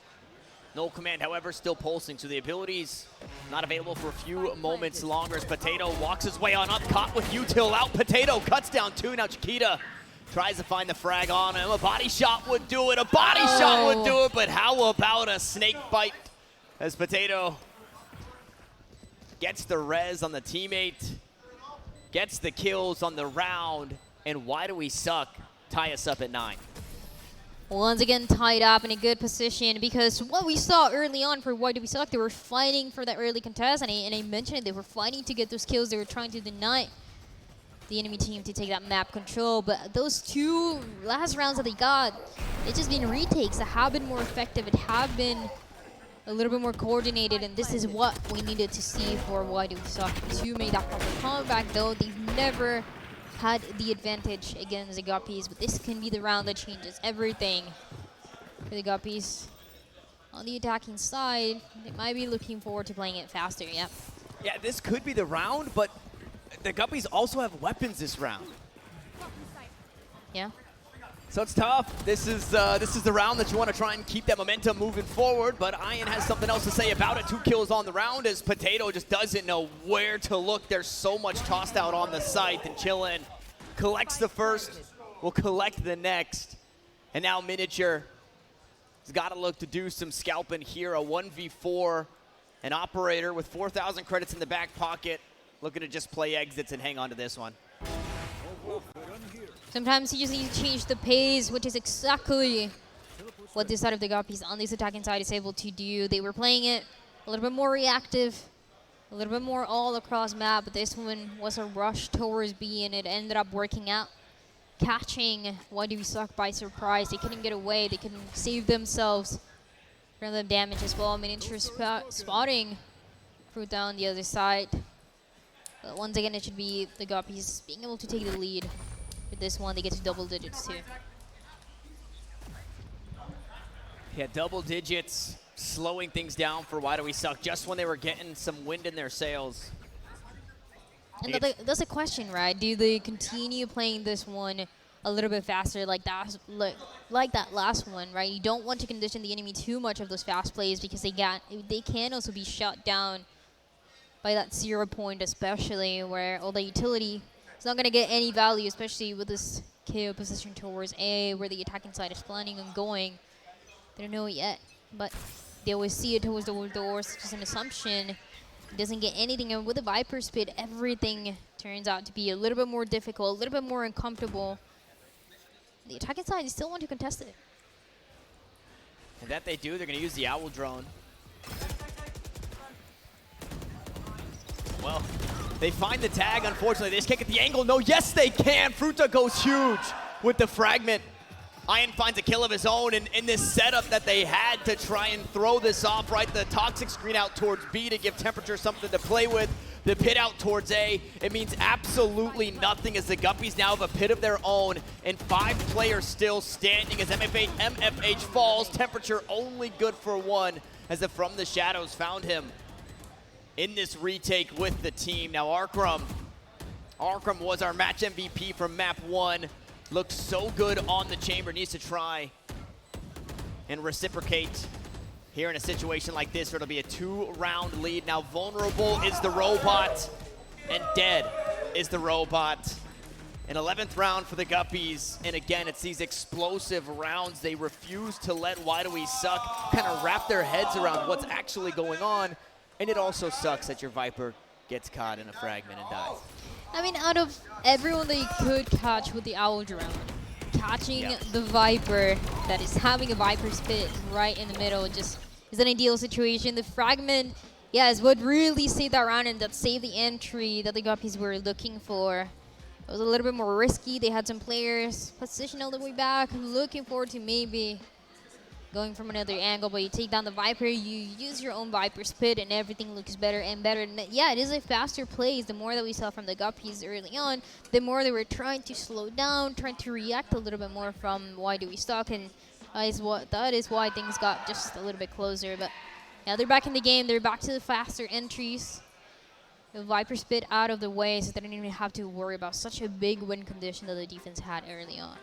Speaker 4: No command, however, still pulsing, so the ability's not available for a few moments longer as Potato walks his way on up, caught with util out. Potato cuts down 2. Now Chiquita tries to find the frag on him. A body shot would do it. A body shot would do it, but how about a snake bite as Potato gets the res on the teammate, gets the kills on the round, and why do we suck? Tie us up at 9.
Speaker 2: Once again tied up in a good position, because what we saw early on for Why Do We Suck, they were fighting for that early contest, and I mentioned it, they were fighting to get those kills. They were trying to deny the enemy team to take that map control, but those 2 last rounds that they got, it's just been retakes that have been more effective. It have been a little bit more coordinated, and this is what we needed to see for Why Do We Suck to make that proper comeback. Though they've never had the advantage against the Guppies, but this can be the round that changes everything for the Guppies. On the attacking side, they might be looking forward to playing it faster, yep.
Speaker 4: Yeah, this could be the round, but the Guppies also have weapons this round.
Speaker 2: Yeah.
Speaker 4: So it's tough. This is the round that you want to try and keep that momentum moving forward, but Ian has something else to say about it. 2 kills on the round as Potato just doesn't know where to look. There's so much tossed out on the site, and Chillin collects the first, will collect the next. And now Miniature has got to look to do some scalping here. A 1v4, an Operator with 4,000 credits in the back pocket, looking to just play exits and hang on to this one.
Speaker 2: Sometimes you just need to change the pace, which is exactly what this side of the Guppies on this attacking side is able to do. They were playing it a little bit more reactive, a little bit more all across map, but this one was a rush towards B, and it ended up working out, catching Why Do We Suck by surprise. They couldn't get away. They couldn't save themselves from the damage as well. Miniature spotting Fruit down the other side. But once again, it should be the Guppies being able to take the lead. With this one, they get to double digits too.
Speaker 4: Yeah, double digits, slowing things down for Why Do We Suck just when they were getting some wind in their sails.
Speaker 2: And that's a question, right? Do they continue playing this one a little bit faster like that last one, right? You don't want to condition the enemy too much of those fast plays, because they can also be shut down by that 0 point, especially where all the utility is not going to get any value, especially with this KO position towards A, where the attacking side is planning on going. They don't know it yet, but they always see it towards the doors. It's just an assumption. It doesn't get anything, and with the Viper Spit, everything turns out to be a little bit more difficult, a little bit more uncomfortable. The attacking side, they still want to contest it.
Speaker 4: And that they do, they're going to use the Owl Drone. Well, they find the tag, unfortunately. They just can't get the angle. No, yes, they can. Fruta goes huge with the fragment. Ian finds a kill of his own, and in this setup that they had to try and throw this off, right? The toxic screen out towards B to give Temperature something to play with. The pit out towards A. It means absolutely nothing as the Guppies now have a pit of their own, and 5 players still standing as MFH falls. Temperature only good for 1 as the From the Shadows found him in this retake with the team. Now Arkram was our match MVP from map 1. Looked so good on the chamber, needs to try and reciprocate here in a situation like this where it'll be a 2-round lead. Now vulnerable is the robot, and dead is the robot. An 11th round for the Guppies, and again, it's these explosive rounds. They refuse to let Why Do We Suck kind of wrap their heads around what's actually going on, and it also sucks that your Viper gets caught in a fragment and dies.
Speaker 2: I mean, out of everyone they could catch with the Owl Drone, catching the Viper that is having a Viper spit right in the middle just is an ideal situation. The fragment, is what really saved that round and that saved the entry that the Guppies were looking for. It was a little bit more risky. They had some players positioned all the way back, looking forward to maybe going from another angle, but you take down the Viper, you use your own Viper spit, and everything looks better and better. And yeah, it is a faster plays. The more that we saw from the Guppies early on, the more they were trying to slow down, trying to react a little bit more from Why Do We Suck, and that is why things got just a little bit closer. But yeah, they're back in the game. They're back to the faster entries. The Viper spit out of the way so they didn't even have to worry about such a big win condition that the defense had early on.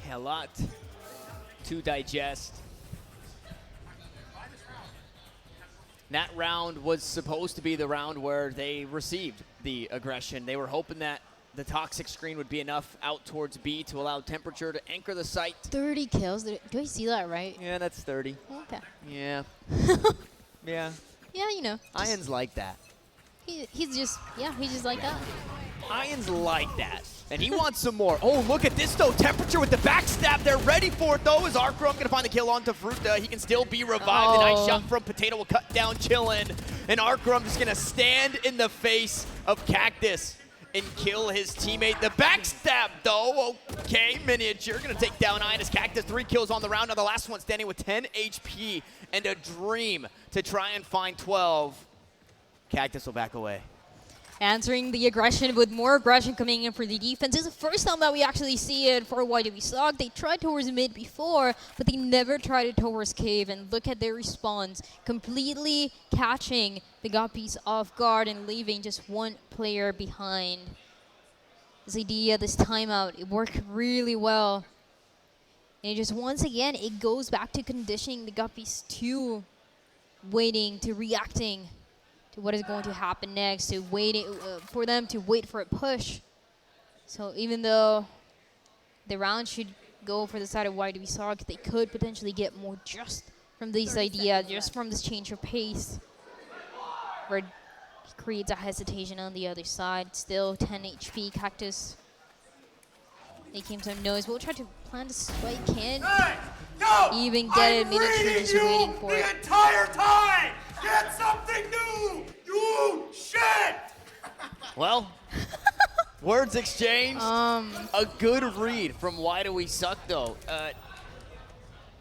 Speaker 4: A lot to digest. That round was supposed to be the round where they received the aggression. They were hoping that the toxic screen would be enough out towards B to allow Temperature to anchor the site.
Speaker 2: 30 kills. Do I see that right?
Speaker 4: Yeah, that's 30.
Speaker 2: Okay.
Speaker 4: Yeah. Yeah.
Speaker 2: Yeah, you know.
Speaker 4: Ian's like that.
Speaker 2: He's just like that.
Speaker 4: Ian's like that. And he wants some more. Oh, look at this, though. Temperature with the backstab. They're ready for it, though. Is Arcrum going to find the kill onto Fruta? He can still be revived. A nice shot from Potato will cut down Chillin. And Arcrum is going to stand in the face of Cactus and kill his teammate. The backstab, though. Okay, Miniature going to take down Ian as Cactus. 3 kills on the round. Now the last one standing with 10 HP and a dream to try and find 12. Cactus will back away.
Speaker 2: Answering the aggression with more aggression coming in for the defense. This is the first time that we actually see it for Why Do We Suck. They tried towards mid before, but they never tried it towards cave. And look at their response. Completely catching the Guppies off guard and leaving just one player behind. This idea, this timeout, it worked really well. And it just, once again, it goes back to conditioning the Guppies to waiting, to reacting to what is going to happen next, to waiting for them to wait for a push. So even though the round should go for the side of Why Do We Suck, they could potentially get more just from this idea, just from this change of pace, where it creates a hesitation on the other side. Still 10 HP, Cactus making some noise. We'll try to plant a spike, can't even get it. Miniature just waiting for it.
Speaker 21: The entire time! Get something new! You shit!
Speaker 4: Well, words exchanged. A good read from Why Do We Suck, though.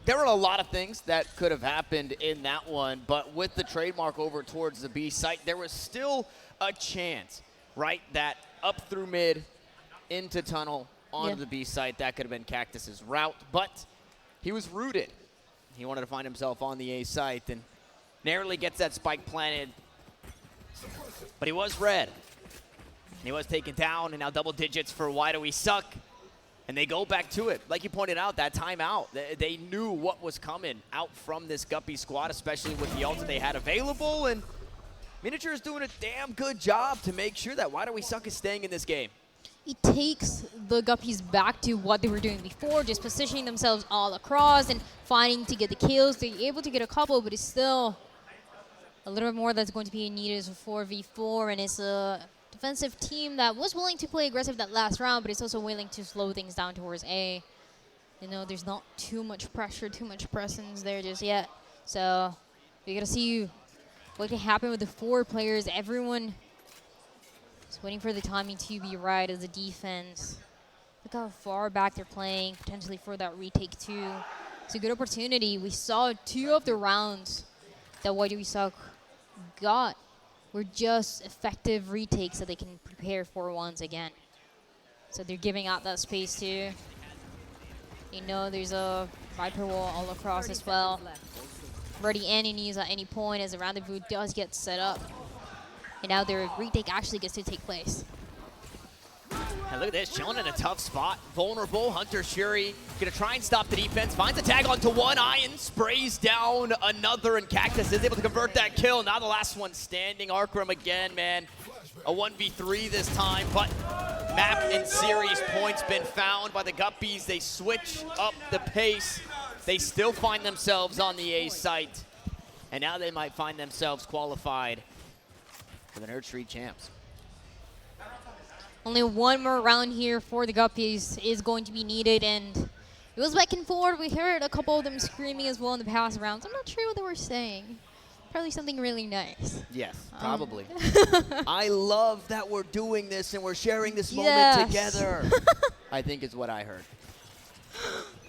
Speaker 4: There were a lot of things that could have happened in that one, but with the trademark over towards the B site, there was still a chance, right, that up through mid, into tunnel, onto the B site, that could have been Cactus's route, but he was rooted. He wanted to find himself on the A site, and narrowly gets that spike planted, but he was red. He was taken down, and now double digits for Why Do We Suck. And they go back to it. Like you pointed out, that timeout, they knew what was coming out from this Guppy squad, especially with the ult they had available. And Miniature is doing a damn good job to make sure that Why Do We Suck is staying in this game.
Speaker 2: It takes the Guppies back to what they were doing before, just positioning themselves all across and finding to get the kills. They're able to get a couple, but it's still a little bit more that's going to be needed as a 4v4, and it's a defensive team that was willing to play aggressive that last round, but it's also willing to slow things down towards A. You know, there's not too much pressure, too much presence there just yet. So we got to see what can happen with the 4 players. Everyone is waiting for the timing to be right as a defense. Look how far back they're playing, potentially for that retake too. It's a good opportunity. We saw 2 of the rounds that Why Do We Suck got were just effective retakes that they can prepare for once again. So they're giving out that space too. You know, there's a Viper wall all across as well. Ready enemies at any point as the rendezvous does get set up. And now their retake actually gets to take place.
Speaker 4: And look at this, chilling in a tough spot. Vulnerable, Hunter Shuri gonna try and stop the defense. Finds a tag onto one, Ian sprays down another, and Cactus is able to convert that kill. Now the last one standing. Arkram again, man. A 1v3 this time, but map and series points been found by the Guppies. They switch up the pace. They still find themselves on the A site. And now they might find themselves qualified for the Nerd Street Champs.
Speaker 2: Only one more round here for the Guppies is going to be needed, and it was back and forth. We heard a couple of them screaming as well in the past rounds. I'm not sure what they were saying. Probably something really nice.
Speaker 4: Yes, probably. I love that we're doing this and we're sharing this moment together. I think is what I heard.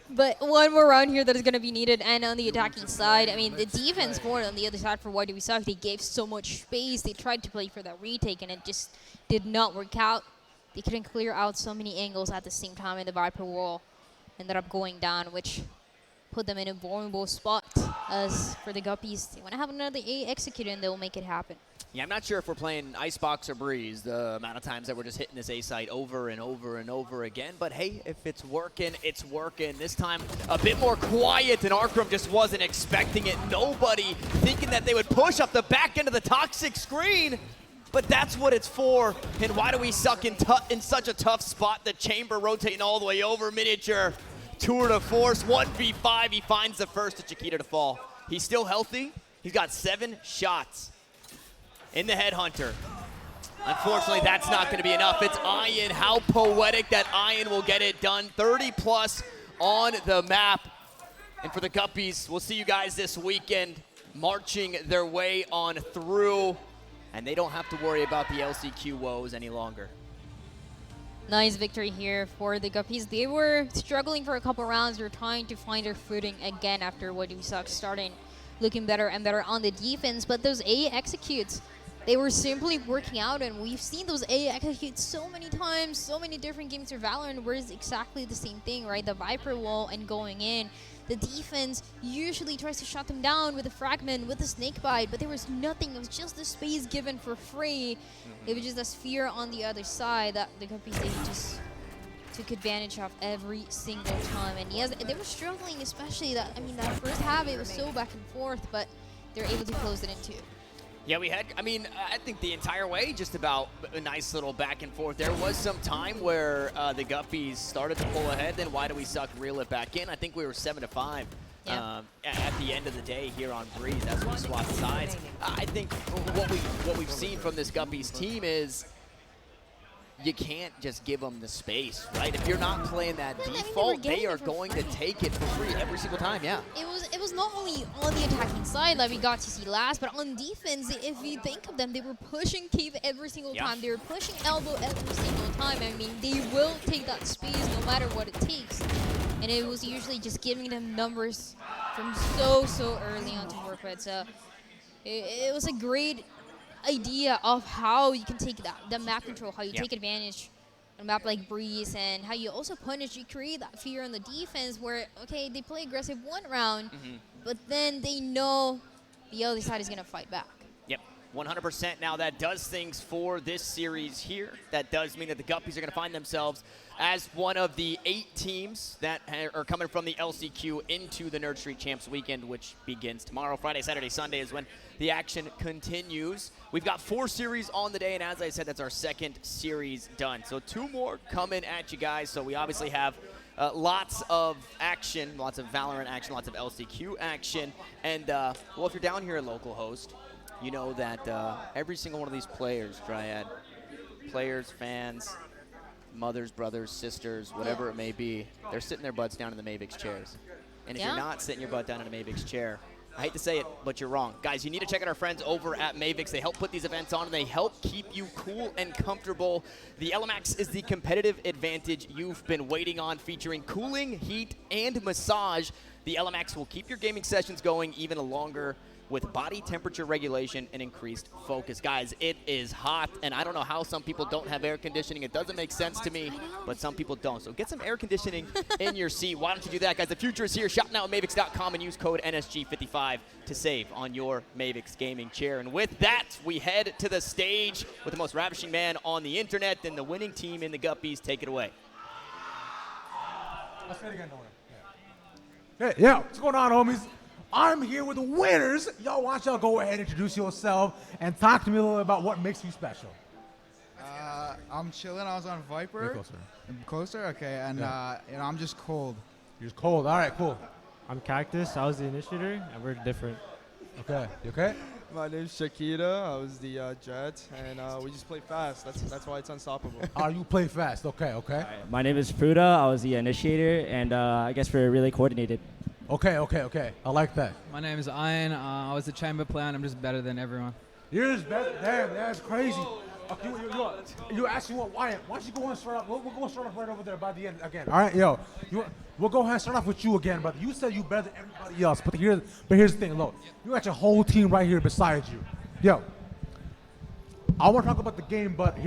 Speaker 2: But one more round here that is going to be needed, and on the attacking side, I mean, the defense for on the other side for Why Do We Suck, they gave so much space. They tried to play for that retake, and it just did not work out. They couldn't clear out so many angles at the same time, and the Viper wall ended up going down, which put them in a vulnerable spot. As for the Guppies, they want to have another A executed, and they will make it happen.
Speaker 4: Yeah, I'm not sure if we're playing Icebox or Breeze, the amount of times that we're just hitting this A site over and over and over again. But hey, if it's working, it's working. This time, a bit more quiet, and Arkram just wasn't expecting it. Nobody thinking that they would push up the back end of the toxic screen. But that's what it's for. And Why Do We Suck in such a tough spot? The chamber rotating all the way over. Miniature tour de force, 1v5. He finds the first to Chiquita to fall. He's still healthy. He's got 7 shots in the Headhunter. Unfortunately, that's not going to be enough. It's Ian. How poetic that Ian will get it done. 30+ on the map. And for the Guppies, we'll see you guys this weekend marching their way on through. And they don't have to worry about the LCQ woes any longer.
Speaker 2: Nice victory here for the Guppies. They were struggling for a couple rounds. They're trying to find their footing again after What Do We Suck starting looking better and better on the defense. But those A executes, they were simply working out, and we've seen those A executes so many times, so many different games for Valorant where it's exactly the same thing, right? The Viper wall and going in. The defense usually tries to shut them down with a fragment, with a snake bite, but there was nothing. It was just the space given for free. It was just a sphere on the other side that the Guppies, they just took advantage of every single time. And yes, they were struggling, especially that, I mean, that first half, it was so back and forth, but they're able to close it in 2.
Speaker 4: Yeah, we had, I mean, I think the entire way, just about a nice little back and forth. There was some time where the Guppies started to pull ahead, then Why Do We Suck reel it back in. I think we were 7-5 at the end of the day here on Breeze as we swapped sides. I think what we've seen from this Guppies team is you can't just give them the space, right? If you're not playing that default, they are going to take it for free every single time, yeah.
Speaker 2: It was not only on the attacking side that we got to see last, but on defense, if you think of them, they were pushing Cave every single time. They were pushing Elbow every single time. I mean, they will take that space no matter what it takes. And it was usually just giving them numbers from so early on to work with. So it was a great idea of how you can take the map control, how you take advantage on a map like Breeze, and how you also punish, you create that fear on the defense where, okay, they play aggressive one round, but then they know the other side is going to fight back.
Speaker 4: Yep, 100%. Now that does things for this series here. That does mean that the Guppies are going to find themselves as one of the 8 teams that are coming from the LCQ into the Nerd Street Champs weekend, which begins tomorrow. Friday, Saturday, Sunday is when the action continues. We've got 4 series on the day, and as I said, that's our 2nd series done. So 2 more coming at you guys. So we obviously have lots of action, lots of Valorant action, lots of LCQ action. And, well, if you're down here at localhost, you know that every single one of these players, Dryad, players, fans, mothers, brothers, sisters, whatever it may be, they're sitting their butts down in the Mavix chairs. And if you're not sitting your butt down in a Mavix chair, I hate to say it, but you're wrong. Guys, you need to check out our friends over at Mavix. They help put these events on, and they help keep you cool and comfortable. The LMAX is the competitive advantage you've been waiting on, featuring cooling, heat, and massage. The LMAX will keep your gaming sessions going even longer with body temperature regulation and increased focus. Guys, it is hot, and I don't know how some people don't have air conditioning. It doesn't make sense to me, but some people don't. So get some air conditioning in your seat. Why don't you do that, guys? The future is here. Shop now at Mavix.com and use code NSG55 to save on your Mavix gaming chair. And with that, we head to the stage with the most ravishing man on the internet and the winning team in the Guppies. Take it away.
Speaker 6: Let's say it again, Hey, yeah, what's going on, homies? I'm here with the winners. Y'all, why don't y'all go ahead and introduce yourself and talk to me a little bit about what makes you special.
Speaker 1: I'm chilling. I was on Viper.
Speaker 6: Get closer.
Speaker 1: Closer? Okay. And I'm just cold.
Speaker 6: You're just cold. All right, cool.
Speaker 22: I'm Cactus. I was the initiator, and we're different.
Speaker 6: Okay. You okay?
Speaker 23: My name's Shakita. I was the Jet, and we just play fast. That's why it's unstoppable.
Speaker 6: You play fast. Okay.
Speaker 22: My name is Fruta. I was the initiator, and I guess we're really coordinated.
Speaker 6: Okay. I like that.
Speaker 24: My name is Ian. I was the chamber player, and I'm just better than everyone.
Speaker 6: You're just better. Damn, that's crazy. Okay, you actually want Wyatt? Why don't you go and start off? We'll go start off right over there by the end again. All right, yo. We'll go ahead and start off with you again, brother. You said you better than everybody else, but here's the thing. Look, you got your whole team right here beside you. Yo, I want to talk about the game, but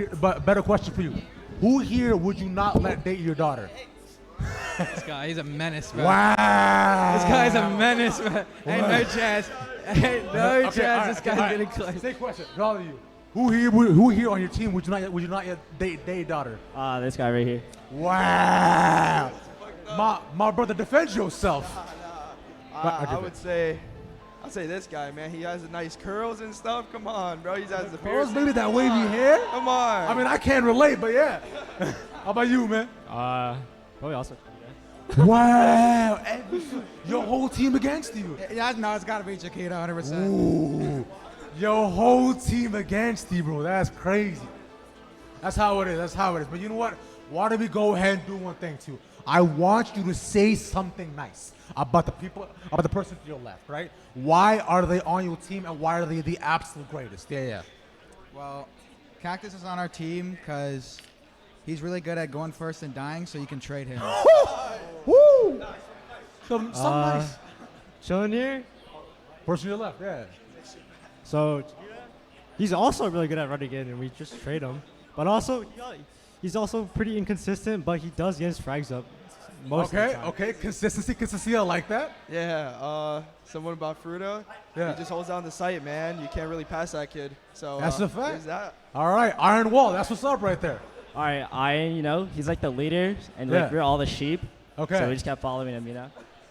Speaker 6: better question for you: who here would you not let date your daughter?
Speaker 24: This guy, he's a menace, bro.
Speaker 6: Wow.
Speaker 24: This guy's a menace, bro. Ain't no chance. Ain't no chance this guy's getting close.
Speaker 6: Same question, all of you. Who here on your team would you not yet date your daughter?
Speaker 22: This guy right here.
Speaker 6: Wow. My brother, defend yourself.
Speaker 23: I would say this guy, man. He has the nice curls and stuff. Come on, bro. He has the
Speaker 6: curls, maybe that wavy hair.
Speaker 23: Come on.
Speaker 6: I mean, I can't relate, but yeah. How about you, man?
Speaker 22: Probably also.
Speaker 6: Wow. Your whole team against you.
Speaker 1: Yeah, no, it's got to be Chiquita, 100%.
Speaker 6: Ooh. Your whole team against you, bro. That's crazy. That's how it is. But you know what? Why don't we go ahead and do one thing, too? I want you to say something nice about the person to your left, right? Why are they on your team, and why are they the absolute greatest? Yeah.
Speaker 1: Well, Cactus is on our team because he's really good at going first and dying, so you can trade him.
Speaker 6: Woo! Something nice.
Speaker 22: Chilling here.
Speaker 6: Person to your left, yeah.
Speaker 22: So he's also really good at running in, and we just trade him. But also, he's also pretty inconsistent, but he does get his frags up most of the time.
Speaker 6: Okay. Consistency, I like that.
Speaker 23: Yeah, someone about Fruta.
Speaker 6: Yeah.
Speaker 23: He just holds down the site, man. You can't really pass that kid. So
Speaker 6: that's a fact.
Speaker 23: There's that.
Speaker 6: All right, Iron Wall. That's what's up right there.
Speaker 22: All right, Iron, he's like the leader, and like we're all the sheep.
Speaker 6: Okay.
Speaker 22: So we just kept following him,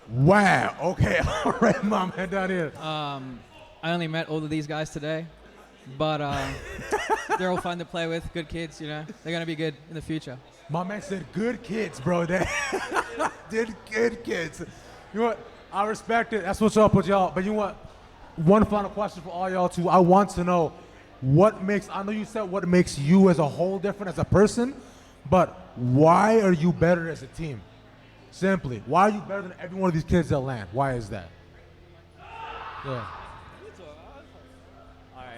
Speaker 6: Wow. Okay. All right, my man down here.
Speaker 24: I only met all of these guys today, but they're all fun to play with. Good kids, They're gonna be good in the future.
Speaker 6: My man said good kids, bro. Did good kids. You know what? I respect it. That's what's up with y'all. But you know what? One final question for all y'all too. I want to know I know you said what makes you as a whole different as a person, but why are you better as a team? Simply, why are you better than every one of these kids that land? Why is that? Yeah.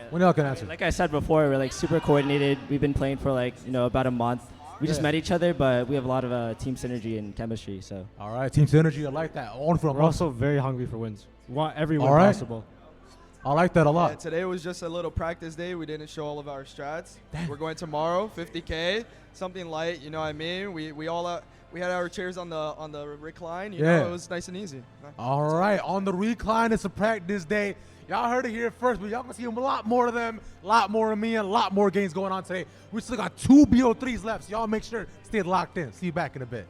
Speaker 6: When y'all can answer.
Speaker 22: Like I said before, we're like super coordinated. We've been playing for about a month. We just met each other, but we have a lot of team synergy and chemistry. So.
Speaker 6: All right, team synergy. I like that.
Speaker 22: We're also very hungry for wins. We want every win possible.
Speaker 6: I like that a lot.
Speaker 23: Yeah, today was just a little practice day. We didn't show all of our strats. We're going tomorrow, 50K, something light. You know what I mean? We had our chairs on the recline. You know, it was nice and easy.
Speaker 6: All right, on the recline, it's a practice day. Y'all heard it here first, but y'all gonna see a lot more of them, a lot more of me, and a lot more games going on today. We still got 2 BO3s left, so y'all make sure to stay locked in. See you back in a bit.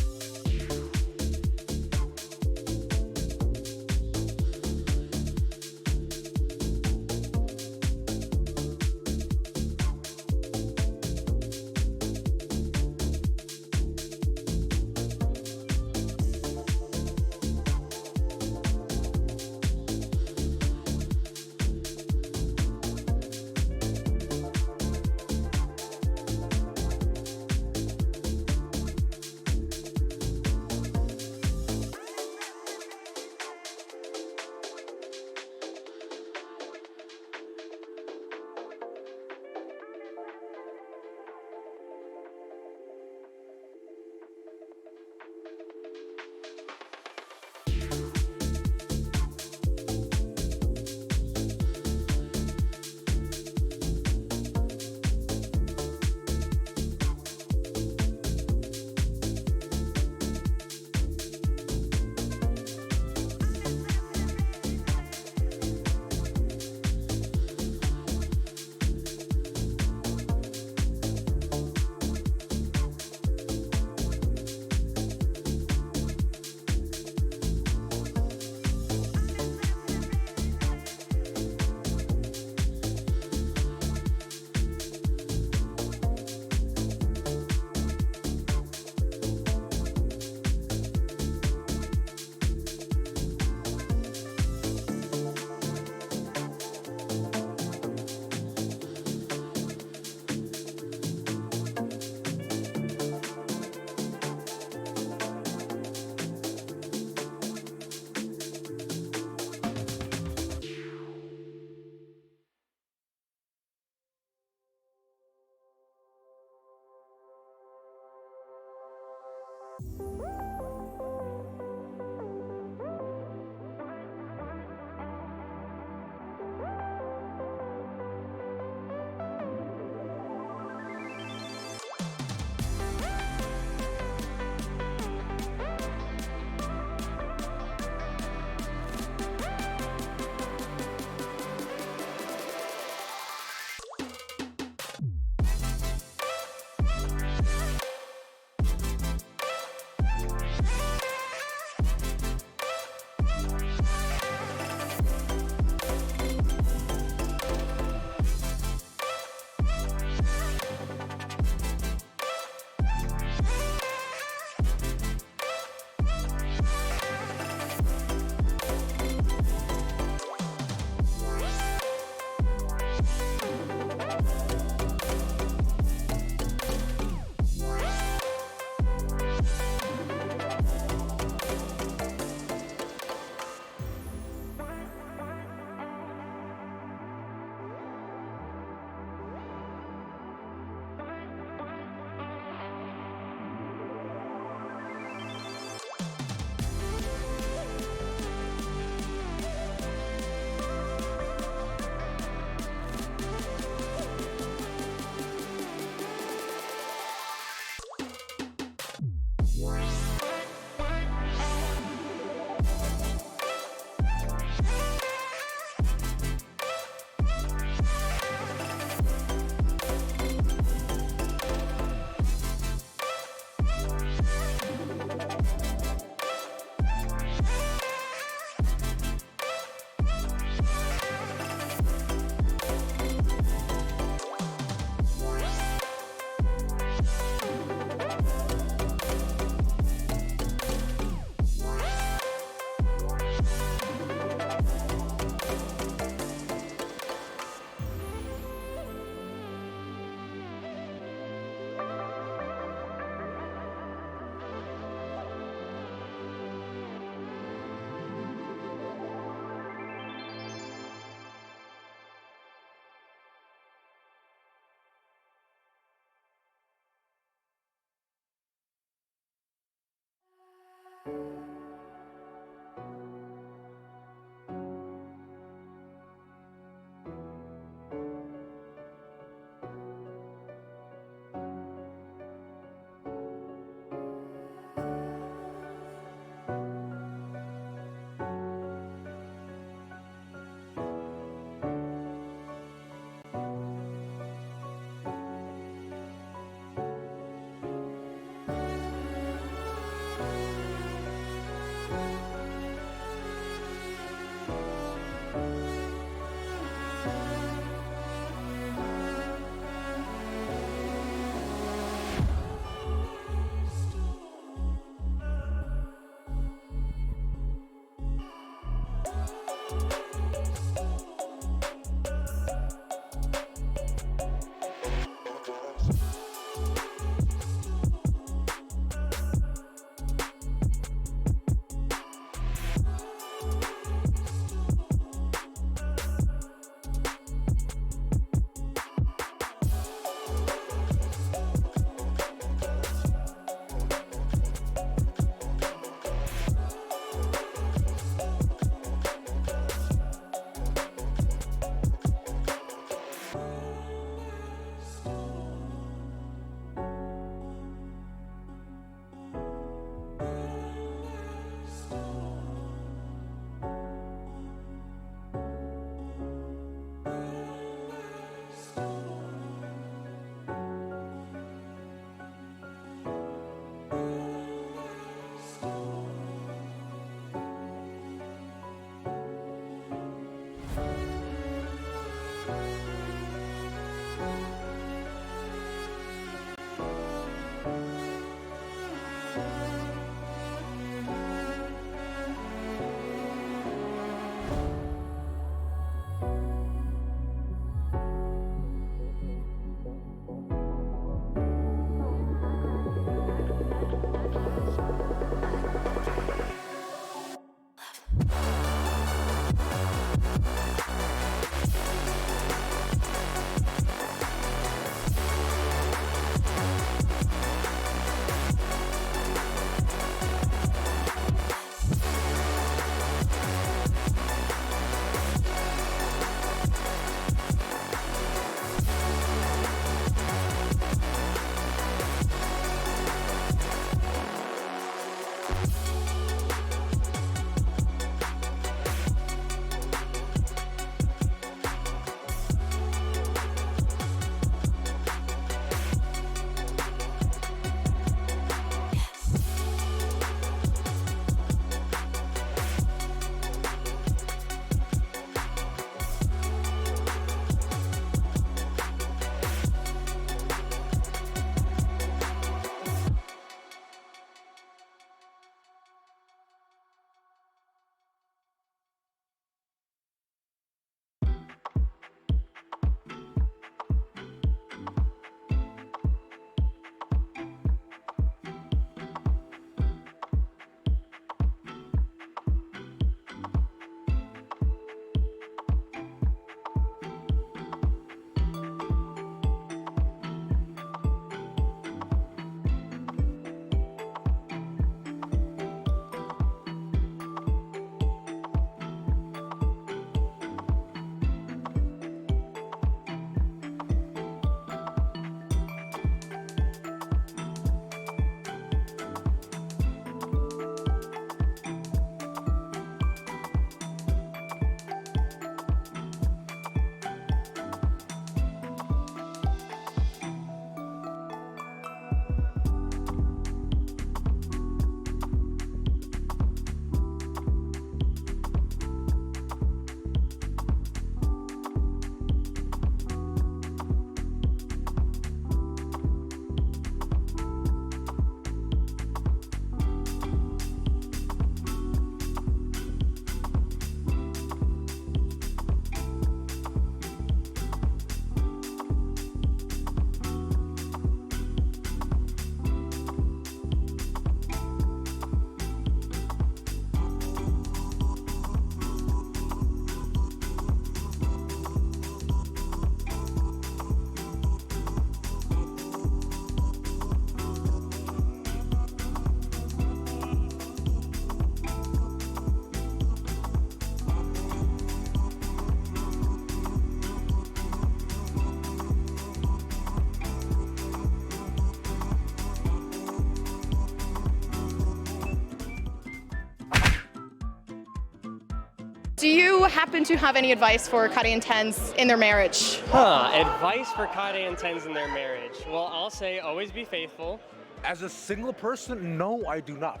Speaker 5: Do you happen to have any advice for Kade and Tens in their marriage?
Speaker 7: Advice for Kade and Tens in their marriage. Well, I'll say always be faithful.
Speaker 6: As a single person, no, I do not.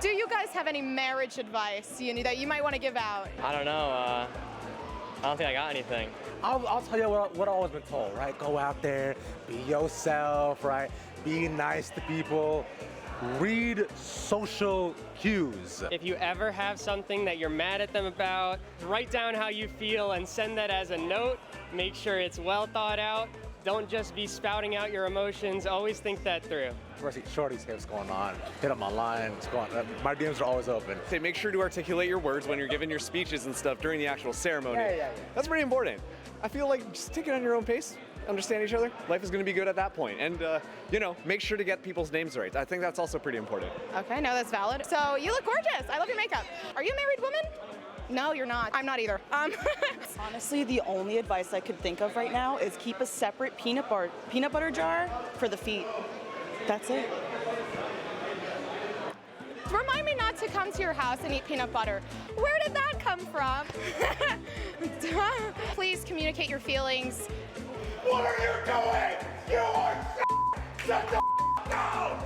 Speaker 5: Do you guys have any marriage advice that you might want to give out?
Speaker 7: I don't know. I don't think I got anything.
Speaker 6: I'll tell you what I've always been told, right? Go out there, be yourself, right? Be nice to people. Read social cues.
Speaker 7: If you ever have something that you're mad at them about, write down how you feel and send that as a note. Make sure it's well thought out. Don't just be spouting out your emotions. Always think that through.
Speaker 6: Shorty's here, what's going on? Hit up my line, what's going on? My DMs are always open.
Speaker 8: Say, make sure to articulate your words when you're giving your speeches and stuff during the actual ceremony.
Speaker 6: Yeah.
Speaker 8: That's pretty important. I feel like just take it on your own pace, understand each other. Life is going to be good at that point. And, make sure to get people's names right. I think that's also pretty important.
Speaker 5: Okay, no, that's valid. So you look gorgeous. I love your makeup. Are you a married woman? No, you're not. I'm not either.
Speaker 9: Honestly, the only advice I could think of right now is keep a separate peanut butter jar for the feet. That's it.
Speaker 5: Remind me not to come to your house and eat peanut butter. Where did that come from? Please communicate your feelings.
Speaker 21: What are you doing? You are shut the down!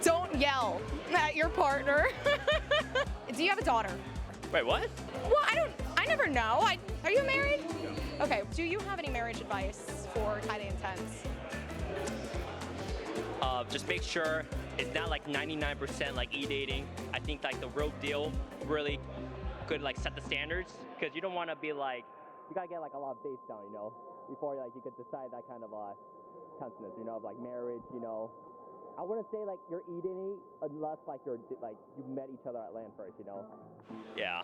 Speaker 5: Don't yell at your partner. Do you have a daughter?
Speaker 7: Wait, what?
Speaker 5: Well, I never know. Are you married? Okay, do you have any marriage advice for Kade and Tens?
Speaker 7: Just make sure it's not like 99% like e-dating. I think like the real deal really could like set the standards, because you don't want to be like, you gotta get like a lot of dates down, before like you could decide that kind of tenseness, of like marriage, I wouldn't say like you're eating unless like you met each other at land first, Yeah.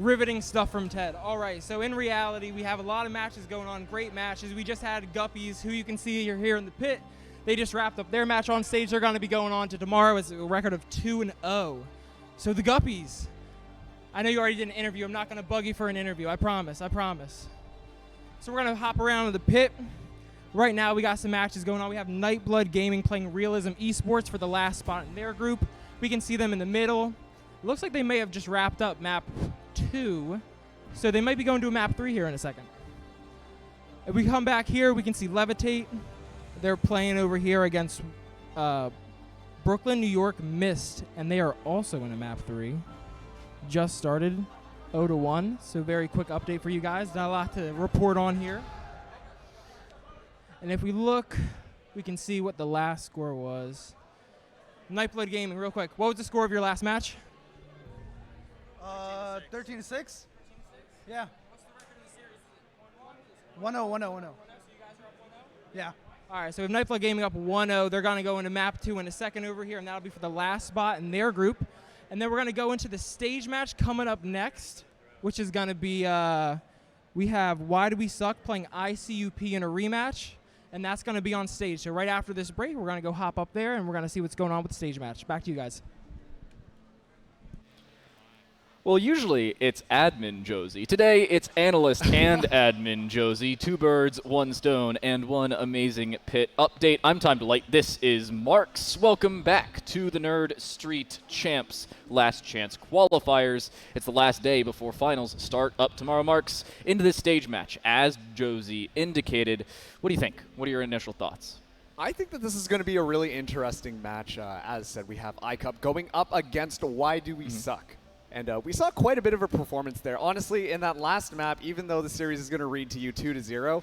Speaker 24: Riveting stuff from Ted. All right, so in reality, we have a lot of matches going on, great matches. We just had Guppies, who you can see here in the pit. They just wrapped up their match on stage. They're going to be going on to tomorrow with a record of 2-0. So the Guppies, I know you already did an interview. I'm not going to bug you for an interview. I promise. So we're going to hop around to the pit. Right now, we got some matches going on. We have Nightblood Gaming playing Realism Esports for the last spot in their group. We can see them in the middle. It looks like they may have just wrapped up map 2, so they might be going to a map 3 here in a second. If we come back here, we can see Levitate. They're playing over here against Brooklyn, New York Mist, and they are also in a map 3. Just started 0-1, so very quick update for you guys. Not a lot to report on here. And if we look, we can see what the last score was. Nightblood Gaming, real quick. What was the score of your last match?
Speaker 1: 13-6. Yeah. 1-0. Yeah.
Speaker 24: All right, so we have Nightblood Gaming up 1-0. They're going to go into map 2 in a second over here, and that'll be for the last spot in their group. And then we're going to go into the stage match coming up next, which is going to be, we have Why Do We Suck playing ICUP in a rematch, and that's going to be on stage. So right after this break, we're going to go hop up there, and we're going to see what's going on with the stage match. Back to you guys.
Speaker 18: Well, usually it's admin Josie. Today it's analyst and admin Josie. 2 birds, 1 stone, and 1 amazing pit update. I'm Time to Light. This is Marks. Welcome back to the Nerd Street Champs Last Chance Qualifiers. It's the last day before finals start up tomorrow, Marks. Into this stage match, as Josie indicated. What do you think? What are your initial thoughts?
Speaker 8: I think that this is going to be a really interesting match. As said, we have iCup going up against Why Do We Suck? And we saw quite a bit of a performance there. Honestly, in that last map, even though the series is going to read to you 2-0,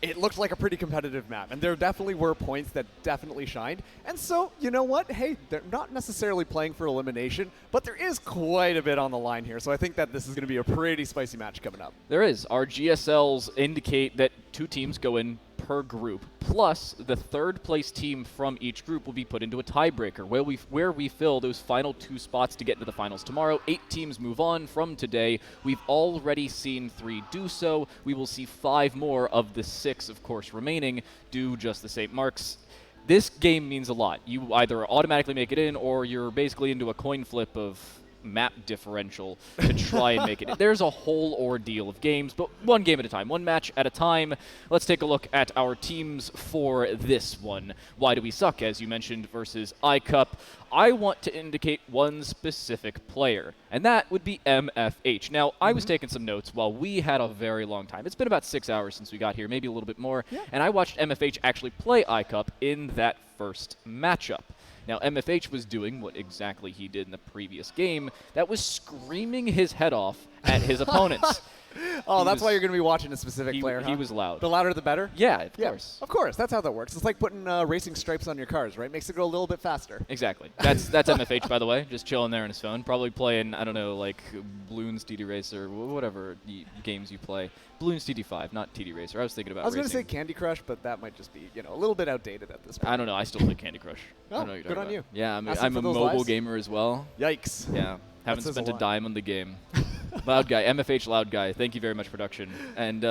Speaker 8: it looked like a pretty competitive map. And there definitely were points that definitely shined. And so, you know what? Hey, they're not necessarily playing for elimination, but there is quite a bit on the line here. So I think that this is going to be a pretty spicy match coming up.
Speaker 18: There is. Our GSLs indicate that 2 teams go in per group. Plus, the 3rd place team from each group will be put into a tiebreaker where we fill those final 2 spots to get into the finals tomorrow. 8 teams move on from today. We've already seen 3 do so. We will see 5 more of the 6, of course, remaining do just the same. Marks,
Speaker 12: this game means a lot. You either automatically make it in, or you're basically into a coin flip of map differential to try and make it. There's a whole ordeal of games, but one game at a time, one match at a time. Let's take a look at our teams for this one. Why do we suck, as you mentioned, versus iCup? I want to indicate one specific player, and that would be MFH. Now, I was taking some notes while we had a very long time. It's been about 6 hours since we got here, maybe a little bit more, and I watched MFH actually play iCup in that first matchup. Now, MFH was doing what exactly he did in the previous game. That was screaming his head off at his opponents.
Speaker 8: Oh, that's why you're going to be watching a specific player, huh?
Speaker 12: He was loud.
Speaker 8: The louder the better?
Speaker 12: Yeah, of course.
Speaker 8: Of course, that's how that works. It's like putting racing stripes on your cars, right? Makes it go a little bit faster.
Speaker 12: Exactly. That's MFH, by the way, just chilling there on his phone. Probably playing, I don't know, like Bloons TD Racer, whatever games you play. Bloons TD5, not TD Racer. I was thinking about
Speaker 8: I was going to
Speaker 12: racing.
Speaker 8: say Candy Crush, but that might just be, a little bit outdated at this point.
Speaker 12: I don't know. I still play Candy Crush. I
Speaker 8: Oh,
Speaker 12: don't know what you're
Speaker 8: good
Speaker 12: talking
Speaker 8: on
Speaker 12: about.
Speaker 8: you.
Speaker 12: Yeah,
Speaker 8: Asking
Speaker 12: I'm
Speaker 8: for
Speaker 12: a
Speaker 8: those
Speaker 12: mobile
Speaker 8: lives?
Speaker 12: gamer as well.
Speaker 8: Yikes.
Speaker 12: Yeah. Haven't
Speaker 8: says
Speaker 12: spent
Speaker 8: a
Speaker 12: a
Speaker 8: lot.
Speaker 12: dime on the game. Loud guy, MFH Loud guy. Thank you very much, production. And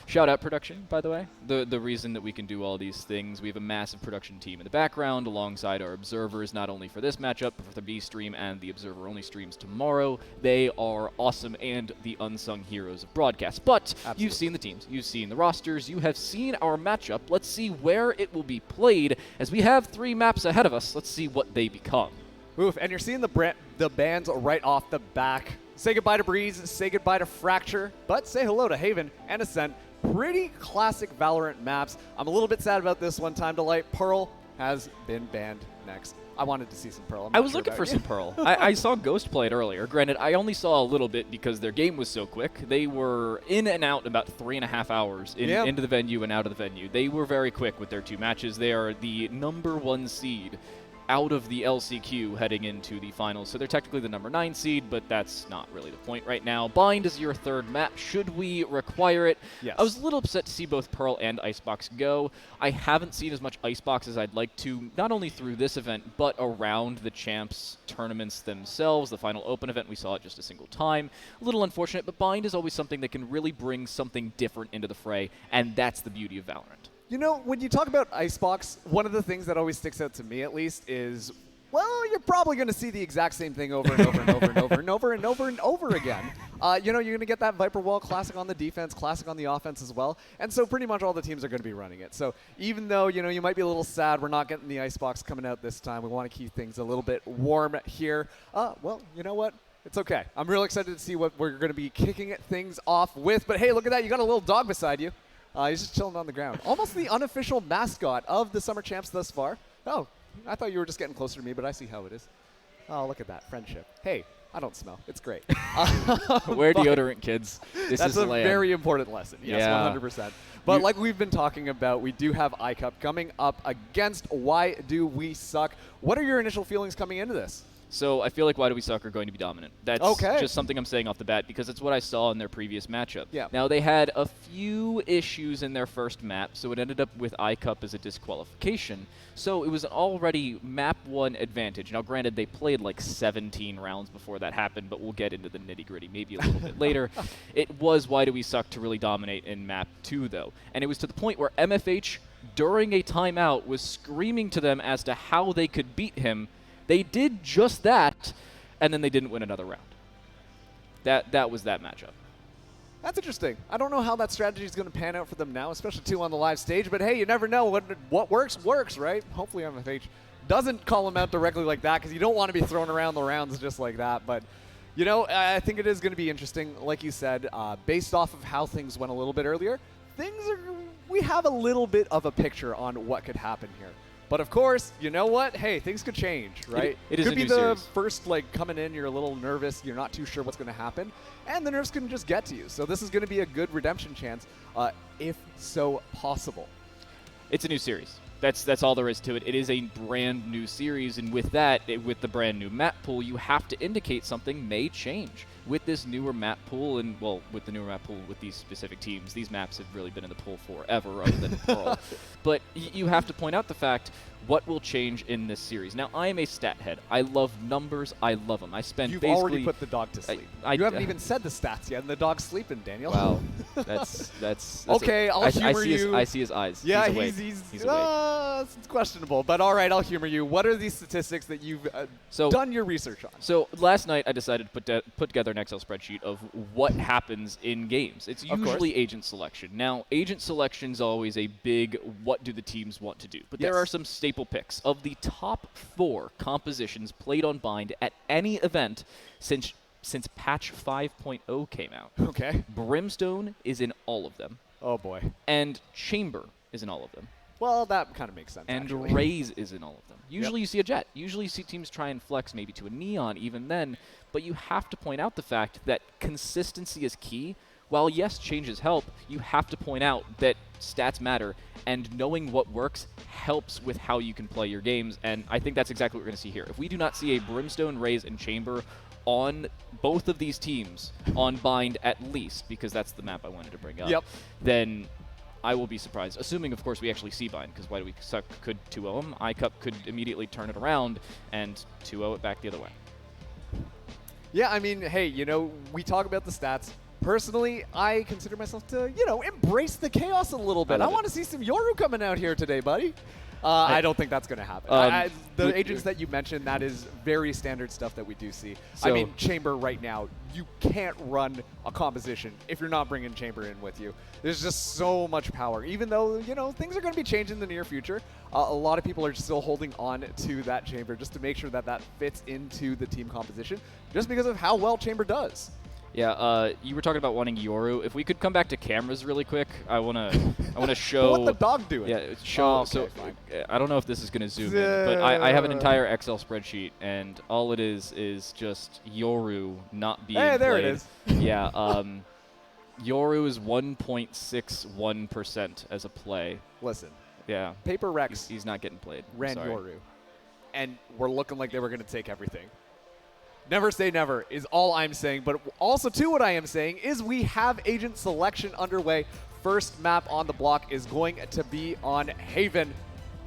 Speaker 12: shout out production, by the way. The reason that we can do all these things, we have a massive production team in the background alongside our observers, not only for this matchup, but for the B stream and the observer-only streams tomorrow. They are awesome and the unsung heroes of broadcast. But you've seen the teams, you've seen the rosters, you have seen our matchup. Let's see where it will be played. As we have 3 maps ahead of us, let's see what they become.
Speaker 8: Oof, and you're seeing the bands right off the back. Say goodbye to Breeze, say goodbye to Fracture, but say hello to Haven and Ascent. Pretty classic Valorant maps. I'm a little bit sad about this one. Time to Light. Pearl has been banned next. I wanted to see some Pearl.
Speaker 12: I was looking for some Pearl. I saw Ghost play it earlier. Granted, I only saw a little bit because their game was so quick. They were in and out in about 3.5 hours into the venue and out of the venue. They were very quick with their 2 matches. They are the #1 seed out of the LCQ heading into the finals. So they're technically the #9 seed, but that's not really the point right now. Bind is your 3rd map. Should we require it?
Speaker 8: Yes.
Speaker 12: I was a little upset to see both Pearl and Icebox go. I haven't seen as much Icebox as I'd like to, not only through this event, but around the Champs tournaments themselves. The final Open event, we saw it just a single time. A little unfortunate, but Bind is always something that can really bring something different into the fray, and that's the beauty of Valorant.
Speaker 8: You know, when you talk about Icebox, one of the things that always sticks out to me, at least, is, well, you're probably going to see the exact same thing over and over and over and over and over and over and over again. You're going to get that Viper Wall classic on the defense, classic on the offense as well. And so pretty much all the teams are going to be running it. So even though, you might be a little sad we're not getting the Icebox coming out this time, we want to keep things a little bit warm here. Well, you know what? It's okay. I'm real excited to see what we're going to be kicking things off with. But hey, look at that. You got a little dog beside you. He's just chilling on the ground. Almost the unofficial mascot of the Summer Champs thus far. Oh, I thought you were just getting closer to me, but I see how it is. Oh, look at that. Friendship. Hey, I don't smell. It's great.
Speaker 12: Wear deodorant, kids.
Speaker 8: That's a very important lesson. Yes,
Speaker 12: yeah.
Speaker 8: 100%. But like we've been talking about, we do have iCup coming up against Why Do We Suck. What are your initial feelings coming into this?
Speaker 12: So I feel like Why Do We Suck are going to be dominant. That's just something I'm saying off the bat because it's what I saw in their previous matchup.
Speaker 8: Yeah.
Speaker 12: Now, they had a few issues in their first map, so it ended up with iCup as a disqualification. So it was an already map 1 advantage. Now, granted, they played like 17 rounds before that happened, but we'll get into the nitty-gritty maybe a little bit later. It was Why Do We Suck to really dominate in map 2, though. And it was to the point where MFH, during a timeout, was screaming to them as to how they could beat him. They did just that, and then they didn't win another round. That was that matchup.
Speaker 8: That's interesting. I don't know how that strategy is going to pan out for them now, especially 2 on the live stage. But hey, you never know. What works, right? Hopefully MFH doesn't call them out directly like that because you don't want to be throwing around the rounds just like that. But, I think it is going to be interesting. Like you said, based off of how things went a little bit earlier, we have a little bit of a picture on what could happen here. But of course, you know what? Hey, things could change, right?
Speaker 12: It is
Speaker 8: could
Speaker 12: a
Speaker 8: be
Speaker 12: new
Speaker 8: the
Speaker 12: series.
Speaker 8: first, coming in, you're a little nervous, you're not too sure what's going to happen, and the nerves can just get to you. So this is going to be a good redemption chance, if so possible.
Speaker 12: It's a new series. That's all there is to it. It is a brand new series, and with that, with the brand new map pool, you have to indicate something may change. With this newer map pool, and well, with the newer map pool with these specific teams, these maps have really been in the pool forever other than Pearl. But you have to point out the fact, what will change in this series? Now, I am a stat head. I love numbers. I love them. I spend
Speaker 8: You've
Speaker 12: basically...
Speaker 8: already put the dog to sleep. You haven't even said the stats yet, and the dog's sleeping, Daniel.
Speaker 12: Wow. That's
Speaker 8: okay, I'll humor you.
Speaker 12: I see his eyes.
Speaker 8: Yeah,
Speaker 12: he's awake.
Speaker 8: he's
Speaker 12: awake.
Speaker 8: It's questionable, but all right, I'll humor you. What are these statistics that you've done your research on?
Speaker 12: So last night I decided to put together an Excel spreadsheet of what happens in games. It's usually agent selection. Now, agent selection is always a big what do the teams want to do. But there are some staple picks. Of the top 4 compositions played on Bind at any event since patch 5.0 came out.
Speaker 8: Okay.
Speaker 12: Brimstone is in all of them.
Speaker 8: Oh, boy.
Speaker 12: And Chamber is in all of them.
Speaker 8: Well, that kind of makes sense,
Speaker 12: And
Speaker 8: actually.
Speaker 12: Raze is in all of them. Usually you see a Jet. Usually you see teams try and flex maybe to a Neon even then. But you have to point out the fact that consistency is key. While, yes, changes help, you have to point out that stats matter, and knowing what works helps with how you can play your games, and I think that's exactly what we're going to see here. If we do not see a Brimstone, Raze, and Chamber on both of these teams, on Bind at least, because that's the map I wanted to bring up, then I will be surprised. Assuming, of course, we actually see Bind, because Why Do We Suck could 2-0 him. iCup could immediately turn it around and 2-0 it back the other way.
Speaker 8: Yeah, I mean, hey, you know, we talk about the stats. Personally, I consider myself to, you know, embrace the chaos a little bit. I want to see some Yoru coming out here today, buddy. I don't think that's going to happen. The agents that you mentioned, that is very standard stuff that we do see. I mean, Chamber right now, you can't run a composition if you're not bringing Chamber in with you. There's just so much power. Even though, you know, things are going to be changing in the near future, a lot of people are still holding on to that Chamber just to make sure that that fits into the team composition, just because of how well Chamber does.
Speaker 12: Yeah, you were talking about wanting Yoru. If we could come back to cameras really quick, I wanna show
Speaker 8: what the dog doing.
Speaker 12: Yeah, show.
Speaker 8: Fine.
Speaker 12: I don't know if this is gonna zoom in, but I have an entire Excel spreadsheet, and all it is just Yoru not being played.
Speaker 8: Hey, there it is.
Speaker 12: Yeah, Yoru is 1.61% as a play.
Speaker 8: Listen.
Speaker 12: Yeah.
Speaker 8: Paper Rex.
Speaker 12: He's not getting played.
Speaker 8: Ran Yoru, and we're looking like they were gonna take everything. Never say never is all I'm saying, but also too what I am saying is we have agent selection underway. First map on the block is going to be on Haven.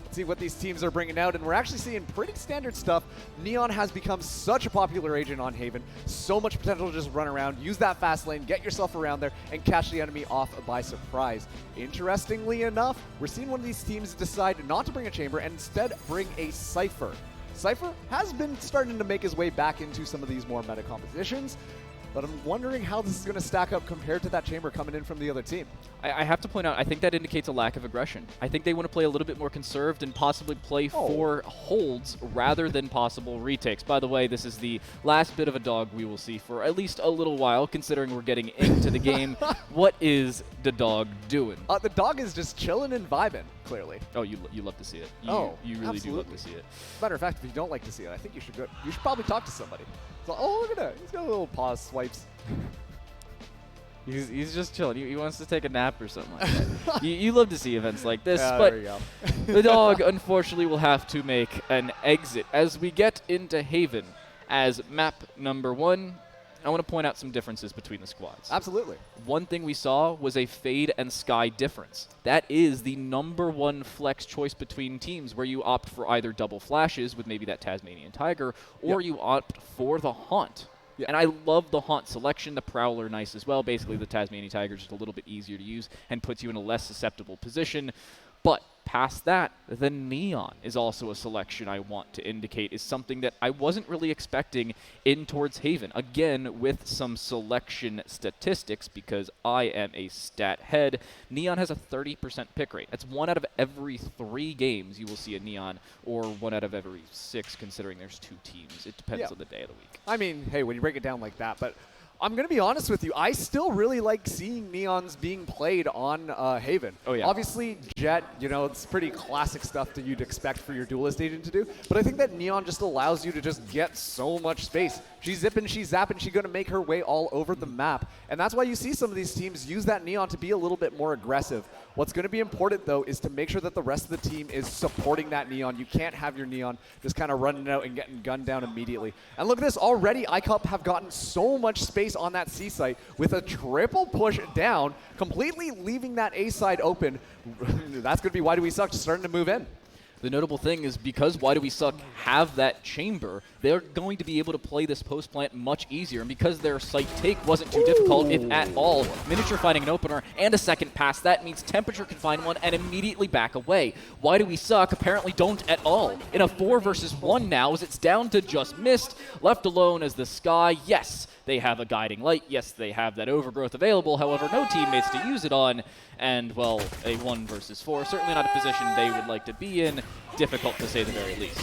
Speaker 8: Let's see what these teams are bringing out, and we're actually seeing pretty standard stuff. Neon has become such a popular agent on Haven. So much potential to just run around, use that fast lane, get yourself around there, and catch the enemy off by surprise. Interestingly enough, we're seeing one of these teams decide not to bring a Chamber and instead bring a Cypher. Cypher has been starting to make his way back into some of these more meta compositions, but I'm wondering how this is going to stack up compared to that Chamber coming in from the other team.
Speaker 12: I have to point out, I think that indicates a lack of aggression. I think they want to play a little bit more conserved and possibly play for holds rather than possible retakes. By the way, this is the last bit of a dog we will see for at least a little while, considering we're getting into the game. What is the dog doing?
Speaker 8: The dog is just chilling and vibing, clearly.
Speaker 12: Oh, you love to see it. You really do love to see it.
Speaker 8: Matter of fact, if you don't like to see it, I think you should go. You should probably talk to somebody. So, oh, look at that. He's got a little paw swipes.
Speaker 12: He's just chilling. He wants to take a nap or something like that. you love to see events like this,
Speaker 8: there
Speaker 12: but
Speaker 8: you go.
Speaker 12: the dog unfortunately will have to make an exit as we get into Haven as map number 1. I want to point out some differences between the squads.
Speaker 8: Absolutely.
Speaker 12: One thing we saw was a Fade and Sky difference. That is the #1 flex choice between teams, where you opt for either double flashes with maybe that Tasmanian Tiger, or you opt for the Haunt. And I love the Haunt selection, the Prowler nice as well. Basically, the Tasmanian Tiger is just a little bit easier to use and puts you in a less susceptible position. But past that, the Neon is also a selection I want to indicate is something that I wasn't really expecting in towards Haven. Again, with some selection statistics, because I am a stat head, Neon has a 30% pick rate. That's 1 out of every 3 games you will see a Neon, or 1 out of every 6, considering there's 2 teams. It depends on the day of the week.
Speaker 8: I mean, hey, when you break it down like that, but I'm going to be honest with you. I still really like seeing Neons being played on Haven.
Speaker 12: Oh, yeah.
Speaker 8: Obviously, Jet, you know, it's pretty classic stuff that you'd expect for your duelist agent to do. But I think that Neon just allows you to just get so much space. She's zipping, she's zapping, she's going to make her way all over the map. And that's why you see some of these teams use that Neon to be a little bit more aggressive. What's going to be important, though, is to make sure that the rest of the team is supporting that Neon. You can't have your Neon just kind of running out and getting gunned down immediately. And look at this. Already, iCup have gotten so much space on that C site with a triple push down, completely leaving that A side open. That's going to be Why Do We Suck, just starting to move in.
Speaker 12: The notable thing is because Why Do We Suck have that chamber, they're going to be able to play this post plant much easier. And because their site take wasn't too difficult, if at all, Miniature finding an opener and a second pass, that means Temperature can find one and immediately back away. Why Do We Suck apparently don't at all. In a 4 versus 1 now, as it's down to just Mist, left alone as the Sky. Yes, they have a guiding light. Yes, they have that overgrowth available. However, no teammates to use it on. And, well, a 1 versus 4. Certainly not a position they would like to be in. Difficult to say the very least.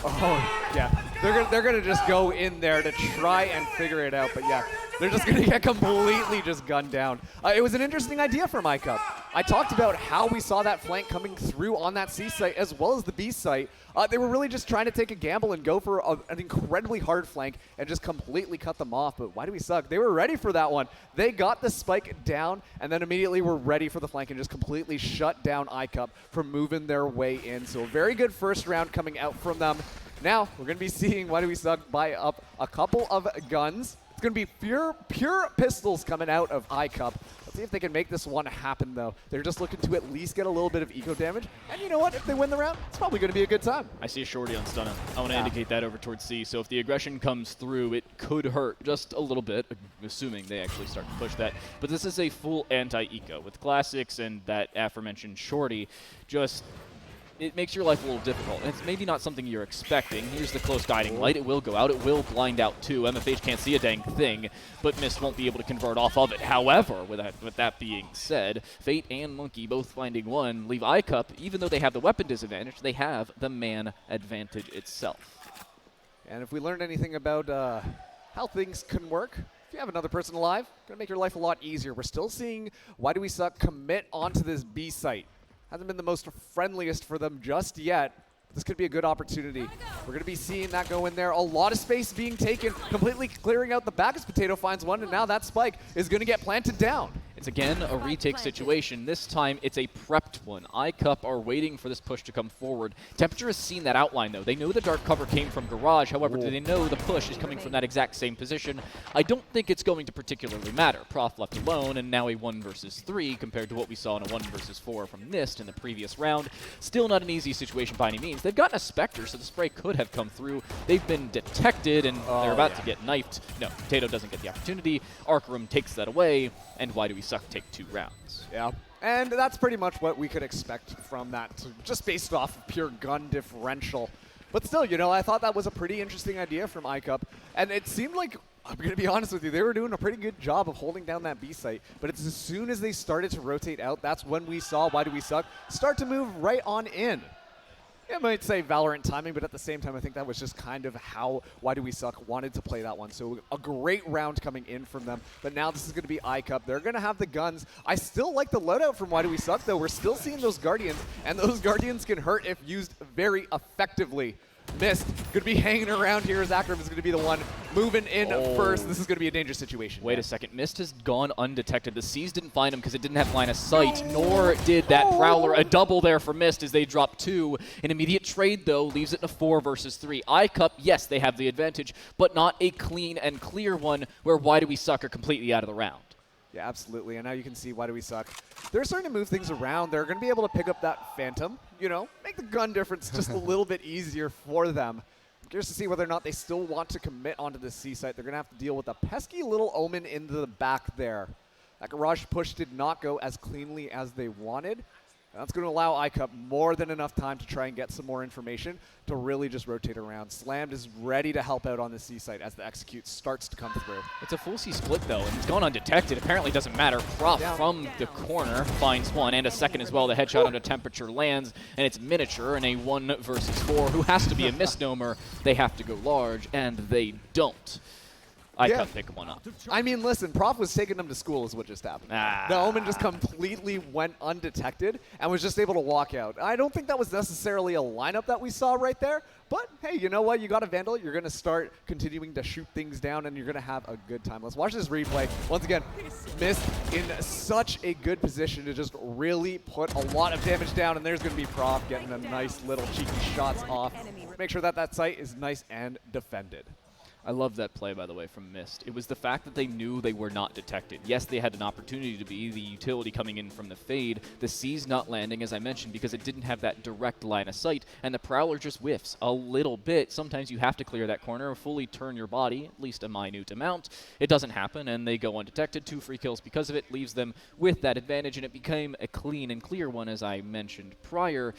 Speaker 8: Oh, yeah. They're gonna just go in there to try and figure it out, but yeah, they're just gonna get completely just gunned down. It was an interesting idea from iCup. I talked about how we saw that flank coming through on that C site as well as the B site. They were really just trying to take a gamble and go for an incredibly hard flank and just completely cut them off, but Why Do We Suck? They were ready for that one. They got the spike down and then immediately were ready for the flank and just completely shut down iCup from moving their way in. So a very good first round coming out from them. Now, we're going to be seeing Why Do We Suck buy up a couple of guns. It's going to be pure pistols coming out of iCup. Let's see if they can make this one happen, though. They're just looking to at least get a little bit of eco damage. And you know what? If they win the round, it's probably going to be a good time.
Speaker 12: I see a shorty on Stunna. I want to indicate that over towards C. So if the aggression comes through, it could hurt just a little bit, assuming they actually start to push that. But this is a full anti-eco. With Classics and that aforementioned shorty, just... it makes your life a little difficult. And it's maybe not something you're expecting. Here's the close guiding light. It will go out. It will blind out too. MFH can't see a dang thing, but Mist won't be able to convert off of it. However, with that being said, Fate and Monkey both finding one leave iCup, even though they have the weapon disadvantage, they have the man advantage itself.
Speaker 8: And if we learned anything about how things can work, if you have another person alive, going to make your life a lot easier. We're still seeing Why Do We Suck commit onto this B site. Hasn't been the most friendliest for them just yet. This could be a good opportunity. We're going to be seeing that go in there. A lot of space being taken, completely clearing out the back as Potato finds one, and now that spike is going to get planted down.
Speaker 12: It's again a retake situation. This time it's a prepped one. iCup are waiting for this push to come forward. Temperature has seen that outline though. They know the dark cover came from Garage. However, do they know the push is coming from that exact same position? I don't think it's going to particularly matter. Prof left alone and now a 1 versus 3 compared to what we saw in a 1 versus 4 from Mist in the previous round. Still not an easy situation by any means. They've gotten a Spectre, so the spray could have come through. They've been detected and they're about to get knifed. No, Potato doesn't get the opportunity. Arcroom takes that away, and Why Do We Suck take 2 rounds.
Speaker 8: Yeah, and that's pretty much what we could expect from that, just based off of pure gun differential. But still, you know, I thought that was a pretty interesting idea from iCup, and it seemed like, I'm going to be honest with you, they were doing a pretty good job of holding down that B site, but it's as soon as they started to rotate out, that's when we saw Why Do We Suck start to move right on in. I might say Valorant timing, but at the same time, I think that was just kind of how Why Do We Suck wanted to play that one. So a great round coming in from them. But now this is going to be iCup. They're going to have the guns. I still like the loadout from Why Do We Suck, though. We're still seeing those Guardians, and those Guardians can hurt if used very effectively. Mist could be hanging around here as Akram is going to be the one moving in first. This is going to be a dangerous situation.
Speaker 12: Wait a second. Mist has gone undetected. The C's didn't find him because it didn't have line of sight, nor did that Prowler. A double there for Mist as they drop 2. An immediate trade, though, leaves it in a 4 versus 3. iCup, yes, they have the advantage, but not a clean and clear one where Why Do We Suck are completely out of the round.
Speaker 8: Yeah, absolutely. And now you can see Why Do We Suck. They're starting to move things around. They're going to be able to pick up that Phantom, you know, make the gun difference just a little bit easier for them. I'm curious to see whether or not they still want to commit onto the C site. They're going to have to deal with a pesky little Omen into the back there. That Garage push did not go as cleanly as they wanted. That's going to allow iCup more than enough time to try and get some more information to really just rotate around. Slammed is ready to help out on the C site as the execute starts to come through.
Speaker 12: It's a full C split, though, and it's gone undetected. Apparently doesn't matter. Prof from the corner finds one, and a second as well. The headshot under Temperature lands, and it's Miniature in a 1 versus 4. Who has to be a misnomer? They have to go large, and they don't. iCup pick one up.
Speaker 8: I mean, listen, Prof was taking them to school is what just happened. The Omen just completely went undetected and was just able to walk out. I don't think that was necessarily a lineup that we saw right there, but hey, you know what? You got a Vandal. You're going to start continuing to shoot things down, and you're going to have a good time. Let's watch this replay. Once again, Mist in such a good position to just really put a lot of damage down, and there's going to be Prof getting a nice little cheeky shots off. Make sure that that site is nice and defended.
Speaker 12: I love that play, by the way, from Mist. It was the fact that they knew they were not detected. Yes, they had an opportunity to be the utility coming in from the fade. The C's not landing, as I mentioned, because it didn't have that direct line of sight, and the Prowler just whiffs a little bit. Sometimes you have to clear that corner or fully turn your body, at least a minute amount. It doesn't happen, and they go undetected. 2 free kills because of it, leaves them with that advantage, and it became a clean and clear one, as I mentioned prior.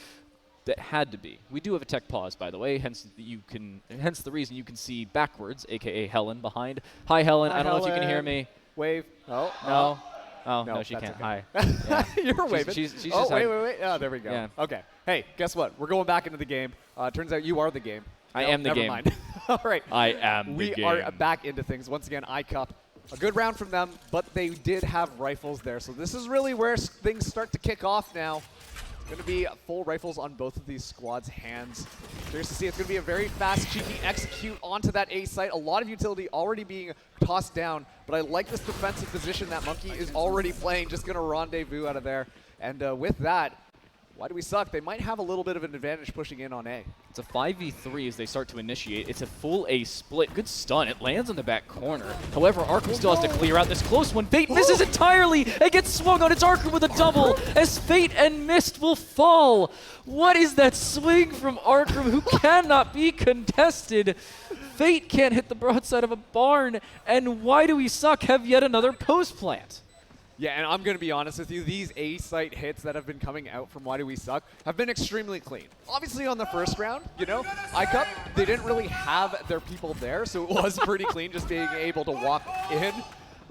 Speaker 12: That had to be. We do have a tech pause, by the way, hence the reason you can see backwards, aka Helen behind. Hi, Helen.
Speaker 8: Hi,
Speaker 12: I don't know if you can hear
Speaker 8: Helen.
Speaker 12: me.
Speaker 8: Wave. Oh.
Speaker 12: No. Oh,
Speaker 8: No,
Speaker 12: no, she
Speaker 8: that's
Speaker 12: can't.
Speaker 8: okay.
Speaker 12: Hi. Yeah.
Speaker 8: You're waving.
Speaker 12: She's
Speaker 8: oh,
Speaker 12: just
Speaker 8: wait. Oh, there we go.
Speaker 12: Yeah.
Speaker 8: Okay. Hey, guess what? We're going back into the game. Turns out you are the game.
Speaker 12: I
Speaker 8: No,
Speaker 12: am the
Speaker 8: never
Speaker 12: game.
Speaker 8: Mind. All right.
Speaker 12: I am the game.
Speaker 8: We are back into things. Once again, iCup. A good round from them, but they did have rifles there. So this is really where things start to kick off now. Going to be full rifles on both of these squads' hands. Curious to see. It's going to be a very fast, cheeky execute onto that A site. A lot of utility already being tossed down, but I like this defensive position that Monkey is already playing. Just going to rendezvous out of there. And with that, why do we suck? They might have a little bit of an advantage pushing in on A.
Speaker 12: It's a 5v3 as they start to initiate. It's a full A split. Good stun. It lands in the back corner. However, Arkham still has to clear out this close one. Fate misses entirely. It gets swung on. It's Arkham with a double as Fate and Mist will fall. What is that swing from Arkham who cannot be contested? Fate can't hit the broadside of a barn. And why do we suck? Have yet another post plant.
Speaker 8: Yeah, and I'm going to be honest with you, these A-site hits that have been coming out from Why Do We Suck have been extremely clean. Obviously on the first round, you know, iCup, they didn't really have their people there, so it was pretty clean just being able to walk in.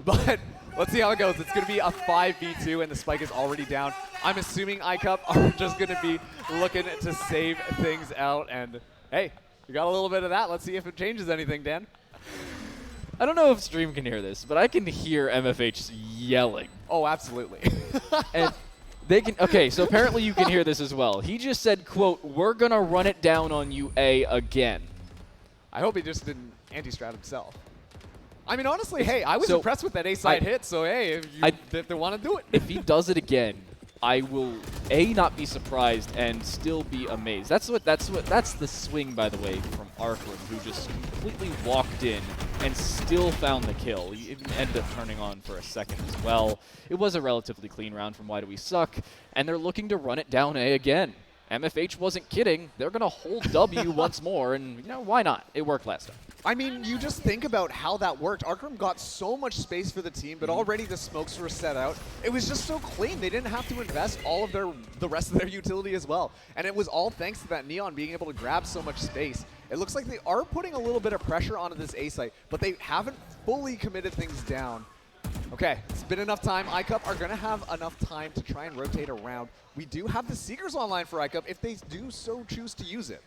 Speaker 8: But let's see how it goes. It's going to be a 5v2, and the spike is already down. I'm assuming iCup are just going to be looking to save things out, and hey, we got a little bit of that. Let's see if it changes anything, Dan.
Speaker 12: I don't know if stream can hear this, but I can hear MFH yelling.
Speaker 8: Oh, absolutely.
Speaker 12: And they can. Okay, so apparently you can hear this as well. He just said, "quote We're gonna run it down on you, A again."
Speaker 8: I hope he just didn't anti-strat himself. I mean, honestly, hey, I was
Speaker 12: So,
Speaker 8: impressed with that A-side hit. So hey, if they want to do it,
Speaker 12: If he does it again, I will A, not be surprised and still be amazed. That's the swing, by the way, from Arkham, who just completely walked in and still found the kill. He even ended up turning on for a second as well. It was a relatively clean round from Why Do We Suck, and they're looking to run it down A again. MFH wasn't kidding. They're going to hold W once more, and you know, why not? It worked last time.
Speaker 8: I mean, you just think about how that worked. Arkham got so much space for the team, but already the smokes were set out. It was just so clean. They didn't have to invest all of the rest of their utility as well. And it was all thanks to that Neon being able to grab so much space. It looks like they are putting a little bit of pressure onto this A site, but they haven't fully committed things down. Okay, it's been enough time. iCup are going to have enough time to try and rotate around. We do have the Seekers online for iCup if they do so choose to use it.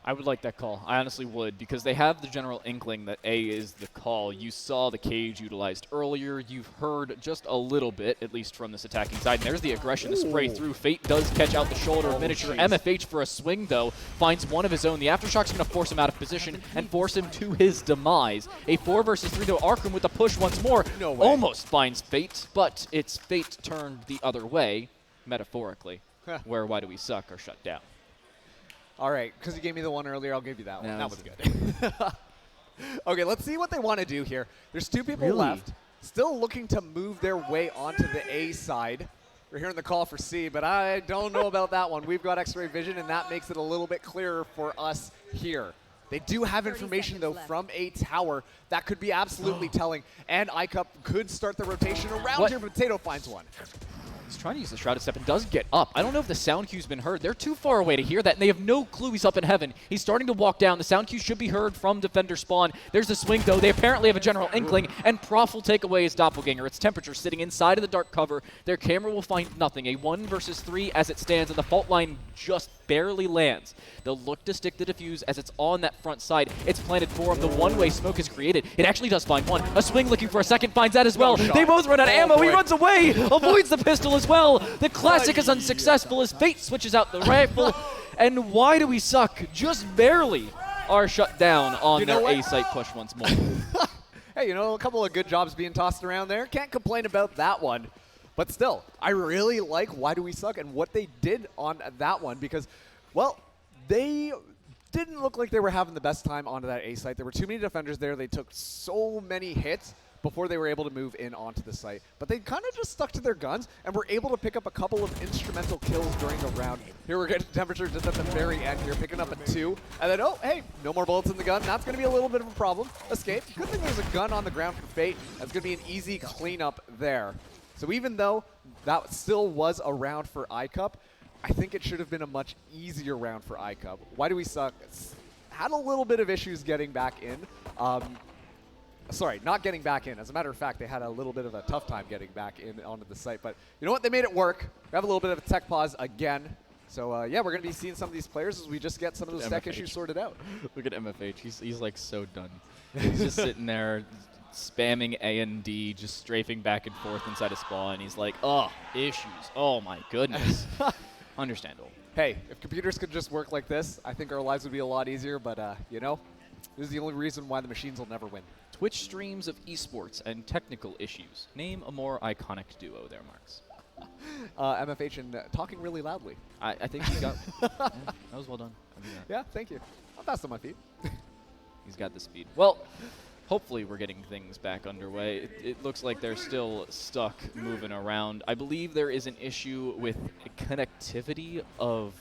Speaker 12: I would like that call. I honestly would, because they have the general inkling that A is the call. You saw the cage utilized earlier. You've heard just a little bit, at least from this attacking side. And there's the aggression to spray through. Fate does catch out the shoulder of Miniature.
Speaker 8: Geez.
Speaker 12: MFH for a swing, though, finds one of his own. The Aftershock's going to force him out of position and force him to his demise. A 4 versus 3, though. Arkham with the push once more.
Speaker 8: No way.
Speaker 12: Almost finds Fate, but it's Fate turned the other way, metaphorically, where Why Do We Suck are shut down.
Speaker 8: All right, because you gave me the one earlier, I'll give you that one.
Speaker 12: Yeah,
Speaker 8: That was good. Okay, let's see what they want to do here. There's 2 people left, still looking to move their way onto the A side. We're hearing the call for C, but I don't know about that one. We've got X-ray vision, and that makes it a little bit clearer for us here. They do have information, though, from A tower. That could be absolutely telling. And iCup could start the rotation around here, but Potato finds one.
Speaker 12: He's trying to use the Shrouded Step and does get up. I don't know if the sound cue's been heard. They're too far away to hear that, and they have no clue he's up in heaven. He's starting to walk down. The sound cue should be heard from Defender Spawn. There's the swing, though. They apparently have a general inkling, and Prof will take away his doppelganger. It's Temperature sitting inside of the dark cover. Their camera will find nothing. A 1 versus 3 as it stands, and the fault line just barely lands. They'll look to stick the defuse as it's on that front side. It's planted for him. The one-way smoke is created. It actually does find one. A swing looking for a second finds that as well. They both run out of ammo. He runs away, avoids the pistol as well. The classic is unsuccessful as Fate switches out the rifle. And Why Do We Suck? Just barely are shut down on their A-site push once more.
Speaker 8: Hey, you know, a couple of good jobs being tossed around there. Can't complain about that one. But still, I really like Why Do We Suck and what they did on that one because, well, they didn't look like they were having the best time onto that A site. There were too many defenders there. They took so many hits before they were able to move in onto the site. But they kind of just stuck to their guns and were able to pick up a couple of instrumental kills during the round. Here we're getting temperature just at the very end here, picking up a 2. And then, oh, hey, no more bullets in the gun. That's going to be a little bit of a problem. Escape. Good thing there's a gun on the ground for Fate. That's going to be an easy cleanup there. So even though that still was a round for iCup, I think it should have been a much easier round for iCup. Why do we suck? Had a little bit of issues getting back in. Sorry, not getting back in. As a matter of fact, they had a little bit of a tough time getting back in onto the site. But you know what? They made it work. We have a little bit of a tech pause again. So, yeah, we're going to be seeing some of these players as we just get some of those tech issues sorted out.
Speaker 12: Look at MFH. He's like so done. He's just sitting there spamming A and D, just strafing back and forth inside a spawn. He's like, oh, issues. Oh, my goodness. Understandable.
Speaker 8: Hey, if computers could just work like this, I think our lives would be a lot easier. But, you know, this is the only reason why the machines will never win.
Speaker 12: Twitch streams of esports and technical issues. Name a more iconic duo there, Marks.
Speaker 8: MFH and talking really loudly.
Speaker 12: I think he got yeah, that was well done.
Speaker 8: Yeah, thank you. I'm fast on my feet.
Speaker 12: He's got the speed. Well, hopefully we're getting things back underway. It looks like they're still stuck moving around. I believe there is an issue with connectivity of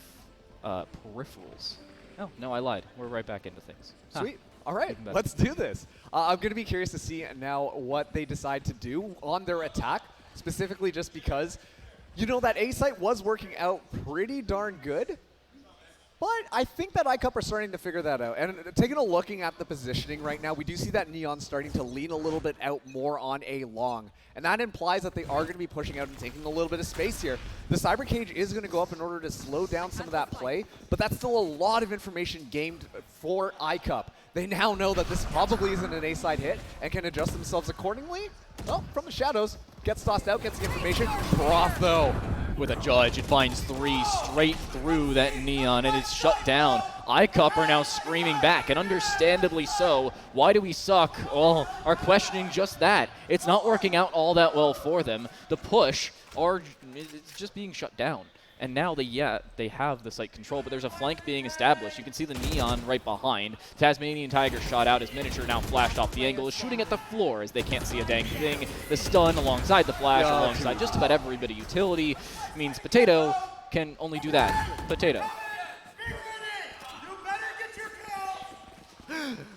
Speaker 12: peripherals. Oh, no, I lied. We're right back into things.
Speaker 8: Sweet. All right, let's do this. I'm going to be curious to see now what they decide to do on their attack, specifically just because, you know, that A site was working out pretty darn good. But I think that iCup are starting to figure that out. And taking a looking at the positioning right now, we do see that Neon starting to lean a little bit out more on A long. And that implies that they are going to be pushing out and taking a little bit of space here. The Cyber Cage is going to go up in order to slow down some of that play, but that's still a lot of information gained for iCup. They now know that this probably isn't an A-side hit and can adjust themselves accordingly. Well, from the shadows, gets tossed out, gets the information. Proth, though,
Speaker 12: with a judge, it finds 3 straight through that Neon, and it's shut down. iCup are now screaming back, and understandably so. Why do we suck? Well, are questioning just that. It's not working out all that well for them. The push, it's just being shut down. And now they have the site control, but there's a flank being established. You can see the Neon right behind. Tasmanian Tiger shot out. His miniature now flashed off the angle, is shooting at the floor as they can't see a dang thing. The stun alongside the flash, alongside just about every bit of utility, means Potato can only do that. Potato.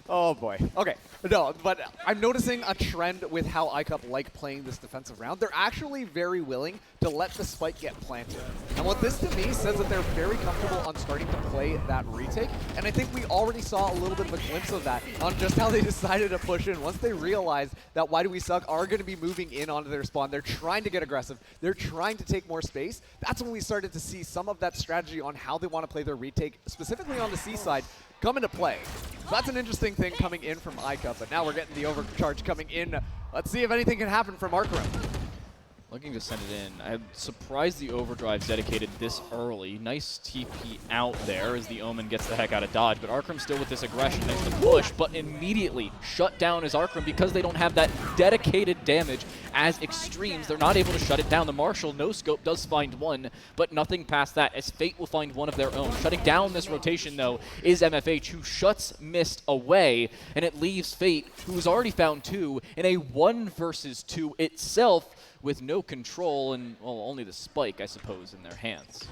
Speaker 8: Oh boy. Okay. No, but I'm noticing a trend with how iCup like playing this defensive round. They're actually very willing to let the spike get planted. And what this to me says that they're very comfortable on starting to play that retake. And I think we already saw a little bit of a glimpse of that on just how they decided to push in. Once they realized that Why Do We Suck are going to be moving in onto their spawn, they're trying to get aggressive. They're trying to take more space. That's when we started to see some of that strategy on how they want to play their retake, specifically on the C side, come into play. So that's an interesting thing coming in from iCup, but now we're getting the overcharge coming in. Let's see if anything can happen from Arkaram.
Speaker 12: Looking to send it in. I'm surprised the overdrive's dedicated this early. Nice TP out there as the Omen gets the heck out of dodge, but Arkaram still with this aggression makes the push, but immediately shut down is Arkaram because they don't have that dedicated damage as Extremes. They're not able to shut it down. The Marshall no-scope does find one, but nothing past that as Fate will find one of their own. Shutting down this rotation, though, is MFH, who shuts Mist away, and it leaves Fate, who has already found 2, in a 1 versus 2 itself, with no control and, well, only the spike, I suppose, in their hands.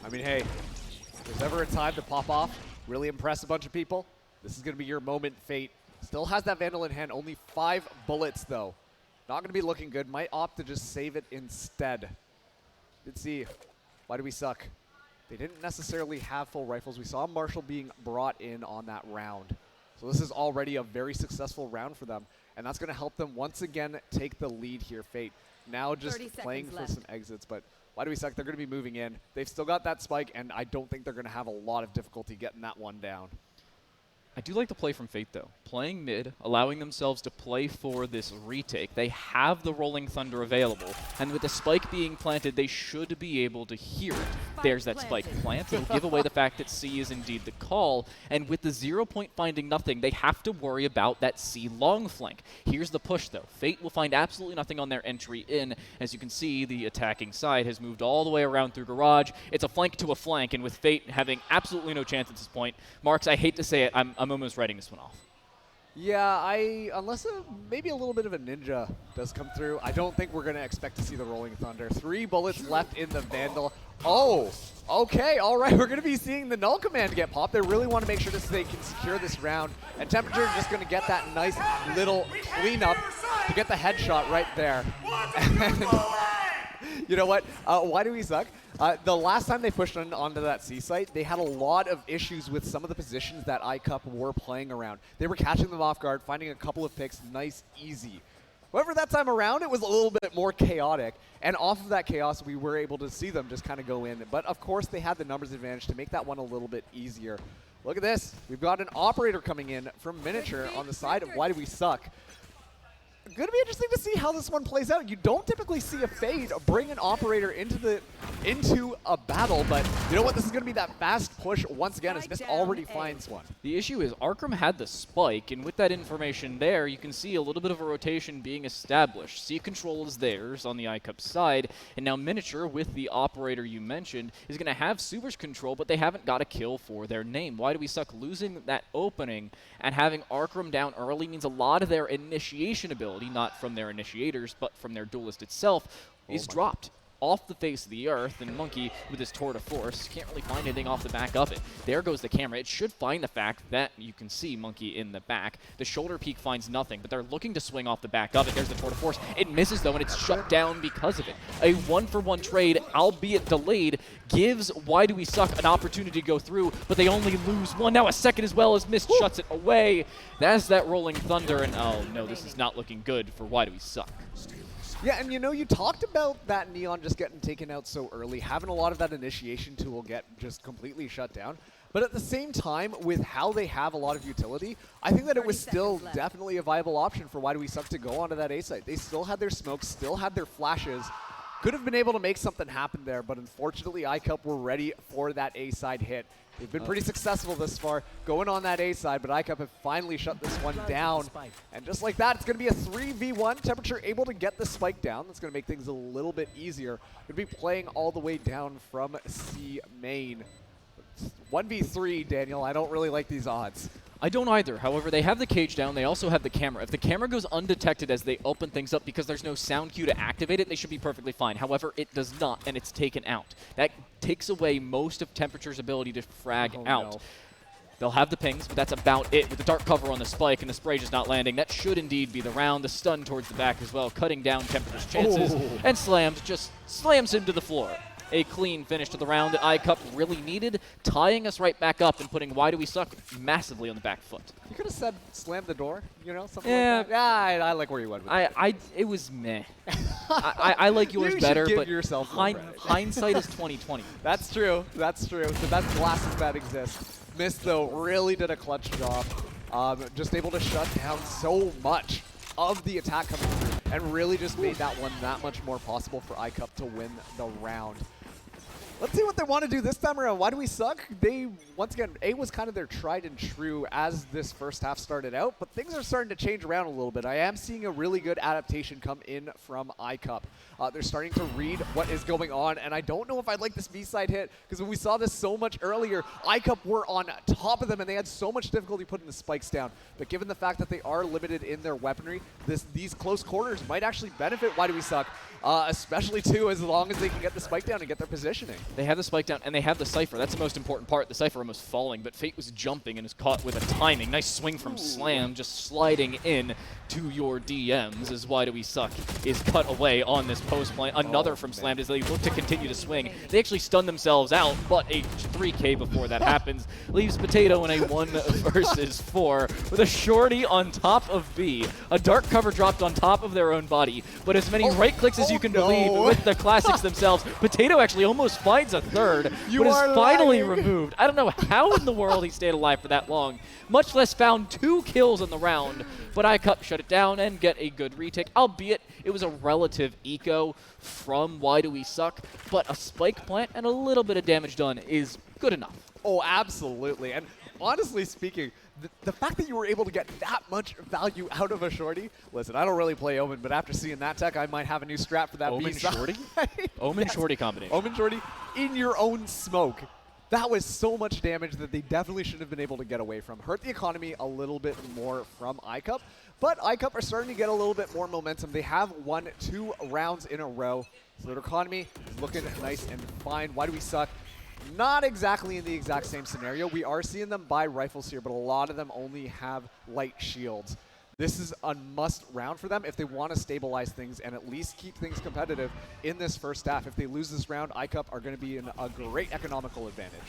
Speaker 8: I mean, hey, if there's ever a time to pop off, really impress a bunch of people, this is going to be your moment, Fate. Still has that Vandal in hand, only 5 bullets, though. Not going to be looking good. Might opt to just save it instead. Let's see. Why Do We Suck? They didn't necessarily have full rifles. We saw Marshall being brought in on that round. So this is already a very successful round for them. And that's going to help them once again take the lead here, Fate. Now just playing for some exits, but Why Do We Suck? They're going to be moving in. They've still got that spike, and I don't think they're going to have a lot of difficulty getting that one down.
Speaker 12: I do like the play from Fate, though. Playing mid, allowing themselves to play for this retake. They have the Rolling Thunder available, and with the spike being planted, they should be able to hear it. There's that spike plant. It'll give away the fact that C is indeed the call. And with the 0 point finding nothing, they have to worry about that C long flank. Here's the push, though. Fate will find absolutely nothing on their entry in. As you can see, the attacking side has moved all the way around through Garage. It's a flank to a flank, and with Fate having absolutely no chance at this point, Marks, I hate to say it, I'm almost writing this one off.
Speaker 8: Yeah, unless maybe a little bit of a ninja does come through, I don't think we're going to expect to see the Rolling Thunder. 3 bullets left in the Vandal. Oh, okay, all right. We're going to be seeing the Null Command get popped. They really want to make sure they can secure this round. And Temperature is just going to get that nice little cleanup to get the headshot right there. And you know what? Why do we suck? The last time they pushed onto that C site, they had a lot of issues with some of the positions that iCup were playing around. They were catching them off guard, finding a couple of picks, nice, easy. However, that time around, it was a little bit more chaotic, and off of that chaos, we were able to see them just kind of go in. But of course, they had the numbers advantage to make that one a little bit easier. Look at this. We've got an operator coming in from Miniature on the side of Why Do We Suck. Going to be interesting to see how this one plays out. You don't typically see a Fade bring an operator into a battle, but you know what? This is going to be that fast push once again as Mist already finds one.
Speaker 12: The issue is Arkham had the spike, and with that information there, you can see a little bit of a rotation being established. C control is theirs on the iCup side, and now Miniature, with the operator you mentioned, is going to have Super's control, but they haven't got a kill for their name. Why Do We Suck? Losing that opening and having Arkham down early means a lot of their initiation ability, not from their initiators, but from their duelist itself, is dropped off the face of the earth, and Monkey, with his tour de force, can't really find anything off the back of it. There goes the camera. It should find the fact that you can see Monkey in the back. The shoulder peak finds nothing, but they're looking to swing off the back of it. There's the tour de force. It misses, though, and it's shut down because of it. A one-for-one trade, albeit delayed, gives Why Do We Suck an opportunity to go through, but they only lose one. Now a second as well as Mist shuts it away. That's that Rolling Thunder, and oh no, this is not looking good for Why Do We Suck.
Speaker 8: Yeah, and you know, you talked about that Neon just getting taken out so early, having a lot of that initiation tool get just completely shut down. But at the same time, with how they have a lot of utility, I think that it was still definitely a viable option for Why Do We Suck to go onto that A site. They still had their smokes, still had their flashes, could have been able to make something happen there, but unfortunately iCup were ready for that A side hit. They've been pretty successful this far going on that A side, but iCup have finally shut this one down. And just like that, it's going to be a 3v1. Temperature able to get the spike down. That's going to make things a little bit easier. Going to be playing all the way down from C main. 1v3, Daniel. I don't really like these odds.
Speaker 12: I don't either. However, they have the cage down. They also have the camera. If the camera goes undetected as they open things up because there's no sound cue to activate it, they should be perfectly fine. However, it does not, and it's taken out. That takes away most of Temperature's ability to frag out. No. They'll have the pings, but that's about it with the dark cover on the spike and the spray just not landing. That should indeed be the round. The stun towards the back as well, cutting down Temperature's chances, and just slams him to the floor. A clean finish to the round that iCup really needed, tying us right back up and putting Why Do We Suck massively on the back foot.
Speaker 8: You could have said slam the door, you know, something like that. Yeah, I like where you went with it.
Speaker 12: It was meh. I like yours better, but
Speaker 8: yourself
Speaker 12: hindsight is 20/20.
Speaker 8: That's true. That's true. The best glasses that exist. Mist, though, really did a clutch job. Just able to shut down so much of the attack coming through and really just made that one that much more possible for iCup to win the round. Let's see what they want to do this time around. Why Do We Suck? They, once again, A was kind of their tried and true as this first half started out, but things are starting to change around a little bit. I am seeing a really good adaptation come in from iCup. They're starting to read what is going on, and I don't know if I'd like this B-side hit, because when we saw this so much earlier, iCup were on top of them, and they had so much difficulty putting the spikes down. But given the fact that they are limited in their weaponry, these close quarters might actually benefit Why Do We Suck, especially, too, as long as they can get the spike down and get their positioning.
Speaker 12: They have the spike down, and they have the Cypher. That's the most important part. The Cypher almost falling, but Fate was jumping and is caught with a timing. Nice swing from Slam, just sliding in to your DMs as Why Do We Suck is cut away on this post play. Another from Slam as they look to continue to swing. They actually stun themselves out, but a 3K before that happens leaves Potato in a 1 versus 4 with a shorty on top of B. A dark cover dropped on top of their own body, but as many right clicks as you can believe with the classics themselves. Potato actually almost finds finds a third,
Speaker 8: You
Speaker 12: but is
Speaker 8: are
Speaker 12: finally
Speaker 8: lying.
Speaker 12: removed. I don't know how in the world he stayed alive for that long, much less found 2 kills in the round, but iCup shut it down and get a good retake, albeit it was a relative eco from Why Do We Suck, but a spike plant and a little bit of damage done is good enough.
Speaker 8: Oh, absolutely. And honestly speaking, the fact that you were able to get that much value out of a shorty, listen, I don't really play Omen, but after seeing that tech, I might have a new strat for that
Speaker 12: Omen
Speaker 8: B-side.
Speaker 12: shorty? Omen shorty combination.
Speaker 8: Omen shorty in your own smoke. That was so much damage that they definitely should have been able to get away from. Hurt the economy a little bit more from iCup, but iCup are starting to get a little bit more momentum. They have won 2 rounds in a row, so their economy is looking nice and fine. Why Do We Suck? Not exactly in the exact same scenario. We are seeing them buy rifles here, but a lot of them only have light shields. This is a must round for them if they want to stabilize things and at least keep things competitive in this first half. If they lose this round, iCup are going to be in a great economical advantage.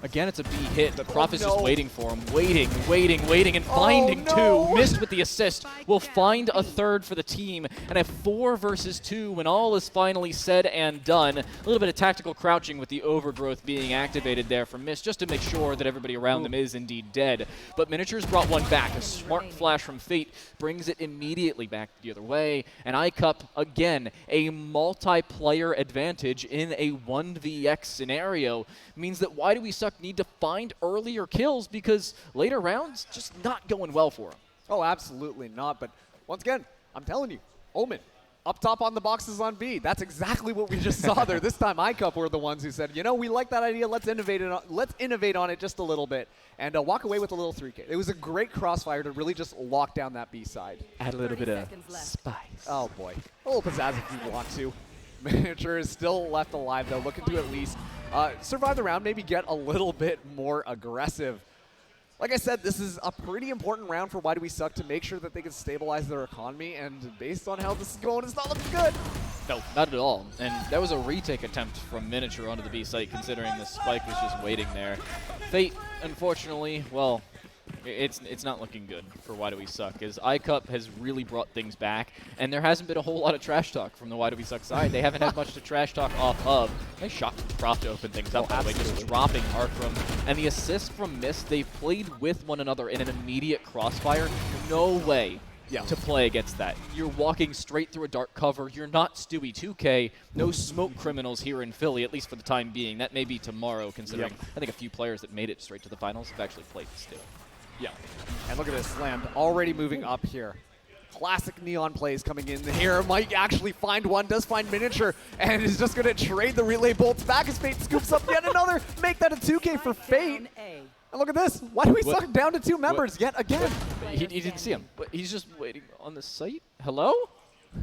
Speaker 12: Again, it's a B hit, but Prof is just waiting for him. Waiting, and finding 2. Missed with the assist. Will find a third for the team, and a 4 versus 2 when all is finally said and done. A little bit of tactical crouching with the overgrowth being activated there from Mist, just to make sure that everybody around them is indeed dead. But Miniatures brought one back. A smart flash from Fate brings it immediately back the other way, and iCup, again, a multiplayer advantage in a 1vx scenario means that Why Do We Suck need to find earlier kills because later rounds just not going well for them.
Speaker 8: Oh, absolutely not. But once again, I'm telling you, Omen, up top on the boxes on B. That's exactly what we just saw there. This time, iCup were the ones who said, you know, we like that idea. Let's innovate on it just a little bit and walk away with a little 3K. It was a great crossfire to really just lock down that B side.
Speaker 12: Add a little bit of spice.
Speaker 8: Oh, boy. A little pizzazz if you want to. Miniature is still left alive, though, looking to at least survive the round, maybe get a little bit more aggressive. Like I said, this is a pretty important round for Why Do We Suck to make sure that they can stabilize their economy, and based on how this is going, it's not looking good.
Speaker 12: No, not at all. And that was a retake attempt from Miniature onto the B site, considering the spike was just waiting there. Fate, unfortunately, well, it's not looking good for Why Do We Suck, as iCup has really brought things back, and there hasn't been a whole lot of trash talk from the Why Do We Suck side. They haven't had much to trash talk off of. Nice shot from Prof to open things up, by the way, just dropping Arcrum. And the assist from Mist, they've played with one another in an immediate crossfire. No way to play against that. You're walking straight through a dark cover. You're not Stewie 2K. No smoke criminals here in Philly, at least for the time being. That may be tomorrow, considering I think a few players that made it straight to the finals have actually played Stewie.
Speaker 8: Yeah. And look at this, Slammed already moving up here. Classic Neon plays coming in here. Might actually find one, does find Miniature, and is just going to trade the relay bolts back as Fate scoops up yet another. Make that a 2K for Fate. And look at this. Why do we suck down to 2 members yet again?
Speaker 12: He didn't see him, but he's just waiting on the site. Hello?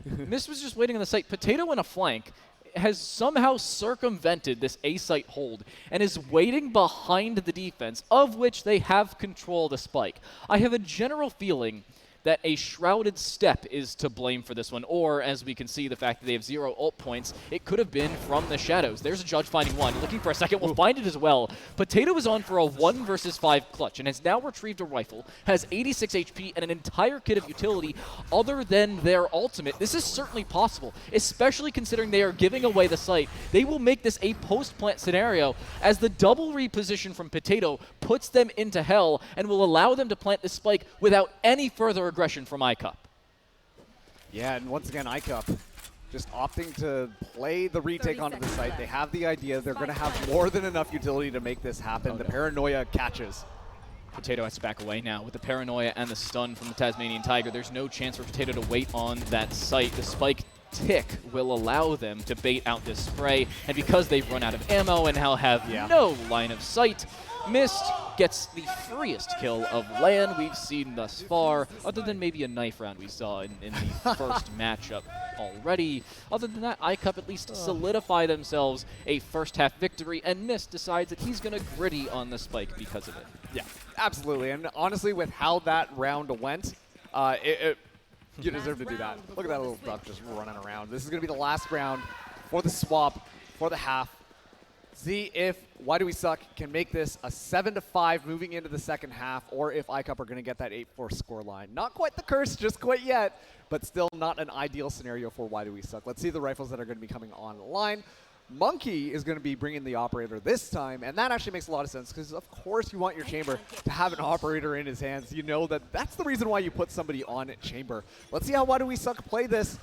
Speaker 12: Mist was just waiting on the site. Potato in a flank has somehow circumvented this A-site hold and is waiting behind the defense, of which they have control the spike. I have a general feeling that a shrouded step is to blame for this one, or as we can see, the fact that they have 0 ult points, it could have been from the shadows. There's a judge finding one, looking for a second, will find it as well. Potato is on for a 1 versus 5 clutch and has now retrieved a rifle, has 86 HP and an entire kit of utility other than their ultimate. This is certainly possible, especially considering they are giving away the site. They will make this a post-plant scenario as the double reposition from Potato puts them into hell and will allow them to plant this spike without any further aggression from iCup.
Speaker 8: Yeah, and once again, iCup just opting to play the retake onto the site. They have the idea. They're going to have more than enough utility to make this happen. The paranoia catches.
Speaker 12: Potato has to back away now with the paranoia and the stun from the Tasmanian Tiger. There's no chance for Potato to wait on that site. The spike tick will allow them to bait out this spray, and because they've run out of ammo and now have no line of sight, Mist gets the freest kill of LAN we've seen thus far, other than maybe a knife round we saw in the first matchup already. Other than that, iCup at least solidify themselves a first half victory, and Mist decides that he's going to gritty on the spike because of it.
Speaker 8: Yeah, absolutely. And honestly, with how that round went, you deserve to do that. Look at that little duck just running around. This is going to be the last round for the swap, for the half. See if Why Do We Suck can make this a 7-5 moving into the second half, or if iCup are going to get that 8-4 score line. Not quite the curse just quite yet, but still not an ideal scenario for Why Do We Suck. Let's see the rifles that are going to be coming online. Monkey is going to be bringing the operator this time, and that actually makes a lot of sense because, of course, you want your chamber to have an operator in his hands. You know that's the reason why you put somebody on chamber. Let's see how Why Do We Suck play this.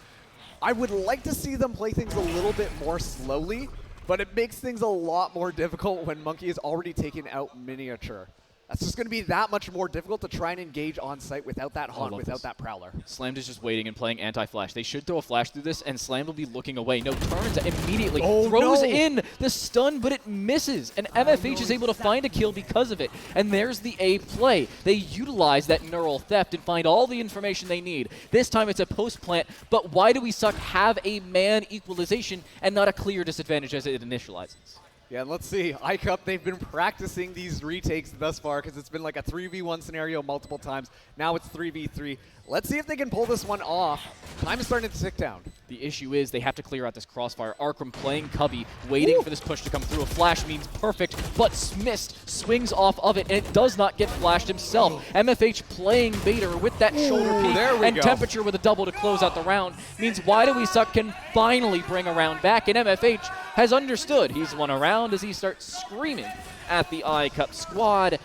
Speaker 8: I would like to see them play things a little bit more slowly, but it makes things a lot more difficult when Monkey is already taking out Miniature. That's just going to be that much more difficult to try and engage on site without that Haunt, without that Prowler.
Speaker 12: Slammed is just waiting and playing anti-flash. They should throw a flash through this, and Slammed will be looking away. No, turns immediately, throws in the stun, but it misses. And MFH is able to find a kill because of it. And there's the A play. They utilize that neural theft and find all the information they need. This time it's a post-plant, but Why Do We Suck have a man equalization and not a clear disadvantage as it initializes?
Speaker 8: Yeah, and let's see. iCup, they've been practicing these retakes thus far because it's been like a 3v1 scenario multiple times. Now it's 3v3. Let's see if they can pull this one off. Time is starting to tick down.
Speaker 12: The issue is they have to clear out this crossfire. Arkram playing Cubby, waiting for this push to come through. A flash means perfect, but missed, swings off of it, and it does not get flashed himself. MFH playing Vader with that shoulder peek and Temperature with a double to close out the round means Why Do We Suck can finally bring a round back, and MFH has understood. He's won a round as he starts screaming at the iCup squad,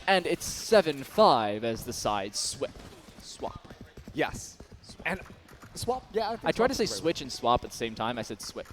Speaker 12: and it's 7-5 as the sides swap.
Speaker 8: Yes. And swap, yeah.
Speaker 12: I tried to say switch and swap at the same time. I said swip.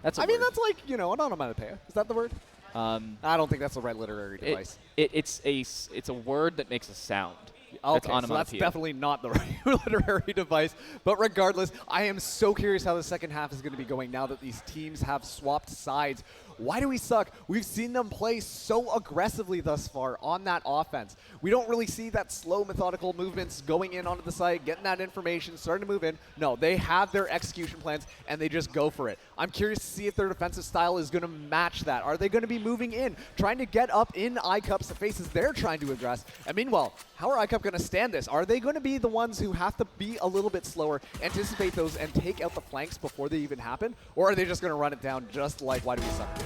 Speaker 12: That's a
Speaker 8: I mean,
Speaker 12: word.
Speaker 8: that's like, you know, an onomatopoeia. Is that the word? I don't think that's the right literary device.
Speaker 12: It's a word that makes a sound.
Speaker 8: Okay, so that's definitely not the right literary device. But regardless, I am so curious how the second half is going to be going now that these teams have swapped sides. Why Do We Suck? We've seen them play so aggressively thus far on that offense. We don't really see that slow, methodical movements going in onto the site, getting that information, starting to move in. No, they have their execution plans, and they just go for it. I'm curious to see if their defensive style is going to match that. Are they going to be moving in, trying to get up in iCup's faces they're trying to address? And meanwhile, how are iCup going to stand this? Are they going to be the ones who have to be a little bit slower, anticipate those, and take out the flanks before they even happen? Or are they just going to run it down just like Why Do We Suck do?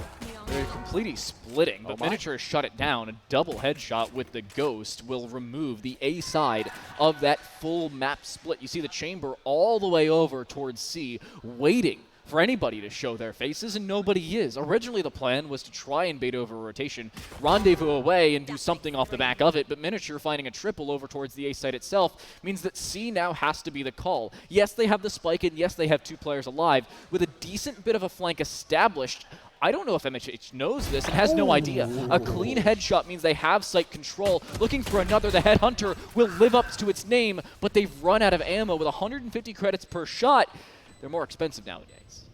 Speaker 12: They're completely splitting, but Miniature shut it down. A double headshot with the Ghost will remove the A side of that full map split. You see the chamber all the way over towards C, waiting for anybody to show their faces, and nobody is. Originally, the plan was to try and bait over a rotation, rendezvous away, and do something off the back of it, but Miniature finding a triple over towards the A site itself means that C now has to be the call. Yes, they have the spike, and yes, they have 2 players alive. With a decent bit of a flank established, I don't know if MHH knows this and has no idea. A clean headshot means they have site control. Looking for another, the Headhunter will live up to its name, but they've run out of ammo with 150 credits per shot. They're more expensive nowadays.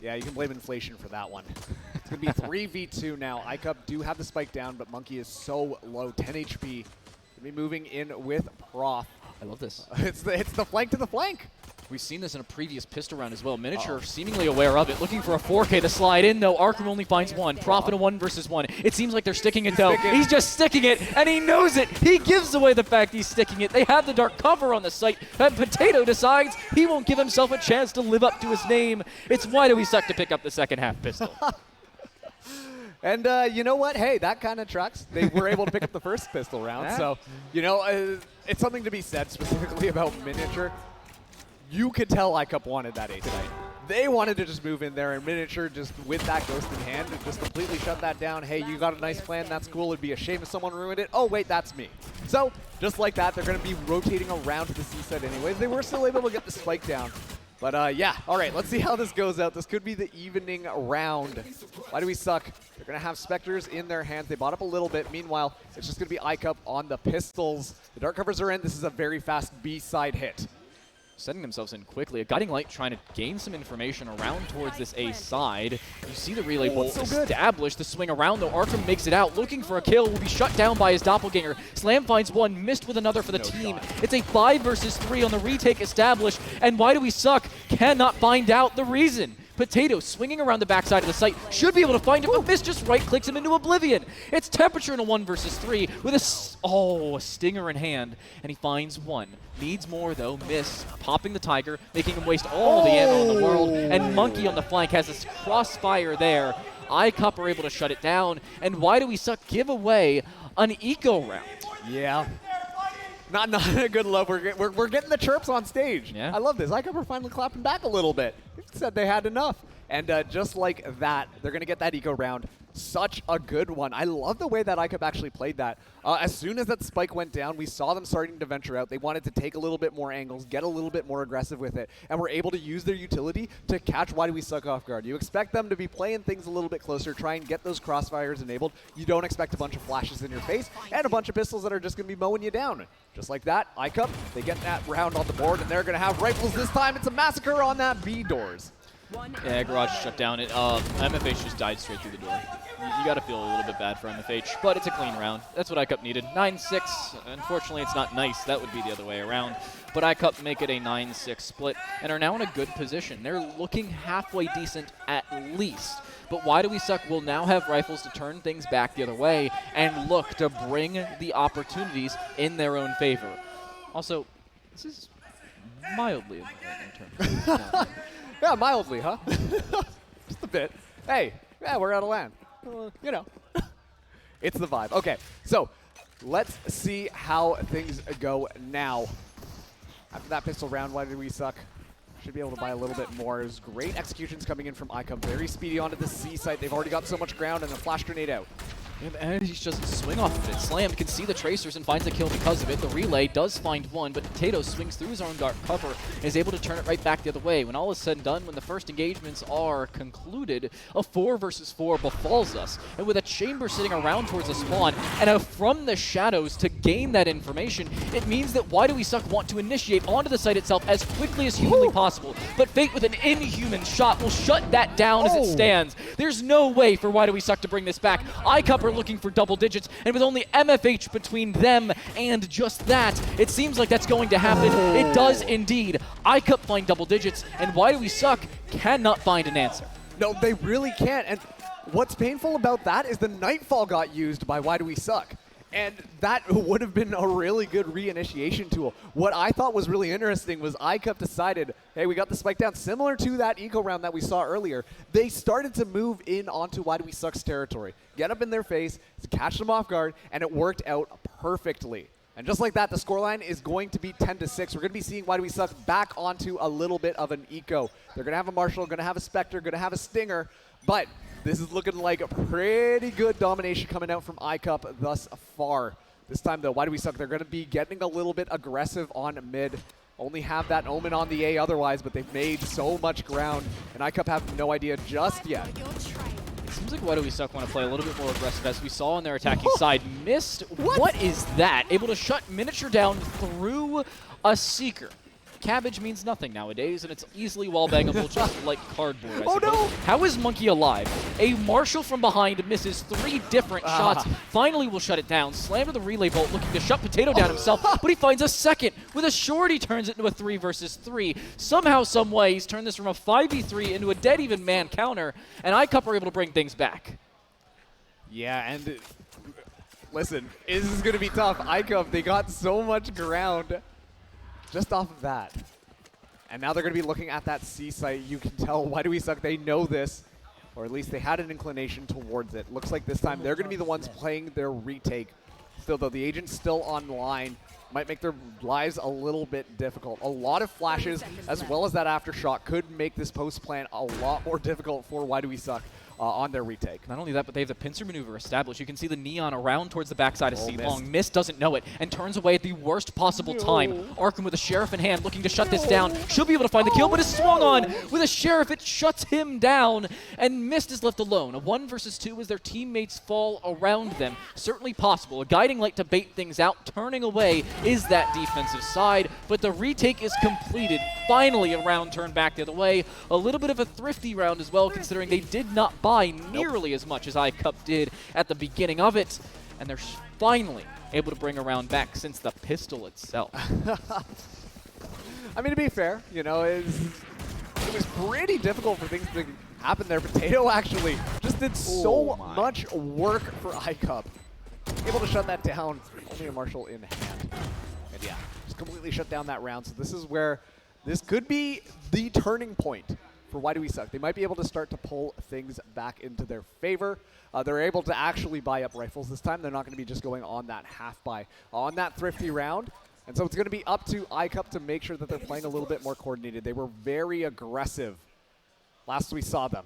Speaker 8: Yeah, you can blame inflation for that one. It's going to be 3v2 now. iCup do have the spike down, but Monkey is so low, 10 HP. Going to be moving in with Prof.
Speaker 12: I love this.
Speaker 8: It's the flank to the flank.
Speaker 12: We've seen this in a previous pistol round as well. Miniature seemingly aware of it, looking for a 4K to slide in, though. Arkram only finds one. Prof in a 1 versus 1. It seems like they're sticking it, though. He's just sticking it, and he knows it. He gives away the fact he's sticking it. They have the dark cover on the site, and Potato decides he won't give himself a chance to live up to his name. It's Why Do We Suck to pick up the second half pistol.
Speaker 8: And you know what? Hey, that kind of tracks. They were able to pick up the first pistol round.
Speaker 12: Yeah.
Speaker 8: So, you know, it's something to be said specifically about Miniature. You could tell iCup wanted that A tonight. They wanted to just move in there, and Miniature just with that Ghost in hand just completely shut that down. Hey, you got a nice plan. That's cool. It'd be a shame if someone ruined it. Oh, wait, that's me. So, just like that, they're going to be rotating around to the C side anyways. They were still able to get the spike down. But, yeah, all right, let's see how this goes out. This could be the evening round. Why Do We Suck? They're going to have Spectres in their hands. They bought up a little bit. Meanwhile, it's just going to be iCup on the pistols. The dark covers are in. This is a very fast B-side hit.
Speaker 12: Setting themselves in quickly. A Guiding Light trying to gain some information around towards this A side. You see the relay bolt established. The swing around, though. Arkram makes it out. Looking for a kill. Will be shut down by his doppelganger. Slam finds one. Missed with another for the team. It's a 5 versus 3 on the retake established. And Why Do We Suck cannot find out the reason. Potato swinging around the backside of the site. Should be able to find him, but Miss just right-clicks him into oblivion. It's Temperature in a 1 versus 3 with a stinger in hand, and he finds one. Needs more, though. Miss popping the Tiger, making him waste all the ammo in the world, and Monkey on the flank has this crossfire there. iCup are able to shut it down, and Why Do We Suck give away an eco round?
Speaker 8: Yeah. Not a good love. We're getting the chirps on stage.
Speaker 12: Yeah.
Speaker 8: I love this. iCup are finally clapping back a little bit. They said they had enough. And just like that, they're going to get that eco round. Such a good one. I love the way that ICUP actually played that. As soon as that spike went down, we saw them starting to venture out. They wanted to take a little bit more angles, get a little bit more aggressive with it, and were able to use their utility to catch Why Do We Suck off guard. You expect them to be playing things a little bit closer, try and get those crossfires enabled. You don't expect a bunch of flashes in your face and a bunch of pistols that are just going to be mowing you down. Just like that, ICUP, they get that round on the board, and they're going to have rifles this time. It's a massacre on that B doors.
Speaker 12: Yeah, garage shut down. MFH just died straight through the door. You got to feel a little bit bad for MFH, but it's a clean round. That's what ICUP needed. 9-6. Unfortunately, it's not nice. That would be the other way around. But ICUP make it a 9-6 split and are now in a good position. They're looking halfway decent at least. But Why Do We Suck will now have rifles to turn things back the other way and look to bring the opportunities in their own favor. Also, this is mildly in terms.
Speaker 8: Yeah, mildly, huh? Just a bit. Hey, yeah, we're out of land. You know, it's the vibe. Okay, so let's see how things go now. After that pistol round, Why Did We Suck? Should be able to buy a little bit more. There's great executions coming in from ICUP. Very speedy onto the C site. They've already got so much ground and a flash grenade out.
Speaker 12: And he just swing off of it. Slam can see the tracers and finds a kill because of it. The relay does find one, but Tato swings through his own dark cover and is able to turn it right back the other way. When all is said and done, when the first engagements are concluded, a 4 versus 4 befalls us. And with a chamber sitting around towards the spawn, and from the shadows to gain that information, it means that Why Do We Suck want to initiate onto the site itself as quickly as humanly possible. But Fate with an inhuman shot will shut that down as it stands. There's no way for Why Do We Suck to bring this back. ICUP are looking for double digits, and with only MFH between them and just that, it seems like that's going to happen. It does indeed. ICUP find double digits, and Why Do We Suck cannot find an answer.
Speaker 8: No, they really can't. And what's painful about that is the Nightfall got used by Why Do We Suck. And that would have been a really good reinitiation tool. What I thought was really interesting was ICUP decided, hey, we got the spike down. Similar to that eco round that we saw earlier, they started to move in onto Why Do We Suck's territory. Get up in their face, catch them off guard, and it worked out perfectly. And just like that, the scoreline is going to be 10-6. We're going to be seeing Why Do We Suck back onto a little bit of an eco. They're going to have a Marshall, going to have a Spectre, going to have a Stinger, but this is looking like a pretty good domination coming out from ICUP thus far. This time, though, Why Do We Suck? They're going to be getting a little bit aggressive on mid. Only have that Omen on the A otherwise, but they've made so much ground, and ICUP have no idea just yet.
Speaker 12: It seems like Why Do We Suck want to play a little bit more aggressive, as we saw on their attacking side. Missed. What is that? Able to shut Miniature down through a Seeker. Cabbage means nothing nowadays, and it's easily wall-bangable just like cardboard, I suppose.
Speaker 8: No!
Speaker 12: How is Monkey alive? A Marshall from behind misses 3 different shots. Finally will shut it down. Slam to the relay bolt, looking to shut Potato down himself, but he finds a second. With a short, he turns it into a 3 versus 3. Somehow, some way, he's turned this from a 5v3 into a dead-even man counter, and ICUP are able to bring things back.
Speaker 8: Yeah, and listen, this is going to be tough. ICUP, they got so much ground just off of that. And now they're going to be looking at that C site. You can tell Why Do We Suck? They know this, or at least they had an inclination towards it. Looks like this time they're going to be the ones playing their retake. Still, though, the agent's still online. Might make their lives a little bit difficult. A lot of flashes, as well as that aftershock, could make this post plan a lot more difficult for Why Do We Suck on their retake.
Speaker 12: Not only that, but they have the pincer maneuver established. You can see the Neon around towards the backside of C Long. Mist doesn't know it and turns away at the worst possible time. Arkham with a Sheriff in hand looking to shut this down. She'll be able to find the kill, but is swung on with a Sheriff. It shuts him down, and Mist is left alone. A 1 versus 2 as their teammates fall around them. Certainly possible. A guiding light to bait things out. Turning away is that defensive side, but the retake is completed. Finally, a round turned back the other way. A little bit of a thrifty round as well, considering they did not buy nearly as much as ICUP did at the beginning of it, and they're finally able to bring a round back since the pistol itself.
Speaker 8: I mean, to be fair, you know, it was pretty difficult for things to happen there. Potato actually just did so much work for ICUP. Able to shut that down. Only a Marshall in hand. And yeah, just completely shut down that round. So this is where this could be the turning point for Why Do We Suck. They might be able to start to pull things back into their favor. They're able to actually buy up rifles this time. They're not going to be just going on that half buy on that thrifty round. And so it's going to be up to ICUP to make sure that they're playing a little bit more coordinated. They were very aggressive last we saw them.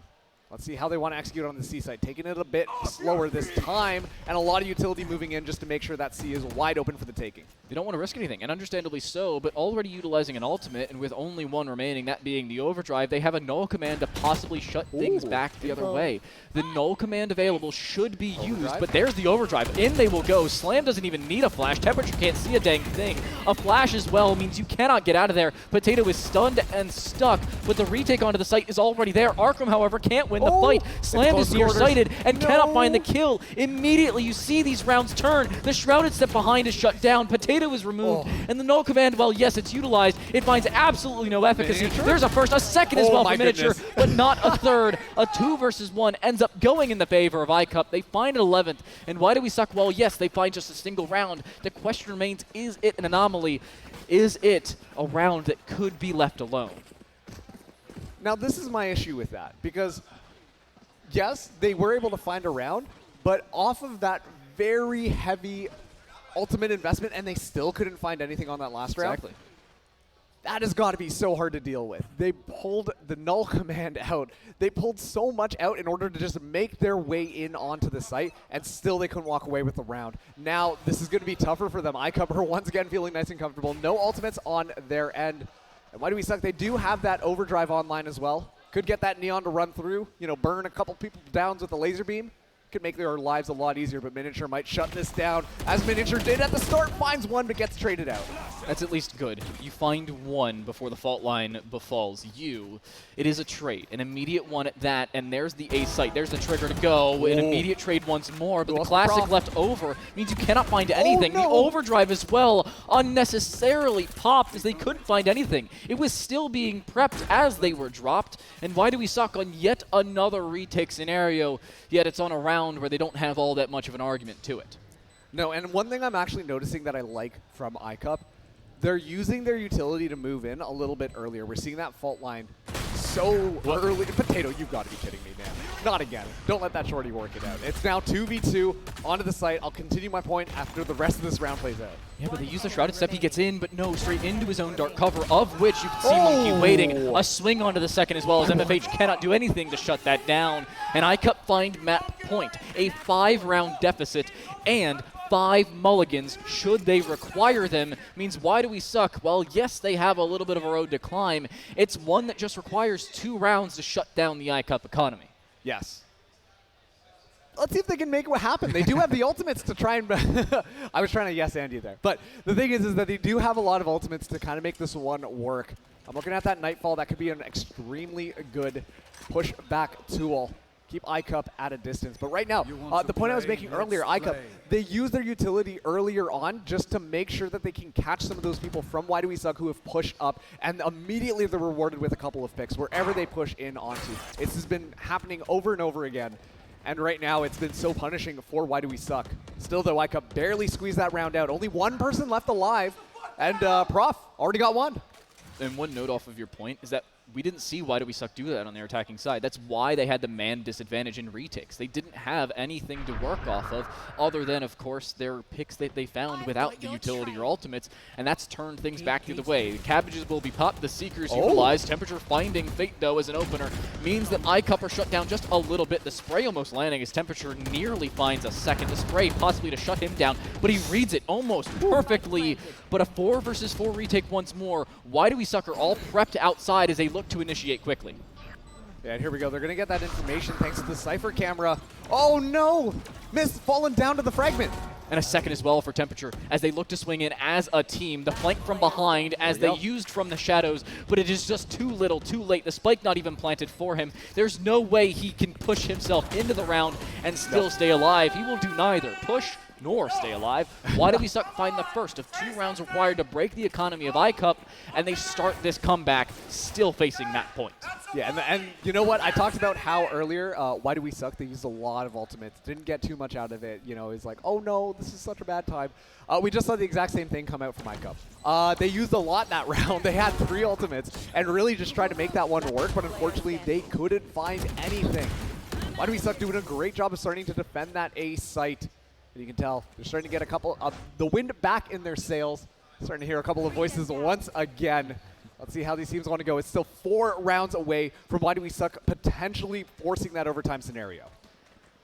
Speaker 8: Let's see how they want to execute on the C side. Taking it a bit slower this time, and a lot of utility moving in just to make sure that C is wide open for the taking.
Speaker 12: They don't want to risk anything, and understandably so, but already utilizing an ultimate, and with only one remaining, that being the overdrive, they have a null command to possibly shut things back the other way. The null command available should be used, but there's the overdrive. In they will go. Slam doesn't even need a flash. Temperature can't see a dang thing. A flash as well means you cannot get out of there. Potato is stunned and stuck, but the retake onto the site is already there. Arkham, however, can't win the fight. Slam is nearsighted and cannot find the kill. Immediately, you see these rounds turn. The Shrouded step behind is shut down. Potato is removed. And the null command, well, yes, it's utilized. It finds absolutely no efficacy. There's a first, a second as well for Miniature, but not a third. A 2 versus 1 ends up going in the favor of iCup. They find an 11th. And why do we suck? Well, yes, they find just a single round. The question remains, is it an anomaly? Is it a round that could be left alone?
Speaker 8: Now, this is my issue with that, because yes, they were able to find a round, but off of that very heavy ultimate investment, and they still couldn't find anything on that last round.
Speaker 12: Exactly.
Speaker 8: That has got to be so hard to deal with. They pulled the null command out. They pulled so much out in order to just make their way in onto the site, and still they couldn't walk away with the round. Now, this is going to be tougher for them. iCup are once again feeling nice and comfortable. No ultimates on their end. And why do we suck? They do have that overdrive online as well. Could get that Neon to run through, you know, burn a couple people down with the laser beam. Could make their lives a lot easier, but Miniature might shut this down, as Miniature did at the start. Finds one, but gets traded out.
Speaker 12: That's at least good. You find one before the fault line befalls you. It is a trade, an immediate one at that, and there's the A site. There's the trigger to go. An immediate trade once more, but the classic left over means you cannot find anything. The overdrive as well unnecessarily popped as they couldn't find anything. It was still being prepped as they were dropped, and why do we suck on yet another retake scenario, yet it's on a round where they don't have all that much of an argument to it.
Speaker 8: No, and one thing I'm actually noticing that I like from iCup, they're using their utility to move in a little bit earlier. We're seeing that fault line so early. Potato, you've got to be kidding me, man. Not again. Don't let that shorty work it out. It's now 2v2 onto the site. I'll continue my point after the rest of this round plays out.
Speaker 12: Yeah, but they use the Shrouded Step. He gets in, but no, straight into his own dark cover, of which you can see Monkey waiting. A swing onto the second as well, as MFH cannot do anything to shut that down. And iCup find map point. A 5-round deficit and 5 mulligans, should they require them, means why do we suck? Well, yes, they have a little bit of a road to climb. It's one that just requires 2 rounds to shut down the iCup economy.
Speaker 8: Yes. Let's see if they can make it happen. They do have the ultimates to try and... I was trying to yes and you there. But the thing is that they do have a lot of ultimates to kind of make this one work. I'm looking at that Nightfall. That could be an extremely good push-back tool. Keep iCup at a distance. But right now, the point I was making earlier, iCup, they use their utility earlier on just to make sure that they can catch some of those people from Why Do We Suck who have pushed up, and immediately they're rewarded with a couple of picks wherever they push in onto. This has been happening over and over again. And right now, it's been so punishing for Why Do We Suck. Still, though, iCup barely squeezed that round out. Only one person left alive, and Prof already got one.
Speaker 12: And one note off of your point is that we didn't see Why Do We Suck do that on their attacking side. That's why they had the man disadvantage in retakes. They didn't have anything to work off of other than, of course, their picks that they found without the utility or ultimates, and that's turned things back the other way. The cabbages will be popped, the Seekers utilized. Temperature finding Fate, though, as an opener means that iCup are shut down just a little bit. The spray almost landing as Temperature nearly finds a second. The spray possibly to shut him down, but he reads it almost perfectly. But a 4 versus 4 retake once more. Why Do We Suck are all prepped outside as they look to initiate quickly.
Speaker 8: Yeah, and here we go. They're going to get that information thanks to the Cypher camera. Oh, no! Missed, fallen down to the fragment.
Speaker 12: And a second as well for Temperature as they look to swing in as a team. The flank from behind as they used from the shadows, but it is just too little, too late. The spike not even planted for him. There's no way he can push himself into the round and still stay alive. He will do neither push nor stay alive. Why Do We Suck find the first of 2 rounds required to break the economy of iCup, and they start this comeback still facing that point.
Speaker 8: Yeah, and you know what? I talked about how earlier, Why Do We Suck? They used a lot of ultimates. Didn't get too much out of it. You know, it's like, oh no, this is such a bad time. We just saw the exact same thing come out from iCup. They used a lot that round. They had 3 ultimates and really just tried to make that one work, but unfortunately they couldn't find anything. Why Do We Suck doing a great job of starting to defend that A site. And you can tell they're starting to get a couple of the wind back in their sails. Starting to hear a couple of voices once again. Let's see how these teams want to go. It's still 4 rounds away from Why Do We Suck potentially forcing that overtime scenario.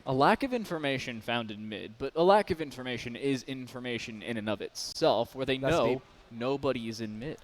Speaker 12: A lack of information found in mid, but a lack of information is information in and of itself, where they
Speaker 8: That's
Speaker 12: know
Speaker 8: deep.
Speaker 12: nobody is in mid.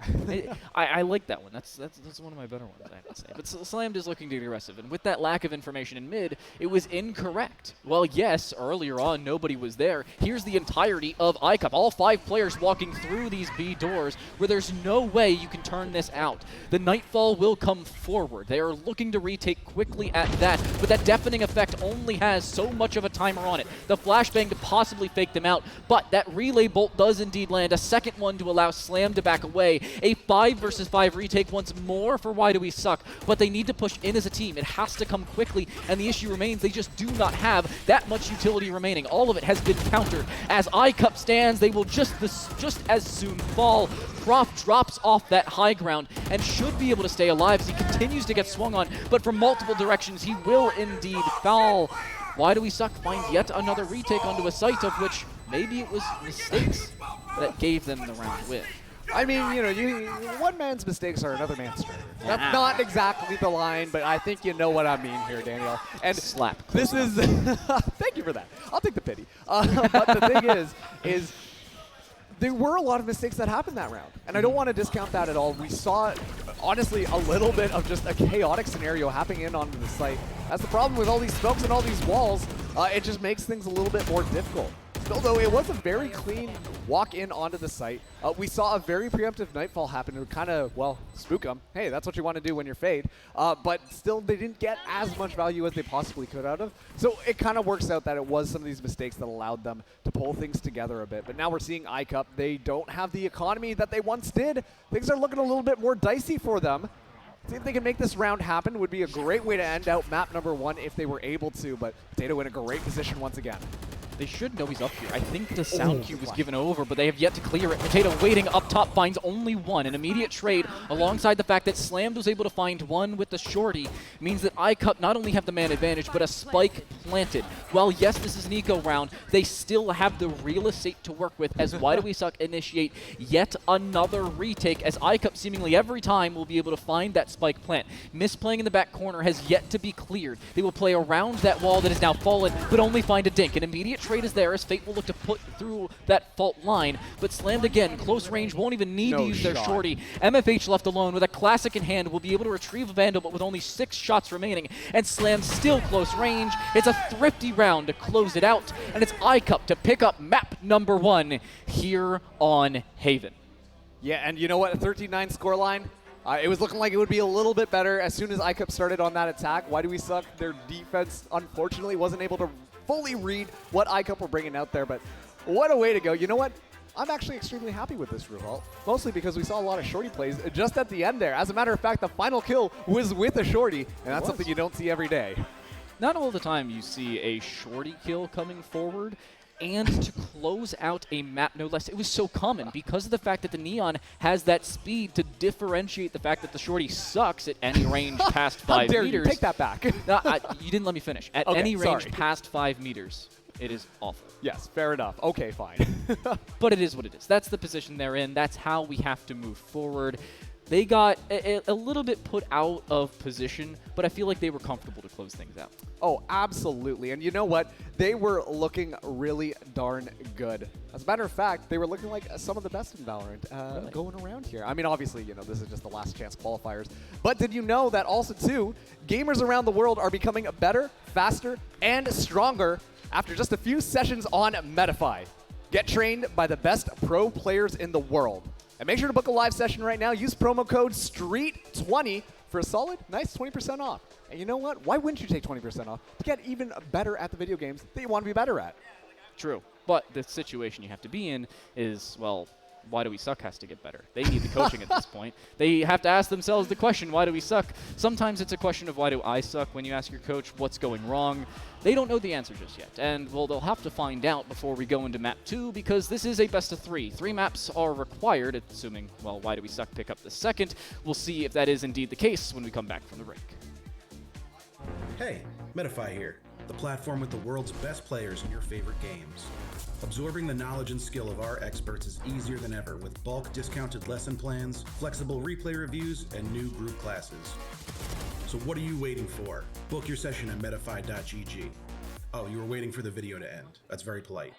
Speaker 12: I like that one. That's one of my better ones, I have to say. But Slammed is looking to be aggressive, and with that lack of information in mid, it was incorrect. Well, yes, earlier on nobody was there. Here's the entirety of iCup. All 5 players walking through these B doors, where there's no way you can turn this out. The Nightfall will come forward. They are looking to retake quickly at that, but that deafening effect only has so much of a timer on it. The flashbang to possibly fake them out, but that relay bolt does indeed land. A second one to allow Slam to back away. A 5 versus 5 retake once more for Why Do We Suck, but they need to push in as a team. It has to come quickly, and the issue remains they just do not have that much utility remaining. All of it has been countered. As iCup stands, they will just as soon fall. Prof drops off that high ground and should be able to stay alive as he continues to get swung on, but from multiple directions he will indeed fall. Why Do We Suck finds yet another retake onto a site of which maybe it was mistakes that gave them the round win.
Speaker 8: I mean, you know, one man's mistakes are another man's strength. That's not exactly the line, but I think you know what I mean here, Daniel. And
Speaker 12: slap.
Speaker 8: This is thank you for that. I'll take the pity. But the thing is there were a lot of mistakes that happened that round, and I don't want to discount that at all. We saw, honestly, a little bit of just a chaotic scenario happening onto the site. That's the problem with all these smokes and all these walls. It just makes things a little bit more difficult. Still, though, it was a very clean walk in onto the site. We saw a very preemptive Nightfall happen to kind of, well, spook them. Hey, that's what you want to do when you're Fade. But still, they didn't get as much value as they possibly could out of. So it kind of works out that it was some of these mistakes that allowed them to pull things together a bit. But now we're seeing iCup. They don't have the economy that they once did. Things are looking a little bit more dicey for them. See if they can make this round happen would be a great way to end out map number 1 if they were able to. But Potato in a great position once again.
Speaker 12: They should know he's up here. I think the sound cue was given over, but they have yet to clear it. Potato waiting up top finds only one. An immediate trade alongside the fact that Slammed was able to find one with the shorty means that iCup not only have the man advantage, but a spike planted. While yes, this is an eco round, they still have the real estate to work with as Why Do We Suck initiate yet another retake as iCup seemingly every time will be able to find that spike plant. Misplaying in the back corner has yet to be cleared. They will play around that wall that is now fallen, but only find a dink. An immediate trade is there as Fate will look to put through that fault line, but Slammed again, close range, won't even need to use their shorty. MFH left alone with a classic in hand will be able to retrieve a Vandal, but with only 6 shots remaining, and Slam still close range. It's a thrifty round to close it out, and it's iCup to pick up map number 1 here on Haven.
Speaker 8: Yeah, and you know what? A 13-9 scoreline. It was looking like it would be a little bit better as soon as iCup started on that attack. Why Do We Suck? Their defense, unfortunately, wasn't able to fully read what iCup were bringing out there, but what a way to go. You know what? I'm actually extremely happy with this result, mostly because we saw a lot of shorty plays just at the end there. As a matter of fact, the final kill was with a shorty, and that's something you don't see every day.
Speaker 12: Not all the time you see a shorty kill coming forward, and to close out a map no less. It was so common because of the fact that the Neon has that speed to differentiate the fact that the shorty sucks at any range past 5
Speaker 8: How dare
Speaker 12: meters.
Speaker 8: You take that back.
Speaker 12: No, you didn't let me finish. At
Speaker 8: Okay,
Speaker 12: any range
Speaker 8: sorry.
Speaker 12: past 5 meters, it is awful.
Speaker 8: Yes, fair enough. Okay, fine.
Speaker 12: But it is what it is. That's the position they're in. That's how we have to move forward. They got a little bit put out of position, but I feel like they were comfortable to close things out.
Speaker 8: Oh, absolutely. And you know what? They were looking really darn good. As a matter of fact, they were looking like some of the best in Valorant going around here. I mean, obviously, you know, this is just the last chance qualifiers. But did you know that also, too, gamers around the world are becoming better, faster, and stronger after just a few sessions on Metafy? Get trained by the best pro players in the world. And make sure to book a live session right now. Use promo code STREET20 for a solid, nice 20% off. And you know what? Why wouldn't you take 20% off to get even better at the video games that you want to be better at?
Speaker 12: True. But the situation you have to be in is, well, Why Do We Suck has to get better. They need the coaching at this point. They have to ask themselves the question, why do we suck? Sometimes it's a question of why do I suck when you ask your coach what's going wrong. They don't know the answer just yet. And, well, they'll have to find out before we go into map 2 because this is a best of 3. 3 maps are required, assuming, well, Why Do We Suck pick up the second. We'll see if that is indeed the case when we come back from the break.
Speaker 10: Hey, Metafy here. the platform with the world's best players in your favorite games. Absorbing the knowledge and skill of our experts is easier than ever with bulk discounted lesson plans, flexible replay reviews, and new group classes. So what are you waiting for? Book your session at metafy.gg. Oh, you were waiting for the video to end. That's very polite.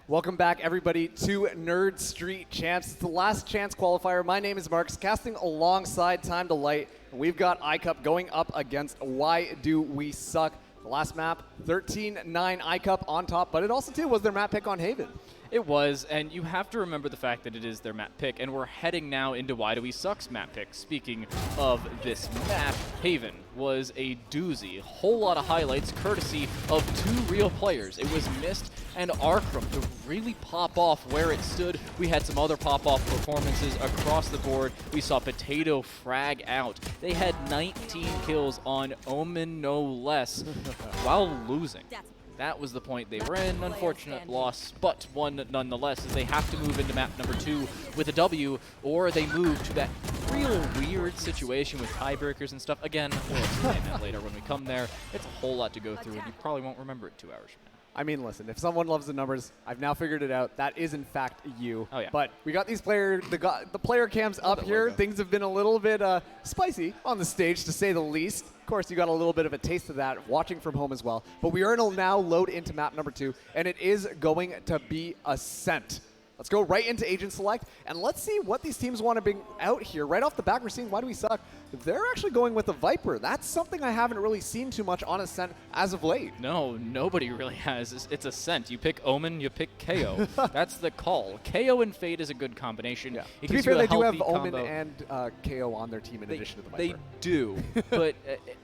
Speaker 8: Welcome back, everybody, to Nerd Street Champs. It's the last chance qualifier. My name is Marks, casting alongside Time to Light. And we've got iCup going up against Why Do We Suck? The last map, 13-9 iCup on top, but it also, too, was their map pick on Haven.
Speaker 12: It was, and you have to remember the fact that it is their map pick, and we're heading now into Why Do We Suck's map pick. Speaking of this map, Haven was a doozy. Whole lot of highlights courtesy of 2 real players. It was Mist and Arkram to really pop off where it stood. We had some other pop-off performances across the board. We saw Potato frag out. They had 19 kills on Omen, no less, while losing. That was the point they were in. Unfortunate loss, but one nonetheless, as they have to move into map number 2 with a W, or they move to that real weird situation with tiebreakers and stuff. Again, we'll explain that later when we come there. It's a whole lot to go through, and you probably won't remember it 2 hours from now.
Speaker 8: I mean, listen, if someone loves the numbers, I've now figured it out. That is, in fact, you.
Speaker 12: Oh, yeah.
Speaker 8: But we got these the player cams up here. Things have been a little bit spicy on the stage, to say the least. Of course, you got a little bit of a taste of that watching from home as well. But we are going to now load into map number 2, and it is going to be Ascent. Let's go right into Agent Select, and let's see what these teams want to bring out here. Right off the bat, we're seeing Why Do We Suck? They're actually going with a Viper. That's something I haven't really seen too much on Ascent as of late.
Speaker 12: No, nobody really has. It's Ascent. You pick Omen, you pick KO. That's the call. KO and Fade is a good combination.
Speaker 8: Yeah.
Speaker 12: It
Speaker 8: To be
Speaker 12: gives
Speaker 8: fair,
Speaker 12: you a
Speaker 8: they do have
Speaker 12: healthy
Speaker 8: Omen
Speaker 12: combo.
Speaker 8: and KO on their team in addition to the Viper.
Speaker 12: They do, but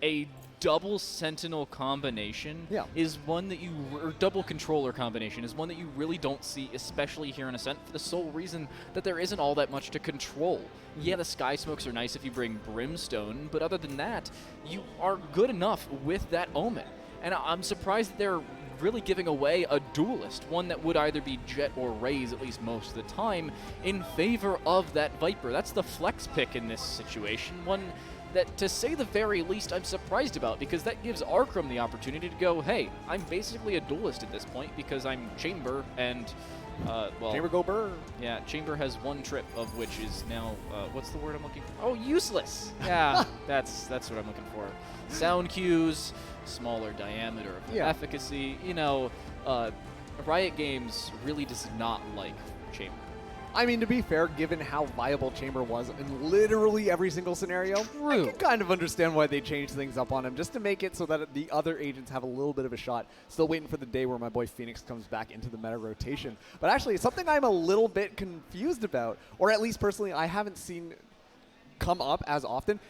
Speaker 12: a double Sentinel combination is one that or double controller combination is one that you really don't see, especially here in Ascent, for the sole reason that there isn't all that much to control. Yeah, the Sky Smokes are nice if you bring Brimstone, but other than that, you are good enough with that Omen. And I'm surprised that they're really giving away a duelist, one that would either be Jet or Raze, at least most of the time, in favor of that Viper. That's the flex pick in this situation, one that, to say the very least, I'm surprised about, because that gives Arkram the opportunity to go, hey, I'm basically a duelist at this point because I'm Chamber and, well...
Speaker 8: Chamber go burr.
Speaker 12: Yeah, Chamber has 1 trip, of which is now, what's the word I'm looking for? Oh, useless! Yeah, that's what I'm looking for. Sound cues, smaller diameter of efficacy. You know, Riot Games really does not like Chamber.
Speaker 8: I mean, to be fair, given how viable Chamber was in literally every single scenario, I can kind of understand why they changed things up on him, just to make it so that the other agents have a little bit of a shot. Still waiting for the day where my boy Phoenix comes back into the meta rotation. But actually, something I'm a little bit confused about, or at least personally I haven't seen come up as often,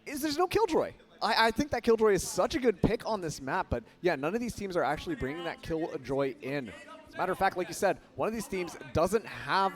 Speaker 8: is there's no Killjoy. I think that Killjoy is such a good pick on this map, but yeah, none of these teams are actually bringing that Killjoy in. As a matter of fact, like you said, one of these teams doesn't have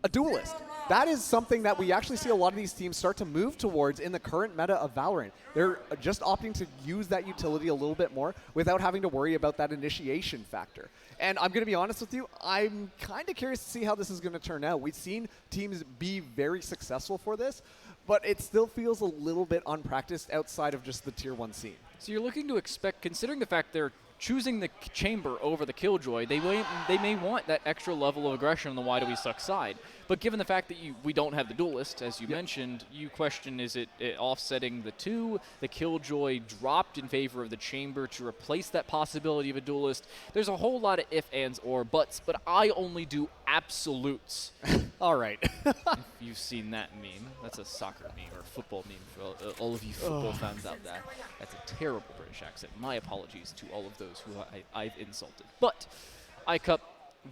Speaker 8: a duelist. That is something that we actually see a lot of these teams start to move towards in the current meta of Valorant. They're just opting to use that utility a little bit more without having to worry about that initiation factor. And I'm going to be honest with you, I'm kind of curious to see how this is going to turn out. We've seen teams be very successful for this, but it still feels a little bit unpracticed outside of just the Tier 1 scene.
Speaker 12: So you're looking to expect, considering the fact they're choosing the Chamber over the Killjoy, they may want that extra level of aggression on the Why Do We Suck side. But given the fact that we don't have the duelist, as you mentioned, you question, is it offsetting the two? The Killjoy dropped in favor of the Chamber to replace that possibility of a duelist. There's a whole lot of if, ands, or buts, but I only do absolutes.
Speaker 8: All right.
Speaker 12: If you've seen that meme, that's a soccer meme or football meme for all of you football fans out there. That's a terrible British accent. My apologies to all of those who I've insulted. But iCup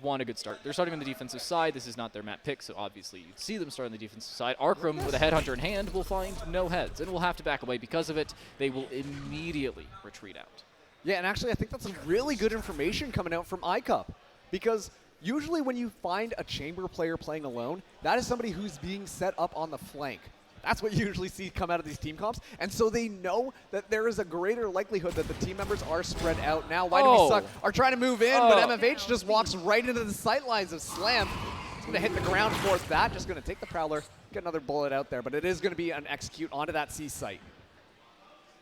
Speaker 12: want a good start. They're starting on the defensive side. This is not their map pick, so obviously you'd see them start on the defensive side. Arkram, with a headhunter in hand, will find no heads and will have to back away because of it. They will immediately retreat out.
Speaker 8: Yeah, and actually I think that's really good information coming out from iCup, because usually when you find a Chamber player playing alone, that is somebody who's being set up on the flank. That's what you usually see come out of these team comps. And so they know that there is a greater likelihood that the team members are spread out. Now, Why Do We Suck are trying to move in, but MFH just walks right into the sight lines of Slam. It's going to hit the ground for that. Just going to take the Prowler, get another bullet out there. But it is going to be an execute onto that C site.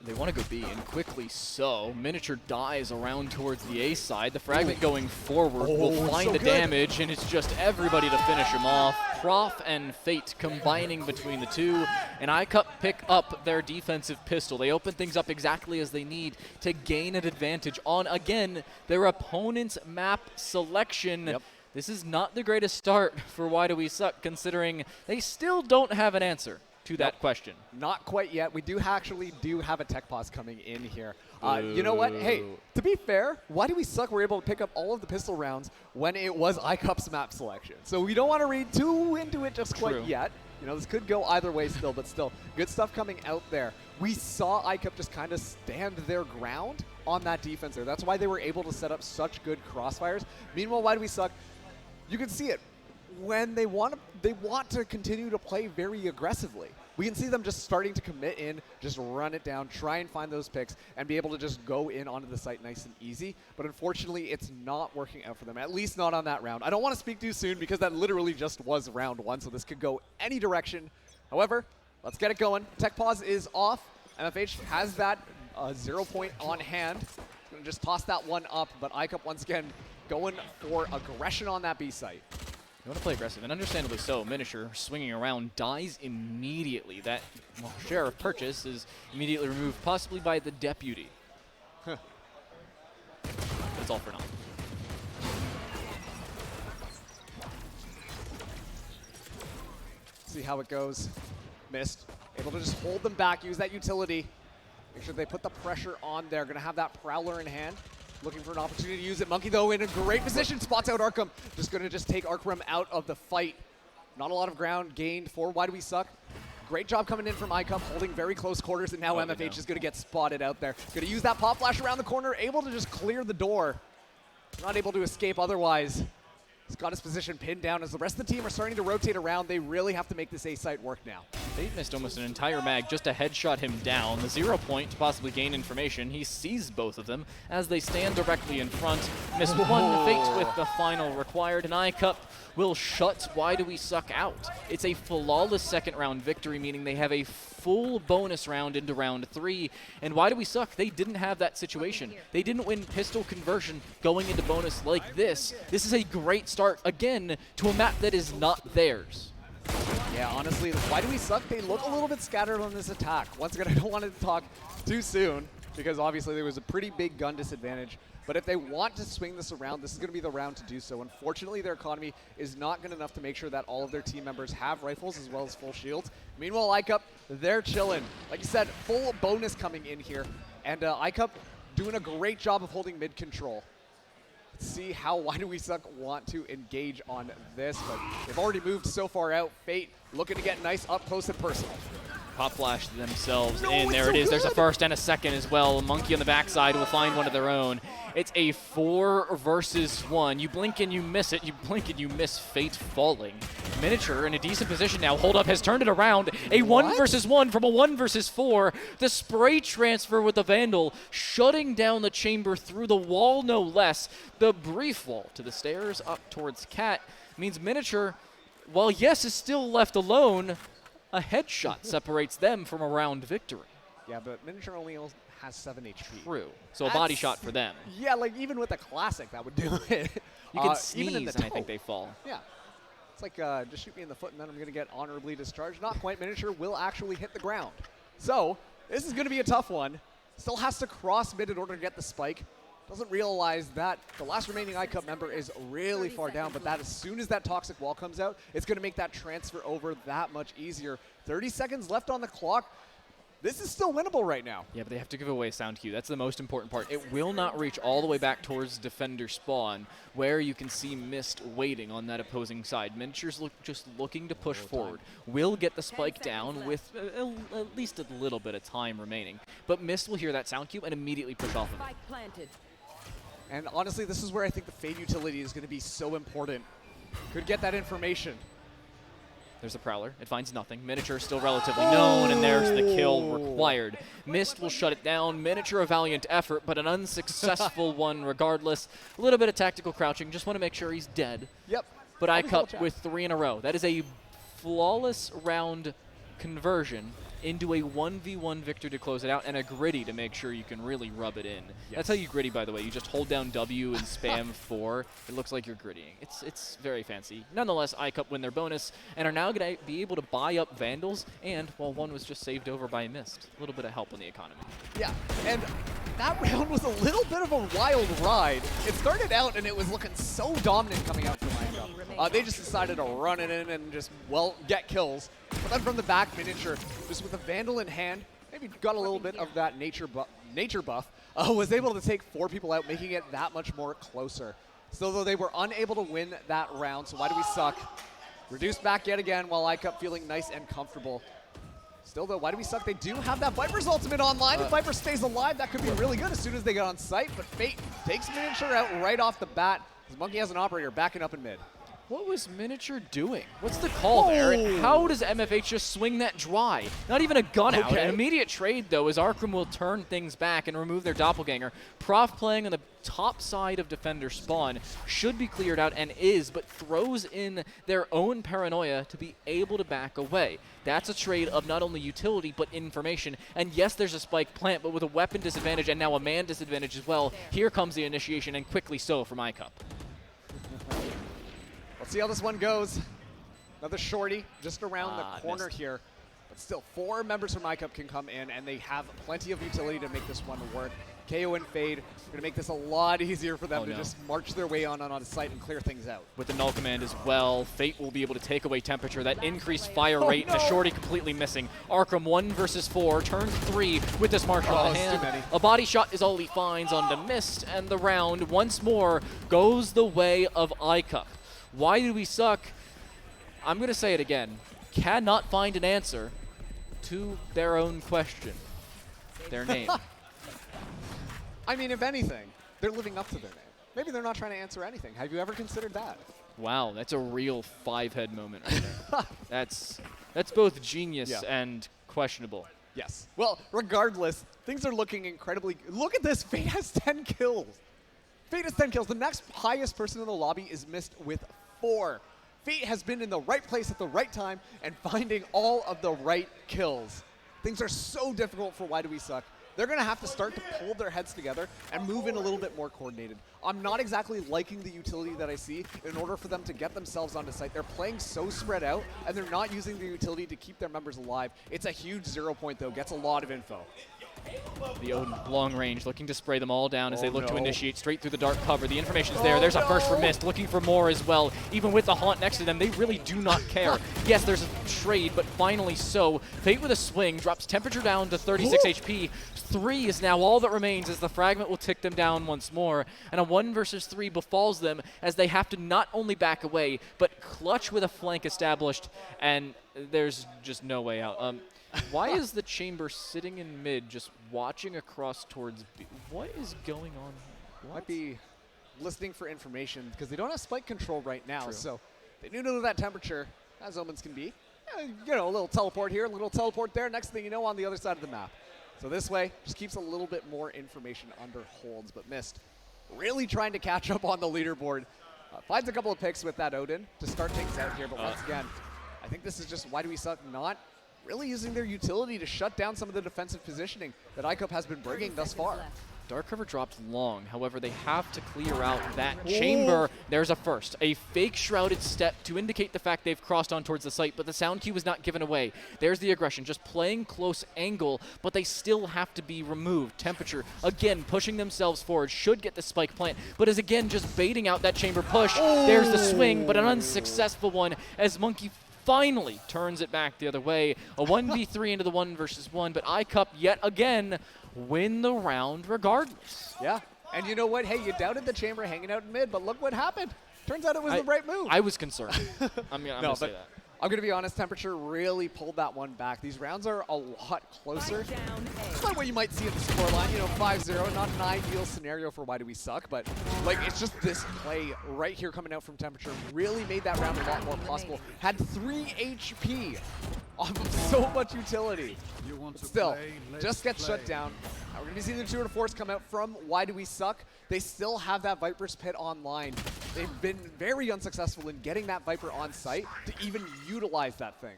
Speaker 12: They want to go B, and quickly so. Miniature dies around towards the A side. The fragment going forward will find the damage, and it's just everybody to finish him off. Prof and Fate combining between the two, and iCup pick up their defensive pistol. They open things up exactly as they need to gain an advantage on, again, their opponent's map selection.
Speaker 8: Yep.
Speaker 12: This is not the greatest start for Why Do We Suck, considering they still don't have an answer to that question.
Speaker 8: Not quite yet. We actually have a tech pause coming in here. You know what? Hey, to be fair, Why Do We Suck were able to pick up all of the pistol rounds when it was iCup's map selection. So we don't want to read too into it just quite yet. You know, this could go either way still, but still, good stuff coming out there. We saw iCup just kind of stand their ground on that defense there. That's why they were able to set up such good crossfires. Meanwhile, Why Do We Suck? You can see it. When they want to continue to play very aggressively. We can see them just starting to commit in, just run it down, try and find those picks, and be able to just go in onto the site nice and easy. But unfortunately, it's not working out for them, at least not on that round. I don't want to speak too soon because that literally just was round 1, so this could go any direction. However, let's get it going. Tech pause is off. MFH has that 0 point on hand. Going to just toss that one up, but iCup once again going for aggression on that B site.
Speaker 12: You want to play aggressive, and understandably so. Miniature swinging around dies immediately. That share of purchase is immediately removed, possibly by the deputy. Huh. That's all for now.
Speaker 8: See how it goes. Missed. Able to just hold them back, use that utility. Make sure they put the pressure on there. Going to have that Prowler in hand. Looking for an opportunity to use it. Monkey, though, in a great position. Spots out Arkham. Just going to take Arkham out of the fight. Not a lot of ground gained for Why Do We Suck? Great job coming in from iCup, holding very close quarters, and now MFH is going to get spotted out there. Going to use that pop flash around the corner, able to just clear the door. Not able to escape otherwise. He's got his position pinned down as the rest of the team are starting to rotate around. They really have to make this A site work now.
Speaker 12: Fate missed almost an entire mag just to headshot him down. The 0 point to possibly gain information. He sees both of them as they stand directly in front. Missed one. Fate with the final required. And iCup will shut Why Do We Suck out. It's a flawless second round victory, meaning they have a full bonus round into round 3. And Why Do We Suck? They didn't have that situation. They didn't win pistol conversion going into bonus like this. This is a great start, again, to a map that is not theirs.
Speaker 8: Yeah, honestly, Why Do We Suck? They look a little bit scattered on this attack. Once again, I don't want to talk too soon because obviously there was a pretty big gun disadvantage. But if they want to swing this around, this is going to be the round to do so. Unfortunately, their economy is not good enough to make sure that all of their team members have rifles as well as full shields. Meanwhile, iCup, they're chilling. Like you said, full bonus coming in here. And iCup doing a great job of holding mid control. Let's see how Why Do We Suck want to engage on this. But they've already moved so far out. Fate looking to get nice up close and personal.
Speaker 12: Pop flash themselves in. There it is. There's a first and a second as well. Monkey on the backside will find one of their own. It's a 4 versus 1. You blink and you miss it. You blink and you miss Fate falling. Miniature in a decent position now. Hold Up has turned it around. A 1 versus 1 from a 1 versus 4. The spray transfer with the Vandal shutting down the chamber through the wall, no less. The brief wall to the stairs up towards Cat means Miniature, while yes, is still left alone, a headshot separates them from a round victory.
Speaker 8: Yeah, but Miniature only has 7 HP.
Speaker 12: True. So a body shot for them.
Speaker 8: Yeah, like even with a classic, that would do it.
Speaker 12: You can sneeze
Speaker 8: even in the
Speaker 12: and I think they fall.
Speaker 8: Yeah. It's like, just shoot me in the foot and then I'm going to get honorably discharged. Not quite. Miniature will actually hit the ground. So this is going to be a tough one. Still has to cross mid in order to get the spike. Doesn't realize that the last remaining iCup member is really far down, but that as soon as that toxic wall comes out, it's going to make that transfer over that much easier. 30 seconds left on the clock. This is still winnable right now.
Speaker 12: Yeah, but they have to give away sound cue. That's the most important part. It will not reach all the way back towards defender spawn, where you can see Mist waiting on that opposing side. Miniature's just looking to push forward. Will get the spike down with at least a little bit of time remaining. But Mist will hear that sound cue and immediately push off of it.
Speaker 8: And honestly, this is where I think the Fade utility is going to be so important. Could get that information.
Speaker 12: There's a Prowler. It finds nothing. Miniature still relatively known, and there's the kill required. Mist will shut it down. Miniature a valiant effort, but an unsuccessful one regardless. A little bit of tactical crouching. Just want to make sure he's dead.
Speaker 8: Yep.
Speaker 12: But iCup with 3 in a row. That is a flawless round conversion into a 1v1 victory to close it out, and a gritty to make sure you can really rub it in.
Speaker 8: Yes.
Speaker 12: That's how you gritty, by the way. You just hold down W and spam 4. It looks like you're grittying. It's very fancy. Nonetheless, iCup win their bonus and are now going to be able to buy up Vandals, and, well, one was just saved over by a mist. A little bit of help on the economy.
Speaker 8: Yeah, and that round was a little bit of a wild ride. It started out and it was looking so dominant coming out from iCup. They just decided to run it in and just, well, get kills. But then from the back, Miniature, just with a Vandal in hand, maybe got a little bit of that nature buff, was able to take 4 people out, making it that much more closer. So though they were unable to win that round, so why do we suck? Reduced back yet again while iCup feeling nice and comfortable. Still though, why do we suck? They do have that Viper's ultimate online. If Viper stays alive, that could be really good as soon as they get on site, but Fate takes Miniature out right off the bat. Monkey has an operator backing up in mid.
Speaker 12: What was Miniature doing? What's the call there? And how does MFH just swing that dry? Not even a gun out. An immediate trade, though, as Arkham will turn things back and remove their doppelganger. Prof playing on the top side of defender spawn should be cleared out and is, but throws in their own paranoia to be able to back away. That's a trade of not only utility, but information. And yes, there's a spike plant, but with a weapon disadvantage and now a man disadvantage as well, here comes the initiation, and quickly so from iCup.
Speaker 8: Let's see how this one goes. Another shorty just around the corner here. But still, 4 members from iCup can come in, and they have plenty of utility to make this one work. KO and Fade are going to make this a lot easier for them to just march their way on a site and clear things out.
Speaker 12: With the null command as well, Fate will be able to take away temperature, that increased fire rate, the shorty completely missing. Arkham 1 versus 4, turns 3 with this Marshall in hand. A body shot is all he finds on the Mist, and the round once more goes the way of iCup. Why do we suck? I'm going to say it again. Cannot find an answer to their own question. Their name.
Speaker 8: I mean, if anything, they're living up to their name. Maybe they're not trying to answer anything. Have you ever considered that?
Speaker 12: Wow, that's a real 5-head moment right there. That's both genius and questionable.
Speaker 8: Yes. Well, regardless, things are looking incredibly... Look at this. Fate has 10 kills. Fate has 10 kills. The next highest person in the lobby is Mist with 4. Fate has been in the right place at the right time and finding all of the right kills. Things are so difficult for Why Do We Suck. They're going to have to start to pull their heads together and move in a little bit more coordinated. I'm not exactly liking the utility that I see in order for them to get themselves onto site. They're playing so spread out, and they're not using the utility to keep their members alive. It's a huge 0 point, though. Gets a lot of info.
Speaker 12: The Odin, long range, looking to spray them all down as they look to initiate straight through the dark cover. The information's there. There's a first for Mist, looking for more as well. Even with the Haunt next to them, they really do not care. Yes, there's a trade, but finally so. Fate with a swing drops temperature down to 36 HP. 3 is now all that remains as the fragment will tick them down once more. And a 1 versus 3 befalls them as they have to not only back away, but clutch with a flank established, and there's just no way out. Why is the chamber sitting in mid just watching across towards B? What is going on?
Speaker 8: Might be listening for information because they don't have spike control right now. So they do know that temperature, as omens can be. You know, a little teleport here, a little teleport there. Next thing you know, on the other side of the map. So this way, just keeps a little bit more information under holds. But Mist really trying to catch up on the leaderboard. Finds a couple of picks with that Odin to start things out here. But once again, I think this is just Why Do We Suck not really using their utility to shut down some of the defensive positioning that iCup has been bringing thus far.
Speaker 12: Dark cover dropped long. However, they have to clear out that chamber. There's a first. A fake shrouded step to indicate the fact they've crossed on towards the site, but the sound cue was not given away. There's the aggression, just playing close angle, but they still have to be removed. Temperature, again, pushing themselves forward, should get the spike plant, but is again just baiting out that chamber push. There's the swing, but an unsuccessful one as Monkey finally turns it back the other way. A 1v3 into the 1 versus 1, but iCup yet again win the round regardless.
Speaker 8: Yeah, and you know what? Hey, you doubted the chamber hanging out in mid, but look what happened. Turns out it was the right move.
Speaker 12: I was concerned. I'm going to say that.
Speaker 8: I'm going to be honest, Temperature really pulled that one back. These rounds are a lot closer. It's not what you might see at the scoreline, you know, 5-0, not an ideal scenario for Why Do We Suck, but like it's just this play right here coming out from Temperature really made that round a lot more possible. Had 3 HP off of so much utility. But still, just gets shut down. We're going to be seeing the tour de force come out from Why Do We Suck. They still have that Viper's Pit online. They've been very unsuccessful in getting that Viper on site to even utilize that thing.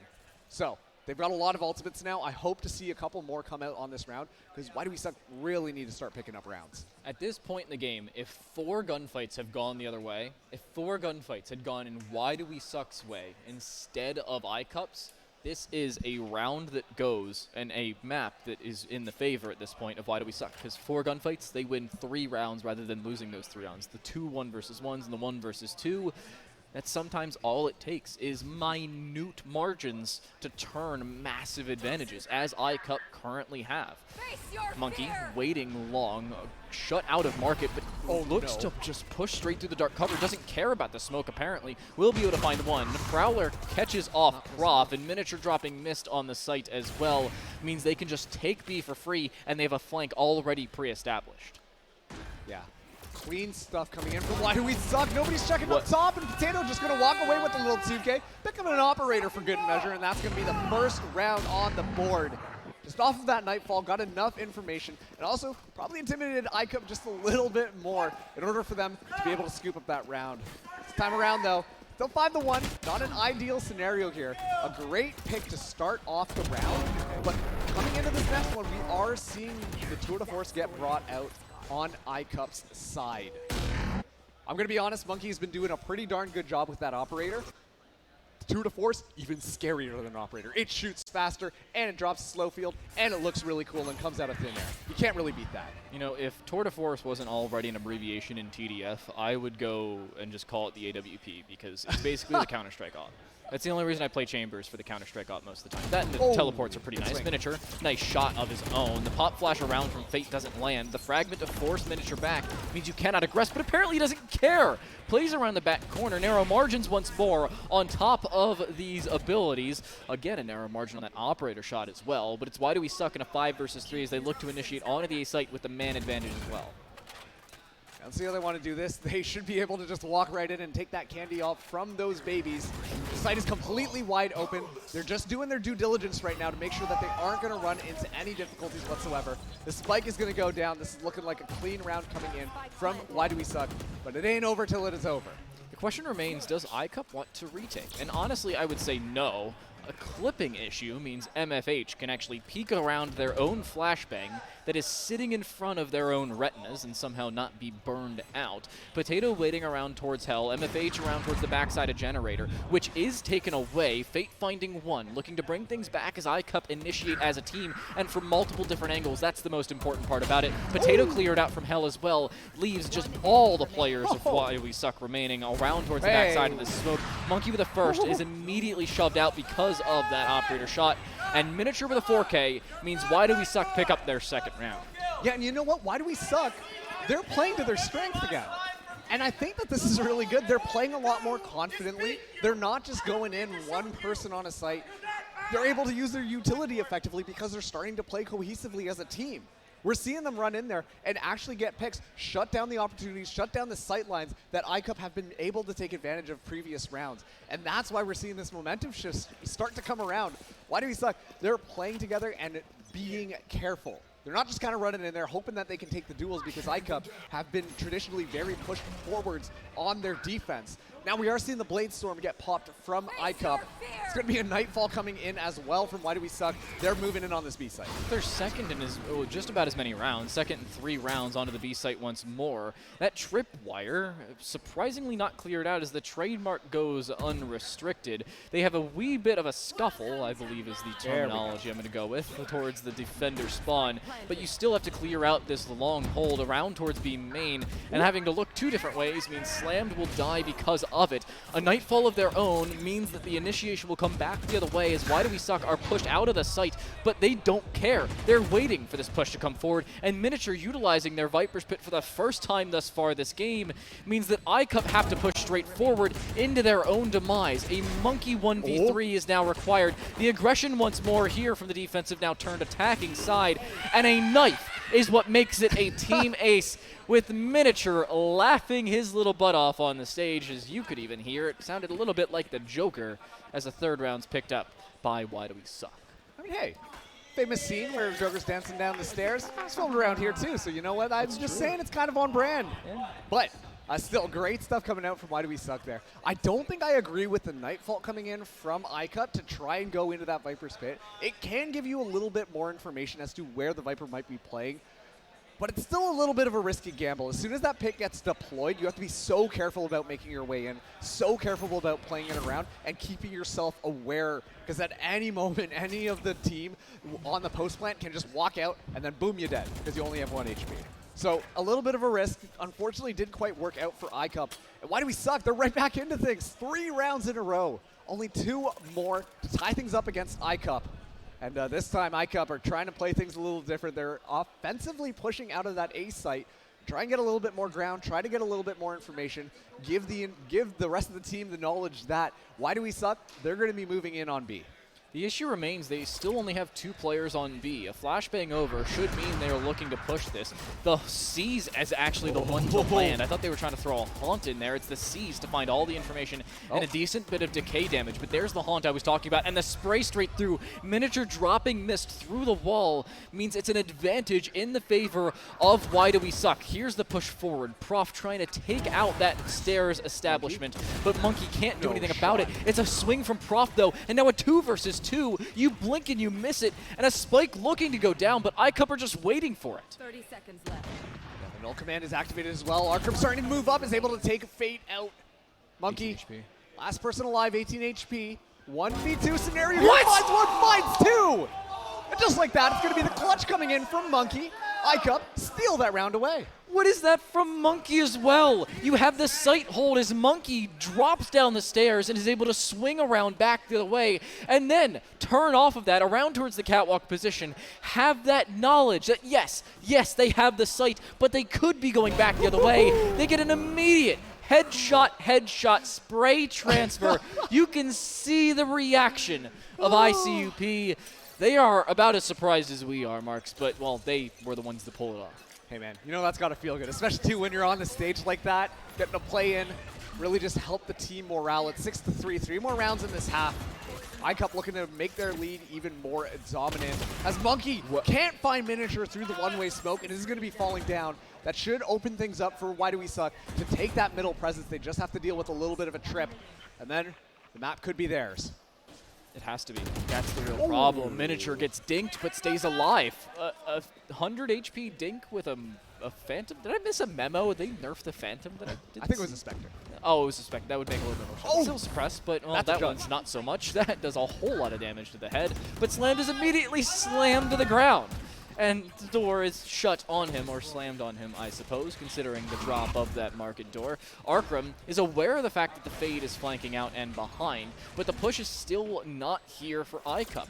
Speaker 8: So, They've got a lot of ultimates now. I hope to see a couple more come out on this round, because Why Do We Suck really need to start picking up rounds.
Speaker 12: At this point in the game, if 4 gunfights have gone the other way, if 4 gunfights had gone in Why Do We Suck's way instead of iCups, this is a round that goes and a map that is in the favor at this point of Why Do We Suck. Because 4 gunfights, they win 3 rounds rather than losing those 3 rounds. The 2 1 versus 1s and the 1 versus 2. That's sometimes all it takes is minute margins to turn massive advantages, as iCup currently have. Monkey waiting long, shut out of market, but looks to just push straight through the dark cover. Doesn't care about the smoke, apparently. Will be able to find one. Prowler catches off Prof, and Miniature dropping Mist on the site as well means they can just take B for free, and they have a flank already pre-established.
Speaker 8: Yeah. Clean stuff coming in from Why Do We Suck. Nobody's checking up top, and Potato just going to walk away with a little 2K. Pick up an operator for good measure, and that's going to be the first round on the board. Just off of that Nightfall, got enough information, and also probably intimidated iCup just a little bit more in order for them to be able to scoop up that round. This time around, though, still 5-1. Not an ideal scenario here. A great pick to start off the round, but coming into this next one, we are seeing the tour de force get brought out on iCup's side. I'm going to be honest, Monkey's been doing a pretty darn good job with that operator. The tour de force, even scarier than an operator. It shoots faster, and it drops slow field, and it looks really cool and comes out of thin air. You can't really beat that.
Speaker 12: You know, if Tour de Force wasn't already an abbreviation in TDF, I would go and just call it the AWP, because it's basically the Counter-Strike op. That's the only reason I play Chambers, for the Counter-Strike op most of the time. That and the teleports are pretty nice. Miniature, nice shot of his own. The pop flash around from Fate doesn't land. The fragment to force Miniature back means you cannot aggress, but apparently he doesn't care. Plays around the back corner. Narrow margins once more on top of these abilities. Again, a narrow margin on that operator shot as well, but it's Why Do We Suck in a 5 versus 3 as they look to initiate onto the A site with the man advantage as well.
Speaker 8: And see how they want to do this. They should be able to just walk right in and take that candy off from those babies. The site is completely wide open. They're just doing their due diligence right now to make sure that they aren't going to run into any difficulties whatsoever. The spike is going to go down. This is looking like a clean round coming in from Why Do We Suck? But it ain't over till it is over.
Speaker 12: The question remains, does iCup want to retake? And honestly, I would say no. A clipping issue means MFH can actually peek around their own flashbang that is sitting in front of their own retinas and somehow not be burned out. Potato waiting around towards Hell, MFH around towards the backside of Generator, which is taken away. Fate finding one, looking to bring things back as iCup initiate as a team, and from multiple different angles. That's the most important part about it. Potato cleared out from Hell as well, leaves just all the players of Why We Suck remaining around towards the backside of the smoke. Monkey with a first is immediately shoved out because of that operator shot, and Miniature with a 4K means Why Do We Suck pick up their second round.
Speaker 8: Yeah, and you know what? Why Do We Suck? They're playing to their strength again. And I think that this is really good. They're playing a lot more confidently. They're not just going in one person on a site. They're able to use their utility effectively because they're starting to play cohesively as a team. We're seeing them run in there and actually get picks, shut down the opportunities, shut down the sight lines that iCup have been able to take advantage of previous rounds. And that's why we're seeing this momentum shift start to come around. Why Do We Suck? They're playing together and being careful. They're not just kind of running in there hoping that they can take the duels, because iCup have been traditionally very pushed forwards on their defense. Now we are seeing the Blade Storm get popped from iCup. It's going to be a Nightfall coming in as well from Why Do We Suck. They're moving in on this B site.
Speaker 12: They're second in just about as many rounds, second and 3 rounds onto the B site once more. That tripwire, surprisingly not cleared out as the trademark goes unrestricted. They have a wee bit of a scuffle, I believe is the terminology I'm going to go with, towards the defender spawn. But you still have to clear out this long hold around towards B main, and having to look 2 different ways means Slammed will die because of it. A Nightfall of their own means that the initiation will come back the other way as Why Do We Suck are pushed out of the site, but they don't care. They're waiting for this push to come forward, and Miniature utilizing their Viper's Pit for the first time thus far this game means that iCup have to push straight forward into their own demise. A Monkey 1v3 is now required. The aggression once more here from the defensive now turned attacking side, and a knife is what makes it a team ace, with Miniature laughing his little butt off on the stage, as you could even hear. It sounded a little bit like the Joker as the third round's picked up by Why Do We Suck.
Speaker 8: I mean, hey, famous scene where Joker's dancing down the stairs. It's filmed around here too, so you know what? I'm just saying it's kind of on brand.
Speaker 12: Yeah.
Speaker 8: But Still, great stuff coming out from Why Do We Suck there. I don't think I agree with the Nightfall coming in from iCup to try and go into that Viper's Pit. It can give you a little bit more information as to where the Viper might be playing, but it's still a little bit of a risky gamble. As soon as that pit gets deployed, you have to be so careful about making your way in, so careful about playing it around, and keeping yourself aware, because at any moment, any of the team on the post plant can just walk out, and then boom, you're dead, because you only have 1 HP. So a little bit of a risk. Unfortunately, didn't quite work out for iCup. And Why Do We Suck? They're right back into things. 3 rounds in a row. Only 2 more to tie things up against iCup. And this time, iCup are trying to play things a little different. They're offensively pushing out of that A site, try and get a little bit more ground, try to get a little bit more information, give the rest of the team the knowledge that Why Do We Suck? They're going to be moving in on B.
Speaker 12: The issue remains they still only have 2 players on B. A flashbang over should mean they're looking to push this. The C's is actually the one to land. I thought they were trying to throw a Haunt in there. It's the C's to find all the information and a decent bit of decay damage. But there's the Haunt I was talking about. And the spray straight through. Miniature dropping mist through the wall means it's an advantage in the favor of Why Do We Suck. Here's the push forward. Prof trying to take out that stairs establishment. But Monkey can't do anything about it. It's a swing from Prof though. And now a 2 versus 2, you blink and you miss it, and a Spike looking to go down, but iCup are just waiting for it.
Speaker 11: 30 seconds left.
Speaker 8: The null command is activated as well. Arkham starting to move up, is able to take Fate out. Monkey, last person alive, 18 HP. 1v2 scenario.
Speaker 12: What?
Speaker 8: Who finds 1, finds 2! And just like that, it's going to be the clutch coming in from Monkey. iCup steal that round away.
Speaker 12: What is that from Monkey as well? You have the sight hold as Monkey drops down the stairs and is able to swing around back the other way and then turn off of that around towards the catwalk position. Have that knowledge that yes, they have the sight, but they could be going back the other way. They get an immediate headshot, spray transfer. You can see the reaction of ICUP. They are about as surprised as we are, Marks, but, well, they were the ones to pull it off.
Speaker 8: Hey, man, you know that's got to feel good, especially too when you're on the stage like that, getting a play in, really just help the team morale. It's 6-3, 3 more rounds in this half. iCup looking to make their lead even more dominant. As Monkey can't find Miniature through the one-way smoke, and is going to be falling down. That should open things up for Why Do We Suck to take that middle presence. They just have to deal with a little bit of a trip, and then the map could be theirs.
Speaker 12: It has to be. That's the real problem. Miniature gets dinked but stays alive. A 100 HP dink with a Phantom? Did I miss a memo? Did they nerf the Phantom? That I
Speaker 8: think it was a Spectre.
Speaker 12: Oh, it was a Spectre. That would make a little bit more sense.
Speaker 8: Oh!
Speaker 12: Still suppressed, but well, that one's not so much. That does a whole lot of damage to the head. But Slammed is immediately slammed to the ground. And the door is shut on him, or slammed on him, I suppose, considering the drop of that market door. Arkham is aware of the fact that the Fade is flanking out and behind, but the push is still not here for iCup.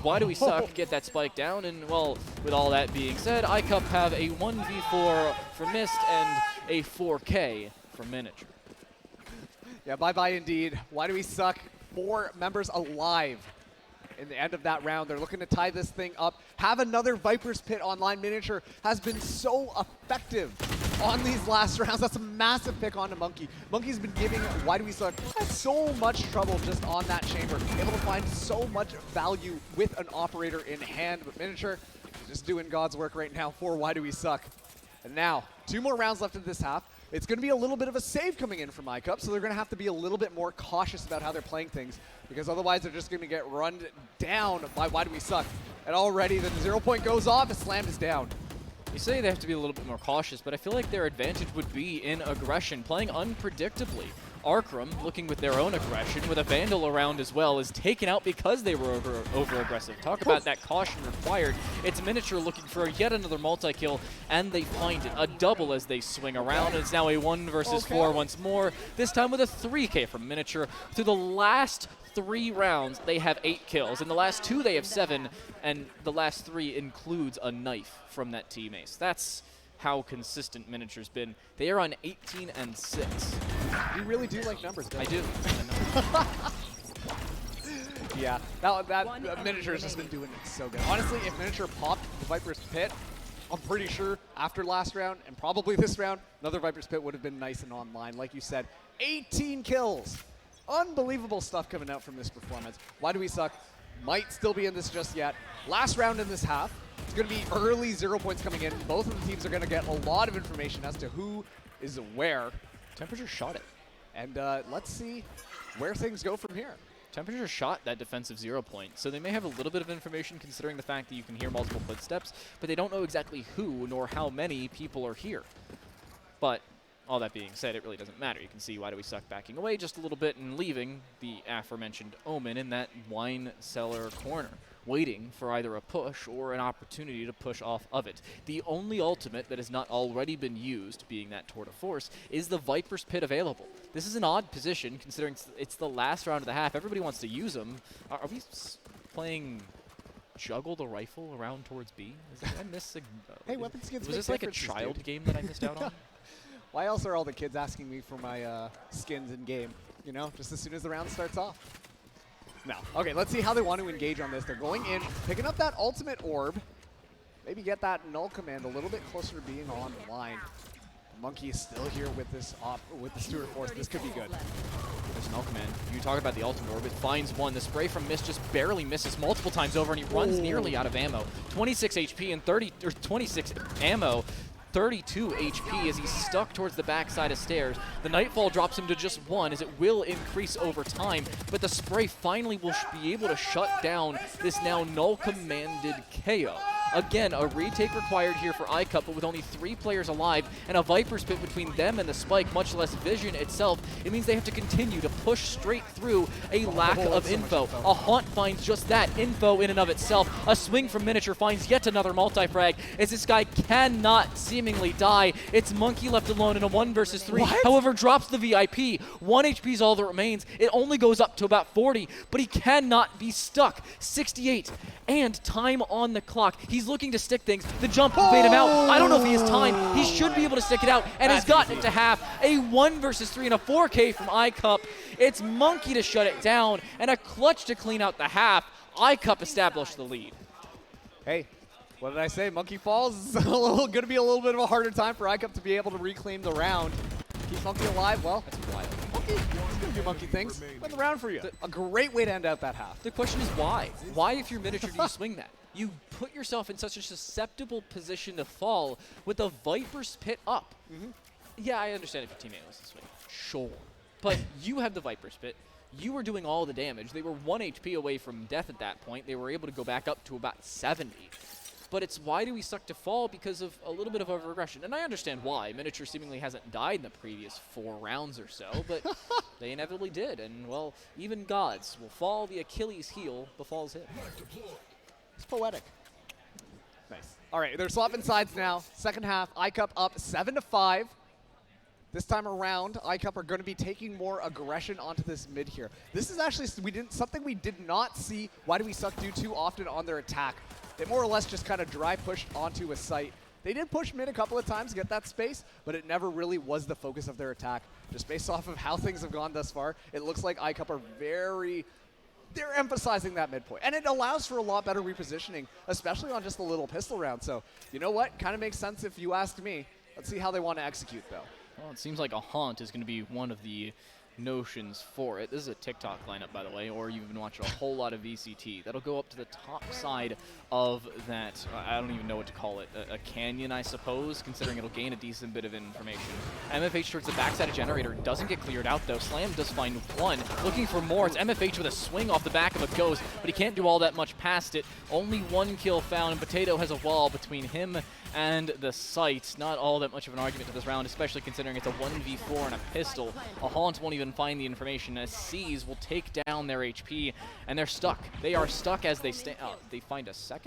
Speaker 12: Why Do We Suck? Get that spike down, and, well, with all that being said, iCup have a 1v4 for Mist and a 4K for Miniature.
Speaker 8: Yeah, bye-bye indeed. Why Do We Suck? 4 members alive. In the end of that round, they're looking to tie this thing up. Have another Viper's Pit online. Miniature has been so effective on these last rounds. That's a massive pick onto Monkey. Monkey's been giving Why Do We Suck so much trouble just on that chamber. Able to find so much value with an operator in hand. But Miniature just doing God's work right now for Why Do We Suck. And now, 2 more rounds left in this half. It's going to be a little bit of a save coming in from iCup, so they're going to have to be a little bit more cautious about how they're playing things, because otherwise they're just going to get run down by Why Do We Suck. And already the 0 point goes off, the Slam is down.
Speaker 12: You say they have to be a little bit more cautious, but I feel like their advantage would be in aggression, playing unpredictably. Arkram, looking with their own aggression, with a Vandal around as well, is taken out because they were over-aggressive. Talk about that caution required. It's Miniature looking for yet another multi-kill, and they find it. A double as they swing around. It's now a 1 versus 4 once more, this time with a 3K from Miniature. Through the last 3 rounds, they have 8 kills. In the last 2, they have 7, and the last 3 includes a knife from that team ace. That's how consistent Miniature's been. They are on 18-6.
Speaker 8: You really do like numbers, don't
Speaker 12: you?
Speaker 8: I do. Yeah, that Miniature has just been doing it so good. Honestly, if Miniature popped the Viper's Pit, I'm pretty sure after last round, and probably this round, another Viper's Pit would have been nice and online. Like you said, 18 kills. Unbelievable stuff coming out from this performance. Why Do We Suck? Might still be in this just yet. Last round in this half. It's going to be early 0 points coming in. Both of the teams are going to get a lot of information as to who is where.
Speaker 12: Temperature shot it.
Speaker 8: And let's see where things go from here.
Speaker 12: Temperature shot that defensive 0 point, so they may have a little bit of information considering the fact that you can hear multiple footsteps, but they don't know exactly who nor how many people are here. But all that being said, it really doesn't matter. You can see Why Do We Suck backing away just a little bit and leaving the aforementioned Omen in that wine cellar corner, waiting for either a push or an opportunity to push off of it. The only ultimate that has not already been used, being that Tour de Force, is the Viper's Pit available. This is an odd position considering it's the last round of the half. Everybody wants to use them. Are we playing juggle the rifle around towards B? Did I miss a,
Speaker 8: hey, weapon skins
Speaker 12: was this like a child game that I missed out on?
Speaker 8: Why else are all the kids asking me for my skins in game? You know, just as soon as the round starts off. No. Okay, let's see how they want to engage on this. They're going in, picking up that ultimate orb. Maybe get that null command a little bit closer to being online. Monkey is still here with this with the Stewart Force. This could be good.
Speaker 12: There's null command. You talk about the ultimate orb. It finds one. The spray from Mist just barely misses multiple times over, and he runs nearly out of ammo. 26 HP and 26 ammo. 32 HP as he's stuck towards the backside of stairs. The Nightfall drops him to just 1 as it will increase over time, but the spray finally will be able to shut down this now null commanded KO. Again, a retake required here for iCup, but with only 3 players alive and a Viper's Pit between them and the Spike, much less vision itself, it means they have to continue to push straight through a lack of info. A Haunt finds just that, info in and of itself. A swing from Miniature finds yet another multi-frag as this guy cannot seemingly die. It's Monkey left alone in a 1 versus 3.
Speaker 8: What?
Speaker 12: However, drops the VIP. 1 HP is all that remains. It only goes up to about 40, but he cannot be stuck. 68 and time on the clock. He's looking to stick things. The jump will bait him out. I don't know if he has time. He should be able to stick it out and has gotten it to half. A 1 versus 3 and a 4K from iCup. It's Monkey to shut it down and a clutch to clean out the half. iCup established the lead.
Speaker 8: Hey, what did I say? Monkey Falls is going to be a little bit of a harder time for iCup to be able to reclaim the round. Keep Monkey alive. Well, that's wild. Monkey, he's going to do Monkey things. Win the round for you. A great way to end out that half.
Speaker 12: The question is why? Why, if you're Miniature, do you swing that? You put yourself in such a susceptible position to fall with a Viper's Pit up. Yeah, I understand if your teammate was this way. Sure. But you have the Viper's Pit. You were doing all the damage. They were 1 HP away from death at that point. They were able to go back up to about 70. But it's Why Do We Suck to fall because of a little bit of overregression. And I understand why. Miniature seemingly hasn't died in the previous 4 rounds or so, but they inevitably did. And, well, even gods will fall. The Achilles heel befalls him.
Speaker 8: It's poetic. Nice. All right, they're swapping sides now. Second half, iCup up 7-5. This time around, iCup are going to be taking more aggression onto this mid here. This is actually something we did not see Why Do We Suck do too often on their attack. They more or less just kind of dry pushed onto a site. They did push mid a couple of times to get that space, but it never really was the focus of their attack. Just based off of how things have gone thus far, it looks like iCup are they're emphasizing that midpoint. And it allows for a lot better repositioning, especially on just a little pistol round. So, you know what? Kind of makes sense if you ask me. Let's see how they want to execute, though.
Speaker 12: Well, it seems like a Haunt is going to be one of the notions for it. This is a TikTok lineup, by the way, or you've been watching a whole lot of VCT. That'll go up to the top side of that, I don't even know what to call it, a canyon, I suppose, considering it'll gain a decent bit of information. MFH towards the backside of Generator doesn't get cleared out, though. Slam does find 1. Looking for more. It's MFH with a swing off the back of a Ghost, but he can't do all that much past it. Only 1 kill found, and Potato has a wall between him and the site. Not all that much of an argument to this round, especially considering it's a 1v4 and a pistol. A Haunt won't even find the information, as C's will take down their HP, and they're stuck. They are stuck as they stay. They find a second?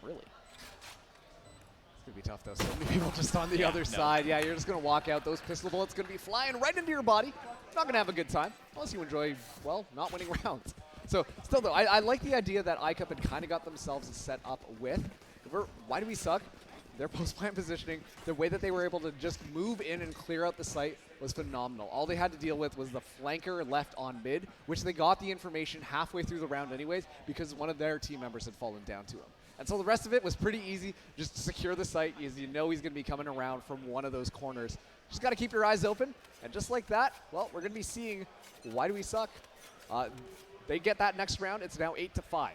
Speaker 12: Really?
Speaker 8: It's going to be tough, though. So many people just on the other side. Yeah, you're just going to walk out. Those pistol bullets going to be flying right into your body. Not going to have a good time, unless you enjoy, well, not winning rounds. So, still, though, I like the idea that iCup had kind of got themselves set up with. Why Do We Suck? Their post-plant positioning, the way that they were able to just move in and clear out the site was phenomenal. All they had to deal with was the flanker left on mid, which they got the information halfway through the round anyways because one of their team members had fallen down to him. And so the rest of it was pretty easy. Just secure the site, as you know he's going to be coming around from one of those corners. Just got to keep your eyes open. And just like that, well, we're going to be seeing Why Do We Suck? They get that next round. It's now 8-5.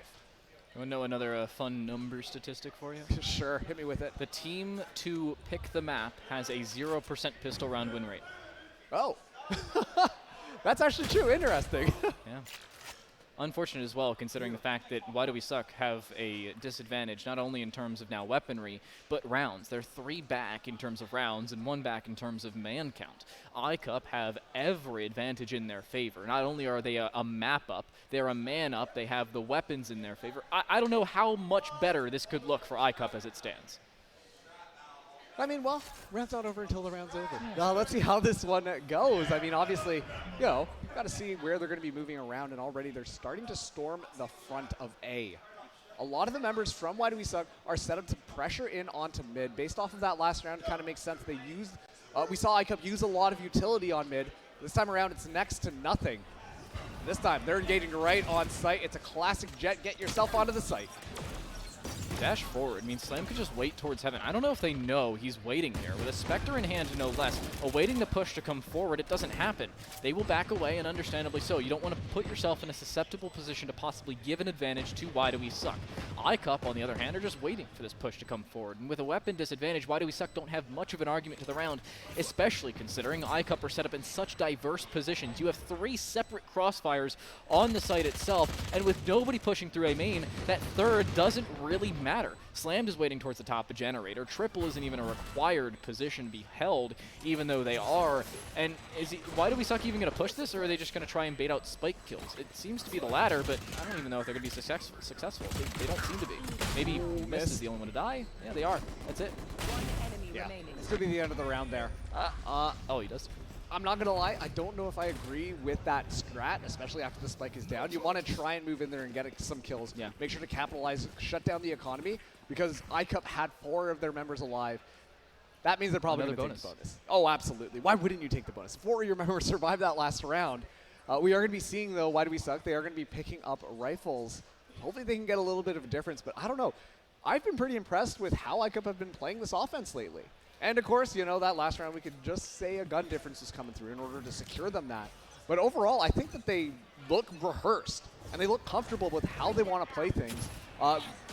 Speaker 12: You want to know another fun number statistic for you?
Speaker 8: Sure, hit me with it.
Speaker 12: The team to pick the map has a 0% pistol round win rate.
Speaker 8: Oh. That's actually true. Interesting.
Speaker 12: Yeah. Unfortunate as well, considering the fact that Why Do We Suck have a disadvantage, not only in terms of now weaponry, but rounds. They're 3 back in terms of rounds and 1 back in terms of man count. iCup have every advantage in their favor. Not only are they a map up, they're a man up, they have the weapons in their favor. I don't know how much better this could look for iCup as it stands.
Speaker 8: I mean, well, round's not over until the round's over. Well, let's see how this one goes. I mean, obviously, you know, got to see where they're going to be moving around, and already they're starting to storm the front of A. A lot of the members from Why Do We Suck are set up to pressure in onto mid. Based off of that last round, it kind of makes sense. They used, we saw iCup use a lot of utility on mid. This time around, it's next to nothing. This time, they're engaging right on site. It's a classic Jet. Get yourself onto the site.
Speaker 12: Dash forward means Slam could just wait towards heaven. I don't know if they know he's waiting there. With a Spectre in hand, no less, awaiting the push to come forward, it doesn't happen. They will back away, and understandably so. You don't want to put yourself in a susceptible position to possibly give an advantage to Why Do We Suck. iCup, on the other hand, are just waiting for this push to come forward. And with a weapon disadvantage, Why Do We Suck don't have much of an argument to the round, especially considering iCup are set up in such diverse positions. You have 3 separate crossfires on the site itself, and with nobody pushing through a main, that third doesn't really matter. Slammed is waiting towards the top of Generator. Triple isn't even a required position to be held, even though they are. And Why Do We Suck even going to push this, or are they just going to try and bait out spike kills? It seems to be the latter, but I don't even know if they're going to be successful. They don't seem to be. Maybe Mist is the only one to die. Yeah, they are. That's it.
Speaker 8: Yeah, it's going to be the end of the round there.
Speaker 12: Oh, he does.
Speaker 8: I'm not going to lie, I don't know if I agree with that strat, especially after the spike is down. You want to try and move in there and get some kills.
Speaker 12: Yeah.
Speaker 8: Make sure to capitalize, shut down the economy, because iCup had 4 of their members alive. That means they're probably going to take the bonus. Oh, absolutely. Why wouldn't you take the bonus? 4 of your members survived that last round. We are going to be seeing, though, Why Do We Suck? They are going to be picking up rifles. Hopefully they can get a little bit of a difference, but I don't know. I've been pretty impressed with how iCup have been playing this offense lately. And, of course, you know, that last round we could just say a gun difference is coming through in order to secure them that. But overall, I think that they look rehearsed, and they look comfortable with how they want to play things.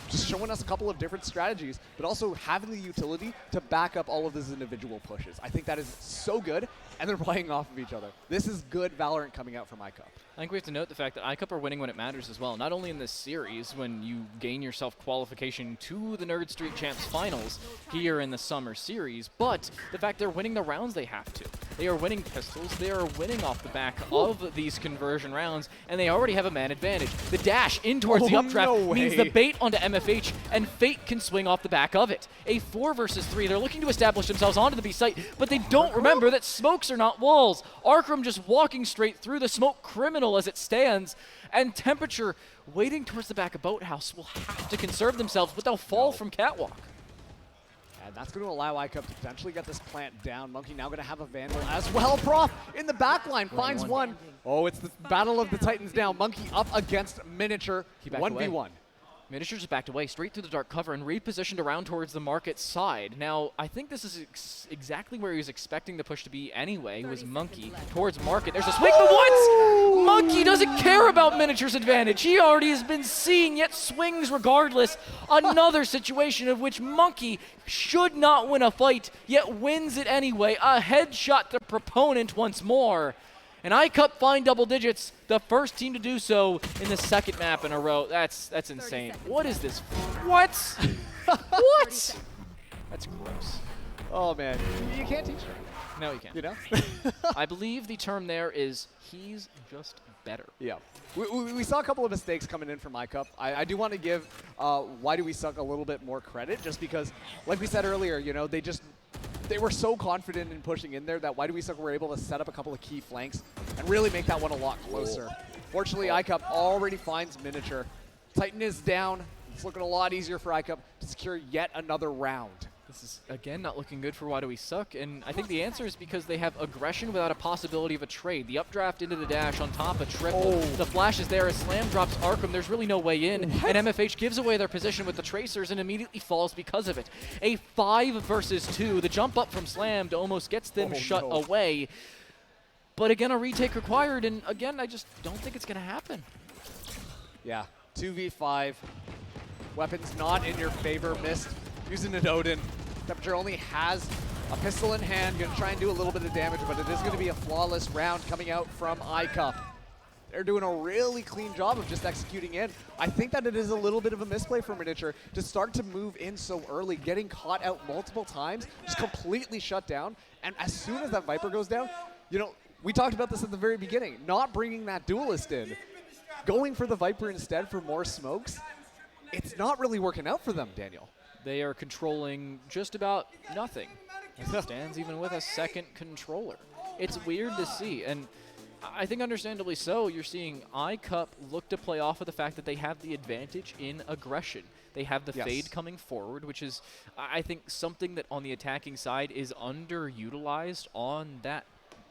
Speaker 8: Just showing us a couple of different strategies, but also having the utility to back up all of these individual pushes. I think that is so good, and they're playing off of each other. This is good Valorant coming out from iCup.
Speaker 12: I think we have to note the fact that iCup are winning when it matters as well. Not only in this series, when you gain yourself qualification to the Nerd Street Champs finals here in the summer series, but the fact they're winning the rounds they have to. They are winning pistols, they are winning off the back of these conversion rounds, and they already have a man advantage. The dash in towards the updraft means the bait onto MFH, and Fate can swing off the back of it. A 4 versus 3, they're looking to establish themselves onto the B site, but they don't remember that smokes are not walls. Arkram just walking straight through the smoke, criminal as it stands, and Temperature waiting towards the back of Boathouse will have to conserve themselves, but they'll fall from Catwalk.
Speaker 8: And that's going to allow iCup to potentially get this plant down. Monkey now going to have a Vandal as well. Prof in the backline finds one. Oh, it's the battle of the Titans now. Monkey up against Miniature. 1v1.
Speaker 12: Miniature just backed away straight through the dark cover and repositioned around towards the market side. Now, I think this is exactly where he was expecting the push to be anyway, was Monkey towards market. There's a swing, but what? Monkey doesn't care about Miniature's advantage. He already has been seen, yet swings regardless. Another situation of which Monkey should not win a fight, yet wins it anyway. A headshot to proponent once more. And iCup find double digits, the first team to do so in the second map in a row. That's insane. What is this? What? What? That's gross.
Speaker 8: Oh, man. You can't teach that.
Speaker 12: No, you can't.
Speaker 8: You know?
Speaker 12: I believe the term there is he's just better.
Speaker 8: Yeah. We saw a couple of mistakes coming in from iCup. I do want to give Why Do We Suck a little bit more credit, just because, like we said earlier, you know, they were so confident in pushing in there that Why Do We Suck were able to set up a couple of key flanks and really make that one a lot closer. Fortunately, iCup already finds Miniature. Titan is down. It's looking a lot easier for iCup to secure yet another round.
Speaker 12: This is, again, not looking good for Why Do We Suck, and I think the answer is because they have aggression without a possibility of a trade. The updraft into the dash on top of triple. The flash is there as Slam drops Arkham. There's really no way in, and MFH gives away their position with the tracers and immediately falls because of it. A 5 versus 2. The jump up from Slam almost gets them shut away. But again, a retake required, and again, I just don't think it's going to happen.
Speaker 8: Yeah, 2v5. Weapons not in your favor. Missed using an Odin. Temperature only has A pistol in hand, gonna try and do a little bit of damage, but it is gonna be a flawless round coming out from iCup. They're doing a really clean job of just executing in. I think that it is a little bit of a misplay for Miniature to start to move in so early, getting caught out multiple times, just completely shut down. And as soon as that Viper goes down, you know, we talked about this at the very beginning, not bringing that Duelist in, going for the Viper instead for more smokes, it's not really working out for them, Daniel.
Speaker 12: They are controlling just about nothing. Stands even with a second controller. It's weird to see, and I think understandably so. You're seeing iCup look to play off of the fact that they have the advantage in aggression. They have the fade coming forward, which is, I think, something that on the attacking side is underutilized on that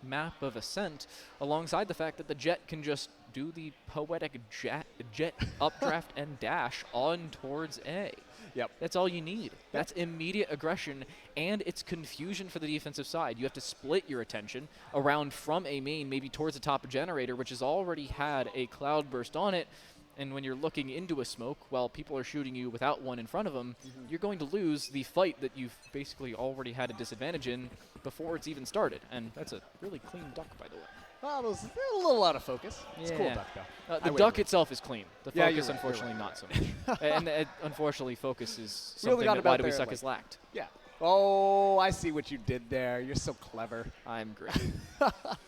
Speaker 12: map of Ascent, alongside the fact that the Jet can just do the poetic jet updraft and dash on towards A.
Speaker 8: Yep.
Speaker 12: That's all you need. That's immediate aggression, and it's confusion for the defensive side. You have to split your attention around from a main, maybe towards the top of generator, which has already had a cloud burst on it. And when you're looking into a smoke while people are shooting you without one in front of them, you're going to lose the fight that you've basically already had a disadvantage in before it's even started. And that's a really clean duck, by the way.
Speaker 8: Well, it was a little out of focus. It's a cool duck, though.
Speaker 12: The duck itself is clean. The
Speaker 8: Yeah,
Speaker 12: focus,
Speaker 8: you're right,
Speaker 12: unfortunately,
Speaker 8: you're right.
Speaker 12: not so much. and unfortunately, focus is
Speaker 8: We only
Speaker 12: something
Speaker 8: got
Speaker 12: that
Speaker 8: about
Speaker 12: Why Do We
Speaker 8: there,
Speaker 12: Suck
Speaker 8: like-
Speaker 12: has lacked.
Speaker 8: Yeah. Oh, I see what you did there. You're so clever.
Speaker 12: I'm great.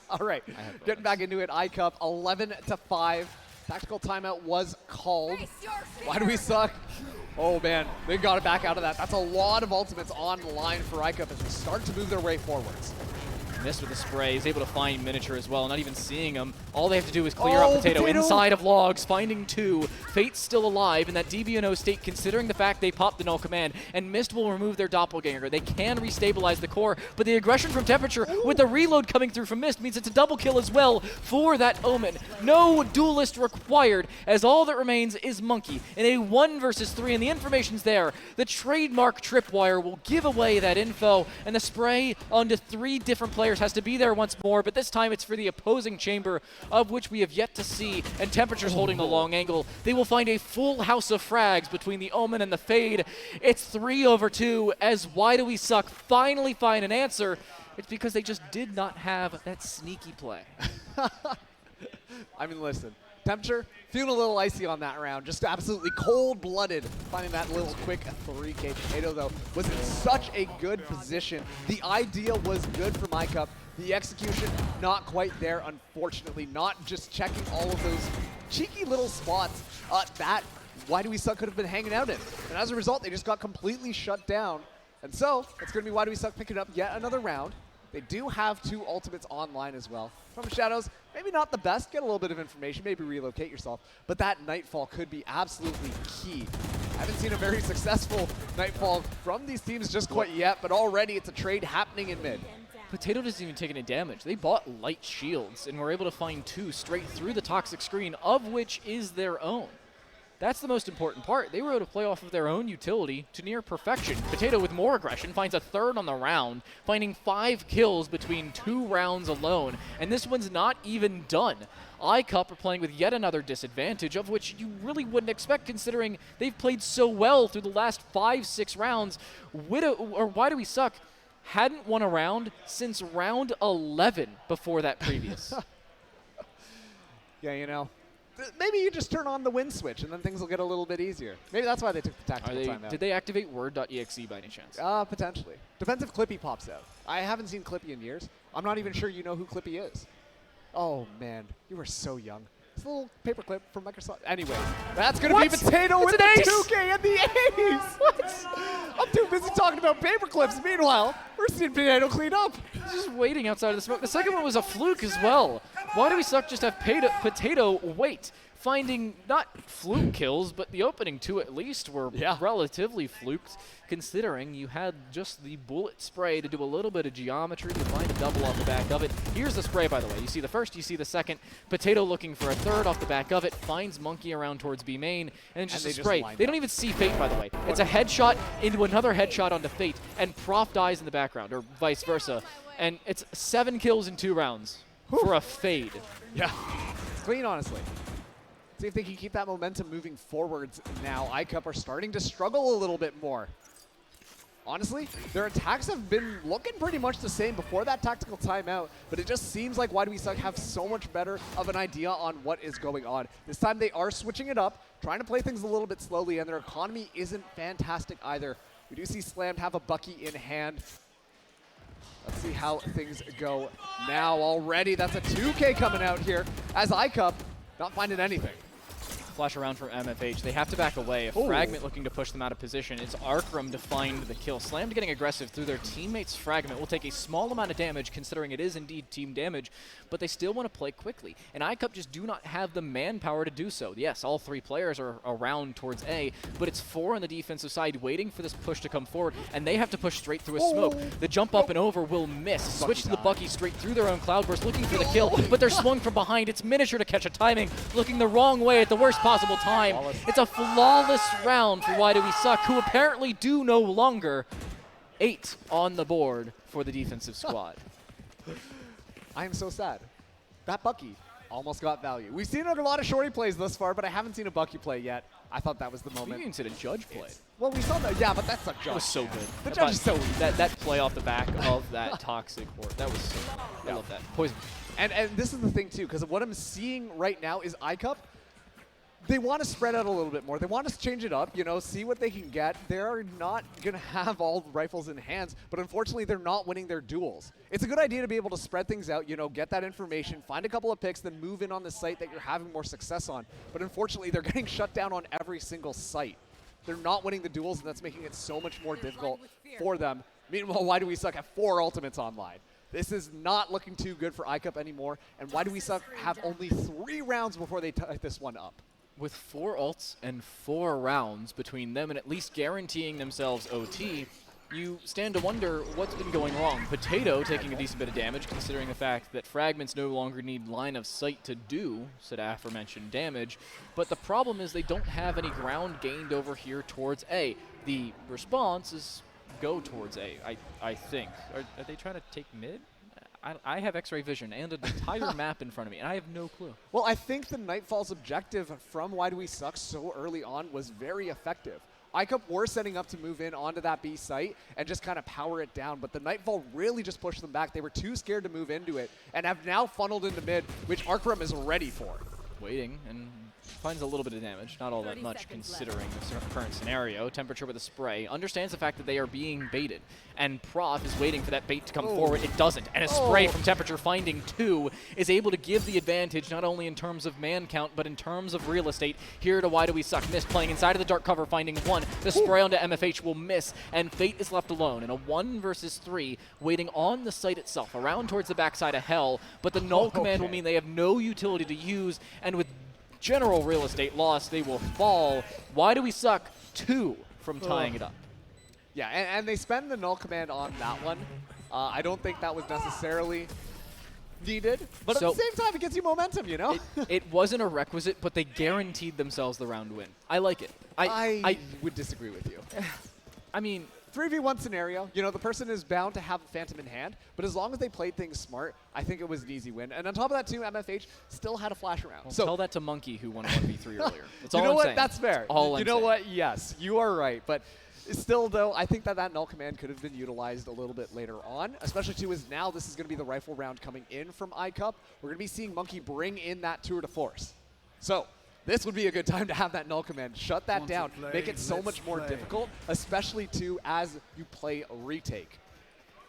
Speaker 8: All right, getting back into it. iCup 11-5. Tactical timeout was called. Why do we suck? Oh man, they got it back out of that. That's a lot of ultimates on the line for iCup as they start to move their way forwards.
Speaker 12: Missed with the spray. He's able to find Miniature as well, not even seeing him. All they have to do is clear out Potato inside of logs, finding two. Fate's still alive in that DBNO state, considering the fact they popped the null command, and Mist will remove their doppelganger. They can restabilize the core, but the aggression from Temperature with the reload coming through from Mist means it's a double kill as well for that Omen. No duelist required, as all that remains is Monkey in a 1 versus 3, and the information's there. The trademark tripwire will give away that info, and the spray onto 3 different players has to be there once more, but this time it's for the opposing chamber, of which we have yet to see, and Temperature's holding the long angle. They will find a full house of frags between the Omen and the Fade. It's 3-2 as Why Do We Suck finally find an answer. It's because they just did not have that sneaky play.
Speaker 8: I mean, listen, Temperature feeling a little icy on that round, just absolutely cold-blooded, finding that little quick 3K. Potato, though, was in such a good position. The idea was good for iCup. The execution, not quite there, unfortunately. Not just checking all of those cheeky little spots that Why Do We Suck could have been hanging out in. And as a result, they just got completely shut down. And so, it's going to be Why Do We Suck picking up yet another round. They do have 2 ultimates online as well. From Shadows, maybe not the best, get a little bit of information, maybe relocate yourself, but that Nightfall could be absolutely key. I haven't seen a very successful Nightfall from these teams just quite yet, but already it's a trade happening in mid.
Speaker 12: Potato doesn't even take any damage. They bought light shields and were able to find 2 straight through the toxic screen, of which is their own. That's the most important part. They were able to play off of their own utility to near perfection. Potato with more aggression finds a 3rd on the round, finding 5 kills between 2 rounds alone, and this one's not even done. iCup are playing with yet another disadvantage, of which you really wouldn't expect considering they've played so well through the last 5-6 rounds. Why Do We Suck hadn't won a round since round 11 before that previous.
Speaker 8: Yeah, you know, maybe you just turn on the win switch and then things will get a little bit easier. Maybe that's why they took the tactical timeout.
Speaker 12: Did they activate word.exe by any chance?
Speaker 8: Potentially. Depends if Clippy pops out. I haven't seen Clippy in years. I'm not even sure you know who Clippy is. Oh, man. You were so young. It's a little paperclip from Microsoft. Anyway, that's going to be Potato with the 2K and the ace. What? I'm too busy talking about paperclips. Meanwhile, we're seeing Potato clean up.
Speaker 12: Just waiting outside of the smoke. The second one was a fluke as well. Why Do We Suck just have Potato wait? Finding not fluke kills, but the opening 2 at least were relatively fluked, considering you had just the bullet spray to do a little bit of geometry to find a double off the back of it. Here's the spray, by the way. You see the first, you see the second. Potato looking for a 3rd off the back of it, finds Monkey around towards B main, and just a spray. They don't even see Fate, by the way. It's a headshot into another headshot onto Fate, and Prof dies in the background, or vice versa. And it's 7 kills in 2 rounds for a Fade.
Speaker 8: Yeah, it's clean, honestly. See if they can keep that momentum moving forwards now. iCup are starting to struggle a little bit more. honestly, their attacks have been looking pretty much the same before that tactical timeout, but it just seems like Why Do We Suck have so much better of an idea on what is going on. This time they are switching it up, trying to play things a little bit slowly, and their economy isn't fantastic either. We do see Slammed have a Bucky in hand. Let's see how things go now already. That's a 2K coming out here as iCup not finding anything.
Speaker 12: Flash around from MFH. They have to back away. A Fragment looking to push them out of position. It's Arkram to find the kill. Slammed getting aggressive through their teammate's Fragment will take a small amount of damage, considering it is indeed team damage, but they still want to play quickly. And iCup just do not have the manpower to do so. Yes, all 3 players are around towards A, but it's 4 on the defensive side waiting for this push to come forward, and they have to push straight through a smoke. The jump up and over will miss. Switch to the Bucky straight through their own Cloudburst, looking for the kill, but they're swung from behind. It's Miniature to catch a timing, looking the wrong way at the worst possible time. It's a flawless round for Why Do We Suck, who apparently do no longer. 8 on the board for the defensive squad.
Speaker 8: I am so sad. That Bucky almost got value. We've seen a lot of shorty plays thus far, but I haven't seen a Bucky play yet. I thought that was the moment.
Speaker 12: You didn't see the judge play.
Speaker 8: Well, we saw that, yeah, but that's a judge.
Speaker 12: That was so good.
Speaker 8: The judge is so easy.
Speaker 12: That play off the back of that toxic ward, that was so good. I love that. Poison.
Speaker 8: And this is the thing, too, because what I'm seeing right now is iCup. They want to spread out a little bit more. They want to change it up, you know, see what they can get. They're not going to have all the rifles in hands, but unfortunately, they're not winning their duels. It's a good idea to be able to spread things out, you know, get that information, find a couple of picks, then move in on the site that you're having more success on. But unfortunately, they're getting shut down on every single site. They're not winning the duels, and that's making it so much more difficult for them. Meanwhile, Why Do We Suck have 4 ultimates online? This is not looking too good for iCup anymore, and Why Do We Suck have only 3 rounds before they tie this one up.
Speaker 12: With 4 ults and 4 rounds between them and at least guaranteeing themselves OT, you stand to wonder what's been going wrong. Potato taking a decent bit of damage, considering the fact that Fragments no longer need line of sight to do said aforementioned damage, but the problem is they don't have any ground gained over here towards A. The response is go towards A, I think. Are they trying to take mid? I have X-ray vision and an entire map in front of me, and I have no clue.
Speaker 8: Well, I think the Nightfall's objective from Why Do We Suck so early on was very effective. iCup were setting up to move in onto that B site and just kind of power it down, but the Nightfall really just pushed them back. They were too scared to move into it and have now funneled into mid, which Arkram is ready for.
Speaker 12: Waiting, and finds a little bit of damage, not all that much considering the current scenario. Temperature with a spray, understands the fact that they are being baited, and Prof is waiting for that bait to come forward. It doesn't, and a spray from Temperature finding 2 is able to give the advantage not only in terms of man count, but in terms of real estate. Here to Why Do We Suck, Mist playing inside of the dark cover, finding 1. The spray onto MFH will miss, and Fate is left alone in a 1 versus 3, waiting on the site itself, around towards the backside of Hell, but the null command will mean they have no utility to use, and with general real estate loss, they will fall. Why Do We Suck 2 from tying it up?
Speaker 8: Yeah, and they spend the null command on that one. I don't think that was necessarily needed, but
Speaker 12: So
Speaker 8: at the same time, it gives you momentum, you know?
Speaker 12: It wasn't a requisite, but they guaranteed themselves the round win. I like it.
Speaker 8: I would disagree with you.
Speaker 12: I mean,
Speaker 8: 3v1 scenario, you know, the person is bound to have a Phantom in hand, but as long as they played things smart, I think it was an easy win. And on top of that, too, MFH still had a flash around.
Speaker 12: Well,
Speaker 8: so
Speaker 12: tell that to Monkey, who won 1v3 earlier. That's
Speaker 8: you
Speaker 12: all
Speaker 8: know
Speaker 12: I'm
Speaker 8: what?
Speaker 12: saying.
Speaker 8: That's fair.
Speaker 12: All
Speaker 8: you know what? Yes, you are right. But still, though, I think that null command could have been utilized a little bit later on, especially, too, as now this is going to be the rifle round coming in from iCup. We're going to be seeing Monkey bring in that tour de force. So this would be a good time to have that null command. Shut that down. Make it so much more difficult, especially, too, as you play a retake.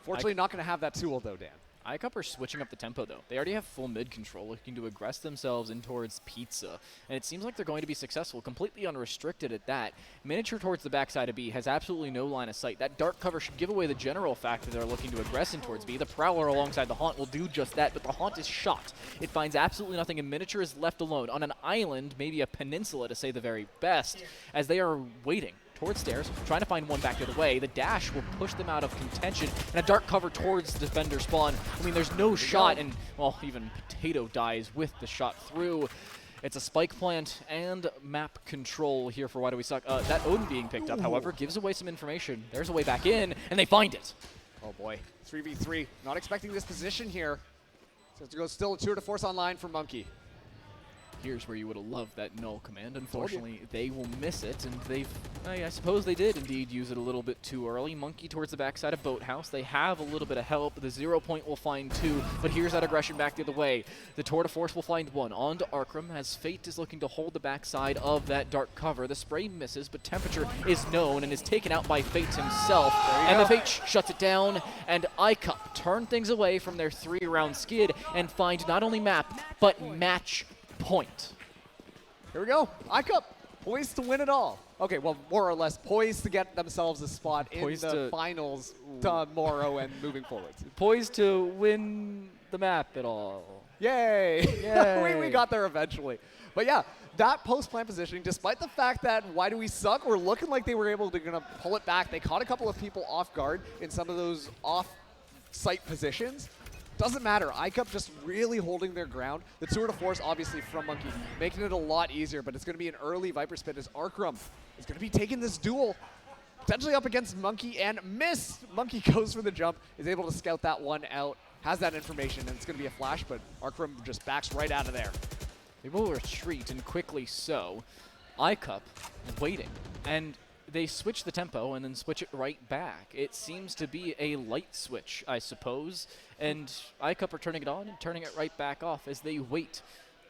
Speaker 8: Fortunately, not going to have that tool, though, Dan.
Speaker 12: iCup are switching up the tempo, though. They already have full mid control, looking to aggress themselves in towards Pizza. And it seems like they're going to be successful, completely unrestricted at that. Miniature towards the backside of B has absolutely no line of sight. That dark cover should give away the general fact that they're looking to aggress in towards B. The Prowler alongside the Haunt will do just that, but the Haunt is shot. It finds absolutely nothing, and Miniature is left alone on an island, maybe a peninsula to say the very best, as they are waiting towards stairs, trying to find one back the other way. The dash will push them out of contention, and a dark cover towards the defender spawn. I mean, there's no shot, and, well, even Potato dies with the shot through. It's a spike plant and map control here for Why Do We Suck. That Odin being picked up, however, gives away some information. There's a way back in, and they find it.
Speaker 8: Oh, boy. 3v3. Not expecting this position here. So to go still a tour de force online for Monkey.
Speaker 12: Here's where you would have loved that null command. Unfortunately, they will miss it, and I suppose they did indeed use it a little bit too early. Monkey towards the backside of Boathouse. They have a little bit of help. The 0 point will find 2, but here's that aggression back the other way. The Tour de Force will find 1 on to Arkram, as Fate is looking to hold the backside of that dark cover. The spray misses, but Temperature is known and is taken out by Fate himself. And the Fate shuts it down, and iCup turn things away from their 3-round skid and find not only map, but match point.
Speaker 8: Here we go. iCup poised to win it all. Okay, well, more or less poised to get themselves a spot in the finals tomorrow and moving forward.
Speaker 12: Poised to win the map at all.
Speaker 8: Yay!
Speaker 12: Yay.
Speaker 8: we got there eventually. But yeah, that post-plant positioning, despite the fact that Why Do We Suck were looking like they were able to pull it back. They caught a couple of people off guard in some of those off-site positions. Doesn't matter. iCup just really holding their ground. The Tour de Force, obviously, from Monkey, making it a lot easier, but it's going to be an early Viper Spit as Arkram is going to be taking this duel, potentially up against Monkey, and miss. Monkey goes for the jump, is able to scout that one out, has that information, and it's going to be a flash, but Arkram just backs right out of there.
Speaker 12: They will retreat, and quickly so. iCup waiting, and they switch the tempo and then switch it right back. It seems to be a light switch, I suppose, and iCup are turning it on and turning it right back off as they wait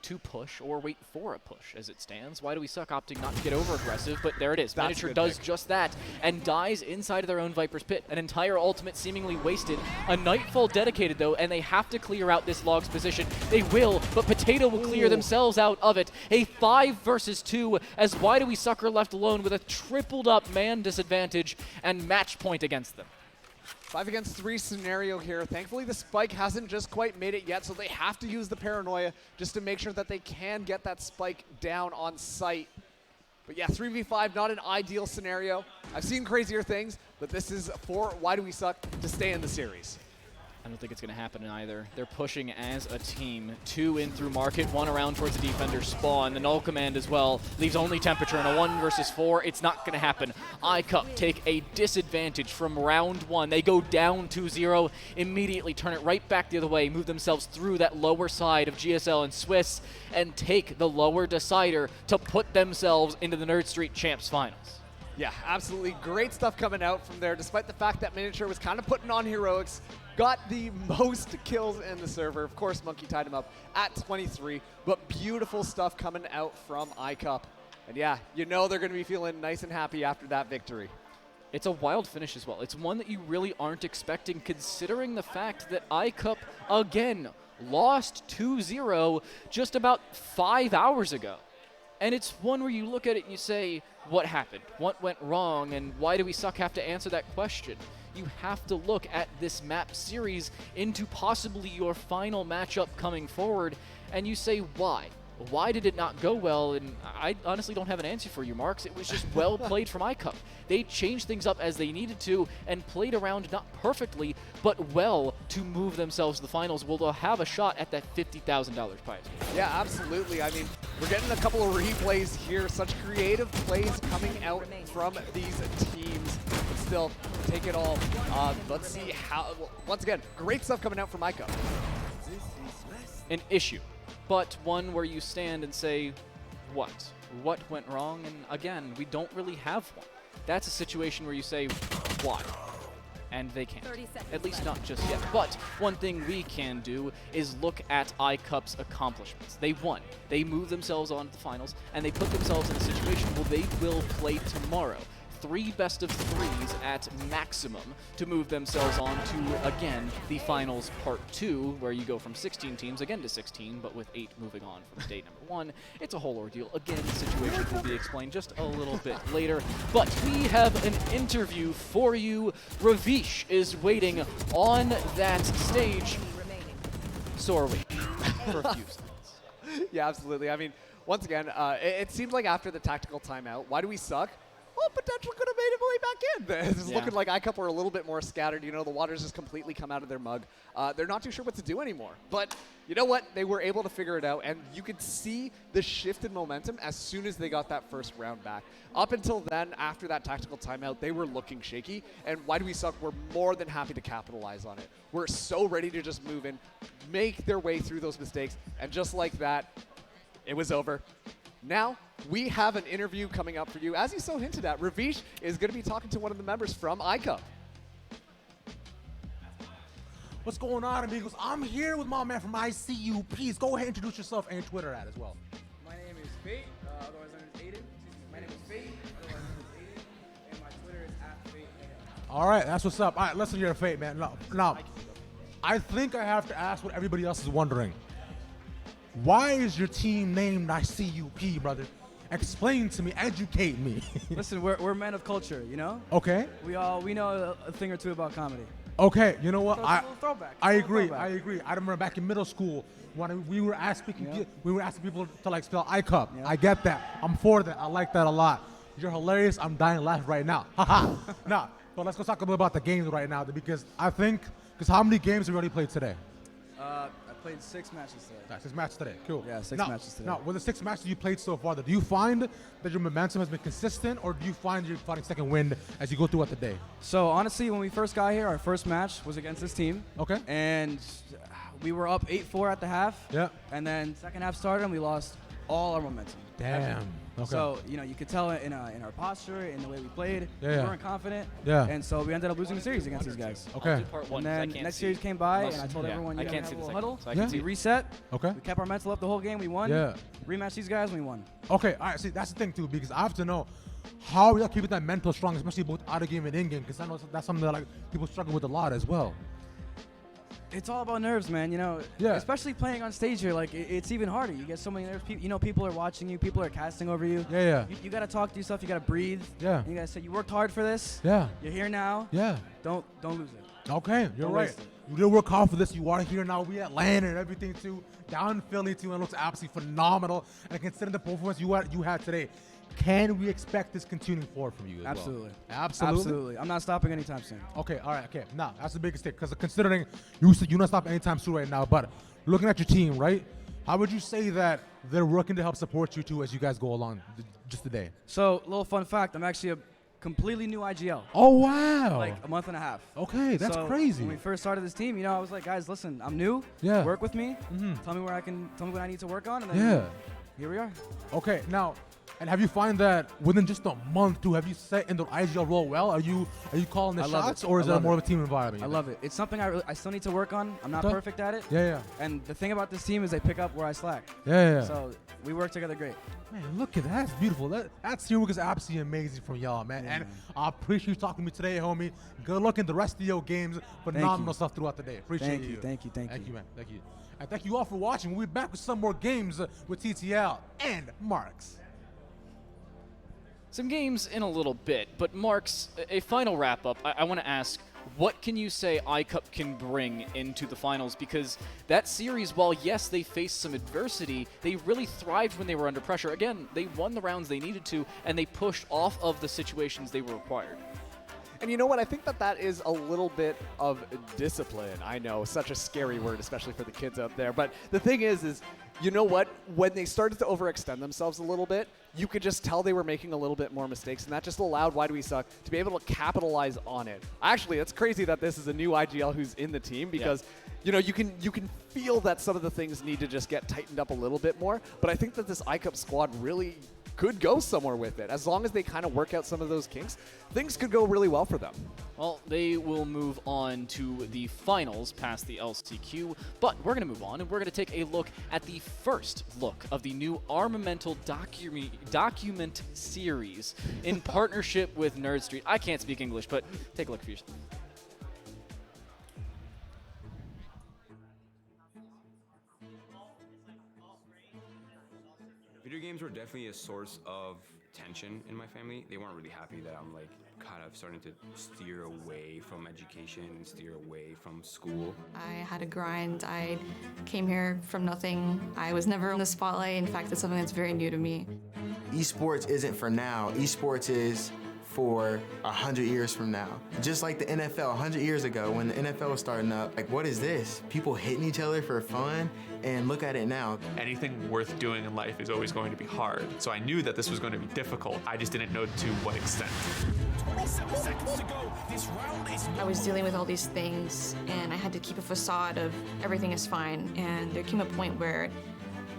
Speaker 12: to push or wait for a push as it stands. Why Do We Suck opting not to get over aggressive, but there it is. Miniature does just that and dies inside of their own Viper's Pit. An entire ultimate seemingly wasted. A Nightfall dedicated though, and they have to clear out this Log's position. They will, but Potato will clear themselves out of it. A 5 versus 2 as Why Do We Suck are left alone with a tripled up man disadvantage and match point against them.
Speaker 8: 5 against 3 scenario here. Thankfully, the spike hasn't just quite made it yet, so they have to use the paranoia just to make sure that they can get that spike down on site. But yeah, 3v5, not an ideal scenario. I've seen crazier things, but this is for Why Do We Suck to stay in the series.
Speaker 12: I don't think it's going to happen either. They're pushing as a team. 2 in through market, 1 around towards the defender spawn. The null command as well leaves only Temperature in a 1 versus 4. It's not going to happen. iCup take a disadvantage from round 1. They go down 2-0, immediately turn it right back the other way, move themselves through that lower side of GSL and Swiss, and take the lower decider to put themselves into the Nerd Street Champs finals.
Speaker 8: Yeah, absolutely great stuff coming out from there, despite the fact that Miniature was kind of putting on heroics. Got the most kills in the server. Of course, Monkey tied him up at 23, but beautiful stuff coming out from iCup. And yeah, you know they're going to be feeling nice and happy after that victory.
Speaker 12: It's a wild finish as well. It's one that you really aren't expecting, considering the fact that iCup, again, lost 2-0 just about 5 hours ago. And it's one where you look at it and you say, what happened? What went wrong? And why do we suck have to answer that question? You have to look at this map series into possibly your final matchup coming forward, and you say, why? Why did it not go well? And I honestly don't have an answer for you, Marks. It was just well played from iCup. They changed things up as they needed to and played around not perfectly, but well to move themselves to the finals. Will they'll have a shot at that $50,000 prize?
Speaker 8: Yeah, absolutely. I mean, we're getting a couple of replays here. Such creative plays coming out from these teams. But still, take it all. Let's see how, once again, great stuff coming out from iCup.
Speaker 12: An issue, but one where you stand and say, what? What went wrong? And again, we don't really have one. That's a situation where you say, why? And they can't. At least not just yet. But one thing we can do is look at iCup's accomplishments. They won. They moved themselves on to the finals, and they put themselves in a situation where they will play tomorrow. 3 best of 3s at maximum to move themselves on to, again, the finals part 2, where you go from 16 teams again to 16, but with 8 moving on from state number 1. It's a whole ordeal. Again, the situation will be explained just a little bit later, but we have an interview for you. Ravish is waiting on that stage. So are we, for a few seconds.
Speaker 8: Yeah, absolutely. I mean, once again, it seems like after the tactical timeout, Why Do We Suck? Well, potential could have made it way back in. It's looking like iCup were a little bit more scattered. You know, the water's just completely come out of their mug. They're not too sure what to do anymore. But you know what? They were able to figure it out, and you could see the shift in momentum as soon as they got that first round back. Up until then, after that tactical timeout, they were looking shaky, and Why Do We Suck were more than happy to capitalize on it. We're so ready to just move in, make their way through those mistakes, and just like that, It was over. Now, we have an interview coming up for you. As you so hinted at, Ravish is going to be talking to one of the members from iCup.
Speaker 6: What's going on, amigos? I'm here with my man from ICU. Please go ahead and introduce yourself and your Twitter at as well.
Speaker 13: My name is Fate, otherwise known as Aiden. Excuse me, my name is Fate, otherwise known as Aiden, and my Twitter is @FateAM.
Speaker 6: All right, that's what's up. All right, listen here, Fate, man. Now, I think I have to ask what everybody else is wondering. Why is your team named ICUP, brother? Explain to me, educate me.
Speaker 13: Listen, we're men of culture, you know?
Speaker 6: Okay.
Speaker 13: We know a thing or two about comedy.
Speaker 6: Okay, you know what?
Speaker 13: Throwback.
Speaker 6: I agree. I remember back in middle school when we were asking people to like spell iCup.
Speaker 13: Yeah.
Speaker 6: I get that. I'm for that. I like that a lot. You're hilarious. I'm dying laughing right now. Haha. Nah, but let's go talk a bit about the games right now because how many games have you already played today?
Speaker 13: I played 6 matches today.
Speaker 6: 6 matches today. Cool.
Speaker 13: Yeah, 6 matches today.
Speaker 6: Now, with the 6 matches you played so far, do you find that your momentum has been consistent, or do you find you're finding second wind as you go throughout the day?
Speaker 13: So honestly, when we first got here, our first match was against this team.
Speaker 6: Okay.
Speaker 13: And we were up 8-4 at the half.
Speaker 6: Yeah.
Speaker 13: And then second half started, and we lost all our momentum.
Speaker 6: Damn. Okay.
Speaker 13: So, you could tell in our posture, in the way we played,
Speaker 6: Yeah,
Speaker 13: we
Speaker 6: yeah.
Speaker 13: weren't confident.
Speaker 6: Yeah.
Speaker 13: And so we ended up losing the series against these guys.
Speaker 6: Okay. I'll do
Speaker 12: part one,
Speaker 13: And
Speaker 12: 'cause I
Speaker 13: then
Speaker 12: can't
Speaker 13: next
Speaker 12: see
Speaker 13: series came by,
Speaker 12: unless-
Speaker 13: and I told
Speaker 12: yeah,
Speaker 13: everyone,
Speaker 12: I
Speaker 13: you
Speaker 12: can't
Speaker 13: gotta
Speaker 12: see
Speaker 13: have a
Speaker 12: the
Speaker 13: little
Speaker 12: second,
Speaker 13: huddle.
Speaker 12: so I can
Speaker 13: We
Speaker 12: see.
Speaker 13: reset.
Speaker 6: Okay.
Speaker 13: We kept our mental up the whole game. We won.
Speaker 6: Yeah.
Speaker 13: Rematched these guys, we won.
Speaker 6: Okay, all right. See, that's the thing too, because I have to know how y'all keeping that mental strong, especially both out of game and in game, because I know that's something that like people struggle with a lot as well.
Speaker 13: It's all about nerves, man.
Speaker 6: Yeah.
Speaker 13: Especially playing on stage here, like it's even harder. You get so many nerves. People are watching you. People are casting over you.
Speaker 6: Yeah.
Speaker 13: You gotta talk to yourself. You gotta breathe.
Speaker 6: Yeah.
Speaker 13: And you gotta say you worked hard for this.
Speaker 6: Yeah.
Speaker 13: You're here now.
Speaker 6: Yeah.
Speaker 13: Don't lose it.
Speaker 6: Okay, you're
Speaker 13: Don't
Speaker 6: right.
Speaker 13: waste it.
Speaker 6: You did work hard for this. You are here now. We at Atlanta and everything too. Down in Philly too, and it looks absolutely phenomenal. And considering the performance you had today, can we expect this continuing forward from you as
Speaker 13: Absolutely.
Speaker 6: well? Absolutely.
Speaker 13: Absolutely. I'm not stopping anytime soon.
Speaker 6: Okay, all right, okay. Now, that's the biggest thing, because considering you said you're not stopping anytime soon right now, but looking at your team, right, how would you say that they're working to help support you too as you guys go along just today?
Speaker 13: So, little fun fact, I'm actually a completely new IGL.
Speaker 6: Oh, wow.
Speaker 13: Like a month and a half.
Speaker 6: Okay, that's
Speaker 13: So
Speaker 6: crazy.
Speaker 13: When we first started this team, I was like, guys, listen, I'm new.
Speaker 6: Yeah.
Speaker 13: Work with me. Tell me what I need to work on, and then here we are.
Speaker 6: Okay, now, and have you find that within just a month too, have you set in the IGL role well? Are you calling the
Speaker 13: I love
Speaker 6: shots,
Speaker 13: it.
Speaker 6: or is
Speaker 13: I
Speaker 6: it
Speaker 13: love
Speaker 6: more
Speaker 13: it.
Speaker 6: of a team environment?
Speaker 13: I love it. It's something I still need to work on. I'm not
Speaker 6: Okay.
Speaker 13: perfect at it.
Speaker 6: Yeah.
Speaker 13: And the thing about this team is they pick up where I slack.
Speaker 6: Yeah.
Speaker 13: So we work together great.
Speaker 6: Man, look at that. That's beautiful. That teamwork is absolutely amazing from y'all, man. And I appreciate you talking to me today, homie. Good luck in the rest of your games. Phenomenal stuff throughout the day. Appreciate you.
Speaker 13: Thank you,
Speaker 6: man. Thank you. And thank you all for watching. We'll be back with some more games with TTL and Marks.
Speaker 12: Some games in a little bit, but Marks, a final wrap-up. I want to ask, what can you say iCup can bring into the finals? Because that series, while yes, they faced some adversity, they really thrived when they were under pressure. Again, they won the rounds they needed to, and they pushed off of the situations they were required.
Speaker 8: And you know what? I think that is a little bit of discipline. I know, such a scary word, especially for the kids out there. But the thing is you know what? When they started to overextend themselves a little bit, you could just tell they were making a little bit more mistakes, and that just allowed Why Do We Suck to be able to capitalize on it. Actually, it's crazy that this is a new IGL who's in the team because you can feel that some of the things need to just get tightened up a little bit more. But I think that this iCup squad really could go somewhere with it. As long as they kind of work out some of those kinks, things could go really well for them.
Speaker 12: Well, they will move on to the finals past the LCQ, but we're going to move on and we're going to take a look at the first look of the new Armamental document series in partnership with Nerd Street. I can't speak English, but take a look for yourself.
Speaker 15: Video games were definitely a source of tension in my family. They weren't really happy that I'm like kind of starting to steer away from education and steer away from school.
Speaker 16: I had a grind. I came here from nothing. I was never in the spotlight. In fact, it's something that's very new to me.
Speaker 17: Esports isn't for now. Esports is for 100 years from now. Just like the NFL 100 years ago when the NFL was starting up, like, what is this? People hitting each other for fun, and look at it now.
Speaker 25: Anything worth doing in life is always going to be hard. So I knew that this was going to be difficult. I just didn't know to what extent.
Speaker 21: 27 seconds to go. This round is
Speaker 16: I was dealing with all these things, and I had to keep a facade of everything is fine. And there came a point where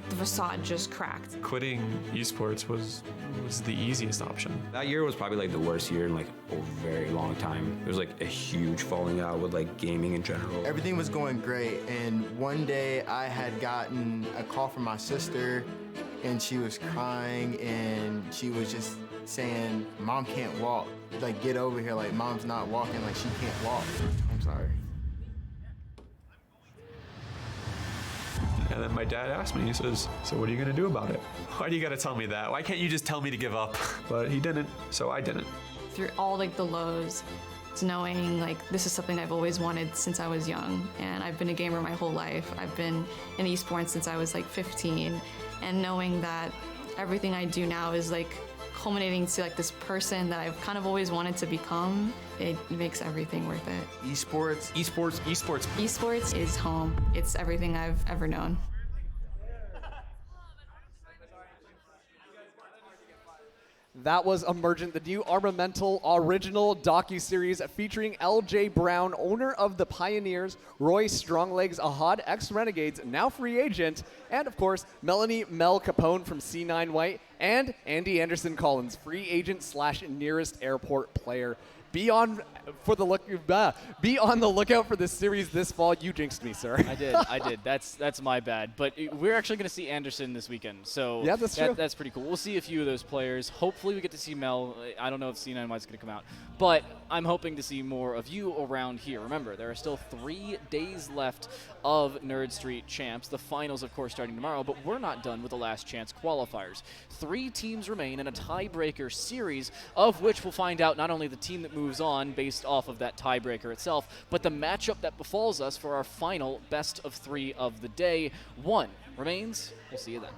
Speaker 16: the facade just cracked.
Speaker 25: Quitting esports was the easiest option.
Speaker 15: That year was probably like the worst year in like a very long time. There was like a huge falling out with like gaming in general.
Speaker 17: Everything was going great, and one day I had gotten a call from my sister, and she was crying, and she was just saying, "Mom can't walk. Like, get over here. Like, Mom's not walking. Like, she can't walk." I'm sorry.
Speaker 25: And then my dad asked me, he says, "So what are you gonna do about it? Why do you gotta tell me that? Why can't you just tell me to give up?" But he didn't, so I didn't.
Speaker 16: Through all like the lows, to knowing like this is something I've always wanted since I was young, and I've been a gamer my whole life. I've been in esports since I was like 15, and knowing that everything I do now is like culminating to like this person that I've kind of always wanted to become, it makes everything worth it.
Speaker 17: Esports.
Speaker 16: Esports is home. It's everything I've ever known.
Speaker 8: That was Emergent, the new Armamental original docu-series featuring LJ Brown, owner of the Pioneers, Roy Stronglegs Ahad, ex-Renegades, now free agent, and of course, Melanie Mel Capone from C9 White, and Andy Anderson Collins, free agent / nearest airport player. Be on the lookout for this series this fall. You jinxed me, sir.
Speaker 12: I did. That's my bad. But we're actually going to see Anderson this weekend, so
Speaker 8: yeah, that's true.
Speaker 12: That's pretty cool. We'll see a few of those players. Hopefully, we get to see Mel. I don't know if C9 White's going to come out, but I'm hoping to see more of you around here. Remember, there are still 3 days left of Nerd Street Champs. The finals, of course, starting tomorrow, but we're not done with the last chance qualifiers. 3 teams remain in a tiebreaker series, of which we'll find out not only the team that moves on based off of that tiebreaker itself, but the matchup that befalls us for our final best of 3 of the day. 1 remains. We'll see you then.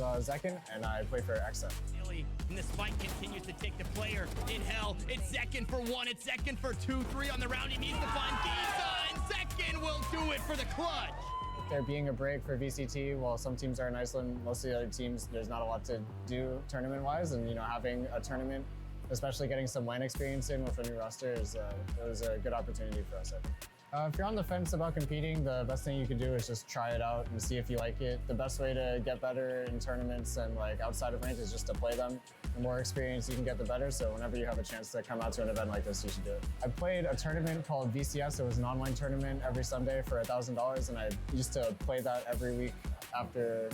Speaker 2: is Zekin, and I play for XM.
Speaker 3: And the spike continues to take the player in hell. It's Zekin for 1, it's Zekin for 2, 3 on the round. He needs to find Giza, and Zekin will do it for the clutch.
Speaker 2: There being a break for VCT, while some teams are in Iceland, most of the other teams, there's not a lot to do tournament-wise, and having a tournament, especially getting some LAN experience in with a new roster, it was a good opportunity for us, I think. If you're on the fence about competing, the best thing you can do is just try it out and see if you like it. The best way to get better in tournaments and outside of ranked is just to play them. The more experience you can get, the better. So whenever you have a chance to come out to an event like this, you should do it. I played a tournament called VCS. It was an online tournament every Sunday for $1,000, and I used to play that every week after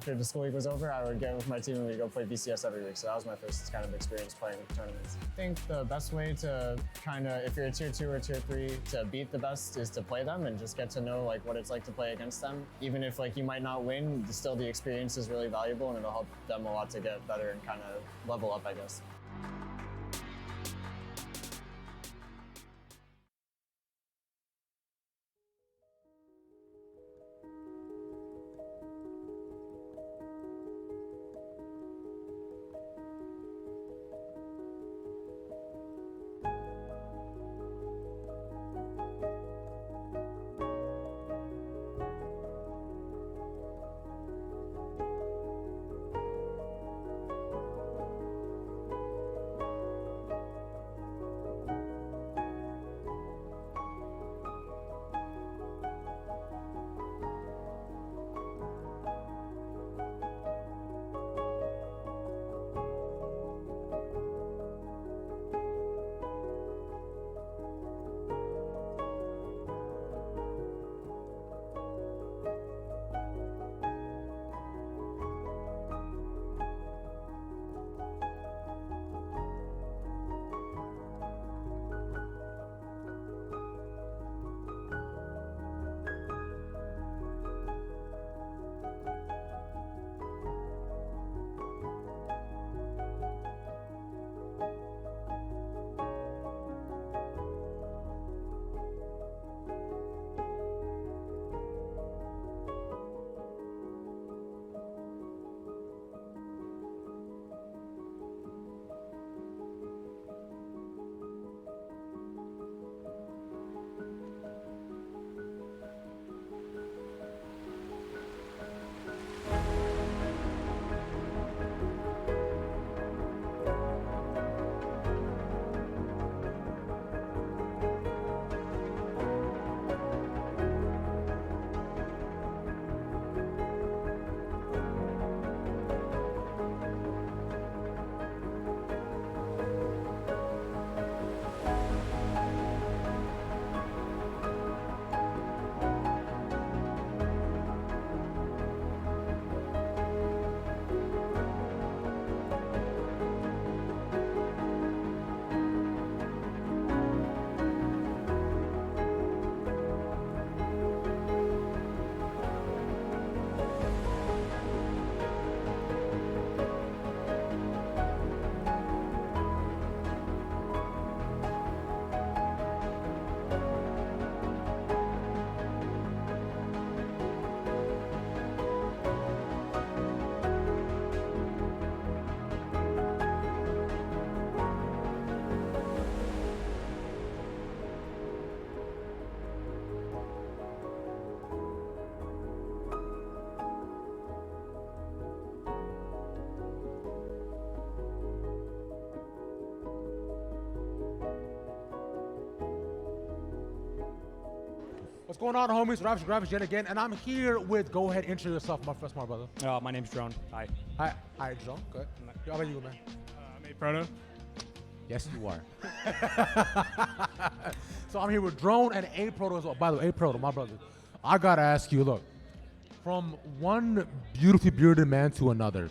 Speaker 2: the school week was over. I would get with my team and we'd go play VCS every week. So that was my first kind of experience playing tournaments. I think the best way to if you're a tier 2 or tier 3, to beat the best is to play them and just get to know what it's like to play against them. Even if you might not win, still the experience is really valuable and it'll help them a lot to get better and kind of level up, I guess.
Speaker 6: What's going on, homies? Ravage yet again, and I'm here with. Go ahead, intro yourself, my first, my brother.
Speaker 14: My name's Drone. Hi.
Speaker 6: Hi, Drone. Good. How about you, man?
Speaker 14: I'm a proto.
Speaker 6: Yes, you are. So I'm here with Drone and A Proto as well. By the way, A Proto, my brother. I gotta ask you, look, from one beautifully bearded man to another.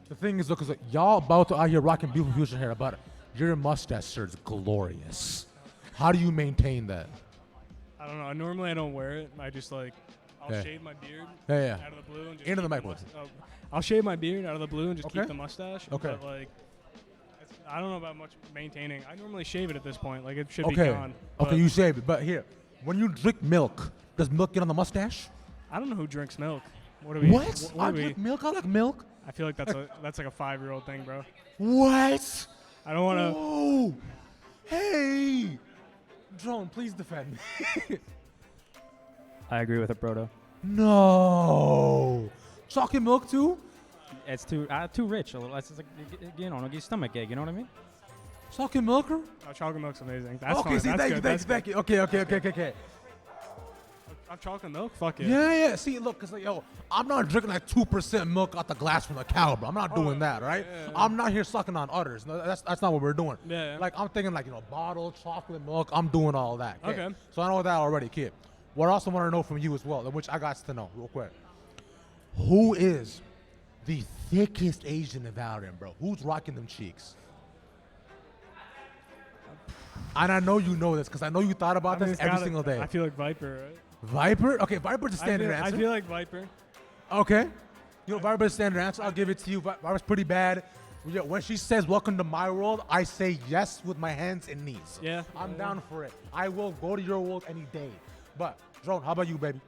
Speaker 6: The thing is, look, cause y'all about to out here rocking beautiful fusion hair, but your mustache, sir, is glorious. How do you maintain that?
Speaker 14: I don't know. Normally I don't wear it. I just I'll shave my beard out of the blue and just
Speaker 6: into the microphone.
Speaker 14: I'll shave my beard out of the blue and just keep the mustache.
Speaker 6: Okay.
Speaker 14: But I don't know about much maintaining. I normally shave it at this point. It should be gone.
Speaker 6: Okay, you shave it. But here, when you drink milk, does milk get on the mustache?
Speaker 14: I don't know who drinks milk.
Speaker 24: What are we?
Speaker 6: What?
Speaker 24: What
Speaker 6: I
Speaker 24: are we?
Speaker 6: drink milk. I like milk.
Speaker 24: I feel like that's like a 5-year-old thing, bro.
Speaker 6: What?
Speaker 24: I don't want to.
Speaker 6: Oh, hey, Drone, please defend me.
Speaker 4: I agree with it, Brodo.
Speaker 6: No. Chocolate milk too?
Speaker 4: It's too rich. A little. It's like, you know, give you stomach ache. You know what I mean?
Speaker 6: Chocolate milk?
Speaker 24: Oh, chocolate milk's amazing. That's
Speaker 6: Okay,
Speaker 24: fine.
Speaker 6: see,
Speaker 24: That's
Speaker 6: thank
Speaker 24: good.
Speaker 6: you. Okay.
Speaker 24: Chocolate milk? Fuck yeah.
Speaker 6: Yeah. See, look, cause like, yo, I'm not drinking like 2% milk out the glass from the cow, bro. I'm not doing that, right?
Speaker 24: yeah.
Speaker 6: I'm not here sucking on udders. No, that's not what we're doing.
Speaker 24: Yeah.
Speaker 6: Like I'm thinking like, you know, bottled chocolate milk. I'm doing all that.
Speaker 24: Okay.
Speaker 6: So I know that already, kid. What I also want to know from you as well, which I got to know real quick. Who is the thickest Asian in Valorant, bro? Who's rocking them cheeks? And I know you know this because I know you thought about this every single day.
Speaker 24: I feel like Viper, right?
Speaker 6: Viper? Okay, Viper's a standard answer.
Speaker 24: I feel like Viper.
Speaker 6: Okay. You know, Viper's a standard answer. I'll give it to you. Viper's pretty bad. When she says, welcome to my world, I say yes with my hands and knees.
Speaker 24: Yeah.
Speaker 6: I'm down for it. I will go to your world any day. But, Drone, how about you, baby?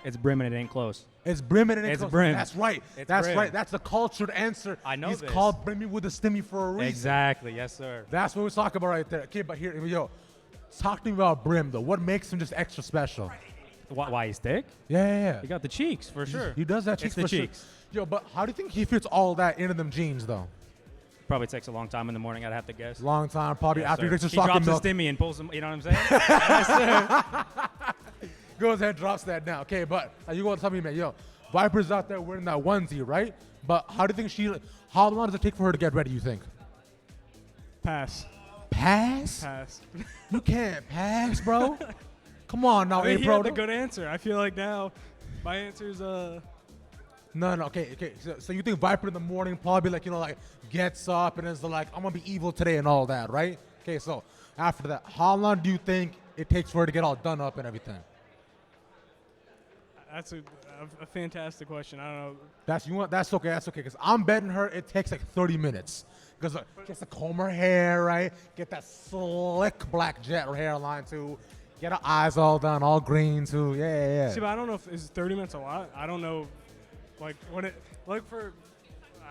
Speaker 4: It's Brim and it ain't close.
Speaker 6: It's Brim and it ain't
Speaker 4: It's
Speaker 6: close.
Speaker 4: Brim.
Speaker 6: That's right.
Speaker 4: It's
Speaker 6: That's
Speaker 4: Brim.
Speaker 6: right. That's the cultured answer.
Speaker 4: I know
Speaker 6: He's
Speaker 4: this.
Speaker 6: called Brimmy with a stimmy for a reason.
Speaker 4: Exactly. Yes, sir.
Speaker 6: That's what we're talking about right there. Okay, but here, yo, talk to me about Brim, though. What makes him just extra special?
Speaker 4: Why he's thick?
Speaker 6: Yeah.
Speaker 4: He got the cheeks for sure.
Speaker 6: He does that cheeks
Speaker 4: It's the
Speaker 6: for sure.
Speaker 4: cheeks.
Speaker 6: Yo, but how do you think he fits all that into them jeans, though?
Speaker 4: Probably takes a long time in the morning. I'd have to guess.
Speaker 6: Long time, probably
Speaker 4: Yes,
Speaker 6: after he
Speaker 4: sir.
Speaker 6: drinks his
Speaker 4: He
Speaker 6: chocolate
Speaker 4: drops
Speaker 6: milk.
Speaker 4: his stimmy and pulls him. You know what I'm saying? Yes, sir.
Speaker 6: Goes ahead, drops that down. Okay, but you go and tell me, man, yo, Viper's out there wearing that onesie, right? But how do you think how long does it take for her to get ready, you think?
Speaker 24: Pass.
Speaker 6: Pass?
Speaker 24: Pass.
Speaker 6: You can't pass, bro. Come on now,
Speaker 24: I mean, he
Speaker 6: bro.
Speaker 24: had the good answer. I feel like now my answer's
Speaker 6: No, okay. So you think Viper in the morning probably like, you know, like gets up and is like, I'm gonna be evil today and all that, right? Okay, so after that, how long do you think it takes for her to get all done up and everything?
Speaker 24: That's a fantastic question. I don't know.
Speaker 6: That's okay, because I'm betting her it takes like 30 minutes. Because gets to comb her hair, right? Get that slick black jet hairline too. Get her eyes all done, all green too. Yeah.
Speaker 24: See, but I don't know if is 30 minutes a lot. I don't know, like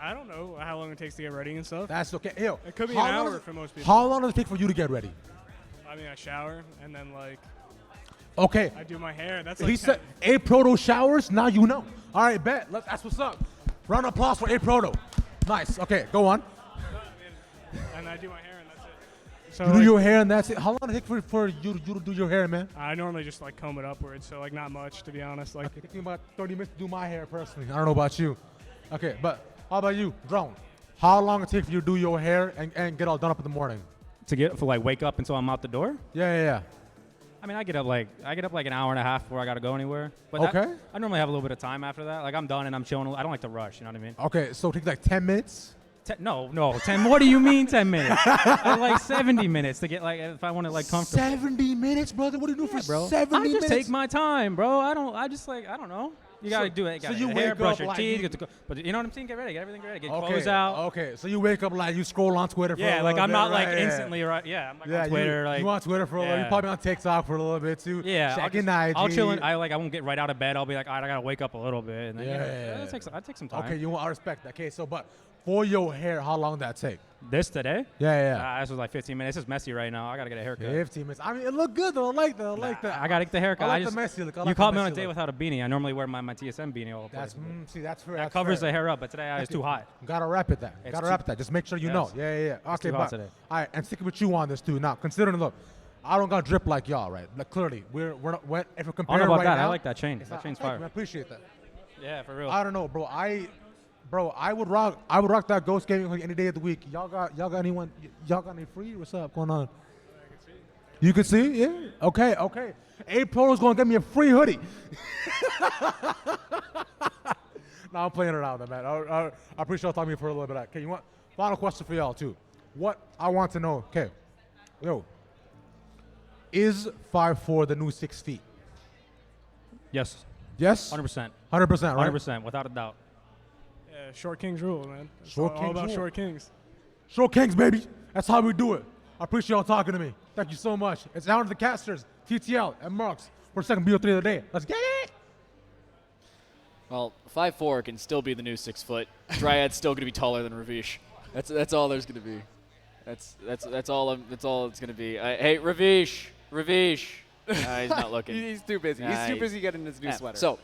Speaker 24: I don't know how long it takes to get ready and stuff.
Speaker 6: That's okay. Yo,
Speaker 24: it could be an hour for most people.
Speaker 6: How long does it take for you to get ready?
Speaker 24: I mean, I shower and then like.
Speaker 6: Okay.
Speaker 24: I do my hair. That's
Speaker 6: He
Speaker 24: like
Speaker 6: said A Proto showers. Now you know. All right, bet. That's what's up. Round of applause for A Proto. Nice. Okay, go on.
Speaker 24: And I do my hair and that's it. So
Speaker 6: You do your hair and that's it. How long does it take for you to do your hair, man?
Speaker 24: I normally just like comb it upwards, so like not much to be honest. Like
Speaker 6: it takes me about 30 minutes to do my hair personally. I don't know about you. Okay, but how about you, Drone? How long it take for you to do your hair and get all done up in the morning?
Speaker 4: For wake up until I'm out the door?
Speaker 6: Yeah.
Speaker 4: I mean, I get up like an hour and a half before I gotta go anywhere. But
Speaker 6: Okay.
Speaker 4: I normally have a little bit of time after that. Like I'm done and I'm chilling. I don't like to rush. You know what I mean?
Speaker 6: Okay, so it takes like 10 minutes?
Speaker 4: No, 10. What do you mean 10 minutes? I like 70 minutes to get like if I want to like comfortable.
Speaker 6: 70 minutes, brother? What do you do for
Speaker 4: bro?
Speaker 6: 70
Speaker 4: I
Speaker 6: minutes?
Speaker 4: just take my time, bro. I don't know. You gotta do it. You gotta
Speaker 6: you
Speaker 4: get your hair,
Speaker 6: wake
Speaker 4: brush
Speaker 6: up
Speaker 4: your
Speaker 6: like
Speaker 4: teeth.
Speaker 6: you-
Speaker 4: But you know what I'm saying? Get ready. Get everything ready. Get
Speaker 6: Okay,
Speaker 4: clothes out.
Speaker 6: Okay, so you wake up like you scroll on Twitter for a
Speaker 4: Yeah,
Speaker 6: little
Speaker 4: like I'm
Speaker 6: bit,
Speaker 4: not like
Speaker 6: right?
Speaker 4: instantly right. Yeah, I'm like on Twitter.
Speaker 6: You on Twitter for a little.
Speaker 4: yeah.
Speaker 6: You probably on TikTok for a little bit too.
Speaker 4: Yeah,
Speaker 6: checking IG.
Speaker 4: I'll chill. I won't get right out of bed. I'll be like, all right, I gotta wake up a little bit. And then,
Speaker 6: Yeah.
Speaker 4: I take some time.
Speaker 6: Okay, I respect that. Okay, so but for your hair, how long did that take?
Speaker 4: This today?
Speaker 6: Yeah.
Speaker 4: This was like 15 minutes. It's messy right now. I gotta get a haircut.
Speaker 6: 15 minutes. I mean, it looked good though. I like that. I like that.
Speaker 4: I gotta get the haircut.
Speaker 6: I like the messy look. I
Speaker 4: You
Speaker 6: like
Speaker 4: caught
Speaker 6: the
Speaker 4: me on a
Speaker 6: messy
Speaker 4: day
Speaker 6: look.
Speaker 4: without a beanie. I normally wear my TSM beanie all the
Speaker 6: That's
Speaker 4: place.
Speaker 6: see, that's fair.
Speaker 4: That
Speaker 6: that's
Speaker 4: covers
Speaker 6: fair.
Speaker 4: the hair up, but today it's too hot.
Speaker 6: Gotta wrap it that.
Speaker 4: It's
Speaker 6: Gotta
Speaker 4: too-
Speaker 6: wrap that. Just make sure you know.
Speaker 4: Yes.
Speaker 6: Yeah.
Speaker 4: It's
Speaker 6: Okay,
Speaker 4: too hot
Speaker 6: but
Speaker 4: today.
Speaker 6: all right, and sticking with you on this too. Now, considering look, I don't got drip like y'all, right? Like clearly, we're not. If we're
Speaker 4: I don't
Speaker 6: comparing
Speaker 4: know about
Speaker 6: right
Speaker 4: that.
Speaker 6: now,
Speaker 4: I like that chain.
Speaker 6: it's
Speaker 4: That
Speaker 6: not-
Speaker 4: chain's
Speaker 6: thank you,
Speaker 4: fire.
Speaker 6: man. I appreciate that.
Speaker 4: Yeah, for real.
Speaker 6: I don't know, bro. I would rock that Ghost Gaming like any day of the week. Y'all got anyone? Y'all got any free? What's up going on? You can see? Yeah. Okay. A Pro's gonna get me a free hoodie. No, I'm playing around, man. I appreciate y'all talking to me for a little bit. Okay, you want final question for y'all too? What I want to know? Okay, is 5'4" the new 6 feet?
Speaker 4: Yes.
Speaker 6: Yes.
Speaker 4: 100%.
Speaker 6: 100%, right?
Speaker 4: 100%, without a doubt.
Speaker 24: Yeah, short kings rule, man. It's
Speaker 6: Short
Speaker 24: all
Speaker 6: kings
Speaker 24: about
Speaker 6: rule.
Speaker 24: short kings.
Speaker 6: Short Kings, baby. That's how we do it. I appreciate y'all talking to me. Thank you so much. It's down to the casters, TTL, and Marks for the second BO3 of the day. Let's get it.
Speaker 12: Well, 5'4" can still be the new 6 foot. Dryad's still going to be taller than Ravish. That's all there's going to be. That's all it's going to be. Hey, Ravish. He's not looking.
Speaker 8: He's too busy. He's too busy getting his new sweater.
Speaker 12: So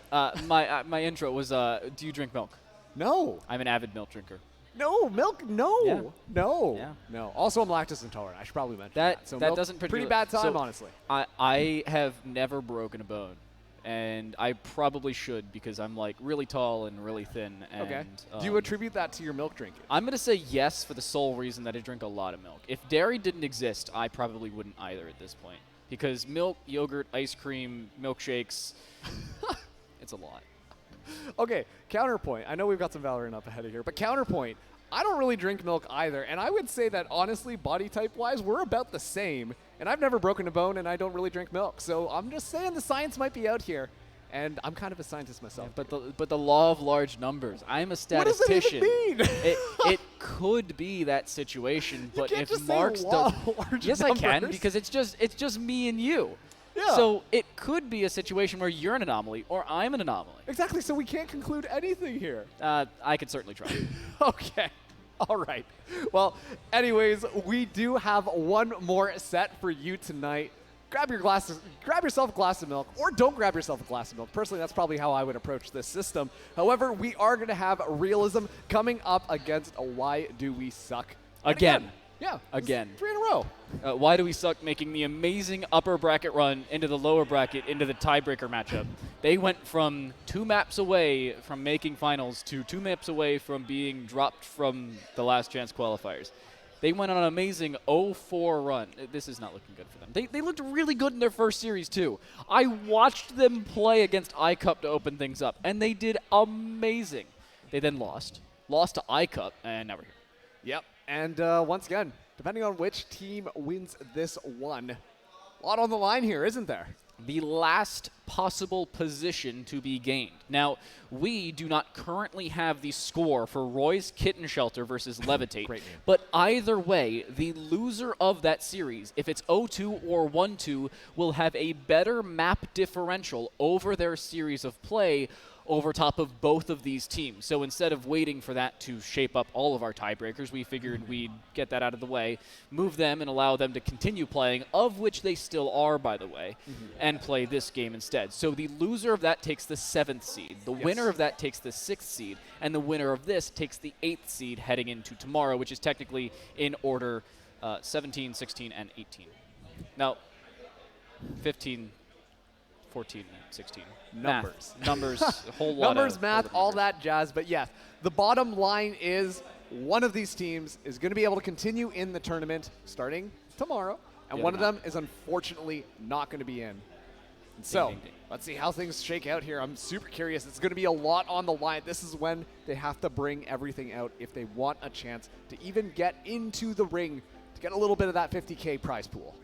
Speaker 12: my intro was, do you drink milk?
Speaker 8: No.
Speaker 12: I'm an avid milk drinker.
Speaker 8: No, milk, no.
Speaker 12: Yeah.
Speaker 8: No.
Speaker 12: Yeah.
Speaker 8: No. Also, I'm lactose intolerant. I should probably mention that. So
Speaker 12: that
Speaker 8: milk,
Speaker 12: doesn't
Speaker 8: pretty bad time,
Speaker 12: so
Speaker 8: honestly.
Speaker 12: I have never broken a bone. And I probably should because I'm like really tall and really thin. And,
Speaker 8: Okay. Do you attribute that to your milk drinking?
Speaker 12: I'm going to say yes for the sole reason that I drink a lot of milk. If dairy didn't exist, I probably wouldn't either at this point. Because milk, yogurt, ice cream, milkshakes, it's a lot.
Speaker 8: Okay, counterpoint. I know we've got some Valorant up ahead of here, but counterpoint. I don't really drink milk either, and I would say that honestly, body type-wise, we're about the same. And I've never broken a bone, and I don't really drink milk. So I'm just saying the science might be out here, and I'm kind of a scientist myself.
Speaker 12: Yeah, but the law of large numbers. I'm a statistician.
Speaker 8: What does that even mean?
Speaker 12: it could be that situation, but
Speaker 8: can't
Speaker 12: if
Speaker 8: just say
Speaker 12: Mark's
Speaker 8: law
Speaker 12: does,
Speaker 8: of large
Speaker 12: yes, I can
Speaker 8: numbers.
Speaker 12: because it's just me and you.
Speaker 8: Yeah.
Speaker 12: So it could be a situation where you're an anomaly or I'm an anomaly.
Speaker 8: Exactly. So we can't conclude anything here.
Speaker 12: I could certainly try.
Speaker 8: Okay. All right. Well, anyways, we do have one more set for you tonight. Grab yourself a glass of milk, or don't grab yourself a glass of milk. Personally, that's probably how I would approach this system. However, we are going to have realism coming up against a Why Do We Suck?
Speaker 12: Again.
Speaker 8: Yeah.
Speaker 12: Again.
Speaker 8: 3 in a row.
Speaker 12: Why Do We Suck making the amazing upper bracket run into the lower bracket into the tiebreaker matchup. They went from 2 maps away from making finals to 2 maps away from being dropped from the last chance qualifiers. They went on an amazing 0-4 run. This is not looking good for them. They looked really good in their first series, too. I watched them play against iCup to open things up, and they did amazing. They then lost to iCup, and now we're here.
Speaker 8: Yep. And once again, depending on which team wins this one, a lot on the line here, isn't there?
Speaker 12: The last possible position to be gained. Now, we do not currently have the score for Roy's Kitten Shelter versus Levitate.
Speaker 8: Great name.
Speaker 12: But either way, the loser of that series, if it's 0-2 or 1-2, will have a better map differential over their series of play over top of both of these teams. So instead of waiting for that to shape up all of our tiebreakers, we figured we'd get that out of the way, move them and allow them to continue playing, of which they still are, by the way, and play this game instead. So the loser of that takes the 7th seed, the winner of that takes the 6th seed, and the winner of this takes the 8th seed heading into tomorrow, which is technically in order 17, 16, and 18. Now, 15, 14, 16.
Speaker 8: Numbers.
Speaker 12: Numbers, a whole lot
Speaker 8: Numbers,
Speaker 12: of
Speaker 8: math, all that jazz. But yes, the bottom line is one of these teams is going to be able to continue in the tournament starting tomorrow, and one of them is unfortunately not going to be in. And so, let's see how things shake out here. I'm super curious. It's going to be a lot on the line. This is when they have to bring everything out if they want a chance to even get into the ring to get a little bit of that 50K prize pool.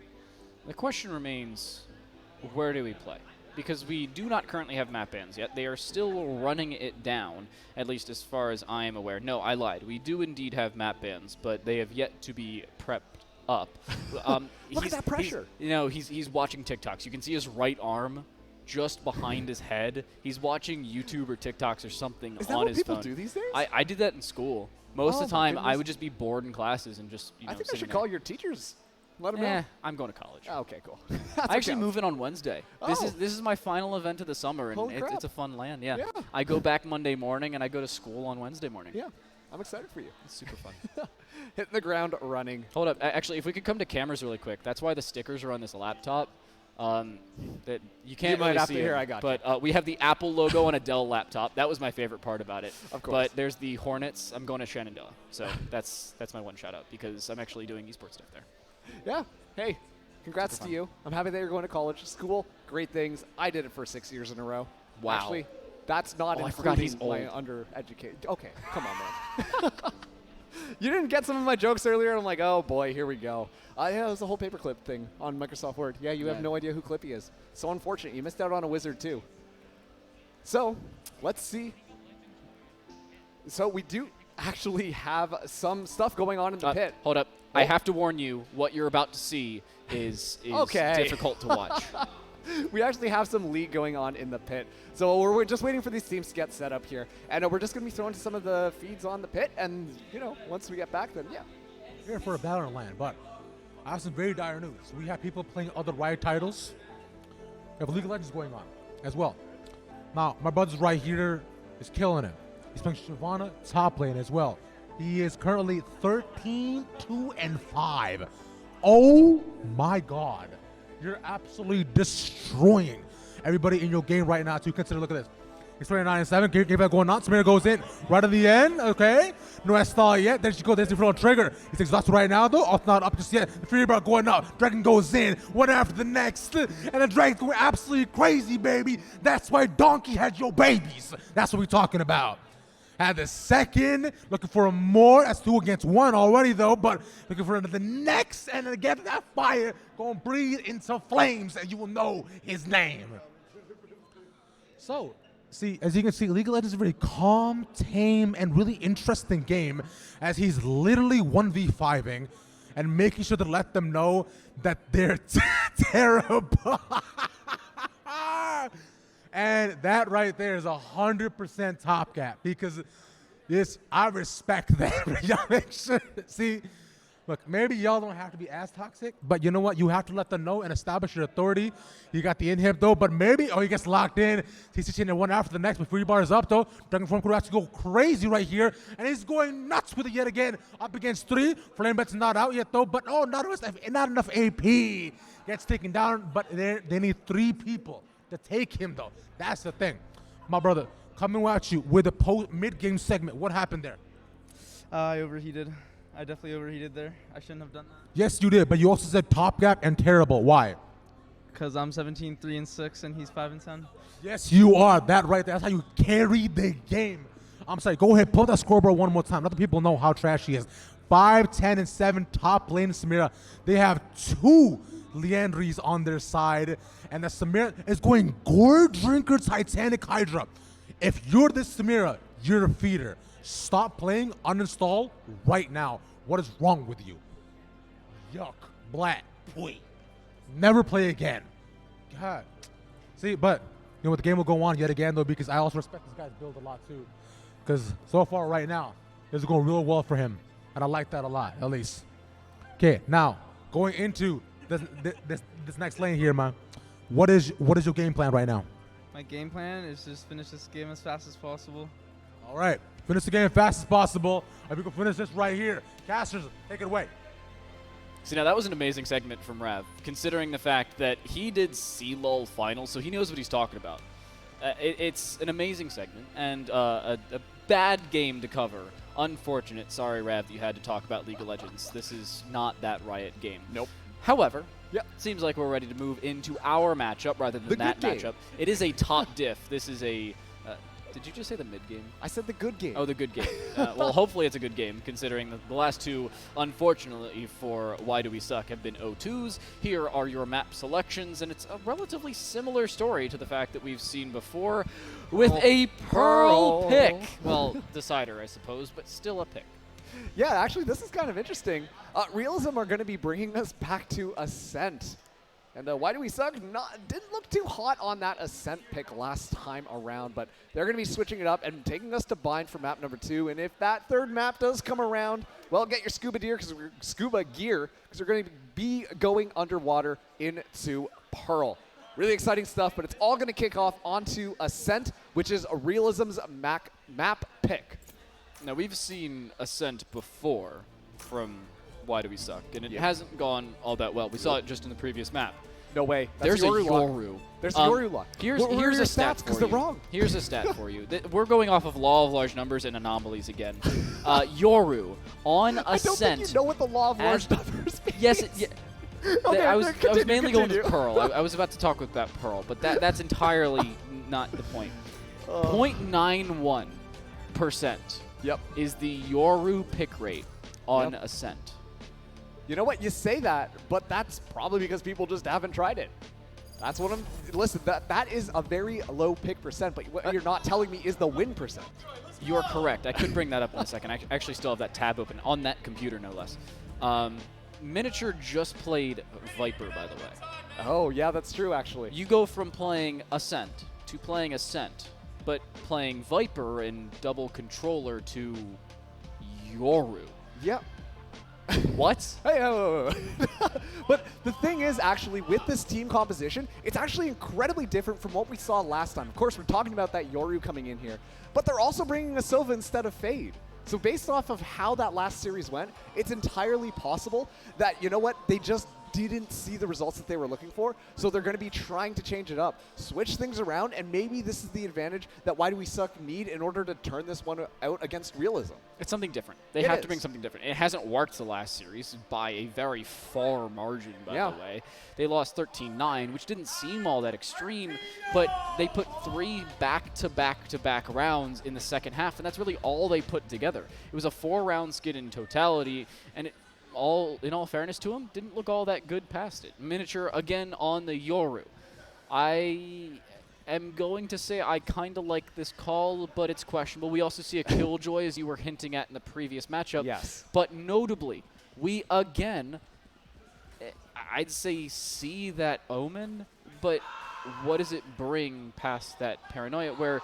Speaker 12: The question remains, where do we play? Because we do not currently have map bans yet. They are still running it down, at least as far as I am aware. No, I lied. We do indeed have map bans, but they have yet to be prepped up.
Speaker 8: Look at that pressure.
Speaker 12: He's watching TikToks. You can see his right arm just behind his head. He's watching YouTube or TikToks or something
Speaker 8: Is that
Speaker 12: on
Speaker 8: what
Speaker 12: his
Speaker 8: people
Speaker 12: phone.
Speaker 8: do these days?
Speaker 12: I did that in school. Most
Speaker 8: Oh
Speaker 12: of the
Speaker 8: my
Speaker 12: time, I
Speaker 8: goodness.
Speaker 12: would just be bored in classes and just,
Speaker 8: I think I
Speaker 12: sitting
Speaker 8: should
Speaker 12: there.
Speaker 8: call your teachers. Let them know.
Speaker 12: I'm going to college.
Speaker 8: Oh, okay, cool.
Speaker 12: I actually move in on Wednesday. This
Speaker 8: Oh.
Speaker 12: is my final event of the summer, and
Speaker 8: Holy crap.
Speaker 12: it's a fun land. Yeah.
Speaker 8: Yeah.
Speaker 12: I go back Monday morning, and I go to school on Wednesday morning.
Speaker 8: Yeah, I'm excited for you.
Speaker 12: It's super fun.
Speaker 8: Hitting the ground running.
Speaker 12: Hold up. Actually, if we could come to cameras really quick. That's why the stickers are on this laptop. That you can't
Speaker 8: might
Speaker 12: really
Speaker 8: have
Speaker 12: see
Speaker 8: to
Speaker 12: it,
Speaker 8: hear, I got you.
Speaker 12: but we have the Apple logo on a Dell laptop. That was my favorite part about it.
Speaker 8: Of course.
Speaker 12: But there's the Hornets. I'm going to Shenandoah, so that's my one shout out because I'm actually doing esports stuff there.
Speaker 8: Yeah. Hey, congrats to you. I'm happy that you're going to college. School, great things. I did it for 6 years in a row.
Speaker 12: Wow.
Speaker 8: Actually, that's not
Speaker 12: I forgot he's
Speaker 8: including my
Speaker 12: old.
Speaker 8: undereducated. Okay, come on, man. You didn't get some of my jokes earlier, and I'm like, oh boy, here we go. Yeah, it was the whole paperclip thing on Microsoft Word. Yeah, you have no idea who Clippy is. So unfortunate. You missed out on a wizard, too. So, let's see. So, we do actually have some stuff going on in the pit.
Speaker 12: Hold up. I have to warn you, what you're about to see is
Speaker 8: Okay.
Speaker 12: difficult to watch.
Speaker 8: We actually have some league going on in the pit. So we're just waiting for these teams to get set up here. And we're just going to be throwing to some of the feeds on the pit. And, you know, once we get back, then yeah.
Speaker 6: We're here for a Valorant land, but I have some very dire news. We have people playing other Riot titles. We have League of Legends going on as well. Now, my brother's right here is killing it. He's playing Shyvana top lane as well. He is currently 13-2-5. Oh my God. You're absolutely destroying everybody in your game right now. To consider, look at this. He's 29-7. Give that going on. Samir goes in right at the end. Okay. No S-stall yet. There she goes. There's the front trigger. He's exhausted right now, though. Off not up just yet. The Fury Bar going up. Dragon goes in. One after the next. And the Dragon's going absolutely crazy, baby. That's why Donkey had your babies. That's what we're talking about. And the second, looking for a more. That's 2 against 1 already, though. But looking for the next. And again, that fire going to breathe into flames. And you will know his name. So, see, as you can see, League of Legends is a very calm, tame, and really interesting game as he's literally 1v5ing and making sure to let them know that they're terrible. And that right there is 100% top gap because this, I respect that. Y'all make sure, see, look, maybe y'all don't have to be as toxic, but you know what? You have to let them know and establish your authority. You got the inhib though, but maybe, oh, he gets locked in. He's sitting one after the next, but Free Bar is up though. Dragon Form could actually go crazy right here, and he's going nuts with it yet again. Up against 3. Flame Bet's not out yet though, but oh, not enough AP. Gets taken down, but they need 3 people to take him though. That's the thing. My brother, coming at you with a mid-game segment. What happened there?
Speaker 9: I overheated. I definitely overheated there. I shouldn't have done that.
Speaker 6: Yes, you did, but you also said top gap and terrible. Why?
Speaker 9: Because I'm 17-3-6 and he's 5-10.
Speaker 6: Yes, you are. That right there. That's how you carry the game. I'm sorry. Go ahead, pull that scoreboard one more time. Let the people know how trash he is. 5-10-7 top lane Samira. They have 2 Leandries on their side, and the Samira is going Gore Drinker Titanic Hydra. If you're this Samira, you're a feeder. Stop playing, uninstall right now. What is wrong with you? Yuck, blat, boy. Never play again. God. See, but you know what, the game will go on yet again though, because I also respect this guy's build a lot too. Because so far right now, it's going real well for him, and I like that a lot, at least. Okay, now going into this next lane here, man. What is your game plan right now?
Speaker 9: My game plan is just finish this game as fast as possible.
Speaker 6: All right, finish the game as fast as possible. We can finish this right here. Casters, take it away.
Speaker 12: See, now that was an amazing segment from Rav, considering the fact that he did C-LOL finals, so he knows what he's talking about. It's an amazing segment and a bad game to cover. Unfortunate. Sorry, Rav, that you had to talk about League of Legends. This is not that Riot game.
Speaker 8: Nope.
Speaker 12: However, seems like we're ready to move into our matchup rather than that matchup. It is a top diff. This is a... did you just say the mid game?
Speaker 8: I said the good game.
Speaker 12: Oh, the good game. Well, hopefully it's a good game, considering that the last 2, unfortunately for Why Do We Suck, have been 0-2s. Here are your map selections, and it's a relatively similar story to the fact that we've seen before with a Pearl pick. Well, Decider, I suppose, but still a pick.
Speaker 8: Yeah, actually, this is kind of interesting. Realism are going to be bringing us back to Ascent. And Why Do We Suck didn't look too hot on that Ascent pick last time around, but they're going to be switching it up and taking us to Bind for map number 2. And if that third map does come around, well, get your scuba gear because we're going to be going underwater into Pearl. Really exciting stuff, but it's all going to kick off onto Ascent, which is Realism's map pick.
Speaker 12: Now, we've seen Ascent before from Why Do We Suck, and it hasn't gone all that well. We saw it just in the previous map.
Speaker 8: No way.
Speaker 12: There's a Yoru.
Speaker 8: There's a Yoru luck.
Speaker 12: Here's a stat for you.
Speaker 8: They're wrong.
Speaker 12: Here's a stat for you. We're going off of law of large numbers and anomalies again. Yoru on Ascent.
Speaker 8: I don't think you know what the law of large numbers means.
Speaker 12: Yes.
Speaker 8: Okay,
Speaker 12: I was mainly going
Speaker 8: continue.
Speaker 12: with Pearl. I was about to talk with that Pearl, but that's entirely not the point. 0.91% is the Yoru pick rate on Ascent.
Speaker 8: You know what? You say that, but that's probably because people just haven't tried it. That's what I'm... Listen, that is a very low pick percent, but what you're not telling me is the win percent.
Speaker 12: You are correct. I could bring that up in a second. I actually still have that tab open on that computer, no less. Miniature just played Viper, by the way.
Speaker 8: Oh, yeah, that's true, actually.
Speaker 12: You go from playing Ascent to playing Ascent, but playing Viper and double controller to Yoru.
Speaker 8: Yep.
Speaker 12: What?
Speaker 8: Hey, but the thing is, actually, with this team composition, it's actually incredibly different from what we saw last time. Of course, we're talking about that Yoru coming in here, but they're also bringing a Sova instead of Fade. So based off of how that last series went, it's entirely possible that, you know what, they just didn't see the results that they were looking for, so they're going to be trying to change it up, switch things around, and maybe this is the advantage that Why Do We Suck need in order to turn this one out against Realism.
Speaker 12: It's something different. They have to bring something different. It hasn't worked the last series by a very far margin, by the way. They lost 13-9, which didn't seem all that extreme, but they put 3 back-to-back-to-back rounds in the second half, and that's really all they put together. It was a 4-round skid in totality, and in all fairness to him, didn't look all that good past it. Miniature, again, on the Yoru. I am going to say I kind of like this call, but it's questionable. We also see a Killjoy, as you were hinting at in the previous matchup.
Speaker 8: Yes.
Speaker 12: But notably, we again, I'd say see that Omen, but what does it bring past that paranoia where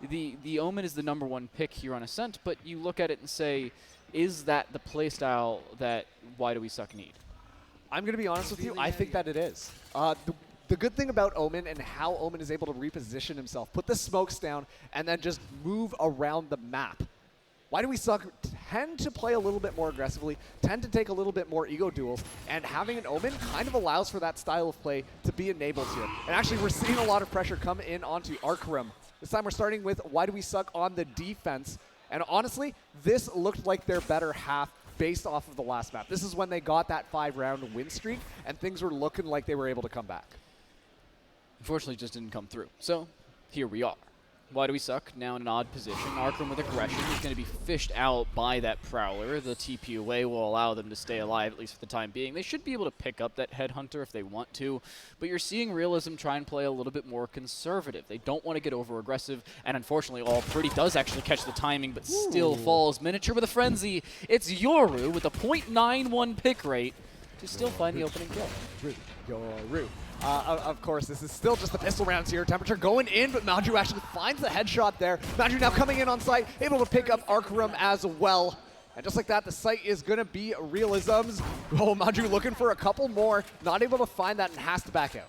Speaker 12: the Omen is the #1 pick here on Ascent, but you look at it and say, is that the playstyle that Why Do We Suck need?
Speaker 8: I'm going to be honest with you, I think that it is. The good thing about Omen and how Omen is able to reposition himself, put the smokes down, and then just move around the map. Why Do We Suck tend to play a little bit more aggressively, tend to take a little bit more ego duels, and having an Omen kind of allows for that style of play to be enabled here. And actually, we're seeing a lot of pressure come in onto Arkaram. This time we're starting with Why Do We Suck on the defense. And honestly, this looked like their better half based off of the last map. This is when they got that 5-round win streak, and things were looking like they were able to come back.
Speaker 12: Unfortunately, it just didn't come through. So here we are. Why Do We Suck? Now in an odd position. Arkham with aggression is going to be fished out by that Prowler. The TP away will allow them to stay alive, at least for the time being. They should be able to pick up that Headhunter if they want to, but you're seeing Realism try and play a little bit more conservative. They don't want to get over-aggressive, and unfortunately, All Pretty does actually catch the timing, but still falls. Miniature with a frenzy. It's Yoru with a .91 pick rate to still find the opening kill.
Speaker 8: Yoru. Of course, this is still just the pistol rounds here. Temperature going in, but Maju actually finds the headshot there. Maju now coming in on site, able to pick up Arkaram as well. And just like that, the site is going to be Realism's. Oh, Maju looking for a couple more. Not able to find that and has to back out.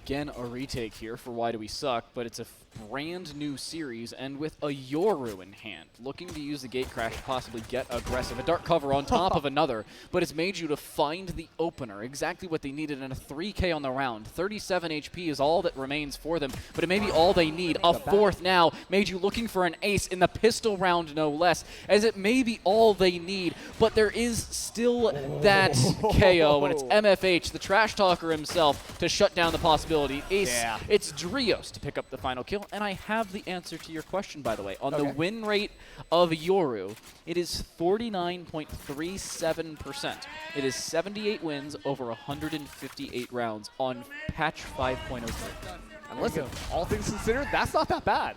Speaker 12: Again, a retake here for Why Do We Suck, but it's a brand new series, and with a Yoru in hand, looking to use the gate crash to possibly get aggressive. A dark cover on top of another, but it's made you to find the opener, exactly what they needed, and a 3K on the round. 37 HP is all that remains for them, but it may be all they need. A fourth now, made you looking for an ace in the pistol round, no less, as it may be all they need, but there is still that KO, and it's MFH, the trash talker himself, to shut down the possibility. Ace, it's Drios to pick up the final kill. And I have the answer to your question, by the way. On the win rate of Yoru, it is 49.37%. It is 78 wins over 158 rounds on patch 5.03.
Speaker 8: And listen, all things considered, that's not that bad.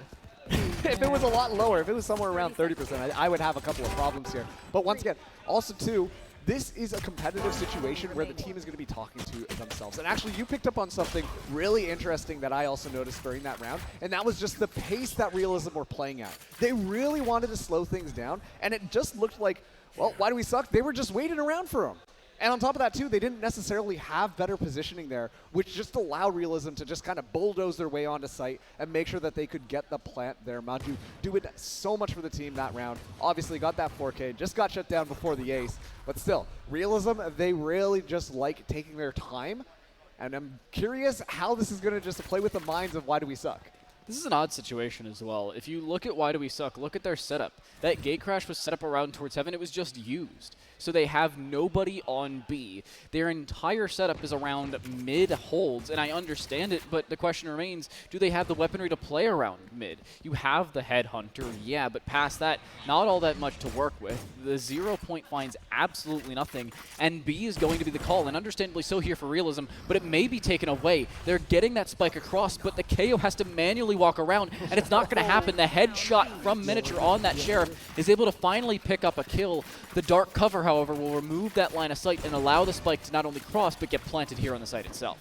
Speaker 8: If it was a lot lower, if it was somewhere around 30%, I would have a couple of problems here. But once again, also too, this is a competitive situation where the team is going to be talking to themselves. And actually, you picked up on something really interesting that I also noticed during that round, and that was just the pace that Realism were playing at. They really wanted to slow things down, and it just looked like, well, Why Do We Suck? They were just waiting around for them. And on top of that, too, they didn't necessarily have better positioning there, which just allowed Realism to just kind of bulldoze their way onto site and make sure that they could get the plant there. Maju doing so much for the team that round. Obviously got that 4K, just got shut down before the ace. But still, Realism, they really just like taking their time. And I'm curious how this is going to just play with the minds of Why Do We Suck.
Speaker 12: This is an odd situation as well. If you look at Why Do We Suck, look at their setup. That gate crash was set up around towards heaven. It was just used. So they have nobody on B. Their entire setup is around mid holds, and I understand it, but the question remains, do they have the weaponry to play around mid? You have the Headhunter, yeah, but past that, not all that much to work with. The 0 point finds absolutely nothing, and B is going to be the call, and understandably so here for Realism, but it may be taken away. They're getting that spike across, but the KO has to manually walk around, and it's not going to happen. The headshot from Miniature on that Sheriff is able to finally pick up a kill. The dark cover, however, will remove that line of sight and allow the spike to not only cross, but get planted here on the site itself.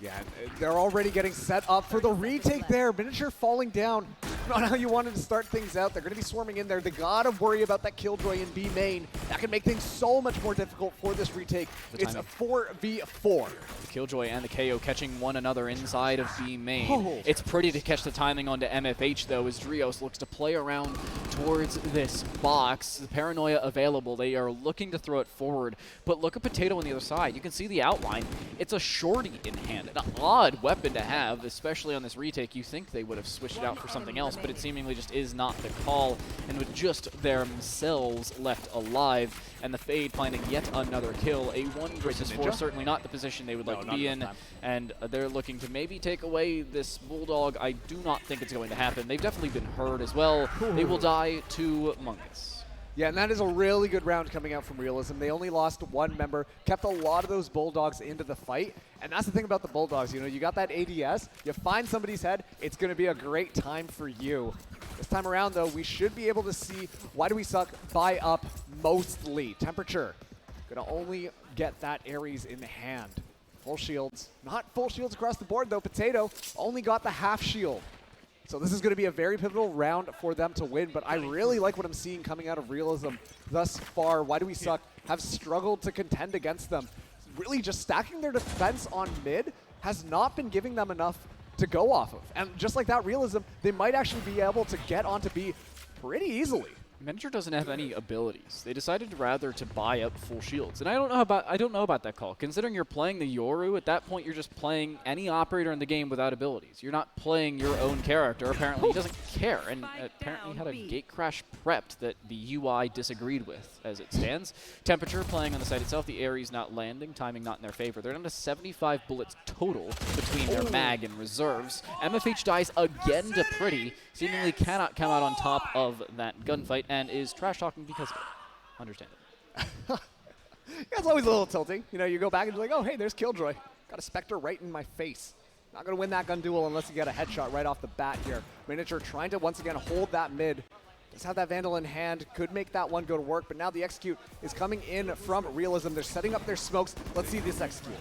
Speaker 8: Yeah, they're already getting set up for the retake there. Miniature falling down. Not how you wanted to start things out. They're going to be swarming in there. They got to worry about that Killjoy in B main. That can make things so much more difficult for this retake. It's a 4v4.
Speaker 12: The Killjoy and the KO catching one another inside of B main. It's pretty to catch the timing onto MFH, though, as Drios looks to play around towards this box. The Paranoia available. They are looking to throw it forward. But look at Potato on the other side. You can see the outline. It's a shorty in hand. An odd weapon to have, especially on this retake. You think they would have switched it out for something else, but it seemingly just is not the call. And with just themselves left alive, and the Fade finding yet another kill, a 1 versus 4, certainly not the position they would like to be in. And they're looking to maybe take away this Bulldog. I do not think it's going to happen. They've definitely been hurt as well. They will die to Mungus.
Speaker 8: Yeah, and that is a really good round coming out from Realism. They only lost one member, kept a lot of those Bulldogs into the fight. And that's the thing about the Bulldogs. You know, you got that ADS, you find somebody's head, it's going to be a great time for you. This time around, though, we should be able to see Why Do We Suck buy up mostly. Temperature, going to only get that Ares in hand. Full shields. Not full shields across the board, though. Potato only got the half shield. So this is going to be a very pivotal round for them to win, but I really like what I'm seeing coming out of Realism thus far. Why Do We Suck have struggled to contend against them. Really just stacking their defense on mid has not been giving them enough to go off of. And just like that, Realism, they might actually be able to get onto B pretty easily.
Speaker 12: Miniature doesn't have any abilities. They decided rather to buy up full shields. And I don't know about that call. Considering you're playing the Yoru, at that point you're just playing any operator in the game without abilities. You're not playing your own character. Apparently he doesn't care. And apparently he had a gate crash prepped that the UI disagreed with as it stands. Temperature playing on the site itself. The Ares not landing. Timing not in their favor. They're down to 75 bullets total between their mag and reserves. MFH dies again to Pretty. Seemingly cannot come out on top of that gunfight and is trash talking because of it. Understandable.
Speaker 8: Yeah, it's always a little tilting. You know, you go back and you're like, oh, hey, there's Killjoy. Got a Spectre right in my face. Not going to win that gun duel unless you get a headshot right off the bat here. Miniature trying to once again hold that mid. Does have that Vandal in hand. Could make that one go to work, but now the execute is coming in from Realism. They're setting up their smokes. Let's see this execute.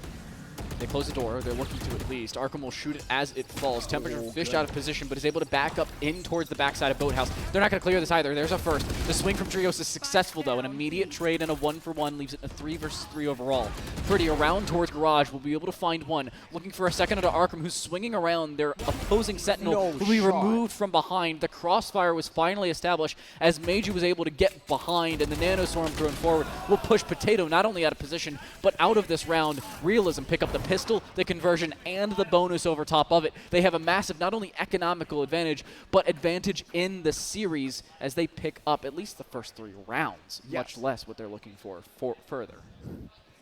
Speaker 12: They close the door. They're looking to at least. Arkham will shoot it as it falls. Temperature fished out of position, but is able to back up in towards the backside of Boathouse. They're not going to clear this either. There's a first. The swing from Trios is successful, though. An immediate trade and a 1-for-1 leaves it in a 3 versus 3 overall. Pretty around towards Garage will be able to find one. Looking for a second into Arkham, who's swinging around. Their opposing Sentinel will be removed from behind. The crossfire was finally established as Meiju was able to get behind, and the Nanostorm thrown forward will push Potato not only out of position, but out of this round. Realism pick up the pistol, the conversion, and the bonus over top of it. They have a massive, not only economical advantage, but advantage in the series as they pick up at least the first 3 rounds, much less what they're looking for further.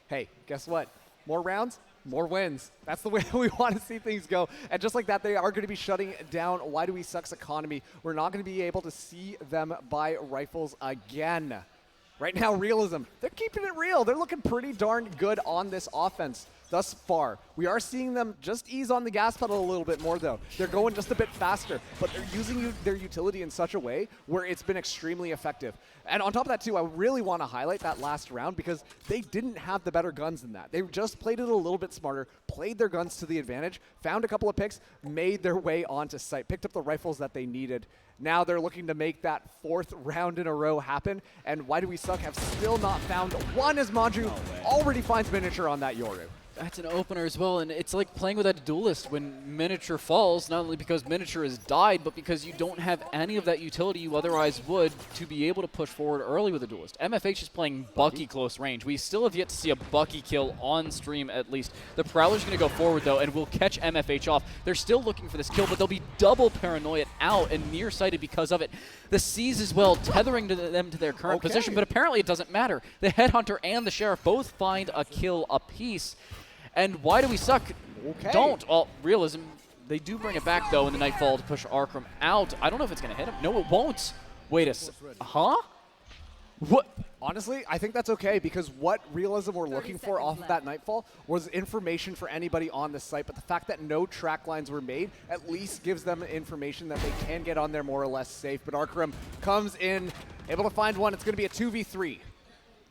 Speaker 8: Hey, guess what? More rounds, more wins. That's the way we want to see things go. And just like that, they are going to be shutting down Why Do We Suck's economy. We're not going to be able to see them buy rifles again. Right now, Realism, they're keeping it real. They're looking pretty darn good on this offense thus far. We are seeing them just ease on the gas pedal a little bit more, though. They're going just a bit faster, but they're using their utility in such a way where it's been extremely effective. And on top of that, too, I really want to highlight that last round because they didn't have the better guns than that. They just played it a little bit smarter, played their guns to the advantage, found a couple of picks, made their way onto site, picked up the rifles that they needed. Now they're looking to make that 4th round in a row happen, and Why Do We Suck have still not found one as Maju already finds Miniature on that Yoru.
Speaker 12: That's an opener as well, and it's like playing with a duelist when Miniature falls, not only because Miniature has died, but because you don't have any of that utility you otherwise would to be able to push forward early with a duelist. MFH is playing Bucky close range. We still have yet to see a Bucky kill on stream, at least. The Prowler's going to go forward, though, and will catch MFH off. They're still looking for this kill, but they'll be double paranoid out and nearsighted because of it. The Seas as well, tethering them to their current position, but apparently it doesn't matter. The Headhunter and the Sheriff both find a kill apiece. And Why Do We Suck? Don't. Well, Realism, they do bring it back, though, in the Nightfall to push Arkham out. I don't know if it's going to hit him. No, it won't. Wait a second. Huh? What?
Speaker 8: Honestly, I think that's okay because what Realism were looking for off of that Nightfall was information for anybody on the site, but the fact that no track lines were made at least gives them information that they can get on there more or less safe. But Arkaram comes in, able to find one. It's going to be a 2v3.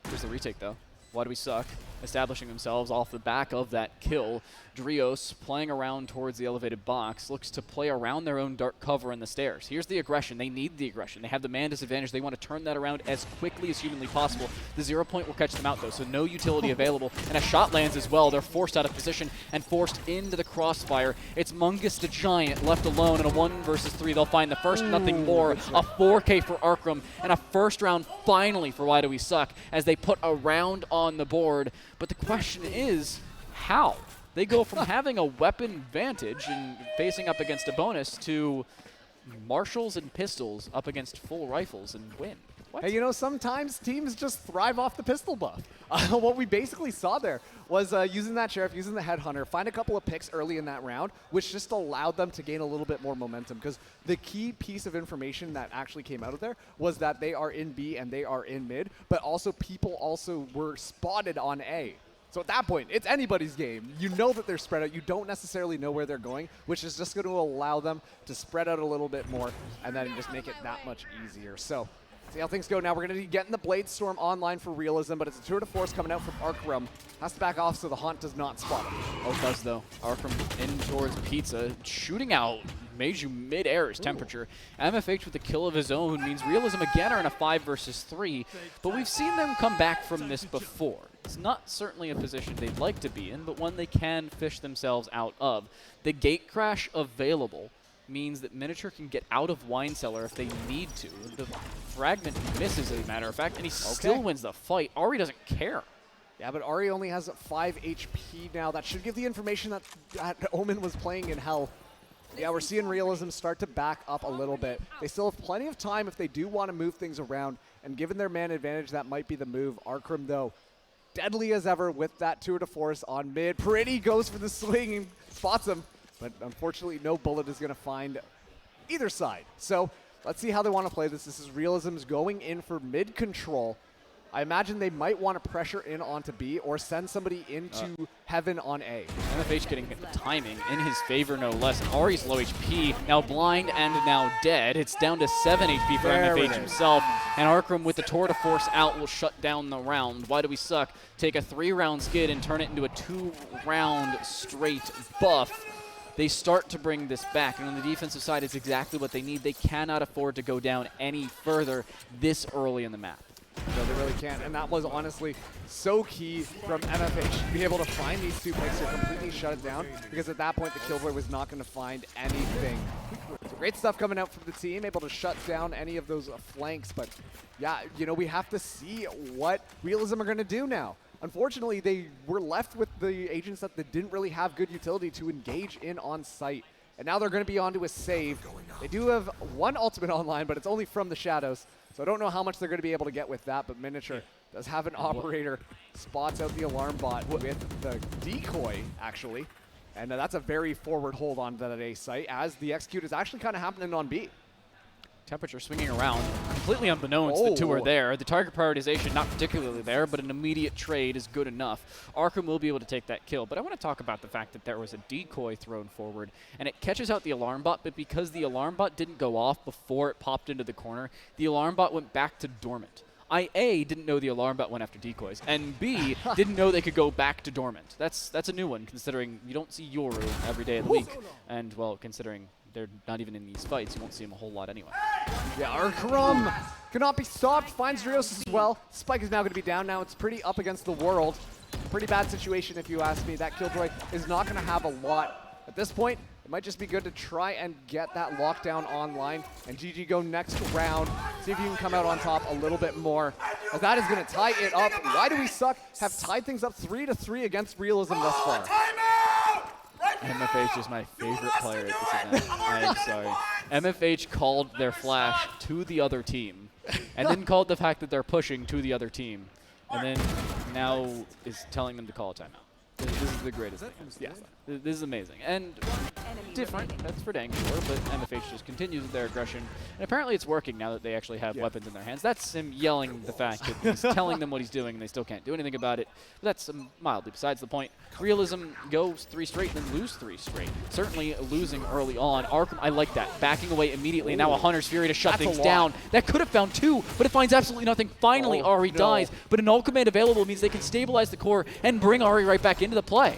Speaker 12: Here's the retake, though. Why do we suck? Establishing themselves off the back of that kill. Drios playing around towards the elevated box, looks to play around their own dark cover in the stairs. Here's the aggression. They need the aggression. They have the man disadvantage. They want to turn that around as quickly as humanly possible. The 0 point will catch them out, though, so no utility available. And a shot lands as well. They're forced out of position and forced into the crossfire. It's Mungus the Giant left alone in a 1 versus 3. They'll find the first, nothing more. A 4K for Arkaram and a first round finally for Why Do We Suck as they put a round on the board. But the question is, how? They go from having a weapon advantage and facing up against a bonus to marshals and pistols up against full rifles and win. What?
Speaker 8: Hey, you know, sometimes teams just thrive off the pistol buff. What we basically saw there was using that Sheriff, using the Headhunter, find a couple of picks early in that round, which just allowed them to gain a little bit more momentum. Because the key piece of information that actually came out of there was that they are in B and they are in mid, but also people also were spotted on A. So at that point, it's anybody's game. You know that they're spread out. You don't necessarily know where they're going, which is just going to allow them to spread out a little bit more and then just make it that much easier. So see how things go now. We're going to be getting the Blade Storm online for Realism, but it's a tour de force coming out from Arkaram. Has to back off so the Haunt does not spot him.
Speaker 12: Oh, it does, though. Arkaram in towards Pizza, shooting out Meiju mid-air is Temperature. MFH with a kill of his own means Realism again are in a 5 versus 3, but we've seen them come back from this before. It's not certainly a position they'd like to be in, but one they can fish themselves out of. The gate crash available means that Miniature can get out of Wine Cellar if they need to. The fragment misses, as a matter of fact, and he still wins the fight. Ari doesn't care.
Speaker 8: Yeah, but Ari only has 5 HP now. That should give the information that Omen was playing in Hell. Yeah, we're seeing Realism start to back up a little bit. They still have plenty of time if they do want to move things around, and given their man advantage, that might be the move. Arkaram, though, deadly as ever with that tour de force on mid. Pretty goes for the swing and spots him, but unfortunately no bullet is going to find either side. So let's see how they want to play this. This is Realism's going in for mid control. I imagine they might want to pressure in onto B or send somebody into Heaven on A.
Speaker 12: MFH getting the timing in his favor, no less. And Ari's low HP, now blind and now dead. It's down to 7 HP for MFH himself. And Arkaram with the tour de force out will shut down the round. Why Do We Suck? Take a 3-round skid and turn it into a 2-round straight buff. They start to bring this back, and on the defensive side, it's exactly what they need. They cannot afford to go down any further this early in the map.
Speaker 8: No, they really can't, and that was honestly so key from MFH to be able to find these 2 picks to completely shut it down, because at that point the Killboy was not going to find anything. So great stuff coming out from the team, able to shut down any of those flanks, but yeah, you know, we have to see what Realism are going to do now. Unfortunately, they were left with the agents that they didn't really have good utility to engage in on site. And now they're going to be onto a save. They do have 1 ultimate online, but it's only from the shadows. So I don't know how much they're going to be able to get with that, but Miniature does have an operator, spots out the alarm bot with the decoy, actually. And that's a very forward hold on that A site, as the execute is actually kind of happening on B.
Speaker 12: Temperature swinging around, completely unbeknownst, the 2 are there. The target prioritization not particularly there, but an immediate trade is good enough. Arkaram will be able to take that kill, but I want to talk about the fact that there was a decoy thrown forward, and it catches out the alarm bot, but because the alarm bot didn't go off before it popped into the corner, the alarm bot went back to dormant. A, didn't know the alarm bot went after decoys, and B, didn't know they could go back to dormant. That's a new one, considering you don't see Yoru every day of the week, and, well, considering they're not even in these fights, you won't see them a whole lot anyway.
Speaker 8: Yeah, Arkaram cannot be stopped, finds Drios as well. Spike is now going to be down now. It's pretty up against the world. Pretty bad situation if you ask me. That Killjoy is not going to have a lot. At this point, it might just be good to try and get that lockdown online. And GG go next round. See if you can come out on top a little bit more. As that is going to tie it up. Why Do We Suck? Have tied things up 3-3 against Realism thus far.
Speaker 12: MFH is my favorite player at this event. I am sorry. MFH called their flash to the other team, and then called the fact that they're pushing to the other team, and then now is telling them to call a timeout. This is the greatest things. Yeah, this is amazing. And different, that's for dang sure, but MFH just continues with their aggression. And apparently it's working now that they actually have weapons in their hands. That's him yelling the fact that he's telling them what he's doing and they still can't do anything about it. But that's mildly besides the point. Realism goes 3 straight and then lose 3 straight. Certainly losing early on. Arkham, I like that. Backing away immediately. And now a Hunter's Fury to shut things down. That could have found 2, but it finds absolutely nothing. Finally, Ari dies. But an all command available means they can stabilize the core and bring Ari right back into the play.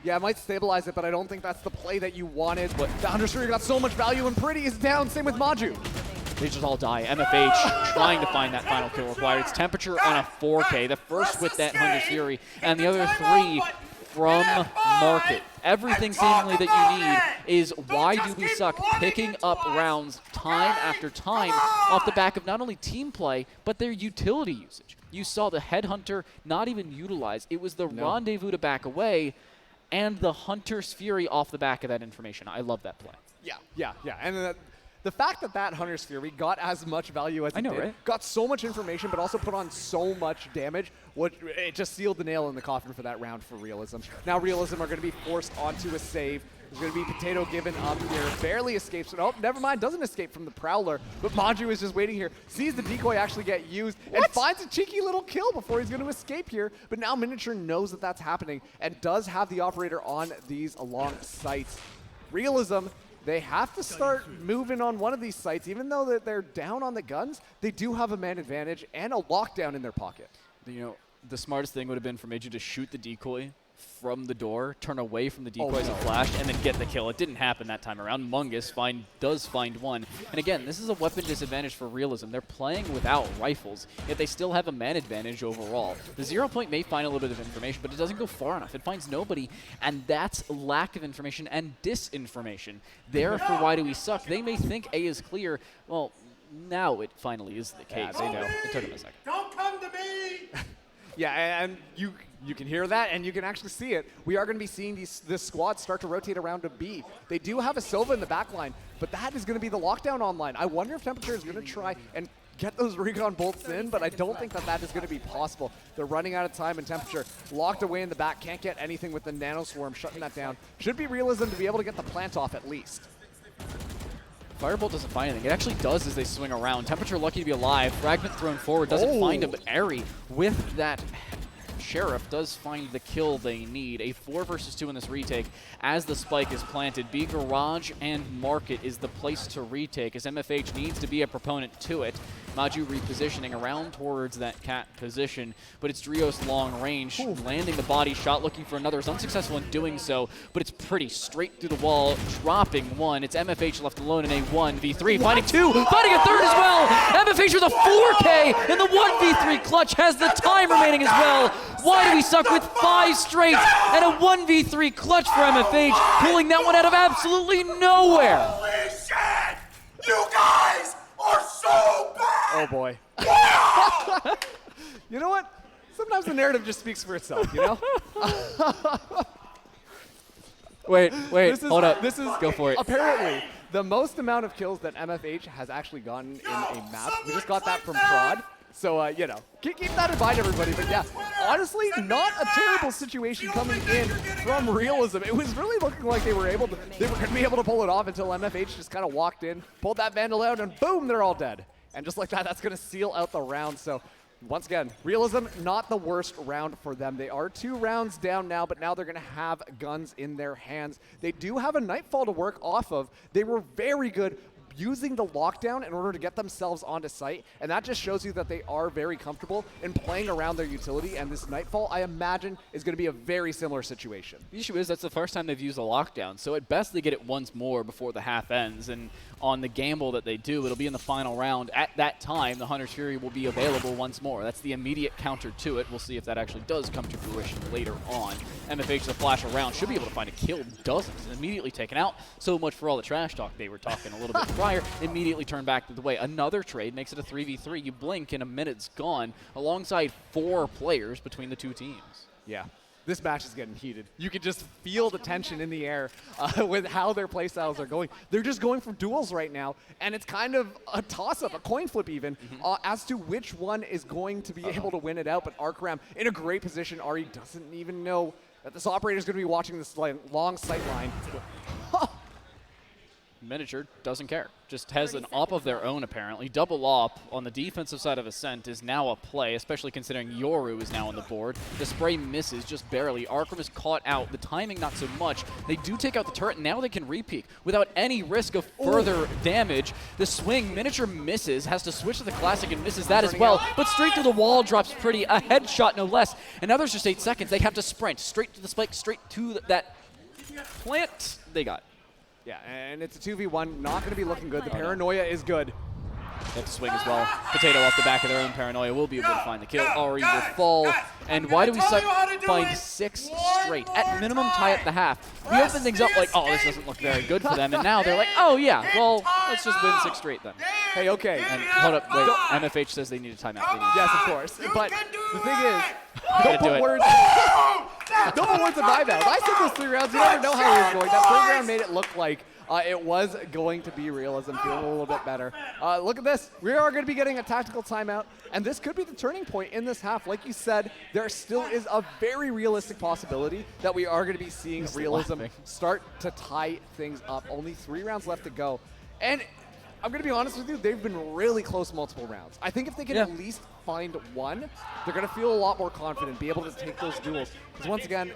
Speaker 8: Yeah, it might stabilize it, but I don't think that's the play that you wanted. But the Hunter's Fury got so much value, and Pretty is down. Same with Maju.
Speaker 12: They just all die. MFH trying to find that final kill required. It's Temperature on a 4K. The first with that Hunter's Fury, and the other 3 from Market. Everything seemingly that you need is why do we suck picking up rounds time after time off the back of not only team play, but their utility usage. You saw the Headhunter not even utilized. It was the Rendezvous to back away, and the Hunter's Fury off the back of that information. I love that play.
Speaker 8: Yeah. And the fact that that Hunter's Fury got as much value as it did,
Speaker 12: right?
Speaker 8: got so much information, but also put on so much damage, it just sealed the nail in the coffin for that round for Realism. Now Realism are going to be forced onto a save. There's going to be Potato given up here. Barely escapes. Oh, never mind. Doesn't escape from the Prowler. But Maju is just waiting here. Sees the decoy actually get used and finds a cheeky little kill before he's going to escape here. But now Miniature knows that that's happening and does have the operator on these along sites. Realism, they have to start moving on one of these sites. Even though that they're down on the guns, they do have a man advantage and a lockdown in their pocket.
Speaker 12: You know, the smartest thing would have been for Maju to shoot the decoy from the door, turn away from the decoys and flash, and then get the kill. It didn't happen that time around. Mungus does find one. And again, this is a weapon disadvantage for Realism. They're playing without rifles, yet they still have a man advantage overall. The 0 point may find a little bit of information, but it doesn't go far enough. It finds nobody, and that's lack of information and disinformation. There for why do we suck. They may think A is clear. Well, now it finally is the case.
Speaker 8: They know.
Speaker 12: It took them a second.
Speaker 21: Don't come to me!
Speaker 8: Yeah, and you can hear that, and you can actually see it. We are going to be seeing this squad start to rotate around to B. They do have a Sova in the back line, but that is going to be the lockdown online. I wonder if Temperature is going to try and get those recon bolts in, but I don't think that is going to be possible. They're running out of time, and Temperature locked away in the back. Can't get anything with the Nano Swarm shutting that down. Should be Realism to be able to get the plant off at least.
Speaker 12: Firebolt doesn't find anything. It actually does as they swing around. Temperature lucky to be alive. Fragment thrown forward. Doesn't find him, but Ari with that Sheriff does find the kill they need. A 4 versus 2 in this retake as the spike is planted. B Garage and Market is the place to retake as MFH needs to be a proponent to it. Maju repositioning around towards that cat position, but it's Drios long range, landing the body shot, looking for another. Is unsuccessful in doing so, but it's Pretty straight through the wall, dropping 1. It's MFH left alone in a 1v3, finding 2, finding a 3rd as well. MFH with a 4K, and the 1v3 clutch has the time remaining as well. Why do we suck with 5 straight and a 1v3 clutch for MFH, pulling that one out of absolutely nowhere?
Speaker 21: Holy shit! You guys are so bad!
Speaker 8: Oh boy. You know what? Sometimes the narrative just speaks for itself, you know?
Speaker 12: Wait, hold up.
Speaker 8: This is
Speaker 12: go for it.
Speaker 8: Apparently, the most amount of kills that MFH has actually gotten in a map. We just got that from Prod. So, you know, keep that in mind, everybody. But yeah, honestly, not a terrible situation coming in from Realism. It was really looking like they were going to be able to pull it off until MFH just kind of walked in, pulled that Vandal out, and boom, they're all dead. And just like that, that's going to seal out the round. So once again, Realism, not the worst round for them. They are 2 rounds down now, but now they're going to have guns in their hands. They do have a Nightfall to work off of. They were very good using the lockdown in order to get themselves onto site, and that just shows you that they are very comfortable in playing around their utility, and this Nightfall, I imagine, is going to be a very similar situation.
Speaker 12: The issue is that's the first time they've used a lockdown, so at best they get it once more before the half ends, and on the gamble that they do, it'll be in the final round. At that time, the Hunter's Fury will be available once more. That's the immediate counter to it. We'll see if that actually does come to fruition later on. MFH, the flash around, should be able to find a kill. Doesn't. Immediately taken out. So much for all the trash talk they were talking a little bit prior. Immediately turned back the way. Another trade makes it a 3v3. You blink and a minute's gone, alongside 4 players between the 2 teams.
Speaker 8: Yeah. This match is getting heated. You can just feel the tension in the air with how their playstyles are going. They're just going for duels right now, and it's kind of a toss-up, a coin flip even, as to which one is going to be able to win it out. But Arkram in a great position. Ari doesn't even know that this operator is going to be watching this long sight line.
Speaker 12: Miniature doesn't care. Just has an op of their own, apparently. Double op on the defensive side of Ascent is now a play, especially considering Yoru is now on the board. The spray misses just barely. Arkham is caught out. The timing, not so much. They do take out the turret. Now they can re-peek without any risk of further damage. The swing, Miniature misses, has to switch to the Classic and misses that as well. But straight through the wall drops Pretty. A headshot, no less. And now there's just 8 seconds. They have to sprint straight to the spike, straight to that plant they got.
Speaker 8: Yeah, and it's a 2v1, not going to be looking good. The paranoia is good.
Speaker 12: They have to swing as well. Potato off the back of their own paranoia will be able to find the kill. Ari will fall. And why do we find 6 straight? At minimum, tie at the half. We open things up like, oh, this doesn't look very good for them. And now they're like, oh, yeah, well, let's just win 6 straight then.
Speaker 8: Hey, okay.
Speaker 12: And hold up, wait. MFH says they need a timeout.
Speaker 8: Yes, of course. But the thing is,
Speaker 12: Don't
Speaker 8: put words. Don't put words in my mouth. I said those 3 rounds. You never know how it was going. That third round made it look like it was going to be realism, feeling a little bit better. Look at this. We are going to be getting a tactical timeout, and this could be the turning point in this half. Like you said, there still is a very realistic possibility that we are going to be seeing realism start to tie things up. Only 3 rounds left to go. And I'm going to be honest with you, they've been really close multiple rounds. I think if they can at least find one, they're going to feel a lot more confident, be able to take those duels. Because once again,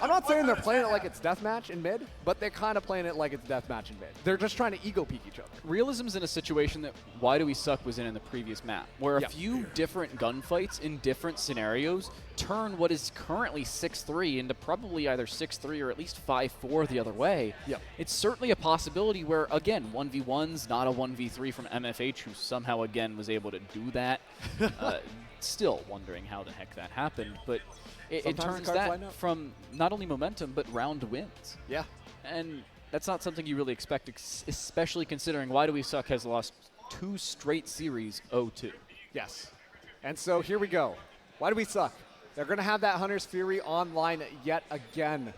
Speaker 8: I'm not saying they're playing it like it's deathmatch in mid, but they're kind of playing it like it's deathmatch in mid. They're just trying to ego peek each other.
Speaker 12: Realism's in a situation that Why Do We Suck was in the previous map, where a few different gunfights in different scenarios turn what is currently 6-3 into probably either 6-3 or at least 5-4 the other way. It's certainly a possibility where, again, 1v1's not a 1v3 from MFH, who somehow, again, was able to do that. Still wondering how the heck that happened, but it turns that from not only momentum, but round wins.
Speaker 8: Yeah.
Speaker 12: And that's not something you really expect, especially considering Why Do We Suck has lost 2 straight series 0-2.
Speaker 8: Yes. And so here we go. Why do we suck? They're going to have that Hunter's Fury online yet again.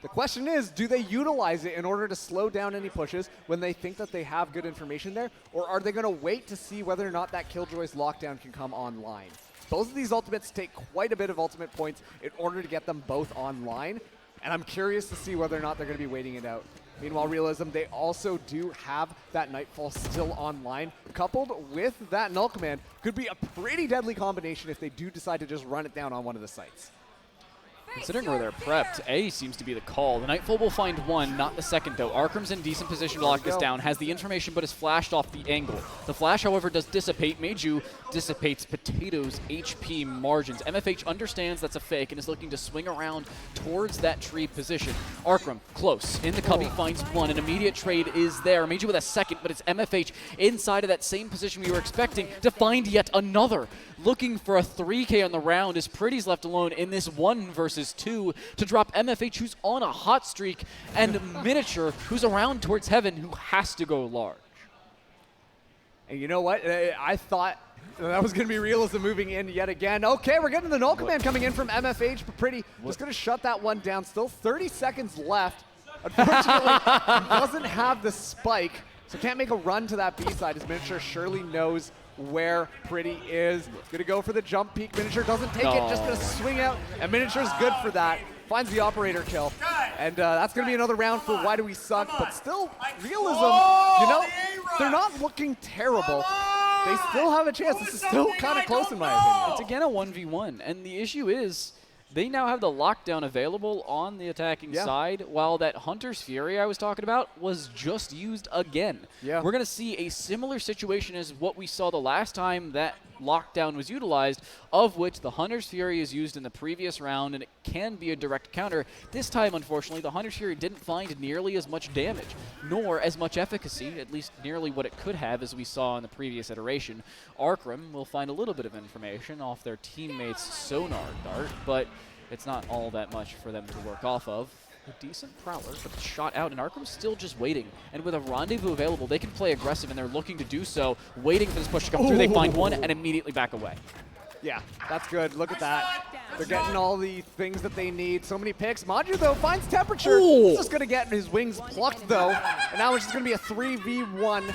Speaker 8: The question is, do they utilize it in order to slow down any pushes when they think that they have good information there? Or are they going to wait to see whether or not that Killjoy's lockdown can come online? Both of these ultimates take quite a bit of ultimate points in order to get them both online. And I'm curious to see whether or not they're going to be waiting it out. Meanwhile, Realism, they also do have that Nightfall still online. Coupled with that Null Command, could be a pretty deadly combination if they do decide to just run it down on one of the sites.
Speaker 12: Considering where they're prepped, A seems to be the call. The Nightfall will find one, not the second though. Arkham's in decent position to lock this down, has the information but is flashed off the angle. The flash, however, does dissipate. Meiju dissipates Potato's HP margins. MFH understands that's a fake and is looking to swing around towards that tree position. Arkham, close. In the cubby, finds one. An immediate trade is there. Meiju with a second, but it's MFH inside of that same position we were expecting to find yet another. Looking for a 3K on the round as Pretty's left alone in this 1 versus 2 to drop MFH, who's on a hot streak, and Miniature, who's around towards heaven, who has to go large.
Speaker 8: And you know what? I thought that was going to be Realism moving in yet again. Okay, we're getting the Null Command coming in from MFH, but Pretty just going to shut that one down. Still 30 seconds left. Unfortunately, doesn't have the spike, so can't make a run to that B side as Miniature surely knows where Pretty is. Gonna go for the jump peek. Miniature doesn't take it, just gonna swing out, and Miniature's good for that. Finds the operator kill. And that's gonna be another round for Why Do We Suck, but still, Realism, you know, they're not looking terrible. They still have a chance. This is still kind of close in my opinion.
Speaker 12: It's again a 1v1, and the issue is they now have the lockdown available on the attacking side, while that Hunter's Fury I was talking about was just used again. We're going to see a similar situation as what we saw the last time that lockdown was utilized, of which the Hunter's Fury is used in the previous round, and it can be a direct counter. This time, unfortunately, the Hunter's Fury didn't find nearly as much damage, nor as much efficacy, at least nearly what it could have, as we saw in the previous iteration. Arkham will find a little bit of information off their teammates' sonar dart, but it's not all that much for them to work off of. A decent Prowler, but the shot out, and Arkham's still just waiting. And with a rendezvous available, they can play aggressive, and they're looking to do so, waiting for this push to come through. They find one and immediately back away.
Speaker 8: Yeah, that's good. Look at that. They're getting all the things that they need. So many picks. Maju, though, finds Temperature. He's just going to get his wings plucked, though. And now it's just going to be a 3v1.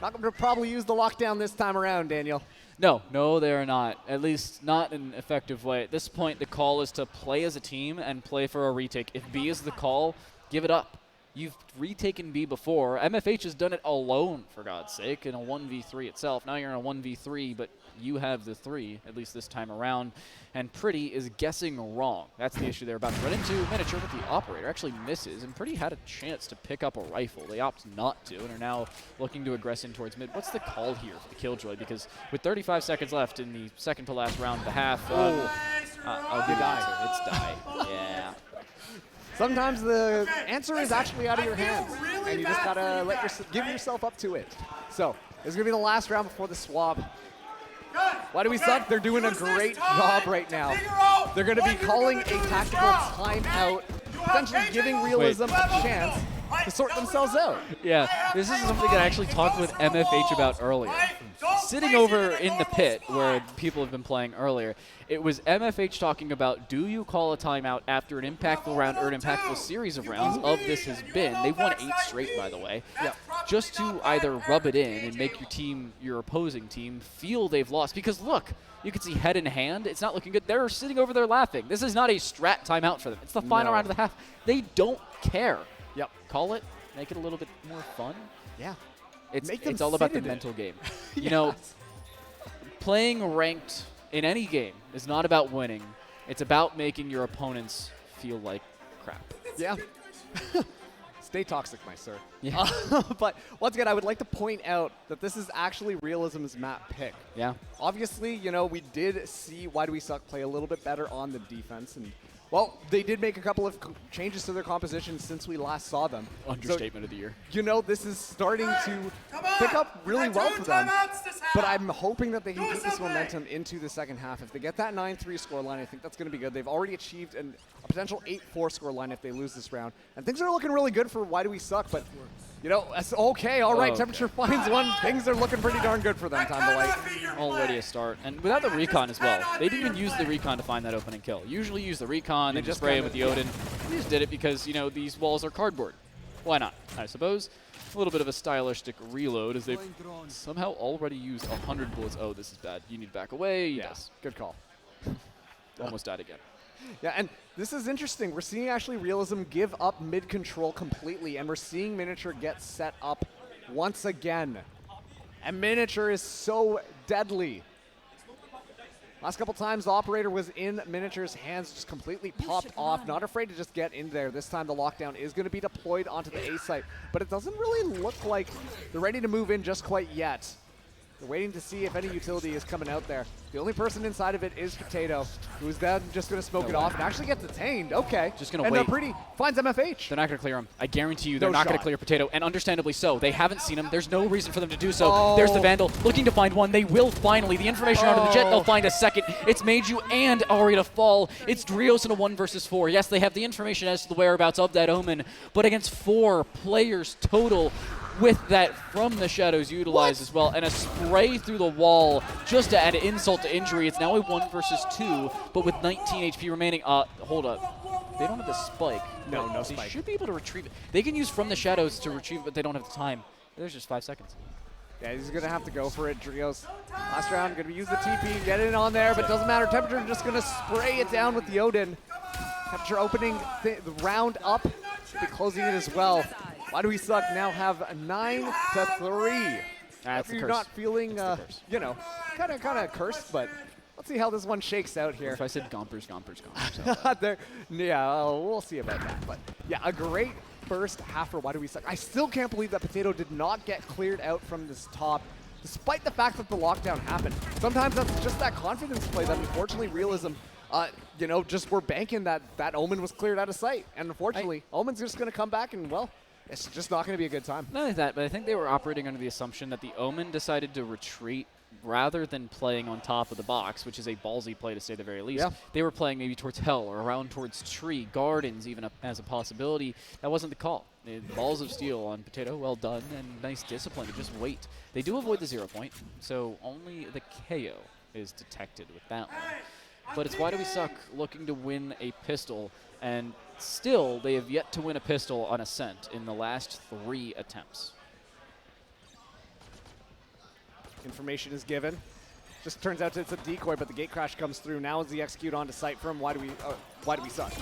Speaker 8: Not going to probably use the lockdown this time around, Daniel.
Speaker 12: No, they are not. At least not in an effective way. At this point, the call is to play as a team and play for a retake. If B is the call, give it up. You've retaken B before. MFH has done it alone, for God's sake, in a 1v3 itself. Now you're in a 1v3, but you have the 3, at least this time around. And Pretty is guessing wrong. That's the issue they're about to run into. Miniature with the operator actually misses, and Pretty had a chance to pick up a rifle. They opt not to, and are now looking to aggress in towards mid. What's the call here for the Killjoy? Because with 35 seconds left in the second to last round of the half, I'll give die. It's die. Yeah.
Speaker 8: Sometimes the answer is actually out of your hands, and you just gotta give yourself up to it. So this is gonna be the last round before the swap. Why do we suck? They're doing a great job right now. They're gonna be calling a tactical timeout, essentially giving Realism a chance to sort themselves out.
Speaker 12: Yeah, this is something that I actually talked with MFH about earlier. Sitting over in the pit where people have been playing earlier, it was MFH talking about, do you call a timeout after an impactful round or an impactful series of rounds of this has been. They've won 8 straight, by the way. Yeah. Just to either rub it in and make your team, your opposing team, feel they've lost. Because look, you can see head in hand. It's not looking good. They're sitting over there laughing. This is not a strat timeout for them. It's the final round of the half. They don't care.
Speaker 8: Yep.
Speaker 12: Call it. Make it a little bit more fun.
Speaker 8: Yeah.
Speaker 12: It's all about the mental game. You know, playing ranked in any game is not about winning. It's about making your opponents feel like crap.
Speaker 8: Yeah. Stay toxic, my sir. Yeah. But once again, I would like to point out that this is actually Realism's map pick.
Speaker 12: Yeah.
Speaker 8: Obviously, you know, we did see Why Do We Suck play a little bit better on the defense, and well, they did make a couple of changes to their composition since we last saw them.
Speaker 12: Understatement of the year.
Speaker 8: You know, this is starting to pick up really well for them. But I'm hoping that they can keep this momentum into the second half. If they get that 9-3 scoreline, I think that's going to be good. They've already achieved a potential 8-4 scoreline if they lose this round. And things are looking really good for Why Do We Suck, but you know, that's okay, all right, Temperature finds one. Things are looking pretty darn good for them, Time to Light.
Speaker 12: Already a start. And without the recon as well. They didn't even use the recon to find that opening kill. Usually use the recon and just spray it with the Odin. We just did it because, you know, these walls are cardboard. Why not, I suppose? A little bit of a stylistic reload as they've somehow already used 100 bullets. Oh, this is bad. You need to back away.
Speaker 8: Yes, good call.
Speaker 12: Almost died again.
Speaker 8: Yeah, and this is interesting. We're seeing actually Realism give up mid-control completely, and we're seeing Miniature get set up once again. And Miniature is so deadly. Last couple times, the operator was in Miniature's hands, just completely popped off, not afraid to just get in there. This time the lockdown is going to be deployed onto the A site, but it doesn't really look like they're ready to move in just quite yet. They're waiting to see if any utility is coming out there. The only person inside of it is Potato, who's then just going to smoke it off and actually get detained. Okay.
Speaker 12: Just going to
Speaker 8: wait.
Speaker 12: And
Speaker 8: Pretty finds MFH.
Speaker 12: They're not going to clear him. I guarantee you they're not going to clear Potato, and understandably so. They haven't seen him. There's no reason for them to do so. There's the Vandal looking to find one. They will finally. The information out of the Jet, they'll find a second. It's Meiju and Ari to fall. It's Drios in a 1 versus 4. Yes, they have the information as to the whereabouts of that Omen, but against 4 players total, with that from the Shadows utilized as well, and a spray through the wall just to add insult to injury. It's now a 1 versus 2, but with 19 HP remaining. Hold up. They don't have the spike.
Speaker 8: No
Speaker 12: They
Speaker 8: spike.
Speaker 12: should be able to retrieve it. They can use from the Shadows to retrieve it, but they don't have the time. There's just 5 seconds.
Speaker 8: Yeah, he's going to have to go for it, Drios. Last round, going to use the TP, get it on there, but doesn't matter. Temperature just going to spray it down with the Odin. Temperature opening the round up, be closing it as well. Why Do We Suck now have 9-3.
Speaker 12: That's the
Speaker 8: You're
Speaker 12: curse.
Speaker 8: not feeling, you know, kind of cursed, but let's see how this one shakes out here.
Speaker 12: If I said gompers.
Speaker 8: We'll see about that. But yeah, a great first half for Why Do We Suck. I still can't believe that Potato did not get cleared out from this top, despite the fact that the lockdown happened. Sometimes that's just that confidence play that unfortunately Realism, you know, just were banking that Omen was cleared out of sight. And unfortunately, Omen's just going to come back and, well, it's just not going to be a good time.
Speaker 12: Not only that, but I think they were operating under the assumption that the Omen decided to retreat rather than playing on top of the box, which is a ballsy play to say the very least.
Speaker 8: Yeah.
Speaker 12: They were playing maybe towards Hell or around towards Tree, Gardens even as a possibility. That wasn't the call. Balls of Steel on Potato, well done, and nice discipline to just wait. They do avoid the 0 point, so only the KO is detected with that one. But it's Why Do We Suck looking to win a pistol, and still they have yet to win a pistol on Ascent in the last 3 attempts.
Speaker 8: Information is given. Just turns out it's a decoy, but the gate crash comes through. Now is the execute onto site from why do we suck?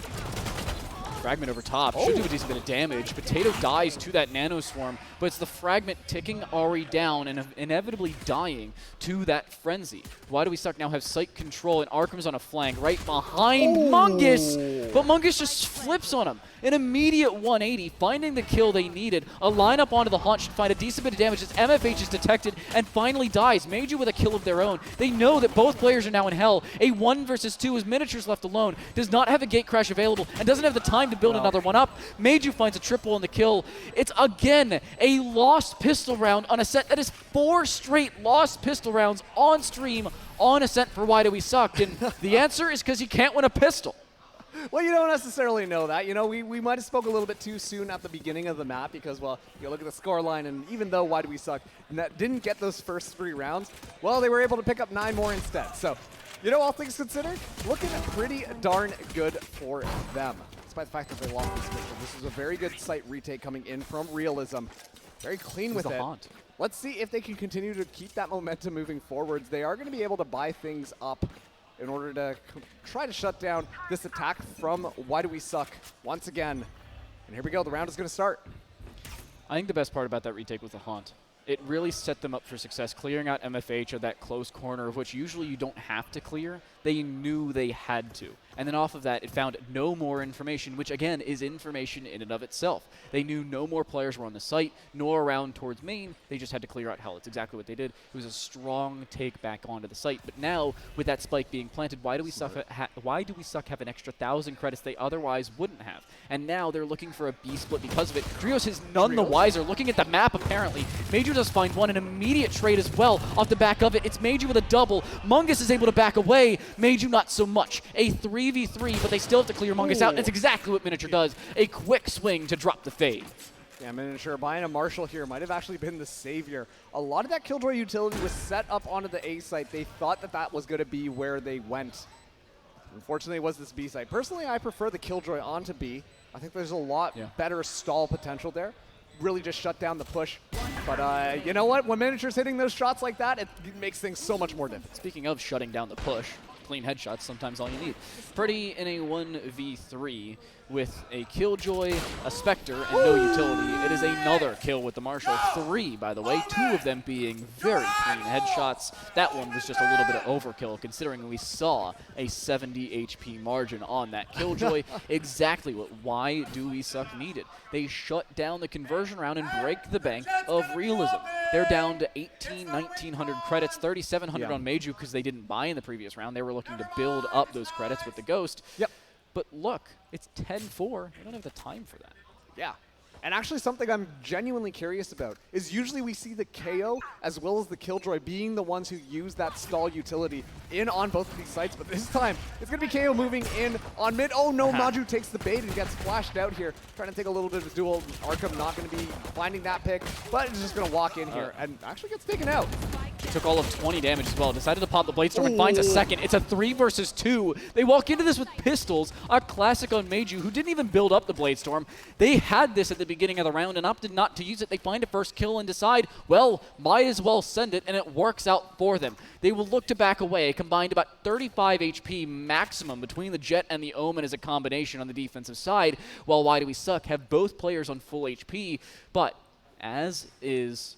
Speaker 12: Fragment over top should do a decent bit of damage. Potato dies to that nano swarm, but it's the fragment ticking Ari down and inevitably dying to that frenzy. Why do we suck now have site control, and Arkham's on a flank right behind Mungus, but Mungus just flips on him. An immediate 180, finding the kill they needed. A lineup onto the haunt should find a decent bit of damage as MFH is detected and finally dies. Meiju with a kill of their own. They know that both players are now in hell. A 1 versus 2 as Miniatures left alone. Does not have a gate crash available and doesn't have the time to build another one up. Meiju finds a triple on the kill. It's again a lost pistol round on a set that is 4 straight lost pistol rounds on stream on Ascent for Why Do We Suck? And the answer is because you can't win a pistol.
Speaker 8: Well, you don't necessarily know that. You know, we might have spoke a little bit too soon at the beginning of the map because, well, you look at the score line, and even though Why Do We Suck didn't get those first 3 rounds, well, they were able to pick up 9 more instead. So, you know, all things considered, looking pretty darn good for them. Despite the fact that they lost this pistol, this is a very good site retake coming in from Realism. Very clean with it.
Speaker 12: Haunt.
Speaker 8: Let's see if they can continue to keep that momentum moving forwards. They are going to be able to buy things up in order to try to shut down this attack from Why Do We Suck once again. And here we go, the round is going to start.
Speaker 12: I think the best part about that retake was the haunt. It really set them up for success, clearing out MFH of that close corner, of which usually you don't have to clear. They knew they had to. And then off of that, it found no more information, which again is information in and of itself. They knew no more players were on the site, nor around towards main. They just had to clear out hell. It's exactly what they did. It was a strong take back onto the site. But now, with that spike being planted, Why Do We Suck have an extra 1,000 credits they otherwise wouldn't have? And now they're looking for a B split because of it. Drios is none the wiser. Looking at the map, apparently, Meiju does find one, an immediate trade as well off the back of it. It's Meiju with a double. Mungus is able to back away. Meiju not so much. A 3v3, but they still have to clear Mungus out. And it's exactly what Miniature does. A quick swing to drop the fade.
Speaker 8: Yeah, Miniature buying a Marshall here might have actually been the savior. A lot of that Killjoy utility was set up onto the A site. They thought that that was going to be where they went. Unfortunately, it was this B site. Personally, I prefer the Killjoy onto B. I think there's a lot better stall potential there. Really just shut down the push. But you know what? When Miniature's hitting those shots like that, it makes things so much more difficult.
Speaker 12: Speaking of shutting down the push, clean headshots, sometimes all you need. Pretty in a 1v3 with a Killjoy, a Spectre, and no utility. It is another kill with the Marshall. 3, by the way, 2 of them being very clean headshots. That one was just a little bit of overkill, considering we saw a 70 HP margin on that Killjoy. Exactly what Why Do We Suck needed. They shut down the conversion round and break the bank of Realism. They're down to 1,900 credits, 3,700 on Meiju because they didn't buy in the previous round. They were looking to build up those credits with the Ghost.
Speaker 8: Yep.
Speaker 12: But look, it's 10-4. They don't have the time for that.
Speaker 8: Yeah. And actually something I'm genuinely curious about is usually we see the KO as well as the Killjoy being the ones who use that stall utility in on both of these sites, but this time it's going to be KO moving in on mid. Oh no, Maju takes the bait and gets flashed out here, trying to take a little bit of a duel. Arkham not going to be finding that pick, but it's just going to walk in here and actually gets taken out.
Speaker 12: Took all of 20 damage as well. Decided to pop the Bladestorm and finds a second. It's a 3 versus 2. They walk into this with pistols. A classic on Meiju, who didn't even build up the Bladestorm. They had this at the beginning of the round and opted not to use it. They find a first kill and decide, well, might as well send it, and it works out for them. They will look to back away. Combined about 35 HP maximum between the Jet and the Omen as a combination on the defensive side, while Why Do We Suck have both players on full HP, but as is,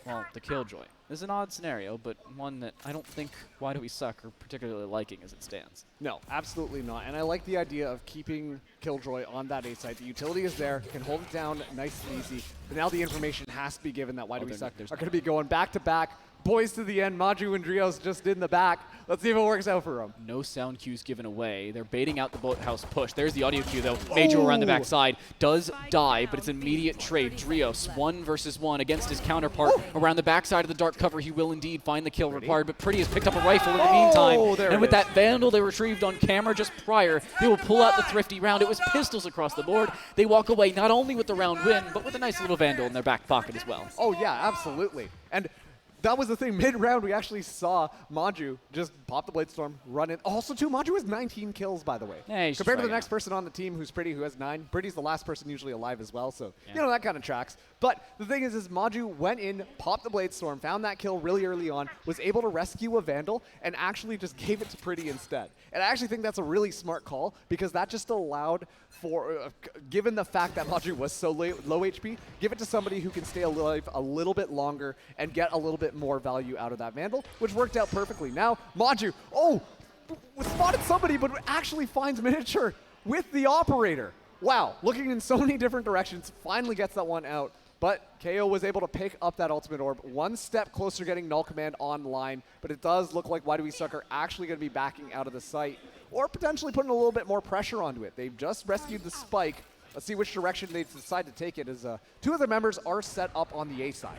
Speaker 12: well, the Killjoy. This is an odd scenario, but one that I don't think Why Do We Suck are particularly liking as it stands.
Speaker 8: No, absolutely not. And I like the idea of keeping Killjoy on that A site. The utility is there, can hold it down nice and easy. But now the information has to be given that Why Do We Suck are going to be going back to back. Boys to the end. Maju and Drios just in the back. Let's see if it works out for them.
Speaker 12: No sound cues given away. They're baiting out the boathouse push. There's the audio cue, though. Meiju around the backside. Does die, but it's an immediate trade. Drios, 1 versus 1 against his counterpart. Around the backside of the dark cover, he will indeed find the kill required, but Pretty has picked up a rifle in the meantime. And with that Vandal they retrieved on camera just prior, they will pull out the thrifty round. It was pistols across the board. They walk away not only with the round win, but with a nice little Vandal in their back pocket as well.
Speaker 8: Oh, yeah, absolutely. And that was the thing. Mid-round, we actually saw Maju just pop the Blade Storm, run in. Also, too, Maju has 19 kills, by the way.
Speaker 12: Yeah,
Speaker 8: compared to the next person on the team, who's Pretty, who has 9. Pretty's the last person usually alive as well, so, you know, that kind of tracks. But the thing is Maju went in, popped the Blade Storm, found that kill really early on, was able to rescue a Vandal, and actually just gave it to Pretty instead. And I actually think that's a really smart call, because that just allowed for, given the fact that Maju was so low HP, give it to somebody who can stay alive a little bit longer and get a little bit more value out of that Vandal, which worked out perfectly. Now, Maju, spotted somebody, but actually finds Miniature with the Operator. Wow, looking in so many different directions, finally gets that one out. But KO was able to pick up that ultimate orb, one step closer getting Null Command online, but it does look like Why Do We Suck are actually going to be backing out of the site, or potentially putting a little bit more pressure onto it. They've just rescued the Spike. Let's see which direction they decide to take it, as 2 of their members are set up on the A side.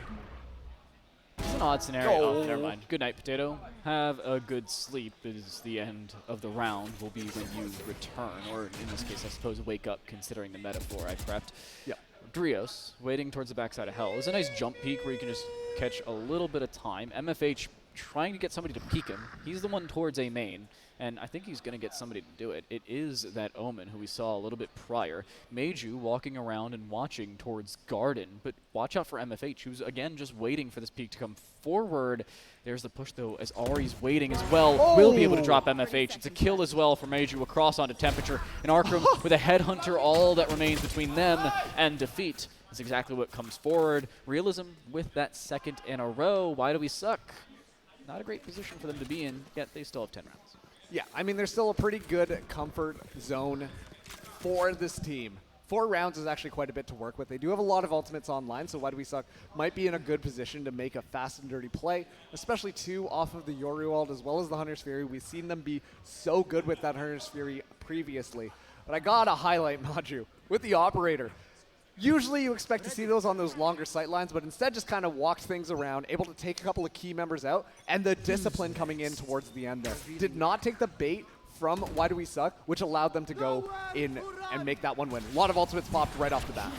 Speaker 12: It's an odd scenario. Oh, never mind. Good night, Potato. Have a good sleep, is the end of the round will be when you return, or in this case, I suppose, wake up, considering the metaphor I prepped.
Speaker 8: Yeah.
Speaker 12: Drios, waiting towards the backside of Hell. It's a nice jump peek where you can just catch a little bit of time. MFH trying to get somebody to peek him. He's the one towards A main, and I think he's going to get somebody to do it. It is that Omen who we saw a little bit prior. Meiju walking around and watching towards Garden, but watch out for MFH, who's again just waiting for this peek to come forward. There's the push though, as Ari's waiting as well. Will be able to drop MFH. It's a kill as well for Meiju across onto Temperature. And Arkham with a Headhunter, all that remains between them and defeat. That's exactly what comes forward. Realism with that second in a row. Why Do We Suck? Not a great position for them to be in, yet they still have 10 rounds.
Speaker 8: Yeah, I mean, there's still a pretty good comfort zone for this team. 4 rounds is actually quite a bit to work with. They do have a lot of ultimates online, so Why Do We Suck might be in a good position to make a fast and dirty play, especially 2 off of the Yoruiwald as well as the Hunter's Fury. We've seen them be so good with that Hunter's Fury previously. But I gotta highlight Maju with the Operator. Usually you expect to see those on those longer sight lines, but instead just kind of walked things around, able to take a couple of key members out, and the discipline coming in towards the end there. Did not take the bait from Why Do We Suck, which allowed them to go in and make that one win. A lot of ultimates popped right off the bat.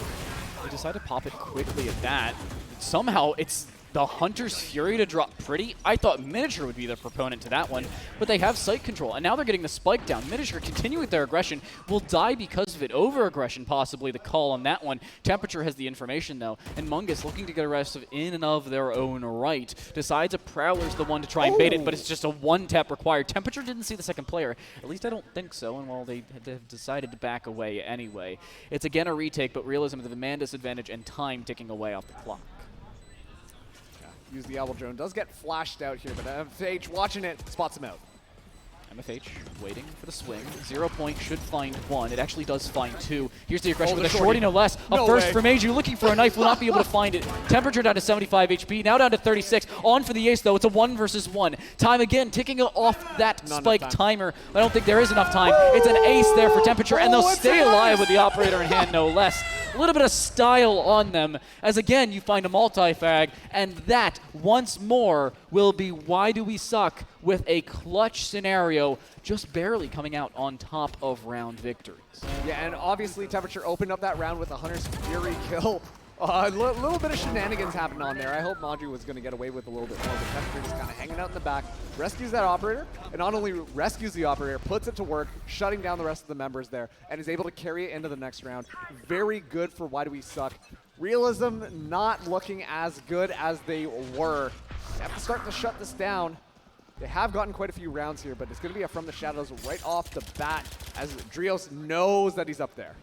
Speaker 12: They decide to pop it quickly at that. Somehow it's the Hunter's Fury to drop Pretty. I thought Miniature would be the proponent to that one, but they have sight control, and now they're getting the spike down. Miniature continuing with their aggression, will die because of it. Over-aggression, possibly the call on that one. Temperature has the information, though, and Mungus looking to get arrested in and of their own right. Decides a Prowler's the one to try and bait it, but it's just a 1-tap required. Temperature didn't see the second player. At least I don't think so, and well, they have decided to back away anyway. It's again a retake, but Realism with the man disadvantage and time ticking away off the clock.
Speaker 8: Use the Elbow Drone. Does get flashed out here, but MFH watching it, spots him out.
Speaker 12: MFH waiting for the swing. 0 point should find 1. It actually does find 2. Here's the aggression with a shorty no less. A first for Meiju, looking for a knife, will not be able to find it. Temperature down to 75 HP, now down to 36. On for the ace though, it's a 1 versus 1. Time again, ticking off that spike timer. I don't think there is enough time. It's an ace there for Temperature, and they'll stay alive with the Operator in hand no less. A little bit of style on them, as again you find a multi-frag, and that once more will be Why Do We Suck with a clutch scenario, just barely coming out on top of round victories.
Speaker 8: Yeah, and obviously Temperature opened up that round with a Hunter's Fury kill. A little bit of shenanigans happened on there. I hope Maju was going to get away with a little bit more, but Temperature just kind of hanging out in the back, rescues that Operator, and not only rescues the Operator, puts it to work, shutting down the rest of the members there, and is able to carry it into the next round. Very good for Why Do We Suck. Realism not looking as good as they were. They have to start to shut this down. They have gotten quite a few rounds here, but it's going to be a From the Shadows right off the bat, as Drios knows that he's up there.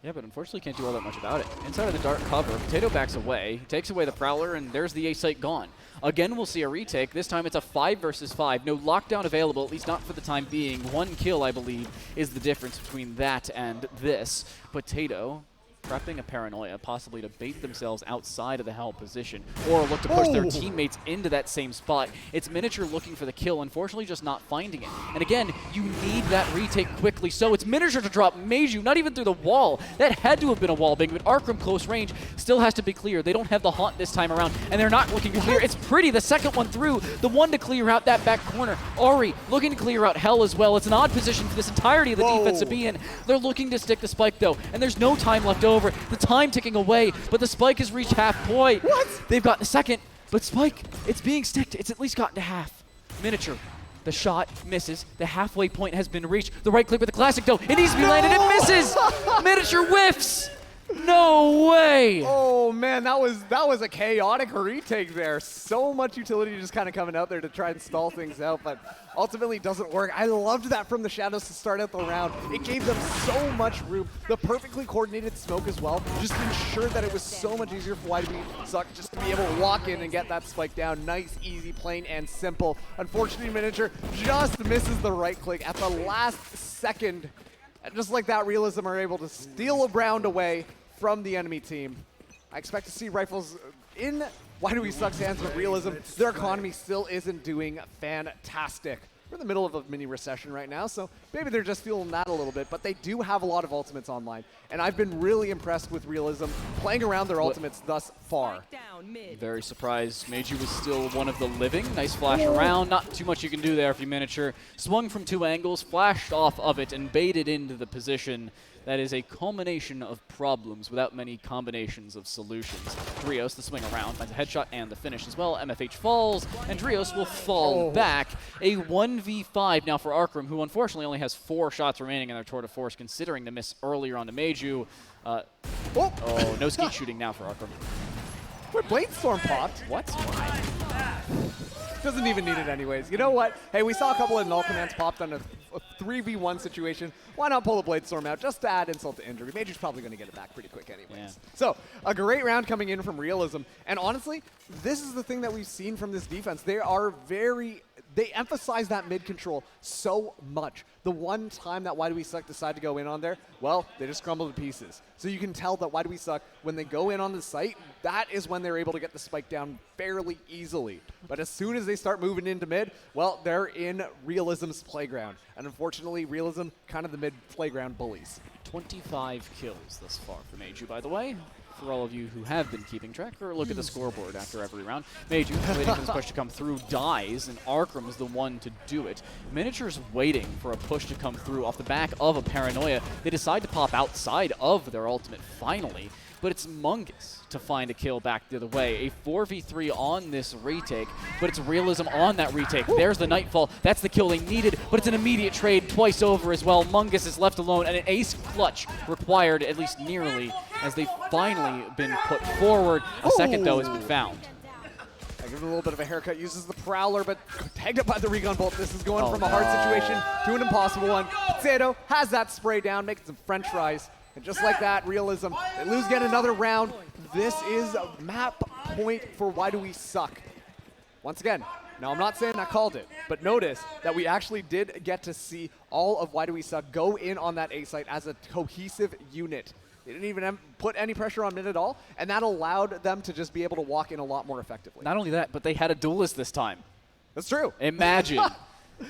Speaker 12: Yeah, but unfortunately can't do all that much about it. Inside of the dark cover, Potato backs away, takes away the Prowler, and there's the A-site gone. Again, we'll see a retake. This time it's a 5 versus 5. No lockdown available, at least not for the time being. 1 kill, I believe, is the difference between that and this. Potato prepping a Paranoia, possibly to bait themselves outside of the Hell position, or look to push their teammates into that same spot. It's Miniature looking for the kill, unfortunately just not finding it. And again, you need that retake quickly, so it's Miniature to drop Meiju, not even through the wall. That had to have been a wall bang, but Arkham close range still has to be clear. They don't have the haunt this time around, and they're not looking to clear. It's Pretty, the second one through, the one to clear out that back corner. Ari looking to clear out Hell as well. It's an odd position for this entirety of the defense to be in. They're looking to stick the spike though, and there's no time left over. The time ticking away, but the spike has reached half point. What? They've got the second. But Spike, it's being sticked. It's at least gotten to half. Miniature. The shot misses. The halfway point has been reached. The right click with the classic though. It needs to be landed. It misses. Miniature whiffs. No way.
Speaker 8: Oh man, that was a chaotic retake there. So much utility just kind of coming out there to try and stall things out, but ultimately it doesn't work. I loved that from the Shadows to start out the round. It gave them so much room. The perfectly coordinated smoke as well just ensured that it was so much easier for YDB just to be able to walk in and get that spike down. Nice, easy, plain, and simple. Unfortunately, Miniature just misses the right click at the last second. And just like that, Realism are able to steal a round away from the enemy team. I expect to see Rifles in Why Do We Suck's hands with Realism. Their economy still isn't doing fantastic. We're in the middle of a mini recession right now, so maybe they're just feeling that a little bit, but they do have a lot of ultimates online, and I've been really impressed with Realism playing around their ultimates thus far.
Speaker 12: Very surprised. Meiju was still one of the living. Nice flash around. Not too much you can do there if you Miniature. Swung from 2 angles, flashed off of it, and baited into the position. That is a culmination of problems without many combinations of solutions. Drios, the swing around, finds a headshot and the finish as well. MFH falls, and Drios will fall back. A 1v5 now for Arkram, who unfortunately only has 4 shots remaining in their tour de force, considering the miss earlier on to Meiju. No skeet shooting now for Arkram.
Speaker 8: Where Blade Storm popped? What? Doesn't even need it anyways. You know what? Hey, we saw a couple of null commands popped on a 3v1 situation. Why not pull the Blade Storm out just to add insult to injury? Maju's probably going to get it back pretty quick anyways.
Speaker 12: Yeah.
Speaker 8: So, a great round coming in from Realism. And honestly, this is the thing that we've seen from this defense. They emphasize that mid control so much. The one time that Why Do We Suck decide to go in on there, well, they just crumble to pieces. So you can tell that Why Do We Suck, when they go in on the site, that is when they're able to get the spike down fairly easily. But as soon as they start moving into mid, well, they're in Realism's playground. And unfortunately, Realism, kind of the mid playground bullies.
Speaker 12: 25 kills thus far for Meiju, by the way. For all of you who have been keeping track, or look at the scoreboard after every round. Meiju, waiting for this push to come through, dies, and Arkram is the one to do it. Miniature's waiting for a push to come through off the back of a Paranoia. They decide to pop outside of their ultimate finally, but it's Mungus to find a kill back the other way. A 4v3 on this retake, but it's Realism on that retake. There's the Nightfall. That's the kill they needed, but it's an immediate trade twice over as well. Mungus is left alone, and an ace clutch required, at least nearly, as they've finally been put forward. A second, though, has been found.
Speaker 8: I give him a little bit of a haircut, uses the Prowler, but tagged up by the Recon Bolt. This is going from a hard situation to an impossible one. Potato has that spray down, making some french fries. And just like that, Realism, they lose yet another round. This is a map point for Why Do We Suck. Once again, now I'm not saying I called it, but notice that we actually did get to see all of Why Do We Suck go in on that A site as a cohesive unit. They didn't even put any pressure on mid at all, and that allowed them to just be able to walk in a lot more effectively.
Speaker 12: Not only that, but they had a duelist this time.
Speaker 8: That's true.
Speaker 12: Imagine.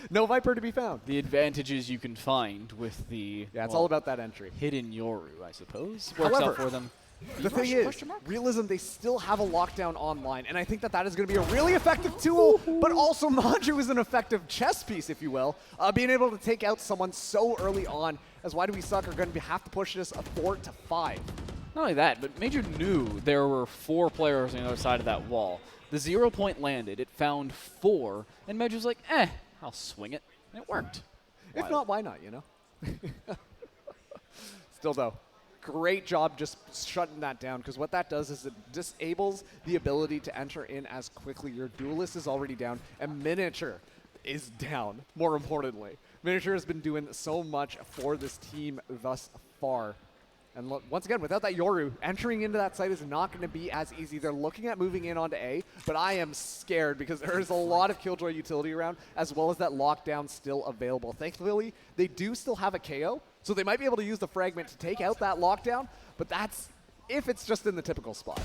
Speaker 8: No Viper to be found.
Speaker 12: The advantages you can find with the
Speaker 8: it's all about that entry.
Speaker 12: Hidden Yoru, I suppose. Works out for them.
Speaker 8: The thing is, Realism, they still have a lockdown online, and I think that is going to be a really effective tool, but also Manju is an effective chess piece, if you will, being able to take out someone so early on, as Why Do We Suck are going to have to push this a 4-5.
Speaker 12: Not only that, but Major knew there were 4 players on the other side of that wall. The 0 point landed, it found 4, and Major's like, I'll swing it, and it worked.
Speaker 8: If not, why not, you know? Still, though, great job just shutting that down, because what that does is it disables the ability to enter in as quickly. Your Duelist is already down, and Miniature is down, more importantly. Miniature has been doing so much for this team thus far. And look, once again, without that Yoru, entering into that site is not going to be as easy. They're looking at moving in onto A, but I am scared because there is a lot of Killjoy utility around, as well as that lockdown still available. Thankfully, they do still have a KO, so they might be able to use the fragment to take out that lockdown, but that's if it's just in the typical spot.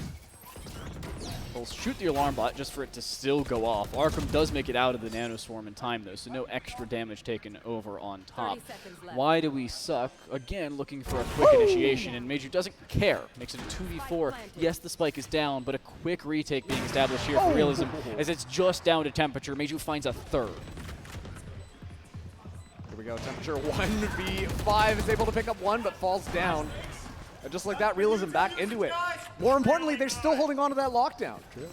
Speaker 12: They'll shoot the alarm bot just for it to still go off. Arkram does make it out of the nanoswarm in time, though, so no extra damage taken over on top. Why Do We Suck? Again, looking for a quick initiation, and Meiju doesn't care. Makes it a 2v4. Yes, the spike is down, but a quick retake being established here for Realism, as it's just down to temperature. Meiju finds a third.
Speaker 8: Here we go, temperature 1v5 is able to pick up 1, but falls down. And just like that, Realism back into it. More importantly, they're still holding on to that lockdown. True.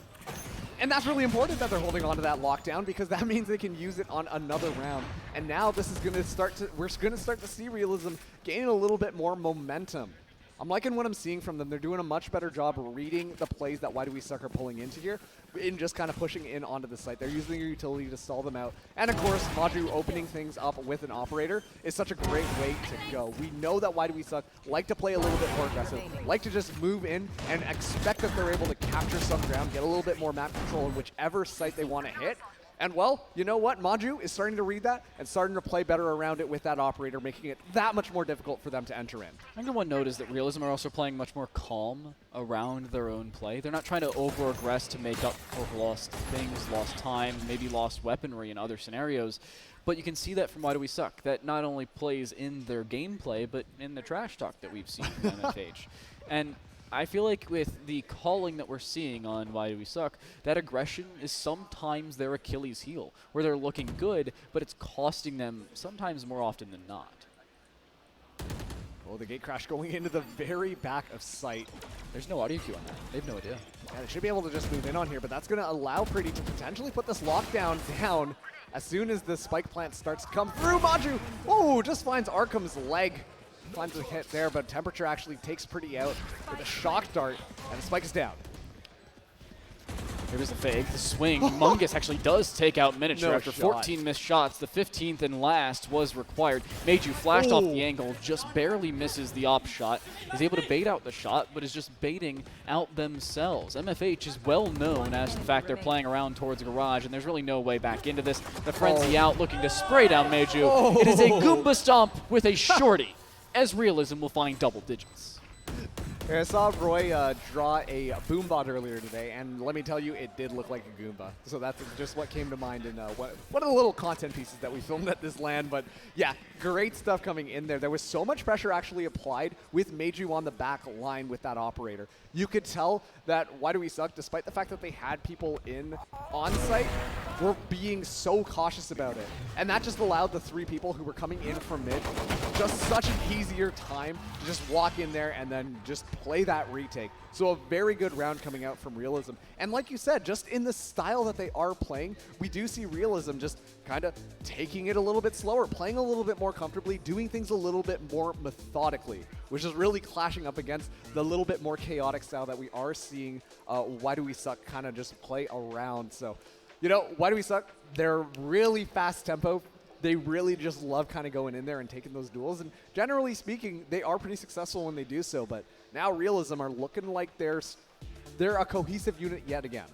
Speaker 8: And that's really important that they're holding on to that lockdown because that means they can use it on another round. And now this is going to start to, we're going to start to see Realism gaining a little bit more momentum. I'm liking what I'm seeing from them. They're doing a much better job reading the plays that Why Do We Suck are pulling into here in just kind of pushing in onto the site. They're using their utility to stall them out. And of course, Maju opening things up with an operator is such a great way to go. We know that Why Do We Suck like to play a little bit more aggressive, like to just move in and expect that they're able to capture some ground, get a little bit more map control in whichever site they want to hit. And well, you know what? Maju is starting to read that and starting to play better around it with that operator, making it that much more difficult for them to enter in.
Speaker 12: I think one note is that Realism are also playing much more calm around their own play. They're not trying to over-aggress to make up for lost things, lost time, maybe lost weaponry in other scenarios. But you can see that from Why Do We Suck, that not only plays in their gameplay, but in the trash talk that we've seen from MFH. And I feel like with the calling that we're seeing on Why Do We Suck, that aggression is sometimes their Achilles heel, where they're looking good, but it's costing them sometimes more often than not.
Speaker 8: Oh, the gate crash going into the very back of sight.
Speaker 12: There's no audio queue on that. They have no idea.
Speaker 8: Yeah, they should be able to just move in on here, but that's going to allow Pretty to potentially put this lockdown down as soon as the spike plant starts to come through. Maju, oh, just finds Arkham's leg. Finds a hit there, but Temperature actually takes Pretty out with a shock dart, and the spike is down.
Speaker 12: Here was the fake, the swing. Mungus actually does take out Miniature
Speaker 8: No
Speaker 12: after
Speaker 8: shot.
Speaker 12: 14 missed shots. The 15th and last was required. Meiju flashed off the angle, just barely misses the op shot. Is able to bait out the shot, but is just baiting out themselves. MFH is well known as the fact they're playing around towards a garage, and there's really no way back into this. The Frenzy out, looking to spray down Meiju. It is a Goomba Stomp with a shorty, as Realism will find double digits.
Speaker 8: Here, I saw Roy draw a Boombot earlier today, and let me tell you, it did look like a Goomba. So that's just what came to mind in one of the little content pieces that we filmed at this LAN. But yeah, great stuff coming in there. There was so much pressure actually applied with Meiju on the back line with that operator. You could tell that Why Do We Suck, despite the fact that they had people in on site, were being so cautious about it. And that just allowed the three people who were coming in from mid just such an easier time to just walk in there and then just play that retake. So a very good round coming out from Realism. And like you said, just in the style that they are playing, we do see Realism just kind of taking it a little bit slower, playing a little bit more comfortably, doing things a little bit more methodically, which is really clashing up against the little bit more chaotic style that we are seeing Why Do We Suck kind of just play around. So, you know, Why Do We Suck? They're really fast tempo. They really just love kind of going in there and taking those duels. And generally speaking, they are pretty successful when they do so. But now Realism are looking like they're a cohesive unit yet again.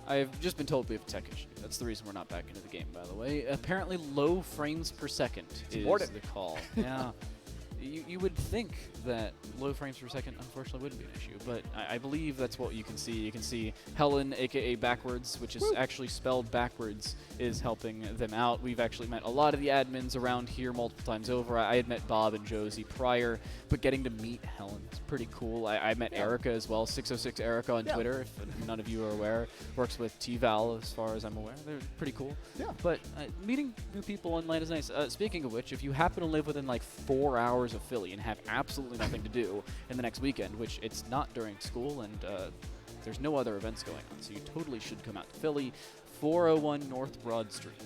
Speaker 12: I've just been told we have a tech issue. That's the reason we're not back into the game, by the way. Apparently low frames per second is the call. Yeah. You would think that low frames per second, unfortunately, wouldn't be an issue, but I believe that's what you can see. You can see Helen, aka Backwards, which is actually spelled backwards, is helping them out. We've actually met a lot of the admins around here multiple times over. I had met Bob and Josie prior, but getting to meet Helen is pretty cool. I met Erica as well, 606 Erica on Twitter, if none of you are aware. Works with T-Val as far as I'm aware. They're pretty cool.
Speaker 8: Yeah.
Speaker 12: But meeting new people online is nice. Speaking of which, if you happen to live within like 4 hours of Philly and have absolutely nothing to do in the next weekend, which it's not during school and there's no other events going on, so you totally should come out to Philly. 401 North Broad Street.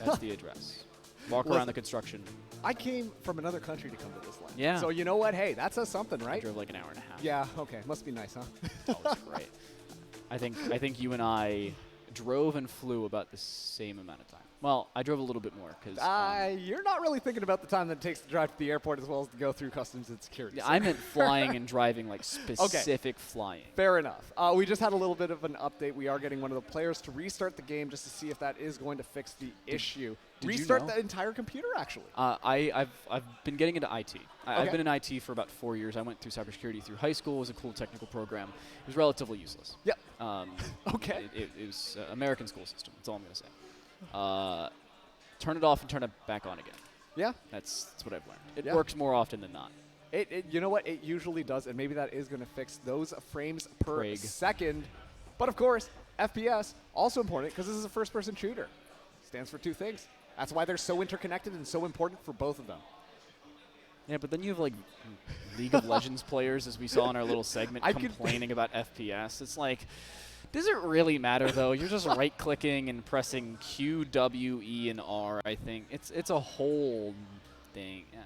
Speaker 12: That's the address. Walk around the construction.
Speaker 8: I came from another country to come to this land.
Speaker 12: Yeah.
Speaker 8: So you know what? Hey, that says something, right?
Speaker 12: I drove like an hour and a half.
Speaker 8: Yeah, okay. Must be nice, huh?
Speaker 12: Oh, it's great. I think you and I drove and flew about the same amount of time. Well, I drove a little bit more because
Speaker 8: you're not really thinking about the time that it takes to drive to the airport as well as to go through customs and security.
Speaker 12: Yeah, I meant flying and driving, like specific flying.
Speaker 8: Fair enough. We just had a little bit of an update. We are getting one of the players to restart the game just to see if that is going to fix the issue.
Speaker 12: Did
Speaker 8: restart
Speaker 12: you know?
Speaker 8: the entire computer, actually.
Speaker 12: I've been getting into IT. I've been in IT for about 4 years. I went through cybersecurity through high school. It was a cool technical program. It was relatively useless.
Speaker 8: Yep.
Speaker 12: Okay. It was American school system. That's all I'm going to say. Turn it off and turn it back on again.
Speaker 8: Yeah.
Speaker 12: That's what I've learned. It works more often than not.
Speaker 8: You know what? It usually does, and maybe that is going to fix those frames per second. But of course, FPS, also important because this is a first-person shooter. Stands for two things. That's why they're so interconnected and so important for both of them.
Speaker 12: Yeah, but then you have like League of Legends players, as we saw in our little segment, complaining about FPS. It's like, Does it really matter though? You're just right-clicking and pressing Q, W, E, and R. I think it's a whole thing. Yeah.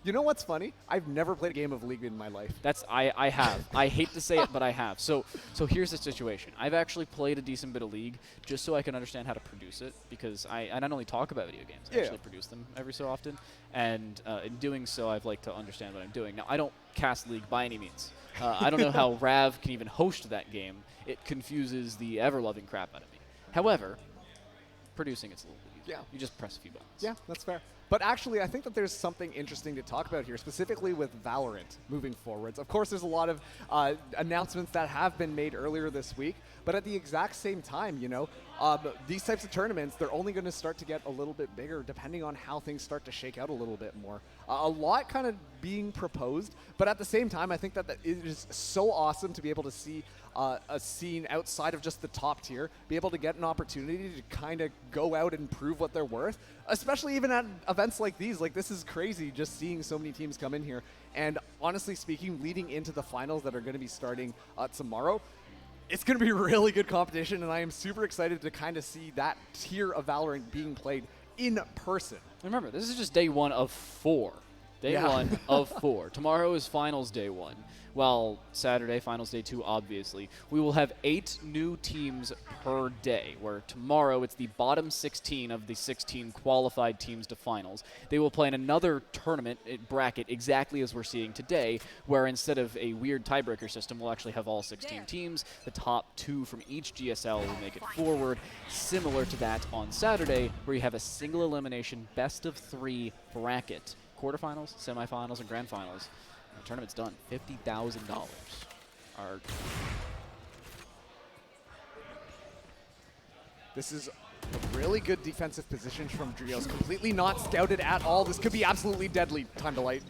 Speaker 8: You know what's funny? I've never played a game of League in my life.
Speaker 12: I have. I hate to say it, but I have. So here's the situation. I've actually played a decent bit of League just so I can understand how to produce it, because I not only talk about video games, I actually produce them every so often. And in doing so, I've liked to understand what I'm doing. Now, I don't cast League by any means. I don't know how Rav can even host that game. It confuses the ever-loving crap out of me. However, producing it's a little bit easier. Yeah. You just press a few buttons.
Speaker 8: Yeah, that's fair. But actually, I think that there's something interesting to talk about here, specifically with Valorant moving forwards. Of course, there's a lot of announcements that have been made earlier this week, but at the exact same time, you know, these types of tournaments, they're only going to start to get a little bit bigger depending on how things start to shake out a little bit more. A lot kind of being proposed, but at the same time, I think that it is so awesome to be able to see a scene outside of just the top tier, be able to get an opportunity to kind of go out and prove what they're worth, especially even at events like these. Like, this is crazy just seeing so many teams come in here. And honestly speaking, leading into the finals that are going to be starting tomorrow, it's going to be really good competition, and I am super excited to kind of see that tier of Valorant being played in person.
Speaker 12: Remember, this is just day 1 of 4. Day 1 of 4. Tomorrow is finals day 1. Well, Saturday, finals day 2, obviously. We will have 8 new teams per day, where tomorrow it's the bottom 16 of the 16 qualified teams to finals. They will play in another tournament bracket exactly as we're seeing today, where instead of a weird tiebreaker system, we'll actually have all 16 teams. The top 2 from each GSL will make it forward, similar to that on Saturday, where you have a single elimination best of 3 bracket. Quarterfinals, semifinals, and grand finals. The tournament's done. $50,000.
Speaker 8: This is a really good defensive position from Drios. Completely not scouted at all. This could be absolutely deadly. Time to light.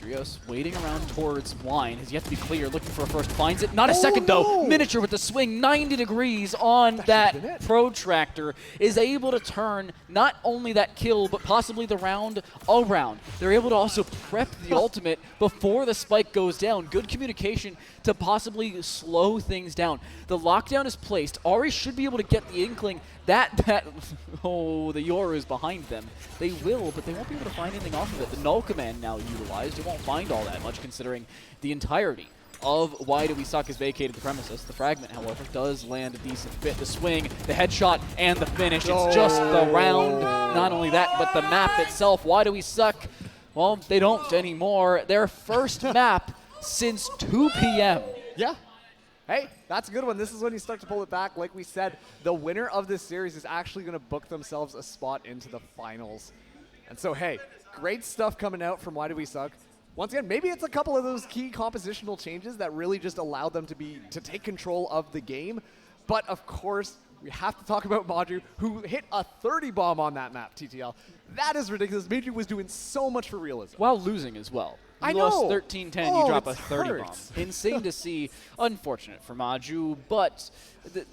Speaker 12: Drios waiting around towards Wine. Has yet to be clear. Looking for a first. Finds it. Not a second, though. Miniature with the swing. 90 degrees on that protractor. Is able to turn not only that kill, but possibly the round around. They're able to also prep the ultimate before the spike goes down. Good communication to possibly slow things down. The lockdown is placed. Ari should be able to get the inkling that oh, the Yoru is behind them. They will, but they won't be able to find anything off of it. The null command now utilized. It won't find all that much, considering the entirety of Why Do We Suck has vacated the premises. The fragment, however, does land a decent bit. The swing, the headshot, and the finish. It's just the round. Not only that, but the map itself. Why Do We Suck? Well, they don't anymore. Their first map since 2 p.m.
Speaker 8: Yeah. Hey, that's a good one. This is when you start to pull it back. Like we said, the winner of this series is actually going to book themselves a spot into the finals. And so, hey, great stuff coming out from Why Do We Suck. Once again, maybe it's a couple of those key compositional changes that really just allowed them to take control of the game. But, of course, we have to talk about Maju, who hit a 30 bomb on that map, TTL. That is ridiculous. Maju was doing so much for realism.
Speaker 12: While losing as well.
Speaker 8: I
Speaker 12: know. Lost 13-10, you drop a 30 bomb.
Speaker 8: hurts.
Speaker 12: Insane to see. Unfortunate for Maju, but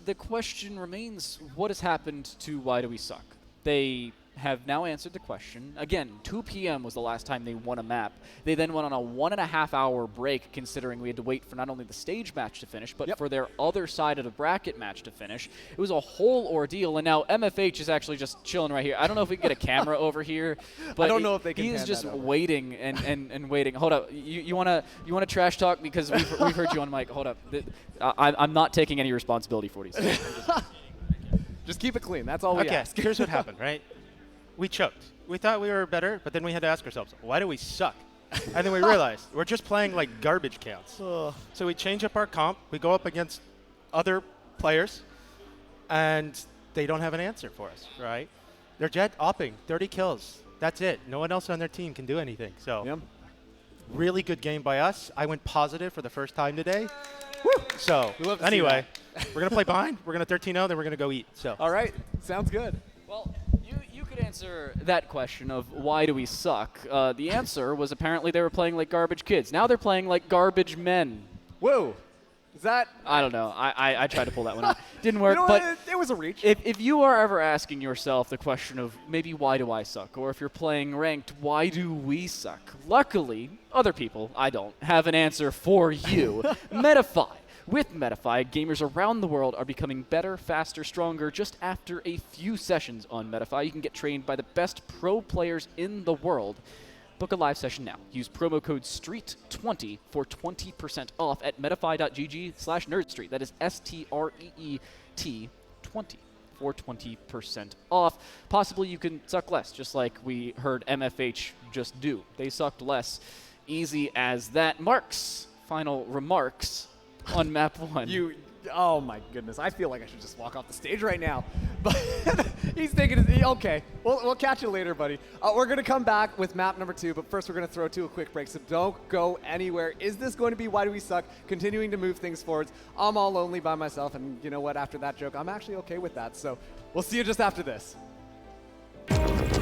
Speaker 12: the question remains, what has happened to Why Do We Suck? They have now answered the question. Again, 2 p.m. was the last time they won a map. They then went on a 1.5-hour break, considering we had to wait for not only the stage match to finish, but for their other side of the bracket match to finish. It was a whole ordeal, and now MFH is actually just chilling right here. I don't know if we can get a camera over here, but
Speaker 8: I don't know if they can.
Speaker 12: He's just waiting and waiting. Hold up, you wanna trash talk, because we've heard you on mic. Hold up, I'm not taking any responsibility for what he's saying.
Speaker 8: Just keep it clean. That's all we ask.
Speaker 5: Here's what happened, right? We choked. We thought we were better, but then we had to ask ourselves, why do we suck? And then we realized we're just playing like garbage counts. So we change up our comp. We go up against other players, and they don't have an answer for us, right? They're jet opping, 30 kills. That's it. No one else on their team can do anything. So really good game by us. I went positive for the first time today. Woo! So anyway, we're going to play behind. We're going to 13-0, then we're going to go eat. So
Speaker 8: all right. Sounds good.
Speaker 12: Well, you could answer that question of why do we suck. The answer was apparently they were playing like garbage kids. Now they're playing like garbage men.
Speaker 8: Whoa. Is that?
Speaker 12: I don't know. I tried to pull that one out. Didn't work.
Speaker 8: You know
Speaker 12: but
Speaker 8: it was a reach.
Speaker 12: If you are ever asking yourself the question of maybe why do I suck, or if you're playing ranked, why do we suck? Luckily, other people, I don't, have an answer for you. Metafy. With Metafy, gamers around the world are becoming better, faster, stronger just after a few sessions on Metafy. You can get trained by the best pro players in the world. Book a live session now. Use promo code STREET20 for 20% off at metafy.gg/nerdstreet. That is STREET 20 for 20% off. Possibly you can suck less, just like we heard MFH just do. They sucked less. Easy as that. Marks, final remarks on map 1.
Speaker 8: Oh my goodness, I feel like I should just walk off the stage right now. But he's thinking, okay, we'll catch you later, buddy. We're gonna come back with map number 2, but first we're gonna throw to a quick break, so don't go anywhere. Is this going to be Why Do We Suck? Continuing to move things forwards. I'm all lonely by myself, and you know what, after that joke, I'm actually okay with that. So we'll see you just after this.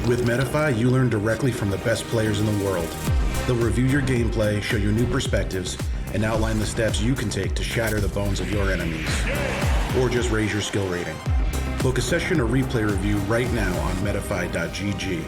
Speaker 10: With Metafy, you learn directly from the best players in the world. They'll review your gameplay, show you new perspectives, and outline the steps you can take to shatter the bones of your enemies. Or just raise your skill rating. Book a session or replay review right now on metafy.gg.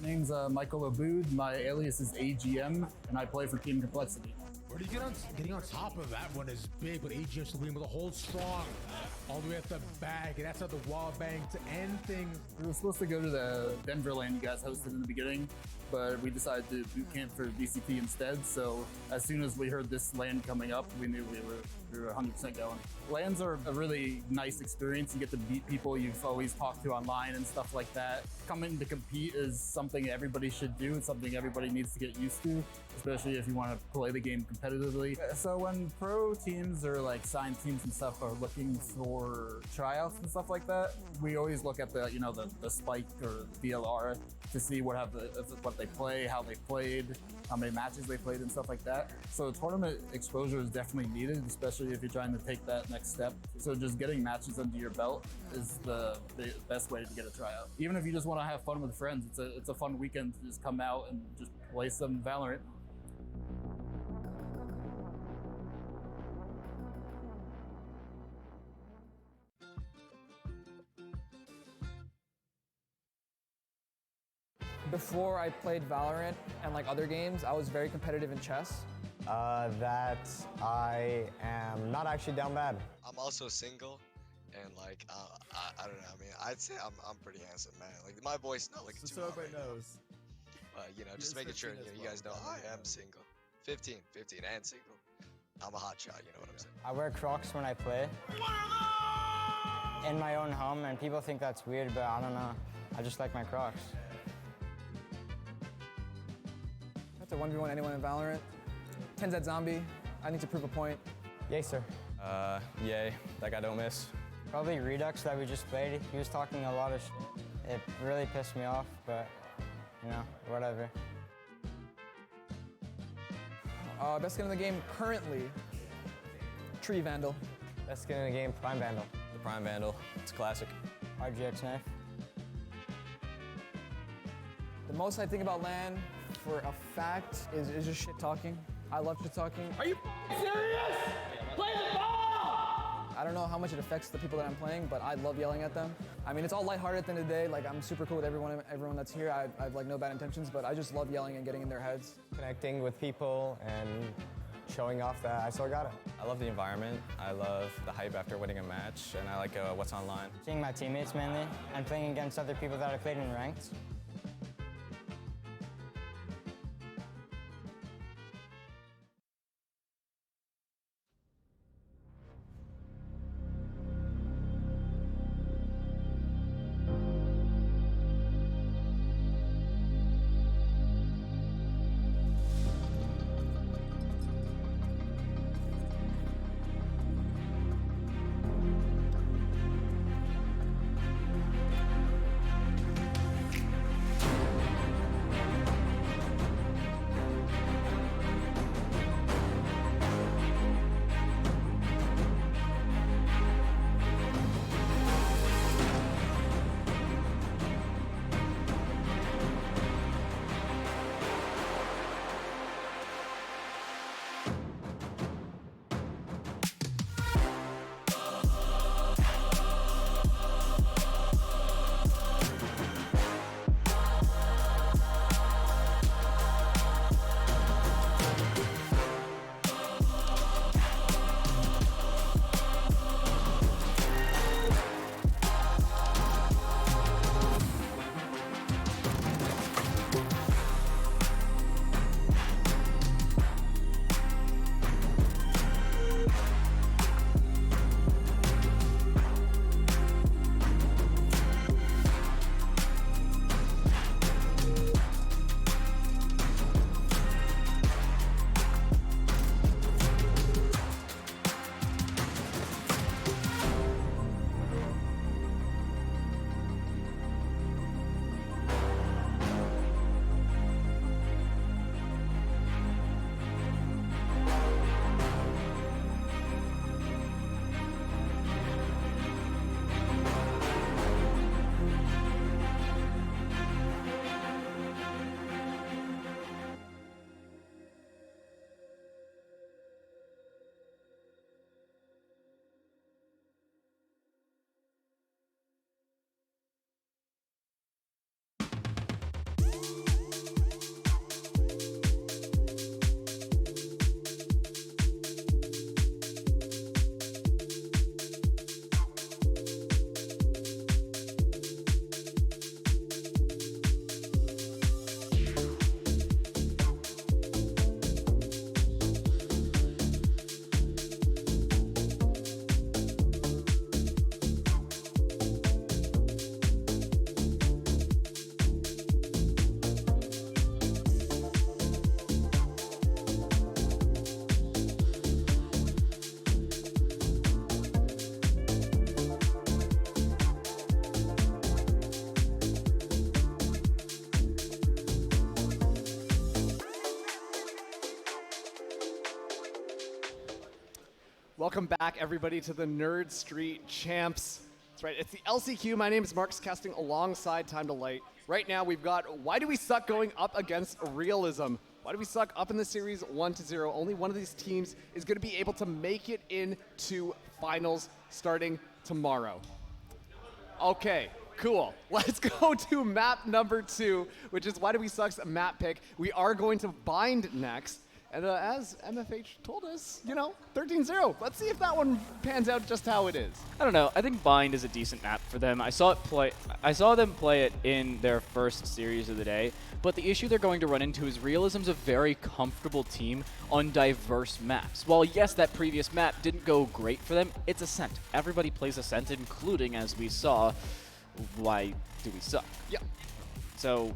Speaker 7: My name's Michael Abood. My alias is AGM, and I play for Team Complexity.
Speaker 6: Where do you get on? Getting on top of that one is big, but AGM still being able to hold strong all the way at the back, and that's how the wall bang to end things.
Speaker 7: We were supposed to go to the Denver LAN you guys hosted in the beginning, but we decided to boot camp for VCT instead. So as soon as we heard this LAN coming up, we knew we were 100% going. LANs are a really nice experience. You get to meet people you've always talked to online and stuff like that. Coming to compete is something everybody should do. It's something everybody needs to get used to, especially if you want to play the game competitively. So when pro teams or like signed teams and stuff are looking for tryouts and stuff like that, we always look at the the spike or DLR to see what they play, how they played, how many matches they played and stuff like that. So tournament exposure is definitely needed, especially if you're trying to take that next step. So just getting matches under your belt is the best way to get a tryout. Even if you just want to have fun with friends, it's a fun weekend to just come out and just play some Valorant.
Speaker 13: Before I played Valorant and like other games, I was very competitive in chess.
Speaker 19: That I am not actually down bad.
Speaker 20: I'm also single, and like I don't know. I mean, I'd say I'm pretty handsome, man. Like my voice not looking too hot right
Speaker 19: knows.
Speaker 20: You know, just making sure you guys know I am single. 15 and single. I'm a hot shot. You know what I'm saying?
Speaker 19: I wear Crocs when I play.
Speaker 1: in my own home, and people think that's weird, but I don't know. I just like my Crocs.
Speaker 13: That's a 1v1 anyone in Valorant. 10Z Zombie, I need to prove a point.
Speaker 1: Yay, sir.
Speaker 11: Yay. That guy don't miss.
Speaker 1: Probably Redux that we just played. He was talking a lot of shit. It really pissed me off, but, you know, whatever.
Speaker 13: Best skin in the game currently, Tree Vandal.
Speaker 1: Best skin in the game, Prime Vandal.
Speaker 11: The Prime Vandal. It's classic.
Speaker 1: RGX knife.
Speaker 13: The most I think about LAN for a fact is just shit talking. I love shit talking. Are you serious? Play the ball! I don't know how much it affects the people that I'm playing, but I love yelling at them. I mean, it's all lighthearted at the end of the day. Like, I'm super cool with everyone that's here. I have like no bad intentions, but I just love yelling and getting in their heads.
Speaker 1: Connecting with people and showing off that I still got it.
Speaker 11: I love the environment. I love the hype after winning a match, and I like what's online.
Speaker 1: Seeing my teammates mainly, and playing against other people that I played in ranked.
Speaker 8: Welcome back, everybody, to the Nerd Street Champs. That's right, it's the LCQ. My name is Marcus, casting alongside Time to Light. Right now, we've got Why Do We Suck going up against Realism. Why Do We Suck up in the series 1-0. Only one of these teams is going to be able to make it into finals starting tomorrow. Okay, cool. Let's go to map number 2, which is Why Do We Suck's map pick. We are going to bind next. And as MFH told us, 13-0. Let's see if that one pans out just how it is.
Speaker 12: I don't know. I think Bind is a decent map for them. I saw them play it in their first series of the day, but the issue they're going to run into is Realism's a very comfortable team on diverse maps. While yes, that previous map didn't go great for them, it's Ascent. Everybody plays Ascent, including, as we saw, Why Do We Suck?
Speaker 8: Yeah.
Speaker 12: So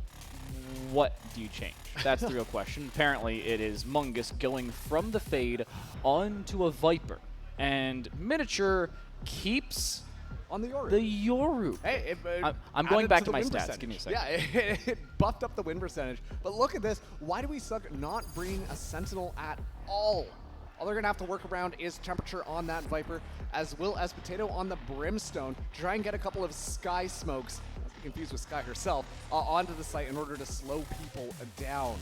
Speaker 12: what do you change? That's the real question. Apparently, it is Mungus going from the Fade onto a Viper. And Miniature keeps
Speaker 8: on the Yoru.
Speaker 12: The Yoru.
Speaker 8: Hey,
Speaker 12: I'm going back to my
Speaker 8: win
Speaker 12: stats.
Speaker 8: Percentage.
Speaker 12: Give me a second.
Speaker 8: Yeah, it buffed up the win percentage. But look at this. Why Do We Suck not bringing a Sentinel at all? All they're going to have to work around is temperature on that Viper, as well as Potato on the Brimstone to try and get a couple of Sky Smokes, confused with Sky herself, onto the site in order to slow people down.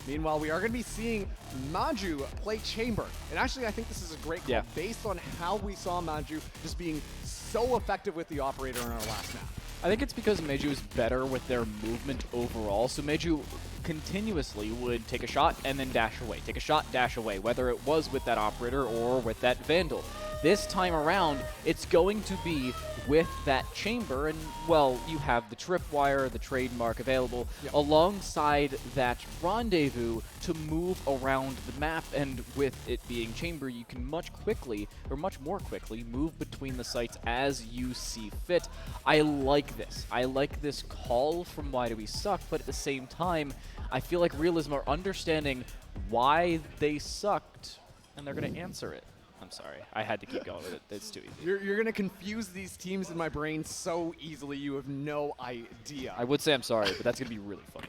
Speaker 8: Meanwhile, we are going to be seeing Maju play Chamber. And actually, I think this is a great call based on how we saw Maju just being so effective with the Operator in our last map.
Speaker 12: I think it's because Meiju is better with their movement overall. So Meiju continuously would take a shot and then dash away. Take a shot, dash away, whether it was with that Operator or with that Vandal. This time around, it's going to be with that Chamber, and, well, you have the Tripwire, the trademark available, alongside that Rendezvous to move around the map, and with it being Chamber, you can much more quickly, move between the sites as you see fit. I like this. I like this call from Why Do We Suck, but at the same time, I feel like Realism are understanding why they sucked, and they're going to answer it. I'm sorry. I had to keep going with it. It's too easy.
Speaker 8: You're going to confuse these teams in my brain so easily you have no idea.
Speaker 12: I would say I'm sorry, but that's going to be really funny.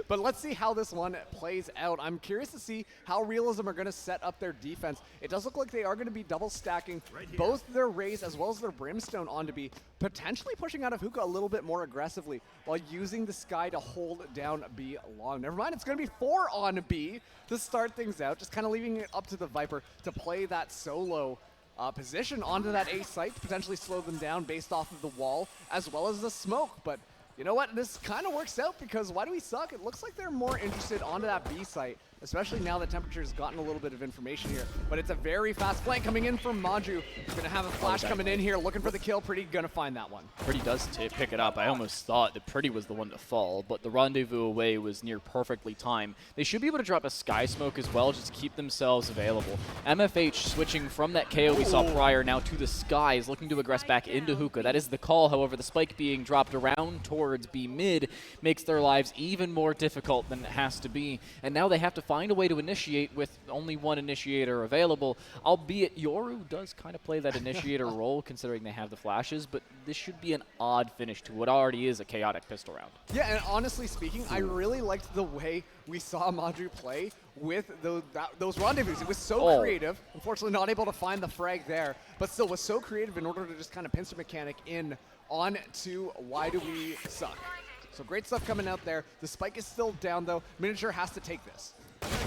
Speaker 8: But let's see how this one plays out. I'm curious to see how Realism are going to set up their defense. It does look like they are going to be double stacking both their Raze as well as their Brimstone onto B, potentially pushing out of Hookah a little bit more aggressively while using the Sky to hold down B long. Never mind, it's going to be 4 on B to start things out, just kind of leaving it up to the Viper to play that solo position onto that A site, potentially slow them down based off of the wall as well as the smoke. But you know what? This kind of works out because Why Do We Suck? It looks like they're more interested onto that B site, especially now that Temperature's gotten a little bit of information here. But it's a very fast flank coming in from Maju. Gonna have a flash coming in here, looking for the kill. Pretty gonna find that one.
Speaker 12: Pretty does pick it up. I almost thought that Pretty was the one to fall, but the Rendezvous away was near perfectly timed. They should be able to drop a Sky Smoke as well, just to keep themselves available. MFH switching from that KO we saw prior now to the Skies, looking to aggress back into Hookah. That is the call. However, the spike being dropped around towards B mid makes their lives even more difficult than it has to be. And now they have to find a way to initiate with only one initiator available, albeit Yoru does kind of play that initiator role considering they have the flashes, but this should be an odd finish to what already is a chaotic pistol round.
Speaker 8: Yeah, and honestly speaking, I really liked the way we saw Maju play with those rendezvous. It was so creative. Unfortunately, not able to find the frag there, but still was so creative in order to just kind of pincer mechanic in on to Why Do We Suck. So great stuff coming out there. The spike is still down, though. Miniature has to take this.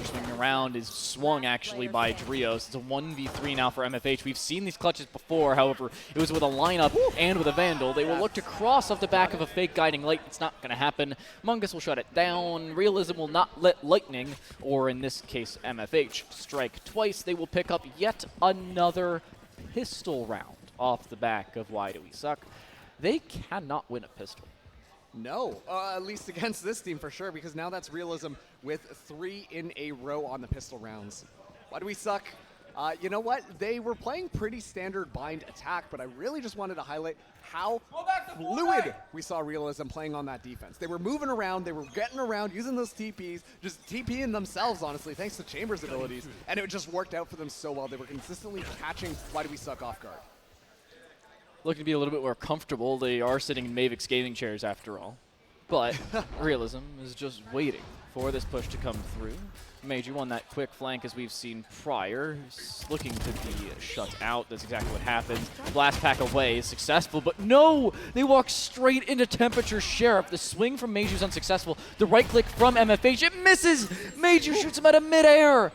Speaker 12: Swinging around is swung actually by Drios. It's a 1v3 now for MFH. We've seen these clutches before, however, it was with a lineup and with a Vandal. They will look to cross off the back of a fake guiding light. It's not going to happen. Mungus will shut it down. Realism will not let Lightning, or in this case MFH, strike twice. They will pick up yet another pistol round off the back of Why Do We Suck. They cannot win a pistol.
Speaker 8: No, at least against this team for sure, because now that's Realism with 3 in a row on the pistol rounds. Why Do We Suck? You know what? They were playing pretty standard bind attack, but I really just wanted to highlight how fluid we saw Realism playing on that defense. They were moving around, they were getting around, using those TPs, just TPing themselves, honestly, thanks to Chambers' abilities, and it just worked out for them so well. They were consistently catching Why Do We Suck off guard.
Speaker 12: Looking to be a little bit more comfortable. They are sitting in Mavix gaming chairs after all. But Realism is just waiting for this push to come through. Meiju on that quick flank as we've seen prior. He's looking to be shut out. That's exactly what happens. Blast pack away is successful, but no! They walk straight into Temperature Sheriff. The swing from Meiju's unsuccessful. The right click from MFH, it misses! Meiju shoots him out of midair!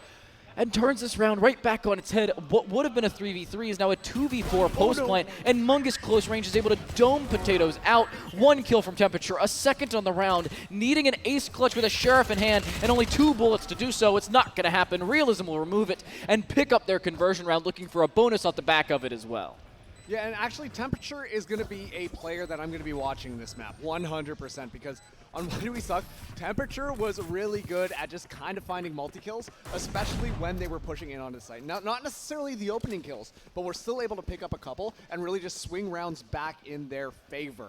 Speaker 12: and turns this round right back on its head. What would have been a 3v3 is now a 2v4 post plant, and Mungus close range is able to dome Potatoes out. 1 kill from Temperature, a second on the round, needing an ace clutch with a Sheriff in hand, and only 2 bullets to do so. It's not going to happen. Realism will remove it and pick up their conversion round, looking for a bonus off the back of it as well.
Speaker 8: Yeah, and actually Temperature is going to be a player that I'm going to be watching this map 100%, because on Why Do We Suck, Temperature was really good at just kind of finding multi-kills, especially when they were pushing in onto the site. Now, not necessarily the opening kills, but we're still able to pick up a couple and really just swing rounds back in their favor.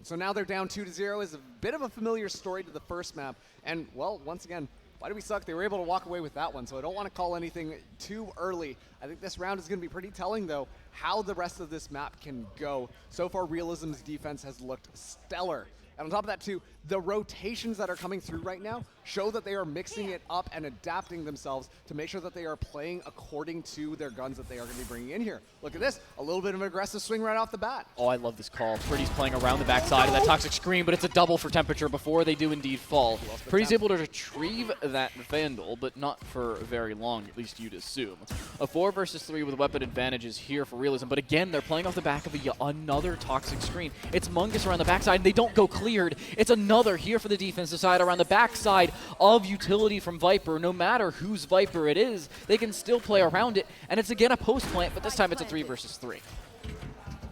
Speaker 8: So now they're down 2-0 is a bit of a familiar story to the first map, and well, once again, Why Do We Suck? They were able to walk away with that one, so I don't want to call anything too early. I think this round is going to be pretty telling, though, how the rest of this map can go. So far, Realism's defense has looked stellar. And on top of that, too, the rotations that are coming through right now show that they are mixing it up and adapting themselves to make sure that they are playing according to their guns that they are going to be bringing in here. Look at this, a little bit of an aggressive swing right off the bat.
Speaker 12: Oh, I love this call. Pretty's playing around the backside of that Toxic Screen, but it's a double for Temperature before they do indeed fall. Pretty's able to retrieve that Vandal, but not for very long, at least you'd assume. A 4 versus 3 with weapon advantages here for Realism, but again, they're playing off the back of another Toxic Screen. It's Mungus around the backside, and they don't go cleared. It's another here for the defensive side around the backside of utility from Viper. No matter whose Viper it is, they can still play around it, and it's again a post plant, but this time it's a 3 versus 3.
Speaker 8: There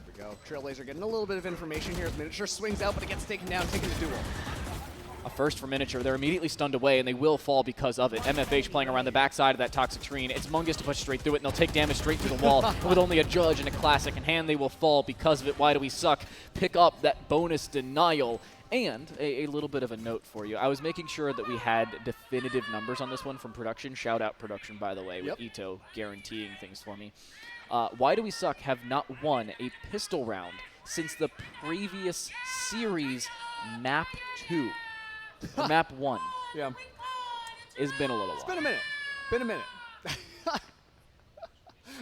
Speaker 8: we go. Trailblazer getting a little bit of information here as Miniature swings out, but it gets taken down, taking the duel.
Speaker 12: A first for Miniature. They're immediately stunned away, and they will fall because of it. MFH playing around the backside of that Toxic Screen. It's Mungus to push straight through it, and they'll take damage straight through the wall. And with only a Judge and a Classic in hand, they will fall because of it. Why Do We Suck? Pick up that bonus denial. And a little bit of a note for you. I was making sure that we had definitive numbers on this one from production. Shout out production, by the way, with Ito guaranteeing things for me. Why Do We Suck have not won a pistol round since the previous series, Map 2. Or Map 1.
Speaker 8: Yeah.
Speaker 12: It's been a little while.
Speaker 8: It's been a minute. Been a minute.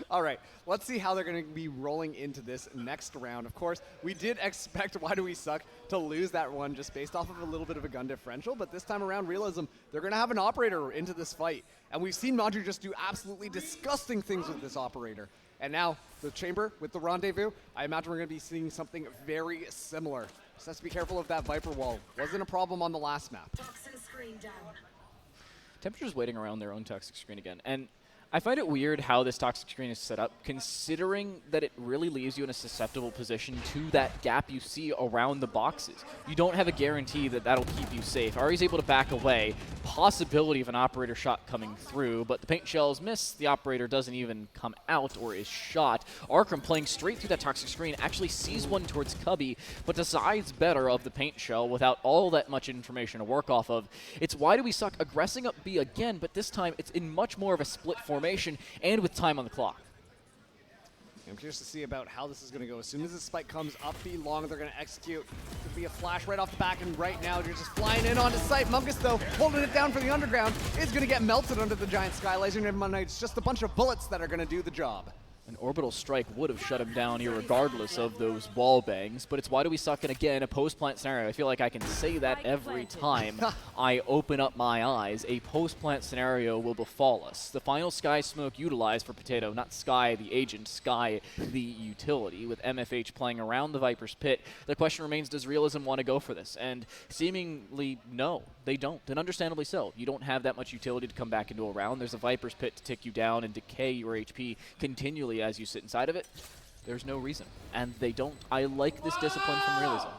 Speaker 8: All right, let's see how they're going to be rolling into this next round. Of course, we did expect Why Do We Suck to lose that one just based off of a little bit of a gun differential, but this time around, Realism, they're going to have an operator into this fight. And we've seen Madru just do absolutely disgusting things with this operator. And now, the Chamber with the Rendezvous, I imagine we're going to be seeing something very similar. Just have to be careful of that Viper wall. Wasn't a problem on the last map.
Speaker 12: Temperature's waiting around their own Toxic Screen again. And I find it weird how this Toxic Screen is set up, considering that it really leaves you in a susceptible position to that gap you see around the boxes. You don't have a guarantee that that'll keep you safe. Ari's able to back away, possibility of an operator shot coming through, but the paint shells miss, the operator doesn't even come out or is shot. Arkram playing straight through that Toxic Screen, actually sees one towards Cubby, but decides better of the paint shell without all that much information to work off of. It's Why Do We Suck aggressing up B again, but this time it's in much more of a split formation and with time on the clock.
Speaker 8: I'm curious to see about how this is going to go. As soon as the spike comes up B long, they're going to execute. Could be a flash right off the back, and right now they're just flying in onto site. Mungus, though, holding it down for the underground, is going to get melted under the giant skylaser. Never mind, it's just a bunch of bullets that are going to do the job.
Speaker 12: An orbital strike would have shut him down regardless of those wall bangs, but it's Why Do We Suck? And again, a post-plant scenario. I feel like I can say that every time I open up my eyes. A post-plant scenario will befall us. The final Sky Smoke utilized for Potato, not Sky the agent, Sky the utility, with MFH playing around the Viper's pit. The question remains, does Realism want to go for this? And seemingly, no, they don't, and understandably so. You don't have that much utility to come back into a round. There's a Viper's pit to tick you down and decay your HP continually as you sit inside of it. There's no reason, and they don't. I like this discipline from Realism.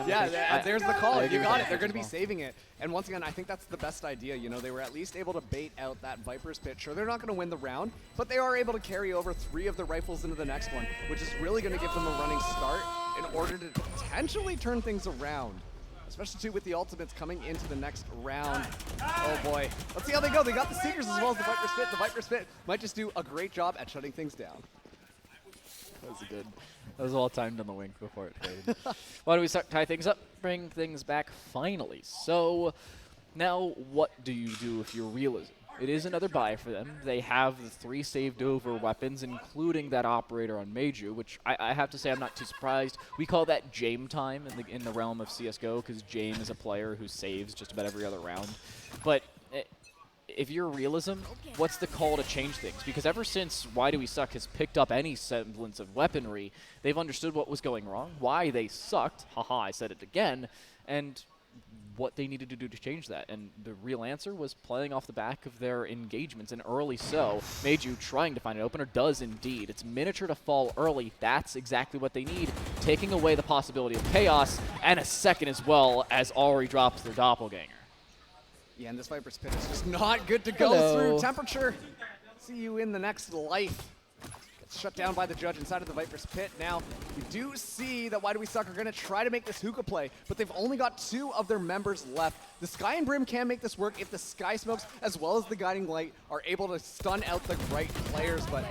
Speaker 8: Yeah, there's the call. You got it. They're going to be saving it. And once again, I think that's the best idea. You know, they were at least able to bait out that Viper's pit. Sure, they're not going to win the round, but they are able to carry over 3 of the rifles into the next one, which is really going to give them a running start in order to potentially turn things around. Especially, too, with the ultimates coming into the next round. Oh, boy. Let's see how they go. They got the Seekers as well as the Viper's Pit. The Viper's Pit might just do a great job at shutting things down.
Speaker 12: That was good. That was all timed on the wink before it faded. Why Do We Suck? Tie things up, bring things back finally. So now what do you do if you're Realism? It is another buy for them. They have the 3 saved over weapons, including that operator on Meiju, which I have to say I'm not too surprised. We call that Jame time in the realm of CSGO, because Jame is a player who saves just about every other round. But if you're Realism, what's the call to change things? Because ever since Why Do We Suck has picked up any semblance of weaponry, they've understood what was going wrong, why they sucked, haha, I said it again, and what they needed to do to change that. And the real answer was playing off the back of their engagements, and early so, Meiju trying to find an opener does indeed. It's Miniature to fall early. That's exactly what they need, taking away the possibility of chaos, and a second as well as Ari drops their doppelganger.
Speaker 8: Yeah, and this Viper's Pit is just not good to go through. Temperature, see you in the next life. Gets shut down by the judge inside of the Viper's Pit. Now, we do see that Why Do We Suck are going to try to make this hookah play, but they've only got 2 of their members left. The Sky and Brim can make this work if the Sky Smokes, as well as the Guiding Light, are able to stun out the right players, but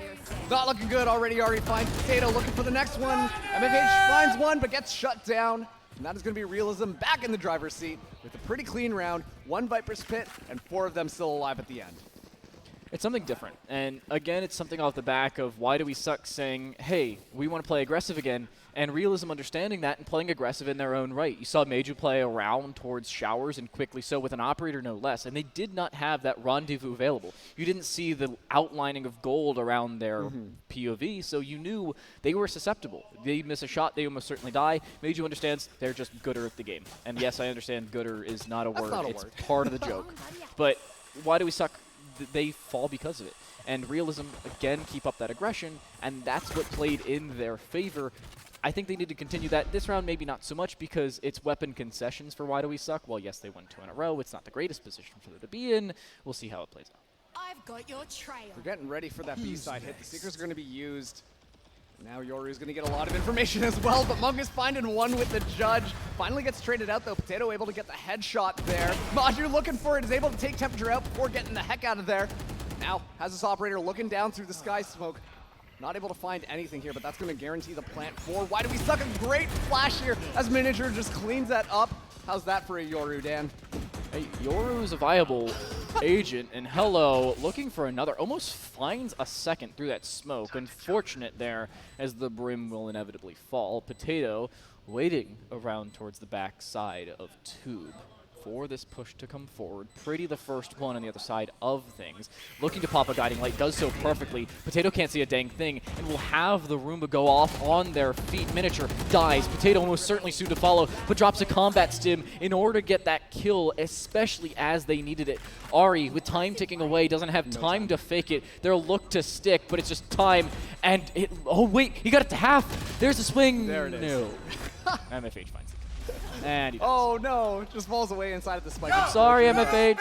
Speaker 8: not looking good already. Already finds Potato, looking for the next one. MFH finds one, but gets shut down. And that is going to be Realism back in the driver's seat with a pretty clean round, 1 Viper's Pit, and 4 of them still alive at the end.
Speaker 12: It's something different. And again, it's something off the back of Why Do We Suck saying, hey, we want to play aggressive again, and Realism understanding that and playing aggressive in their own right. You saw Meiju play around towards Showers, and quickly so with an operator no less, and they did not have that rendezvous available. You didn't see the outlining of gold around their POV, so you knew they were susceptible. They miss a shot, they almost certainly die. Meiju understands they're just gooder at the game. And yes, I understand gooder is not a word. It's part of the joke. But Why Do We Suck? They fall because of it. And Realism, again, keep up that aggression, and that's what played in their favor. I think they need to continue that. This round, maybe not so much because it's weapon concessions for Why Do We Suck. Well, yes, they won 2 in a row. It's not the greatest position for them to be in. We'll see how it plays out.
Speaker 15: I've got your trail.
Speaker 8: We're getting ready for that B-side hit. The Seekers are going to be used. Now Yoru's going to get a lot of information as well, but Monk is finding one with the judge. Finally gets traded out, though. Potato able to get the headshot there. Maju looking for it, is able to take Temperature out before getting the heck out of there. Now has this operator looking down through the Sky Smoke. Not able to find anything here, but that's going to guarantee the plant for Why Do We Suck? A great flash here as Miniature just cleans that up. How's that for a Yoru, Dan?
Speaker 12: Hey, Yoru is a viable agent, and Hello looking for another, almost finds a second through that smoke. Unfortunate there as the Brim will inevitably fall. Potato waiting around towards the back side of Tube for this push to come forward. Pretty the first one on the other side of things. Looking to pop a Guiding Light, does so perfectly. Potato can't see a dang thing, and will have the Roomba go off on their feet. Miniature dies. Potato almost certainly soon to follow, but drops a combat stim in order to get that kill, especially as they needed it. Ari, with time ticking away, doesn't have time to fake it. They'll look to stick, but it's just time, and it, oh wait, he got it to half. There's a swing.
Speaker 8: There it is.
Speaker 12: No. MFH finds it. And he does.
Speaker 8: Oh no, just falls away inside of the spike.
Speaker 12: I'm sorry, MFH.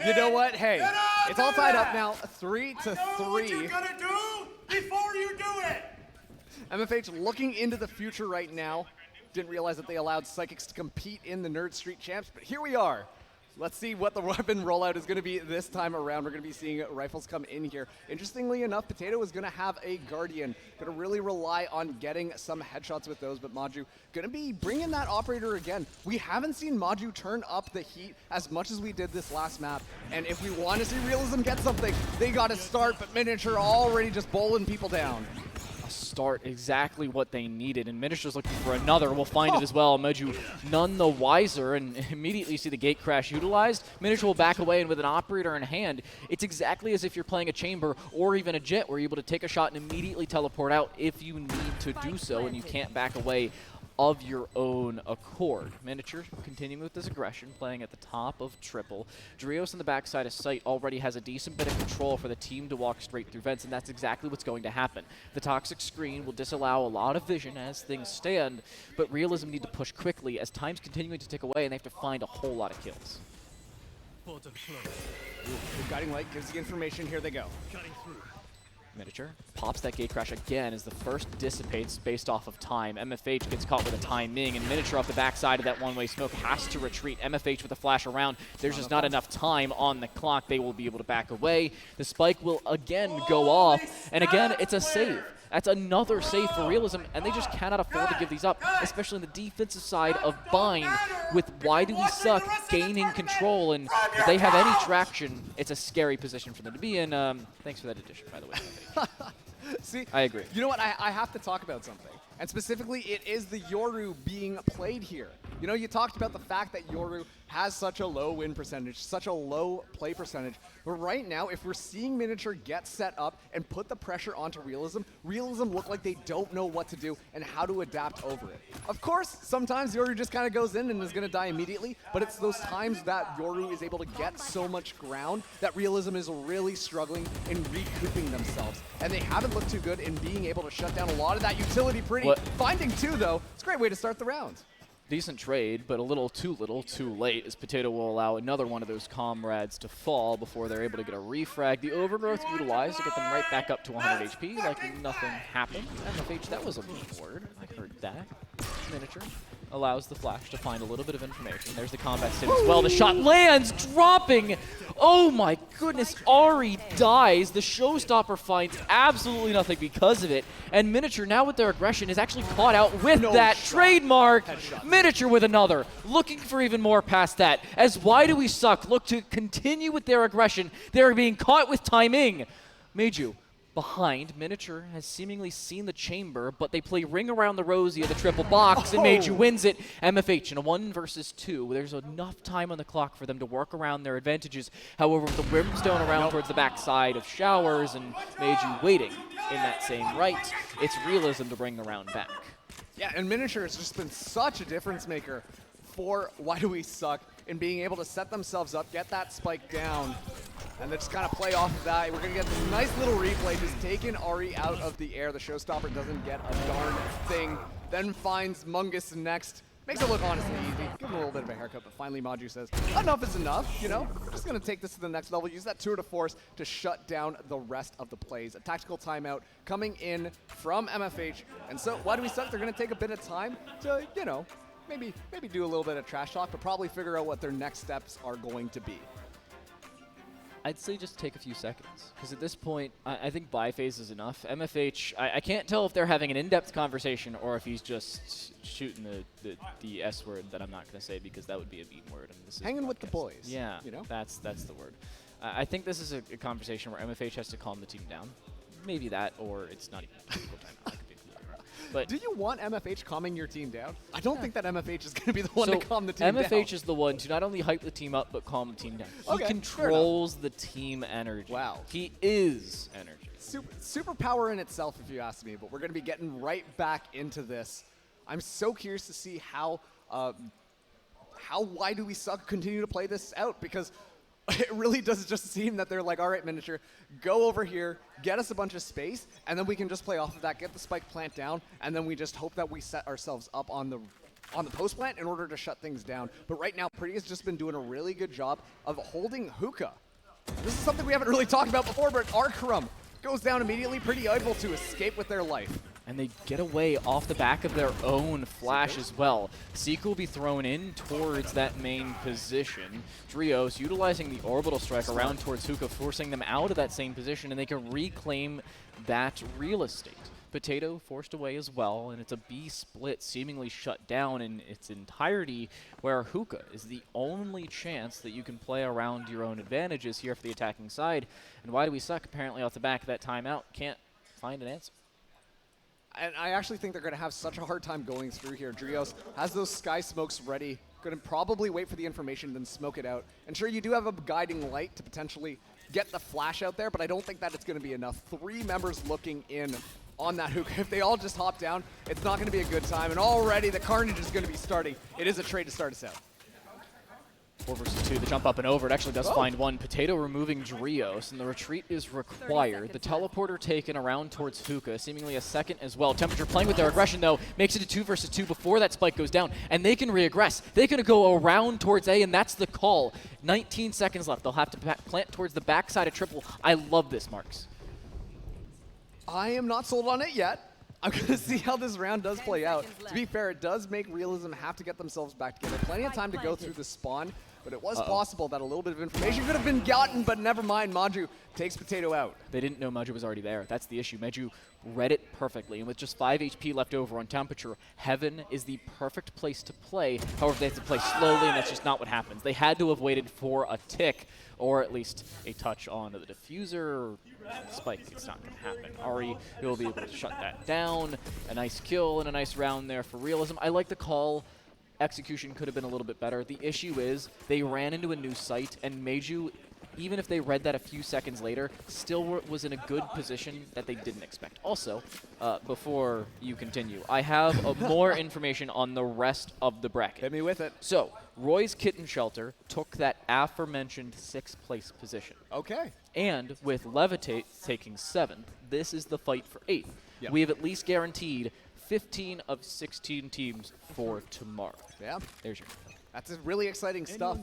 Speaker 8: You know what? Hey, it's all tied up now, 3-3.
Speaker 21: What you're gonna do before you do it.
Speaker 8: MFH looking into the future right now. Didn't realize that they allowed Psychics to compete in the Nerd Street Champs, but here we are. Let's see what the weapon rollout is going to be this time around. We're going to be seeing rifles come in here. Interestingly enough, Potato is going to have a Guardian. Going to really rely on getting some headshots with those, but Maju going to be bringing that operator again. We haven't seen Maju turn up the heat as much as we did this last map, and if we want to see Realism get something, they got to start, but Miniature already just bowling people down.
Speaker 12: Start exactly what they needed, and Miniature's looking for another. We'll find it as well. Meju none the wiser, and immediately see the gate crash utilized. Miniature will back away, and with an operator in hand, it's exactly as if you're playing a chamber or even a jet, where you're able to take a shot and immediately teleport out if you need to do so, and you can't back away of your own accord. Miniature continuing with this aggression, playing at the top of triple. Drios on the backside of site already has a decent bit of control for the team to walk straight through vents, and that's exactly what's going to happen. The toxic screen will disallow a lot of vision as things stand, but Realism need to push quickly as time's continuing to tick away, and they have to find a whole lot of kills.
Speaker 8: The Guiding Light gives the information. Here they go.
Speaker 12: Miniature pops that gate crash again as the first dissipates based off of time. MFH gets caught with a timing, and Miniature off the backside of that one-way smoke has to retreat. MFH with a flash around. There's just not enough time on the clock. They will be able to back away. The spike will again go off, and again, it's a save. That's another save for Realism, and they just cannot afford to give these up, especially on the defensive side of Bind with Why Do We Suck gaining control, and if they have any traction, it's a scary position for them to be in. Thanks for that addition, by the way.
Speaker 8: See,
Speaker 12: I agree.
Speaker 8: You know what? I have to talk about something. And specifically, it is the Yoru being played here. You know, you talked about the fact that Yoru has such a low win percentage, such a low play percentage, but right now, if we're seeing Miniature get set up and put the pressure onto Realism, Realism look like they don't know what to do and how to adapt over it. Of course, sometimes Yoru just kind of goes in and is going to die immediately, but it's those times that Yoru is able to get so much ground that Realism is really struggling in recouping themselves. And they haven't looked too good in being able to shut down a lot of that utility pretty. Finding 2, though, it's a great way to start the round.
Speaker 12: Decent trade, but a little, too late, as Potato will allow another one of those comrades to fall before they're able to get a refrag. The Overgrowth utilized to get them right back up to 100 HP, like nothing happened. MFH, that was a word. I heard that. Miniature allows the Flash to find a little bit of information. There's the combat stim as well. The shot lands, dropping. Oh my goodness, Ari dies. The Showstopper finds absolutely nothing because of it. And Miniature, now with their aggression, is actually caught out with that trademark. Miniature with another, looking for even more past that. As Why Do We Suck look to continue with their aggression, they're being caught with timing. Meiju behind. Miniature has seemingly seen the chamber, but they play Ring Around the Rosie at the triple box, and Meiju wins it. MFH in a 1 versus 2. There's enough time on the clock for them to work around their advantages. However, with the Brimstone around towards the backside of Showers and Meiju waiting in that same right, it's Realism to bring the round back.
Speaker 8: Yeah, and Miniature has just been such a difference maker for Why Do We Suck in being able to set themselves up, get that spike down, and then just kind of play off of that. We're going to get this nice little replay, just taking Ari out of the air. The Showstopper doesn't get a darn thing, then finds Mungus next. Makes it look honestly easy. Give him a little bit of a haircut, but finally Maju says, enough is enough, you know? We're just going to take this to the next level, use that tour de force to shut down the rest of the plays. A tactical timeout coming in from MFH. And so, Why Do We Suck? They're going to take a bit of time to, you know, maybe do a little bit of trash talk, but probably figure out what their next steps are going to be.
Speaker 12: I'd say just take a few seconds, because at this point, I think buy phase is enough. MFH, I can't tell if they're having an in-depth conversation or if he's just shooting the S word that I'm not going to say, because that would be a mean word. And this is
Speaker 8: hanging with the boys.
Speaker 12: Yeah,
Speaker 8: you know?
Speaker 12: That's the word. I think this is a conversation where MFH has to calm the team down. Maybe that, or it's not even a critical timeout. But
Speaker 8: do you want MFH calming your team down? I don't think that MFH is going to be the one to calm the team down.
Speaker 12: MFH is the one to not only hype the team up, but calm the team down. He controls the team energy.
Speaker 8: Wow.
Speaker 12: He is energy.
Speaker 8: Superpower in itself, if you ask me, but we're going to be getting right back into this. I'm so curious to see how Why Do We Suck continue to play this out, because it really does just seem that they're like, all right, Miniature, go over here, get us a bunch of space, and then we can just play off of that, get the spike plant down, and then we just hope that we set ourselves up on the post plant in order to shut things down. But right now, Pretty has just been doing a really good job of holding Hookah. This is something we haven't really talked about before, but Arkarum goes down immediately, Pretty able to escape with their life.
Speaker 12: And they get away off the back of their own flash as well. Seek will be thrown in towards that main position. Drios utilizing the orbital strike around towards Hookah, forcing them out of that same position, and they can reclaim that real estate. Potato forced away as well, and it's a B split seemingly shut down in its entirety, where Hookah is the only chance that you can play around your own advantages here for the attacking side. And Why Do We Suck? Apparently off the back of that timeout, can't find an answer.
Speaker 8: And I actually think they're going to have such a hard time going through here. Drios has those sky smokes ready, going to probably wait for the information, then smoke it out. And sure, you do have a guiding light to potentially get the flash out there, but I don't think that it's going to be enough. 3 members looking in on that Hookah. If they all just hop down, it's not going to be a good time. And already the carnage is going to be starting. It is a trade to start us out.
Speaker 12: 4 versus 2, the jump up and over. It actually does find one. Potato removing Drios, and the retreat is required. The teleporter taken around towards Hookah, seemingly a second as well. Temperature playing with their aggression, though, makes it a 2 versus 2 before that spike goes down, and they can reaggress. They can go around towards A, and that's the call. 19 seconds left. They'll have to plant towards the backside of triple. I love this, Marks.
Speaker 8: I am not sold on it yet. I'm going to see how this round does play out. To be fair, it does make Realism have to get themselves back together. Plenty of time to go through the spawn, but it was possible that a little bit of information could have been gotten, but never mind. Maju takes Potato out.
Speaker 12: They didn't know Maju was already there. That's the issue. Maju read it perfectly, and with just 5 HP left over on Temperature, Heaven is the perfect place to play. However, they have to play slowly, and that's just not what happens. They had to have waited for a tick, or at least a touch onto the diffuser. Spike, it's not going to happen. Ari will be able to shut that down. A nice kill and a nice round there for Realism. I like the call Execution could have been a little bit better. The issue is they ran into a new site, and Meiju, even if they read that a few seconds later, still was in a good position that they didn't expect. Also, before you continue, I have more information on the rest of the bracket.
Speaker 8: Hit me with it.
Speaker 12: So, Roy's Kitten Shelter took that aforementioned 6th place position.
Speaker 8: Okay.
Speaker 12: And with Levitate taking 7th, this is the fight for 8th.
Speaker 8: Yep.
Speaker 12: We have at least guaranteed 15 of 16 teams for tomorrow.
Speaker 8: Yeah.
Speaker 12: There's your...
Speaker 8: That's really exciting stuff.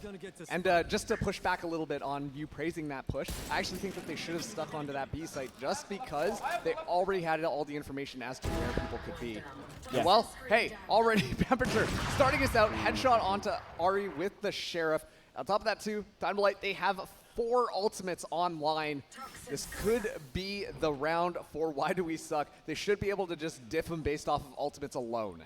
Speaker 8: And just to push back a little bit on you praising that push, I actually think that they should have stuck onto that B site just because they already had all the information as to where people could be.
Speaker 12: Yeah.
Speaker 8: Well, hey, already Temperature starting us out, headshot onto Ari with the Sheriff. On top of that too, Time to Light, they have 4 ultimates online. This could be the round for Why Do We Suck. They should be able to just diff them based off of ultimates alone.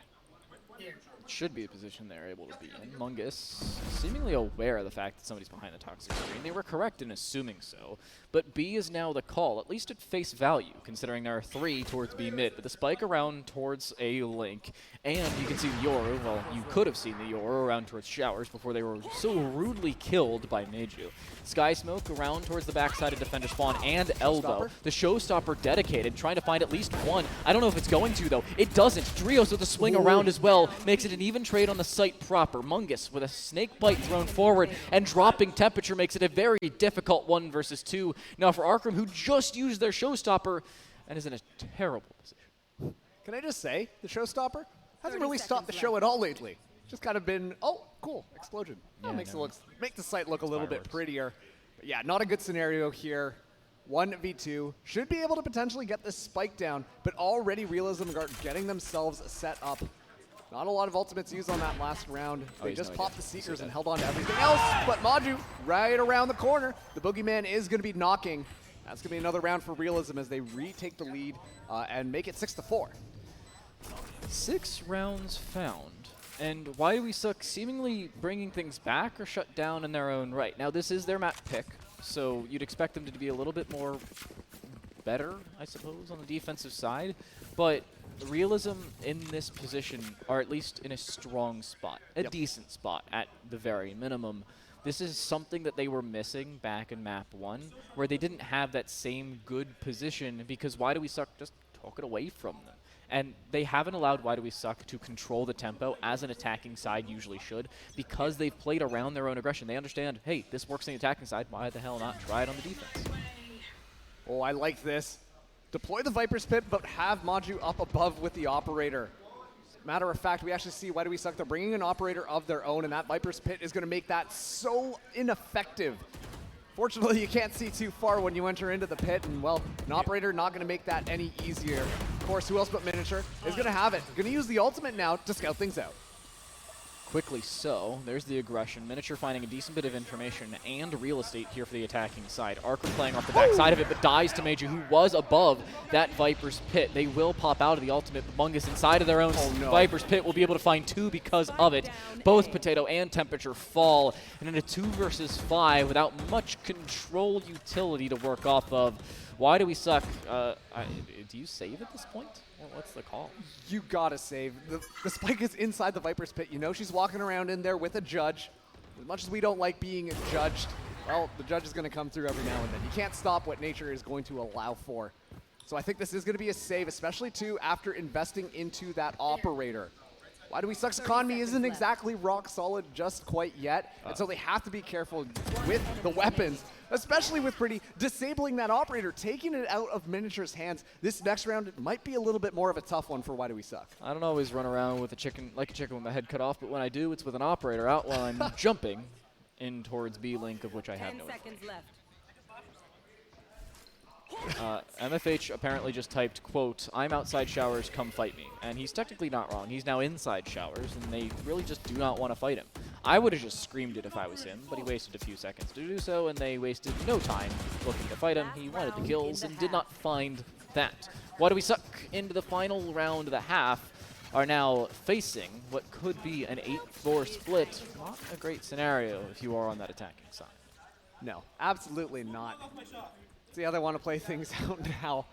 Speaker 12: Should be a position they're able to be in. Mungus, seemingly aware of the fact that somebody's behind the toxic screen. They were correct in assuming so, but B is now the call, at least at face value, considering there are 3 towards B mid, with the spike around towards A Link, and you can see the Yoru, well, you could have seen the Yoru around towards Showers before they were so rudely killed by Meiju. Sky Smoke around towards the backside of Defender Spawn and Elbow. The Showstopper dedicated, trying to find at least one. I don't know if it's going to, though. It doesn't. Drios with a swing around as well makes it an even trade on the site proper. Mungus with a snake bite thrown forward and dropping Temperature makes it a very difficult 1 versus 2. Now for Arkham, who just used their Showstopper and is in a terrible position.
Speaker 8: Can I just say, the Showstopper hasn't really stopped the show at all lately. Just kind of been, oh, cool, explosion.
Speaker 12: Yeah,
Speaker 8: Make the site look a little bit prettier. But yeah, not a good scenario here. 1v2. Should be able to potentially get this spike down, but already Realism are getting themselves set up. Not a lot of ultimates used on that last round. They just popped the Seekers and held on to everything else. But Maju, right around the corner. The Boogeyman is going to be knocking. That's going to be another round for Realism as they retake the lead and make it 6-4.
Speaker 12: 6 rounds found. And Why Do We Suck seemingly bringing things back or shut down in their own right. Now, this is their map pick, so you'd expect them to be a little bit more better, I suppose, on the defensive side. But Realism in this position are at least in a strong spot, a decent spot at the very minimum. This is something that they were missing back in map 1, where they didn't have that same good position because Why Do We Suck just took it away from them. And they haven't allowed Why Do We Suck to control the tempo as an attacking side usually should because they've played around their own aggression. They understand, hey, this works on the attacking side, why the hell not try it on the defense?
Speaker 8: Oh, I like this. Deploy the Viper's Pit, but have Maju up above with the Operator. Matter of fact, we actually see Why Do We Suck. They're bringing an Operator of their own, and that Viper's Pit is going to make that so ineffective. Fortunately, you can't see too far when you enter into the pit, and, well, an Operator not going to make that any easier. Of course, who else but Miniature is going to have it. Going to use the ultimate now to scout things out.
Speaker 12: Quickly so. There's the aggression. Miniature finding a decent bit of information and real estate here for the attacking side. Arkham playing off the back side of it, but dies to Meiju, who was above that Viper's Pit. They will pop out of the ultimate. Mungus inside of their own Viper's Pit will be able to find 2 because of it. Both Potato and Temperature fall. And in a 2 versus 5 without much control utility to work off of. Why Do We Suck? Do you save at this point? Or what's the call?
Speaker 8: You gotta save. The spike is inside the Viper's Pit. You know she's walking around in there with a judge. As much as we don't like being judged, well, the judge is going to come through every now and then. You can't stop what nature is going to allow for. So I think this is going to be a save, especially, too, after investing into that Operator. Why Do We Suck's economy isn't exactly rock solid just quite yet, and so they have to be careful with the weapons, especially with Pretty disabling that Operator, taking it out of Miniature's hands. This next round might be a little bit more of a tough one for Why Do We Suck.
Speaker 12: I don't always run around with a chicken like a chicken with my head cut off, but when I do, it's with an Operator out while I'm jumping in towards B Link, of which I have no information. MFH apparently just typed, quote, "I'm outside Showers, come fight me." And he's technically not wrong. He's now inside Showers, and they really just do not want to fight him. I would have just screamed it if I was him, but he wasted a few seconds to do so, and they wasted no time looking to fight him. He wanted the kills and did not find that. Why Do We Suck into the final round of the half are now facing what could be an 8-4 split. Not a great scenario if you are on that attacking side.
Speaker 8: No, absolutely not. See how they want to play things out now.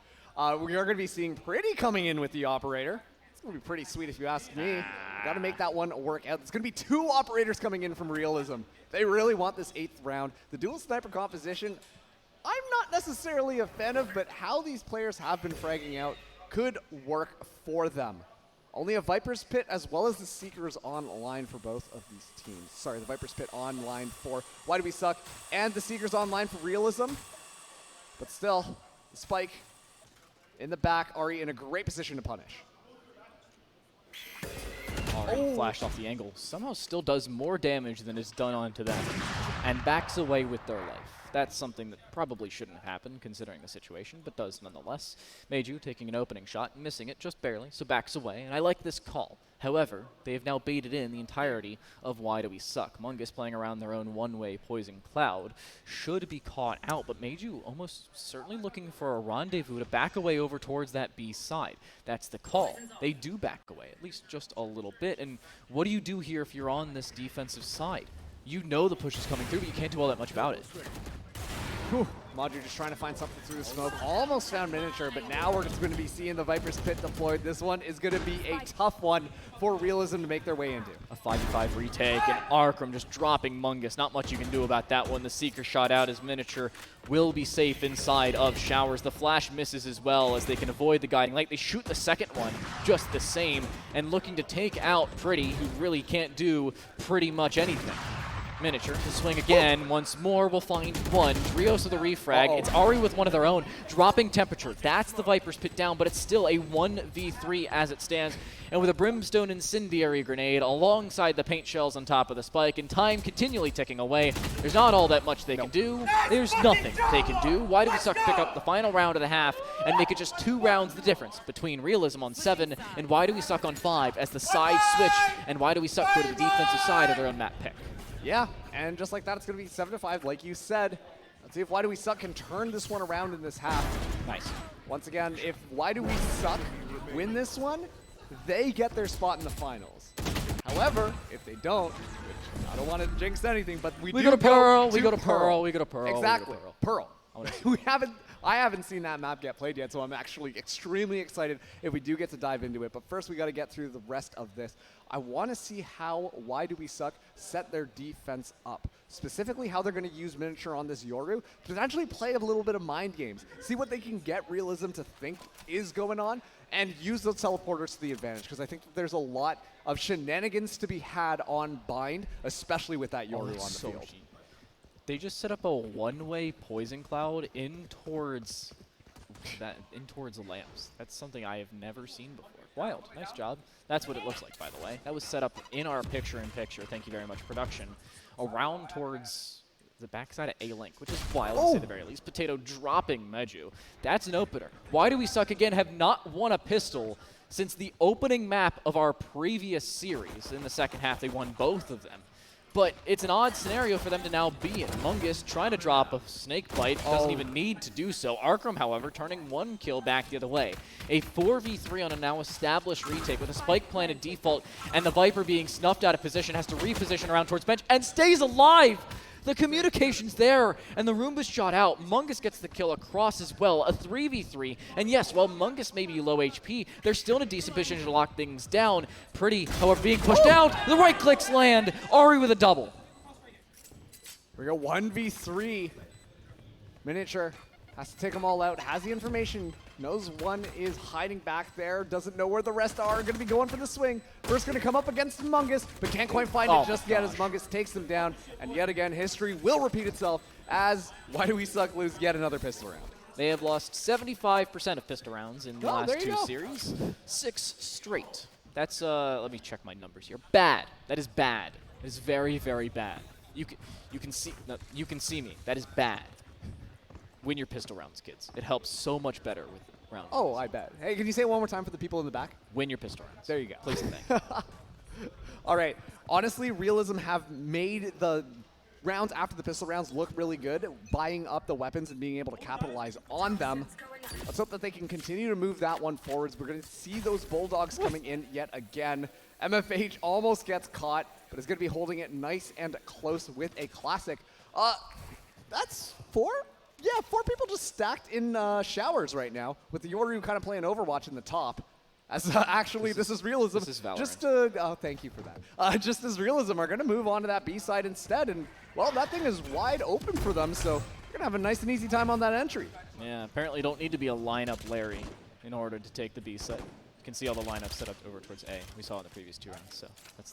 Speaker 8: We are going to be seeing Pretty coming in with the Operator. gonna be pretty sweet if you ask me. Gotta make that one work out. There's gonna be 2 operators coming in from Realism. They really want this 8th round. The dual sniper composition, I'm not necessarily a fan of, but how these players have been fragging out could work for them. Only a Viper's Pit as well as the Seekers online for both of these teams. Sorry, the Viper's Pit online for Why Do We Suck and the Seekers online for Realism. But still, the Spike in the back, Ari in a great position to punish.
Speaker 12: Already flashed off the angle. Somehow still does more damage than is done onto them and backs away with their life. That's something that probably shouldn't have happened considering the situation, but does nonetheless. Meiju taking an opening shot, missing it just barely, so backs away, and I like this call. However, they have now baited in the entirety of Why Do We Suck. Mungus playing around their own one-way poison cloud should be caught out, but Meiju almost certainly looking for a rendezvous to back away over towards that B side. That's the call. They do back away, at least just a little bit, and what do you do here if you're on this defensive side? You know the push is coming through, but you can't do all that much about it.
Speaker 8: Madri just trying to find something through the smoke. Almost found Miniature, but now we're just going to be seeing the Viper's Pit deployed. This one is going to be a tough one for Realism to make their way into.
Speaker 12: A 5v5 retake, and Arkram just dropping Mungus. Not much you can do about that one. The Seeker shot out as Miniature will be safe inside of Showers. The flash misses as well as they can avoid the guiding light. They shoot the second one just the same, and looking to take out Pretty, who really can't do pretty much anything. Miniature to swing again. Once more, we'll find one. Rios with a refrag. It's Ari with one of their own. Dropping temperature. That's the Viper's Pit down, but it's still a 1v3 as it stands. And with a Brimstone Incendiary Grenade alongside the paint shells on top of the Spike, and time continually ticking away, there's not all that much they can do. There's nothing they can do. Why Do We Suck pick up the final round of the half and make it just 2 rounds the difference between Realism on 7 and Why Do We Suck on 5 as the side switch and Why Do We Suck go to the defensive side of their own map pick.
Speaker 8: Yeah, and just like that, it's going to be 7-5, like you said. Let's see if Why Do We Suck can turn this one around in this half.
Speaker 12: Nice.
Speaker 8: Once again, if Why Do We Suck win this one, they get their spot in the finals. However, if they don't, which I don't want to jinx anything, but we
Speaker 12: go to Pearl, we go to Pearl, we go to Pearl.
Speaker 8: Exactly, Pearl. I haven't seen that map get played yet, so I'm actually extremely excited if we do get to dive into it. But first, we got to get through the rest of this. I want to see how Why Do We Suck set their defense up. Specifically, how they're going to use Miniature on this Yoru, potentially play a little bit of mind games, see what they can get Realism to think is going on, and use those teleporters to the advantage, because I think that there's a lot of shenanigans to be had on Bind, especially with that Yoru on the field.
Speaker 12: They just set up a one-way poison cloud in towards the lamps. That's something I have never seen before. Wild. Nice job. That's what it looks like, by the way. That was set up in our picture-in-picture. Thank you very much, production. Around towards the backside of A-Link, which is wild to say the very least. Potato dropping Meiju. That's an opener. Why Do We Suck again have not won a pistol since the opening map of our previous series. In the second half, they won both of them. But it's an odd scenario for them to now be in. Mungus trying to drop a snake bite, doesn't even need to do so. Arkram, however, turning 1 kill back the other way. A 4v3 on a now established retake with a Spike planted default, and the Viper being snuffed out of position, has to reposition around towards bench, and stays alive! The communication's there, and the Roomba's shot out. Mungus gets the kill across as well, a 3v3. And yes, while Mungus may be low HP, they're still in a decent position to lock things down. Pretty, however, being pushed out. The right clicks land. Ari with a double.
Speaker 8: We go 1v3. Miniature has to take them all out, has the information, knows one is hiding back there, doesn't know where the rest are, going to be going for the swing. First going to come up against Mungus, but can't quite find it just yet as Mungus takes them down. And yet again, history will repeat itself as Why Do We Suck lose yet another pistol round.
Speaker 12: They have lost 75% of pistol rounds in the last 2 series. 6 straight. That's, let me check my numbers here. Bad. That is bad. That is very, very bad. You can see me. That is bad. Win your pistol rounds, kids. It helps so much better with rounds.
Speaker 8: Oh, I bet. Hey, can you say it one more time for the people in the back?
Speaker 12: Win your pistol rounds.
Speaker 8: There you go.
Speaker 12: Please and thank you.
Speaker 8: All right. Honestly, Realism have made the rounds after the pistol rounds look really good, buying up the weapons and being able to capitalize on them. Let's hope that they can continue to move that one forwards. We're going to see those Bulldogs coming in yet again. MFH almost gets caught, but is going to be holding it nice and close with a classic. That's 4? Yeah, 4 people just stacked in Showers right now, with the Yoru kind of playing Overwatch in the top. As actually, this is Realism.
Speaker 12: This is Valorant.
Speaker 8: Oh, thank you for that. Just as Realism are going to move on to that B side instead, and well, that thing is wide open for them, so they're going to have a nice and easy time on that entry.
Speaker 12: Yeah, apparently don't need to be a lineup Larry in order to take the B side. You can see all the lineups set up over towards A. We saw in the previous 2 rounds, so that's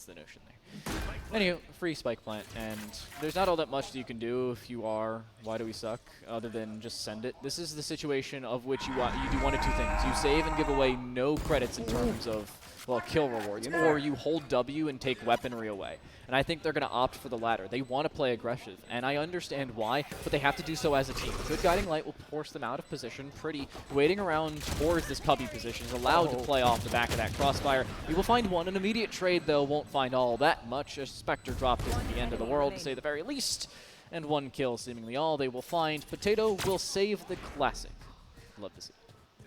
Speaker 12: the notion there. Anywho, free spike plant, and there's not all that much that you can do if you are Why Do We Suck, other than just send it. This is the situation of which you do one of two things. You save and give away no credits in terms of, well, kill rewards, or you hold W and take weaponry away. And I think they're going to opt for the latter. They want to play aggressive, and I understand why, but they have to do so as a team. Good Guiding Light will force them out of position. Pretty waiting around towards this cubby position is allowed to play off the back of that crossfire. You will find one. An immediate trade, though, won't find all that much. A Spectre drop isn't the end of the world, to say the very least. And 1 kill, seemingly all they will find. Potato will save the classic. Love to see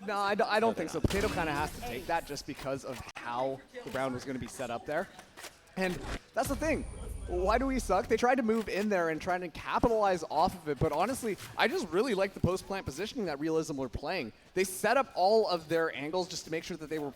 Speaker 12: it.
Speaker 8: No, I don't think so. Potato kind of has to take that just because of how the round was going to be set up there. And that's the thing. Why Do We Suck? They tried to move in there and try to capitalize off of it, but honestly, I just really like the post-plant positioning that Realism were playing. They set up all of their angles just to make sure that they were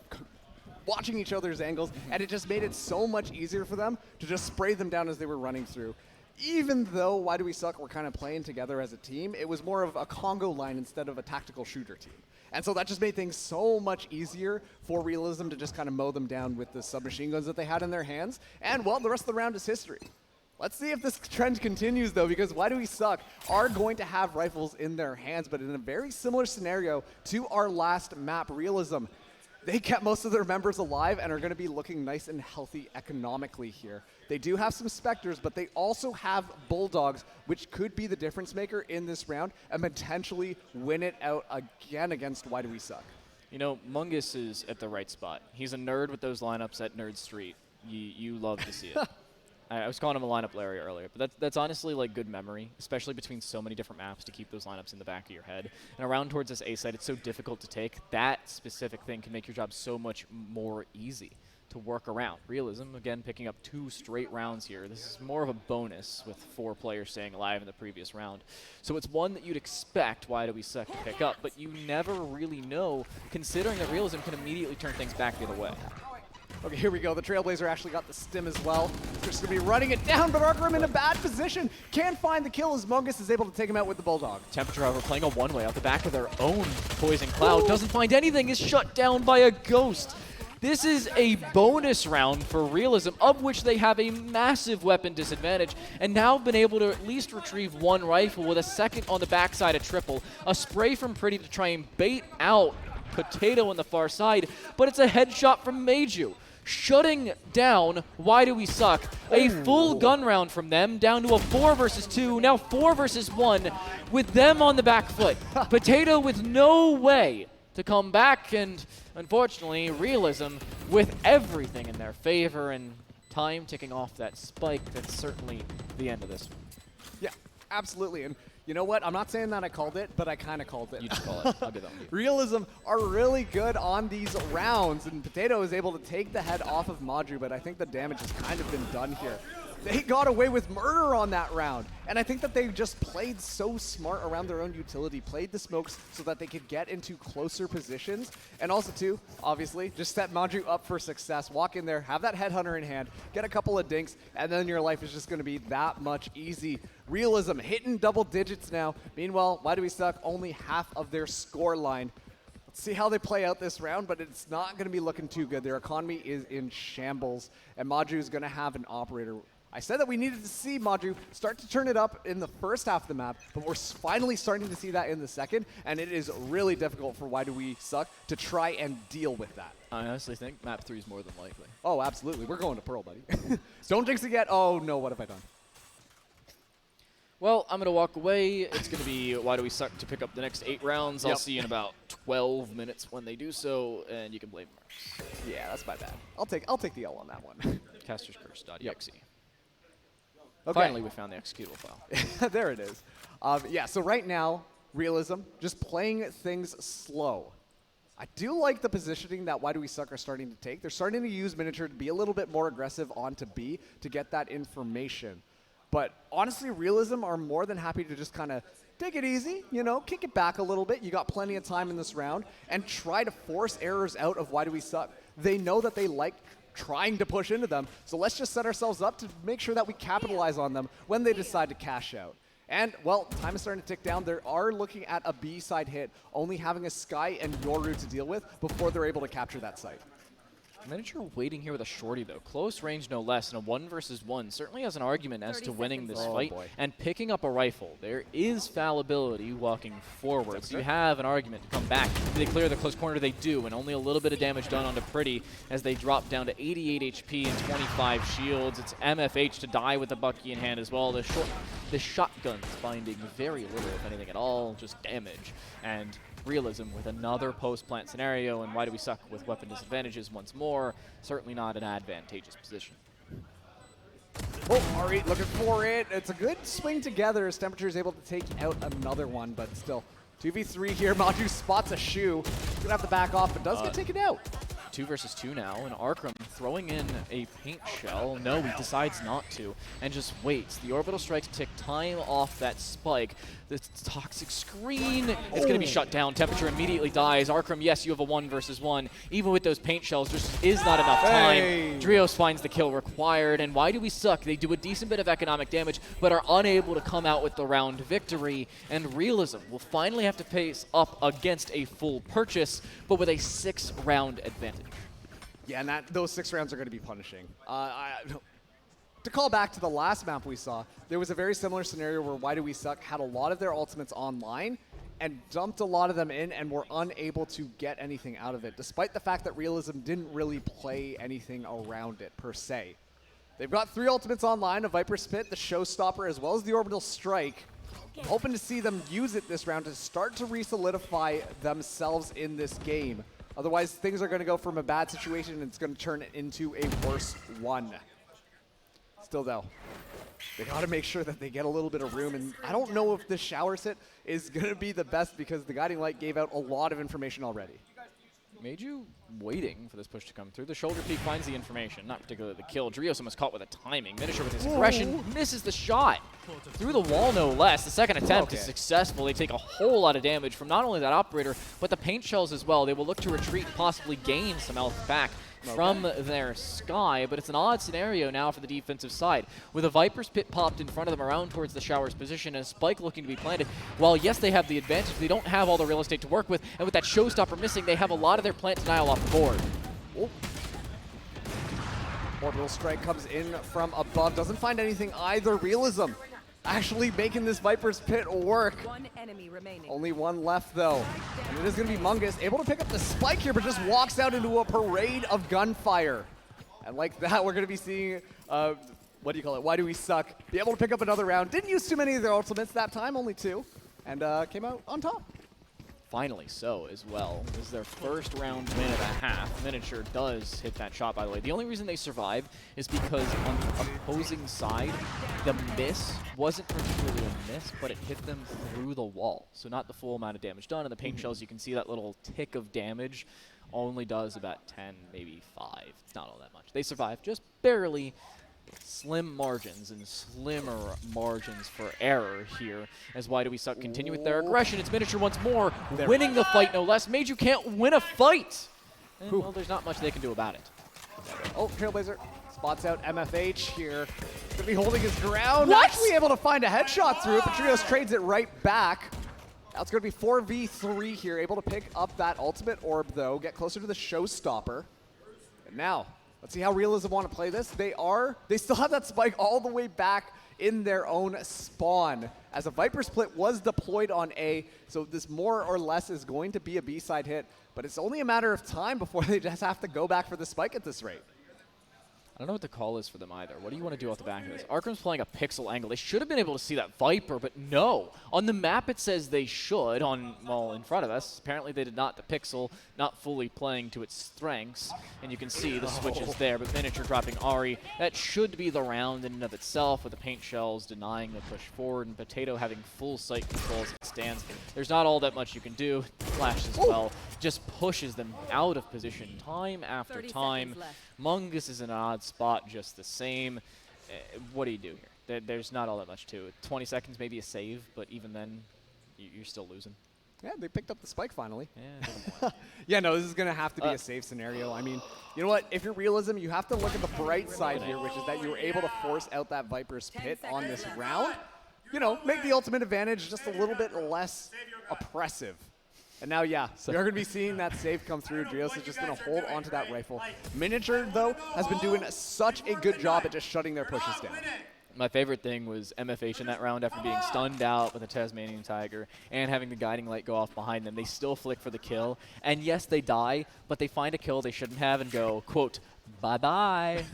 Speaker 8: watching each other's angles, and it just made it so much easier for them to just spray them down as they were running through. Even though Why Do We Suck were kind of playing together as a team, it was more of a Congo line instead of a tactical shooter team. And so that just made things so much easier for Realism to just kind of mow them down with the submachine guns that they had in their hands. And, well, the rest of the round is history. Let's see if this trend continues, though, because Why Do We Suck are going to have rifles in their hands, but in a very similar scenario to our last map, Realism. They kept most of their members alive and are going to be looking nice and healthy economically here. They do have some Spectres, but they also have Bulldogs, which could be the difference maker in this round and potentially win it out again against Why Do We Suck.
Speaker 12: You know, Mungus is at the right spot. He's a nerd with those lineups at Nerd Street. You love to see it. I was calling him a lineup Larry earlier, but that's honestly like good memory, especially between so many different maps to keep those lineups in the back of your head. And around towards this A side, it's so difficult to take. That specific thing can make your job so much more easy to work around. Realism, again, picking up 2 straight rounds here. This is more of a bonus with 4 players staying alive in the previous round. So it's one that you'd expect Why Do We Suck to pick up, but you never really know, considering that Realism can immediately turn things back the other way.
Speaker 8: Okay, here we go. The Trailblazer actually got the stim as well. They're just going to be running it down, but Arkham in a bad position. Can't find the kill as Mungus is able to take him out with the Bulldog.
Speaker 12: Temperature, however, playing a one-way off the back of their own Poison Cloud. Doesn't find anything, is shut down by a Ghost. This is a bonus round for Realism, of which they have a massive weapon disadvantage, and now been able to at least retrieve 1 rifle with a second on the backside of triple. A spray from Pretty to try and bait out Potato on the far side, but it's a headshot from Meiju, shutting down Why Do We Suck. A full gun round from them, down to a 4 versus 2, now 4 versus 1, with them on the back foot. Potato with no way to come back, and unfortunately, Realism with everything in their favor, and time ticking off that spike. That's certainly the end of this one.
Speaker 8: Yeah, absolutely. And you know what? I'm not saying that I called it, but I kind of called it.
Speaker 12: You just call it. I'll give that one.
Speaker 8: Realism are really good on these rounds, and Potato is able to take the head off of Madru, but I think the damage has kind of been done here. They got away with murder on that round, and I think that they just played so smart around their own utility, played the smokes so that they could get into closer positions, and also, too, obviously, just set Madru up for success. Walk in there, have that headhunter in hand, get a couple of dinks, and then your life is just going to be that much easy. Realism hitting double digits now. Meanwhile, Why Do We Suck? Only half of their score line. Let's see how they play out this round, but it's not going to be looking too good. Their economy is in shambles, and Madru is going to have an operator. I said that we needed to see Madru start to turn it up in the first half of the map, but we're finally starting to see that in the second, and it is really difficult for Why Do We Suck to try and deal with that.
Speaker 12: I honestly think map 3 is more than likely.
Speaker 8: Oh, absolutely. We're going to Pearl, buddy. Don't jinx it yet. Oh, no, what have I done?
Speaker 12: Well, I'm going to walk away. It's going to be Why Do We Suck to pick up the next 8 rounds. I'll see you in about 12 minutes when they do so, and you can blame Mars.
Speaker 8: Yeah, that's my bad. I'll take the L on that one.
Speaker 12: Caster's Curse.exe.
Speaker 8: Okay.
Speaker 12: Finally, we found the executable file.
Speaker 8: There it is. Yeah, so right now, Realism, just playing things slow. I do like the positioning that Why Do We Suck are starting to take. They're starting to use Miniature to be a little bit more aggressive onto B to get that information. But honestly, Realism are more than happy to just kind of take it easy, you know, kick it back a little bit. You got plenty of time in this round, and try to force errors out of why do we suck. They know that they like trying to push into them, so let's just set ourselves up to make sure that we capitalize on them when they decide to cash out. And, well, time is starting to tick down. They are looking at a B-side hit, only having a Sky and Yoru to deal with before they're able to capture that site.
Speaker 12: Miniature waiting here with a shorty, though. Close range, no less, and a 1 versus 1 certainly has an argument as to winning this fight and picking up a rifle. There is fallibility walking forward, so you have an argument to come back. Do they clear the close corner? They do, and only a little bit of damage done onto Pretty as they drop down to 88 HP and 25 shields. It's MFH to die with the Bucky in hand as well. The shotgun's finding very little, if anything at all, just damage. And Realism with another post-plant scenario, and why do we suck with weapon disadvantages once more? Certainly not an advantageous position.
Speaker 8: Oh, Ari looking for it. It's a good swing together as Temperature is able to take out another one, but still. 2v3 here. Maju spots a shoe. He's going to have to back off, but does get taken out.
Speaker 12: 2 versus 2 now, and Arkram throwing in a paint shell. No, he decides not to, and just waits. The orbital strikes tick time off that spike. The toxic screen is going to be shut down. Temperature immediately dies. Arkram, yes, you have a 1 versus 1. Even with those paint shells, just is not enough time. Drios finds the kill required, and why do we suck? They do a decent bit of economic damage, but are unable to come out with the round victory, and Realism will finally have to face up against a full purchase, but with a 6-round advantage.
Speaker 8: Yeah, and those 6 rounds are going to be punishing. To call back to the last map we saw, there was a very similar scenario where Why Do We Suck had a lot of their ultimates online and dumped a lot of them in and were unable to get anything out of it, despite the fact that Realism didn't really play anything around it, per se. They've got 3 ultimates online, a Viper's Pit, the Showstopper, as well as the Orbital Strike. I'm hoping to see them use it this round to start to re-solidify themselves in this game. Otherwise, things are going to go from a bad situation and it's going to turn it into a worse one. Still, though, they got to make sure that they get a little bit of room. And I don't know if this shower sit is going to be the best because the Guiding Light gave out a lot of information already.
Speaker 12: Made you waiting for this push to come through. The shoulder peek finds the information, not particularly the kill. Drios almost caught with a timing. Miniature with his aggression misses the shot. Through the wall, no less. The second attempt is successful. They take a whole lot of damage from not only that operator, but the paint shells as well. They will look to retreat and possibly gain some health back from their Sky, but it's an odd scenario now for the defensive side. With a Viper's Pit popped in front of them around towards the Shower's position and a Spike looking to be planted, while yes, they have the advantage, they don't have all the real estate to work with, and with that Showstopper missing, they have a lot of their plant denial off the board.
Speaker 8: Oh. Orbital Strike comes in from above, doesn't find anything either. Realism actually making this Viper's Pit work.
Speaker 15: 1 enemy remaining.
Speaker 8: Only 1 left, though. And it is going to be Mungus, able to pick up the spike here, but just walks out into a parade of gunfire. And like that, we're going to be seeing, what do you call it? Why Do We Suck? Be able to pick up another round. Didn't use too many of their ultimates that time, only 2. And came out on top.
Speaker 12: Finally so as well. This is their first round win and a half. Miniature does hit that shot, by the way. The only reason they survive is because on the opposing side, the miss wasn't particularly a miss, but it hit them through the wall. So not the full amount of damage done. And the paint shells, you can see that little tick of damage only does about 10, maybe 5. It's not all that much. They survive just barely. Slim margins and slimmer margins for error here as Why Do We Suck continue with their aggression. It's Miniature once more, winning the fight no less. Mage, you can't win a fight. And, well, there's not much they can do about it.
Speaker 8: Oh, Trailblazer spots out MFH here. Gonna be holding his ground.
Speaker 12: What?
Speaker 8: Actually able to find a headshot through it, but Trios trades it right back. Now it's gonna be 4v3 here, able to pick up that ultimate orb though, get closer to the Showstopper. And now, let's see how Realism want to play this. They still have that spike all the way back in their own spawn. As a Viper Split was deployed on A, so this more or less is going to be a B-side hit, but it's only a matter of time before they just have to go back for the spike at this rate.
Speaker 12: I don't know what the call is for them either. What do you want to do off the back of this? Arkram's playing a pixel angle. They should have been able to see that Viper, but no. On the map it says they should, well, in front of us. Apparently they did not. The pixel not fully playing to its strengths. And you can see the switches there, but Miniature dropping Ari. That should be the round in and of itself, with the paint shells denying the push forward and Potato having full sight control as it stands. There's not all that much you can do. Flash as well. Just pushes them out of position time after time. Mungus is in an odd spot just the same. What do you do here? There's not all that much to it. 20 seconds, maybe a save, but even then, you're still losing.
Speaker 8: Yeah, they picked up the spike finally.
Speaker 12: Yeah,
Speaker 8: yeah, no, this is going to have to be a safe scenario. I mean, you know what? If you're Realism, you have to look at the bright side here, which is that you were able to force out that Viper's pit on this round. You know, make the ultimate advantage just a little bit less oppressive. And now, yeah, you're going to be seeing that save come through. Drios is just going to hold onto that rifle. Miniature, though, has been doing such a good job at just shutting their pushes down.
Speaker 12: My favorite thing was MFH in that round after being stunned out with a Tasmanian Tiger and having the guiding light go off behind them. They still flick for the kill. And yes, they die, but they find a kill they shouldn't have and go, quote, bye-bye.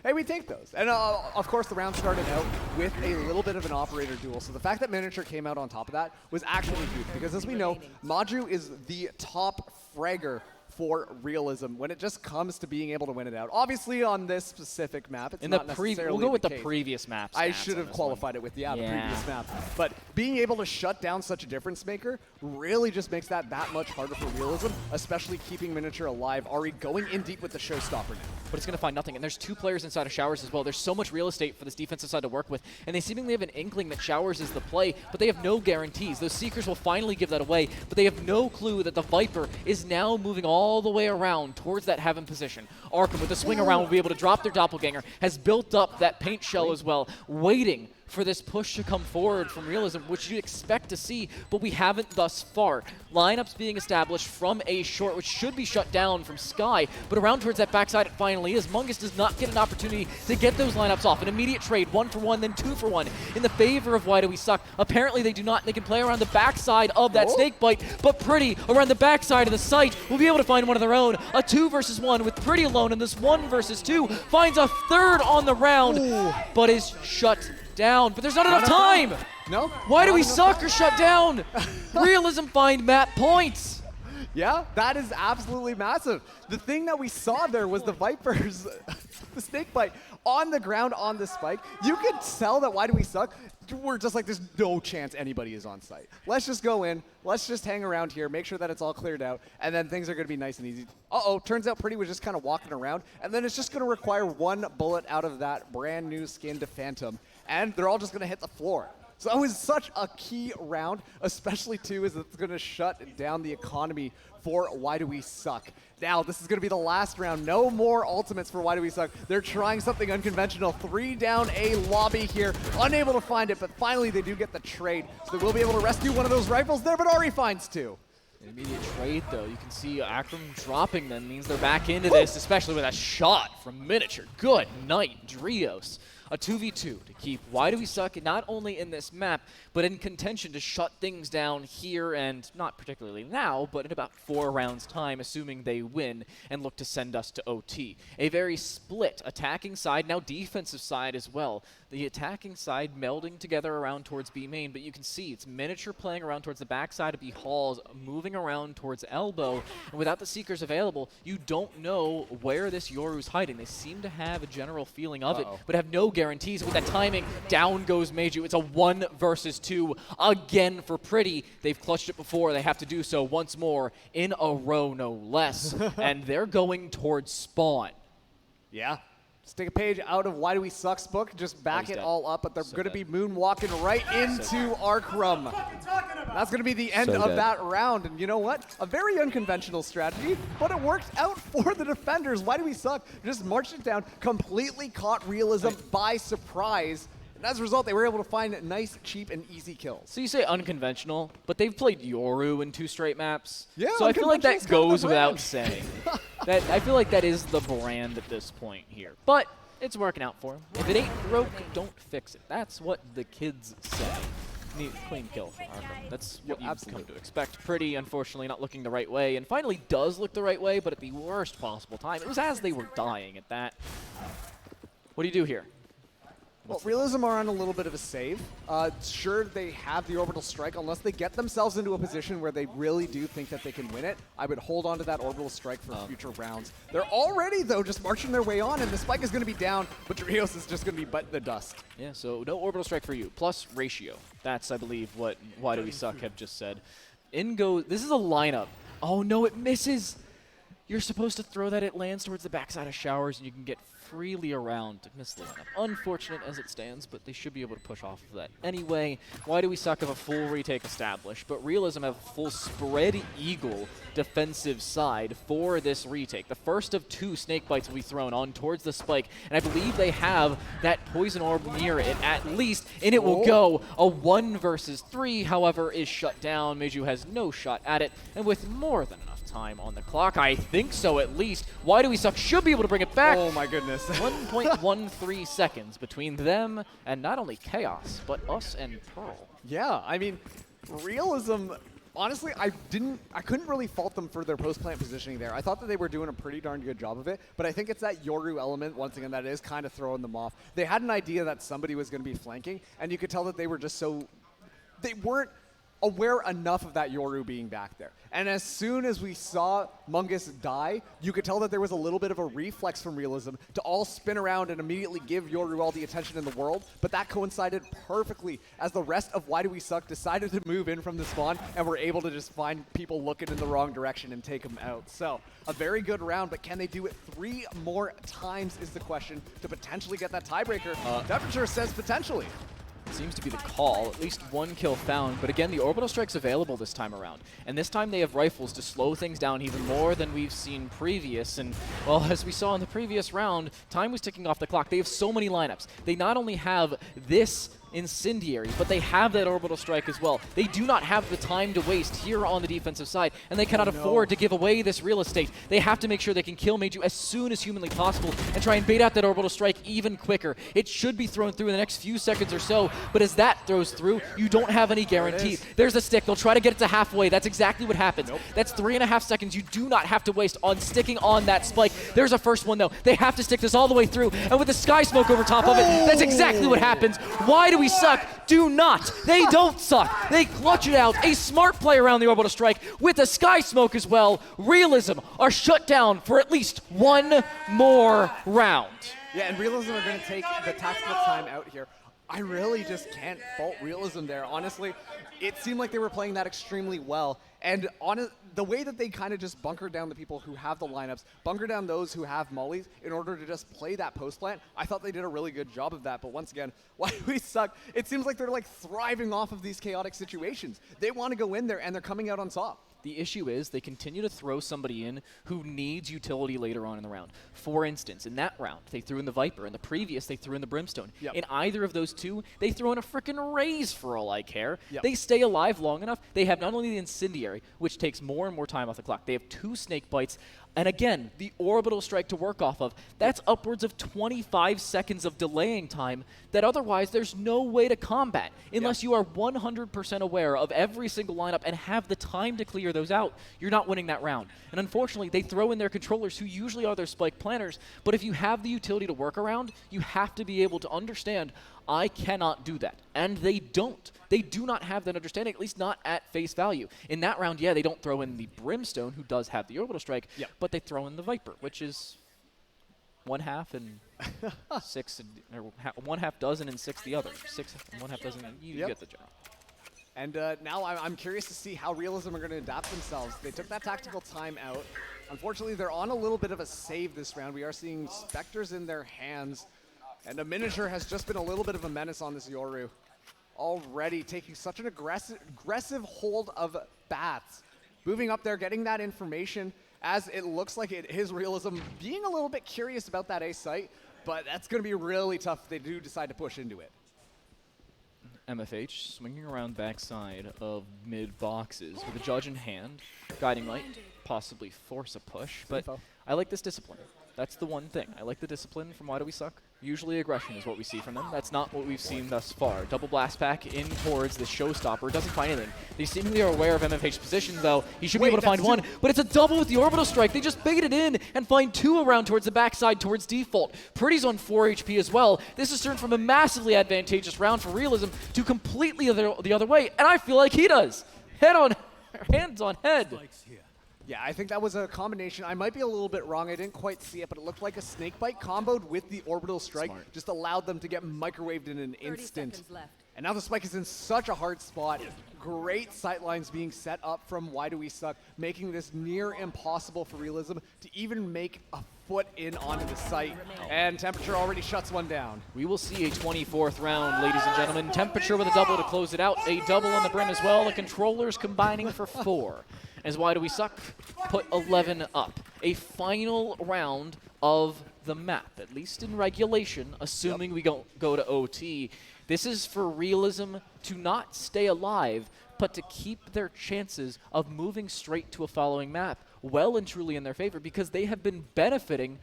Speaker 8: Hey, we take those. And of course, the round started out with a little bit of an operator duel. So the fact that Miniature came out on top of that was actually huge. Because as we know, Maju is the top fragger for Realism when it just comes to being able to win it out. Obviously, on this specific map, it's not necessarily
Speaker 12: we'll go with the
Speaker 8: case.
Speaker 12: previous map.
Speaker 8: I should have qualified it with, the previous map. But being able to shut down such a difference maker really just makes that much harder for Realism, especially keeping Miniature alive. Ari going in deep with the showstopper now.
Speaker 12: But it's going to find nothing. And there's 2 players inside of Showers as well. There's so much real estate for this defensive side to work with. And they seemingly have an inkling that Showers is the play, but they have no guarantees. Those Seekers will finally give that away, but they have no clue that the Viper is now moving all the way around towards that heaven position. Arkham with the swing around will be able to drop their doppelganger, has built up that paint shell as well, waiting for this push to come forward from Realism, which you'd expect to see, but we haven't thus far. Lineups being established from A short, which should be shut down from Sky, but around towards that backside it finally is. Mungus does not get an opportunity to get those lineups off. An immediate trade, 1 for 1, then 2 for 1 in the favor of Why Do We Suck. Apparently they do not. They can play around the backside of that snake bite, but Pretty around the backside of the site will be able to find one of their own. A 2 versus 1 with Pretty alone, and this 1 versus 2 finds a third on the round, but is shut down. But there's not enough time.
Speaker 8: No.
Speaker 12: Why Do We Suck or shut down? Realism find map points.
Speaker 8: Yeah, that is absolutely massive. The thing that we saw there was the Vipers, the snake bite on the ground on the spike. You could tell that Why Do We Suck? We're just like, there's no chance anybody is on site. Let's just go in. Let's just hang around here, make sure that it's all cleared out, and then things are going to be nice and easy. Uh-oh, turns out Pretty was just kind of walking around, and then it's just going to require 1 bullet out of that brand new skinned Phantom, and they're all just going to hit the floor. So it was such a key round, especially too, as it's going to shut down the economy for Why Do We Suck. Now, this is going to be the last round. No more ultimates for Why Do We Suck. They're trying something unconventional. 3 down A lobby here. Unable to find it, but finally they do get the trade. So they will be able to rescue one of those rifles there, but Ari finds 2.
Speaker 12: An immediate trade, though. You can see Akram dropping them means they're back into this, especially with a shot from Miniature. Good night, Drios. A 2v2 to keep Why Do We Suck not only in this map, but in contention to shut things down here, and not particularly now, but in about 4 rounds' time, assuming they win and look to send us to OT. A very split attacking side, now defensive side as well. The attacking side melding together around towards B main, but you can see it's Miniature playing around towards the backside of B halls, moving around towards elbow, and without the Seekers available, you don't know where this Yoru's hiding. They seem to have a general feeling of it, but have no guarantees. With that timing, down goes Meiju. It's a 1 versus 2 again for Pretty. They've clutched it before. They have to do so once more in a row, no less. And they're going towards spawn.
Speaker 8: Yeah. Just take a page out of Why Do We Suck's book, just back it all up, but they're going to be moonwalking right into Arkrum. That's going to be the end of that round, and you know what? A very unconventional strategy, but it worked out for the defenders. Why Do We Suck? Just marched it down, completely caught Realism by surprise, and as a result, they were able to find nice, cheap, and easy kills.
Speaker 12: So you say unconventional, but they've played Yoru in 2 straight maps.
Speaker 8: Yeah,
Speaker 12: so I feel like that goes without saying. I feel like that is the brand at this point here. But it's working out for them. If it ain't broke, don't fix it. That's what the kids say. Clean kill for Arkham. That's what you've come to expect. Pretty, unfortunately, not looking the right way, and finally does look the right way, but at the worst possible time. It was as they were dying at that. What do you do here?
Speaker 8: Well, Realism are on a little bit of a save. Sure, they have the orbital strike. Unless they get themselves into a position where they really do think that they can win it, I would hold on to that orbital strike for future rounds. They're already, though, just marching their way on, and the spike is going to be down, but Drios is just going to be the dust.
Speaker 12: Yeah, so no orbital strike for you. Plus ratio. That's, I believe, what Why Do We Suck have just said. In goes, this is a lineup. Oh, no, it misses. You're supposed to throw that, it lands towards the backside of showers, and you can get freely around to miss the lineup. Unfortunate as it stands, but they should be able to push off of that. Anyway, Why Do We Suck have a full retake established, but Realism have a full spread eagle defensive side for this retake. The first of 2 snake bites will be thrown on towards the spike, and I believe they have that poison orb near it at least, and it will go. A 1 versus 3, however, is shut down. Meiju has no shot at it, and with more than enough time on the clock, I think so at least, Why Do We Suck should be able to bring it back.
Speaker 8: Oh my goodness.
Speaker 12: 1.13 seconds between them and not only Chaos, but us and Pearl.
Speaker 8: Yeah, I mean, Realism, honestly, I couldn't really fault them for their post-plant positioning there. I thought that they were doing a pretty darn good job of it, but I think it's that Yoru element, once again, that is kind of throwing them off. They had an idea that somebody was going to be flanking, and you could tell that they were just so, they weren't aware enough of that Yoru being back there. And as soon as we saw Mungus die, you could tell that there was a little bit of a reflex from Realism to all spin around and immediately give Yoru all the attention in the world, but that coincided perfectly as the rest of Why Do We Suck decided to move in from the spawn and were able to just find people looking in the wrong direction and take them out. So, a very good round, but can they do it 3 more times is the question to potentially get that tiebreaker. Temperature says potentially.
Speaker 12: Seems to be the call. At least 1 kill found, but again, the orbital strike's available this time around. And this time they have rifles to slow things down even more than we've seen previous. And, well, as we saw in the previous round, time was ticking off the clock. They have so many lineups. They not only have this Incendiary, but they have that orbital strike as well. They do not have the time to waste here on the defensive side, and they cannot afford to give away this real estate. They have to make sure they can kill Meiju as soon as humanly possible and try and bait out that orbital strike even quicker. It should be thrown through in the next few seconds or so, but as that throws through, you don't have any guarantee. There's a stick. They'll try to get it to halfway. That's exactly what happens. That's 3.5 seconds you do not have to waste on sticking on that spike. There's a first one, though. They have to stick this all the way through, and with the sky smoke over top of it, that's exactly what happens. Why do we suck? Do not. They don't suck. They clutch it out. A smart play around the orbital strike with the sky smoke as well. Realism are shut down for at least 1 more round.
Speaker 8: Yeah, and Realism are going to take the tactical time out here. I really just can't fault Realism there. Honestly, it seemed like they were playing that extremely well. And the way that they kind of just bunker down the people who have the lineups, bunker down those who have mollies in order to just play that post plant, I thought they did a really good job of that. But once again, Why Do We Suck? It seems like they're like thriving off of these chaotic situations. They want to go in there and they're coming out on top.
Speaker 12: The issue is they continue to throw somebody in who needs utility later on in the round. For instance, in that round, they threw in the Viper. In the previous, they threw in the Brimstone. In either of those 2, they throw in a frickin' Raze for all I care. They stay alive long enough. They have not only the Incendiary, which takes more and more time off the clock. They have 2 Snake Bites. And again, the orbital strike to work off of. That's upwards of 25 seconds of delaying time that otherwise there's no way to combat unless you are 100% aware of every single lineup and have the time to clear those out. You're not winning that round. And unfortunately, they throw in their controllers who usually are their spike planners, but if you have the utility to work around, you have to be able to understand, I cannot do that. And they don't. They do not have that understanding, at least not at face value. In that round, yeah, they don't throw in the Brimstone, who does have the orbital strike, but they throw in the Viper, which is 1/2 and 6, or 1/2 dozen and 6 the other. 6 and 1/2 dozen, you get the general.
Speaker 8: And now I'm curious to see how Realism are going to adapt themselves. They took that tactical time out. Unfortunately, they're on a little bit of a save this round. We are seeing Spectres in their hands. And a Miniature has just been a little bit of a menace on this Yoru. Already taking such an aggressive hold of Bats. Moving up there, getting that information as it looks like it is Realism being a little bit curious about that A site, but that's going to be really tough if they do decide to push into it.
Speaker 12: MFH swinging around backside of mid boxes with a Judge in hand. Guiding Light, possibly force a push, but I like this discipline. That's the one thing. I like the discipline from Why Do We Suck. Usually aggression is what we see from them. That's not what we've seen thus far. Double blast pack in towards the showstopper. Doesn't find anything. They seemingly are aware of MFH's position, though. He should be able to find 1, but it's a double with the orbital strike. They just bait it in and find 2 around towards the backside towards default. Pretty's on 4 HP as well. This has turned from a massively advantageous round for Realism to completely the other way, and I feel like he does. Hands on head.
Speaker 8: Yeah, I think that was a combination. I might be a little bit wrong. I didn't quite see it, but it looked like a snake bite comboed with the orbital strike. Just allowed them to get microwaved in an instant. And now the spike is in such a hard spot. Great sightlines being set up from Why Do We Suck, making this near impossible for Realism to even make a foot in onto the site. And Temperature already shuts one down.
Speaker 12: We will see a 24th round, ladies and gentlemen. Temperature with a double to close it out. A double on the brim as well. The controllers combining for 4. As Why Do We Suck put 11 up. A final round of the map, at least in regulation, assuming we go to OT. This is for Realism to not stay alive, but to keep their chances of moving straight to a following map well and truly in their favor, because they have been benefiting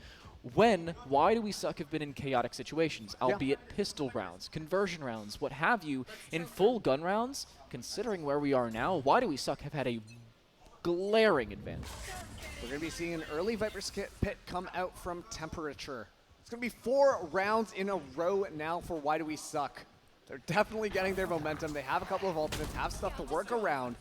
Speaker 12: when Why Do We Suck have been in chaotic situations, albeit pistol rounds, conversion rounds, what have you. In full gun rounds, considering where we are now, Why Do We Suck have had a glaring advantage.
Speaker 8: We're going to be seeing an early Viper's Pit come out from Temperature. It's going to be 4 rounds in a row now for Why Do We Suck. They're definitely getting their momentum. They have a couple of ultimates, have stuff to work around.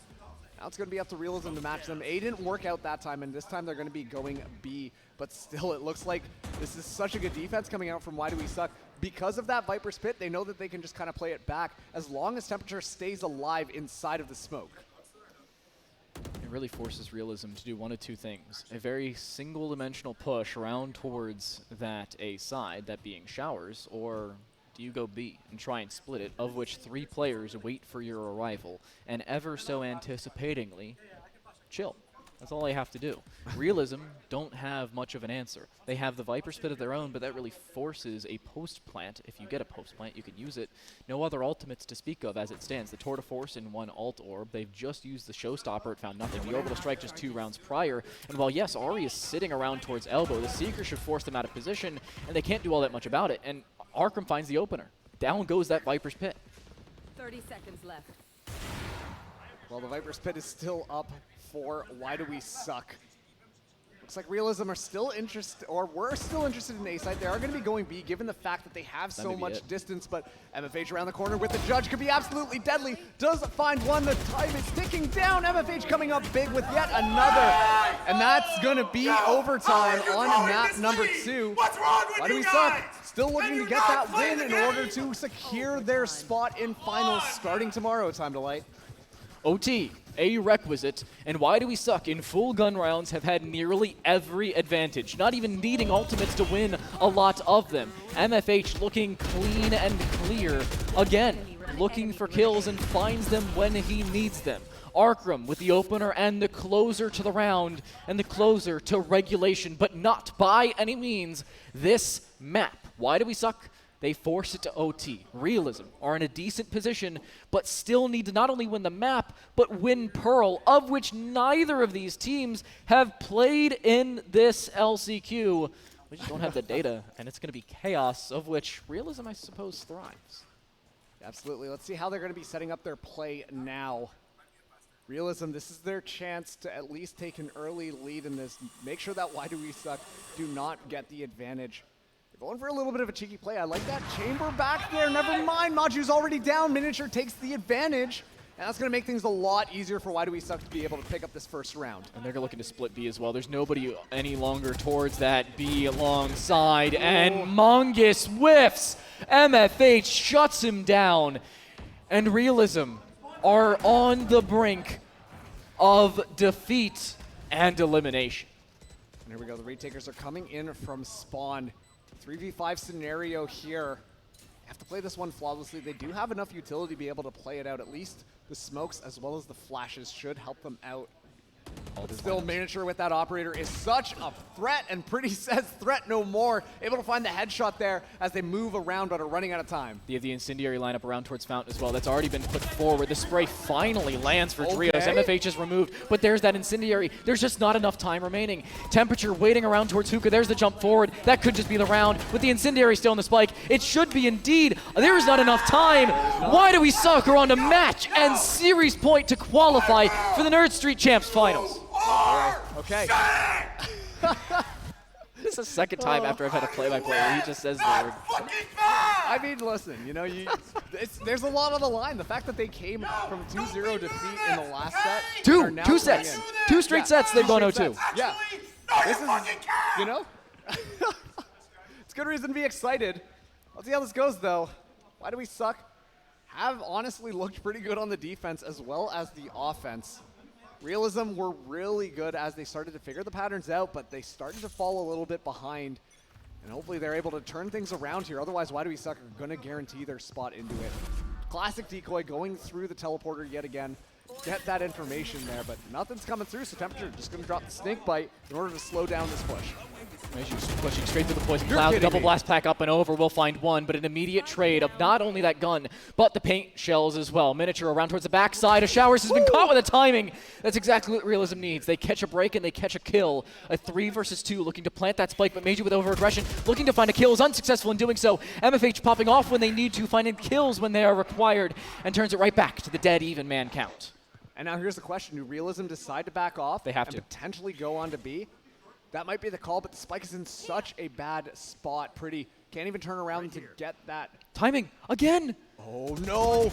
Speaker 8: Now it's going to be up to Realism to match them. A didn't work out that time, and this time they're going to be going B. But still, it looks like this is such a good defense coming out from Why Do We Suck. Because of that Viper's Pit, they know that they can just kind of play it back as long as Temperature stays alive inside of the smoke.
Speaker 12: It really forces Realism to do one of two things. A very single-dimensional push around towards that A side, that being Showers, or do you go B and try and split it, of which 3 players wait for your arrival, and ever so anticipatingly, chill. That's all they have to do. Realism don't have much of an answer. They have the Viper Spit of their own, but that really forces a post-plant. If you get a post-plant, you can use it. No other ultimates to speak of as it stands. The Tour de Force in 1 ult orb. They've just used the Showstopper. It found nothing. The Orbital Strike just 2 rounds prior. And while, yes, Ahri is sitting around towards elbow, the Seeker should force them out of position, and they can't do all that much about it. And Arkham finds the opener. Down goes that Viper's Pit.
Speaker 15: 30 seconds left.
Speaker 8: Well, the Viper's Pit is still up for Why Do We Suck. Looks like Realism are still interested, or were still interested in A side. They are going to be going B, given the fact that they have so much distance, but MFH around the corner with the Judge could be absolutely deadly. Does find one, the time is ticking down. MFH coming up big with yet another, and that's going to be overtime on map number 2. Why Do We Suck? Still looking to get that win in order to secure their spot in finals starting tomorrow. Time to light.
Speaker 12: OT, a requisite, and Why Do We Suck in full gun rounds have had nearly every advantage, not even needing ultimates to win a lot of them. MFH looking clean and clear, again, looking for kills and finds them when he needs them. Arkham with the opener and the closer to the round, and the closer to regulation, but not by any means this map. Why Do We Suck? They force it to OT. Realism are in a decent position, but still need to not only win the map, but win Pearl, of which neither of these teams have played in this LCQ. We just don't have the data, and it's going to be chaos, of which Realism, I suppose, thrives.
Speaker 8: Absolutely. Let's see how they're going to be setting up their play now. Realism, this is their chance to at least take an early lead in this. Make sure that Why Do We Suck do not get the advantage. Going for a little bit of a cheeky play. I like that chamber back there. Never mind. Maju's already down. Miniature takes the advantage. And that's going to make things a lot easier for Why Do We Suck to be able to pick up this first round.
Speaker 12: And they're looking to split B as well. There's nobody any longer towards that B alongside. Ooh. And Mongus whiffs. MFH shuts him down. And Realism are on the brink of defeat and elimination.
Speaker 8: And here we go. The Raidtakers are coming in from spawn. 3v5 scenario here. Have to play this one flawlessly. They do have enough utility to be able to play it out. At least the smokes as well as the flashes should help them out. But still, Miniature with that operator is such a threat, and Pretty says threat no more. Able to find the headshot there as they move around but are running out of time.
Speaker 12: They have the incendiary lineup around towards Fountain as well. That's already been put forward. The spray finally lands for Trios. MFH is removed, but there's that incendiary. There's just not enough time remaining. Temperature waiting around towards Hookah. There's the jump forward. That could just be the round. With the incendiary still in the spike, it should be indeed. There is not enough time. Why Do We Suck are on a match and series point to qualify for the Nerd Street Champs finals.
Speaker 8: Okay.
Speaker 12: This is the second time after I've had a play-by-play where he just says the word.
Speaker 8: I mean, listen, you know, there's a lot on the line. The fact that they came from 2-0 defeat in the last set.
Speaker 12: Two sets. Two straight sets, they've gone 0-2.
Speaker 8: Yeah. This is, you know, it's good reason to be excited. Let's see how this goes, though. Why Do We Suck? have honestly looked pretty good on the defense as well as the offense. Realism were really good as they started to figure the patterns out, but they started to fall a little bit behind. And hopefully they're able to turn things around here. Otherwise, Why Do We Suck are going to guarantee their spot into it. Classic decoy going through the teleporter yet again. Get that information there, but nothing's coming through, so Temperature just going to drop the snake bite in order to slow down this push.
Speaker 12: She's pushing straight through the poison cloud. The double blast pack up and over will find one, but an immediate trade of not only that gun, but the paint shells as well. Miniature around towards the backside of Showers has been caught with a timing. That's exactly what Realism needs. They catch a break and they catch a kill. A 3 versus 2 looking to plant that spike, but Meiji with over-aggression looking to find a kill is unsuccessful in doing so. MFH popping off when they need to, finding kills when they are required, and turns it right back to the dead even man count.
Speaker 8: And now here's the question. Do Realism decide to back off?
Speaker 12: They have
Speaker 8: and
Speaker 12: to.
Speaker 8: Potentially go on to B? That might be the call, but the spike is in such a bad spot. Pretty can't even turn around to get that.
Speaker 12: Timing again.
Speaker 8: Oh no.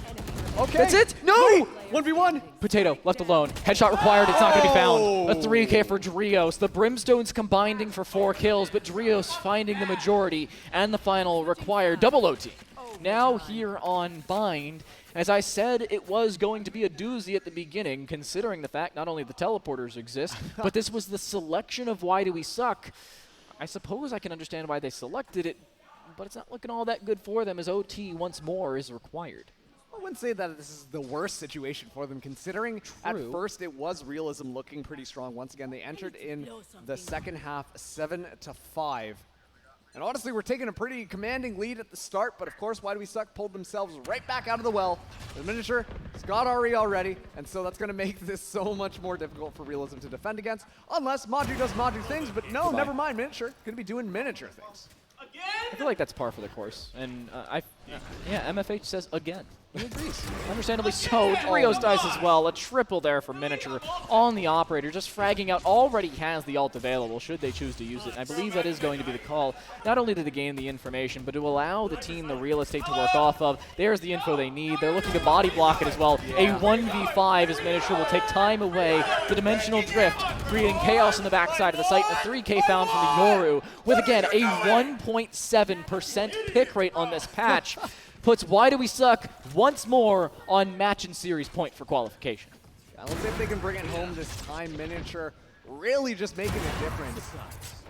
Speaker 8: Okay.
Speaker 12: That's it. No.
Speaker 8: 1v1.
Speaker 12: Potato left alone. Headshot required. It's not going to be found. A 3K for Drios. The Brimstones combining for 4 kills, but Drios finding the majority and the final required double OT. Now here on Bind. As I said, it was going to be a doozy at the beginning, considering the fact not only the teleporters exist, but this was the selection of Why Do We Suck. I suppose I can understand why they selected it, but it's not looking all that good for them as OT once more is required.
Speaker 8: I wouldn't say that this is the worst situation for them, considering at first it was Realism looking pretty strong. Once again, they entered in the second half 7-5. And honestly, we're taking a pretty commanding lead at the start, but of course, Why Do We Suck pulled themselves right back out of the well. The Miniature has got Ari already, and so that's going to make this so much more difficult for Realism to defend against, unless Maju does Maju things, but no, never mind, Miniature. Going to be doing Miniature things.
Speaker 12: I feel like that's par for the course, and MFH says again. He agrees. Understandably so. Drios dies as well. A triple there for Miniature on the operator. Just fragging out. Already has the ult available should they choose to use it. And I believe that is going to be the call. Not only to gain the information, but to allow the team the real estate to work off of. There's the info they need. They're looking to body block it as well. A 1v5 as Miniature will take time away. The dimensional drift, creating chaos on the backside of the site. A 3K found from the Yoru with, again, a 1.7% pick rate on this patch. Puts Why Do We Suck once more on match and series point for qualification.
Speaker 8: Yeah, let's see if they can bring it home this time. Miniature really just making a difference.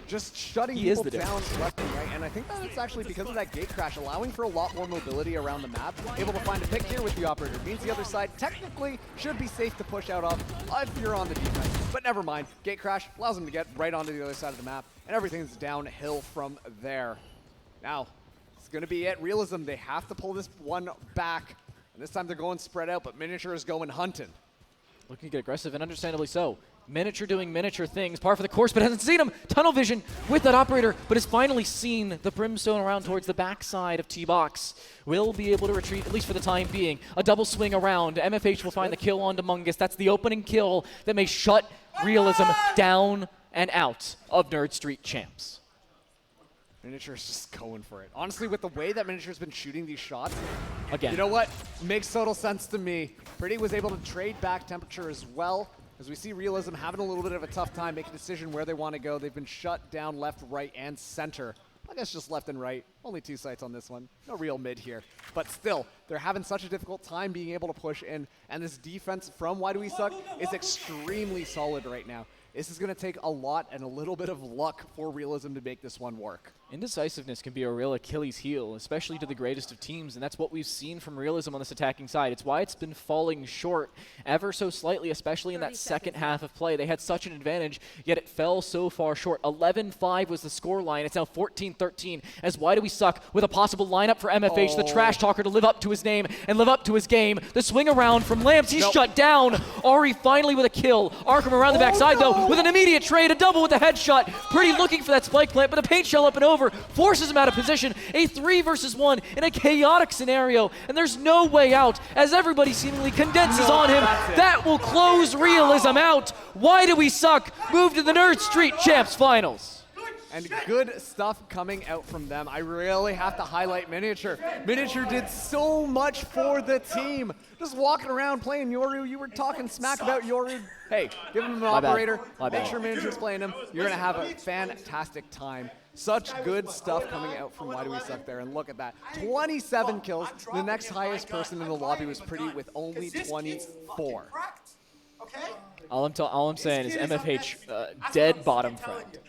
Speaker 8: Just shutting people down left and right. And I think that's actually because of that gate crash, allowing for a lot more mobility around the map. Able to find a pick here with the operator. Means the other side technically should be safe to push out of if you're on the defense. But never mind. Gate crash allows them to get right onto the other side of the map. And everything's downhill from there. Now, it's going to be it. Realism, they have to pull this one back. And this time they're going spread out, but Miniature is going hunting.
Speaker 12: Looking to get aggressive, and understandably so. Miniature doing Miniature things. Par for the course, but hasn't seen him. Tunnel vision with that operator, but has finally seen the Brimstone around towards the backside of T-Box. Will be able to retreat, at least for the time being. A double swing around. MFH will find the kill on Mungus. That's the opening kill that may shut Realism down and out of Nerd Street Champs.
Speaker 8: Miniature's just going for it. Honestly, with the way that Miniature's been shooting these shots,
Speaker 12: again,
Speaker 8: you know what? Makes total sense to me. Pretty was able to trade back Temperature as well, as we see Realism having a little bit of a tough time making a decision where they want to go. They've been shut down left, right, and center. I guess just left and right. Only 2 sites on this one. No real mid here. But still, they're having such a difficult time being able to push in, and this defense from Why Do We Suck is extremely solid right now. This is going to take a lot and a little bit of luck for Realism to make this one work.
Speaker 12: Indecisiveness can be a real Achilles heel, especially to the greatest of teams, and that's what we've seen from Realism on this attacking side. It's why it's been falling short ever so slightly, especially in that second half of play. They had such an advantage, yet it fell so far short. 11-5 was the scoreline. It's now 14-13 as Why Do We Suck with a possible lineup for MFH, the trash talker, to live up to his name and live up to his game. The swing around from Lamps, he's shut down. Ari finally with a kill. Arkham around the backside though with an immediate trade, a double with a headshot. Pretty looking for that spike plant, but the paint shell up and over forces him out of position. A 3 versus 1 in a chaotic scenario, and there's no way out as everybody seemingly condenses on him. That will close Realism out. Why Do We Suck move to the Nerd Street Champs finals.
Speaker 8: And good stuff coming out from them. I really have to highlight Miniature. Miniature did so much for the team. Just walking around playing Yoru. You were talking smack about Yoru. Hey, give him an operator. Make sure Miniature's playing him. You're going to have a fantastic time. Such good stuff coming out from Why Do We Suck there, and look at that. 27 kills. The next highest person in the lobby was Pretty with only 24.
Speaker 12: All I'm saying is MFH dead bottom friend.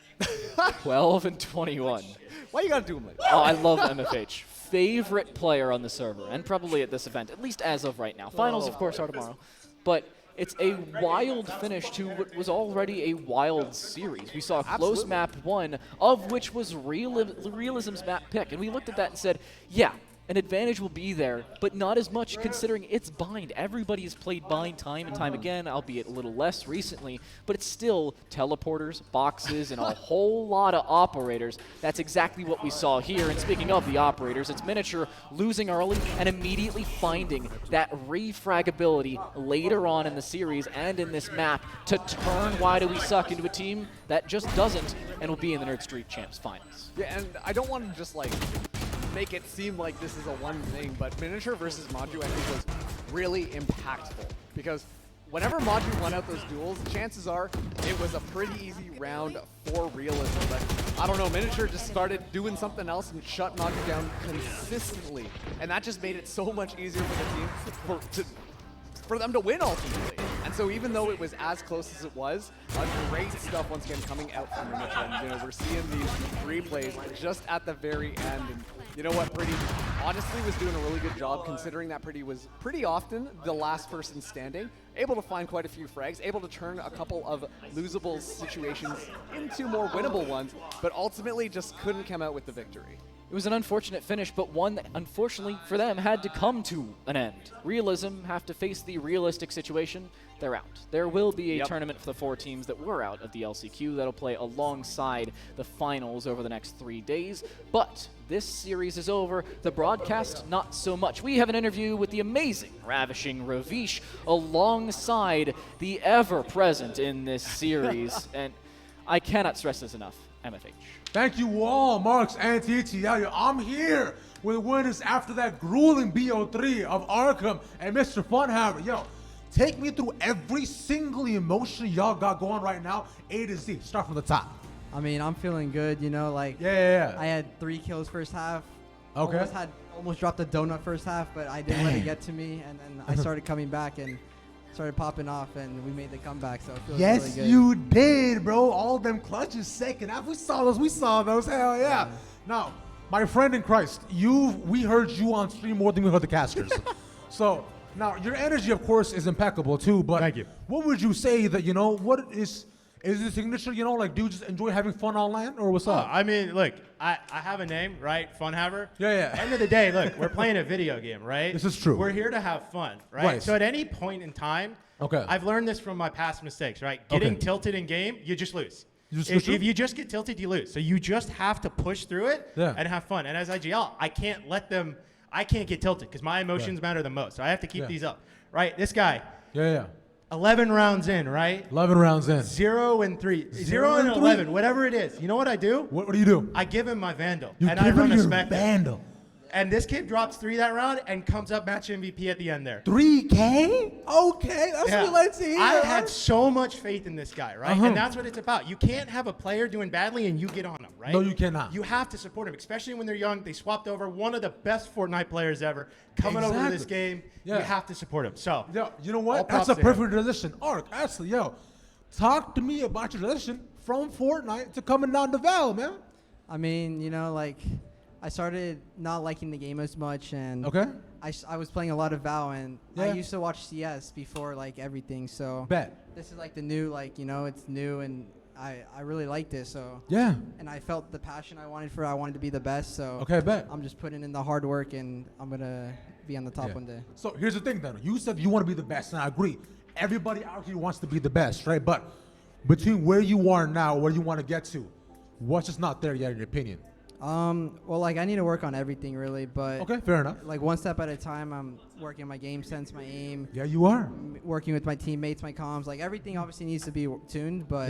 Speaker 12: 12 and 21.
Speaker 8: Why you gotta do him like that?
Speaker 12: Oh, I love MFH. Favorite player on the server, and probably at this event, at least as of right now. Finals, of course, are tomorrow. But it's a wild finish to what was already a wild series. We saw close map 1, of which was Realism's map pick. And we looked at that and said, yeah, an advantage will be there, but not as much considering it's Bind. Everybody has played Bind time and time again, albeit a little less recently, but it's still teleporters, boxes, and a whole lot of operators. That's exactly what we saw here. And speaking of the operators, it's Miniature losing early and immediately finding that refragability later on in the series and in this map to turn Why Do We Suck into a team that just doesn't and will be in the Nerd Street Champs finals.
Speaker 8: Yeah, and I don't want to just like make it seem like this is a one thing, but Miniature versus Maju I think was really impactful because whenever Maju won out those duels, chances are it was a pretty easy round for Realism. But I don't know, Miniature just started doing something else and shut Maju down consistently, and that just made it so much easier for the team for them to win ultimately. And so even though it was as close as it was, great stuff once again coming out from Miniature. And we're seeing these replays just at the very end. And you know what, Pretty honestly was doing a really good job considering that Pretty was pretty often the last person standing, able to find quite a few frags, able to turn a couple of losable situations into more winnable ones, but ultimately just couldn't come out with the victory.
Speaker 12: It was an unfortunate finish, but one that, unfortunately for them, had to come to an end. Realism have to face the realistic situation. They're out. There will be a tournament for the 4 teams that were out of the LCQ that'll play alongside the finals over the next 3 days. But this series is over. The broadcast, not so much. We have an interview with the amazing, ravishing Ravish alongside the ever-present in this series. And I cannot stress this enough, MFH.
Speaker 6: Thank you all, Marks and TT. I'm here with winners after that grueling BO3 of Arkham and Mr. Funhammer. Yo, take me through every single emotion y'all got going right now, A to Z. Start from the top.
Speaker 17: I mean, I'm feeling good, you know, like
Speaker 6: yeah.
Speaker 17: I had 3 kills first half.
Speaker 6: Okay.
Speaker 17: Almost dropped a donut first half, but I didn't let it get to me, and then I started coming back and started popping off, and we made the comeback, so it feels really good.
Speaker 6: You did, bro. All them clutches second half. We saw those. Hell yeah. Now, my friend in Christ, we heard you on stream more than we heard the casters. So, now, your energy, of course, is impeccable, too, but
Speaker 18: thank you.
Speaker 6: What would you say that, what is the signature, do you just enjoy having fun on LAN, or what's up?
Speaker 18: I mean, look, I have a name, right? Funhaver.
Speaker 6: Yeah.
Speaker 18: End of the day, look, we're playing a video game, right?
Speaker 6: This is true.
Speaker 18: We're here to have fun, right? So at any point in time, I've learned this from my past mistakes, right? Getting tilted in game, you just lose. If you just get tilted, you lose. So you just have to push through it and have fun. And as IGL, I can't get tilted because my emotions matter the most. So I have to keep these up, right? This guy.
Speaker 6: Yeah.
Speaker 18: 11 rounds in, right?
Speaker 6: 11 rounds in.
Speaker 18: 0 and 3. 0 and 11, whatever it is. You know what I do?
Speaker 6: What do you do?
Speaker 18: I give him my Vandal.
Speaker 6: You
Speaker 18: and
Speaker 6: give
Speaker 18: I run
Speaker 6: him
Speaker 18: a
Speaker 6: your
Speaker 18: spec.
Speaker 6: Vandal.
Speaker 18: And this kid drops 3 that round and comes up match MVP at the end there.
Speaker 6: 3K? Okay, that's what we like to hear.
Speaker 18: I had so much faith in this guy, right? And that's what it's about. You can't have a player doing badly and you get on him, right?
Speaker 6: No, you cannot.
Speaker 18: You have to support him, especially when they're young. They swapped over one of the best Fortnite players ever coming over to this game. You have to support him. So,
Speaker 6: you know what? That's a perfect transition. Ark, actually, talk to me about your transition from Fortnite to coming down to Val, man.
Speaker 17: I mean, I started not liking the game as much, and I was playing a lot of Val, and I used to watch CS before everything. So this is the new, it's new, and I really liked it. So and I felt the passion I wanted for it. I wanted to be the best. So I'm just putting in the hard work, and I'm gonna be on the top one day.
Speaker 6: So here's the thing, then. You said you want to be the best, and I agree. Everybody out here wants to be the best, right? But between where you are now, where you want to get to, what's just not there yet, in your opinion?
Speaker 17: Well, I need to work on everything, really, but
Speaker 6: okay, fair enough.
Speaker 17: One step at a time. I'm working on my game sense, my aim.
Speaker 6: Yeah, you are.
Speaker 17: Working with my teammates, my comms. Everything obviously needs to be tuned, but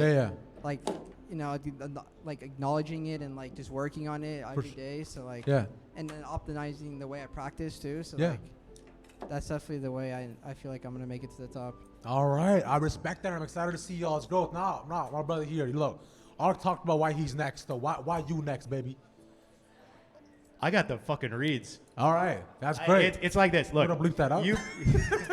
Speaker 17: acknowledging it and just working on it every day. So and then optimizing the way I practice too. So that's definitely the way I feel like I'm gonna make it to the top.
Speaker 6: All right, I respect that. I'm excited to see y'all's growth. Now, my brother here, look. Ark talked about why he's next, though. Why you next, baby?
Speaker 18: I got the fucking reads.
Speaker 6: All right, that's great.
Speaker 18: It's like this. Look,
Speaker 6: I'm gonna bleep that out.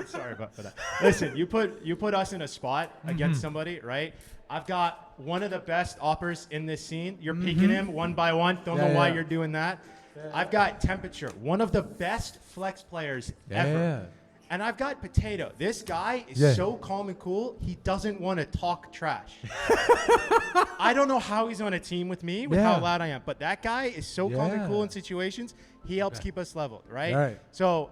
Speaker 18: Sorry about that. Listen, you put us in a spot against somebody, right? I've got one of the best oppers in this scene. You're peeking him one by one. Don't know why you're doing that. I've got Temperature, one of the best flex players ever. And I've got Potato. This guy is so calm and cool, he doesn't want to talk trash. I don't know how he's on a team with me, with how loud I am, but that guy is so calm and cool in situations, he helps keep us leveled, right? So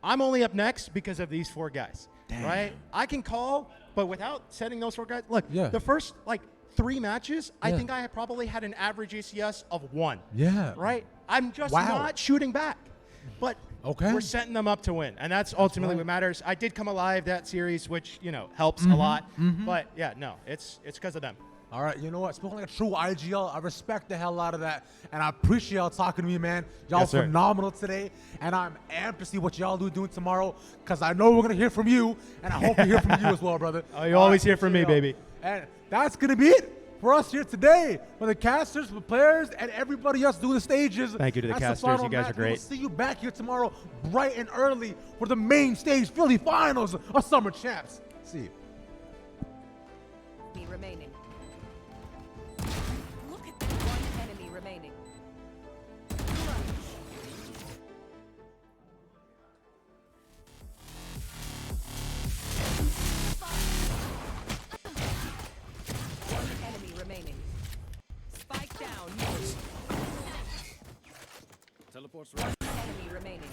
Speaker 18: I'm only up next because of these 4 guys, right? I can call, but without setting those 4 guys, look, the first, 3 matches, I think I probably had an average ACS of 1.
Speaker 6: Yeah.
Speaker 18: Right? I'm just not shooting back. But we're setting them up to win, and that's ultimately what matters. I did come alive that series, which, helps a lot. But, yeah, no, it's because of them.
Speaker 6: All right, you know what? Speaking like a true IGL, I respect the hell out of that, and I appreciate y'all talking to me, man. Y'all phenomenal today, and I'm amped to see what y'all doing tomorrow, because I know we're going to hear from you, and I hope to hear from you as well, brother.
Speaker 18: Oh, you always hear from me, baby.
Speaker 6: And that's going to be it for us here today, for the casters, for the players, and everybody else doing the stages.
Speaker 18: Thank you to the casters. You guys are great.
Speaker 6: We'll see you back here tomorrow bright and early for the main stage Philly finals of Summer Champs. See you.
Speaker 15: Remaining. Look at that. 1 enemy remaining. Enemy remaining. Spike down. Teleports right. Enemy remaining.